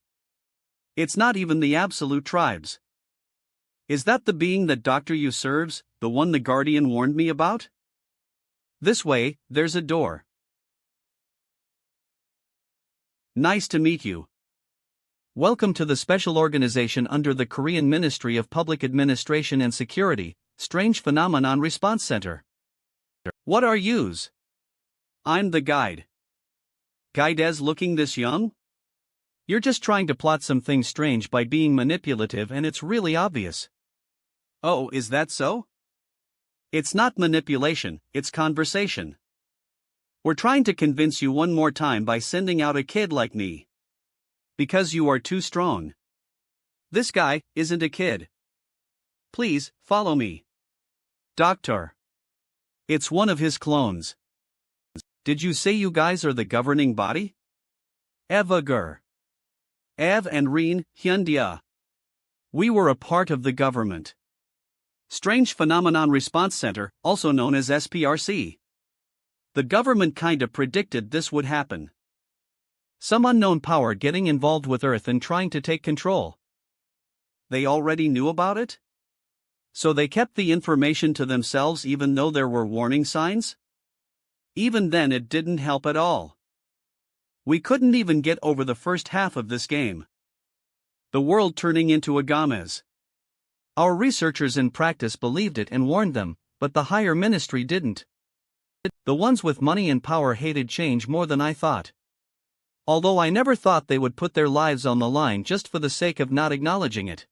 Speaker 1: Is that the being that Dr. Yu serves, the one the Guardian warned me about? This way, there's a door. Nice to meet you. Welcome to the special organization under the Korean Ministry of Public Administration and Security, Strange Phenomenon Response Center. What are yous? I'm the guide. Guides looking this young? You're just trying to plot something strange by being manipulative and it's really obvious. Oh, is that so? It's not manipulation, it's conversation. We're trying to convince you one more time by sending out a kid like me. Because you are too strong. This guy isn't a kid. Please, follow me. Doctor. It's one of his clones. Did you say you guys are the governing body? Evagur. Ev and Reen, Hyundia. We were a part of the government. Strange Phenomenon Response Center, also known as SPRC. The government kinda predicted this would happen. Some unknown power getting involved with Earth and trying to take control. They already knew about it? So they kept the information to themselves even though there were warning signs? Even then it didn't help at all. We couldn't even get over the first half of this game. The world turning into a Gamez. Our researchers in practice believed it and warned them, but the higher ministry didn't. The ones with money and power hated change more than I thought. Although I never thought they would put their lives on the line just for the sake of not acknowledging it.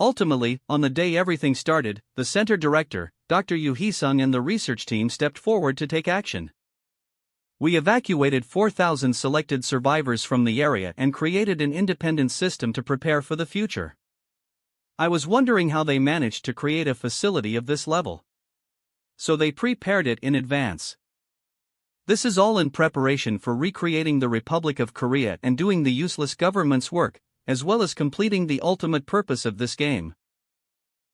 Speaker 1: Ultimately, on the day everything started, the center director, Dr. Yu Hee-sung and the research team stepped forward to take action. We evacuated 4,000 selected survivors from the area and created an independent system to prepare for the future. I was wondering how they managed to create a facility of this level. So they prepared it in advance. This is all in preparation for recreating the Republic of Korea and doing the useless government's work, as well as completing the ultimate purpose of this game.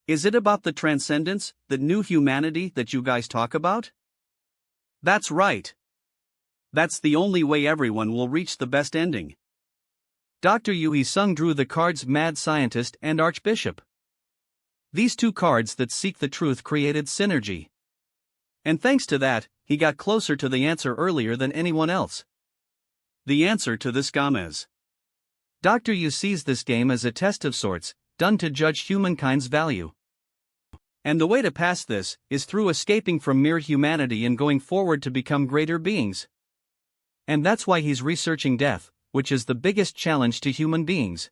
Speaker 1: Is it about the transcendence, the new humanity that you guys talk about? That's right. That's the only way everyone will reach the best ending. Dr. Yu Hee-sung drew the cards Mad Scientist and Archbishop. These two cards that seek the truth created synergy. And thanks to that, he got closer to the answer earlier than anyone else. The answer to this Gamez. Dr. Yu sees this game as a test of sorts, done to judge humankind's value. And the way to pass this is through escaping from mere humanity and going forward to become greater beings. And that's why he's researching death, which is the biggest challenge to human beings.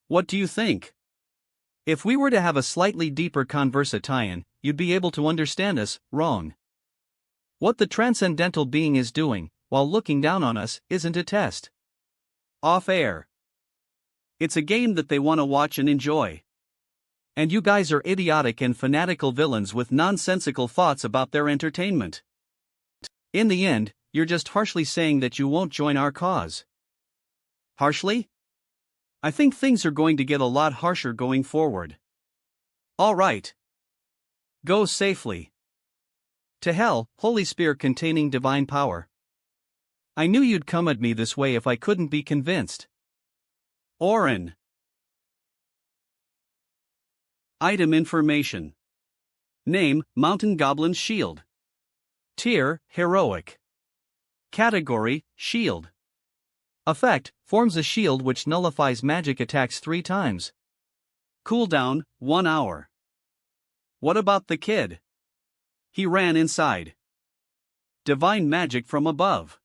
Speaker 1: What do you think? If we were to have a slightly deeper conversa tie-in, you'd be able to understand us, wrong. What the transcendental being is doing, while looking down on us, isn't a test. Off air. It's a game that they want to watch and enjoy. And you guys are idiotic and fanatical villains with nonsensical thoughts about their entertainment. In the end, you're just harshly saying that you won't join our cause. Harshly? I think things are going to get a lot harsher going forward. All right. Go safely. To hell, Holy Spear containing divine power. I knew you'd come at me this way if I couldn't be convinced. Orin. Item information. Name, Mountain Goblin's Shield. Tier, Heroic. Category, Shield. Effect, forms a shield which nullifies magic attacks 3 times. Cooldown, 1 hour. What about the kid? He ran inside. Divine magic from above.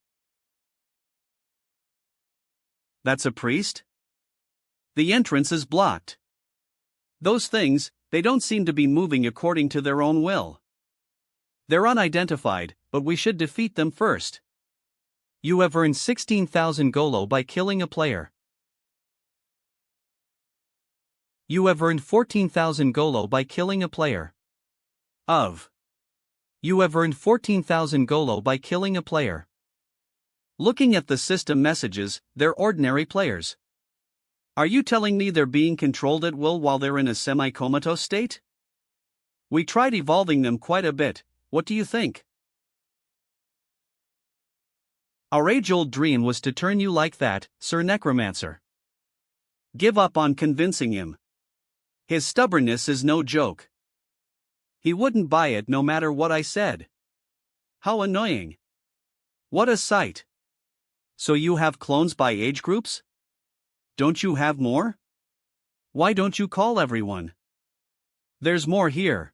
Speaker 1: That's a priest? The entrance is blocked. Those things, they don't seem to be moving according to their own will. They're unidentified, but we should defeat them first. You have earned 16,000 Golo by killing a player. You have earned 14,000 Golo by killing a player. You have earned 14,000 Golo by killing a player. Looking at the system messages, they're ordinary players. Are you telling me they're being controlled at will while they're in a semi-comatose state? We tried evolving them quite a bit, what do you think? Our age-old dream was to turn you like that, Sir Necromancer. Give up on convincing him. His stubbornness is no joke. He wouldn't buy it no matter what I said. How annoying. What a sight. So you have clones by age groups? Don't you have more? Why don't you call everyone? There's more here.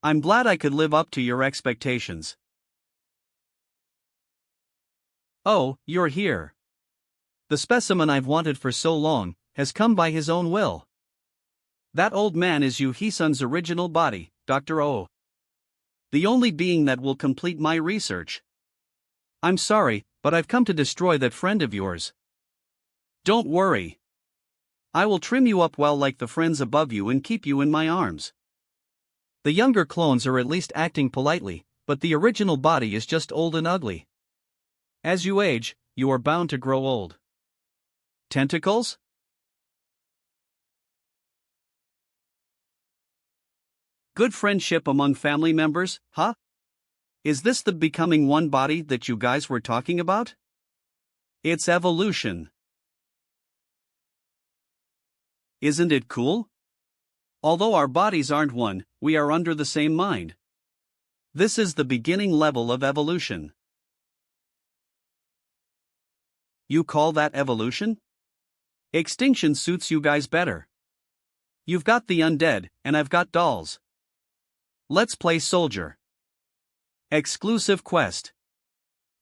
Speaker 1: I'm glad I could live up to your expectations. Oh, you're here. The specimen I've wanted for so long has come by his own will. That old man is Yu Hisun's original body, Dr. O. The only being that will complete my research. I'm sorry, but I've come to destroy that friend of yours. Don't worry. I will trim you up well like the friends above you and keep you in my arms. The younger clones are at least acting politely, but the original body is just old and ugly. As you age, you are bound to grow old. Tentacles? Good friendship among family members, huh? Is this the becoming one body that you guys were talking about? It's evolution. Isn't it cool? Although our bodies aren't one, we are under the same mind. This is the beginning level of evolution. You call that evolution? Extinction suits you guys better. You've got the undead, and I've got dolls. Let's play soldier. Exclusive quest.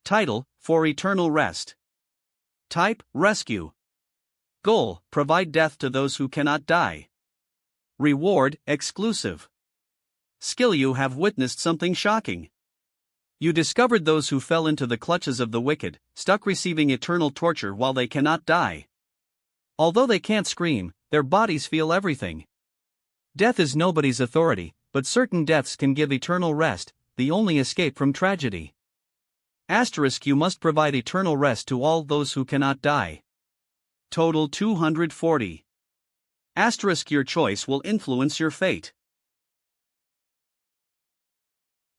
Speaker 1: Title, For Eternal Rest. Type, Rescue. Goal, provide death to those who cannot die. Reward, exclusive. Skill, you have witnessed something shocking. You discovered those who fell into the clutches of the wicked, stuck receiving eternal torture while they cannot die. Although they can't scream, their bodies feel everything. Death is nobody's authority, but certain deaths can give eternal rest, the only escape from tragedy. Asterisk, you must provide eternal rest to all those who cannot die. Total 240. Asterisk, your choice will influence your fate.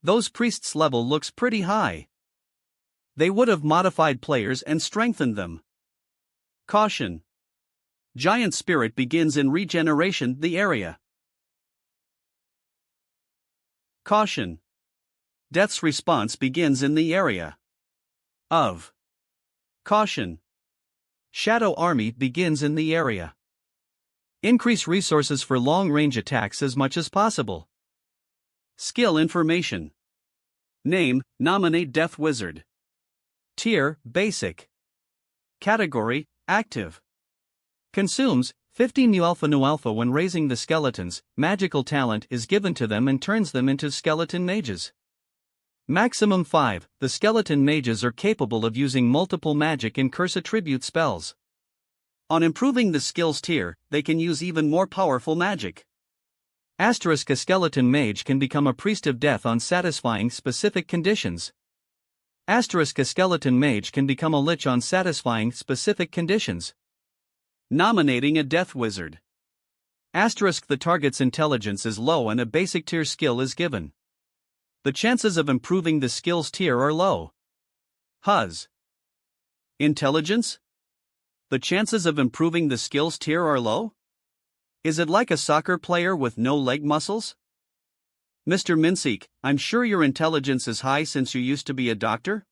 Speaker 1: Those priests' level looks pretty high. They would have modified players and strengthened them. Caution. Giant Spirit begins in regeneration the area. Caution. Death's response begins in the area. Of. Caution. Shadow Army begins in the area. Increase resources for long-range attacks as much as possible. Skill information. Name, nominate Death Wizard. Tier, Basic. Category, Active. Consumes 50 new alpha when raising the skeletons. Magical talent is given to them and turns them into skeleton mages. Maximum 5. The skeleton mages are capable of using multiple magic and curse attribute spells. On improving the skills tier, they can use even more powerful magic. Asterisk, a skeleton mage can become a priest of death on satisfying specific conditions. Asterisk, a skeleton mage can become a lich on satisfying specific conditions. Nominating a death wizard. Asterisk, the target's intelligence is low and a basic tier skill is given. The chances of improving the skill's tier are low. Huz. Intelligence? The chances of improving the skill's tier are low? Is it like a soccer player with no leg muscles? Mr. Minseek, I'm sure your intelligence is high since you used to be a doctor?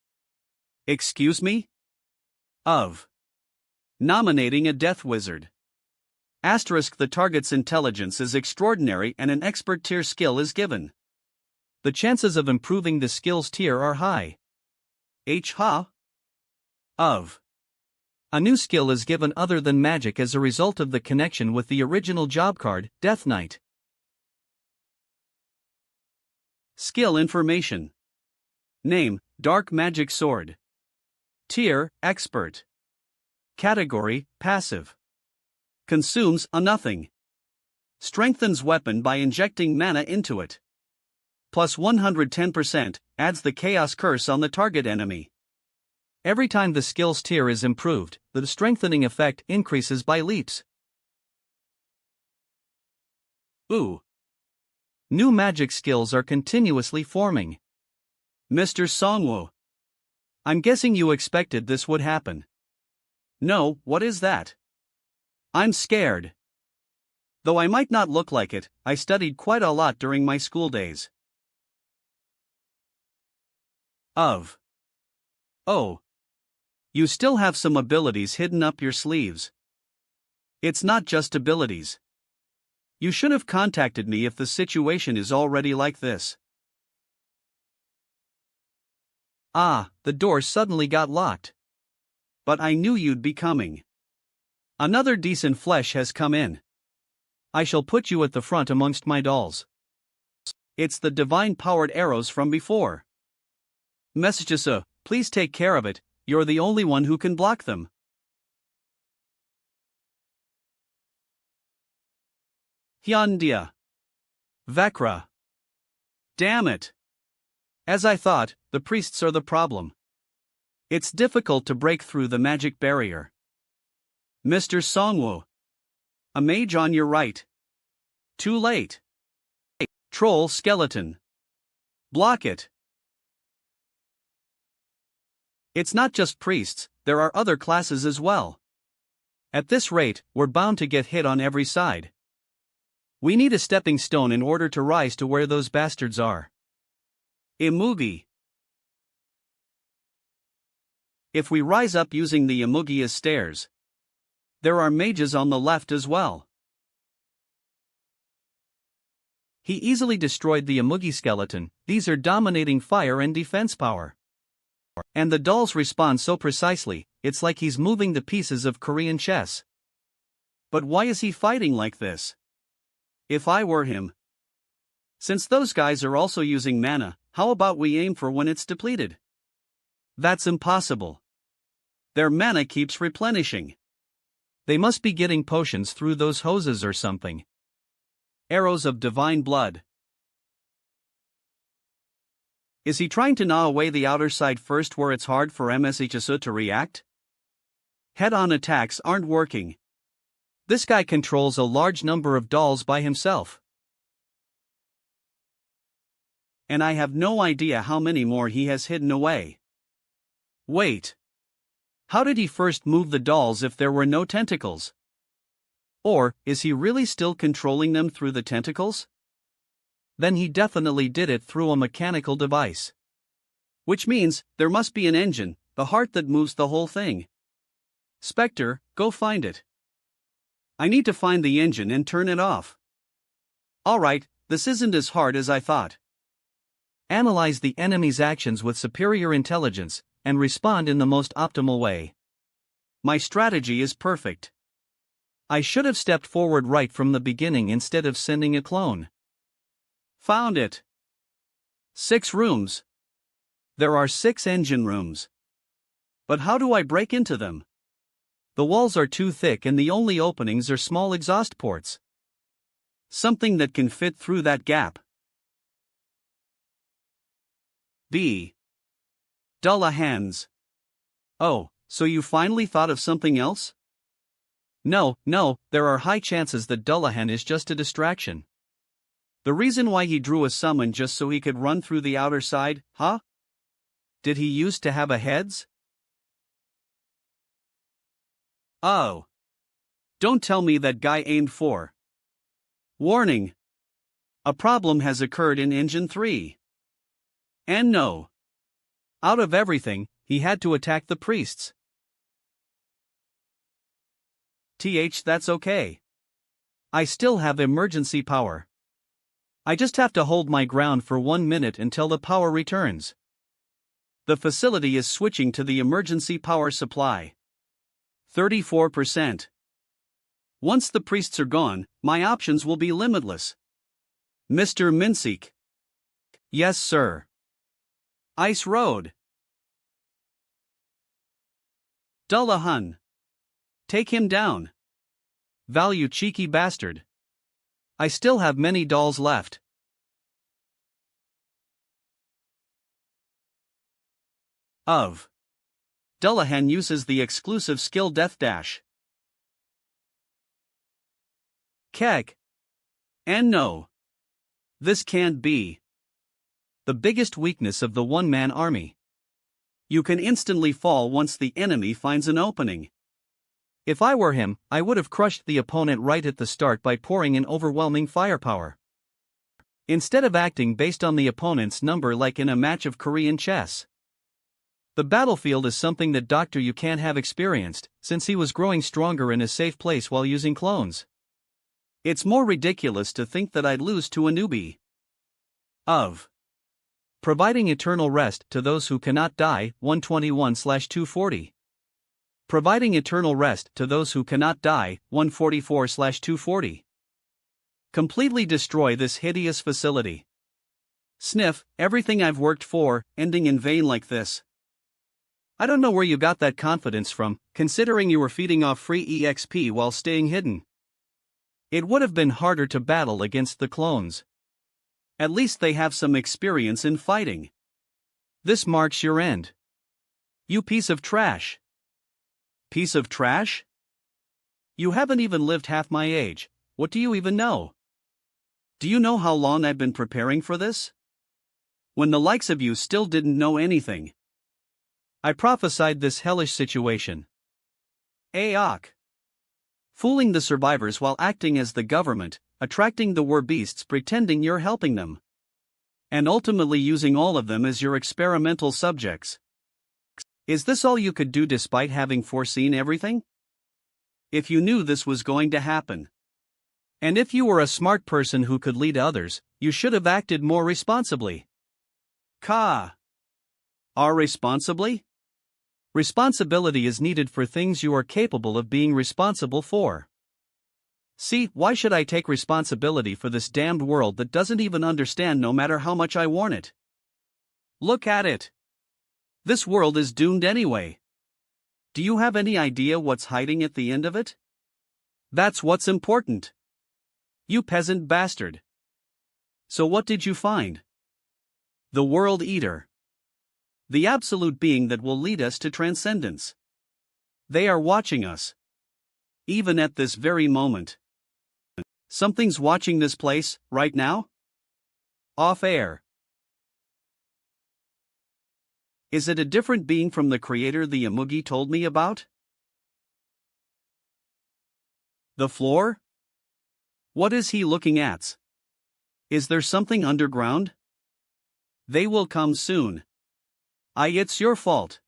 Speaker 1: Excuse me? Of. Nominating a death wizard. Asterisk, the target's intelligence is extraordinary and an expert tier skill is given. The chances of improving the skill's tier are high. Ha. Of. A new skill is given other than magic as a result of the connection with the original job card, Death Knight. Skill information. Name, Dark Magic Sword. Tier, Expert. Category, Passive. Consumes a nothing. Strengthens weapon by injecting mana into it. Plus 110%, adds the Chaos Curse on the target enemy. Every time the skill's tier is improved, the strengthening effect increases by leaps. Ooh. New magic skills are continuously forming. Mr. Songwoo. I'm guessing you expected this would happen. No, what is that? I'm scared. Though I might not look like it, I studied quite a lot during my school days. Of. Oh. You still have some abilities hidden up your sleeves. It's not just abilities. You should have contacted me if the situation is already like this. Ah, the door suddenly got locked. But I knew you'd be coming. Another decent flesh has come in. I shall put you at the front amongst my dolls. It's the divine-powered arrows from before. Messages, please take care of it, you're the only one who can block them. Hyundai. Vakra. Damn it. As I thought, the priests are the problem. It's difficult to break through the magic barrier. Mr. Songwoo. A mage on your right. Too late. Troll skeleton. Block it. It's not just priests, there are other classes as well. At this rate, we're bound to get hit on every side. We need a stepping stone in order to rise to where those bastards are. Imugi. If we rise up using the Imugi as stairs, there are mages on the left as well. He easily destroyed the Imugi skeleton. These are dominating fire and defense power. And the dolls respond so precisely, it's like he's moving the pieces of Korean chess. But why is he fighting like this? If I were him. Since those guys are also using mana, how about we aim for when it's depleted? That's impossible. Their mana keeps replenishing. They must be getting potions through those hoses or something. Arrows of divine blood. Is he trying to gnaw away the outer side first where it's hard for MSHSU to react? Head-on attacks aren't working. This guy controls a large number of dolls by himself. And I have no idea how many more he has hidden away. Wait. How did he first move the dolls if there were no tentacles? Or, is he really still controlling them through the tentacles? Then he definitely did it through a mechanical device. Which means, there must be an engine, the heart that moves the whole thing. Spectre, go find it. I need to find the engine and turn it off. Alright, this isn't as hard as I thought. Analyze the enemy's actions with superior intelligence, and respond in the most optimal way. My strategy is perfect. I should have stepped forward right from the beginning instead of sending a clone. Found it. 6 rooms. There are 6 engine rooms. But how do I break into them? The walls are too thick and the only openings are small exhaust ports. Something that can fit through that gap. B. Dullahan's. Oh, so you finally thought of something else? No, there are high chances that Dullahan is just a distraction. The reason why he drew a summon just so he could run through the outer side, huh? Did he used to have a heads? Oh. Don't tell me that guy aimed for. Warning. A problem has occurred in Engine 3. And no. Out of everything, he had to attack the priests. That's okay. I still have emergency power. I just have to hold my ground for 1 minute until the power returns. The facility is switching to the emergency power supply. 34%. Once the priests are gone, my options will be limitless. Mr. Minseek. Yes, sir. Ice Road. Dullahan. Take him down. Value cheeky bastard. I still have many dolls left. Of. Dullahan uses the exclusive skill Death Dash. Kek. And no. This can't be. The biggest weakness of the one-man army. You can instantly fall once the enemy finds an opening. If I were him, I would have crushed the opponent right at the start by pouring in overwhelming firepower. Instead of acting based on the opponent's number like in a match of Korean chess. The battlefield is something that Dr. You can't have experienced, since he was growing stronger in a safe place while using clones. It's more ridiculous to think that I'd lose to a newbie. Of. Providing eternal rest to those who cannot die, 121/240. Providing eternal rest to those who cannot die, 144/240. Completely destroy this hideous facility. Sniff, everything I've worked for, ending in vain like this. I don't know where you got that confidence from, considering you were feeding off free EXP while staying hidden. It would have been harder to battle against the clones. At least they have some experience in fighting. This marks your end. You piece of trash. Piece of trash? You haven't even lived half my age. What do you even know? Do you know how long I've been preparing for this? When the likes of you still didn't know anything. I prophesied this hellish situation. Aok. Fooling the survivors while acting as the government, attracting the war beasts pretending you're helping them. And ultimately using all of them as your experimental subjects. Is this all you could do despite having foreseen everything? If you knew this was going to happen. And if you were a smart person who could lead others, you should have acted more responsibly. Responsibly? Responsibility is needed for things you are capable of being responsible for. See, why should I take responsibility for this damned world that doesn't even understand no matter how much I warn it? Look at it. This world is doomed anyway. Do you have any idea what's hiding at the end of it? That's what's important. You peasant bastard. So what did you find? The World Eater. The absolute being that will lead us to transcendence. They are watching us. Even at this very moment. Something's watching this place, right now? Off air. Is it a different being from the creator the Yamugi told me about? The floor? What is he looking at? Is there something underground? They will come soon. It's your fault.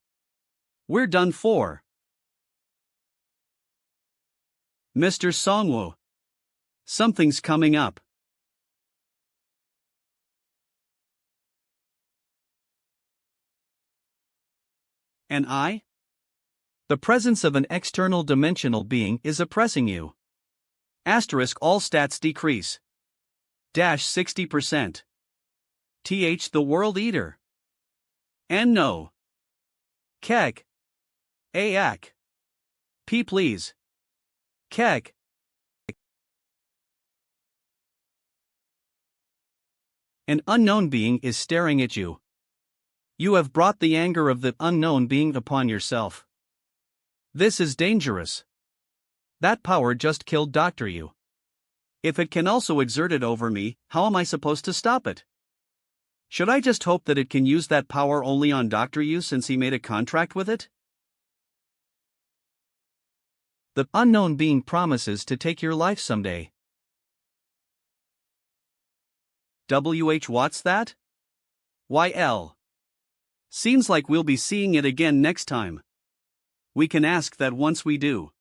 Speaker 1: We're done for. Mr. Songwoo. Something's coming up. And I? The presence of an external dimensional being is oppressing you. Asterisk all stats decrease. -60%. The World Eater. And no. Kek. Aak. P please. Kek. An unknown being is staring at you. You have brought the anger of the unknown being upon yourself. This is dangerous. That power just killed Dr. You. If it can also exert it over me, how am I supposed to stop it? Should I just hope that it can use that power only on Dr. You since he made a contract with it? The unknown being promises to take your life someday. What's that? YL. Seems like we'll be seeing it again next time. We can ask that once we do.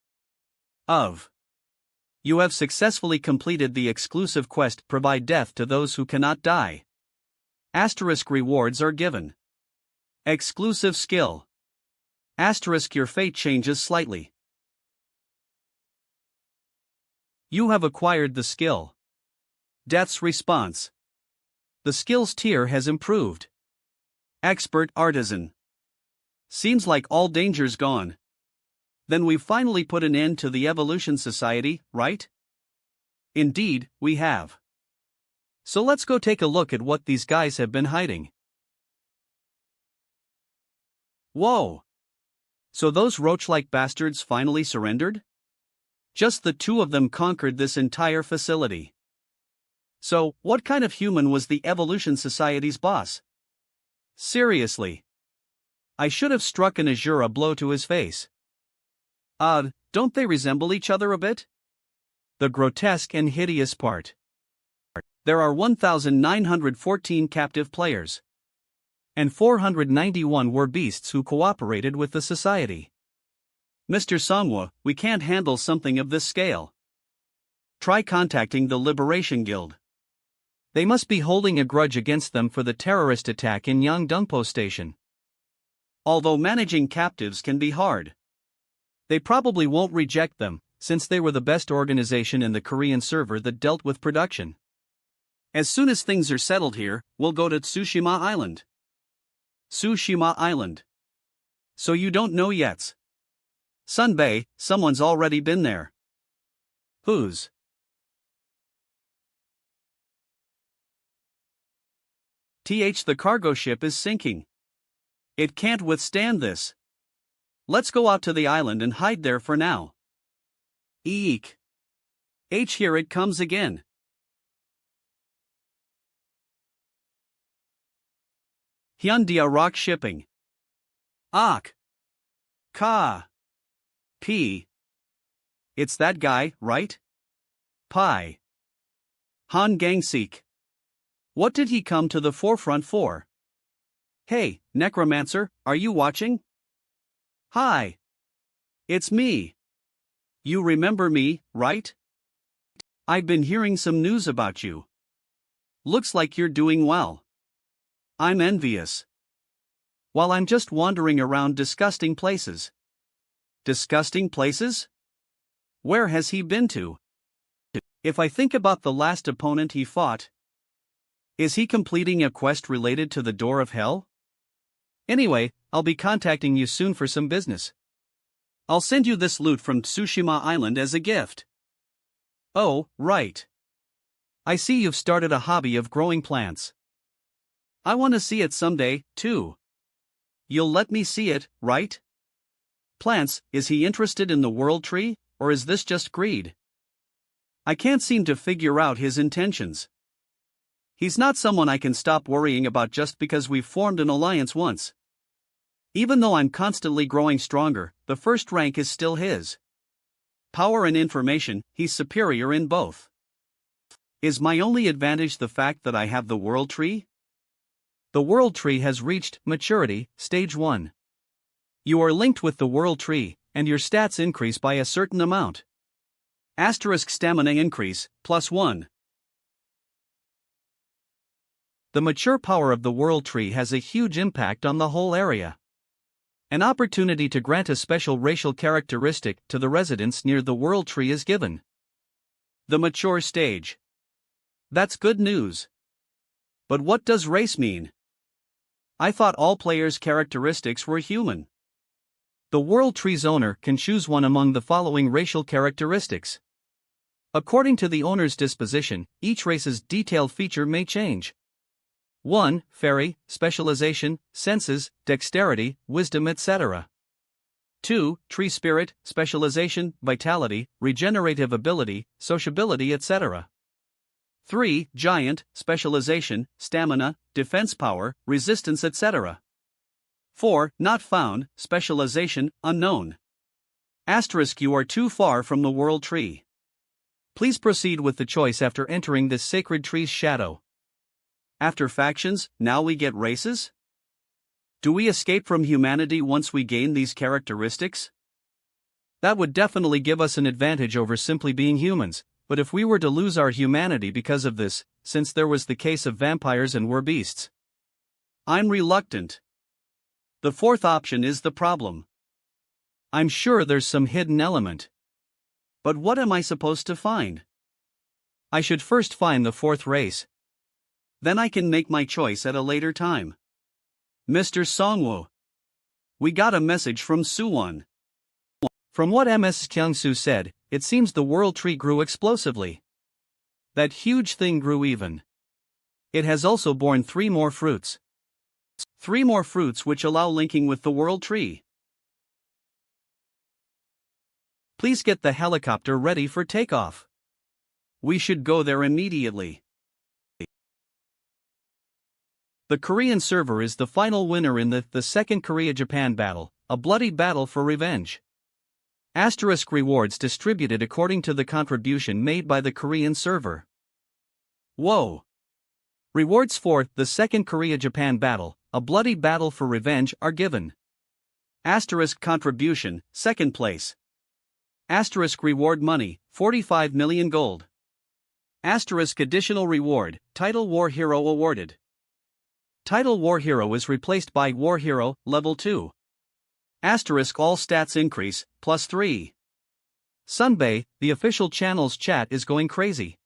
Speaker 1: You have successfully completed the exclusive quest Provide Death to Those Who Cannot Die. Asterisk rewards are given. Exclusive skill. Asterisk your fate changes slightly. You have acquired the skill. Death's response. The skills tier has improved. Expert Artisan. Seems like all danger's gone. Then we've finally put an end to the Evolution Society, right? Indeed, we have. So let's go take a look at what these guys have been hiding. Whoa! So those roach-like bastards finally surrendered? Just the two of them conquered this entire facility. So, what kind of human was the Evolution Society's boss? Seriously. I should have struck an Azura blow to his face. Don't they resemble each other a bit? The grotesque and hideous part. There are 1,914 captive players. And 491 were beasts who cooperated with the society. Mr. Manhua, we can't handle something of this scale. Try contacting the Liberation Guild. They must be holding a grudge against them for the terrorist attack in Yangdongpo Station. Although managing captives can be hard. They probably won't reject them, since they were the best organization in the Korean server that dealt with production. As soon as things are settled here, we'll go to Tsushima Island. Tsushima Island. So you don't know yet. Sunbae, someone's already been there. Who's? The cargo ship is sinking. It can't withstand this. Let's go out to the island and hide there for now. Eek. Here it comes again. Hyundai Rock Shipping. Ak. Ka. P. It's that guy, right? Pi. Han Gangsik. What did he come to the forefront for? Hey, Necromancer, are you watching? Hi. It's me. You remember me, right? I've been hearing some news about you. Looks like you're doing well. I'm envious. While I'm just wandering around disgusting places. Disgusting places? Where has he been to? If I think about the last opponent he fought, is he completing a quest related to the Door of Hell? Anyway, I'll be contacting you soon for some business. I'll send you this loot from Tsushima Island as a gift. Oh, right. I see you've started a hobby of growing plants. I want to see it someday, too. You'll let me see it, right? Plants, is he interested in the world tree, or is this just greed? I can't seem to figure out his intentions. He's not someone I can stop worrying about just because we've formed an alliance once. Even though I'm constantly growing stronger, the first rank is still his. Power and information, he's superior in both. Is my only advantage the fact that I have the world tree? The world tree has reached maturity, stage 1. You are linked with the world tree, and your stats increase by a certain amount. Asterisk stamina increase, +1. The mature power of the world tree has a huge impact on the whole area. An opportunity to grant a special racial characteristic to the residents near the world tree is given. The mature stage. That's good news. But what does race mean? I thought all players' characteristics were human. The world tree's owner can choose one among the following racial characteristics. According to the owner's disposition, each race's detailed feature may change. 1. Fairy, specialization, senses, dexterity, wisdom, etc. 2. Tree spirit, specialization, vitality, regenerative ability, sociability, etc. 3. Giant, specialization, stamina, defense power, resistance, etc. 4. Not found, specialization, unknown. Asterisk, you are too far from the world tree. Please proceed with the choice after entering this sacred tree's shadow. After factions, now we get races? Do we escape from humanity once we gain these characteristics? That would definitely give us an advantage over simply being humans, but if we were to lose our humanity because of this, since there was the case of vampires and were beasts, I'm reluctant. The fourth option is the problem. I'm sure there's some hidden element. But what am I supposed to find? I should first find the fourth race. Then I can make my choice at a later time. Mr. Songwoo. We got a message from Suwon. From what Ms. Kyungsu said, it seems the world tree grew explosively. That huge thing grew even. It has also borne 3 more fruits. 3 more fruits which allow linking with the world tree. Please get the helicopter ready for takeoff. We should go there immediately. The Korean server is the final winner in the Second Korea-Japan battle, a bloody battle for revenge. Asterisk, rewards distributed according to the contribution made by the Korean server. Whoa! Rewards for the Second Korea-Japan battle, a bloody battle for revenge, are given. Asterisk, contribution, 2nd place. Asterisk, reward money, 45 million gold. Asterisk, additional reward, title War Hero awarded. Title War Hero is replaced by War Hero, level 2. Asterisk, all stats increase, +3. Sunbae, the official channel's chat is going crazy.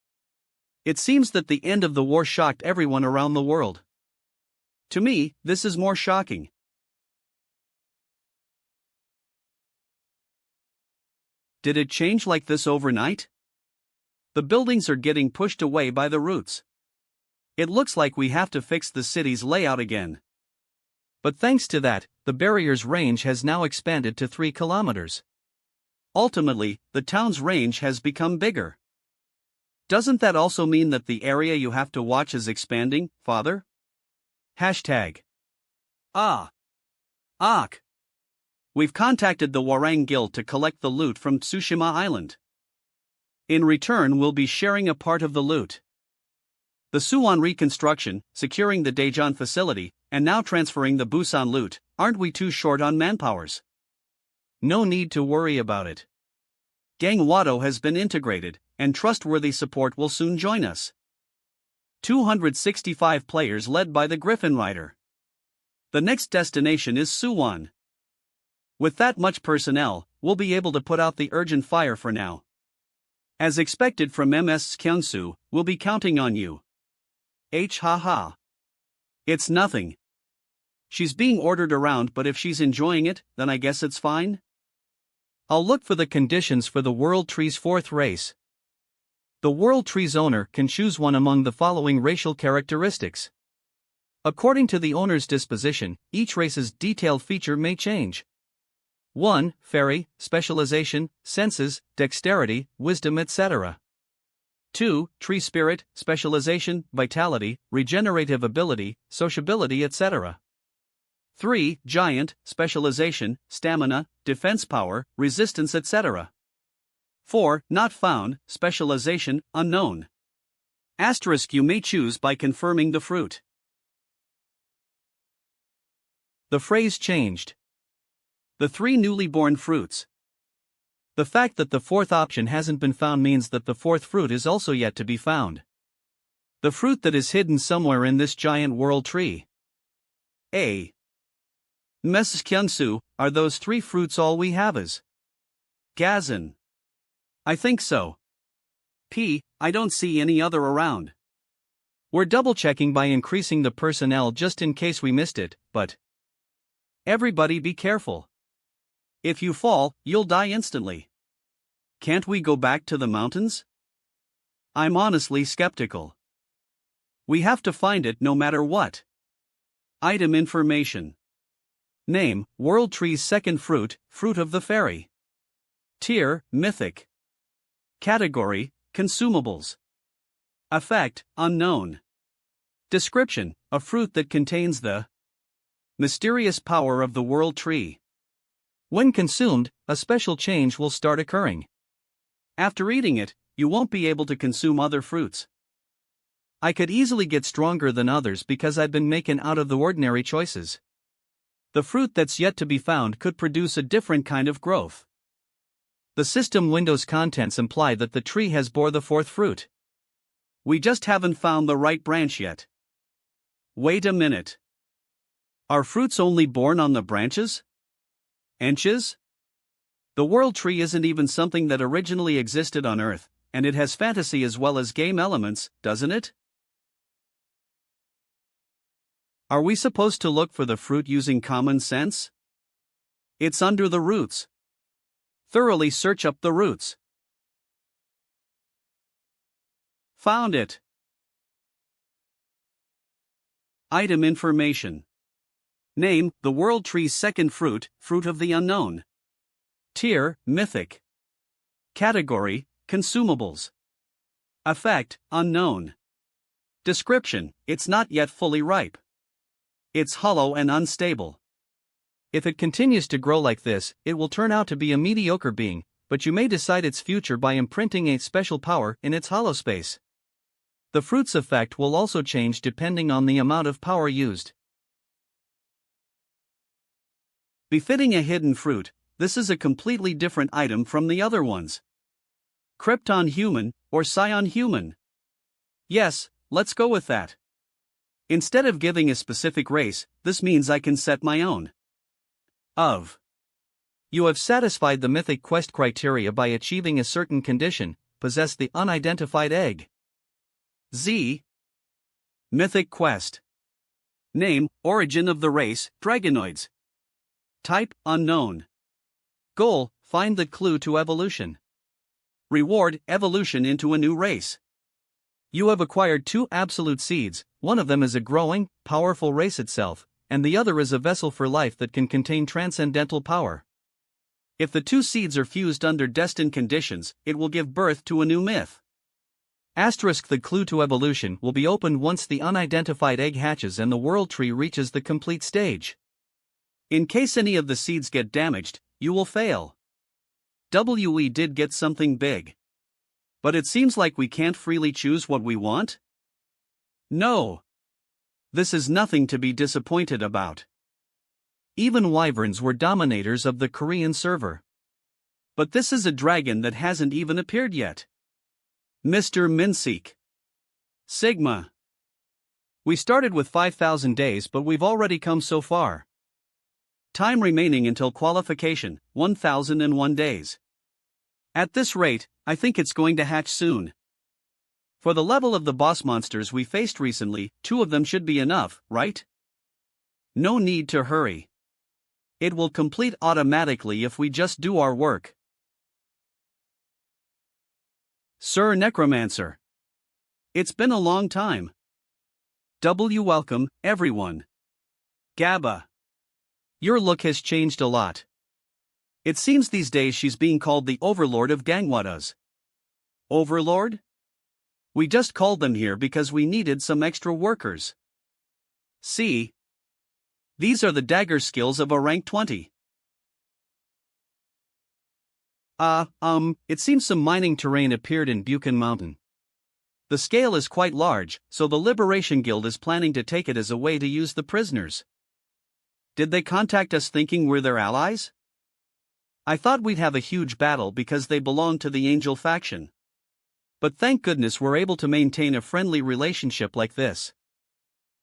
Speaker 1: It seems that the end of the war shocked everyone around the world. To me, this is more shocking. Did it change like this overnight? The buildings are getting pushed away by the roots. It looks like we have to fix the city's layout again. But thanks to that, the barrier's range has now expanded to 3 kilometers. Ultimately, the town's range has become bigger. Doesn't that also mean that the area you have to watch is expanding, Father? Hashtag. We've contacted the Warang Guild to collect the loot from Tsushima Island. In return, we'll be sharing a part of the loot. The Suwon reconstruction, securing the Daejeon facility, and now transferring the Busan loot, aren't we too short on manpowers? No need to worry about it. Gang Wado has been integrated, and trustworthy support will soon join us. 265 players led by the Griffin Rider. The next destination is Suwon. With that much personnel, we'll be able to put out the urgent fire for now. As expected from Ms. Kyungsu, we'll be counting on you. Haha. It's nothing. She's being ordered around, but if she's enjoying it, then I guess it's fine. I'll look for the conditions for the World Tree's 4th race. The World Tree's owner can choose one among the following racial characteristics. According to the owner's disposition, each race's detailed feature may change. 1. Fairy, specialization, senses, dexterity, wisdom, etc. 2. Tree spirit, specialization, vitality, regenerative ability, sociability, etc. 3. Giant, specialization, stamina, defense power, resistance, etc. 4. Not found, specialization, unknown. Asterisk, you may choose by confirming the fruit. The phrase changed. The 3 newly born fruits. The fact that the 4th option hasn't been found means that the 4th fruit is also yet to be found. The fruit that is hidden somewhere in this giant world tree. A. Ms. Kyungsu, are those 3 fruits all we have as? Gazin. I think so. P. I don't see any other around. We're double-checking by increasing the personnel just in case we missed it, but everybody be careful. If you fall, you'll die instantly. Can't we go back to the mountains? I'm honestly skeptical. We have to find it no matter what. Item information. Name, World Tree's second fruit, Fruit of the Fairy. Tier, Mythic. Category, Consumables. Effect, Unknown. Description, a fruit that contains the mysterious power of the World Tree. When consumed, a special change will start occurring. After eating it, you won't be able to consume other fruits. I could easily get stronger than others because I've been making out of the ordinary choices. The fruit that's yet to be found could produce a different kind of growth. The system Windows contents imply that the tree has bore the fourth fruit. We just haven't found the right branch yet. Wait a minute. Are fruits only born on the branches? Inches? The World Tree isn't even something that originally existed on Earth, and it has fantasy as well as game elements, doesn't it? Are we supposed to look for the fruit using common sense? It's under the roots. Thoroughly search up the roots. Found it. Item information. Name, the World Tree's second fruit, Fruit of the Unknown. Tier, Mythic. Category, Consumables. Effect, Unknown. Description, it's not yet fully ripe. It's hollow and unstable. If it continues to grow like this, it will turn out to be a mediocre being, but you may decide its future by imprinting a special power in its hollow space. The fruit's effect will also change depending on the amount of power used. Befitting a hidden fruit, this is a completely different item from the other ones. Krypton human, or Scion human? Yes, let's go with that. Instead of giving a specific race, this means I can set my own. You have satisfied the mythic quest criteria by achieving a certain condition, possess the unidentified egg. Z. Mythic quest. Name, origin of the race, Dragonoids. Type, unknown. Goal, find the clue to evolution. Reward, evolution into a new race. You have acquired 2 absolute seeds, one of them is a growing, powerful race itself, and the other is a vessel for life that can contain transcendental power. If the 2 seeds are fused under destined conditions, it will give birth to a new myth. Asterisk, the clue to evolution will be opened once the unidentified egg hatches and the World Tree reaches the complete stage. In case any of the seeds get damaged, you will fail. We did get something big. But it seems like we can't freely choose what we want? No. This is nothing to be disappointed about. Even wyverns were dominators of the Korean server. But this is a dragon that hasn't even appeared yet. Mr. Minseek. Sigma. We started with 5,000 days, but we've already come so far. Time remaining until qualification, 1,001 days. At this rate, I think it's going to hatch soon. For the level of the boss monsters we faced recently, 2 of them should be enough, right? No need to hurry. It will complete automatically if we just do our work. Sir Necromancer. It's been a long time. Welcome, everyone. Gabba. Your look has changed a lot. It seems these days she's being called the Overlord of Gangwadas. Overlord? We just called them here because we needed some extra workers. See? These are the dagger skills of a rank 20. It seems some mining terrain appeared in Buchan Mountain. The scale is quite large, so the Liberation Guild is planning to take it as a way to use the prisoners. Did they contact us thinking we're their allies? I thought we'd have a huge battle because they belong to the Angel faction. But thank goodness we're able to maintain a friendly relationship like this.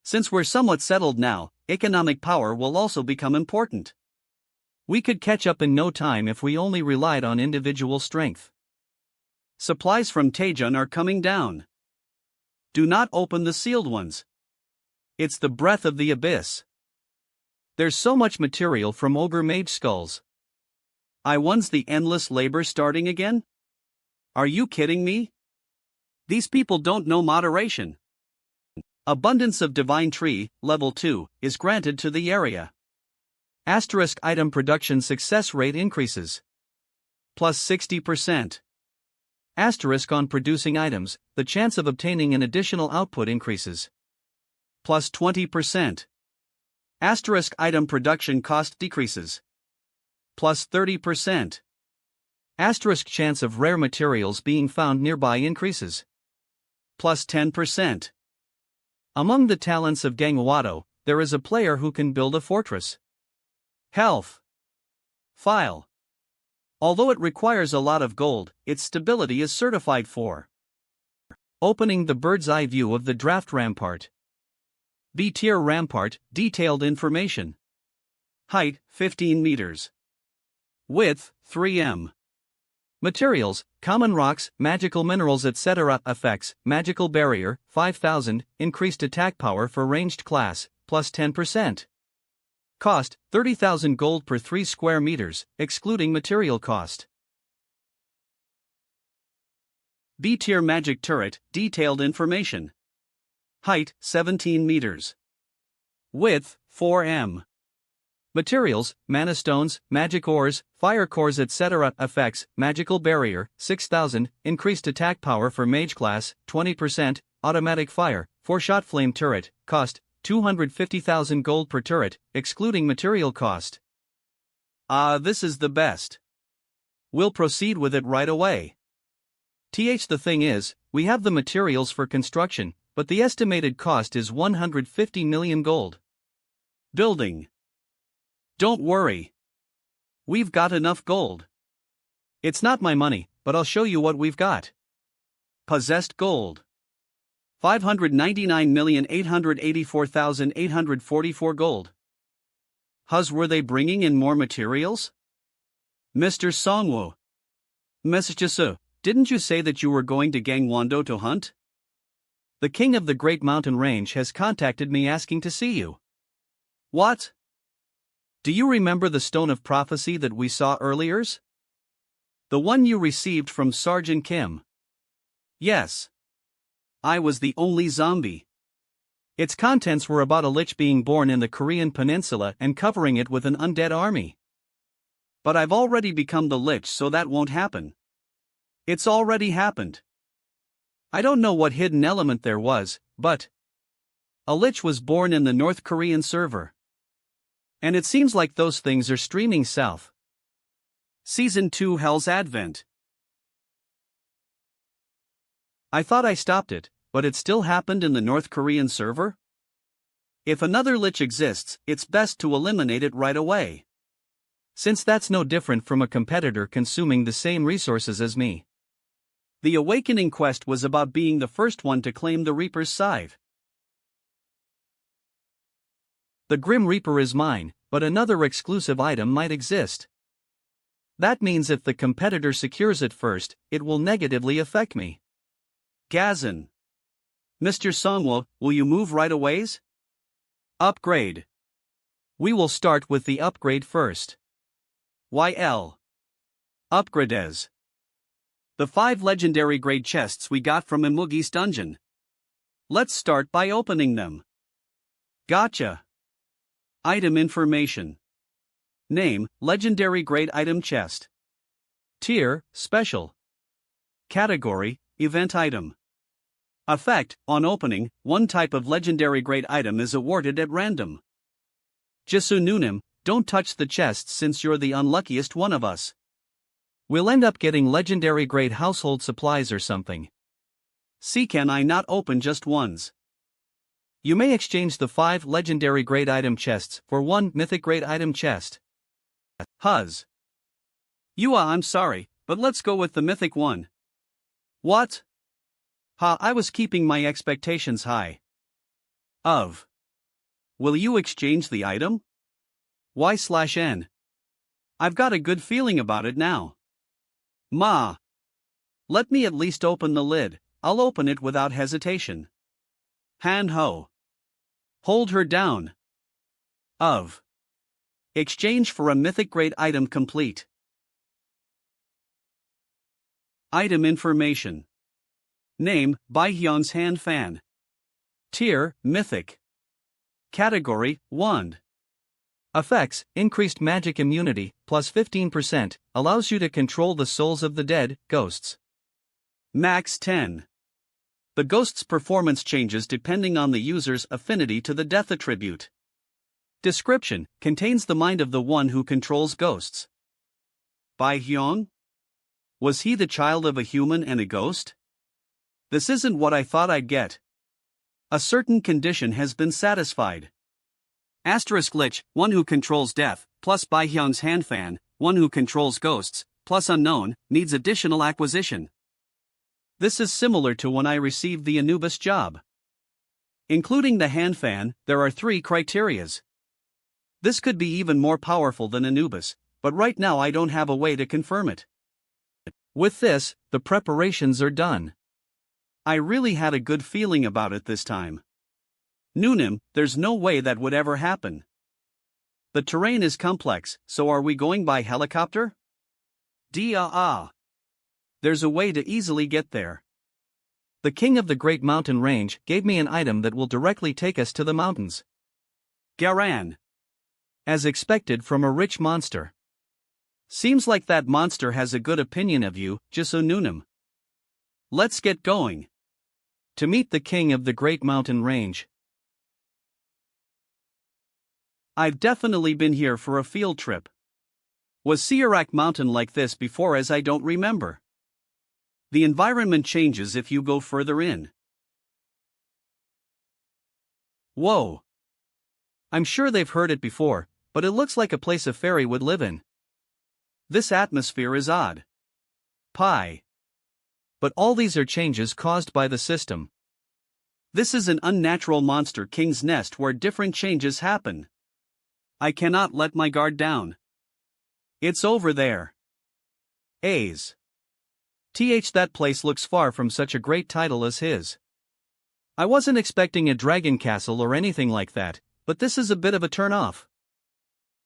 Speaker 1: Since we're somewhat settled now, economic power will also become important. We could catch up in no time if we only relied on individual strength. Supplies from Taejun are coming down. Do not open the sealed ones. It's the breath of the abyss. There's so much material from ogre mage skulls. When's the endless labor starting again? Are you kidding me? These people don't know moderation. Abundance of Divine Tree, Level 2, is granted to the area. Asterisk item production success rate increases. Plus 60%. Asterisk on producing items, the chance of obtaining an additional output increases. Plus 20%. Asterisk item production cost decreases. Plus 30%. Asterisk chance of rare materials being found nearby increases. Plus 10%. Among the talents of Gangwado, there is a player who can build a fortress. Health. File. Although it requires a lot of gold, its stability is certified for. Opening the bird's eye view of the draft rampart. B-tier rampart, detailed information. Height, 15 meters. Width, 3 m. Materials, common rocks, magical minerals etc. Effects, magical barrier, 5000, increased attack power for ranged class, plus 10%. Cost, 30,000 gold per 3 square meters, excluding material cost. B-tier magic turret, detailed information. Height, 17 meters. Width, 4 m. Materials, mana stones, magic ores, fire cores etc. Effects, magical barrier, 6000, increased attack power for mage class, 20%, automatic fire, 4-shot flame turret, cost, 250,000 gold per turret, excluding material cost. This is the best. We'll proceed with it right away. The thing is, we have the materials for construction, but the estimated cost is 150 million gold. Building. Don't worry. We've got enough gold. It's not my money, but I'll show you what we've got. Possessed gold. 599,884,844 gold. Were they bringing in more materials? Mr. Songwu. Mr. Didn't you say that you were going to Gangwando to hunt? The king of the Great Mountain Range has contacted me asking to see you. What? Do you remember the Stone of Prophecy that we saw earlier? The one you received from Sergeant Kim? Yes. I was the only zombie. Its contents were about a lich being born in the Korean peninsula and covering it with an undead army. But I've already become the lich, so that won't happen. It's already happened. I don't know what hidden element there was, but a lich was born in the North Korean server. And it seems like those things are streaming south. Season 2 Hell's Advent. I thought I stopped it, but it still happened in the North Korean server? If another lich exists, it's best to eliminate it right away. Since that's no different from a competitor consuming the same resources as me. The Awakening quest was about being the first one to claim the Reaper's scythe. The Grim Reaper is mine, but another exclusive item might exist. That means if the competitor secures it first, it will negatively affect me. Gazin. Mr. Songwo, will you move right aways? Upgrade. We will start with the upgrade first. YL. Upgrades. The 5 legendary grade chests we got from Imugi's dungeon. Let's start by opening them. Gotcha. Item information. Name, legendary grade item chest. Tier, special. Category, event item. Effect, on opening, one type of legendary grade item is awarded at random. Jisu Nunim, don't touch the chests since you're the unluckiest one of us. We'll end up getting legendary grade household supplies or something. See, can I not open just ones? You may exchange the 5 legendary grade item chests for 1 mythic grade item chest. I'm sorry, but let's go with the mythic one. What? I was keeping my expectations high. Will you exchange the item? Y/N. I've got a good feeling about it now. Let me at least open the lid. I'll open it without hesitation. Han Ho. Hold her down. Exchange for a mythic grade item complete. Item information. Name, Baihyun's Hand Fan. Tier, Mythic. Category, Wand. Effects, increased magic immunity, plus 15%, allows you to control the souls of the dead, ghosts. Max 10. The ghost's performance changes depending on the user's affinity to the death attribute. Description, contains the mind of the one who controls ghosts. Bai Hyung? Was he the child of a human and a ghost? This isn't what I thought I'd get. A certain condition has been satisfied. Asterisk Lich, one who controls death, plus Bai Hyung's hand fan, one who controls ghosts, plus unknown, needs additional acquisition. This is similar to when I received the Anubis job. Including the hand fan, there are 3 criterias. This could be even more powerful than Anubis, but right now I don't have a way to confirm it. With this, the preparations are done. I really had a good feeling about it this time. Noonim, there's no way that would ever happen. The terrain is complex, so are we going by helicopter? There's a way to easily get there. The king of the Great Mountain Range gave me an item that will directly take us to the mountains. Garan. As expected from a rich monster. Seems like that monster has a good opinion of you, Jisoo Noonim. Let's get going. To meet the king of the Great Mountain Range. I've definitely been here for a field trip. Was Siarak Mountain like this before? As I don't remember. The environment changes if you go further in. Whoa. I'm sure they've heard it before, but it looks like a place a fairy would live in. This atmosphere is odd. Pi. But all these are changes caused by the system. This is an unnatural monster king's nest where different changes happen. I cannot let my guard down. It's over there. A's. That place looks far from such a great title as his. I wasn't expecting a dragon castle or anything like that, but this is a bit of a turn-off.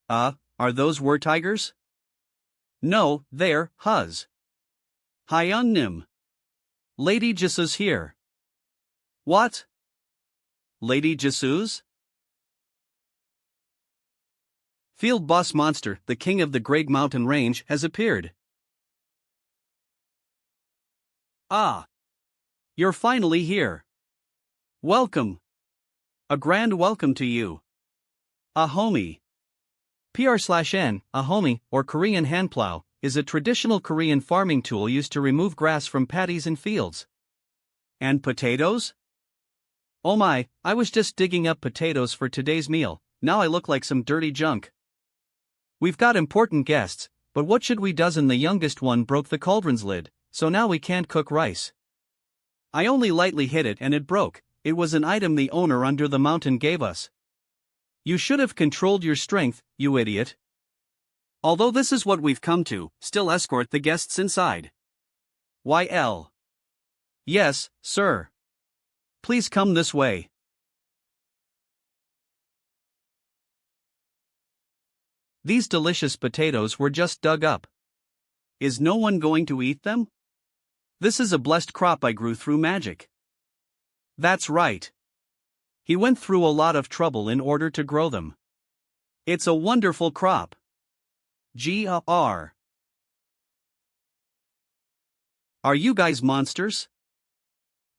Speaker 1: Are those were tigers? No, they're Huz. Hyun Nim. Lady Jisoo's here. What? Lady Jisoo's? Field boss monster, the king of the Great Mountain Range, has appeared. You're finally here. Welcome. A grand welcome to you. Ahomey. PR/N, ahomey, or Korean handplow, is a traditional Korean farming tool used to remove grass from paddies and fields. And potatoes? Oh my, I was just digging up potatoes for today's meal, now I look like some dirty junk. We've got important guests, but what should we do? The youngest one broke the cauldron's lid, so now we can't cook rice. I only lightly hit it and it broke. It was an item the owner under the mountain gave us. You should have controlled your strength, you idiot. Although this is what we've come to, still escort the guests inside. YL. Yes, sir. Please come this way. These delicious potatoes were just dug up. Is no one going to eat them? This is a blessed crop I grew through magic. That's right. He went through a lot of trouble in order to grow them. It's a wonderful crop. GR. Are you guys monsters?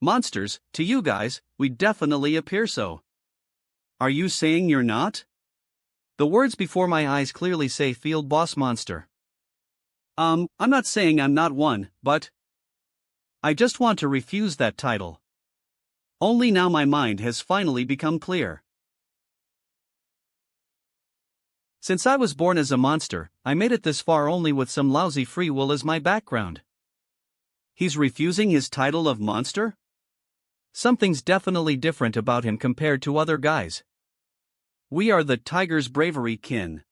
Speaker 1: Monsters, to you guys, we definitely appear so. Are you saying you're not? The words before my eyes clearly say field boss monster. I'm not saying I'm not one, but I just want to refuse that title. Only now my mind has finally become clear. Since I was born as a monster, I made it this far only with some lousy free will as my background. He's refusing his title of monster? Something's definitely different about him compared to other guys. We are the tiger's bravery kin.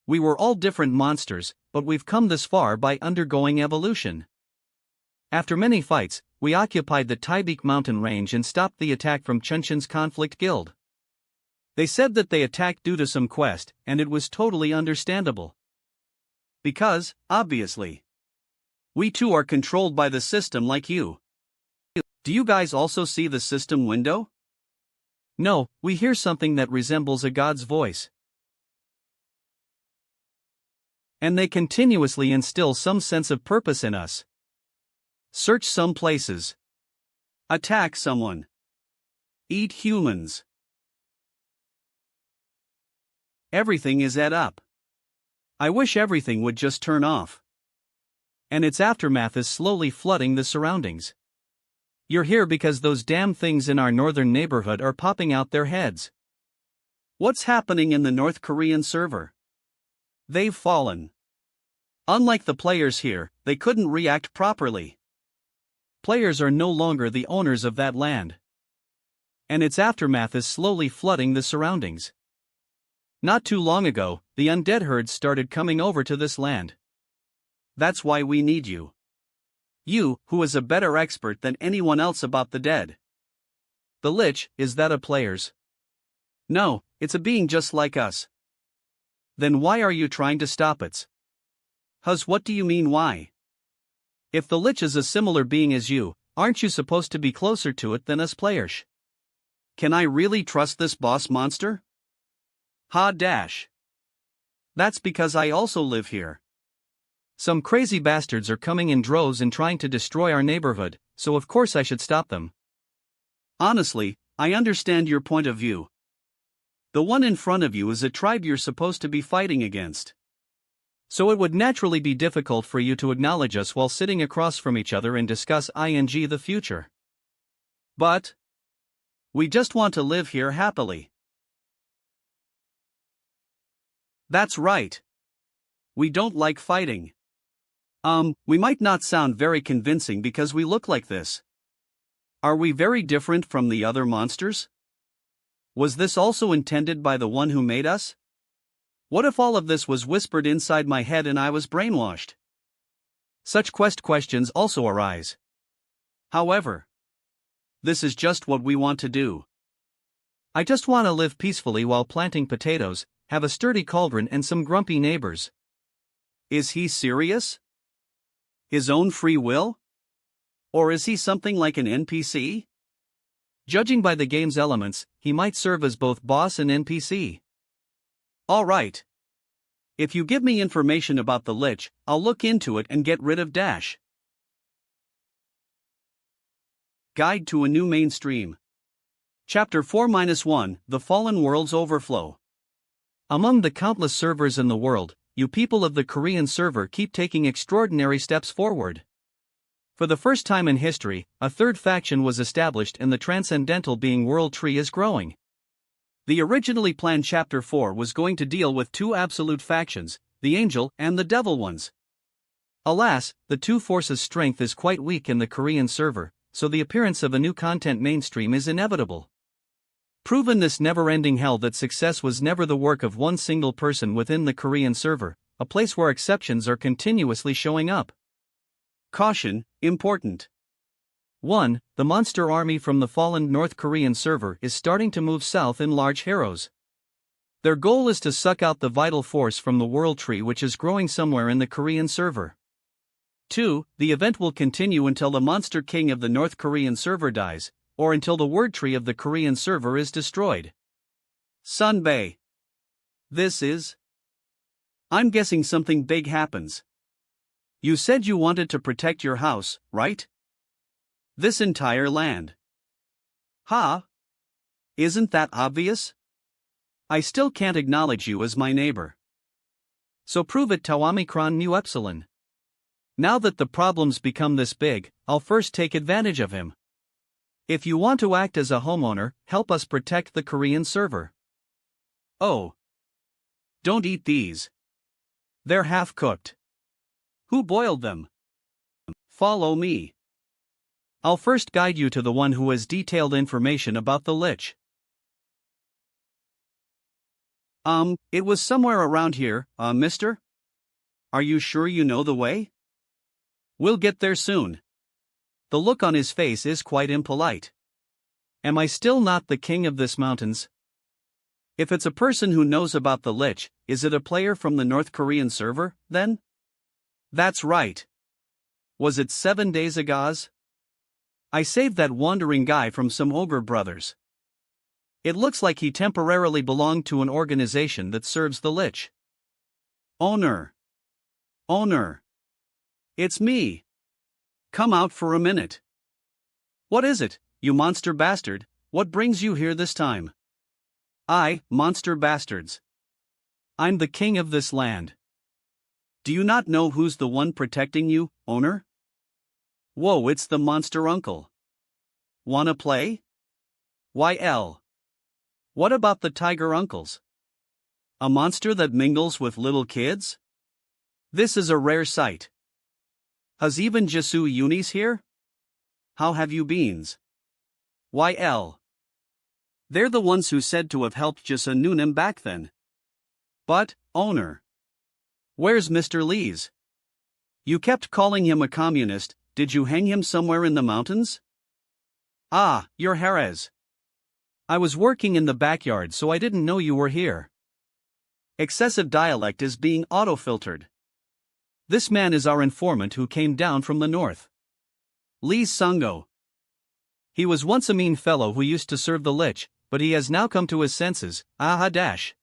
Speaker 1: We were all different monsters, but we've come this far by undergoing evolution. After many fights, we occupied the Taibik mountain range and stopped the attack from Chunshan's conflict guild. They said that they attacked due to some quest, and it was totally understandable. Because, obviously, we too are controlled by the system like you. Do you guys also see the system window? No, we hear something that resembles a god's voice. And they continuously instill some sense of purpose in us. Search some places. Attack someone. Eat humans. Everything is ed up. I wish everything would just turn off. And its aftermath is slowly flooding the surroundings. You're here because those damn things in our northern neighborhood are popping out their heads. What's happening in the North Korean server? They've fallen. Unlike the players here, they couldn't react properly. Players are no longer the owners of that land. And its aftermath is slowly flooding the surroundings. Not too long ago, the undead herds started coming over to this land. That's why we need you. You, who is a better expert than anyone else about the dead. The Lich, is that a player's? No, it's a being just like us. Then why are you trying to stop it? What do you mean why? If the Lich is a similar being as you, aren't you supposed to be closer to it than us players? Can I really trust this boss monster? Dash. That's because I also live here. Some crazy bastards are coming in droves and trying to destroy our neighborhood, so of course I should stop them. Honestly, I understand your point of view. The one in front of you is a tribe you're supposed to be fighting against. So it would naturally be difficult for you to acknowledge us while sitting across from each other and discuss the future. But we just want to live here happily. That's right. We don't like fighting. We might not sound very convincing because we look like this. Are we very different from the other monsters? Was this also intended by the one who made us? What if all of this was whispered inside my head and I was brainwashed? Such questions also arise. However, this is just what we want to do. I just want to live peacefully while planting potatoes, have a sturdy cauldron and some grumpy neighbors. Is he serious? His own free will? Or is he something like an NPC? Judging by the game's elements, he might serve as both boss and NPC. Alright. If you give me information about the Lich, I'll look into it and get rid of Dash. Guide to a new mainstream. Chapter 4-1, The Fallen World's Overflow. Among the countless servers in the world, you people of the Korean server keep taking extraordinary steps forward. For the first time in history, a third faction was established and the transcendental being world tree is growing. The originally planned Chapter 4 was going to deal with two absolute factions, the angel and the devil ones. Alas, the two forces' strength is quite weak in the Korean server, so the appearance of a new content mainstream is inevitable. Prove in this never-ending hell that success was never the work of one single person within the Korean server, a place where exceptions are continuously showing up. Caution, important. 1. The monster army from the fallen North Korean server is starting to move south in large harrows. Their goal is to suck out the vital force from the world tree which is growing somewhere in the Korean server. 2. The event will continue until the monster king of the North Korean server dies, or until the word tree of the Korean server is destroyed. Sunbae. This is... I'm guessing something big happens. You said you wanted to protect your house, right? This entire land. Isn't that obvious? I still can't acknowledge you as my neighbor. So prove it to Omicron Mu Epsilon. Now that the problem's become this big, I'll first take advantage of him. If you want to act as a homeowner, help us protect the Korean server. Oh. Don't eat these. They're half-cooked. Who boiled them? Follow me. I'll first guide you to the one who has detailed information about the Lich. It was somewhere around here, mister? Are you sure you know the way? We'll get there soon. The look on his face is quite impolite. Am I still not the king of this mountains? If it's a person who knows about the Lich, is it a player from the North Korean server, then? That's right. Was it 7 days ago? I saved that wandering guy from some ogre brothers. It looks like he temporarily belonged to an organization that serves the Lich. Owner. Owner. It's me. Come out for a minute. What is it, you monster bastard? What brings you here this time? I, monster bastards. I'm the king of this land. Do you not know who's the one protecting you, owner? Whoa, it's the monster uncle. Wanna play? YL. What about the tiger uncles? A monster that mingles with little kids? This is a rare sight. Has even Jesu Unis here? How have you beens? YL. They're the ones who said to have helped Jesu Nunim back then. But, owner. Where's Mr. Lees? You kept calling him a communist, did you hang him somewhere in the mountains? Ah, you're Jerez. I was working in the backyard so I didn't know you were here. Excessive dialect is being auto-filtered. This man is our informant who came down from the north. Lees Sango. He was once a mean fellow who used to serve the Lich, but he has now come to his senses, aha dash.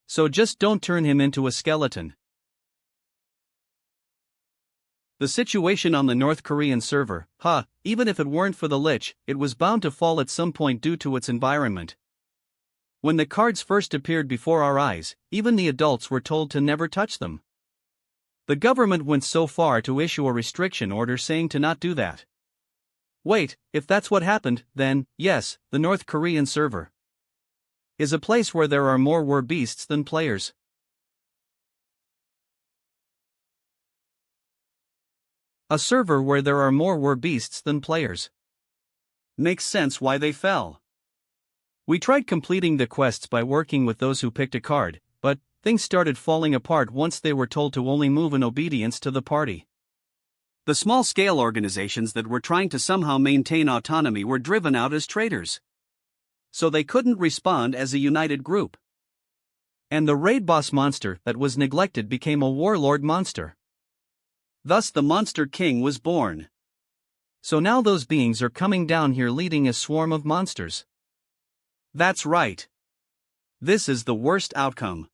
Speaker 1: So just don't turn him into a skeleton. The situation on the North Korean server, even if it weren't for the Lich, it was bound to fall at some point due to its environment. When the cards first appeared before our eyes, even the adults were told to never touch them. The government went so far to issue a restriction order saying to not do that. Wait, if that's what happened, then, yes, the North Korean server is a place where there are more werbeasts than players. A server where there are more werbeasts than players. Makes sense why they fell. We tried completing the quests by working with those who picked a card, but things started falling apart once they were told to only move in obedience to the party. The small-scale organizations that were trying to somehow maintain autonomy were driven out as traitors. So they couldn't respond as a united group. And the raid boss monster that was neglected became a warlord monster. Thus the Monster King was born. So now those beings are coming down here leading a swarm of monsters. That's right. This is the worst outcome.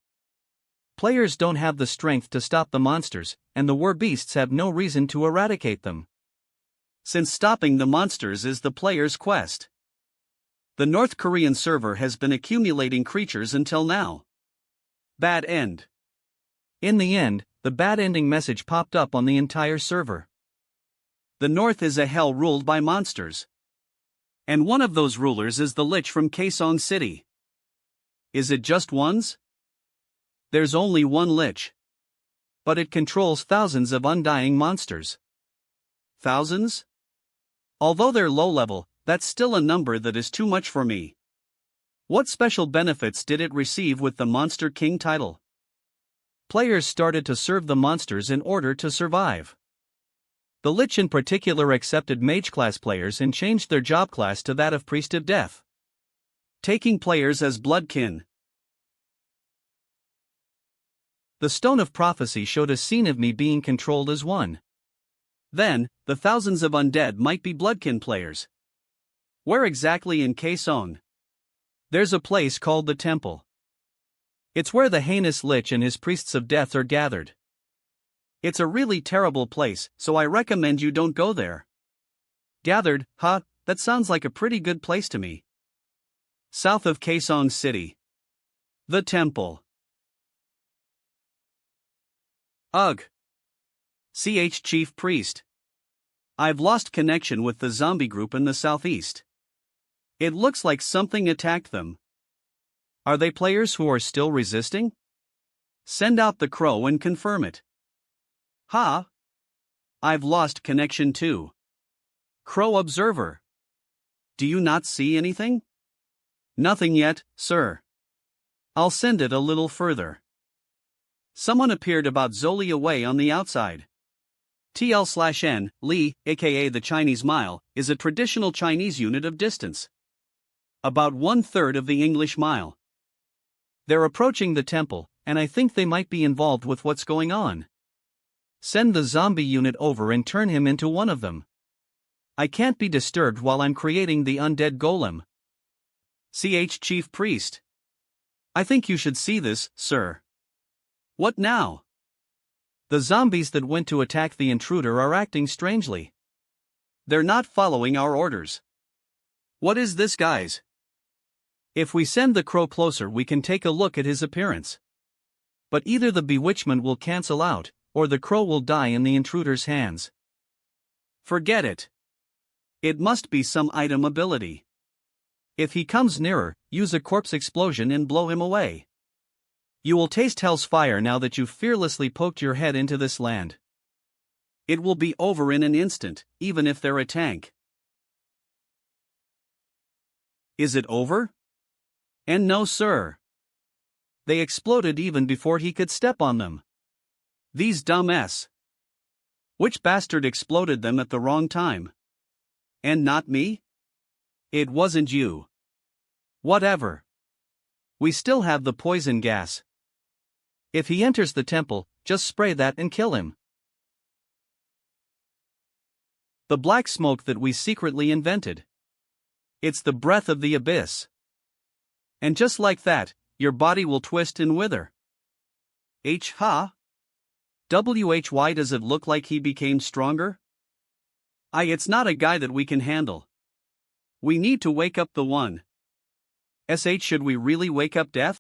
Speaker 1: Players don't have the strength to stop the monsters, and the werbeasts have no reason to eradicate them. Since stopping the monsters is the player's quest. The North Korean server has been accumulating creatures until now. Bad end. In the end, the bad ending message popped up on the entire server. The North is a hell ruled by monsters. And one of those rulers is the Lich from Kaesong City. Is it just ones? There's only one Lich. But it controls thousands of undying monsters. Thousands? Although they're low level, that's still a number that is too much for me. What special benefits did it receive with the Monster King title? Players started to serve the monsters in order to survive. The Lich in particular accepted mage class players and changed their job class to that of Priest of Death, taking players as bloodkin. The Stone of Prophecy showed a scene of me being controlled as one. Then, the thousands of undead might be bloodkin players. Where exactly in Kaesong? There's a place called the Temple. It's where the heinous Lich and his priests of death are gathered. It's a really terrible place, so I recommend you don't go there. Gathered, that sounds like a pretty good place to me. South of Kaesong City. The Temple. Ugh. Chief Priest. I've lost connection with the zombie group in the southeast. It looks like something attacked them. Are they players who are still resisting? Send out the crow and confirm it. I've lost connection too. Crow Observer. Do you not see anything? Nothing yet, sir. I'll send it a little further. Someone appeared about Zoli away on the outside. TL/N, Li, aka the Chinese mile, is a traditional Chinese unit of distance. About 1/3 of the English mile. They're approaching the temple, and I think they might be involved with what's going on. Send the zombie unit over and turn him into one of them. I can't be disturbed while I'm creating the undead golem. Chief Priest. I think you should see this, sir. What now? The zombies that went to attack the intruder are acting strangely. They're not following our orders. What is this, guys? If we send the crow closer, we can take a look at his appearance. But either the bewitchment will cancel out, or the crow will die in the intruder's hands. Forget it. It must be some item ability. If he comes nearer, use a corpse explosion and blow him away. You will taste hell's fire now that you've fearlessly poked your head into this land. It will be over in an instant, even if they're a tank. Is it over? And no, sir. They exploded even before he could step on them. These dumb s. Which bastard exploded them at the wrong time? And not me? It wasn't you. Whatever. We still have the poison gas. If he enters the temple, just spray that and kill him. The black smoke that we secretly invented. It's the breath of the abyss. And just like that, your body will twist and wither. Why does it look like he became stronger? It's not a guy that we can handle. We need to wake up the one. Should we really wake up death?